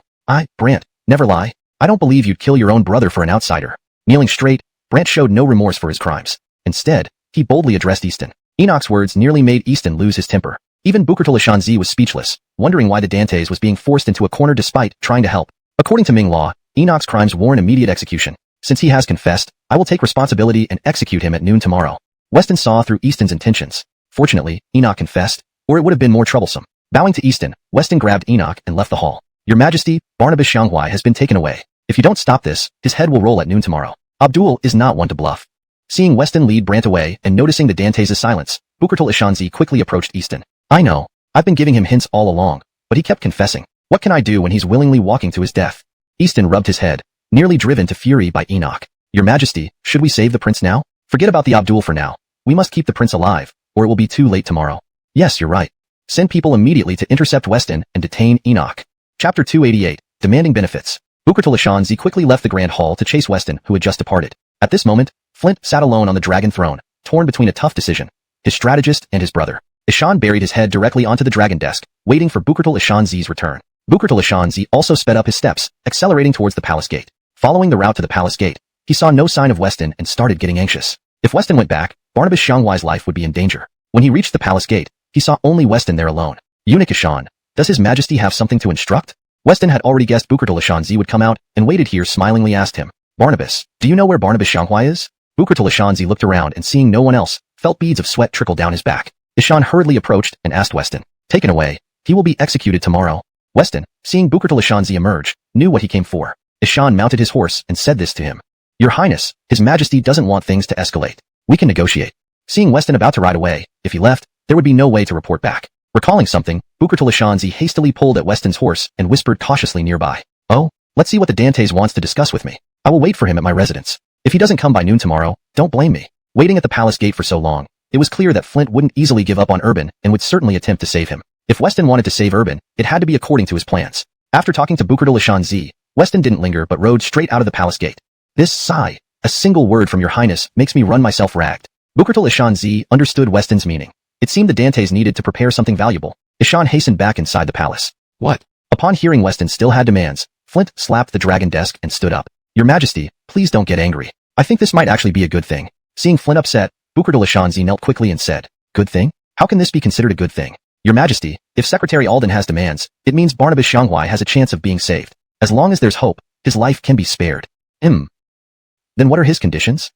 Brant, never lie. I don't believe you'd kill your own brother for an outsider. Kneeling straight, Brant showed no remorse for his crimes. Instead, he boldly addressed Easton. Enoch's words nearly made Easton lose his temper. Even Bukurtul was speechless, wondering why the Dantes was being forced into a corner despite trying to help. According to Ming law, Enoch's crimes warrant immediate execution. Since he has confessed, I will take responsibility and execute him at noon tomorrow. Weston saw through Easton's intentions. Fortunately, Enoch confessed, or it would have been more troublesome. Bowing to Easton, Weston grabbed Enoch and left the hall. Your Majesty, Barnabas Xianghua has been taken away. If you don't stop this, his head will roll at noon tomorrow. Abdul is not one to bluff. Seeing Weston lead Brant away and noticing the Dantes' silence, Bukurtul quickly approached Easton. I know. I've been giving him hints all along, but he kept confessing. What can I do when he's willingly walking to his death? Easton rubbed his head, nearly driven to fury by Enoch. Your Majesty, should we save the prince now? Forget about the Abdul for now. We must keep the prince alive, or it will be too late tomorrow. Yes, you're right. Send people immediately to intercept Weston and detain Enoch. Chapter 288, Demanding Benefits. Bukurtul quickly left the Grand Hall to chase Weston, who had just departed. At this moment, Flint sat alone on the dragon throne, torn between a tough decision. His strategist and his brother. Ishan buried his head directly onto the dragon desk, waiting for Bukurtul return. Bukurtul also sped up his steps, accelerating towards the palace gate. Following the route to the palace gate, he saw no sign of Weston and started getting anxious. If Weston went back, Barnabas Xianghua's life would be in danger. When he reached the palace gate, he saw only Weston there alone. Eunuch Ishan, does his majesty have something to instruct? Weston had already guessed Bukurtul would come out, and waited here smilingly asked him, Barnabas, do you know where Barnabas Xianghua is? Bukurtul looked around and seeing no one else, felt beads of sweat trickle down his back. Ishan hurriedly approached and asked Weston, taken away. He will be executed tomorrow. Weston, seeing Bukurtul emerge, knew what he came for. Ishan mounted his horse and said this to him. Your Highness, His Majesty doesn't want things to escalate. We can negotiate. Seeing Weston about to ride away, if he left, there would be no way to report back. Recalling something, Bukurtul hastily pulled at Weston's horse and whispered cautiously nearby. Oh, let's see what the Dantes wants to discuss with me. I will wait for him at my residence. If he doesn't come by noon tomorrow, don't blame me. Waiting at the palace gate for so long, it was clear that Flint wouldn't easily give up on Urban and would certainly attempt to save him. If Weston wanted to save Urban, it had to be according to his plans. After talking to Bukurtul Weston didn't linger but rode straight out of the palace gate. This sigh, a single word from your highness makes me run myself ragged. Bukurtul understood Weston's meaning. It seemed the Dantes needed to prepare something valuable. Ishan hastened back inside the palace. What? Upon hearing Weston still had demands, Flint slapped the dragon desk and stood up. Your Majesty, please don't get angry. I think this might actually be a good thing. Seeing Flint upset, Bukurtul knelt quickly and said, Good thing? How can this be considered a good thing? Your Majesty, if Secretary Alden has demands, it means Barnabas Xianghua has a chance of being saved. As long as there's hope, his life can be spared. Then what are his conditions?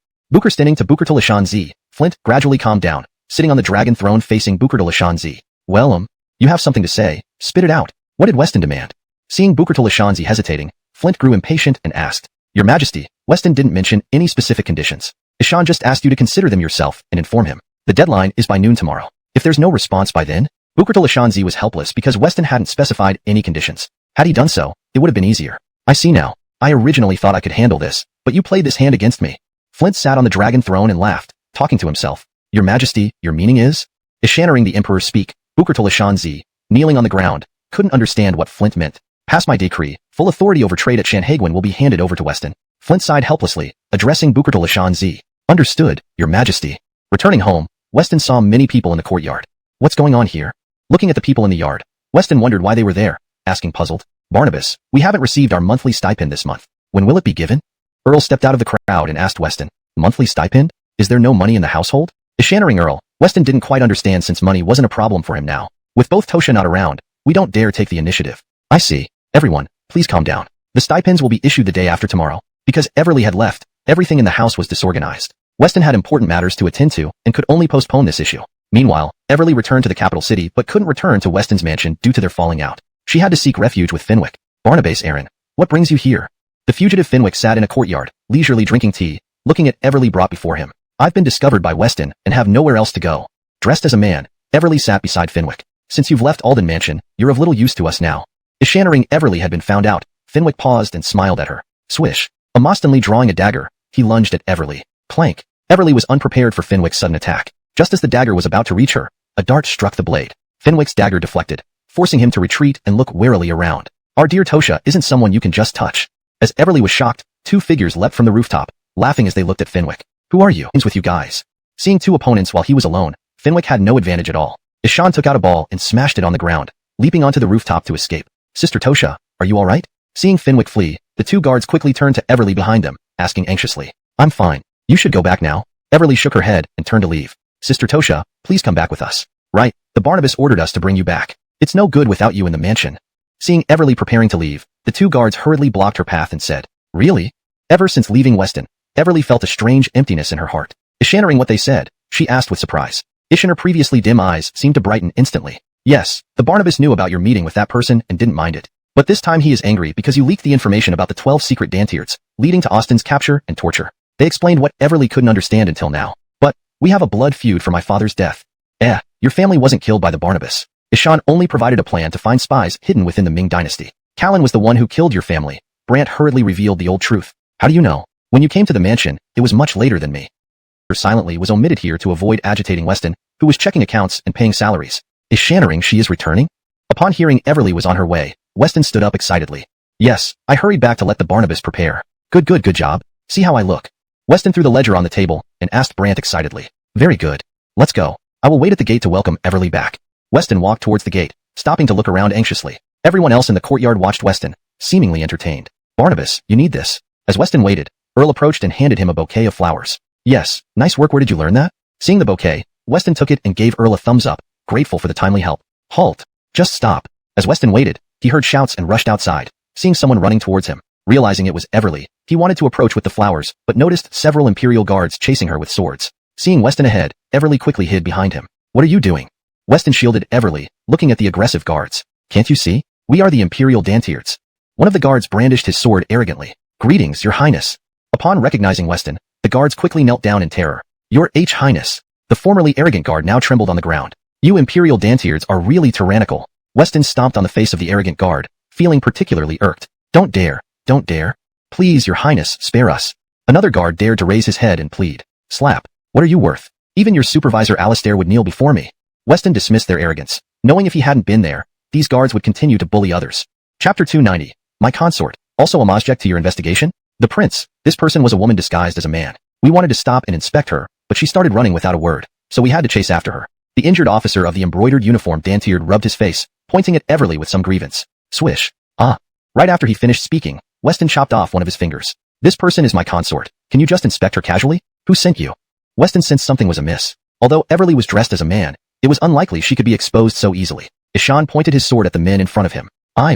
Standing to Bukurtul Flint gradually calmed down, sitting on the dragon throne facing Bukurtul Well, you have something to say, spit it out. What did Weston demand? Seeing Bukurtul hesitating, Flint grew impatient and asked, Your Majesty, Weston didn't mention any specific conditions. Ishan just asked you to consider them yourself and inform him. The deadline is by noon tomorrow. If there's no response by then, Bukurtul was helpless because Weston hadn't specified any conditions. Had he done so, it would have been easier. I see now. I originally thought I could handle this, but you played this hand against me. Flint sat on the dragon throne and laughed, talking to himself. Your Majesty, your meaning is? Ishaning the Emperor speak, Bukurtul kneeling on the ground, couldn't understand what Flint meant. Pass my decree, full authority over trade at Shanhaguan will be handed over to Weston. Flint sighed helplessly, addressing Bukurtul Understood, Your Majesty. Returning home, Weston saw many people in the courtyard. What's going on here? Looking at the people in the yard, Weston wondered why they were there, asking puzzled. Barnabas, we haven't received our monthly stipend this month. When will it be given? Earl stepped out of the crowd and asked Weston. Monthly stipend? Is there no money in the household? Ishaning Earl, Weston didn't quite understand since money wasn't a problem for him now. With both Tosha not around, we don't dare take the initiative. I see. Everyone, Please calm down. The stipends will be issued the day after tomorrow. Because Everly had left, everything in the house was disorganized. Weston had important matters to attend to and could only postpone this issue. Meanwhile, Everly returned to the capital city but couldn't return to Weston's mansion due to their falling out. She had to seek refuge with Fenwick. Barnabas Aaron, what brings you here? The fugitive Fenwick sat in a courtyard, leisurely drinking tea, looking at Everly brought before him. I've been discovered by Weston and have nowhere else to go. Dressed as a man, Everly sat beside Fenwick. Since you've left Alden Mansion, you're of little use to us now. Ishannering Everly had been found out, Fenwick paused and smiled at her. Swish. Amostonly drawing a dagger, he lunged at Everly. Clank. Everly was unprepared for Fenwick's sudden attack. Just as the dagger was about to reach her, a dart struck the blade. Fenwick's dagger deflected, forcing him to retreat and look warily around. Our dear Tosha isn't someone you can just touch. As Everly was shocked, two figures leapt from the rooftop, laughing as they looked at Fenwick. Who are you? With you guys. Seeing two opponents while he was alone, Fenwick had no advantage at all. Ishan took out a ball and smashed it on the ground, leaping onto the rooftop to escape. Sister Tosha, are you alright? Seeing Fenwick flee, the two guards quickly turned to Everly behind them, asking anxiously. I'm fine. You should go back now. Everly shook her head and turned to leave. Sister Tosha, please come back with us. Right, the Barnabas ordered us to bring you back. It's no good without you in the mansion. Seeing Everly preparing to leave, the two guards hurriedly blocked her path and said, Really? Ever since leaving Weston, Everly felt a strange emptiness in her heart. Ishannering what they said, she asked with surprise. Ishan's previously dim eyes seemed to brighten instantly. Yes, the Barnabas knew about your meeting with that person and didn't mind it. But this time he is angry because you leaked the information about the 12 secret Dantiards, leading to Austin's capture and torture. They explained what Everly couldn't understand until now. But, we have a blood feud for my father's death. Your family wasn't killed by the Barnabas. Ishan only provided a plan to find spies hidden within the Ming dynasty. Callan was the one who killed your family. Brant hurriedly revealed the old truth. How do you know? When you came to the mansion, it was much later than me. Her silently was omitted here to avoid agitating Weston, who was checking accounts and paying salaries. Is Shannering she is returning? Upon hearing Everly was on her way, Weston stood up excitedly. Yes, I hurried back to let the Barnabas prepare. Good job. See how I look. Weston threw the ledger on the table and asked Brant excitedly. Very good. Let's go. I will wait at the gate to welcome Everly back. Weston walked towards the gate, stopping to look around anxiously. Everyone else in the courtyard watched Weston, seemingly entertained. Barnabas, you need this. As Weston waited, Earl approached and handed him a bouquet of flowers. Yes, nice work. Where did you learn that? Seeing the bouquet, Weston took it and gave Earl a thumbs up, grateful for the timely help. Halt. Just stop. As Weston waited, he heard shouts and rushed outside, seeing someone running towards him. Realizing it was Everly, he wanted to approach with the flowers, but noticed several Imperial guards chasing her with swords. Seeing Weston ahead, Everly quickly hid behind him. What are you doing? Weston shielded Everly, looking at the aggressive guards. Can't you see? We are the Imperial Dantiards. One of the guards brandished his sword arrogantly. Greetings, Your Highness. Upon recognizing Weston, the guards quickly knelt down in terror. Your Highness. The formerly arrogant guard now trembled on the ground. You Imperial Dantiards are really tyrannical. Weston stomped on the face of the arrogant guard, feeling particularly irked. Don't dare. Please, Your Highness, spare us. Another guard dared to raise his head and plead. Slap. What are you worth? Even your supervisor Alistair would kneel before me. Weston dismissed their arrogance, knowing if he hadn't been there, these guards would continue to bully others. Chapter 290. My consort. Also a object to your investigation? The prince. This person was a woman disguised as a man. We wanted to stop and inspect her, but she started running without a word, so we had to chase after her. The injured officer of the embroidered uniform Dantiard rubbed his face, pointing at Everly with some grievance. Swish. Right after he finished speaking, Weston chopped off one of his fingers. This person is my consort. Can you just inspect her casually? Who sent you? Weston sensed something was amiss. Although Everly was dressed as a man, it was unlikely she could be exposed so easily. Ishan pointed his sword at the men in front of him.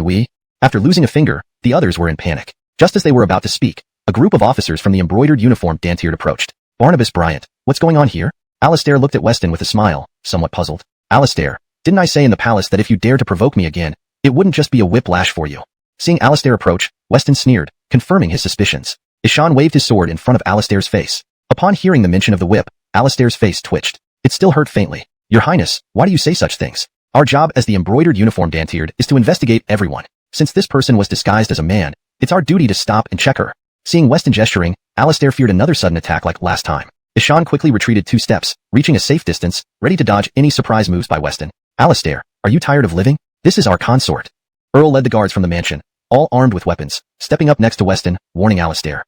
We. After losing a finger, the others were in panic. Just as they were about to speak, a group of officers from the embroidered uniform Dantiard approached. Barnabas Bryant, what's going on here? Alistair looked at Weston with a smile, somewhat puzzled. Alistair, didn't I say in the palace that if you dare to provoke me again, it wouldn't just be a whiplash for you? Seeing Alistair approach, Weston sneered, confirming his suspicions. Ishan waved his sword in front of Alistair's face. Upon hearing the mention of the whip, Alistair's face twitched. It still hurt faintly. Your Highness, why do you say such things? Our job as the embroidered uniform Dantiard is to investigate everyone. Since this person was disguised as a man, it's our duty to stop and check her. Seeing Weston gesturing, Alistair feared another sudden attack like last time. Ishan quickly retreated 2 steps, reaching a safe distance, ready to dodge any surprise moves by Weston. Alistair, are you tired of living? This is our consort. Earl led the guards from the mansion, all armed with weapons, stepping up next to Weston, warning Alistair.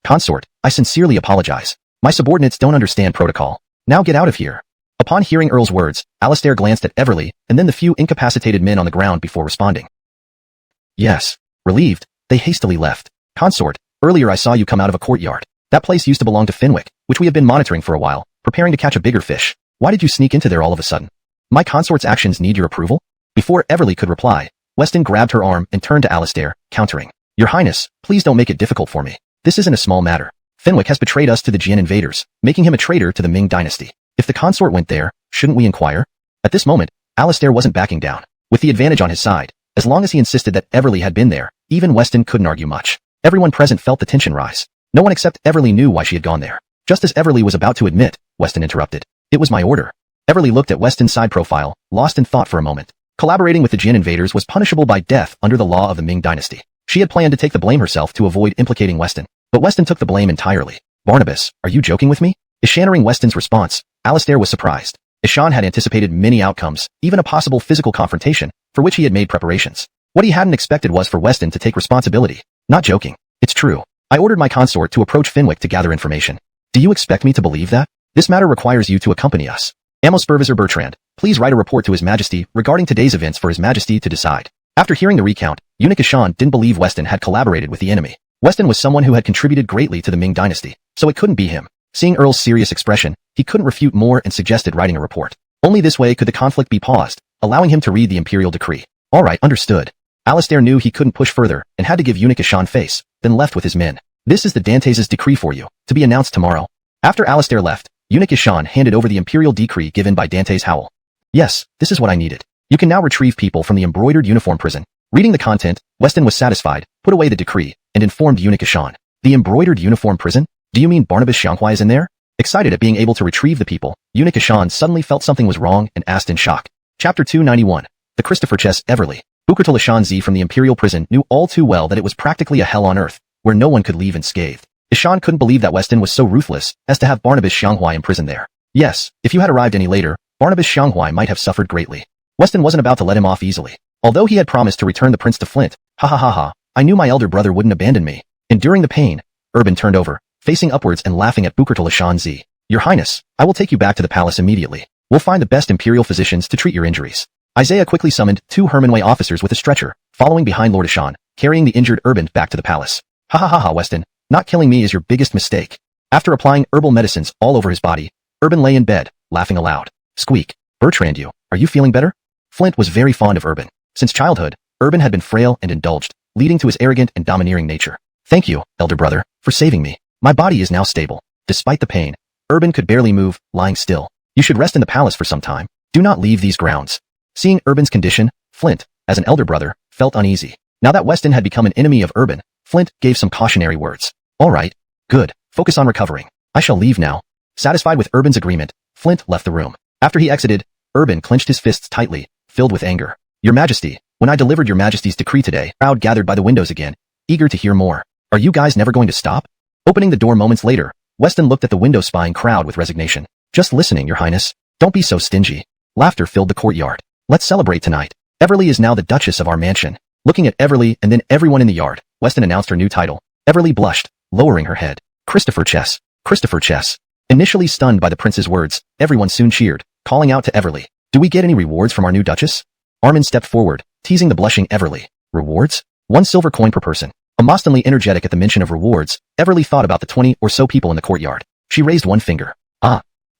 Consort, I sincerely apologize. My subordinates don't understand protocol. Now get out of here. Upon hearing Earl's words, Alistair glanced at Everly, and then the few incapacitated men on the ground before responding. Yes. Relieved, they hastily left. Consort, earlier I saw you come out of a courtyard. That place used to belong to Fenwick, which we have been monitoring for a while, preparing to catch a bigger fish. Why did you sneak into there all of a sudden? My consort's actions need your approval? Before Everly could reply, Weston grabbed her arm and turned to Alistair, countering. Your Highness, please don't make it difficult for me. This isn't a small matter. Fenwick has betrayed us to the Jian invaders, making him a traitor to the Ming dynasty. If the consort went there, shouldn't we inquire? At this moment, Alistair wasn't backing down. With the advantage on his side, as long as he insisted that Everly had been there, even Weston couldn't argue much. Everyone present felt the tension rise. No one except Everly knew why she had gone there. Just as Everly was about to admit, Weston interrupted. It was my order. Everly looked at Weston's side profile, lost in thought for a moment. Collaborating with the Jian invaders was punishable by death under the law of the Ming dynasty. She had planned to take the blame herself to avoid implicating Weston, but Weston took the blame entirely. Barnabas, are you joking with me? Ishannering Weston's response, Alistair was surprised. Ishan had anticipated many outcomes, even a possible physical confrontation, for which he had made preparations. What he hadn't expected was for Weston to take responsibility. Not joking. It's true. I ordered my consort to approach Fenwick to gather information. Do you expect me to believe that? This matter requires you to accompany us. Amos Supervisor Bertrand, please write a report to His Majesty regarding today's events for His Majesty to decide. After hearing the recount, Eunuch Ishan didn't believe Weston had collaborated with the enemy. Weston was someone who had contributed greatly to the Ming dynasty, so it couldn't be him. Seeing Earl's serious expression, he couldn't refute more and suggested writing a report. Only this way could the conflict be paused, allowing him to read the imperial decree. Alright, understood. Alistair knew he couldn't push further and had to give Eunuch Ishan face, then left with his men. This is the Dantes' decree for you, to be announced tomorrow. After Alistair left, Eunuch Ishan handed over the imperial decree given by Dantes Howell. Yes, this is what I needed. You can now retrieve people from the embroidered uniform prison. Reading the content, Weston was satisfied, put away the decree, and informed Eunuch Ishan. The embroidered uniform prison? Do you mean Barnabas Xianghua is in there? Excited at being able to retrieve the people, Eunuch Ishan suddenly felt something was wrong and asked in shock. Chapter 291. The Christopher Chess Everly. Bukhartul Ishan Z from the imperial prison knew all too well that it was practically a hell on earth, where no one could leave unscathed. Ishan couldn't believe that Weston was so ruthless as to have Barnabas Xianghua imprisoned there. Yes, if you had arrived any later, Barnabas Xianghua might have suffered greatly. Weston wasn't about to let him off easily. Although he had promised to return the prince to Flint, I knew my elder brother wouldn't abandon me. Enduring the pain, Urban turned over, facing upwards and laughing at Bukhartul Ishan Z. Your Highness, I will take you back to the palace immediately. We'll find the best imperial physicians to treat your injuries. Isaiah quickly summoned 2 Hermanway officers with a stretcher, following behind Lord Ishan, carrying the injured Urban back to the palace. Weston, not killing me is your biggest mistake. After applying herbal medicines all over his body, Urban lay in bed, laughing aloud. Squeak. Bertrand, are you feeling better? Flint was very fond of Urban. Since childhood, Urban had been frail and indulged, leading to his arrogant and domineering nature. Thank you, elder brother, for saving me. My body is now stable. Despite the pain, Urban could barely move, lying still. You should rest in the palace for some time. Do not leave these grounds. Seeing Urban's condition, Flint, as an elder brother, felt uneasy. Now that Weston had become an enemy of Urban, Flint gave some cautionary words. All right. Good. Focus on recovering. I shall leave now. Satisfied with Urban's agreement, Flint left the room. After he exited, Urban clenched his fists tightly, filled with anger. Your Majesty, when I delivered your Majesty's decree today, crowd gathered by the windows again, eager to hear more. Are you guys never going to stop? Opening the door moments later, Weston looked at the window-spying crowd with resignation. Just listening, Your Highness. Don't be so stingy. Laughter filled the courtyard. Let's celebrate tonight. Everly is now the Duchess of our mansion. Looking at Everly and then everyone in the yard, Weston announced her new title. Everly blushed, lowering her head. Christopher Chess. Christopher Chess. Initially stunned by the prince's words, everyone soon cheered, calling out to Everly. Do we get any rewards from our new Duchess? Armin stepped forward, teasing the blushing Everly. Rewards? 1 silver coin per person. Emotionally energetic at the mention of rewards, Everly thought about the 20 or so people in the courtyard. She raised one finger.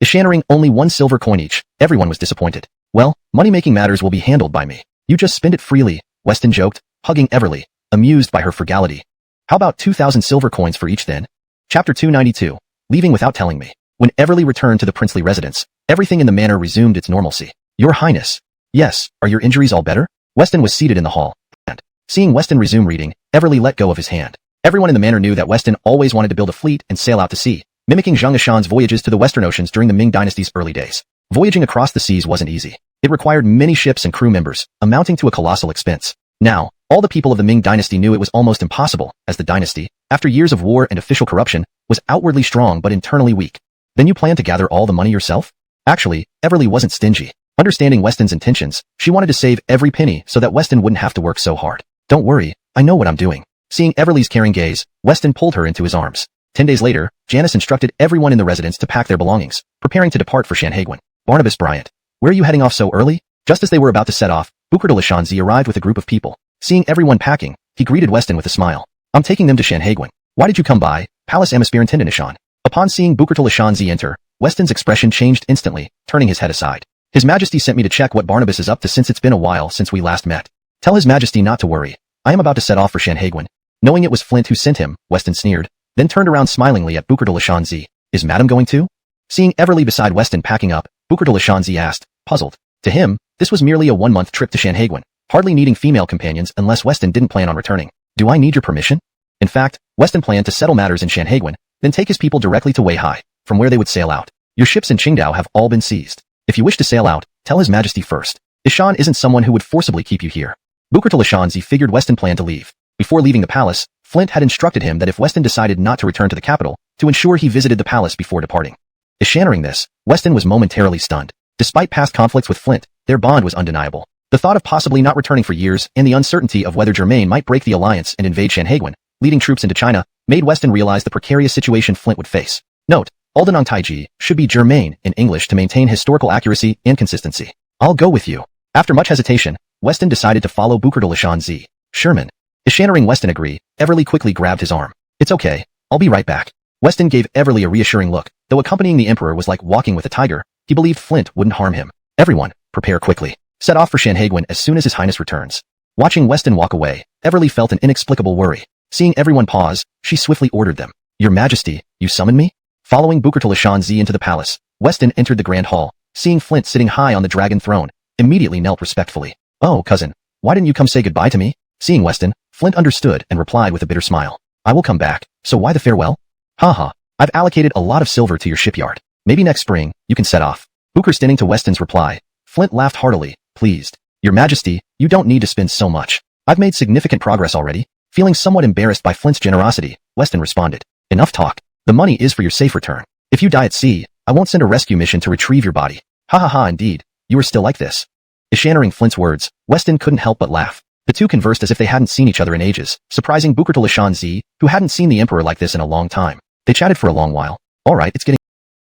Ishannering only 1 silver coin each, everyone was disappointed. Well, money-making matters will be handled by me. You just spend it freely, Weston joked, hugging Everly, amused by her frugality. How about 2,000 silver coins for each then? Chapter 292. Leaving without telling me. When Everly returned to the princely residence, everything in the manor resumed its normalcy. Your Highness. Yes, are your injuries all better? Weston was seated in the hall, and, seeing Weston resume reading, Everly let go of his hand. Everyone in the manor knew that Weston always wanted to build a fleet and sail out to sea, mimicking Zhang Ishan's voyages to the Western Oceans during the Ming Dynasty's early days. Voyaging across the seas wasn't easy. It required many ships and crew members, amounting to a colossal expense. Now, all the people of the Ming Dynasty knew it was almost impossible, as the dynasty, after years of war and official corruption, was outwardly strong but internally weak. Then you plan to gather all the money yourself? Actually, Everly wasn't stingy. Understanding Weston's intentions, she wanted to save every penny so that Weston wouldn't have to work so hard. Don't worry, I know what I'm doing. Seeing Everly's caring gaze, Weston pulled her into his arms. 10 days later, Janice instructed everyone in the residence to pack their belongings, preparing to depart for Shanhaiguan. Barnabas Bryant. Where are you heading off so early? Just as they were about to set off, Bukhartul Ishan Z arrived with a group of people. Seeing everyone packing, he greeted Weston with a smile. I'm taking them to Shanhaiguan. Why did you come by, Palace Atmosphere-Intendant Ishan? Upon seeing Bukhartul Ishan Z enter, Weston's expression changed instantly, turning his head aside. His Majesty sent me to check what Barnabas is up to since it's been a while since we last met. Tell His Majesty not to worry. I am about to set off for Shanhaiguan. Knowing it was Flint who sent him, Weston sneered, then turned around smilingly at Booker de Lashanzi. Is Madam going too? Seeing Everly beside Weston packing up, Booker de Lashanzi asked, puzzled. To him, this was merely a 1-month trip to Shanhaiguan, hardly needing female companions unless Weston didn't plan on returning. Do I need your permission? In fact, Weston planned to settle matters in Shanhaiguan, then take his people directly to Weihai, from where they would sail out. Your ships in Qingdao have all been seized. If you wish to sail out, tell His Majesty first. Ishan isn't someone who would forcibly keep you here. Booker de Lashanzi figured Weston planned to leave. Before leaving the palace, Flint had instructed him that if Weston decided not to return to the capital, to ensure he visited the palace before departing. Ishannering this, Weston was momentarily stunned. Despite past conflicts with Flint, their bond was undeniable. The thought of possibly not returning for years and the uncertainty of whether Germain might break the alliance and invade Shanhaiguan, leading troops into China, made Weston realize the precarious situation Flint would face. Note, Aldanong Taiji should be Germain in English to maintain historical accuracy and consistency. I'll go with you. After much hesitation, Weston decided to follow Booker de Lashanzi. Sherman. Ishannering Weston agree, Everly quickly grabbed his arm. It's okay. I'll be right back. Weston gave Everly a reassuring look. Though accompanying the Emperor was like walking with a tiger, he believed Flint wouldn't harm him. Everyone, prepare quickly. Set off for Shanhaiguan as soon as His Highness returns. Watching Weston walk away, Everly felt an inexplicable worry. Seeing everyone pause, she swiftly ordered them. Your Majesty, you summoned me? Following Booker de Lashanzi into the palace, Weston entered the Grand Hall. Seeing Flint sitting high on the dragon throne, immediately knelt respectfully. Oh, cousin, why didn't you come say goodbye to me? Seeing Weston, Flint understood and replied with a bitter smile. I will come back, so why the farewell? Haha, I've allocated a lot of silver to your shipyard. Maybe next spring, you can set off. Booker stinting to Weston's reply. Flint laughed heartily, pleased. Your Majesty, you don't need to spend so much. I've made significant progress already. Feeling somewhat embarrassed by Flint's generosity, Weston responded. Enough talk. The money is for your safe return. If you die at sea, I won't send a rescue mission to retrieve your body. Ha ha ha, indeed. You are still like this. Ishannering Flint's words, Weston couldn't help but laugh. The two conversed as if they hadn't seen each other in ages, surprising Booker de Lashanzi, who hadn't seen the Emperor like this in a long time. They chatted for a long while. Alright, it's getting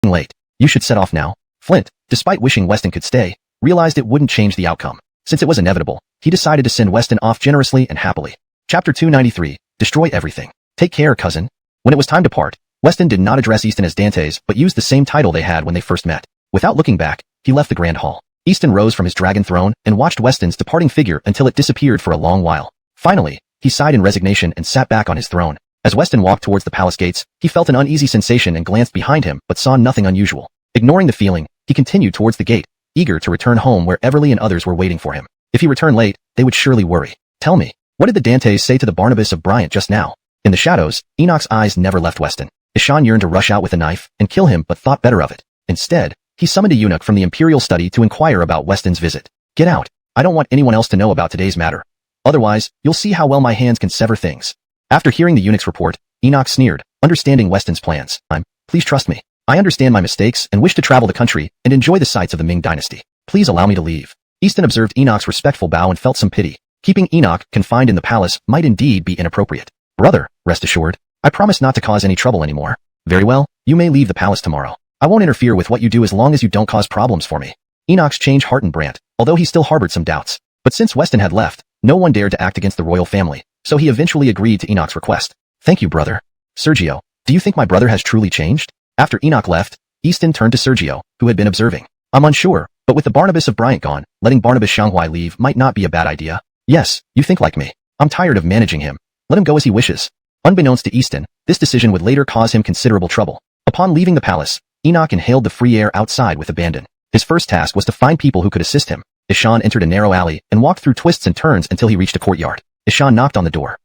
late. You should set off now. Flint, despite wishing Weston could stay, realized it wouldn't change the outcome. Since it was inevitable, he decided to send Weston off generously and happily. Chapter 293, Destroy Everything. Take care, cousin. When it was time to part, Weston did not address Easton as Dantes but used the same title they had when they first met. Without looking back, he left the Grand Hall. Easton rose from his dragon throne and watched Weston's departing figure until it disappeared for a long while. Finally, he sighed in resignation and sat back on his throne. As Weston walked towards the palace gates, he felt an uneasy sensation and glanced behind him but saw nothing unusual. Ignoring the feeling, he continued towards the gate, eager to return home where Everly and others were waiting for him. If he returned late, they would surely worry. Tell me, what did the Dantes say to the Barnabas of Bryant just now? In the shadows, Enoch's eyes never left Weston. Ishan yearned to rush out with a knife and kill him but thought better of it. Instead, he summoned a eunuch from the imperial study to inquire about Weston's visit. Get out. I don't want anyone else to know about today's matter. Otherwise, you'll see how well my hands can sever things. After hearing the eunuch's report, Enoch sneered, understanding Weston's plans. Please trust me. I understand my mistakes and wish to travel the country and enjoy the sights of the Ming dynasty. Please allow me to leave. Easton observed Enoch's respectful bow and felt some pity. Keeping Enoch confined in the palace might indeed be inappropriate. Brother, rest assured, I promise not to cause any trouble anymore. Very well, you may leave the palace tomorrow. I won't interfere with what you do as long as you don't cause problems for me. Enoch's change heartened Brant, although he still harbored some doubts. But since Weston had left, no one dared to act against the royal family, so he eventually agreed to Enoch's request. Thank you, brother. Sergio, do you think my brother has truly changed? After Enoch left, Easton turned to Sergio, who had been observing. I'm unsure, but with the Barnabas of Bryant gone, letting Barnabas Shanghai leave might not be a bad idea. Yes, you think like me. I'm tired of managing him. Let him go as he wishes. Unbeknownst to Easton, this decision would later cause him considerable trouble. Upon leaving the palace, Enoch inhaled the free air outside with abandon. His first task was to find people who could assist him. Ishan entered a narrow alley and walked through twists and turns until he reached a courtyard. Ishan knocked on the door.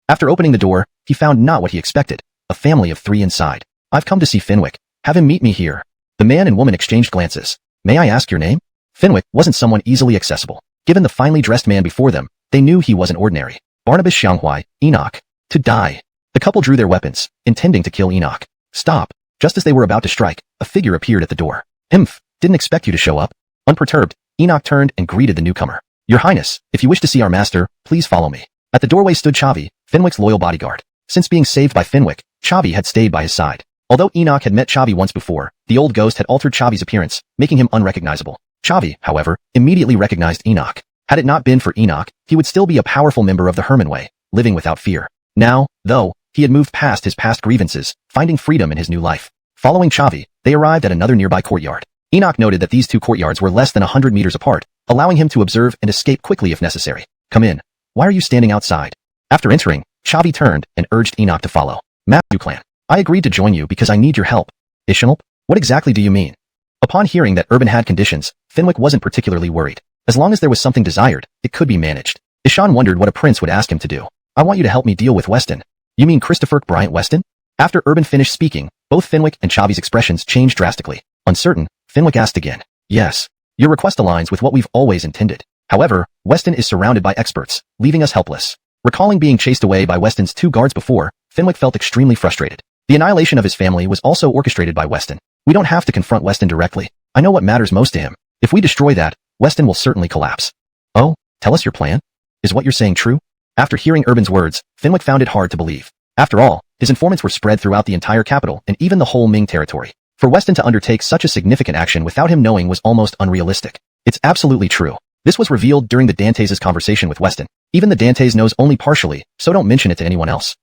After opening the door, he found not what he expected, a family of 3 inside. I've come to see Fenwick. Have him meet me here. The man and woman exchanged glances. May I ask your name? Fenwick wasn't someone easily accessible. Given the finely dressed man before them, they knew he wasn't ordinary. Barnabas Shanghai, Enoch. To die. The couple drew their weapons, intending to kill Enoch. Stop. Just as they were about to strike, a figure appeared at the door. Didn't expect you to show up. Unperturbed, Enoch turned and greeted the newcomer. Your Highness, if you wish to see our master, please follow me. At the doorway stood Chavi, Fenwick's loyal bodyguard. Since being saved by Fenwick, Chavi had stayed by his side. Although Enoch had met Chavi once before, the old ghost had altered Chavi's appearance, making him unrecognizable. Chavi, however, immediately recognized Enoch. Had it not been for Enoch, he would still be a powerful member of the Hermanway, living without fear. Now, though, he had moved past his past grievances, finding freedom in his new life. Following Chavi, they arrived at another nearby courtyard. Enoch noted that these two courtyards were less than 100 meters apart, allowing him to observe and escape quickly if necessary. Come in. Why are you standing outside? After entering, Chavi turned and urged Enoch to follow. Matthew clan. I agreed to join you because I need your help. Ishmael? What exactly do you mean? Upon hearing that Urban had conditions, Fenwick wasn't particularly worried. As long as there was something desired, it could be managed. Ishan wondered what a prince would ask him to do. I want you to help me deal with Weston. You mean Christopher Bryant Weston? After Urban finished speaking, both Fenwick and Chavi's expressions changed drastically. Uncertain, Fenwick asked again. Yes. Your request aligns with what we've always intended. However, Weston is surrounded by experts, leaving us helpless. Recalling being chased away by Weston's 2 guards before, Fenwick felt extremely frustrated. The annihilation of his family was also orchestrated by Weston. We don't have to confront Weston directly. I know what matters most to him. If we destroy that, Weston will certainly collapse. Oh, tell us your plan? Is what you're saying true? After hearing Urban's words, Fenwick found it hard to believe. After all, his informants were spread throughout the entire capital and even the whole Ming territory. For Weston to undertake such a significant action without him knowing was almost unrealistic. It's absolutely true. This was revealed during the Dantes' conversation with Weston. Even the Dantes knows only partially, so don't mention it to anyone else.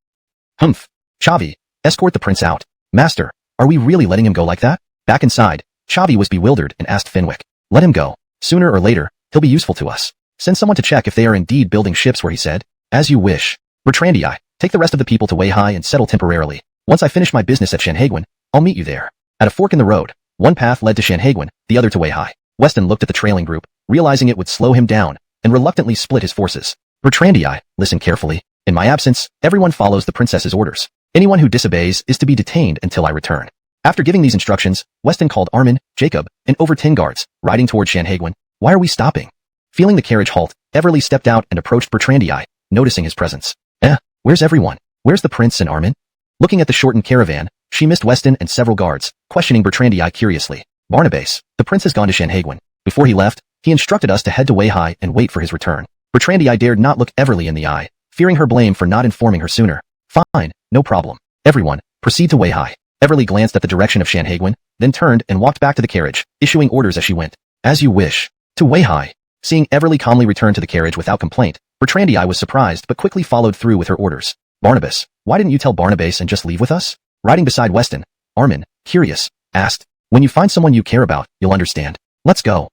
Humph. Chavi, escort the prince out. Master, are we really letting him go like that? Back inside, Chavi was bewildered and asked Fenwick. Let him go. Sooner or later, he'll be useful to us. Send someone to check if they are indeed building ships where he said. As you wish. Bertrandi, take the rest of the people to Weihai and settle temporarily. Once I finish my business at Shanhaiguan, I'll meet you there. At a fork in the road, one path led to Shanhaiguan, the other to Weihai. Weston looked at the trailing group, realizing it would slow him down, and reluctantly split his forces. Bertrandi, listen carefully. In my absence, everyone follows the princess's orders. Anyone who disobeys is to be detained until I return. After giving these instructions, Weston called Armin, Jacob, and over 10 guards, riding toward Shanhaiguan. Why are we stopping? Feeling the carriage halt, Everly stepped out and approached Bertrandi, noticing his presence. Where's everyone? Where's the prince and Armin? Looking at the shortened caravan, she missed Weston and several guards, questioning Bertrandi curiously. Barnabas, the prince has gone to Shanhaiguan. Before he left, he instructed us to head to Weihai and wait for his return. Bertrandi dared not look Everly in the eye, fearing her blame for not informing her sooner. Fine, no problem. Everyone, proceed to Weihai. Everly glanced at the direction of Shanhaiguan, then turned and walked back to the carriage, issuing orders as she went. As you wish. To Weihai. Seeing Everly calmly return to the carriage without complaint, Bertrandi was surprised but quickly followed through with her orders. Barnabas, why didn't you tell Barnabas and just leave with us? Riding beside Weston, Armin, curious, asked. When you find someone you care about, you'll understand. Let's go.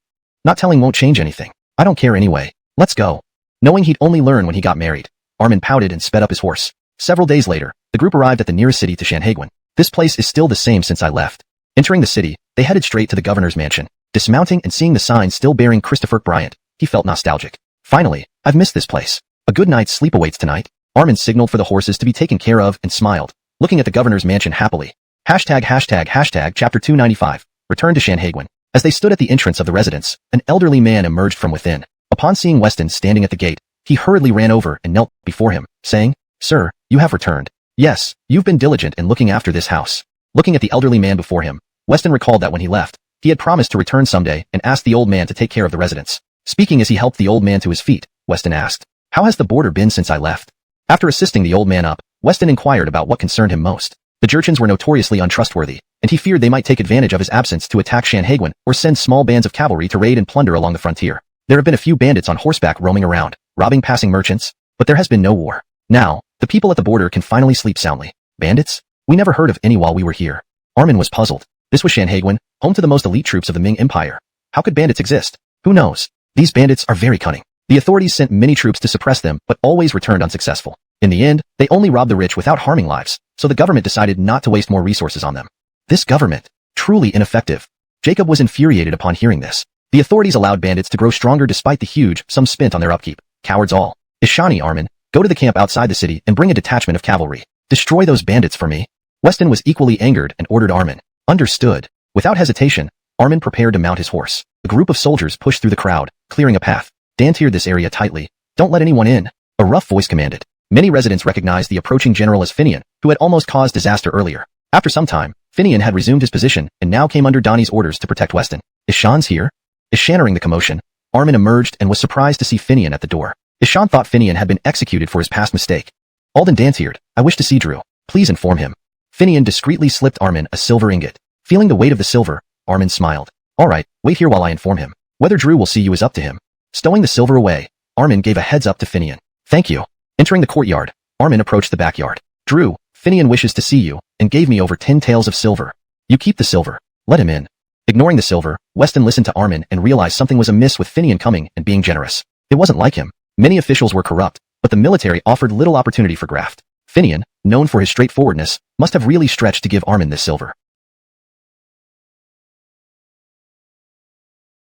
Not telling won't change anything. I don't care anyway. Let's go. Knowing he'd only learn when he got married, Armin pouted and sped up his horse. Several days later, the group arrived at the nearest city to Shanhaiguan. This place is still the same since I left. Entering the city, they headed straight to the governor's mansion. Dismounting and seeing the sign still bearing Christopher Bryant, he felt nostalgic. Finally, I've missed this place. A good night's sleep awaits tonight. Armin signaled for the horses to be taken care of and smiled, looking at the governor's mansion happily. Chapter 295. Return to Shanhaiguan. As they stood at the entrance of the residence, an elderly man emerged from within. Upon seeing Weston standing at the gate, he hurriedly ran over and knelt before him, saying, Sir, you have returned. Yes, you've been diligent in looking after this house. Looking at the elderly man before him, Weston recalled that when he left, he had promised to return someday and asked the old man to take care of the residence. Speaking as he helped the old man to his feet, Weston asked, How has the border been since I left? After assisting the old man up, Weston inquired about what concerned him most. The Jurchens were notoriously untrustworthy, and he feared they might take advantage of his absence to attack Shanhaiguan or send small bands of cavalry to raid and plunder along the frontier. There have been a few bandits on horseback roaming around, robbing passing merchants, but there has been no war. Now, the people at the border can finally sleep soundly. Bandits? We never heard of any while we were here. Armin was puzzled. This was Shanhaiguan, home to the most elite troops of the Ming Empire. How could bandits exist? Who knows? These bandits are very cunning. The authorities sent many troops to suppress them, but always returned unsuccessful. In the end, they only robbed the rich without harming lives, so the government decided not to waste more resources on them. This government, truly ineffective. Jacob was infuriated upon hearing this. The authorities allowed bandits to grow stronger despite the huge sum spent on their upkeep. Cowards all. Ishani Armin, go to the camp outside the city and bring a detachment of cavalry. Destroy those bandits for me. Weston was equally angered and ordered Armin. Understood. Without hesitation, Armin prepared to mount his horse. A group of soldiers pushed through the crowd, clearing a path. Dantier this area tightly. Don't let anyone in. A rough voice commanded. Many residents recognized the approaching general as Finian, who had almost caused disaster earlier. After some time, Finian had resumed his position and now came under Donnie's orders to protect Weston. Ishan's here? Ishannering the commotion, Armin emerged and was surprised to see Finian at the door. Ishan thought Finian had been executed for his past mistake. Alden Dantiered, I wish to see Drew. Please inform him. Finian discreetly slipped Armin a silver ingot. Feeling the weight of the silver, Armin smiled. All right, wait here while I inform him. Whether Drew will see you is up to him. Stowing the silver away, Armin gave a heads up to Finian. Thank you. Entering the courtyard, Armin approached the backyard. Drew, Finian wishes to see you, and gave me over 10 taels of silver. You keep the silver. Let him in. Ignoring the silver, Weston listened to Armin and realized something was amiss with Finian coming and being generous. It wasn't like him. Many officials were corrupt, but the military offered little opportunity for graft. Finian, known for his straightforwardness, must have really stretched to give Armin this silver.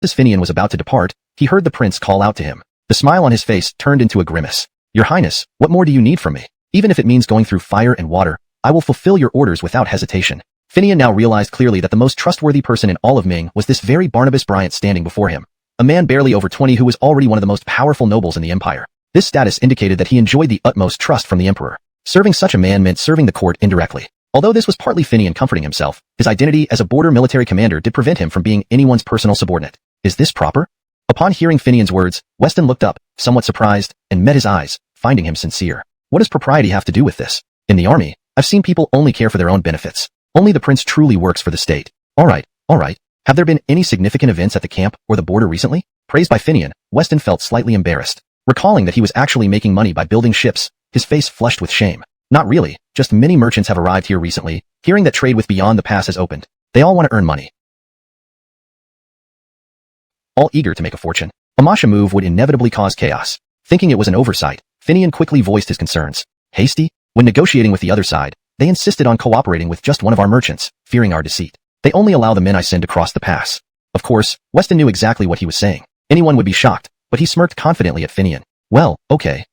As Finian was about to depart, he heard the prince call out to him. The smile on his face turned into a grimace. Your Highness, what more do you need from me? Even if it means going through fire and water, I will fulfill your orders without hesitation. Finian now realized clearly that the most trustworthy person in all of Ming was this very Barnabas Bryant standing before him. A man barely over 20 who was already one of the most powerful nobles in the empire. This status indicated that he enjoyed the utmost trust from the emperor. Serving such a man meant serving the court indirectly. Although this was partly Finian comforting himself, his identity as a border military commander did prevent him from being anyone's personal subordinate. Is this proper? Upon hearing Finian's words, Weston looked up, somewhat surprised, and met his eyes, finding him sincere. What does propriety have to do with this? In the army, I've seen people only care for their own benefits. Only the prince truly works for the state. All right. Have there been any significant events at the camp or the border recently? Praised by Finian, Weston felt slightly embarrassed. Recalling that he was actually making money by building ships, his face flushed with shame. Not really, just many merchants have arrived here recently, hearing that trade with beyond the pass has opened. They all want to earn money. All eager to make a fortune. A Masha move would inevitably cause chaos. Thinking it was an oversight, Finian quickly voiced his concerns. Hasty? When negotiating with the other side, they insisted on cooperating with just one of our merchants, fearing our deceit. They only allow the men I send across the pass. Of course, Weston knew exactly what he was saying. Anyone would be shocked, but he smirked confidently at Finian. Well, okay.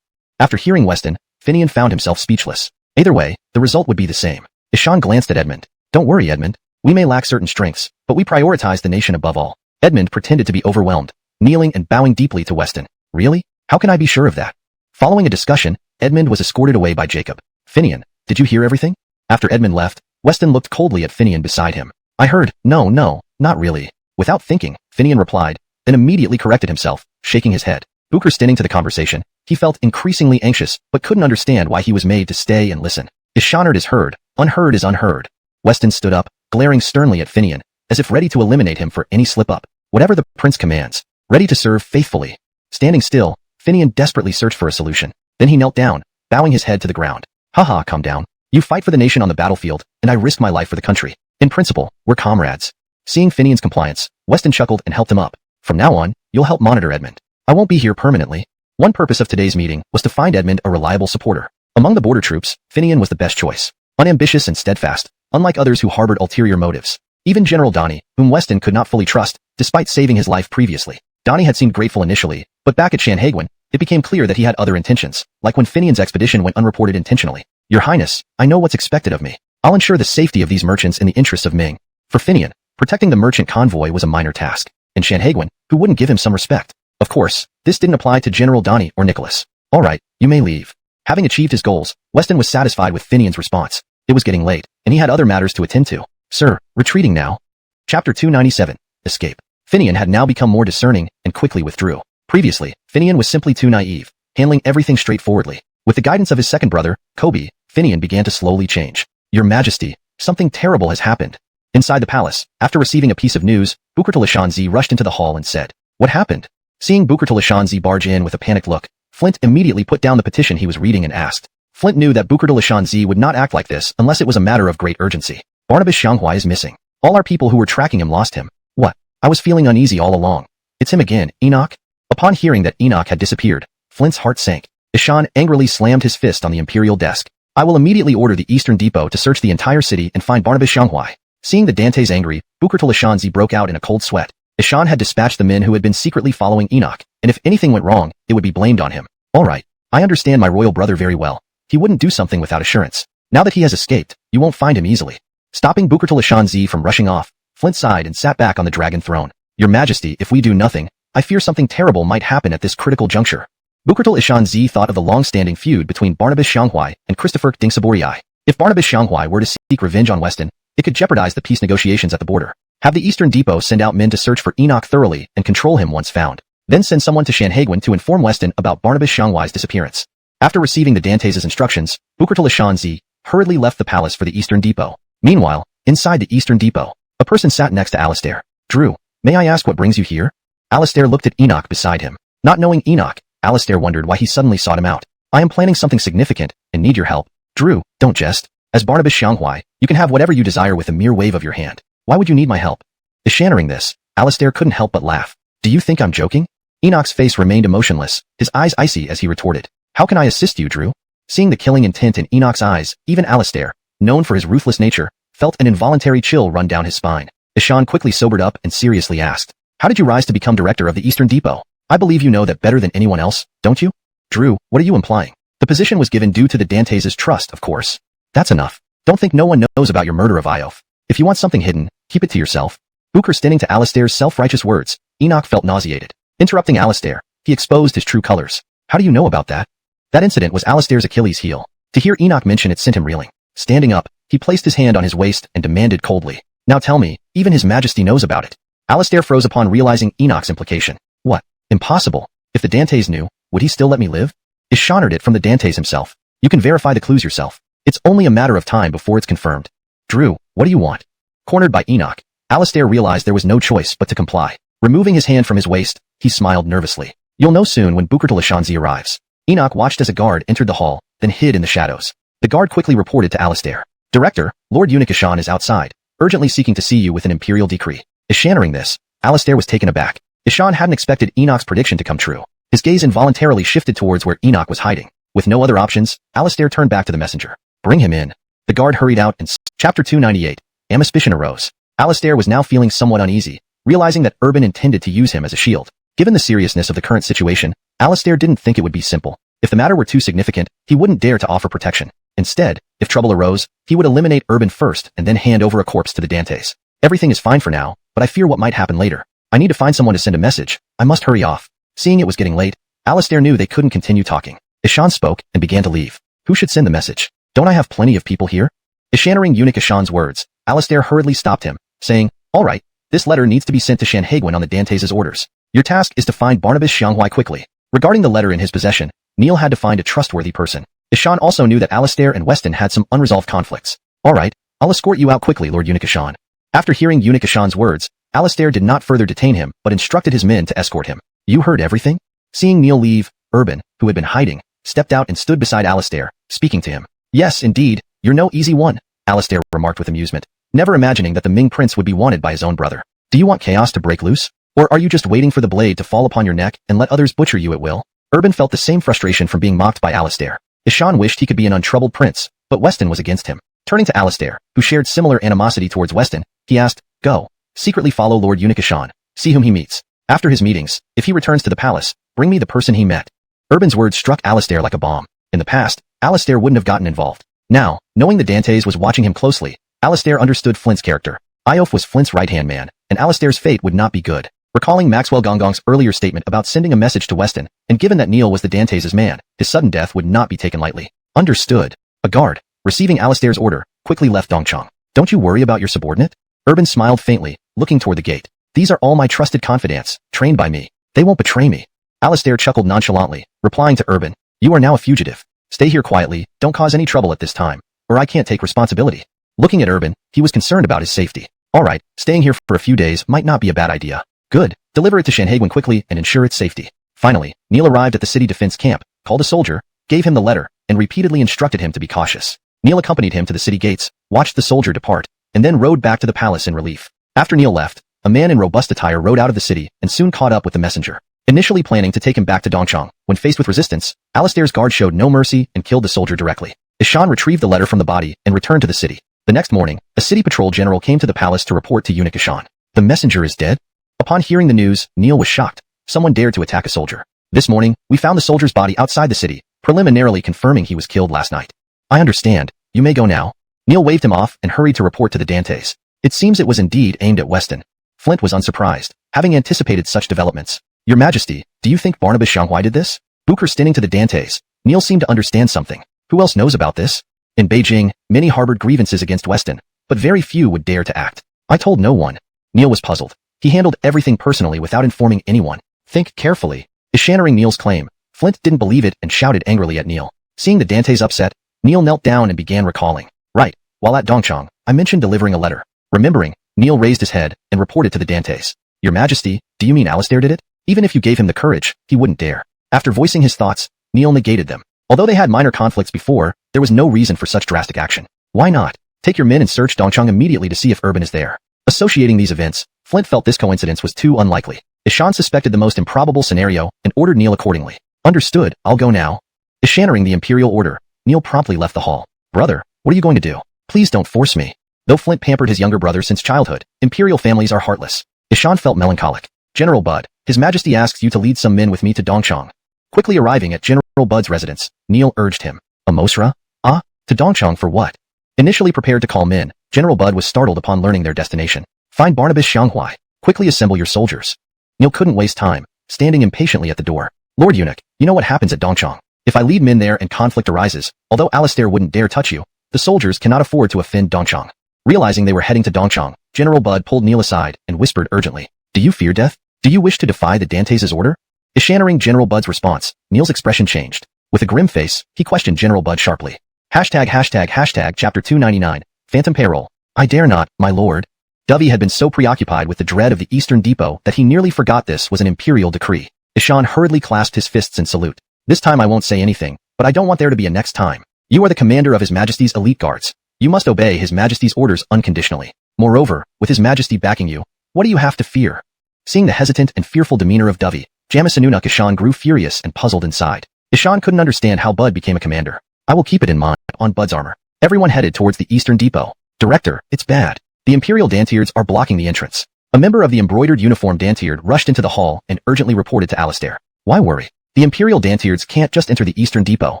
After hearing Weston, Finian found himself speechless. Either way, the result would be the same. Ishan glanced at Edmund. Don't worry, Edmund. We may lack certain strengths, but we prioritize the nation above all. Edmund pretended to be overwhelmed, kneeling and bowing deeply to Weston. Really? How can I be sure of that? Following a discussion, Edmund was escorted away by Jacob. Finian, did you hear everything? After Edmund left, Weston looked coldly at Finian beside him. I heard, no, not really. Without thinking, Finian replied, then immediately corrected himself, shaking his head. Booker staying to the conversation, he felt increasingly anxious, but couldn't understand why he was made to stay and listen. Ishanard is heard, unheard is unheard. Weston stood up, glaring sternly at Finian, as if ready to eliminate him for any slip-up. Whatever the prince commands, ready to serve faithfully. Standing still, Finian desperately searched for a solution. Then he knelt down, bowing his head to the ground. Haha, calm down. You fight for the nation on the battlefield, and I risk my life for the country. In principle, we're comrades. Seeing Finian's compliance, Weston chuckled and helped him up. From now on, you'll help monitor Edmund. I won't be here permanently. One purpose of today's meeting was to find Edmund a reliable supporter. Among the border troops, Finian was the best choice. Unambitious and steadfast, unlike others who harbored ulterior motives. Even General Donnie, whom Weston could not fully trust, despite saving his life previously. Donnie had seemed grateful initially, but back at Shanhaiguan, it became clear that he had other intentions, like when Finian's expedition went unreported intentionally. Your Highness, I know what's expected of me. I'll ensure the safety of these merchants in the interests of Ming. For Finian, protecting the merchant convoy was a minor task. And Shanhaiguan, who wouldn't give him some respect? Of course, this didn't apply to General Donnie or Nicholas. All right, you may leave. Having achieved his goals, Weston was satisfied with Finian's response. It was getting late, and he had other matters to attend to. Sir, retreating now. Chapter 297, Escape. Finian had now become more discerning and quickly withdrew. Previously, Finian was simply too naive, handling everything straightforwardly. With the guidance of his second brother, Kobe, Finian began to slowly change. Your Majesty, something terrible has happened. Inside the palace, after receiving a piece of news, Bukurtul Ishanzi rushed into the hall and said, What happened? Seeing Bukurtul Ishanzi barge in with a panicked look, Flint immediately put down the petition he was reading and asked. Flint knew that Bukurtul Ishanzi would not act like this unless it was a matter of great urgency. Barnabas Xianghua is missing. All our people who were tracking him lost him. What? I was feeling uneasy all along. It's him again, Enoch? Upon hearing that Enoch had disappeared, Flint's heart sank. Ishan angrily slammed his fist on the imperial desk. I will immediately order the Eastern Depot to search the entire city and find Barnabas Xianghua. Seeing the Dantes angry, Bukurtul Ishanzi broke out in a cold sweat. Ishan had dispatched the men who had been secretly following Enoch, and if anything went wrong, it would be blamed on him. All right. I understand my royal brother very well. He wouldn't do something without assurance. Now that he has escaped, you won't find him easily. Stopping Bukurtul Ishanzi from rushing off, Flint sighed and sat back on the dragon throne. Your Majesty, if we do nothing, I fear something terrible might happen at this critical juncture. Bukurtul Ishanzi thought of the long-standing feud between Barnabas Xianghua and Christopher Dingsaburiai. If Barnabas Xianghua were to seek revenge on Weston, it could jeopardize the peace negotiations at the border. Have the Eastern Depot send out men to search for Enoch thoroughly and control him once found. Then send someone to Shanhaiguan to inform Weston about Barnabas Xianghua's disappearance. After receiving the Dantes' instructions, Bukurtul Ishanzi hurriedly left the palace for the Eastern Depot. Meanwhile, inside the Eastern Depot, a person sat next to Alistair. Drew, may I ask what brings you here? Alistair looked at Enoch beside him. Not knowing Enoch, Alistair wondered why he suddenly sought him out. I am planning something significant and need your help. Drew, don't jest. As Barnabas Xianghua, you can have whatever you desire with a mere wave of your hand. Why would you need my help? Ishannering this, Alistair couldn't help but laugh. Do you think I'm joking? Enoch's face remained emotionless, his eyes icy as he retorted. How can I assist you, Drew? Seeing the killing intent in Enoch's eyes, even Alistair, known for his ruthless nature, felt an involuntary chill run down his spine. Ishan quickly sobered up and seriously asked, how did you rise to become director of the Eastern Depot? I believe you know that better than anyone else, don't you? Drew, what are you implying? The position was given due to the Dantes' trust, of course. That's enough. Don't think no one knows about your murder of Iof. If you want something hidden, keep it to yourself. Booker stinting to Alistair's self-righteous words, Enoch felt nauseated. Interrupting Alistair, he exposed his true colors. How do you know about that? That incident was Alistair's Achilles' heel. To hear Enoch mention it sent him reeling. Standing up, he placed his hand on his waist and demanded coldly, now tell me, even His Majesty knows about it. Alistair froze upon realizing Enoch's implication. What? Impossible. If the Dantes knew, would he still let me live? Ishan heard it from the Dantes himself. You can verify the clues yourself. It's only a matter of time before it's confirmed. Drew, what do you want? Cornered by Enoch, Alistair realized there was no choice but to comply. Removing his hand from his waist, he smiled nervously. You'll know soon when Booker Lashanzi arrives. Enoch watched as a guard entered the hall, then hid in the shadows. The guard quickly reported to Alistair. Director, Lord Eunuch Ishan is outside, urgently seeking to see you with an imperial decree. Ishan hearing this, Alistair was taken aback. Ishan hadn't expected Enoch's prediction to come true. His gaze involuntarily shifted towards where Enoch was hiding. With no other options, Alistair turned back to the messenger. Bring him in. The guard hurried out and Chapter 298. Ambition arose. Alistair was now feeling somewhat uneasy, realizing that Urban intended to use him as a shield. Given the seriousness of the current situation, Alistair didn't think it would be simple. If the matter were too significant, he wouldn't dare to offer protection. Instead, if trouble arose, he would eliminate Urban first and then hand over a corpse to the Dantes. Everything is fine for now, but I fear what might happen later. I need to find someone to send a message. I must hurry off. Seeing it was getting late, Alistair knew they couldn't continue talking. Ishan spoke and began to leave. Who should send the message? Don't I have plenty of people here? Ishaning Eunuch Ishan's words, Alistair hurriedly stopped him, saying, all right, this letter needs to be sent to Shanhaiguan on the Dantes' orders. Your task is to find Barnabas Xianghua quickly. Regarding the letter in his possession, Neil had to find a trustworthy person. Ishan also knew that Alistair and Weston had some unresolved conflicts. All right, I'll escort you out quickly, Lord Eunuch Ishan. After hearing Eunuch Ishan's words, Alistair did not further detain him, but instructed his men to escort him. You heard everything? Seeing Neil leave, Urban, who had been hiding, stepped out and stood beside Alistair, speaking to him. Yes, indeed, you're no easy one, Alistair remarked with amusement, never imagining that the Ming prince would be wanted by his own brother. Do you want chaos to break loose? Or are you just waiting for the blade to fall upon your neck and let others butcher you at will? Urban felt the same frustration from being mocked by Alistair. Ishan wished he could be an untroubled prince, but Weston was against him. Turning to Alistair, who shared similar animosity towards Weston, he asked, go, secretly follow Lord Eunuch Ishan, see whom he meets. After his meetings, if he returns to the palace, bring me the person he met. Urban's words struck Alistair like a bomb. In the past, Alistair wouldn't have gotten involved. Now, knowing the Dantes was watching him closely, Alistair understood Flint's character. Iof was Flint's right-hand man, and Alistair's fate would not be good. Recalling Maxwell Gongong's earlier statement about sending a message to Weston, and given that Neil was the Dantes' man, his sudden death would not be taken lightly. Understood. A guard, receiving Alistair's order, quickly left Dongchang. Don't you worry about your subordinate? Urban smiled faintly, looking toward the gate. These are all my trusted confidants, trained by me. They won't betray me. Alistair chuckled nonchalantly, replying to Urban. You are now a fugitive. Stay here quietly, don't cause any trouble at this time, or I can't take responsibility. Looking at Urban, he was concerned about his safety. Alright, staying here for a few days might not be a bad idea. Good, deliver it to Shanhaiguan quickly and ensure its safety. Finally, Neil arrived at the city defense camp, called a soldier, gave him the letter, and repeatedly instructed him to be cautious. Neil accompanied him to the city gates, watched the soldier depart, and then rode back to the palace in relief. After Neil left, a man in robust attire rode out of the city and soon caught up with the messenger. Initially planning to take him back to Dongchang, when faced with resistance, Alistair's guard showed no mercy and killed the soldier directly. Ishan retrieved the letter from the body and returned to the city. The next morning, a city patrol general came to the palace to report to Eunuch Ishan. The messenger is dead? Upon hearing the news, Neil was shocked. Someone dared to attack a soldier. This morning, we found the soldier's body outside the city, preliminarily confirming he was killed last night. I understand. You may go now. Neil waved him off and hurried to report to the Dantes. It seems it was indeed aimed at Weston. Flint was unsurprised, having anticipated such developments. Your Majesty, do you think Barnabas Xianghua did this? Booker stinting to the Dantes. Neil seemed to understand something. Who else knows about this? In Beijing, many harbored grievances against Weston, but very few would dare to act. I told no one. Neil was puzzled. He handled everything personally without informing anyone. Think carefully. Ishannering Neil's claim, Flint didn't believe it and shouted angrily at Neil. Seeing the Dantes upset, Neil knelt down and began recalling. Right, while at Dongchang, I mentioned delivering a letter. Remembering, Neil raised his head and reported to the Dantes. Your Majesty, do you mean Alistair did it? Even if you gave him the courage, he wouldn't dare. After voicing his thoughts, Neil negated them. Although they had minor conflicts before, there was no reason for such drastic action. Why not? Take your men and search Dongchang immediately to see if Urban is there. Associating these events, Flint felt this coincidence was too unlikely. Ishan suspected the most improbable scenario and ordered Neil accordingly. Understood, I'll go now. Ishaning the imperial order, Neil promptly left the hall. Brother, what are you going to do? Please don't force me. Though Flint pampered his younger brother since childhood, imperial families are heartless. Ishan felt melancholic. General Bud, His Majesty asks you to lead some men with me to Dongchang. Quickly arriving at General Bud's residence, Neil urged him. A Mosra? Ah, to Dongchang for what? Initially prepared to call men, General Bud was startled upon learning their destination. Find Barnabas Xianghuai. Quickly assemble your soldiers. Neil couldn't waste time, standing impatiently at the door. Lord Eunuch, you know what happens at Dongchang. If I lead men there and conflict arises, although Alistair wouldn't dare touch you, the soldiers cannot afford to offend Dongchang. Realizing they were heading to Dongchang, General Bud pulled Neil aside and whispered urgently. Do you fear death? Do you wish to defy the Dantes' order? Ishaning General Bud's response, Neil's expression changed. With a grim face, he questioned General Bud sharply. Chapter 299, Phantom Payroll. I dare not, my lord. Dovey had been so preoccupied with the dread of the Eastern Depot that he nearly forgot this was an imperial decree. Ishan hurriedly clasped his fists in salute. This time I won't say anything, but I don't want there to be a next time. You are the commander of His Majesty's elite guards. You must obey His Majesty's orders unconditionally. Moreover, with His Majesty backing you, what do you have to fear? Seeing the hesitant and fearful demeanor of Dovey, Jamisanunuk Ishan grew furious and puzzled inside. Ishan couldn't understand how Bud became a commander. I will keep it in mind, on Bud's armor. Everyone headed towards the Eastern Depot. Director, it's bad. The Imperial Dantiards are blocking the entrance. A member of the embroidered uniform Dantiard rushed into the hall and urgently reported to Alistair. Why worry? The Imperial Dantiards can't just enter the Eastern Depot.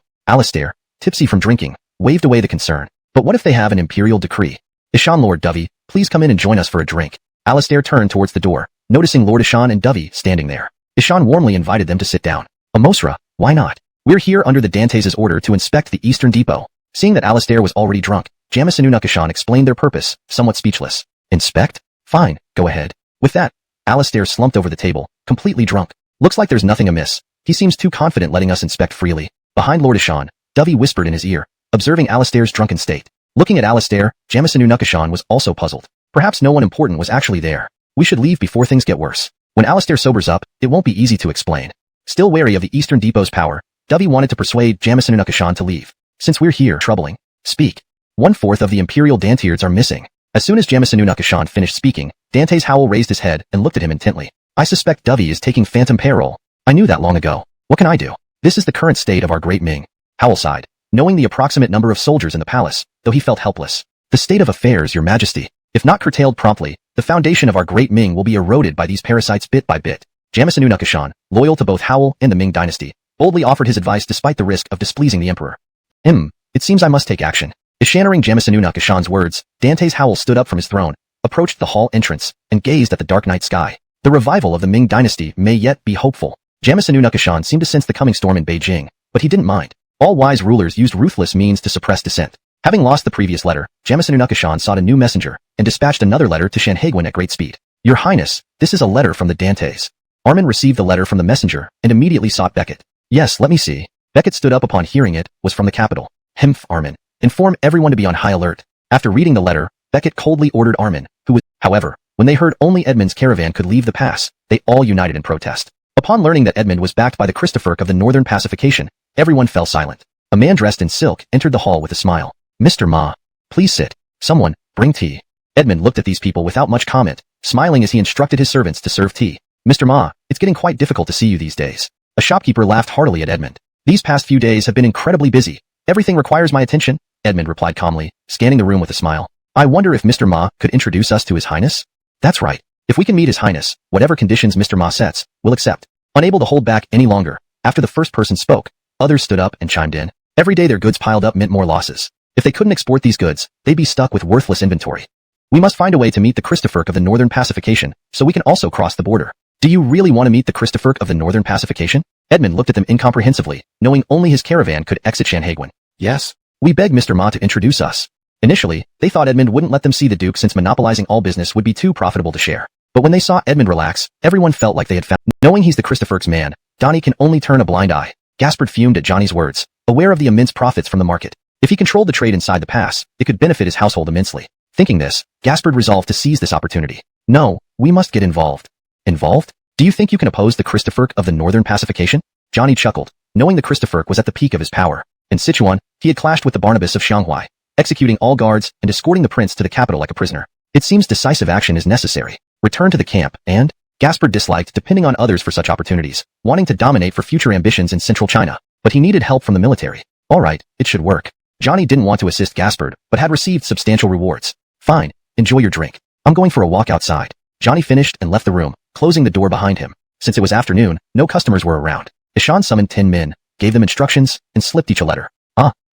Alistair, tipsy from drinking, waved away the concern. But what if they have an Imperial decree? Ishan Lord Dovey, please come in and join us for a drink. Alistair turned towards the door, noticing Lord Ishan and Dovey standing there. Ishan warmly invited them to sit down. A Mosra, why not? We're here under the Dantes' order to inspect the Eastern Depot. Seeing that Alistair was already drunk, Jamisanunuk Ishan explained their purpose, somewhat speechless. Inspect? Fine, go ahead. With that, Alistair slumped over the table, completely drunk. Looks like there's nothing amiss. He seems too confident letting us inspect freely. Behind Lord Ishan, Dovey whispered in his ear, observing Alistair's drunken state. Looking at Alistair, Jamisanunuk Ishan was also puzzled. Perhaps no one important was actually there. We should leave before things get worse. When Alistair sobers up, it won't be easy to explain. Still wary of the Eastern Depot's power, Dovey wanted to persuade Jamisanunuk Ishan to leave. Since we're here troubling, speak. 1/4 of the Imperial Dantiards are missing. As soon as Jamisanunuk Ishan finished speaking, Dantes Howell raised his head and looked at him intently. I suspect Dovey is taking phantom payroll. I knew that long ago. What can I do? This is the current state of our great Ming. Howell sighed, knowing the approximate number of soldiers in the palace, though he felt helpless. The state of affairs, your majesty. If not curtailed promptly, the foundation of our great Ming will be eroded by these parasites bit by bit. Jamisanunuk Ishan, loyal to both Howell and the Ming dynasty, boldly offered his advice despite the risk of displeasing the emperor. It seems I must take action. Ishaning Jamisanunuk Ishan's words, Dantes Howell stood up from his throne, approached the hall entrance, and gazed at the dark night sky. The revival of the Ming dynasty may yet be hopeful. Jamisanunuk Ishan seemed to sense the coming storm in Beijing, but he didn't mind. All wise rulers used ruthless means to suppress dissent. Having lost the previous letter, Jamisanunuk Ishan sought a new messenger, and dispatched another letter to Shanhaiguan at great speed. Your Highness, this is a letter from the Dantes. Armin received the letter from the messenger, and immediately sought Beckett. Yes, let me see. Beckett stood up upon hearing it, was from the capital. Hmph, Armin. Inform everyone to be on high alert. After reading the letter, Beckett coldly ordered Armin, who was, however, when they heard only Edmund's caravan could leave the pass, they all united in protest. Upon learning that Edmund was backed by the Christopherk of the Northern Pacification, everyone fell silent. A man dressed in silk entered the hall with a smile. Mr. Ma, please sit. Someone, bring tea. Edmund looked at these people without much comment, smiling as he instructed his servants to serve tea. Mr. Ma, it's getting quite difficult to see you these days. A shopkeeper laughed heartily at Edmund. These past few days have been incredibly busy. Everything requires my attention, Edmund replied calmly, scanning the room with a smile. I wonder if Mr. Ma could introduce us to His Highness? That's right. If we can meet His Highness, whatever conditions Mr. Ma sets, we'll accept. Unable to hold back any longer, after the first person spoke, others stood up and chimed in. Every day their goods piled up meant more losses. If they couldn't export these goods, they'd be stuck with worthless inventory. We must find a way to meet the Christopherk of the Northern Pacification, so we can also cross the border. Do you really want to meet the Christopherk of the Northern Pacification? Edmund looked at them incomprehensively, knowing only his caravan could exit Shanhaiguan. Yes. We beg Mr. Ma to introduce us. Initially, they thought Edmund wouldn't let them see the Duke since monopolizing all business would be too profitable to share. But when they saw Edmund relax, everyone felt like they had found. Knowing he's the Christopherk's man, Donnie can only turn a blind eye. Gaspard fumed at Johnny's words, aware of the immense profits from the market. If he controlled the trade inside the pass, it could benefit his household immensely. Thinking this, Gaspard resolved to seize this opportunity. No, we must get involved. Involved? Do you think you can oppose the Christopherk of the Northern Pacification? Johnny chuckled, knowing the Christopherk was at the peak of his power. In Sichuan, he had clashed with the Barnabas of Xianghuai, executing all guards and escorting the prince to the capital like a prisoner. It seems decisive action is necessary. Return to the camp, and Gaspard disliked depending on others for such opportunities, wanting to dominate for future ambitions in central China. But he needed help from the military. Alright, it should work. Johnny didn't want to assist Gaspard, but had received substantial rewards. Fine, enjoy your drink. I'm going for a walk outside. Johnny finished and left the room, closing the door behind him. Since it was afternoon, no customers were around. Ishan summoned 10 men, gave them instructions, and slipped each a letter.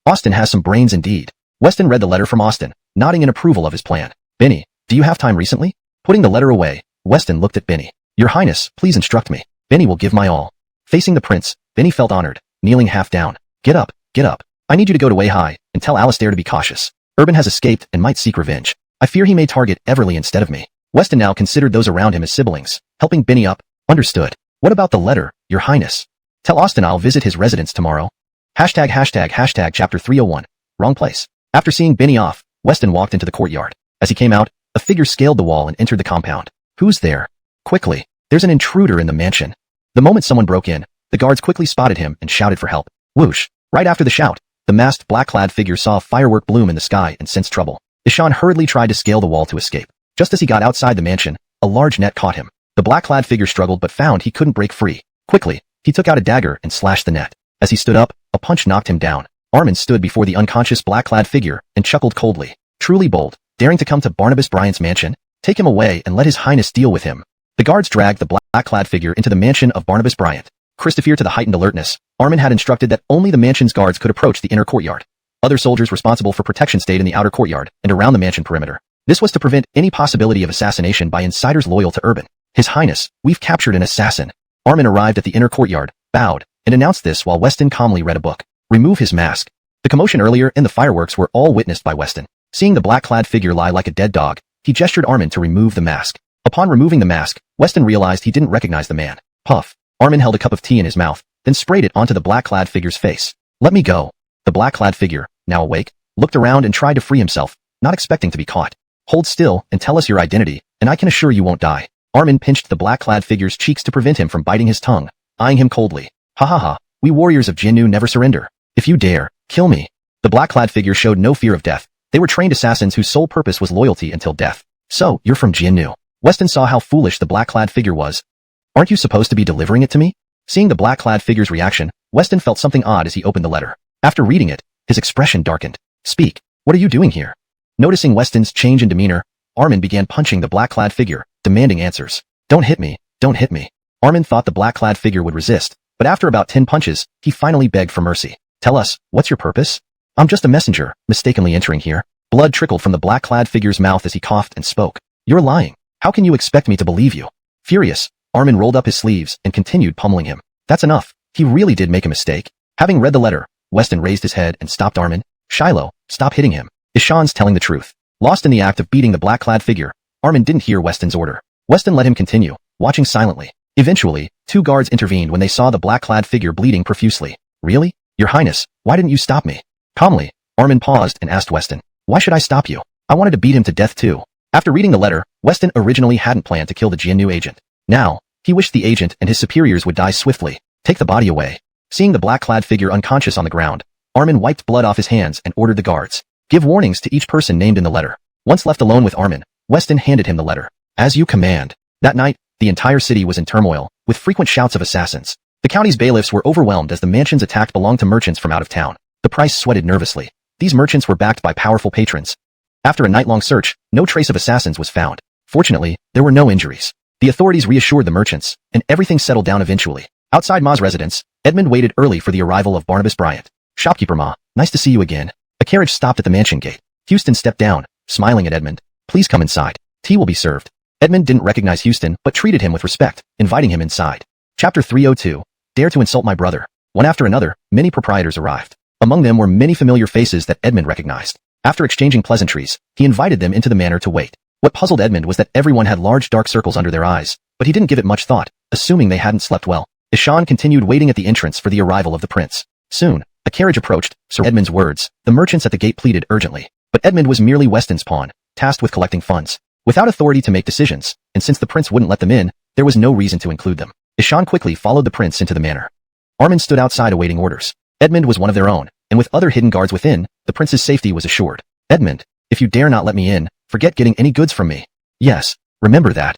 Austin has some brains indeed. Weston read the letter from Austin, nodding in approval of his plan. Benny, do you have time recently? Putting the letter away, Weston looked at Benny. Your Highness, please instruct me. Benny will give my all. Facing the prince, Benny felt honored, kneeling half down. Get up, get up. I need you to go to Weihai and tell Alistair to be cautious. Urban has escaped and might seek revenge. I fear he may target Everly instead of me. Weston now considered those around him as siblings, helping Benny up. Understood. What about the letter, Your Highness? Tell Austin I'll visit his residence tomorrow. ##### Chapter 301. Wrong place. After seeing Benny off, Weston walked into the courtyard. As he came out, a figure scaled the wall and entered the compound. Who's there? Quickly. There's an intruder in the mansion. The moment someone broke in, the guards quickly spotted him and shouted for help. Whoosh. Right after the shout, the masked black-clad figure saw a firework bloom in the sky and sensed trouble. Ishan hurriedly tried to scale the wall to escape. Just as he got outside the mansion, a large net caught him. The black-clad figure struggled but found he couldn't break free. Quickly, he took out a dagger and slashed the net. As he stood up, a punch knocked him down. Armin stood before the unconscious black-clad figure and chuckled coldly. Truly bold, daring to come to Barnabas Bryant's mansion? Take him away and let his highness deal with him. The guards dragged the black-clad figure into the mansion of Barnabas Bryant. Christopher to the heightened alertness, Armin had instructed that only the mansion's guards could approach the inner courtyard. Other soldiers responsible for protection stayed in the outer courtyard and around the mansion perimeter. This was to prevent any possibility of assassination by insiders loyal to Urban. His Highness, we've captured an assassin. Armin arrived at the inner courtyard, bowed, and announced this while Weston calmly read a book. Remove his mask. The commotion earlier and the fireworks were all witnessed by Weston. Seeing the black-clad figure lie like a dead dog, he gestured Armin to remove the mask. Upon removing the mask, Weston realized he didn't recognize the man. Puff. Armin held a cup of tea in his mouth, then sprayed it onto the black-clad figure's face. Let me go. The black-clad figure, now awake, looked around and tried to free himself, not expecting to be caught. Hold still and tell us your identity, and I can assure you won't die. Armin pinched the black-clad figure's cheeks to prevent him from biting his tongue, eyeing him coldly. Ha ha ha, we warriors of Jinnu never surrender. If you dare, kill me. The black-clad figure showed no fear of death. They were trained assassins whose sole purpose was loyalty until death. So, you're from Jinnu. Weston saw how foolish the black-clad figure was. Aren't you supposed to be delivering it to me? Seeing the black-clad figure's reaction, Weston felt something odd as he opened the letter. After reading it, his expression darkened. Speak. What are you doing here? Noticing Weston's change in demeanor, Armin began punching the black-clad figure, demanding answers. Don't hit me, don't hit me. Armin thought the black-clad figure would resist, but after about 10 punches, he finally begged for mercy. Tell us, what's your purpose? I'm just a messenger, mistakenly entering here. Blood trickled from the black-clad figure's mouth as he coughed and spoke. You're lying. How can you expect me to believe you? Furious, Armin rolled up his sleeves and continued pummeling him. That's enough. He really did make a mistake. Having read the letter, Weston raised his head and stopped Armin. Shiloh, stop hitting him. Ishan's telling the truth. Lost in the act of beating the black-clad figure, Armin didn't hear Weston's order. Weston let him continue, watching silently. Eventually, 2 guards intervened when they saw the black-clad figure bleeding profusely. Really? Your Highness, why didn't you stop me? Calmly, Armin paused and asked Weston. Why should I stop you? I wanted to beat him to death too. After reading the letter, Weston originally hadn't planned to kill the Jinnu agent. Now, he wished the agent and his superiors would die swiftly. Take the body away. Seeing the black-clad figure unconscious on the ground, Armin wiped blood off his hands and ordered the guards. Give warnings to each person named in the letter. Once left alone with Armin, Weston handed him the letter. As you command. That night, the entire city was in turmoil, with frequent shouts of assassins. The county's bailiffs were overwhelmed as the mansions attacked belonged to merchants from out of town. The price sweated nervously. These merchants were backed by powerful patrons. After a night-long search, no trace of assassins was found. Fortunately, there were no injuries. The authorities reassured the merchants, and everything settled down eventually. Outside Ma's residence, Edmund waited early for the arrival of Barnabas Bryant. Shopkeeper Ma, nice to see you again. A carriage stopped at the mansion gate. Houston stepped down, smiling at Edmund. Please come inside. Tea will be served. Edmund didn't recognize Houston, but treated him with respect, inviting him inside. Chapter 302. Dare to insult my brother. One after another, many proprietors arrived. Among them were many familiar faces that Edmund recognized. After exchanging pleasantries, he invited them into the manor to wait. What puzzled Edmund was that everyone had large dark circles under their eyes, but he didn't give it much thought, assuming they hadn't slept well. Ishan continued waiting at the entrance for the arrival of the prince. Soon, a carriage approached. Sir Edmund's words, the merchants at the gate pleaded urgently. But Edmund was merely Weston's pawn, tasked with collecting funds. Without authority to make decisions, and since the prince wouldn't let them in, there was no reason to include them. Ishan quickly followed the prince into the manor. Armin stood outside awaiting orders. Edmund was one of their own, and with other hidden guards within, the prince's safety was assured. Edmund, if you dare not let me in, forget getting any goods from me. Yes, remember that.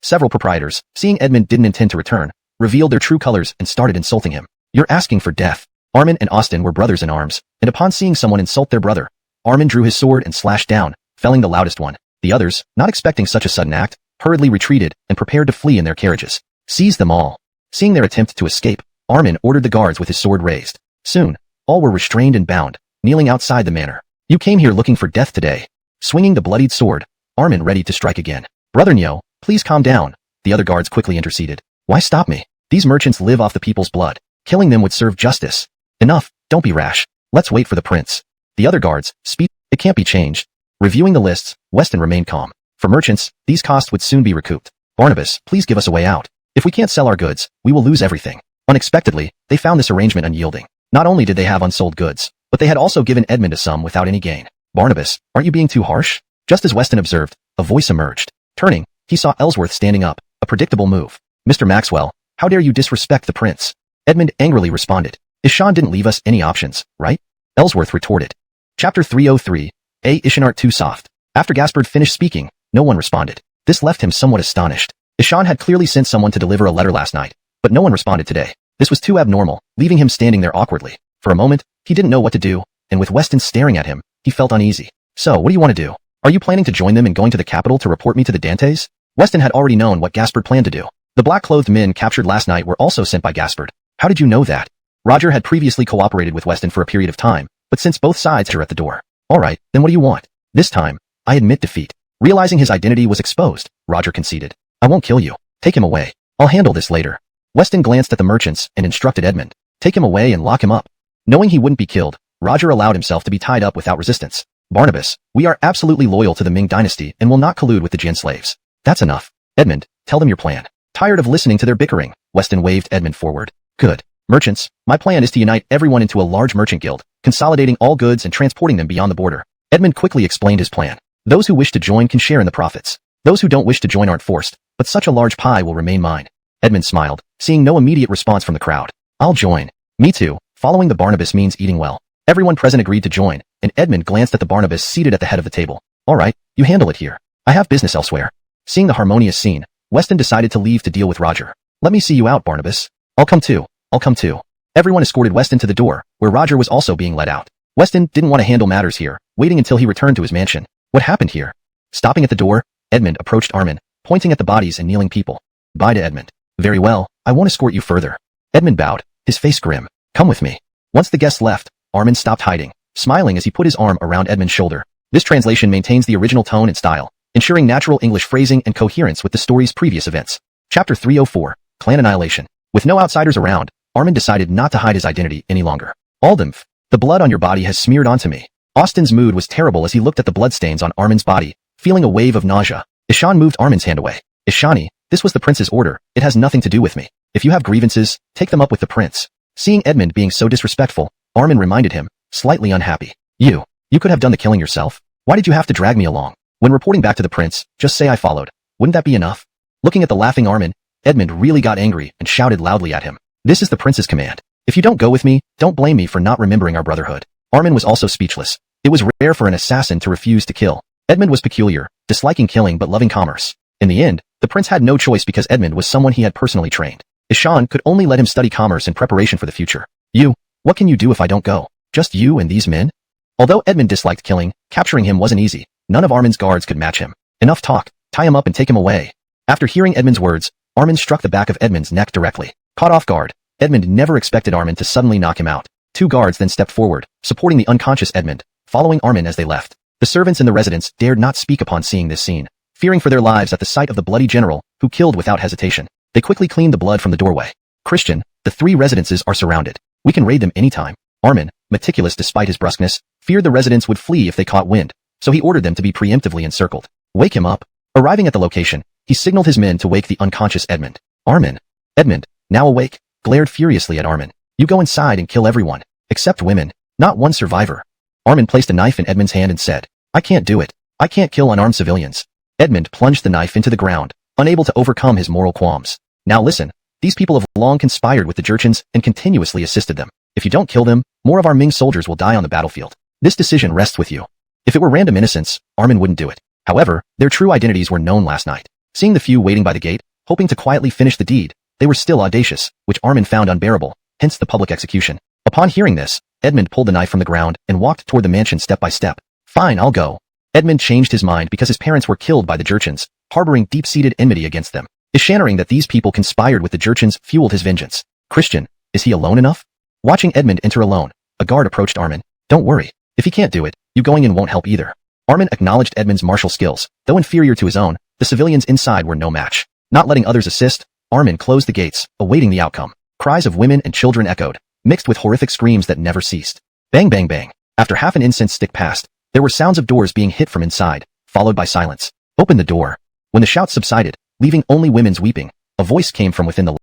Several proprietors, seeing Edmund didn't intend to return, revealed their true colors and started insulting him. You're asking for death. Armin and Austin were brothers in arms, and upon seeing someone insult their brother, Armin drew his sword and slashed down, felling the loudest one. The others, not expecting such a sudden act, hurriedly retreated and prepared to flee in their carriages. Seize them all. Seeing their attempt to escape, Armin ordered the guards with his sword raised. Soon, all were restrained and bound, kneeling outside the manor. You came here looking for death today. Swinging the bloodied sword, Armin ready to strike again. Brother Nyo, please calm down. The other guards quickly interceded. Why stop me? These merchants live off the people's blood. Killing them would serve justice. Enough, don't be rash. Let's wait for the prince. The other guards, speak. It can't be changed. Reviewing the lists, Weston remained calm. For merchants, these costs would soon be recouped. Barnabas, please give us a way out. If we can't sell our goods, we will lose everything. Unexpectedly, they found this arrangement unyielding. Not only did they have unsold goods, but they had also given Edmund a sum without any gain. Barnabas, aren't you being too harsh? Just as Weston observed, a voice emerged. Turning, he saw Ellsworth standing up, a predictable move. Mr. Maxwell, how dare you disrespect the prince? Edmund angrily responded. Ishan didn't leave us any options, right? Ellsworth retorted. Chapter 303, A. Ishanart too soft. After Gaspard finished speaking, no one responded. This left him somewhat astonished. Ishan had clearly sent someone to deliver a letter last night, but no one responded today. This was too abnormal, leaving him standing there awkwardly. For a moment, he didn't know what to do, and with Weston staring at him, he felt uneasy. So, what do you want to do? Are you planning to join them in going to the capital to report me to the Dantes? Weston had already known what Gaspard planned to do. The black-clothed men captured last night were also sent by Gaspard. How did you know that? Roger had previously cooperated with Weston for a period of time, but since both sides are at the door. Alright, then what do you want? This time, I admit defeat. Realizing his identity was exposed, Roger conceded. I won't kill you. Take him away. I'll handle this later. Weston glanced at the merchants and instructed Edmund. Take him away and lock him up. Knowing he wouldn't be killed, Roger allowed himself to be tied up without resistance. Barnabas, we are absolutely loyal to the Ming dynasty and will not collude with the Jin slaves. That's enough. Edmund, tell them your plan. Tired of listening to their bickering, Weston waved Edmund forward. Good. Merchants, my plan is to unite everyone into a large merchant guild, consolidating all goods and transporting them beyond the border. Edmund quickly explained his plan. Those who wish to join can share in the profits. Those who don't wish to join aren't forced, but such a large pie will remain mine. Edmund smiled, seeing no immediate response from the crowd. I'll join. Me too. Following the Barnabas means eating well. Everyone present agreed to join, and Edmund glanced at the Barnabas seated at the head of the table. Alright, you handle it here. I have business elsewhere. Seeing the harmonious scene, Weston decided to leave to deal with Roger. Let me see you out, Barnabas. I'll come too. Everyone escorted Weston to the door, where Roger was also being let out. Weston didn't want to handle matters here, waiting until he returned to his mansion. What happened here? Stopping at the door, Edmund approached Armin, pointing at the bodies and kneeling people. Bye to Edmund. Very well, I won't escort you further. Edmund bowed, his face grim. Come with me. Once the guests left, Armin stopped hiding, smiling as he put his arm around Edmund's shoulder. This translation maintains the original tone and style, ensuring natural English phrasing and coherence with the story's previous events. Chapter 304, Clan Annihilation. With no outsiders around, Armin decided not to hide his identity any longer. Aldemf, the blood on your body has smeared onto me. Austin's mood was terrible as he looked at the bloodstains on Armin's body, feeling a wave of nausea. Ishan moved Armin's hand away. Ishani, this was the prince's order. It has nothing to do with me. If you have grievances, take them up with the prince. Seeing Edmund being so disrespectful, Armin reminded him, slightly unhappy. You could have done the killing yourself. Why did you have to drag me along? When reporting back to the prince, just say I followed. Wouldn't that be enough? Looking at the laughing Armin, Edmund really got angry and shouted loudly at him. This is the prince's command. If you don't go with me, don't blame me for not remembering our brotherhood. Armin was also speechless. It was rare for an assassin to refuse to kill. Edmund was peculiar, disliking killing but loving commerce. In the end, the prince had no choice because Edmund was someone he had personally trained. Ishan could only let him study commerce in preparation for the future. What can you do if I don't go? Just you and these men? Although Edmund disliked killing, capturing him wasn't easy. None of Armin's guards could match him. Enough talk. Tie him up and take him away. After hearing Edmund's words, Armin struck the back of Edmund's neck directly. Caught off guard, Edmund never expected Armin to suddenly knock him out. Two guards then stepped forward, supporting the unconscious Edmund, following Armin as they left. The servants in the residence dared not speak upon seeing this scene, fearing for their lives at the sight of the bloody general, who killed without hesitation. They quickly cleaned the blood from the doorway. Christian, the three residences are surrounded. We can raid them anytime. Armin, meticulous despite his brusqueness, feared the residents would flee if they caught wind, so he ordered them to be preemptively encircled. Wake him up. Arriving at the location, he signaled his men to wake the unconscious Edmund. Edmund, now awake, glared furiously at Armin. You go inside and kill everyone, except women, not one survivor. Armin placed a knife in Edmund's hand and said, I can't do it. I can't kill unarmed civilians. Edmund plunged the knife into the ground, unable to overcome his moral qualms. Now listen, these people have long conspired with the Jurchens and continuously assisted them. If you don't kill them, more of our Ming soldiers will die on the battlefield. This decision rests with you. If it were random innocents, Armin wouldn't do it. However, their true identities were known last night. Seeing the few waiting by the gate, hoping to quietly finish the deed, they were still audacious, which Armin found unbearable, hence the public execution. Upon hearing this, Edmund pulled the knife from the ground and walked toward the mansion step by step. Fine, I'll go. Edmund changed his mind because his parents were killed by the Jurchens, harboring deep-seated enmity against them. His shattering that these people conspired with the Jurchens fueled his vengeance. Christian, is he alone enough? Watching Edmund enter alone, a guard approached Armin. Don't worry. If he can't do it, you going in won't help either. Armin acknowledged Edmund's martial skills. Though inferior to his own, the civilians inside were no match. Not letting others assist, Armin closed the gates, awaiting the outcome. Cries of women and children echoed, mixed with horrific screams that never ceased. Bang bang bang. After half an incense stick passed, there were sounds of doors being hit from inside, followed by silence. Open the door. When the shouts subsided, leaving only women's weeping, a voice came from within the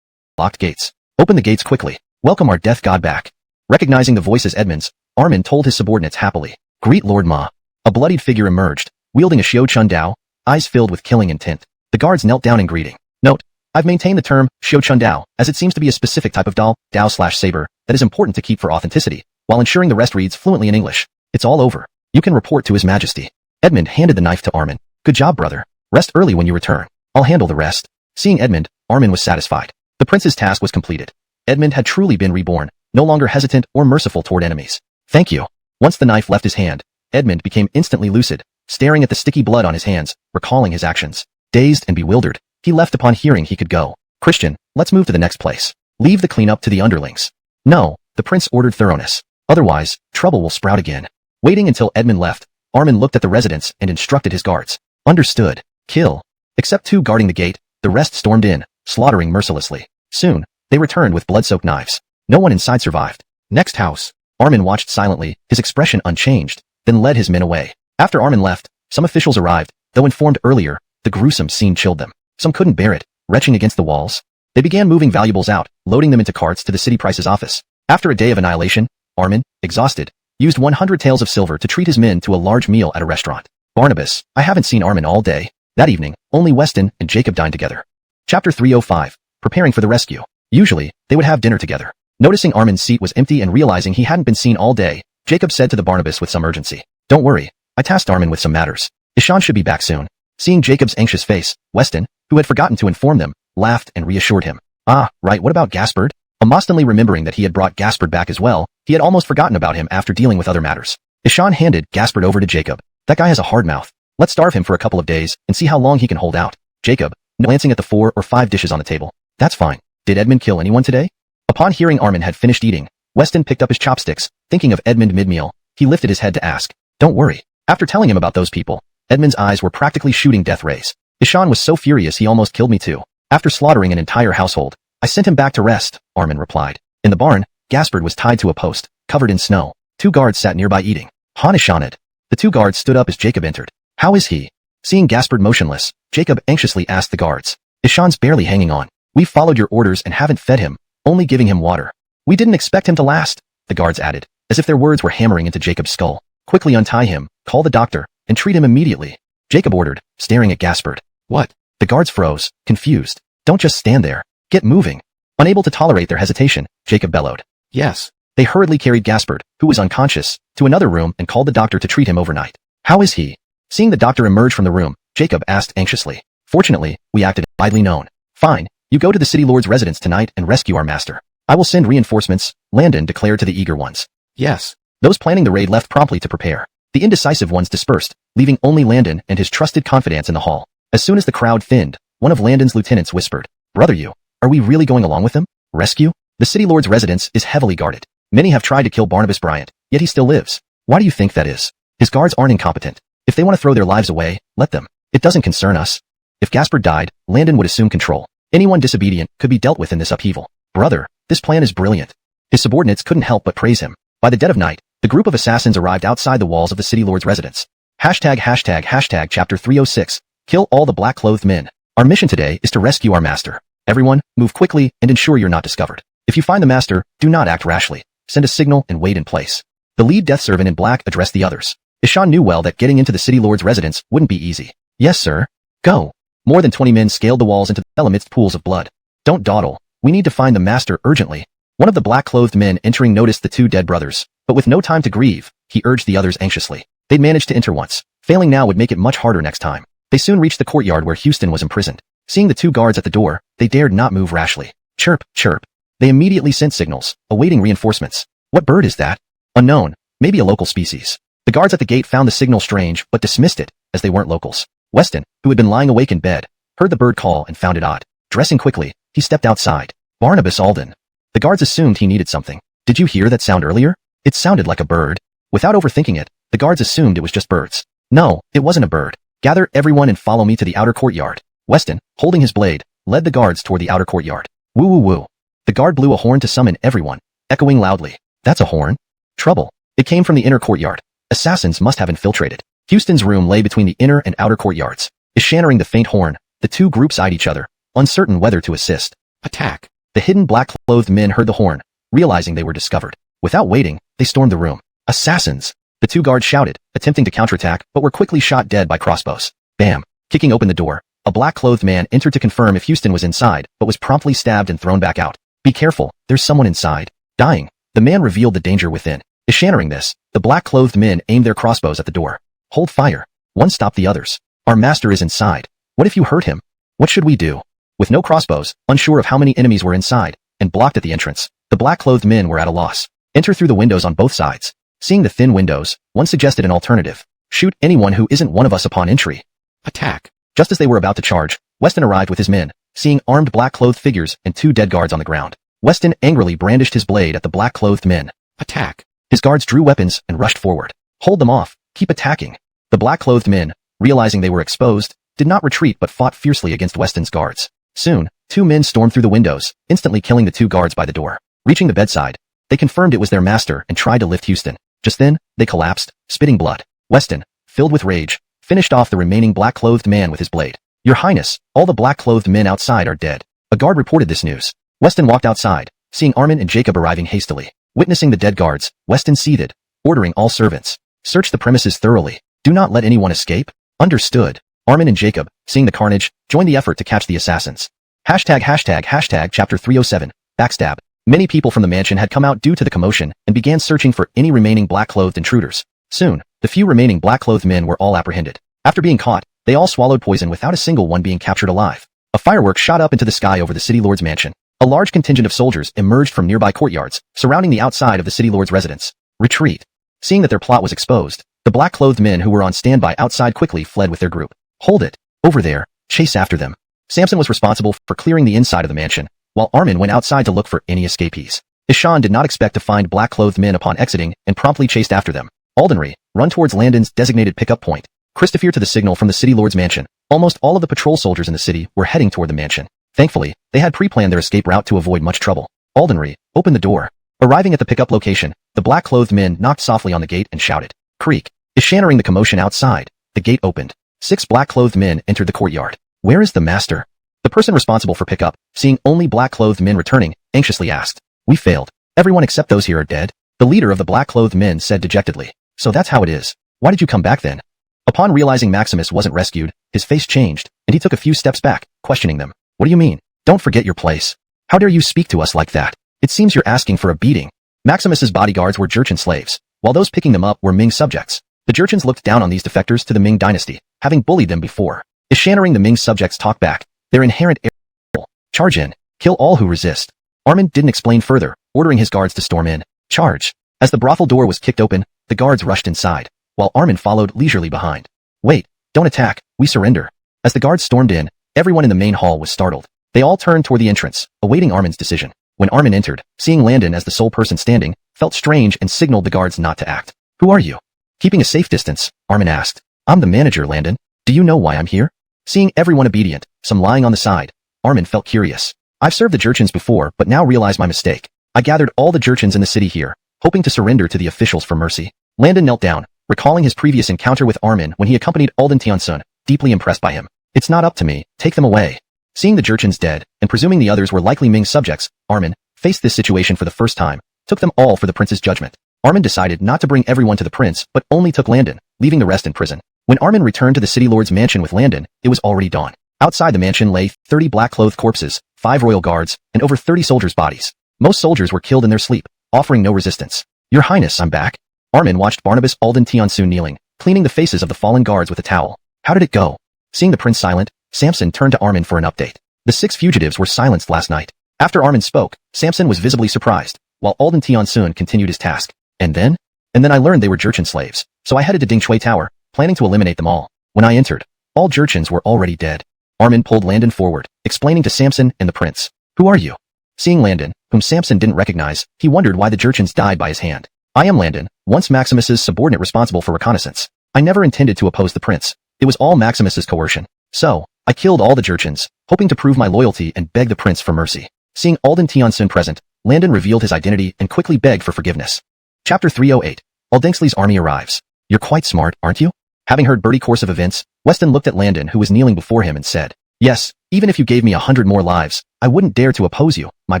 locked gates. Open the gates quickly. Welcome our death god back. Recognizing the voice as Edmund's, Armin told his subordinates happily. Greet Lord Ma. A bloodied figure emerged, wielding a Xiao Chun Dao, eyes filled with killing intent. The guards knelt down in greeting. Note, I've maintained the term Xiao Chun Dao, as it seems to be a specific type of Dao/saber, that is important to keep for authenticity, while ensuring the rest reads fluently in English. It's all over. You can report to His Majesty. Edmund handed the knife to Armin. Good job, brother. Rest early when you return. I'll handle the rest. Seeing Edmund, Armin was satisfied. The prince's task was completed. Edmund had truly been reborn, no longer hesitant or merciful toward enemies. Thank you. Once the knife left his hand, Edmund became instantly lucid, staring at the sticky blood on his hands, recalling his actions. Dazed and bewildered, he left upon hearing he could go. Christian, let's move to the next place. Leave the cleanup to the underlings. No, the prince ordered thoroughness. Otherwise, trouble will sprout again. Waiting until Edmund left, Armin looked at the residence and instructed his guards. Understood. Kill. Except 2 guarding the gate, the rest stormed in, slaughtering mercilessly. Soon, they returned with blood-soaked knives. No one inside survived. Next house. Armin watched silently, his expression unchanged, then led his men away. After Armin left, some officials arrived, though informed earlier, the gruesome scene chilled them. Some couldn't bear it, retching against the walls. They began moving valuables out, loading them into carts to the city price's office. After a day of annihilation, Armin, exhausted, used 100 taels of silver to treat his men to a large meal at a restaurant. Barnabas, I haven't seen Armin all day. That evening, only Weston and Jacob dined together. Chapter 305. Preparing for the rescue. Usually, they would have dinner together. Noticing Armin's seat was empty and realizing he hadn't been seen all day, Jacob said to the Barnabas with some urgency. Don't worry, I tasked Armin with some matters. Ishan should be back soon. Seeing Jacob's anxious face, Weston, who had forgotten to inform them, laughed and reassured him. Ah, right, what about Gaspard? Constantly remembering that he had brought Gaspard back as well, he had almost forgotten about him after dealing with other matters. Ishan handed Gaspard over to Jacob. That guy has a hard mouth. Let's starve him for a couple of days and see how long he can hold out. Jacob, glancing at the 4 or 5 dishes on the table. That's fine. Did Edmund kill anyone today? Upon hearing Armin had finished eating, Weston picked up his chopsticks, thinking of Edmund mid-meal. He lifted his head to ask. Don't worry. After telling him about those people, Edmund's eyes were practically shooting death rays. Ishan was so furious he almost killed me too. After slaughtering an entire household, I sent him back to rest, Armin replied. In the barn, Gaspard was tied to a post, covered in snow. 2 guards sat nearby eating. Han Ishaned. The 2 guards stood up as Jacob entered. How is he? Seeing Gaspard motionless, Jacob anxiously asked the guards. Ishan's barely hanging on. We've followed your orders and haven't fed him, only giving him water. We didn't expect him to last, the guards added, as if their words were hammering into Jacob's skull. Quickly untie him, call the doctor, and treat him immediately, Jacob ordered, staring at Gaspard. What? The guards froze, confused. Don't just stand there. Get moving. Unable to tolerate their hesitation, Jacob bellowed. Yes. They hurriedly carried Gaspard, who was unconscious, to another room and called the doctor to treat him overnight. How is he? Seeing the doctor emerge from the room, Jacob asked anxiously. Fortunately, we acted widely known. Fine, you go to the city lord's residence tonight and rescue our master. I will send reinforcements, Landon declared to the eager ones. Yes. Those planning the raid left promptly to prepare. The indecisive ones dispersed, leaving only Landon and his trusted confidants in the hall. As soon as the crowd thinned, one of Landon's lieutenants whispered, Brother you, are we really going along with him? Rescue? The city lord's residence is heavily guarded. Many have tried to kill Barnabas Bryant, yet he still lives. Why do you think that is? His guards aren't incompetent. If they want to throw their lives away, let them. It doesn't concern us. If Gaspard died, Landon would assume control. Anyone disobedient could be dealt with in this upheaval. Brother, this plan is brilliant. His subordinates couldn't help but praise him. By the dead of night, the group of assassins arrived outside the walls of the city lord's residence. #### chapter 306. Kill all the black-clothed men. Our mission today is to rescue our master. Everyone, move quickly and ensure you're not discovered. If you find the master, do not act rashly. Send a signal and wait in place. The lead death servant in black addressed the others. Ishan knew well that getting into the city lord's residence wouldn't be easy. Yes, sir. Go. More than 20 men scaled the walls into the amidst pools of blood. Don't dawdle. We need to find the master urgently. One of the black-clothed men entering noticed the 2 dead brothers, but with no time to grieve, he urged the others anxiously. They'd managed to enter once. Failing now would make it much harder next time. They soon reached the courtyard where Houston was imprisoned. Seeing the 2 guards at the door, they dared not move rashly. Chirp, chirp. They immediately sent signals, awaiting reinforcements. What bird is that? Unknown, maybe a local species. The guards at the gate found the signal strange, but dismissed it, as they weren't locals. Weston, who had been lying awake in bed, heard the bird call and found it odd. Dressing quickly, he stepped outside. Barnabas Alden. The guards assumed he needed something. Did you hear that sound earlier? It sounded like a bird. Without overthinking it, the guards assumed it was just birds. No, it wasn't a bird. Gather everyone and follow me to the outer courtyard. Weston, holding his blade, led the guards toward the outer courtyard. Woo woo woo. The guard blew a horn to summon everyone, echoing loudly. That's a horn? Trouble. It came from the inner courtyard. Assassins must have infiltrated. Houston's room lay between the inner and outer courtyards. Shattering the faint horn, the 2 groups eyed each other, uncertain whether to assist. Attack. The hidden black-clothed men heard the horn, realizing they were discovered. Without waiting, they stormed the room. Assassins! The 2 guards shouted, attempting to counterattack, but were quickly shot dead by crossbows. Bam! Kicking open the door, a black-clothed man entered to confirm if Houston was inside, but was promptly stabbed and thrown back out. Be careful, there's someone inside. Dying. The man revealed the danger within. Shattering this, the black-clothed men aimed their crossbows at the door. Hold fire. One stopped the others. Our master is inside. What if you hurt him? What should we do? With no crossbows, unsure of how many enemies were inside, and blocked at the entrance, the black-clothed men were at a loss. Enter through the windows on both sides. Seeing the thin windows, one suggested an alternative. Shoot anyone who isn't one of us upon entry. Attack. Just as they were about to charge, Weston arrived with his men, seeing armed black-clothed figures and 2 dead guards on the ground. Weston angrily brandished his blade at the black-clothed men. Attack. His guards drew weapons and rushed forward. Hold them off. Keep attacking. The black-clothed men, realizing they were exposed, did not retreat but fought fiercely against Weston's guards. Soon, 2 men stormed through the windows, instantly killing the 2 guards by the door. Reaching the bedside, they confirmed it was their master and tried to lift Houston. Just then, they collapsed, spitting blood. Weston, filled with rage, finished off the remaining black-clothed man with his blade. Your Highness, all the black-clothed men outside are dead. A guard reported this news. Weston walked outside, seeing Armin and Jacob arriving hastily. Witnessing the dead guards, Weston seethed, ordering all servants. Search the premises thoroughly. Do not let anyone escape. Understood. Armin and Jacob, seeing the carnage, joined the effort to catch the assassins. Hashtag chapter 307, backstab. Many people from the mansion had come out due to the commotion and began searching for any remaining black-clothed intruders. Soon, the few remaining black-clothed men were all apprehended. After being caught, they all swallowed poison without a single one being captured alive. A firework shot up into the sky over the city lord's mansion. A large contingent of soldiers emerged from nearby courtyards, surrounding the outside of the city lord's residence. Retreat. Seeing that their plot was exposed, the black-clothed men who were on standby outside quickly fled with their group. Hold it. Over there. Chase after them. Samson was responsible for clearing the inside of the mansion, while Armin went outside to look for any escapees. Ishan did not expect to find black-clothed men upon exiting and promptly chased after them. Aldenry, run towards Landon's designated pickup point. Christopher to the signal from the city lord's mansion. Almost all of the patrol soldiers in the city were heading toward the mansion. Thankfully, they had pre-planned their escape route to avoid much trouble. Aldenry, open the door. Arriving at the pickup location, the black-clothed men knocked softly on the gate and shouted. Creak. Shattering the commotion outside, the gate opened. 6 black-clothed men entered the courtyard. Where is the master? The person responsible for pickup, seeing only black-clothed men returning, anxiously asked. We failed. Everyone except those here are dead. The leader of the black-clothed men said dejectedly. So that's how it is. Why did you come back then? Upon realizing Maximus wasn't rescued, his face changed, and he took a few steps back, questioning them. What do you mean? Don't forget your place. How dare you speak to us like that? It seems you're asking for a beating. Maximus's bodyguards were Jurchen slaves, while those picking them up were Ming subjects. The Jurchens looked down on these defectors to the Ming dynasty, having bullied them before. Ishannering the Ming subjects talk back, their inherent arrogance. Charge in. Kill all who resist. Armin didn't explain further, ordering his guards to storm in. Charge. As the brothel door was kicked open, the guards rushed inside, while Armin followed leisurely behind. Wait, don't attack, we surrender. As the guards stormed in, everyone in the main hall was startled. They all turned toward the entrance, awaiting Armin's decision. When Armin entered, seeing Landon as the sole person standing, felt strange and signaled the guards not to act. Who are you? Keeping a safe distance, Armin asked. I'm the manager, Landon. Do you know why I'm here? Seeing everyone obedient, some lying on the side, Armin felt curious. I've served the Jurchens before but now realize my mistake. I gathered all the Jurchens in the city here, hoping to surrender to the officials for mercy. Landon knelt down, recalling his previous encounter with Armin when he accompanied Alden Tiansun, deeply impressed by him. It's not up to me, take them away. Seeing the Jurchens dead, and presuming the others were likely Ming subjects, Armin faced this situation for the first time, took them all for the prince's judgment. Armin decided not to bring everyone to the prince, but only took Landon, leaving the rest in prison. When Armin returned to the city lord's mansion with Landon, it was already dawn. Outside the mansion lay 30 black-clothed corpses, 5 royal guards, and over 30 soldiers' bodies. Most soldiers were killed in their sleep, offering no resistance. Your Highness, I'm back. Armin watched Barnabas Alden Tiansun kneeling, cleaning the faces of the fallen guards with a towel. How did it go? Seeing the prince silent, Samson turned to Armin for an update. The 6 fugitives were silenced last night. After Armin spoke, Samson was visibly surprised, while Alden Tiansun continued his task. And then I learned they were Jurchen slaves, so I headed to Dingchui Tower, planning to eliminate them all. When I entered, all Jurchens were already dead. Armin pulled Landon forward, explaining to Samson and the prince. Who are you? Seeing Landon, whom Samson didn't recognize, he wondered why the Jurchens died by his hand. I am Landon, once Maximus's subordinate responsible for reconnaissance. I never intended to oppose the prince. It was all Maximus's coercion. So, I killed all the Jurchens, hoping to prove my loyalty and beg the prince for mercy. Seeing Alden Tiansun present, Landon revealed his identity and quickly begged for forgiveness. Chapter 308. Aldengsley's army arrives. You're quite smart, aren't you? Having heard Bertie's course of events, Weston looked at Landon who was kneeling before him and said, Yes, even if you gave me 100 more lives, I wouldn't dare to oppose you, my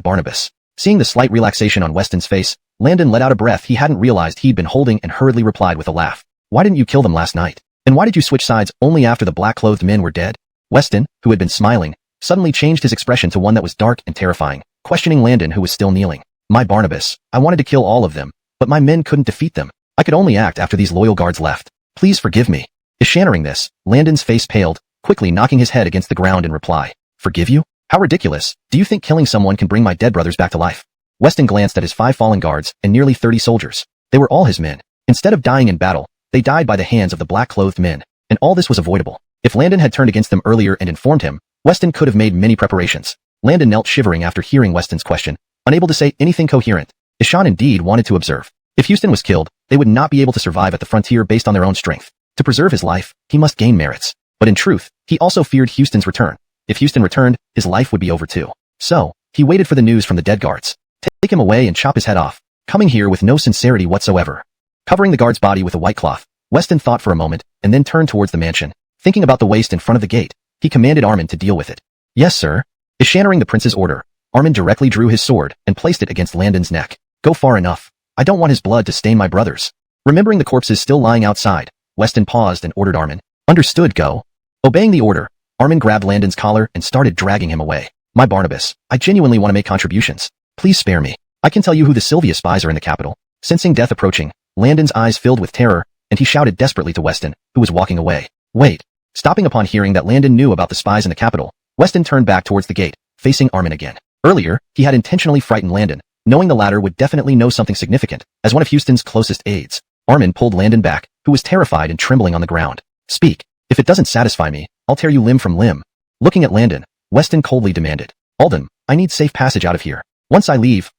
Barnabas. Seeing the slight relaxation on Weston's face, Landon let out a breath he hadn't realized he'd been holding and hurriedly replied with a laugh. Why didn't you kill them last night? And why did you switch sides only after the black-clothed men were dead? Weston, who had been smiling, suddenly changed his expression to one that was dark and terrifying, questioning Landon who was still kneeling. My Barnabas, I wanted to kill all of them, but my men couldn't defeat them. I could only act after these loyal guards left. Please forgive me. Eschannering this, Landon's face paled, quickly knocking his head against the ground in reply. Forgive you? How ridiculous. Do you think killing someone can bring my dead brothers back to life? Weston glanced at his 5 fallen guards and nearly 30 soldiers. They were all his men. Instead of dying in battle, they died by the hands of the black-clothed men, and all this was avoidable. If Landon had turned against them earlier and informed him, Weston could have made many preparations. Landon knelt shivering after hearing Weston's question, unable to say anything coherent. Ishan indeed wanted to observe. If Houston was killed, they would not be able to survive at the frontier based on their own strength. To preserve his life, he must gain merits. But in truth, he also feared Houston's return. If Houston returned, his life would be over too. So, he waited for the news from the dead guards. Take him away and chop his head off, coming here with no sincerity whatsoever. Covering the guard's body with a white cloth, Weston thought for a moment, and then turned towards the mansion. Thinking about the waste in front of the gate, he commanded Armin to deal with it. Yes, sir. Eschannering the prince's order, Armin directly drew his sword and placed it against Landon's neck. Go far enough. I don't want his blood to stain my brothers. Remembering the corpses still lying outside, Weston paused and ordered Armin. Understood, go. Obeying the order, Armin grabbed Landon's collar and started dragging him away. My Barnabas, I genuinely want to make contributions. Please spare me. I can tell you who the Sylvia spies are in the capital. Sensing death approaching, Landon's eyes filled with terror, and he shouted desperately to Weston, who was walking away. Wait. Stopping upon hearing that Landon knew about the spies in the capital, Weston turned back towards the gate, facing Armin again. Earlier, he had intentionally frightened Landon, knowing the latter would definitely know something significant, as one of Houston's closest aides. Armin pulled Landon back, who was terrified and trembling on the ground. Speak. If it doesn't satisfy me, I'll tear you limb from limb. Looking at Landon, Weston coldly demanded. Alden, I need safe passage out of here. Once I leave,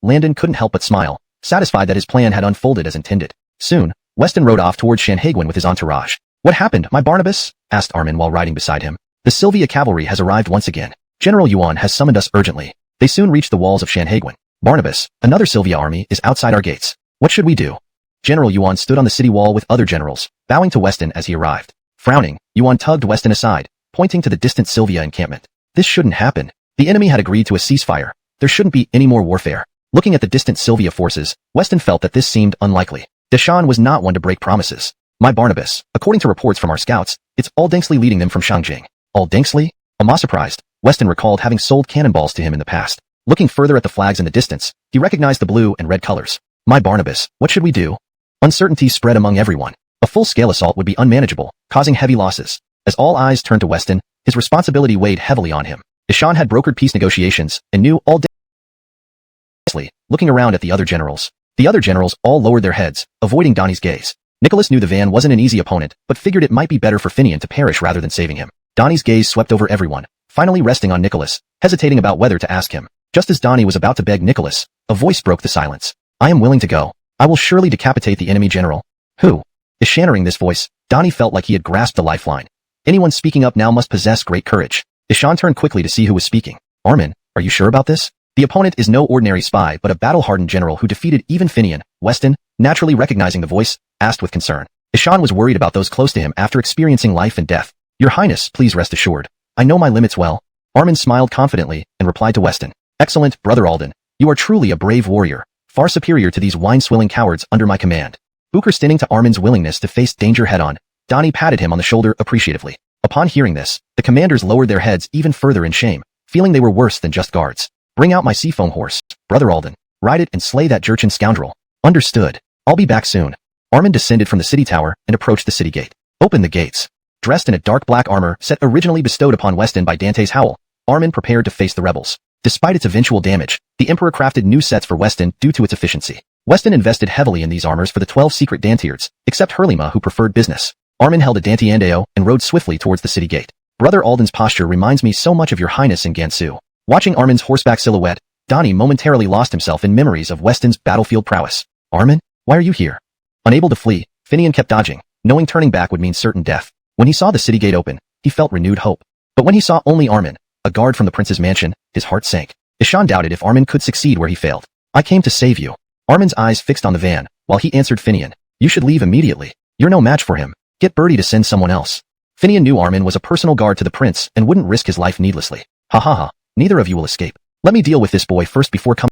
Landon couldn't help but smile, satisfied that his plan had unfolded as intended. Soon, Weston rode off towards Shanhaiguan with his entourage. What happened, my Barnabas? Asked Armin while riding beside him. The Sylvia cavalry has arrived once again. General Yuan has summoned us urgently. They soon reached the walls of Shanhaiguan. Barnabas, another Sylvia army is outside our gates. What should we do? General Yuan stood on the city wall with other generals, bowing to Weston as he arrived. Frowning, Yuan tugged Weston aside, pointing to the distant Sylvia encampment. This shouldn't happen. The enemy had agreed to a ceasefire. There shouldn't be any more warfare. Looking at the distant Sylvia forces, Weston felt that this seemed unlikely. Deshawn was not one to break promises. My Barnabas, according to reports from our scouts, it's Aldengsley leading them from Shangjing. Aldengsley? Alma surprised, Weston recalled having sold cannonballs to him in the past. Looking further at the flags in the distance, he recognized the blue and red colors. My Barnabas, what should we do? Uncertainty spread among everyone. A full-scale assault would be unmanageable, causing heavy losses. As all eyes turned to Weston, his responsibility weighed heavily on him. Deshawn had brokered peace negotiations and knew Aldengsley, looking around at the other generals. The other generals all lowered their heads, avoiding Donnie's gaze. Nicholas knew the van wasn't an easy opponent, but figured it might be better for Finian to perish rather than saving him. Donnie's gaze swept over everyone, finally resting on Nicholas, hesitating about whether to ask him. Just as Donnie was about to beg Nicholas, a voice broke the silence. I am willing to go. I will surely decapitate the enemy general. Who? Eschannering this voice, Donnie felt like he had grasped the lifeline. Anyone speaking up now must possess great courage. Ishan turned quickly to see who was speaking. Armin, are you sure about this? The opponent is no ordinary spy but a battle-hardened general who defeated even Finian. Weston, naturally recognizing the voice, asked with concern. Ishan was worried about those close to him after experiencing life and death. Your Highness, please rest assured. I know my limits well. Armin smiled confidently and replied to Weston. Excellent, Brother Alden. You are truly a brave warrior, far superior to these wine-swilling cowards under my command. Booker standing to Armin's willingness to face danger head-on, Donnie patted him on the shoulder appreciatively. Upon hearing this, the commanders lowered their heads even further in shame, feeling they were worse than just guards. Bring out my seafoam horse, Brother Alden. Ride it and slay that Jurchen scoundrel. Understood. I'll be back soon. Armin descended from the city tower and approached the city gate. Open the gates. Dressed in a dark black armor set originally bestowed upon Weston by Dante's Howl, Armin prepared to face the rebels. Despite its eventual damage, the Emperor crafted new sets for Weston due to its efficiency. Weston invested heavily in these armors for the 12 secret Dantiards, except Hurlima who preferred business. Armin held a Dantiandeo and rode swiftly towards the city gate. Brother Alden's posture reminds me so much of your highness in Gansu. Watching Armin's horseback silhouette, Donnie momentarily lost himself in memories of Weston's battlefield prowess. Armin? Why are you here? Unable to flee, Finian kept dodging, knowing turning back would mean certain death. When he saw the city gate open, he felt renewed hope. But when he saw only Armin, a guard from the prince's mansion, his heart sank. Ishan doubted if Armin could succeed where he failed. I came to save you. Armin's eyes fixed on the van, while he answered Finian. You should leave immediately. You're no match for him. Get Bertie to send someone else. Finian knew Armin was a personal guard to the prince and wouldn't risk his life needlessly. Ha ha ha. Neither of you will escape. Let me deal with this boy first before coming.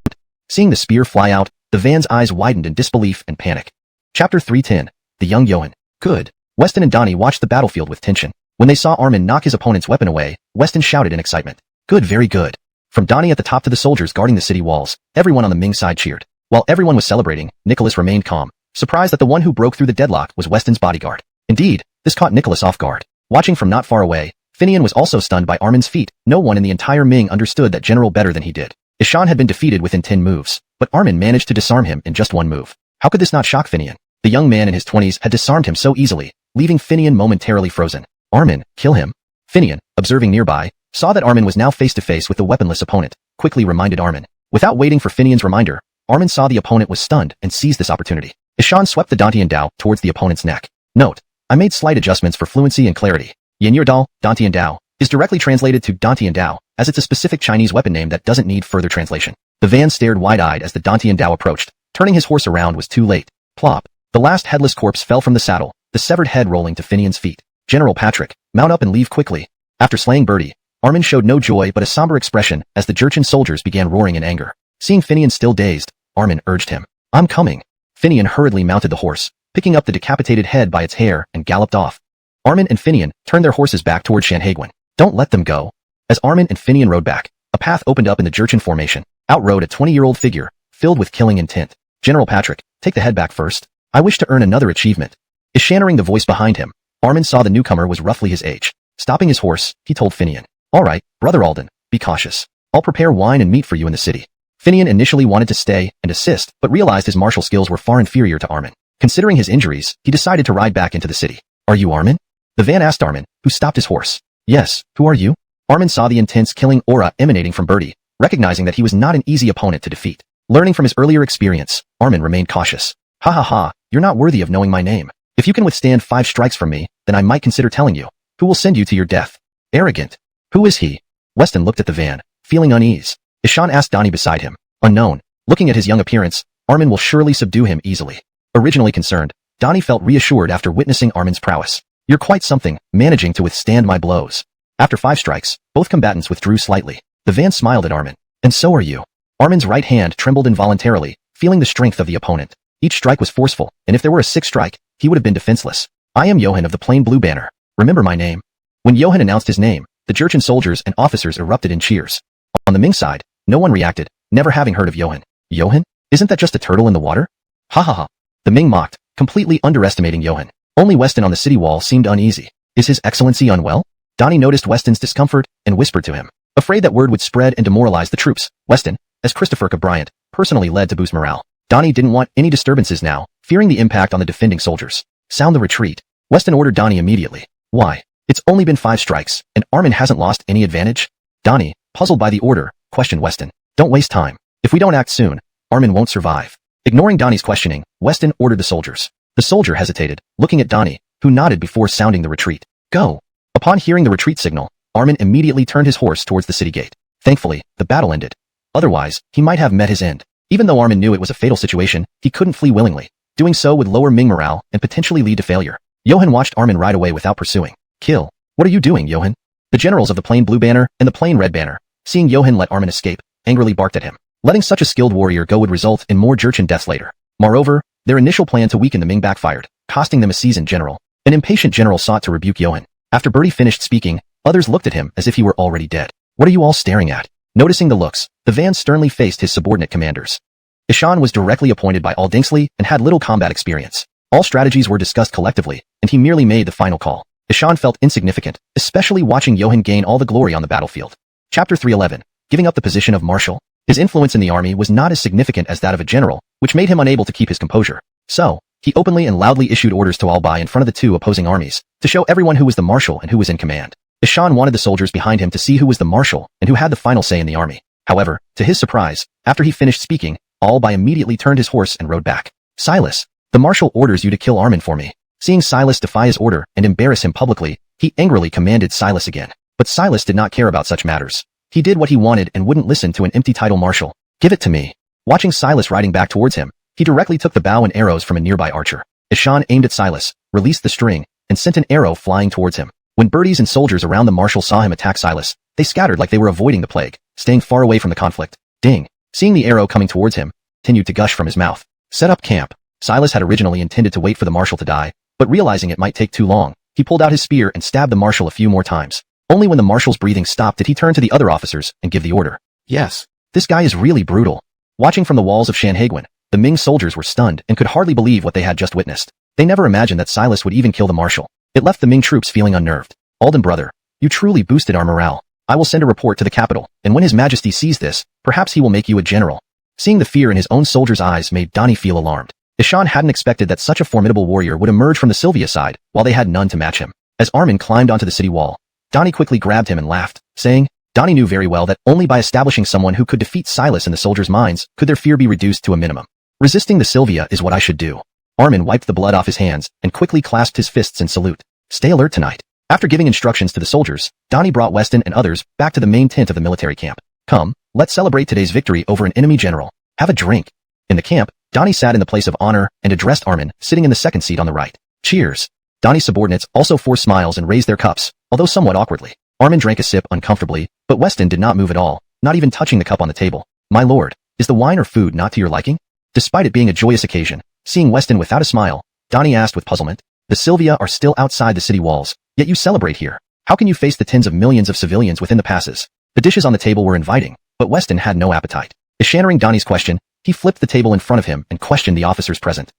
Seeing the spear fly out, the van's eyes widened in disbelief and panic. Chapter 310. The Young Johann. Good. Weston and Donnie watched the battlefield with tension. When they saw Armin knock his opponent's weapon away, Weston shouted in excitement. Good, very good. From Donnie at the top to the soldiers guarding the city walls, everyone on the Ming side cheered. While everyone was celebrating, Nicholas remained calm, surprised that the one who broke through the deadlock was Weston's bodyguard. Indeed, this caught Nicholas off guard. Watching from not far away, Finian was also stunned by Armin's feat. No one in the entire Ming understood that general better than he did. Ishan had been defeated within 10 moves, but Armin managed to disarm him in just one move. How could this not shock Finian? The young man in his 20s had disarmed him so easily, leaving Finian momentarily frozen. Armin, kill him. Finian, observing nearby, saw that Armin was now face-to-face with the weaponless opponent, quickly reminded Armin. Without waiting for Finian's reminder, Armin saw the opponent was stunned and seized this opportunity. Ishan swept the Dantian Dao towards the opponent's neck. Note: I made slight adjustments for fluency and clarity. Yanir Dao, Dantian Dao, is directly translated to Dantian Dao, as it's a specific Chinese weapon name that doesn't need further translation. The van stared wide-eyed as the Dantian Dao approached. Turning his horse around was too late. Plop. The last headless corpse fell from the saddle, the severed head rolling to Finian's feet. General Patrick, mount up and leave quickly. After slaying Bertie, Armin showed no joy but a somber expression as the Jurchen soldiers began roaring in anger. Seeing Finian still dazed, Armin urged him. I'm coming. Finian hurriedly mounted the horse, picking up the decapitated head by its hair and galloped off. Armin and Finian turned their horses back toward Shanhaiguan. Don't let them go. As Armin and Finian rode back, a path opened up in the Jurchen formation. Out rode a 20-year-old figure, filled with killing intent. General Patrick, take the head back first. I wish to earn another achievement. Ishannering the voice behind him, Armin saw the newcomer was roughly his age. Stopping his horse, he told Finian. All right, Brother Alden, be cautious. I'll prepare wine and meat for you in the city. Finian initially wanted to stay and assist, but realized his martial skills were far inferior to Armin. Considering his injuries, he decided to ride back into the city. Are you Armin? The van asked Armin, who stopped his horse. Yes, who are you? Armin saw the intense killing aura emanating from Bertie, recognizing that he was not an easy opponent to defeat. Learning from his earlier experience, Armin remained cautious. Ha ha ha, you're not worthy of knowing my name. If you can withstand 5 strikes from me, then I might consider telling you, who will send you to your death. Arrogant. Who is he? Weston looked at the van, feeling unease. Ishan asked Donnie beside him. Unknown. Looking at his young appearance, Armin will surely subdue him easily. Originally concerned, Donnie felt reassured after witnessing Armin's prowess. You're quite something, managing to withstand my blows. After 5 strikes, both combatants withdrew slightly. The van smiled at Armin. And so are you. Armin's right hand trembled involuntarily, feeling the strength of the opponent. Each strike was forceful, and if there were a 6th strike, he would have been defenseless. I am Johann of the Plain Blue Banner. Remember my name. When Johann announced his name, the Jurchen soldiers and officers erupted in cheers. On the Ming side, no one reacted, never having heard of Johann. Johann? Isn't that just a turtle in the water? Ha ha ha. The Ming mocked, completely underestimating Johann. Only Weston on the city wall seemed uneasy. Is His Excellency unwell? Donnie noticed Weston's discomfort and whispered to him. Afraid that word would spread and demoralize the troops, Weston, as Christopher Bryant, personally led to boost morale. Donnie didn't want any disturbances now, fearing the impact on the defending soldiers. Sound the retreat. Weston ordered Donnie immediately. Why? It's only been 5 strikes, and Armin hasn't lost any advantage? Donnie, puzzled by the order, questioned Weston. Don't waste time. If we don't act soon, Armin won't survive. Ignoring Donnie's questioning, Weston ordered the soldiers. The soldier hesitated, looking at Donnie, who nodded before sounding the retreat. Go. Upon hearing the retreat signal, Armin immediately turned his horse towards the city gate. Thankfully, the battle ended. Otherwise, he might have met his end. Even though Armin knew it was a fatal situation, he couldn't flee willingly. Doing so would lower Ming morale and potentially lead to failure. Johann watched Armin ride away without pursuing. Kill. What are you doing, Johann? The generals of the Plain Blue Banner and the Plain Red Banner, seeing Johann let Armin escape, angrily barked at him. Letting such a skilled warrior go would result in more Jurchen deaths later. Moreover, their initial plan to weaken the Ming backfired, costing them a seasoned general. An impatient general sought to rebuke Johann. After Bertie finished speaking, others looked at him as if he were already dead. What are you all staring at? Noticing the looks, the van sternly faced his subordinate commanders. Ishan was directly appointed by Aldingsley and had little combat experience. All strategies were discussed collectively, and he merely made the final call. Ishan felt insignificant, especially watching Johan gain all the glory on the battlefield. Chapter 311. Giving up the position of marshal. His influence in the army was not as significant as that of a general, which made him unable to keep his composure. So, he openly and loudly issued orders to all in front of the two opposing armies, to show everyone who was the marshal and who was in command. Ishan wanted the soldiers behind him to see who was the marshal and who had the final say in the army. However, to his surprise, after he finished speaking, all immediately turned his horse and rode back. Silas, the marshal orders you to kill Armin for me. Seeing Silas defy his order and embarrass him publicly, he angrily commanded Silas again. But Silas did not care about such matters. He did what he wanted and wouldn't listen to an empty title marshal. Give it to me. Watching Silas riding back towards him, he directly took the bow and arrows from a nearby archer. Ishan aimed at Silas, released the string, and sent an arrow flying towards him. When birdies and soldiers around the marshal saw him attack Silas, they scattered like they were avoiding the plague, staying far away from the conflict. Ding! Seeing the arrow coming towards him, continued to gush from his mouth. Set up camp. Silas had originally intended to wait for the marshal to die, but realizing it might take too long, he pulled out his spear and stabbed the marshal a few more times. Only when the marshal's breathing stopped did he turn to the other officers and give the order. Yes, this guy is really brutal. Watching from the walls of Shanhaiguan, the Ming soldiers were stunned and could hardly believe what they had just witnessed. They never imagined that Silas would even kill the marshal. It left the Ming troops feeling unnerved. Alden brother, you truly boosted our morale. I will send a report to the capital, and when His Majesty sees this, perhaps he will make you a general. Seeing the fear in his own soldiers' eyes made Donnie feel alarmed. Ishan hadn't expected that such a formidable warrior would emerge from the Sylvia side, while they had none to match him. As Armin climbed onto the city wall, Donnie quickly grabbed him and laughed, saying, Donnie knew very well that only by establishing someone who could defeat Silas in the soldiers' minds could their fear be reduced to a minimum. Resisting the Sylvia is what I should do. Armin wiped the blood off his hands and quickly clasped his fists in salute. Stay alert tonight. After giving instructions to the soldiers, Donnie brought Weston and others back to the main tent of the military camp. Come, let's celebrate today's victory over an enemy general. Have a drink. In the camp, Donnie sat in the place of honor and addressed Armin, sitting in the second seat on the right. Cheers. Donnie's subordinates also forced smiles and raised their cups, although somewhat awkwardly. Armin drank a sip uncomfortably, but Weston did not move at all, not even touching the cup on the table. My lord, is the wine or food not to your liking? Despite it being a joyous occasion, seeing Weston without a smile, Donnie asked with puzzlement. The Sylvia are still outside the city walls, yet you celebrate here. How can you face the tens of millions of civilians within the passes? The dishes on the table were inviting, but Weston had no appetite. Answering Donnie's question, he flipped the table in front of him and questioned the officers present.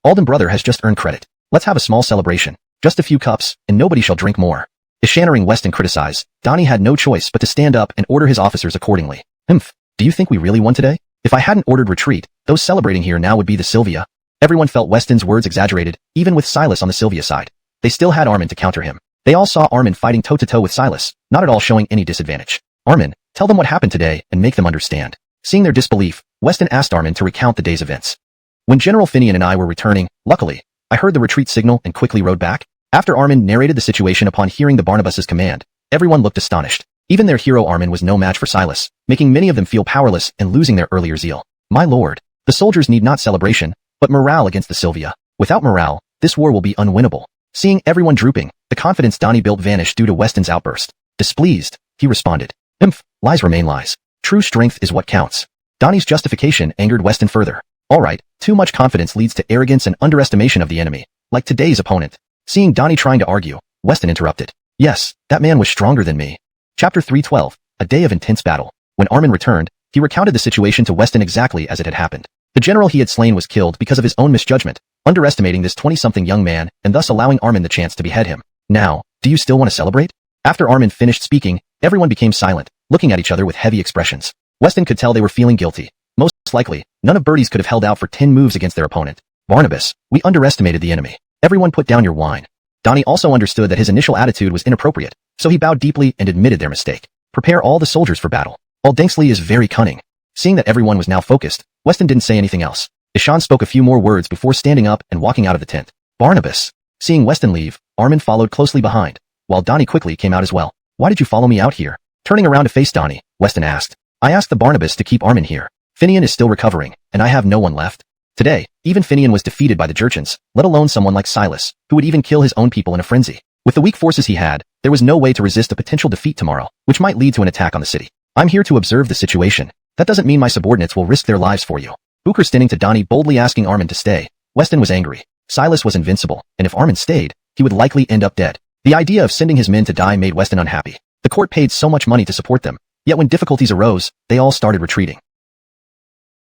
Alden brother has just earned credit. Let's have a small celebration. Just a few cups, and nobody shall drink more. Answering Weston criticized, Donnie had no choice but to stand up and order his officers accordingly. Do you think we really won today? If I hadn't ordered retreat, those celebrating here now would be the Sylvia. Everyone felt Weston's words exaggerated, even with Silas on the Sylvia side. They still had Armin to counter him. They all saw Armin fighting toe-to-toe with Silas, not at all showing any disadvantage. Armin, tell them what happened today and make them understand. Seeing their disbelief, Weston asked Armin to recount the day's events. When General Finian and I were returning, luckily, I heard the retreat signal and quickly rode back. After Armin narrated the situation upon hearing the Barnabas's command, everyone looked astonished. Even their hero Armin was no match for Silas, making many of them feel powerless and losing their earlier zeal. My lord, the soldiers need not celebration, but morale against the Sylvia. Without morale, this war will be unwinnable. Seeing everyone drooping, the confidence Donnie built vanished due to Weston's outburst. Displeased, he responded. Lies remain lies. True strength is what counts. Donnie's justification angered Weston further. Alright, too much confidence leads to arrogance and underestimation of the enemy, like today's opponent. Seeing Donnie trying to argue, Weston interrupted. Yes, that man was stronger than me. Chapter 312, A Day of Intense Battle. When Armin returned, he recounted the situation to Weston exactly as it had happened. The general he had slain was killed because of his own misjudgment, underestimating this 20-something young man and thus allowing Armin the chance to behead him. Now, do you still want to celebrate? After Armin finished speaking, everyone became silent, looking at each other with heavy expressions. Weston could tell they were feeling guilty. Most likely, none of Birdie's could have held out for 10 moves against their opponent. Barnabas, we underestimated the enemy. Everyone put down your wine. Donnie also understood that his initial attitude was inappropriate, so he bowed deeply and admitted their mistake. Prepare all the soldiers for battle. Aldengsley is very cunning. Seeing that everyone was now focused, Weston didn't say anything else. Ishan spoke a few more words before standing up and walking out of the tent. Barnabas. Seeing Weston leave, Armin followed closely behind, while Donnie quickly came out as well. Why did you follow me out here? Turning around to face Donnie, Weston asked. I asked the Barnabas to keep Armin here. Finian is still recovering, and I have no one left. Today, even Finian was defeated by the Jurchens, let alone someone like Silas, who would even kill his own people in a frenzy. With the weak forces he had, there was no way to resist a potential defeat tomorrow, which might lead to an attack on the city. I'm here to observe the situation. That doesn't mean my subordinates will risk their lives for you. Booker standing to Donnie boldly asking Armin to stay. Weston was angry. Silas was invincible, and if Armin stayed, he would likely end up dead. The idea of sending his men to die made Weston unhappy. The court paid so much money to support them, yet when difficulties arose, they all started retreating.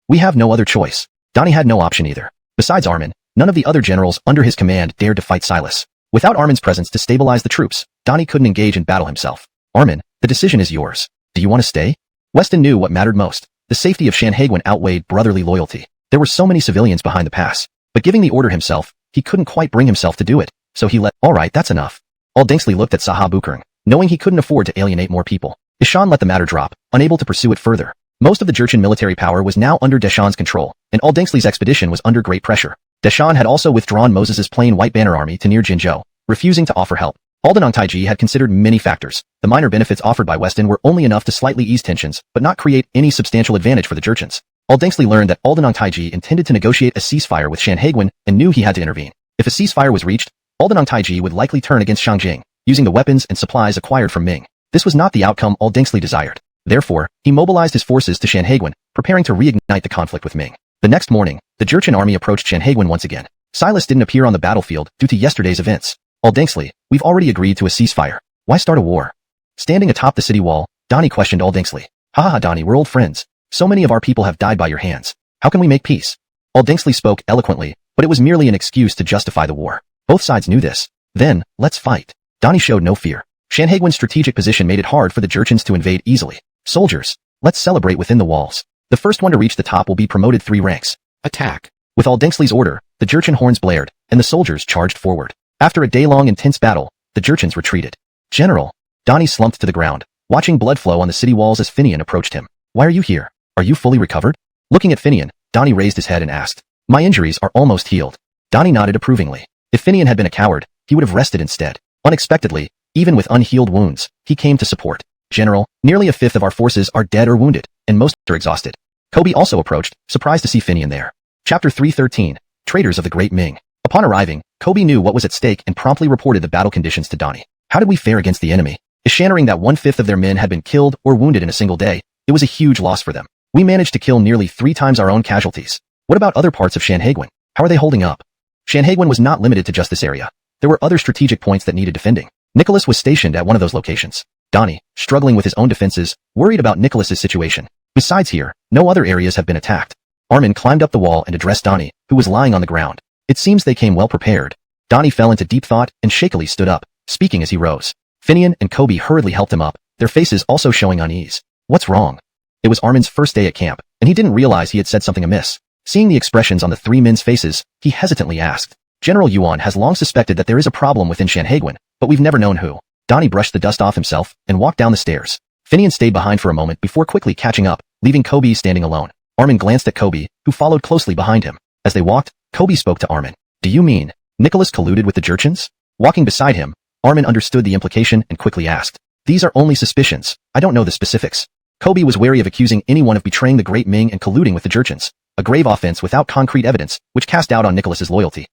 We have no other choice. Donnie had no option either. Besides Armin, none of the other generals under his command dared to fight Silas. Without Armin's presence to stabilize the troops, Donnie couldn't engage in battle himself. Armin, the decision is yours. Do you want to stay? Weston knew what mattered most. The safety of Shanhaiguan outweighed brotherly loyalty. There were so many civilians behind the pass. But giving the order himself, he couldn't quite bring himself to do it. So he let, alright, that's enough. Aldingsley looked at Saha Bukurang, knowing he couldn't afford to alienate more people. Deshan let the matter drop, unable to pursue it further. Most of the Jurchen military power was now under Deshan's control, and Aldingsley's expedition was under great pressure. Deshan had also withdrawn Moses's plain white banner army to near Jinzhou, refusing to offer help. Aldenong Taiji had considered many factors. The minor benefits offered by Weston were only enough to slightly ease tensions, but not create any substantial advantage for the Jurchens. Aldingsley learned that Aldenong Taiji intended to negotiate a ceasefire with Shanhaiguan and knew he had to intervene. If a ceasefire was reached, Aldenong Taiji would likely turn against Shangjing, using the weapons and supplies acquired from Ming. This was not the outcome Aldingsley desired. Therefore, he mobilized his forces to Shanhaiguan, preparing to reignite the conflict with Ming. The next morning, the Jurchen army approached Shanhaiguan once again. Silas didn't appear on the battlefield due to yesterday's events. Aldingsley, we've already agreed to a ceasefire. Why start a war? Standing atop the city wall, Donnie questioned Aldingsley. Haha Donnie, we're old friends. So many of our people have died by your hands. How can we make peace? Aldingsley spoke eloquently, but it was merely an excuse to justify the war. Both sides knew this. Then, let's fight. Donnie showed no fear. Shanhaiguan's strategic position made it hard for the Jurchens to invade easily. Soldiers, let's celebrate within the walls. The first one to reach the top will be promoted 3 ranks. Attack. With Aldingsley's order, the Jurchen horns blared, and the soldiers charged forward. After a day-long intense battle, the Jurchens retreated. General. Donnie slumped to the ground, watching blood flow on the city walls as Finian approached him. Why are you here? Are you fully recovered? Looking at Finian, Donnie raised his head and asked. My injuries are almost healed. Donnie nodded approvingly. If Finian had been a coward, he would have rested instead. Unexpectedly, even with unhealed wounds, he came to support. General, nearly a fifth of our forces are dead or wounded, and most are exhausted. Kobe also approached, surprised to see Finian there. Chapter 313, Traitors of the Great Ming. Upon arriving, Kobe knew what was at stake and promptly reported the battle conditions to Donnie. How did we fare against the enemy? Ashattering that 1/5 of their men had been killed or wounded in a single day, it was a huge loss for them. We managed to kill nearly 3 times our own casualties. What about other parts of Shanhaiguan? How are they holding up? Shanhaiguan was not limited to just this area. There were other strategic points that needed defending. Nicholas was stationed at one of those locations. Donnie, struggling with his own defenses, worried about Nicholas's situation. Besides here, no other areas have been attacked. Armin climbed up the wall and addressed Donnie, who was lying on the ground. It seems they came well prepared. Donnie fell into deep thought and shakily stood up, speaking as he rose. Finian and Kobe hurriedly helped him up, their faces also showing unease. What's wrong? It was Armin's first day at camp, and he didn't realize he had said something amiss. Seeing the expressions on the 3 men's faces, he hesitantly asked. General Yuan has long suspected that there is a problem within Shanhaiguan, but we've never known who. Donnie brushed the dust off himself and walked down the stairs. Finian stayed behind for a moment before quickly catching up, leaving Kobe standing alone. Armin glanced at Kobe, who followed closely behind him. As they walked, Kobe spoke to Armin. Do you mean Nicholas colluded with the Jurchens? Walking beside him, Armin understood the implication and quickly asked. These are only suspicions. I don't know the specifics. Kobe was wary of accusing anyone of betraying the Great Ming and colluding with the Jurchens, a grave offense without concrete evidence, which cast doubt on Nicholas's loyalty.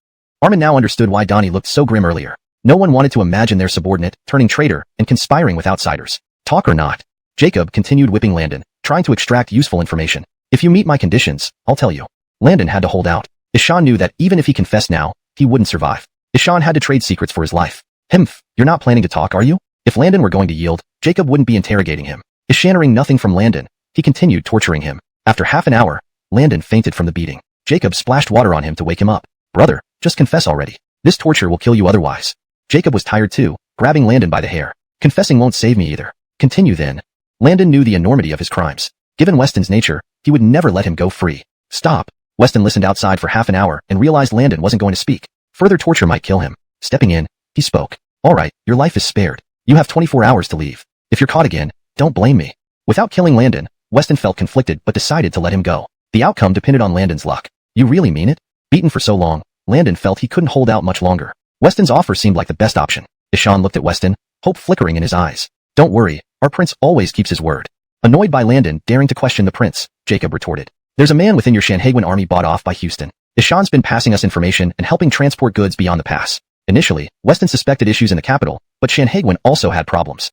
Armin now understood why Donnie looked so grim earlier. No one wanted to imagine their subordinate turning traitor and conspiring with outsiders. Talk or not? Jacob continued whipping Landon, trying to extract useful information. If you meet my conditions, I'll tell you. Landon had to hold out. Ishan knew that even if he confessed now, he wouldn't survive. Ishan had to trade secrets for his life. Himph, you're not planning to talk, are you? If Landon were going to yield, Jacob wouldn't be interrogating him. Ishannering nothing from Landon, he continued torturing him. After half an hour, Landon fainted from the beating. Jacob splashed water on him to wake him up. Brother, just confess already. This torture will kill you otherwise. Jacob was tired too, grabbing Landon by the hair. Confessing won't save me either. Continue then. Landon knew the enormity of his crimes. Given Weston's nature, he would never let him go free. Stop. Weston listened outside for half an hour and realized Landon wasn't going to speak. Further torture might kill him. Stepping in, he spoke. All right, your life is spared. You have 24 hours to leave. If you're caught again, don't blame me. Without killing Landon, Weston felt conflicted but decided to let him go. The outcome depended on Landon's luck. You really mean it? Beaten for so long, Landon felt he couldn't hold out much longer. Weston's offer seemed like the best option. Ishan looked at Weston, hope flickering in his eyes. Don't worry, our prince always keeps his word. Annoyed by Landon daring to question the prince, Jacob retorted. There's a man within your Shanhaiguan army bought off by Houston. Ishan's been passing us information and helping transport goods beyond the pass. Initially, Weston suspected issues in the capital, but Shanhaiguan also had problems.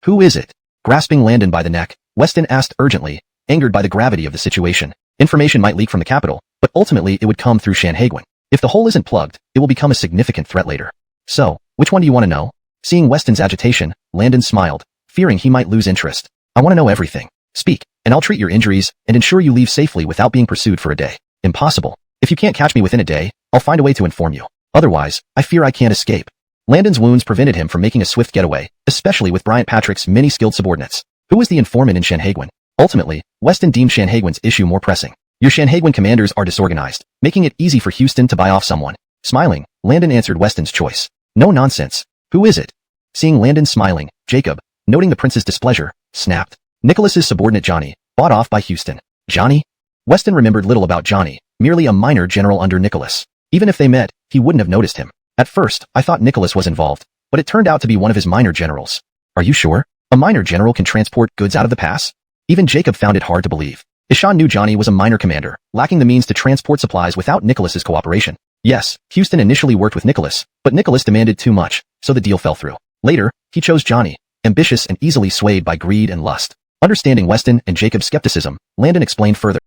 Who is it? Grasping Landon by the neck, Weston asked urgently, angered by the gravity of the situation. Information might leak from the capital, but ultimately it would come through Shanhaiguan. If the hole isn't plugged, it will become a significant threat later. So, which one do you want to know? Seeing Weston's agitation, Landon smiled, fearing he might lose interest. I want to know everything. Speak, and I'll treat your injuries and ensure you leave safely without being pursued for a day. Impossible. If you can't catch me within a day, I'll find a way to inform you. Otherwise, I fear I can't escape. Landon's wounds prevented him from making a swift getaway, especially with Bryant Patrick's many skilled subordinates. Who was the informant in Shanhaiguan? Ultimately, Weston deemed Shanhaiguan's issue more pressing. Your Shanhaiguan commanders are disorganized, making it easy for Houston to buy off someone. Smiling, Landon answered Weston's choice. No nonsense. Who is it? Seeing Landon smiling, Jacob, noting the prince's displeasure, snapped. Nicholas's subordinate Johnny, bought off by Houston. Johnny? Weston remembered little about Johnny, merely a minor general under Nicholas. Even if they met, he wouldn't have noticed him. At first, I thought Nicholas was involved, but it turned out to be one of his minor generals. Are you sure? A minor general can transport goods out of the pass? Even Jacob found it hard to believe. Ishan knew Johnny was a minor commander, lacking the means to transport supplies without Nicholas's cooperation. Yes, Houston initially worked with Nicholas, but Nicholas demanded too much, so the deal fell through. Later, he chose Johnny, ambitious and easily swayed by greed and lust. Understanding Weston and Jacob's skepticism, Landon explained further.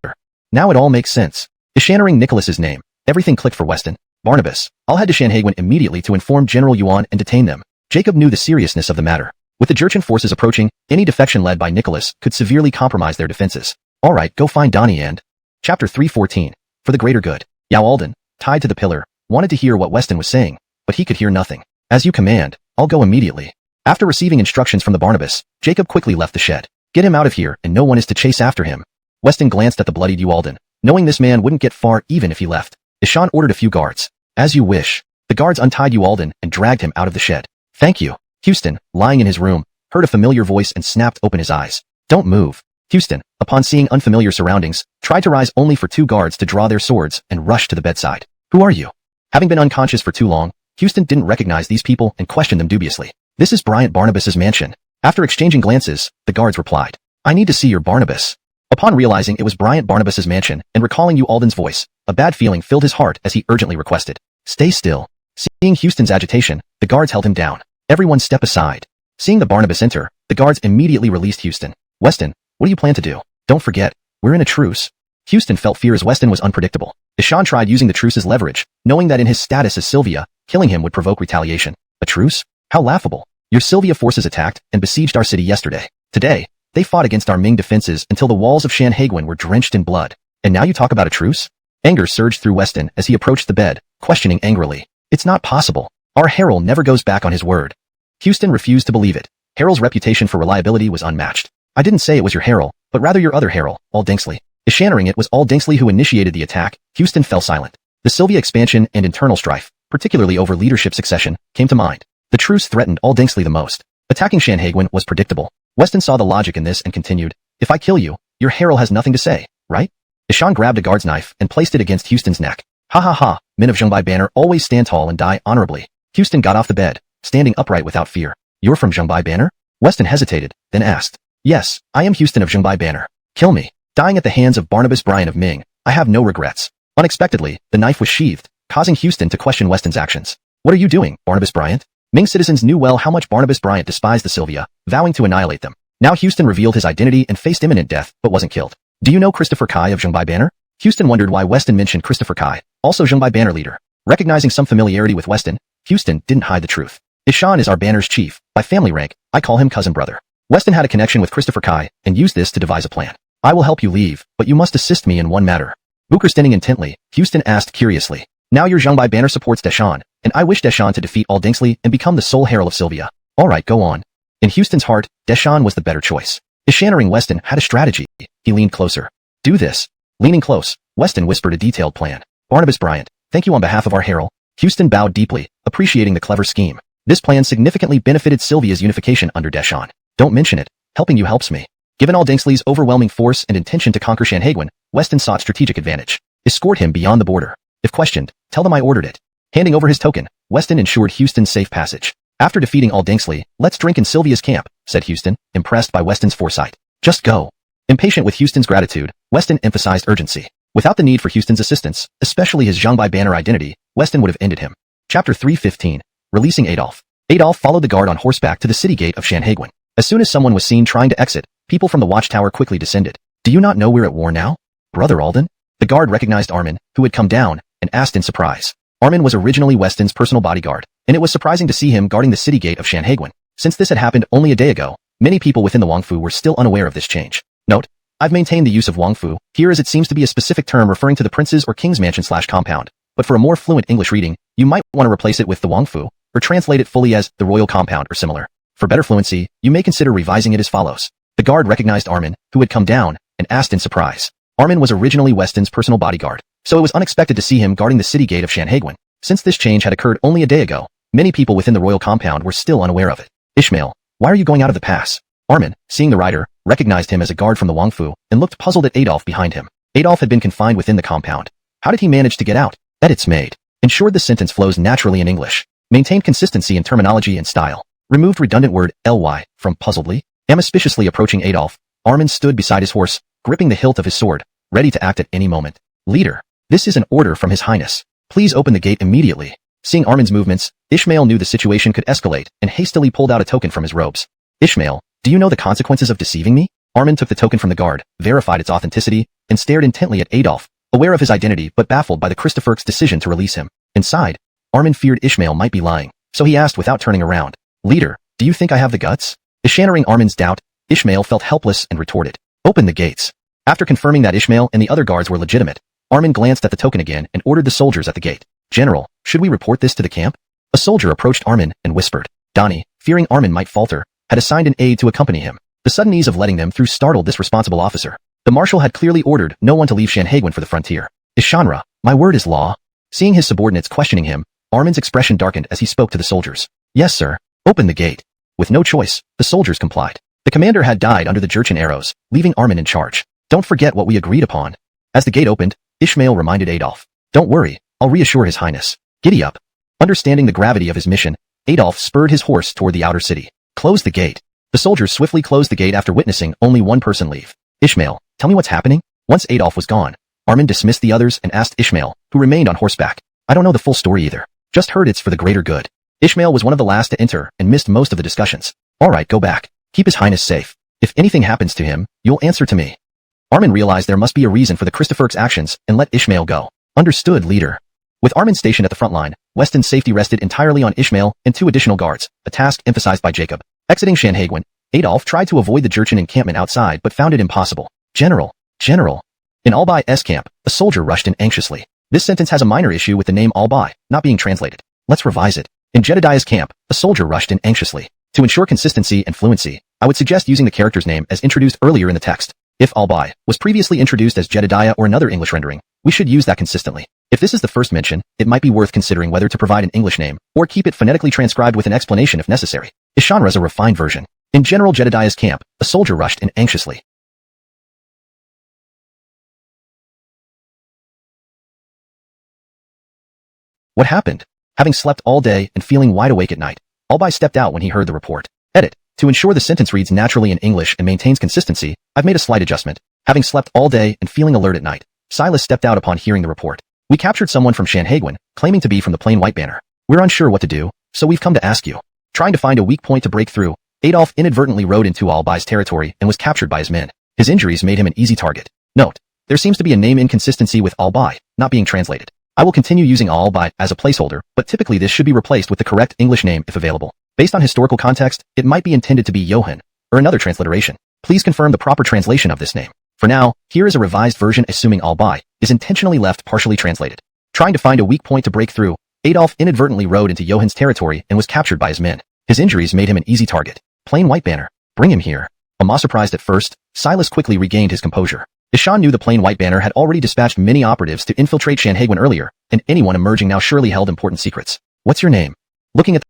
Now it all makes sense. Ishaning Nicholas's name, everything clicked for Weston. Barnabas, I'll head to Shanhaiguan immediately to inform General Yuan and detain them. Jacob knew the seriousness of the matter. With the Jurchen forces approaching, any defection led by Nicholas could severely compromise their defenses. Alright, go find Donnie and... Chapter 314. For the greater good. Yao Alden, tied to the pillar, wanted to hear what Weston was saying, but he could hear nothing. As you command, I'll go immediately. After receiving instructions from the Barnabas, Jacob quickly left the shed. Get him out of here and no one is to chase after him. Weston glanced at the bloodied Yao Alden, knowing this man wouldn't get far even if he left. Ishan ordered a few guards. As you wish. The guards untied Yao Alden and dragged him out of the shed. Thank you. Houston, lying in his room, heard a familiar voice and snapped open his eyes. Don't move. Houston, upon seeing unfamiliar surroundings, tried to rise only for two guards to draw their swords and rush to the bedside. Who are you? Having been unconscious for too long, Houston didn't recognize these people and questioned them dubiously. This is Bryant Barnabas's mansion. After exchanging glances, the guards replied. I need to see your Barnabas. Upon realizing it was Bryant Barnabas's mansion and recalling Yao Alden's voice, a bad feeling filled his heart as he urgently requested. Stay still. Seeing Houston's agitation, the guards held him down. Everyone step aside. Seeing the Barnabas enter, the guards immediately released Houston. Weston, what do you plan to do? Don't forget, we're in a truce. Houston felt fear as Weston was unpredictable. Ishan tried using the truce as leverage, knowing that in his status as Sylvia, killing him would provoke retaliation. A truce? How laughable. Your Sylvia forces attacked and besieged our city yesterday. Today, they fought against our Ming defenses until the walls of Shanhaiguan were drenched in blood. And now you talk about a truce? Anger surged through Weston as he approached the bed, questioning angrily. It's not possible. Our Herald never goes back on his word. Houston refused to believe it. Herald's reputation for reliability was unmatched. I didn't say it was your Herald, but rather your other Herald, All Dingsley. Ishannering it was All Dingsley who initiated the attack. Houston fell silent. The Sylvia expansion and internal strife, particularly over leadership succession, came to mind. The truce threatened All Dingsley the most. Attacking Shanhaiguan was predictable. Weston saw the logic in this and continued. If I kill you, your Herald has nothing to say, right? Ishan grabbed a guard's knife and placed it against Houston's neck. Ha ha ha, men of Zhongbai Banner always stand tall and die honorably. Houston got off the bed, standing upright without fear. You're from Zhongbai Banner? Weston hesitated, then asked. Yes, I am Houston of Zhongbai Banner. Kill me. Dying at the hands of Barnabas Bryant of Ming, I have no regrets. Unexpectedly, the knife was sheathed, causing Houston to question Weston's actions. What are you doing, Barnabas Bryant? Ming citizens knew well how much Barnabas Bryant despised the Sylvia, vowing to annihilate them. Now Houston revealed his identity and faced imminent death, but wasn't killed. Do you know Christopher Kai of Zhongbai Banner? Houston wondered why Weston mentioned Christopher Kai, also Zhongbai Banner leader. Recognizing some familiarity with Weston, Houston didn't hide the truth. Ishan is our banner's chief. By family rank, I call him cousin brother. Weston had a connection with Christopher Kai and used this to devise a plan. I will help you leave, but you must assist me in one matter. Booker standing intently, Houston asked curiously. Now your Zhongbai Banner supports Deshan, and I wish Deshan to defeat All Dingsley and become the sole herald of Sylvia. Alright, go on. In Houston's heart, Deshan was the better choice. Ishannering Weston had a strategy. He leaned closer. Do this. Leaning close, Weston whispered a detailed plan. Barnabas Bryant, thank you on behalf of our herald. Houston bowed deeply, appreciating the clever scheme. This plan significantly benefited Sylvia's unification under Deshan. Don't mention it. Helping you helps me. Given All Dingsley's overwhelming force and intention to conquer Shanhaiguan, Weston sought strategic advantage. Escort him beyond the border. If questioned, tell them I ordered it. Handing over his token, Weston ensured Houston's safe passage. After defeating All Dingsley, let's drink in Sylvia's camp, said Houston, impressed by Weston's foresight. Just go. Impatient with Houston's gratitude, Weston emphasized urgency. Without the need for Houston's assistance, especially his Zhongbai Banner identity, Weston would have ended him. Chapter 315. Releasing Adolf. Adolf followed the guard on horseback to the city gate of Shanhaiguan. As soon as someone was seen trying to exit, people from the watchtower quickly descended. Do you not know we're at war now? Brother Alden? The guard recognized Armin, who had come down, and asked in surprise. Armin was originally Weston's personal bodyguard, and it was surprising to see him guarding the city gate of Shanhaiguan. Since this had happened only a day ago, many people within the Wangfu were still unaware of this change. Note, I've maintained the use of Wangfu here as it seems to be a specific term referring to the prince's or king's mansion/compound, but for a more fluent English reading, you might want to replace it with the Wangfu, or translate it fully as the royal compound or similar. For better fluency, you may consider revising it as follows. The guard recognized Armin, who had come down, and asked in surprise. Armin was originally Weston's personal bodyguard, so it was unexpected to see him guarding the city gate of Sanhaguin. Since this change had occurred only a day ago, many people within the royal compound were still unaware of it. Ishmael, why are you going out of the pass? Armin, seeing the rider, recognized him as a guard from the Wangfu, and looked puzzled at Adolf behind him. Adolf had been confined within the compound. How did he manage to get out? Edits made. Ensured the sentence flows naturally in English. Maintained consistency in terminology and style. Removed redundant word, ly, from puzzledly. Amauspiciously approaching Adolf, Armin stood beside his horse, gripping the hilt of his sword, ready to act at any moment. Leader, this is an order from His Highness. Please open the gate immediately. Seeing Armin's movements, Ishmael knew the situation could escalate and hastily pulled out a token from his robes. Ishmael, do you know the consequences of deceiving me? Armin took the token from the guard, verified its authenticity, and stared intently at Adolf, aware of his identity but baffled by the Christopher's decision to release him. Inside, Armin feared Ishmael might be lying, so he asked without turning around. Leader, do you think I have the guts? Encountering Armin's doubt, Ishmael felt helpless and retorted. Open the gates. After confirming that Ishmael and the other guards were legitimate, Armin glanced at the token again and ordered the soldiers at the gate. General, should we report this to the camp? A soldier approached Armin and whispered. Donnie, fearing Armin might falter, had assigned an aide to accompany him. The sudden ease of letting them through startled this responsible officer. The marshal had clearly ordered no one to leave Sanhaguin for the frontier. Ishanra, my word is law. Seeing his subordinates questioning him, Armin's expression darkened as he spoke to the soldiers. Yes, sir. Open the gate. With no choice, the soldiers complied. The commander had died under the Jurchen arrows, leaving Armin in charge. Don't forget what we agreed upon. As the gate opened, Ishmael reminded Adolf. Don't worry, I'll reassure His Highness. Giddy up. Understanding the gravity of his mission, Adolf spurred his horse toward the outer city. Close the gate. The soldiers swiftly closed the gate after witnessing only one person leave. Ishmael, tell me what's happening? Once Adolf was gone, Armin dismissed the others and asked Ishmael, who remained on horseback. I don't know the full story either. Just heard it's for the greater good. Ishmael was one of the last to enter and missed most of the discussions. Alright, go back. Keep His Highness safe. If anything happens to him, you'll answer to me. Armin realized there must be a reason for the Christopher's actions and let Ishmael go. Understood, leader. With Armin stationed at the front line, Weston's safety rested entirely on Ishmael and 2 additional guards, a task emphasized by Jacob. Exiting Sanhaguin, Adolf tried to avoid the Jurchen encampment outside but found it impossible. General. In Albai's camp, a soldier rushed in anxiously. This sentence has a minor issue with the name Albai not being translated. Let's revise it. In Jedediah's camp, a soldier rushed in anxiously. To ensure consistency and fluency, I would suggest using the character's name as introduced earlier in the text. If Albai was previously introduced as Jedediah or another English rendering, we should use that consistently. If this is the first mention, it might be worth considering whether to provide an English name or keep it phonetically transcribed with an explanation if necessary. Ishanra is a refined version. In General Jedediah's camp, a soldier rushed in anxiously. What happened? Having slept all day and feeling wide awake at night, Albai stepped out when he heard the report. Edit. To ensure the sentence reads naturally in English and maintains consistency, I've made a slight adjustment. Having slept all day and feeling alert at night, Silas stepped out upon hearing the report. We captured someone from Sanhaguin, claiming to be from the plain white banner. We're unsure what to do, so we've come to ask you. Trying to find a weak point to break through, Adolf inadvertently rode into Albai's territory and was captured by his men. His injuries made him an easy target. Note, there seems to be a name inconsistency with Albai, not being translated. I will continue using Albai as a placeholder, but typically this should be replaced with the correct English name if available. Based on historical context, it might be intended to be Johann, or another transliteration. Please confirm the proper translation of this name. For now, here is a revised version assuming Albai is intentionally left partially translated. Trying to find a weak point to break through, Adolf inadvertently rode into Johann's territory and was captured by his men. His injuries made him an easy target. Plain white banner. Bring him here. Ama surprised at first, Silas quickly regained his composure. Ishan knew the plain white banner had already dispatched many operatives to infiltrate Sanhaguin earlier, and anyone emerging now surely held important secrets. What's your name? Looking at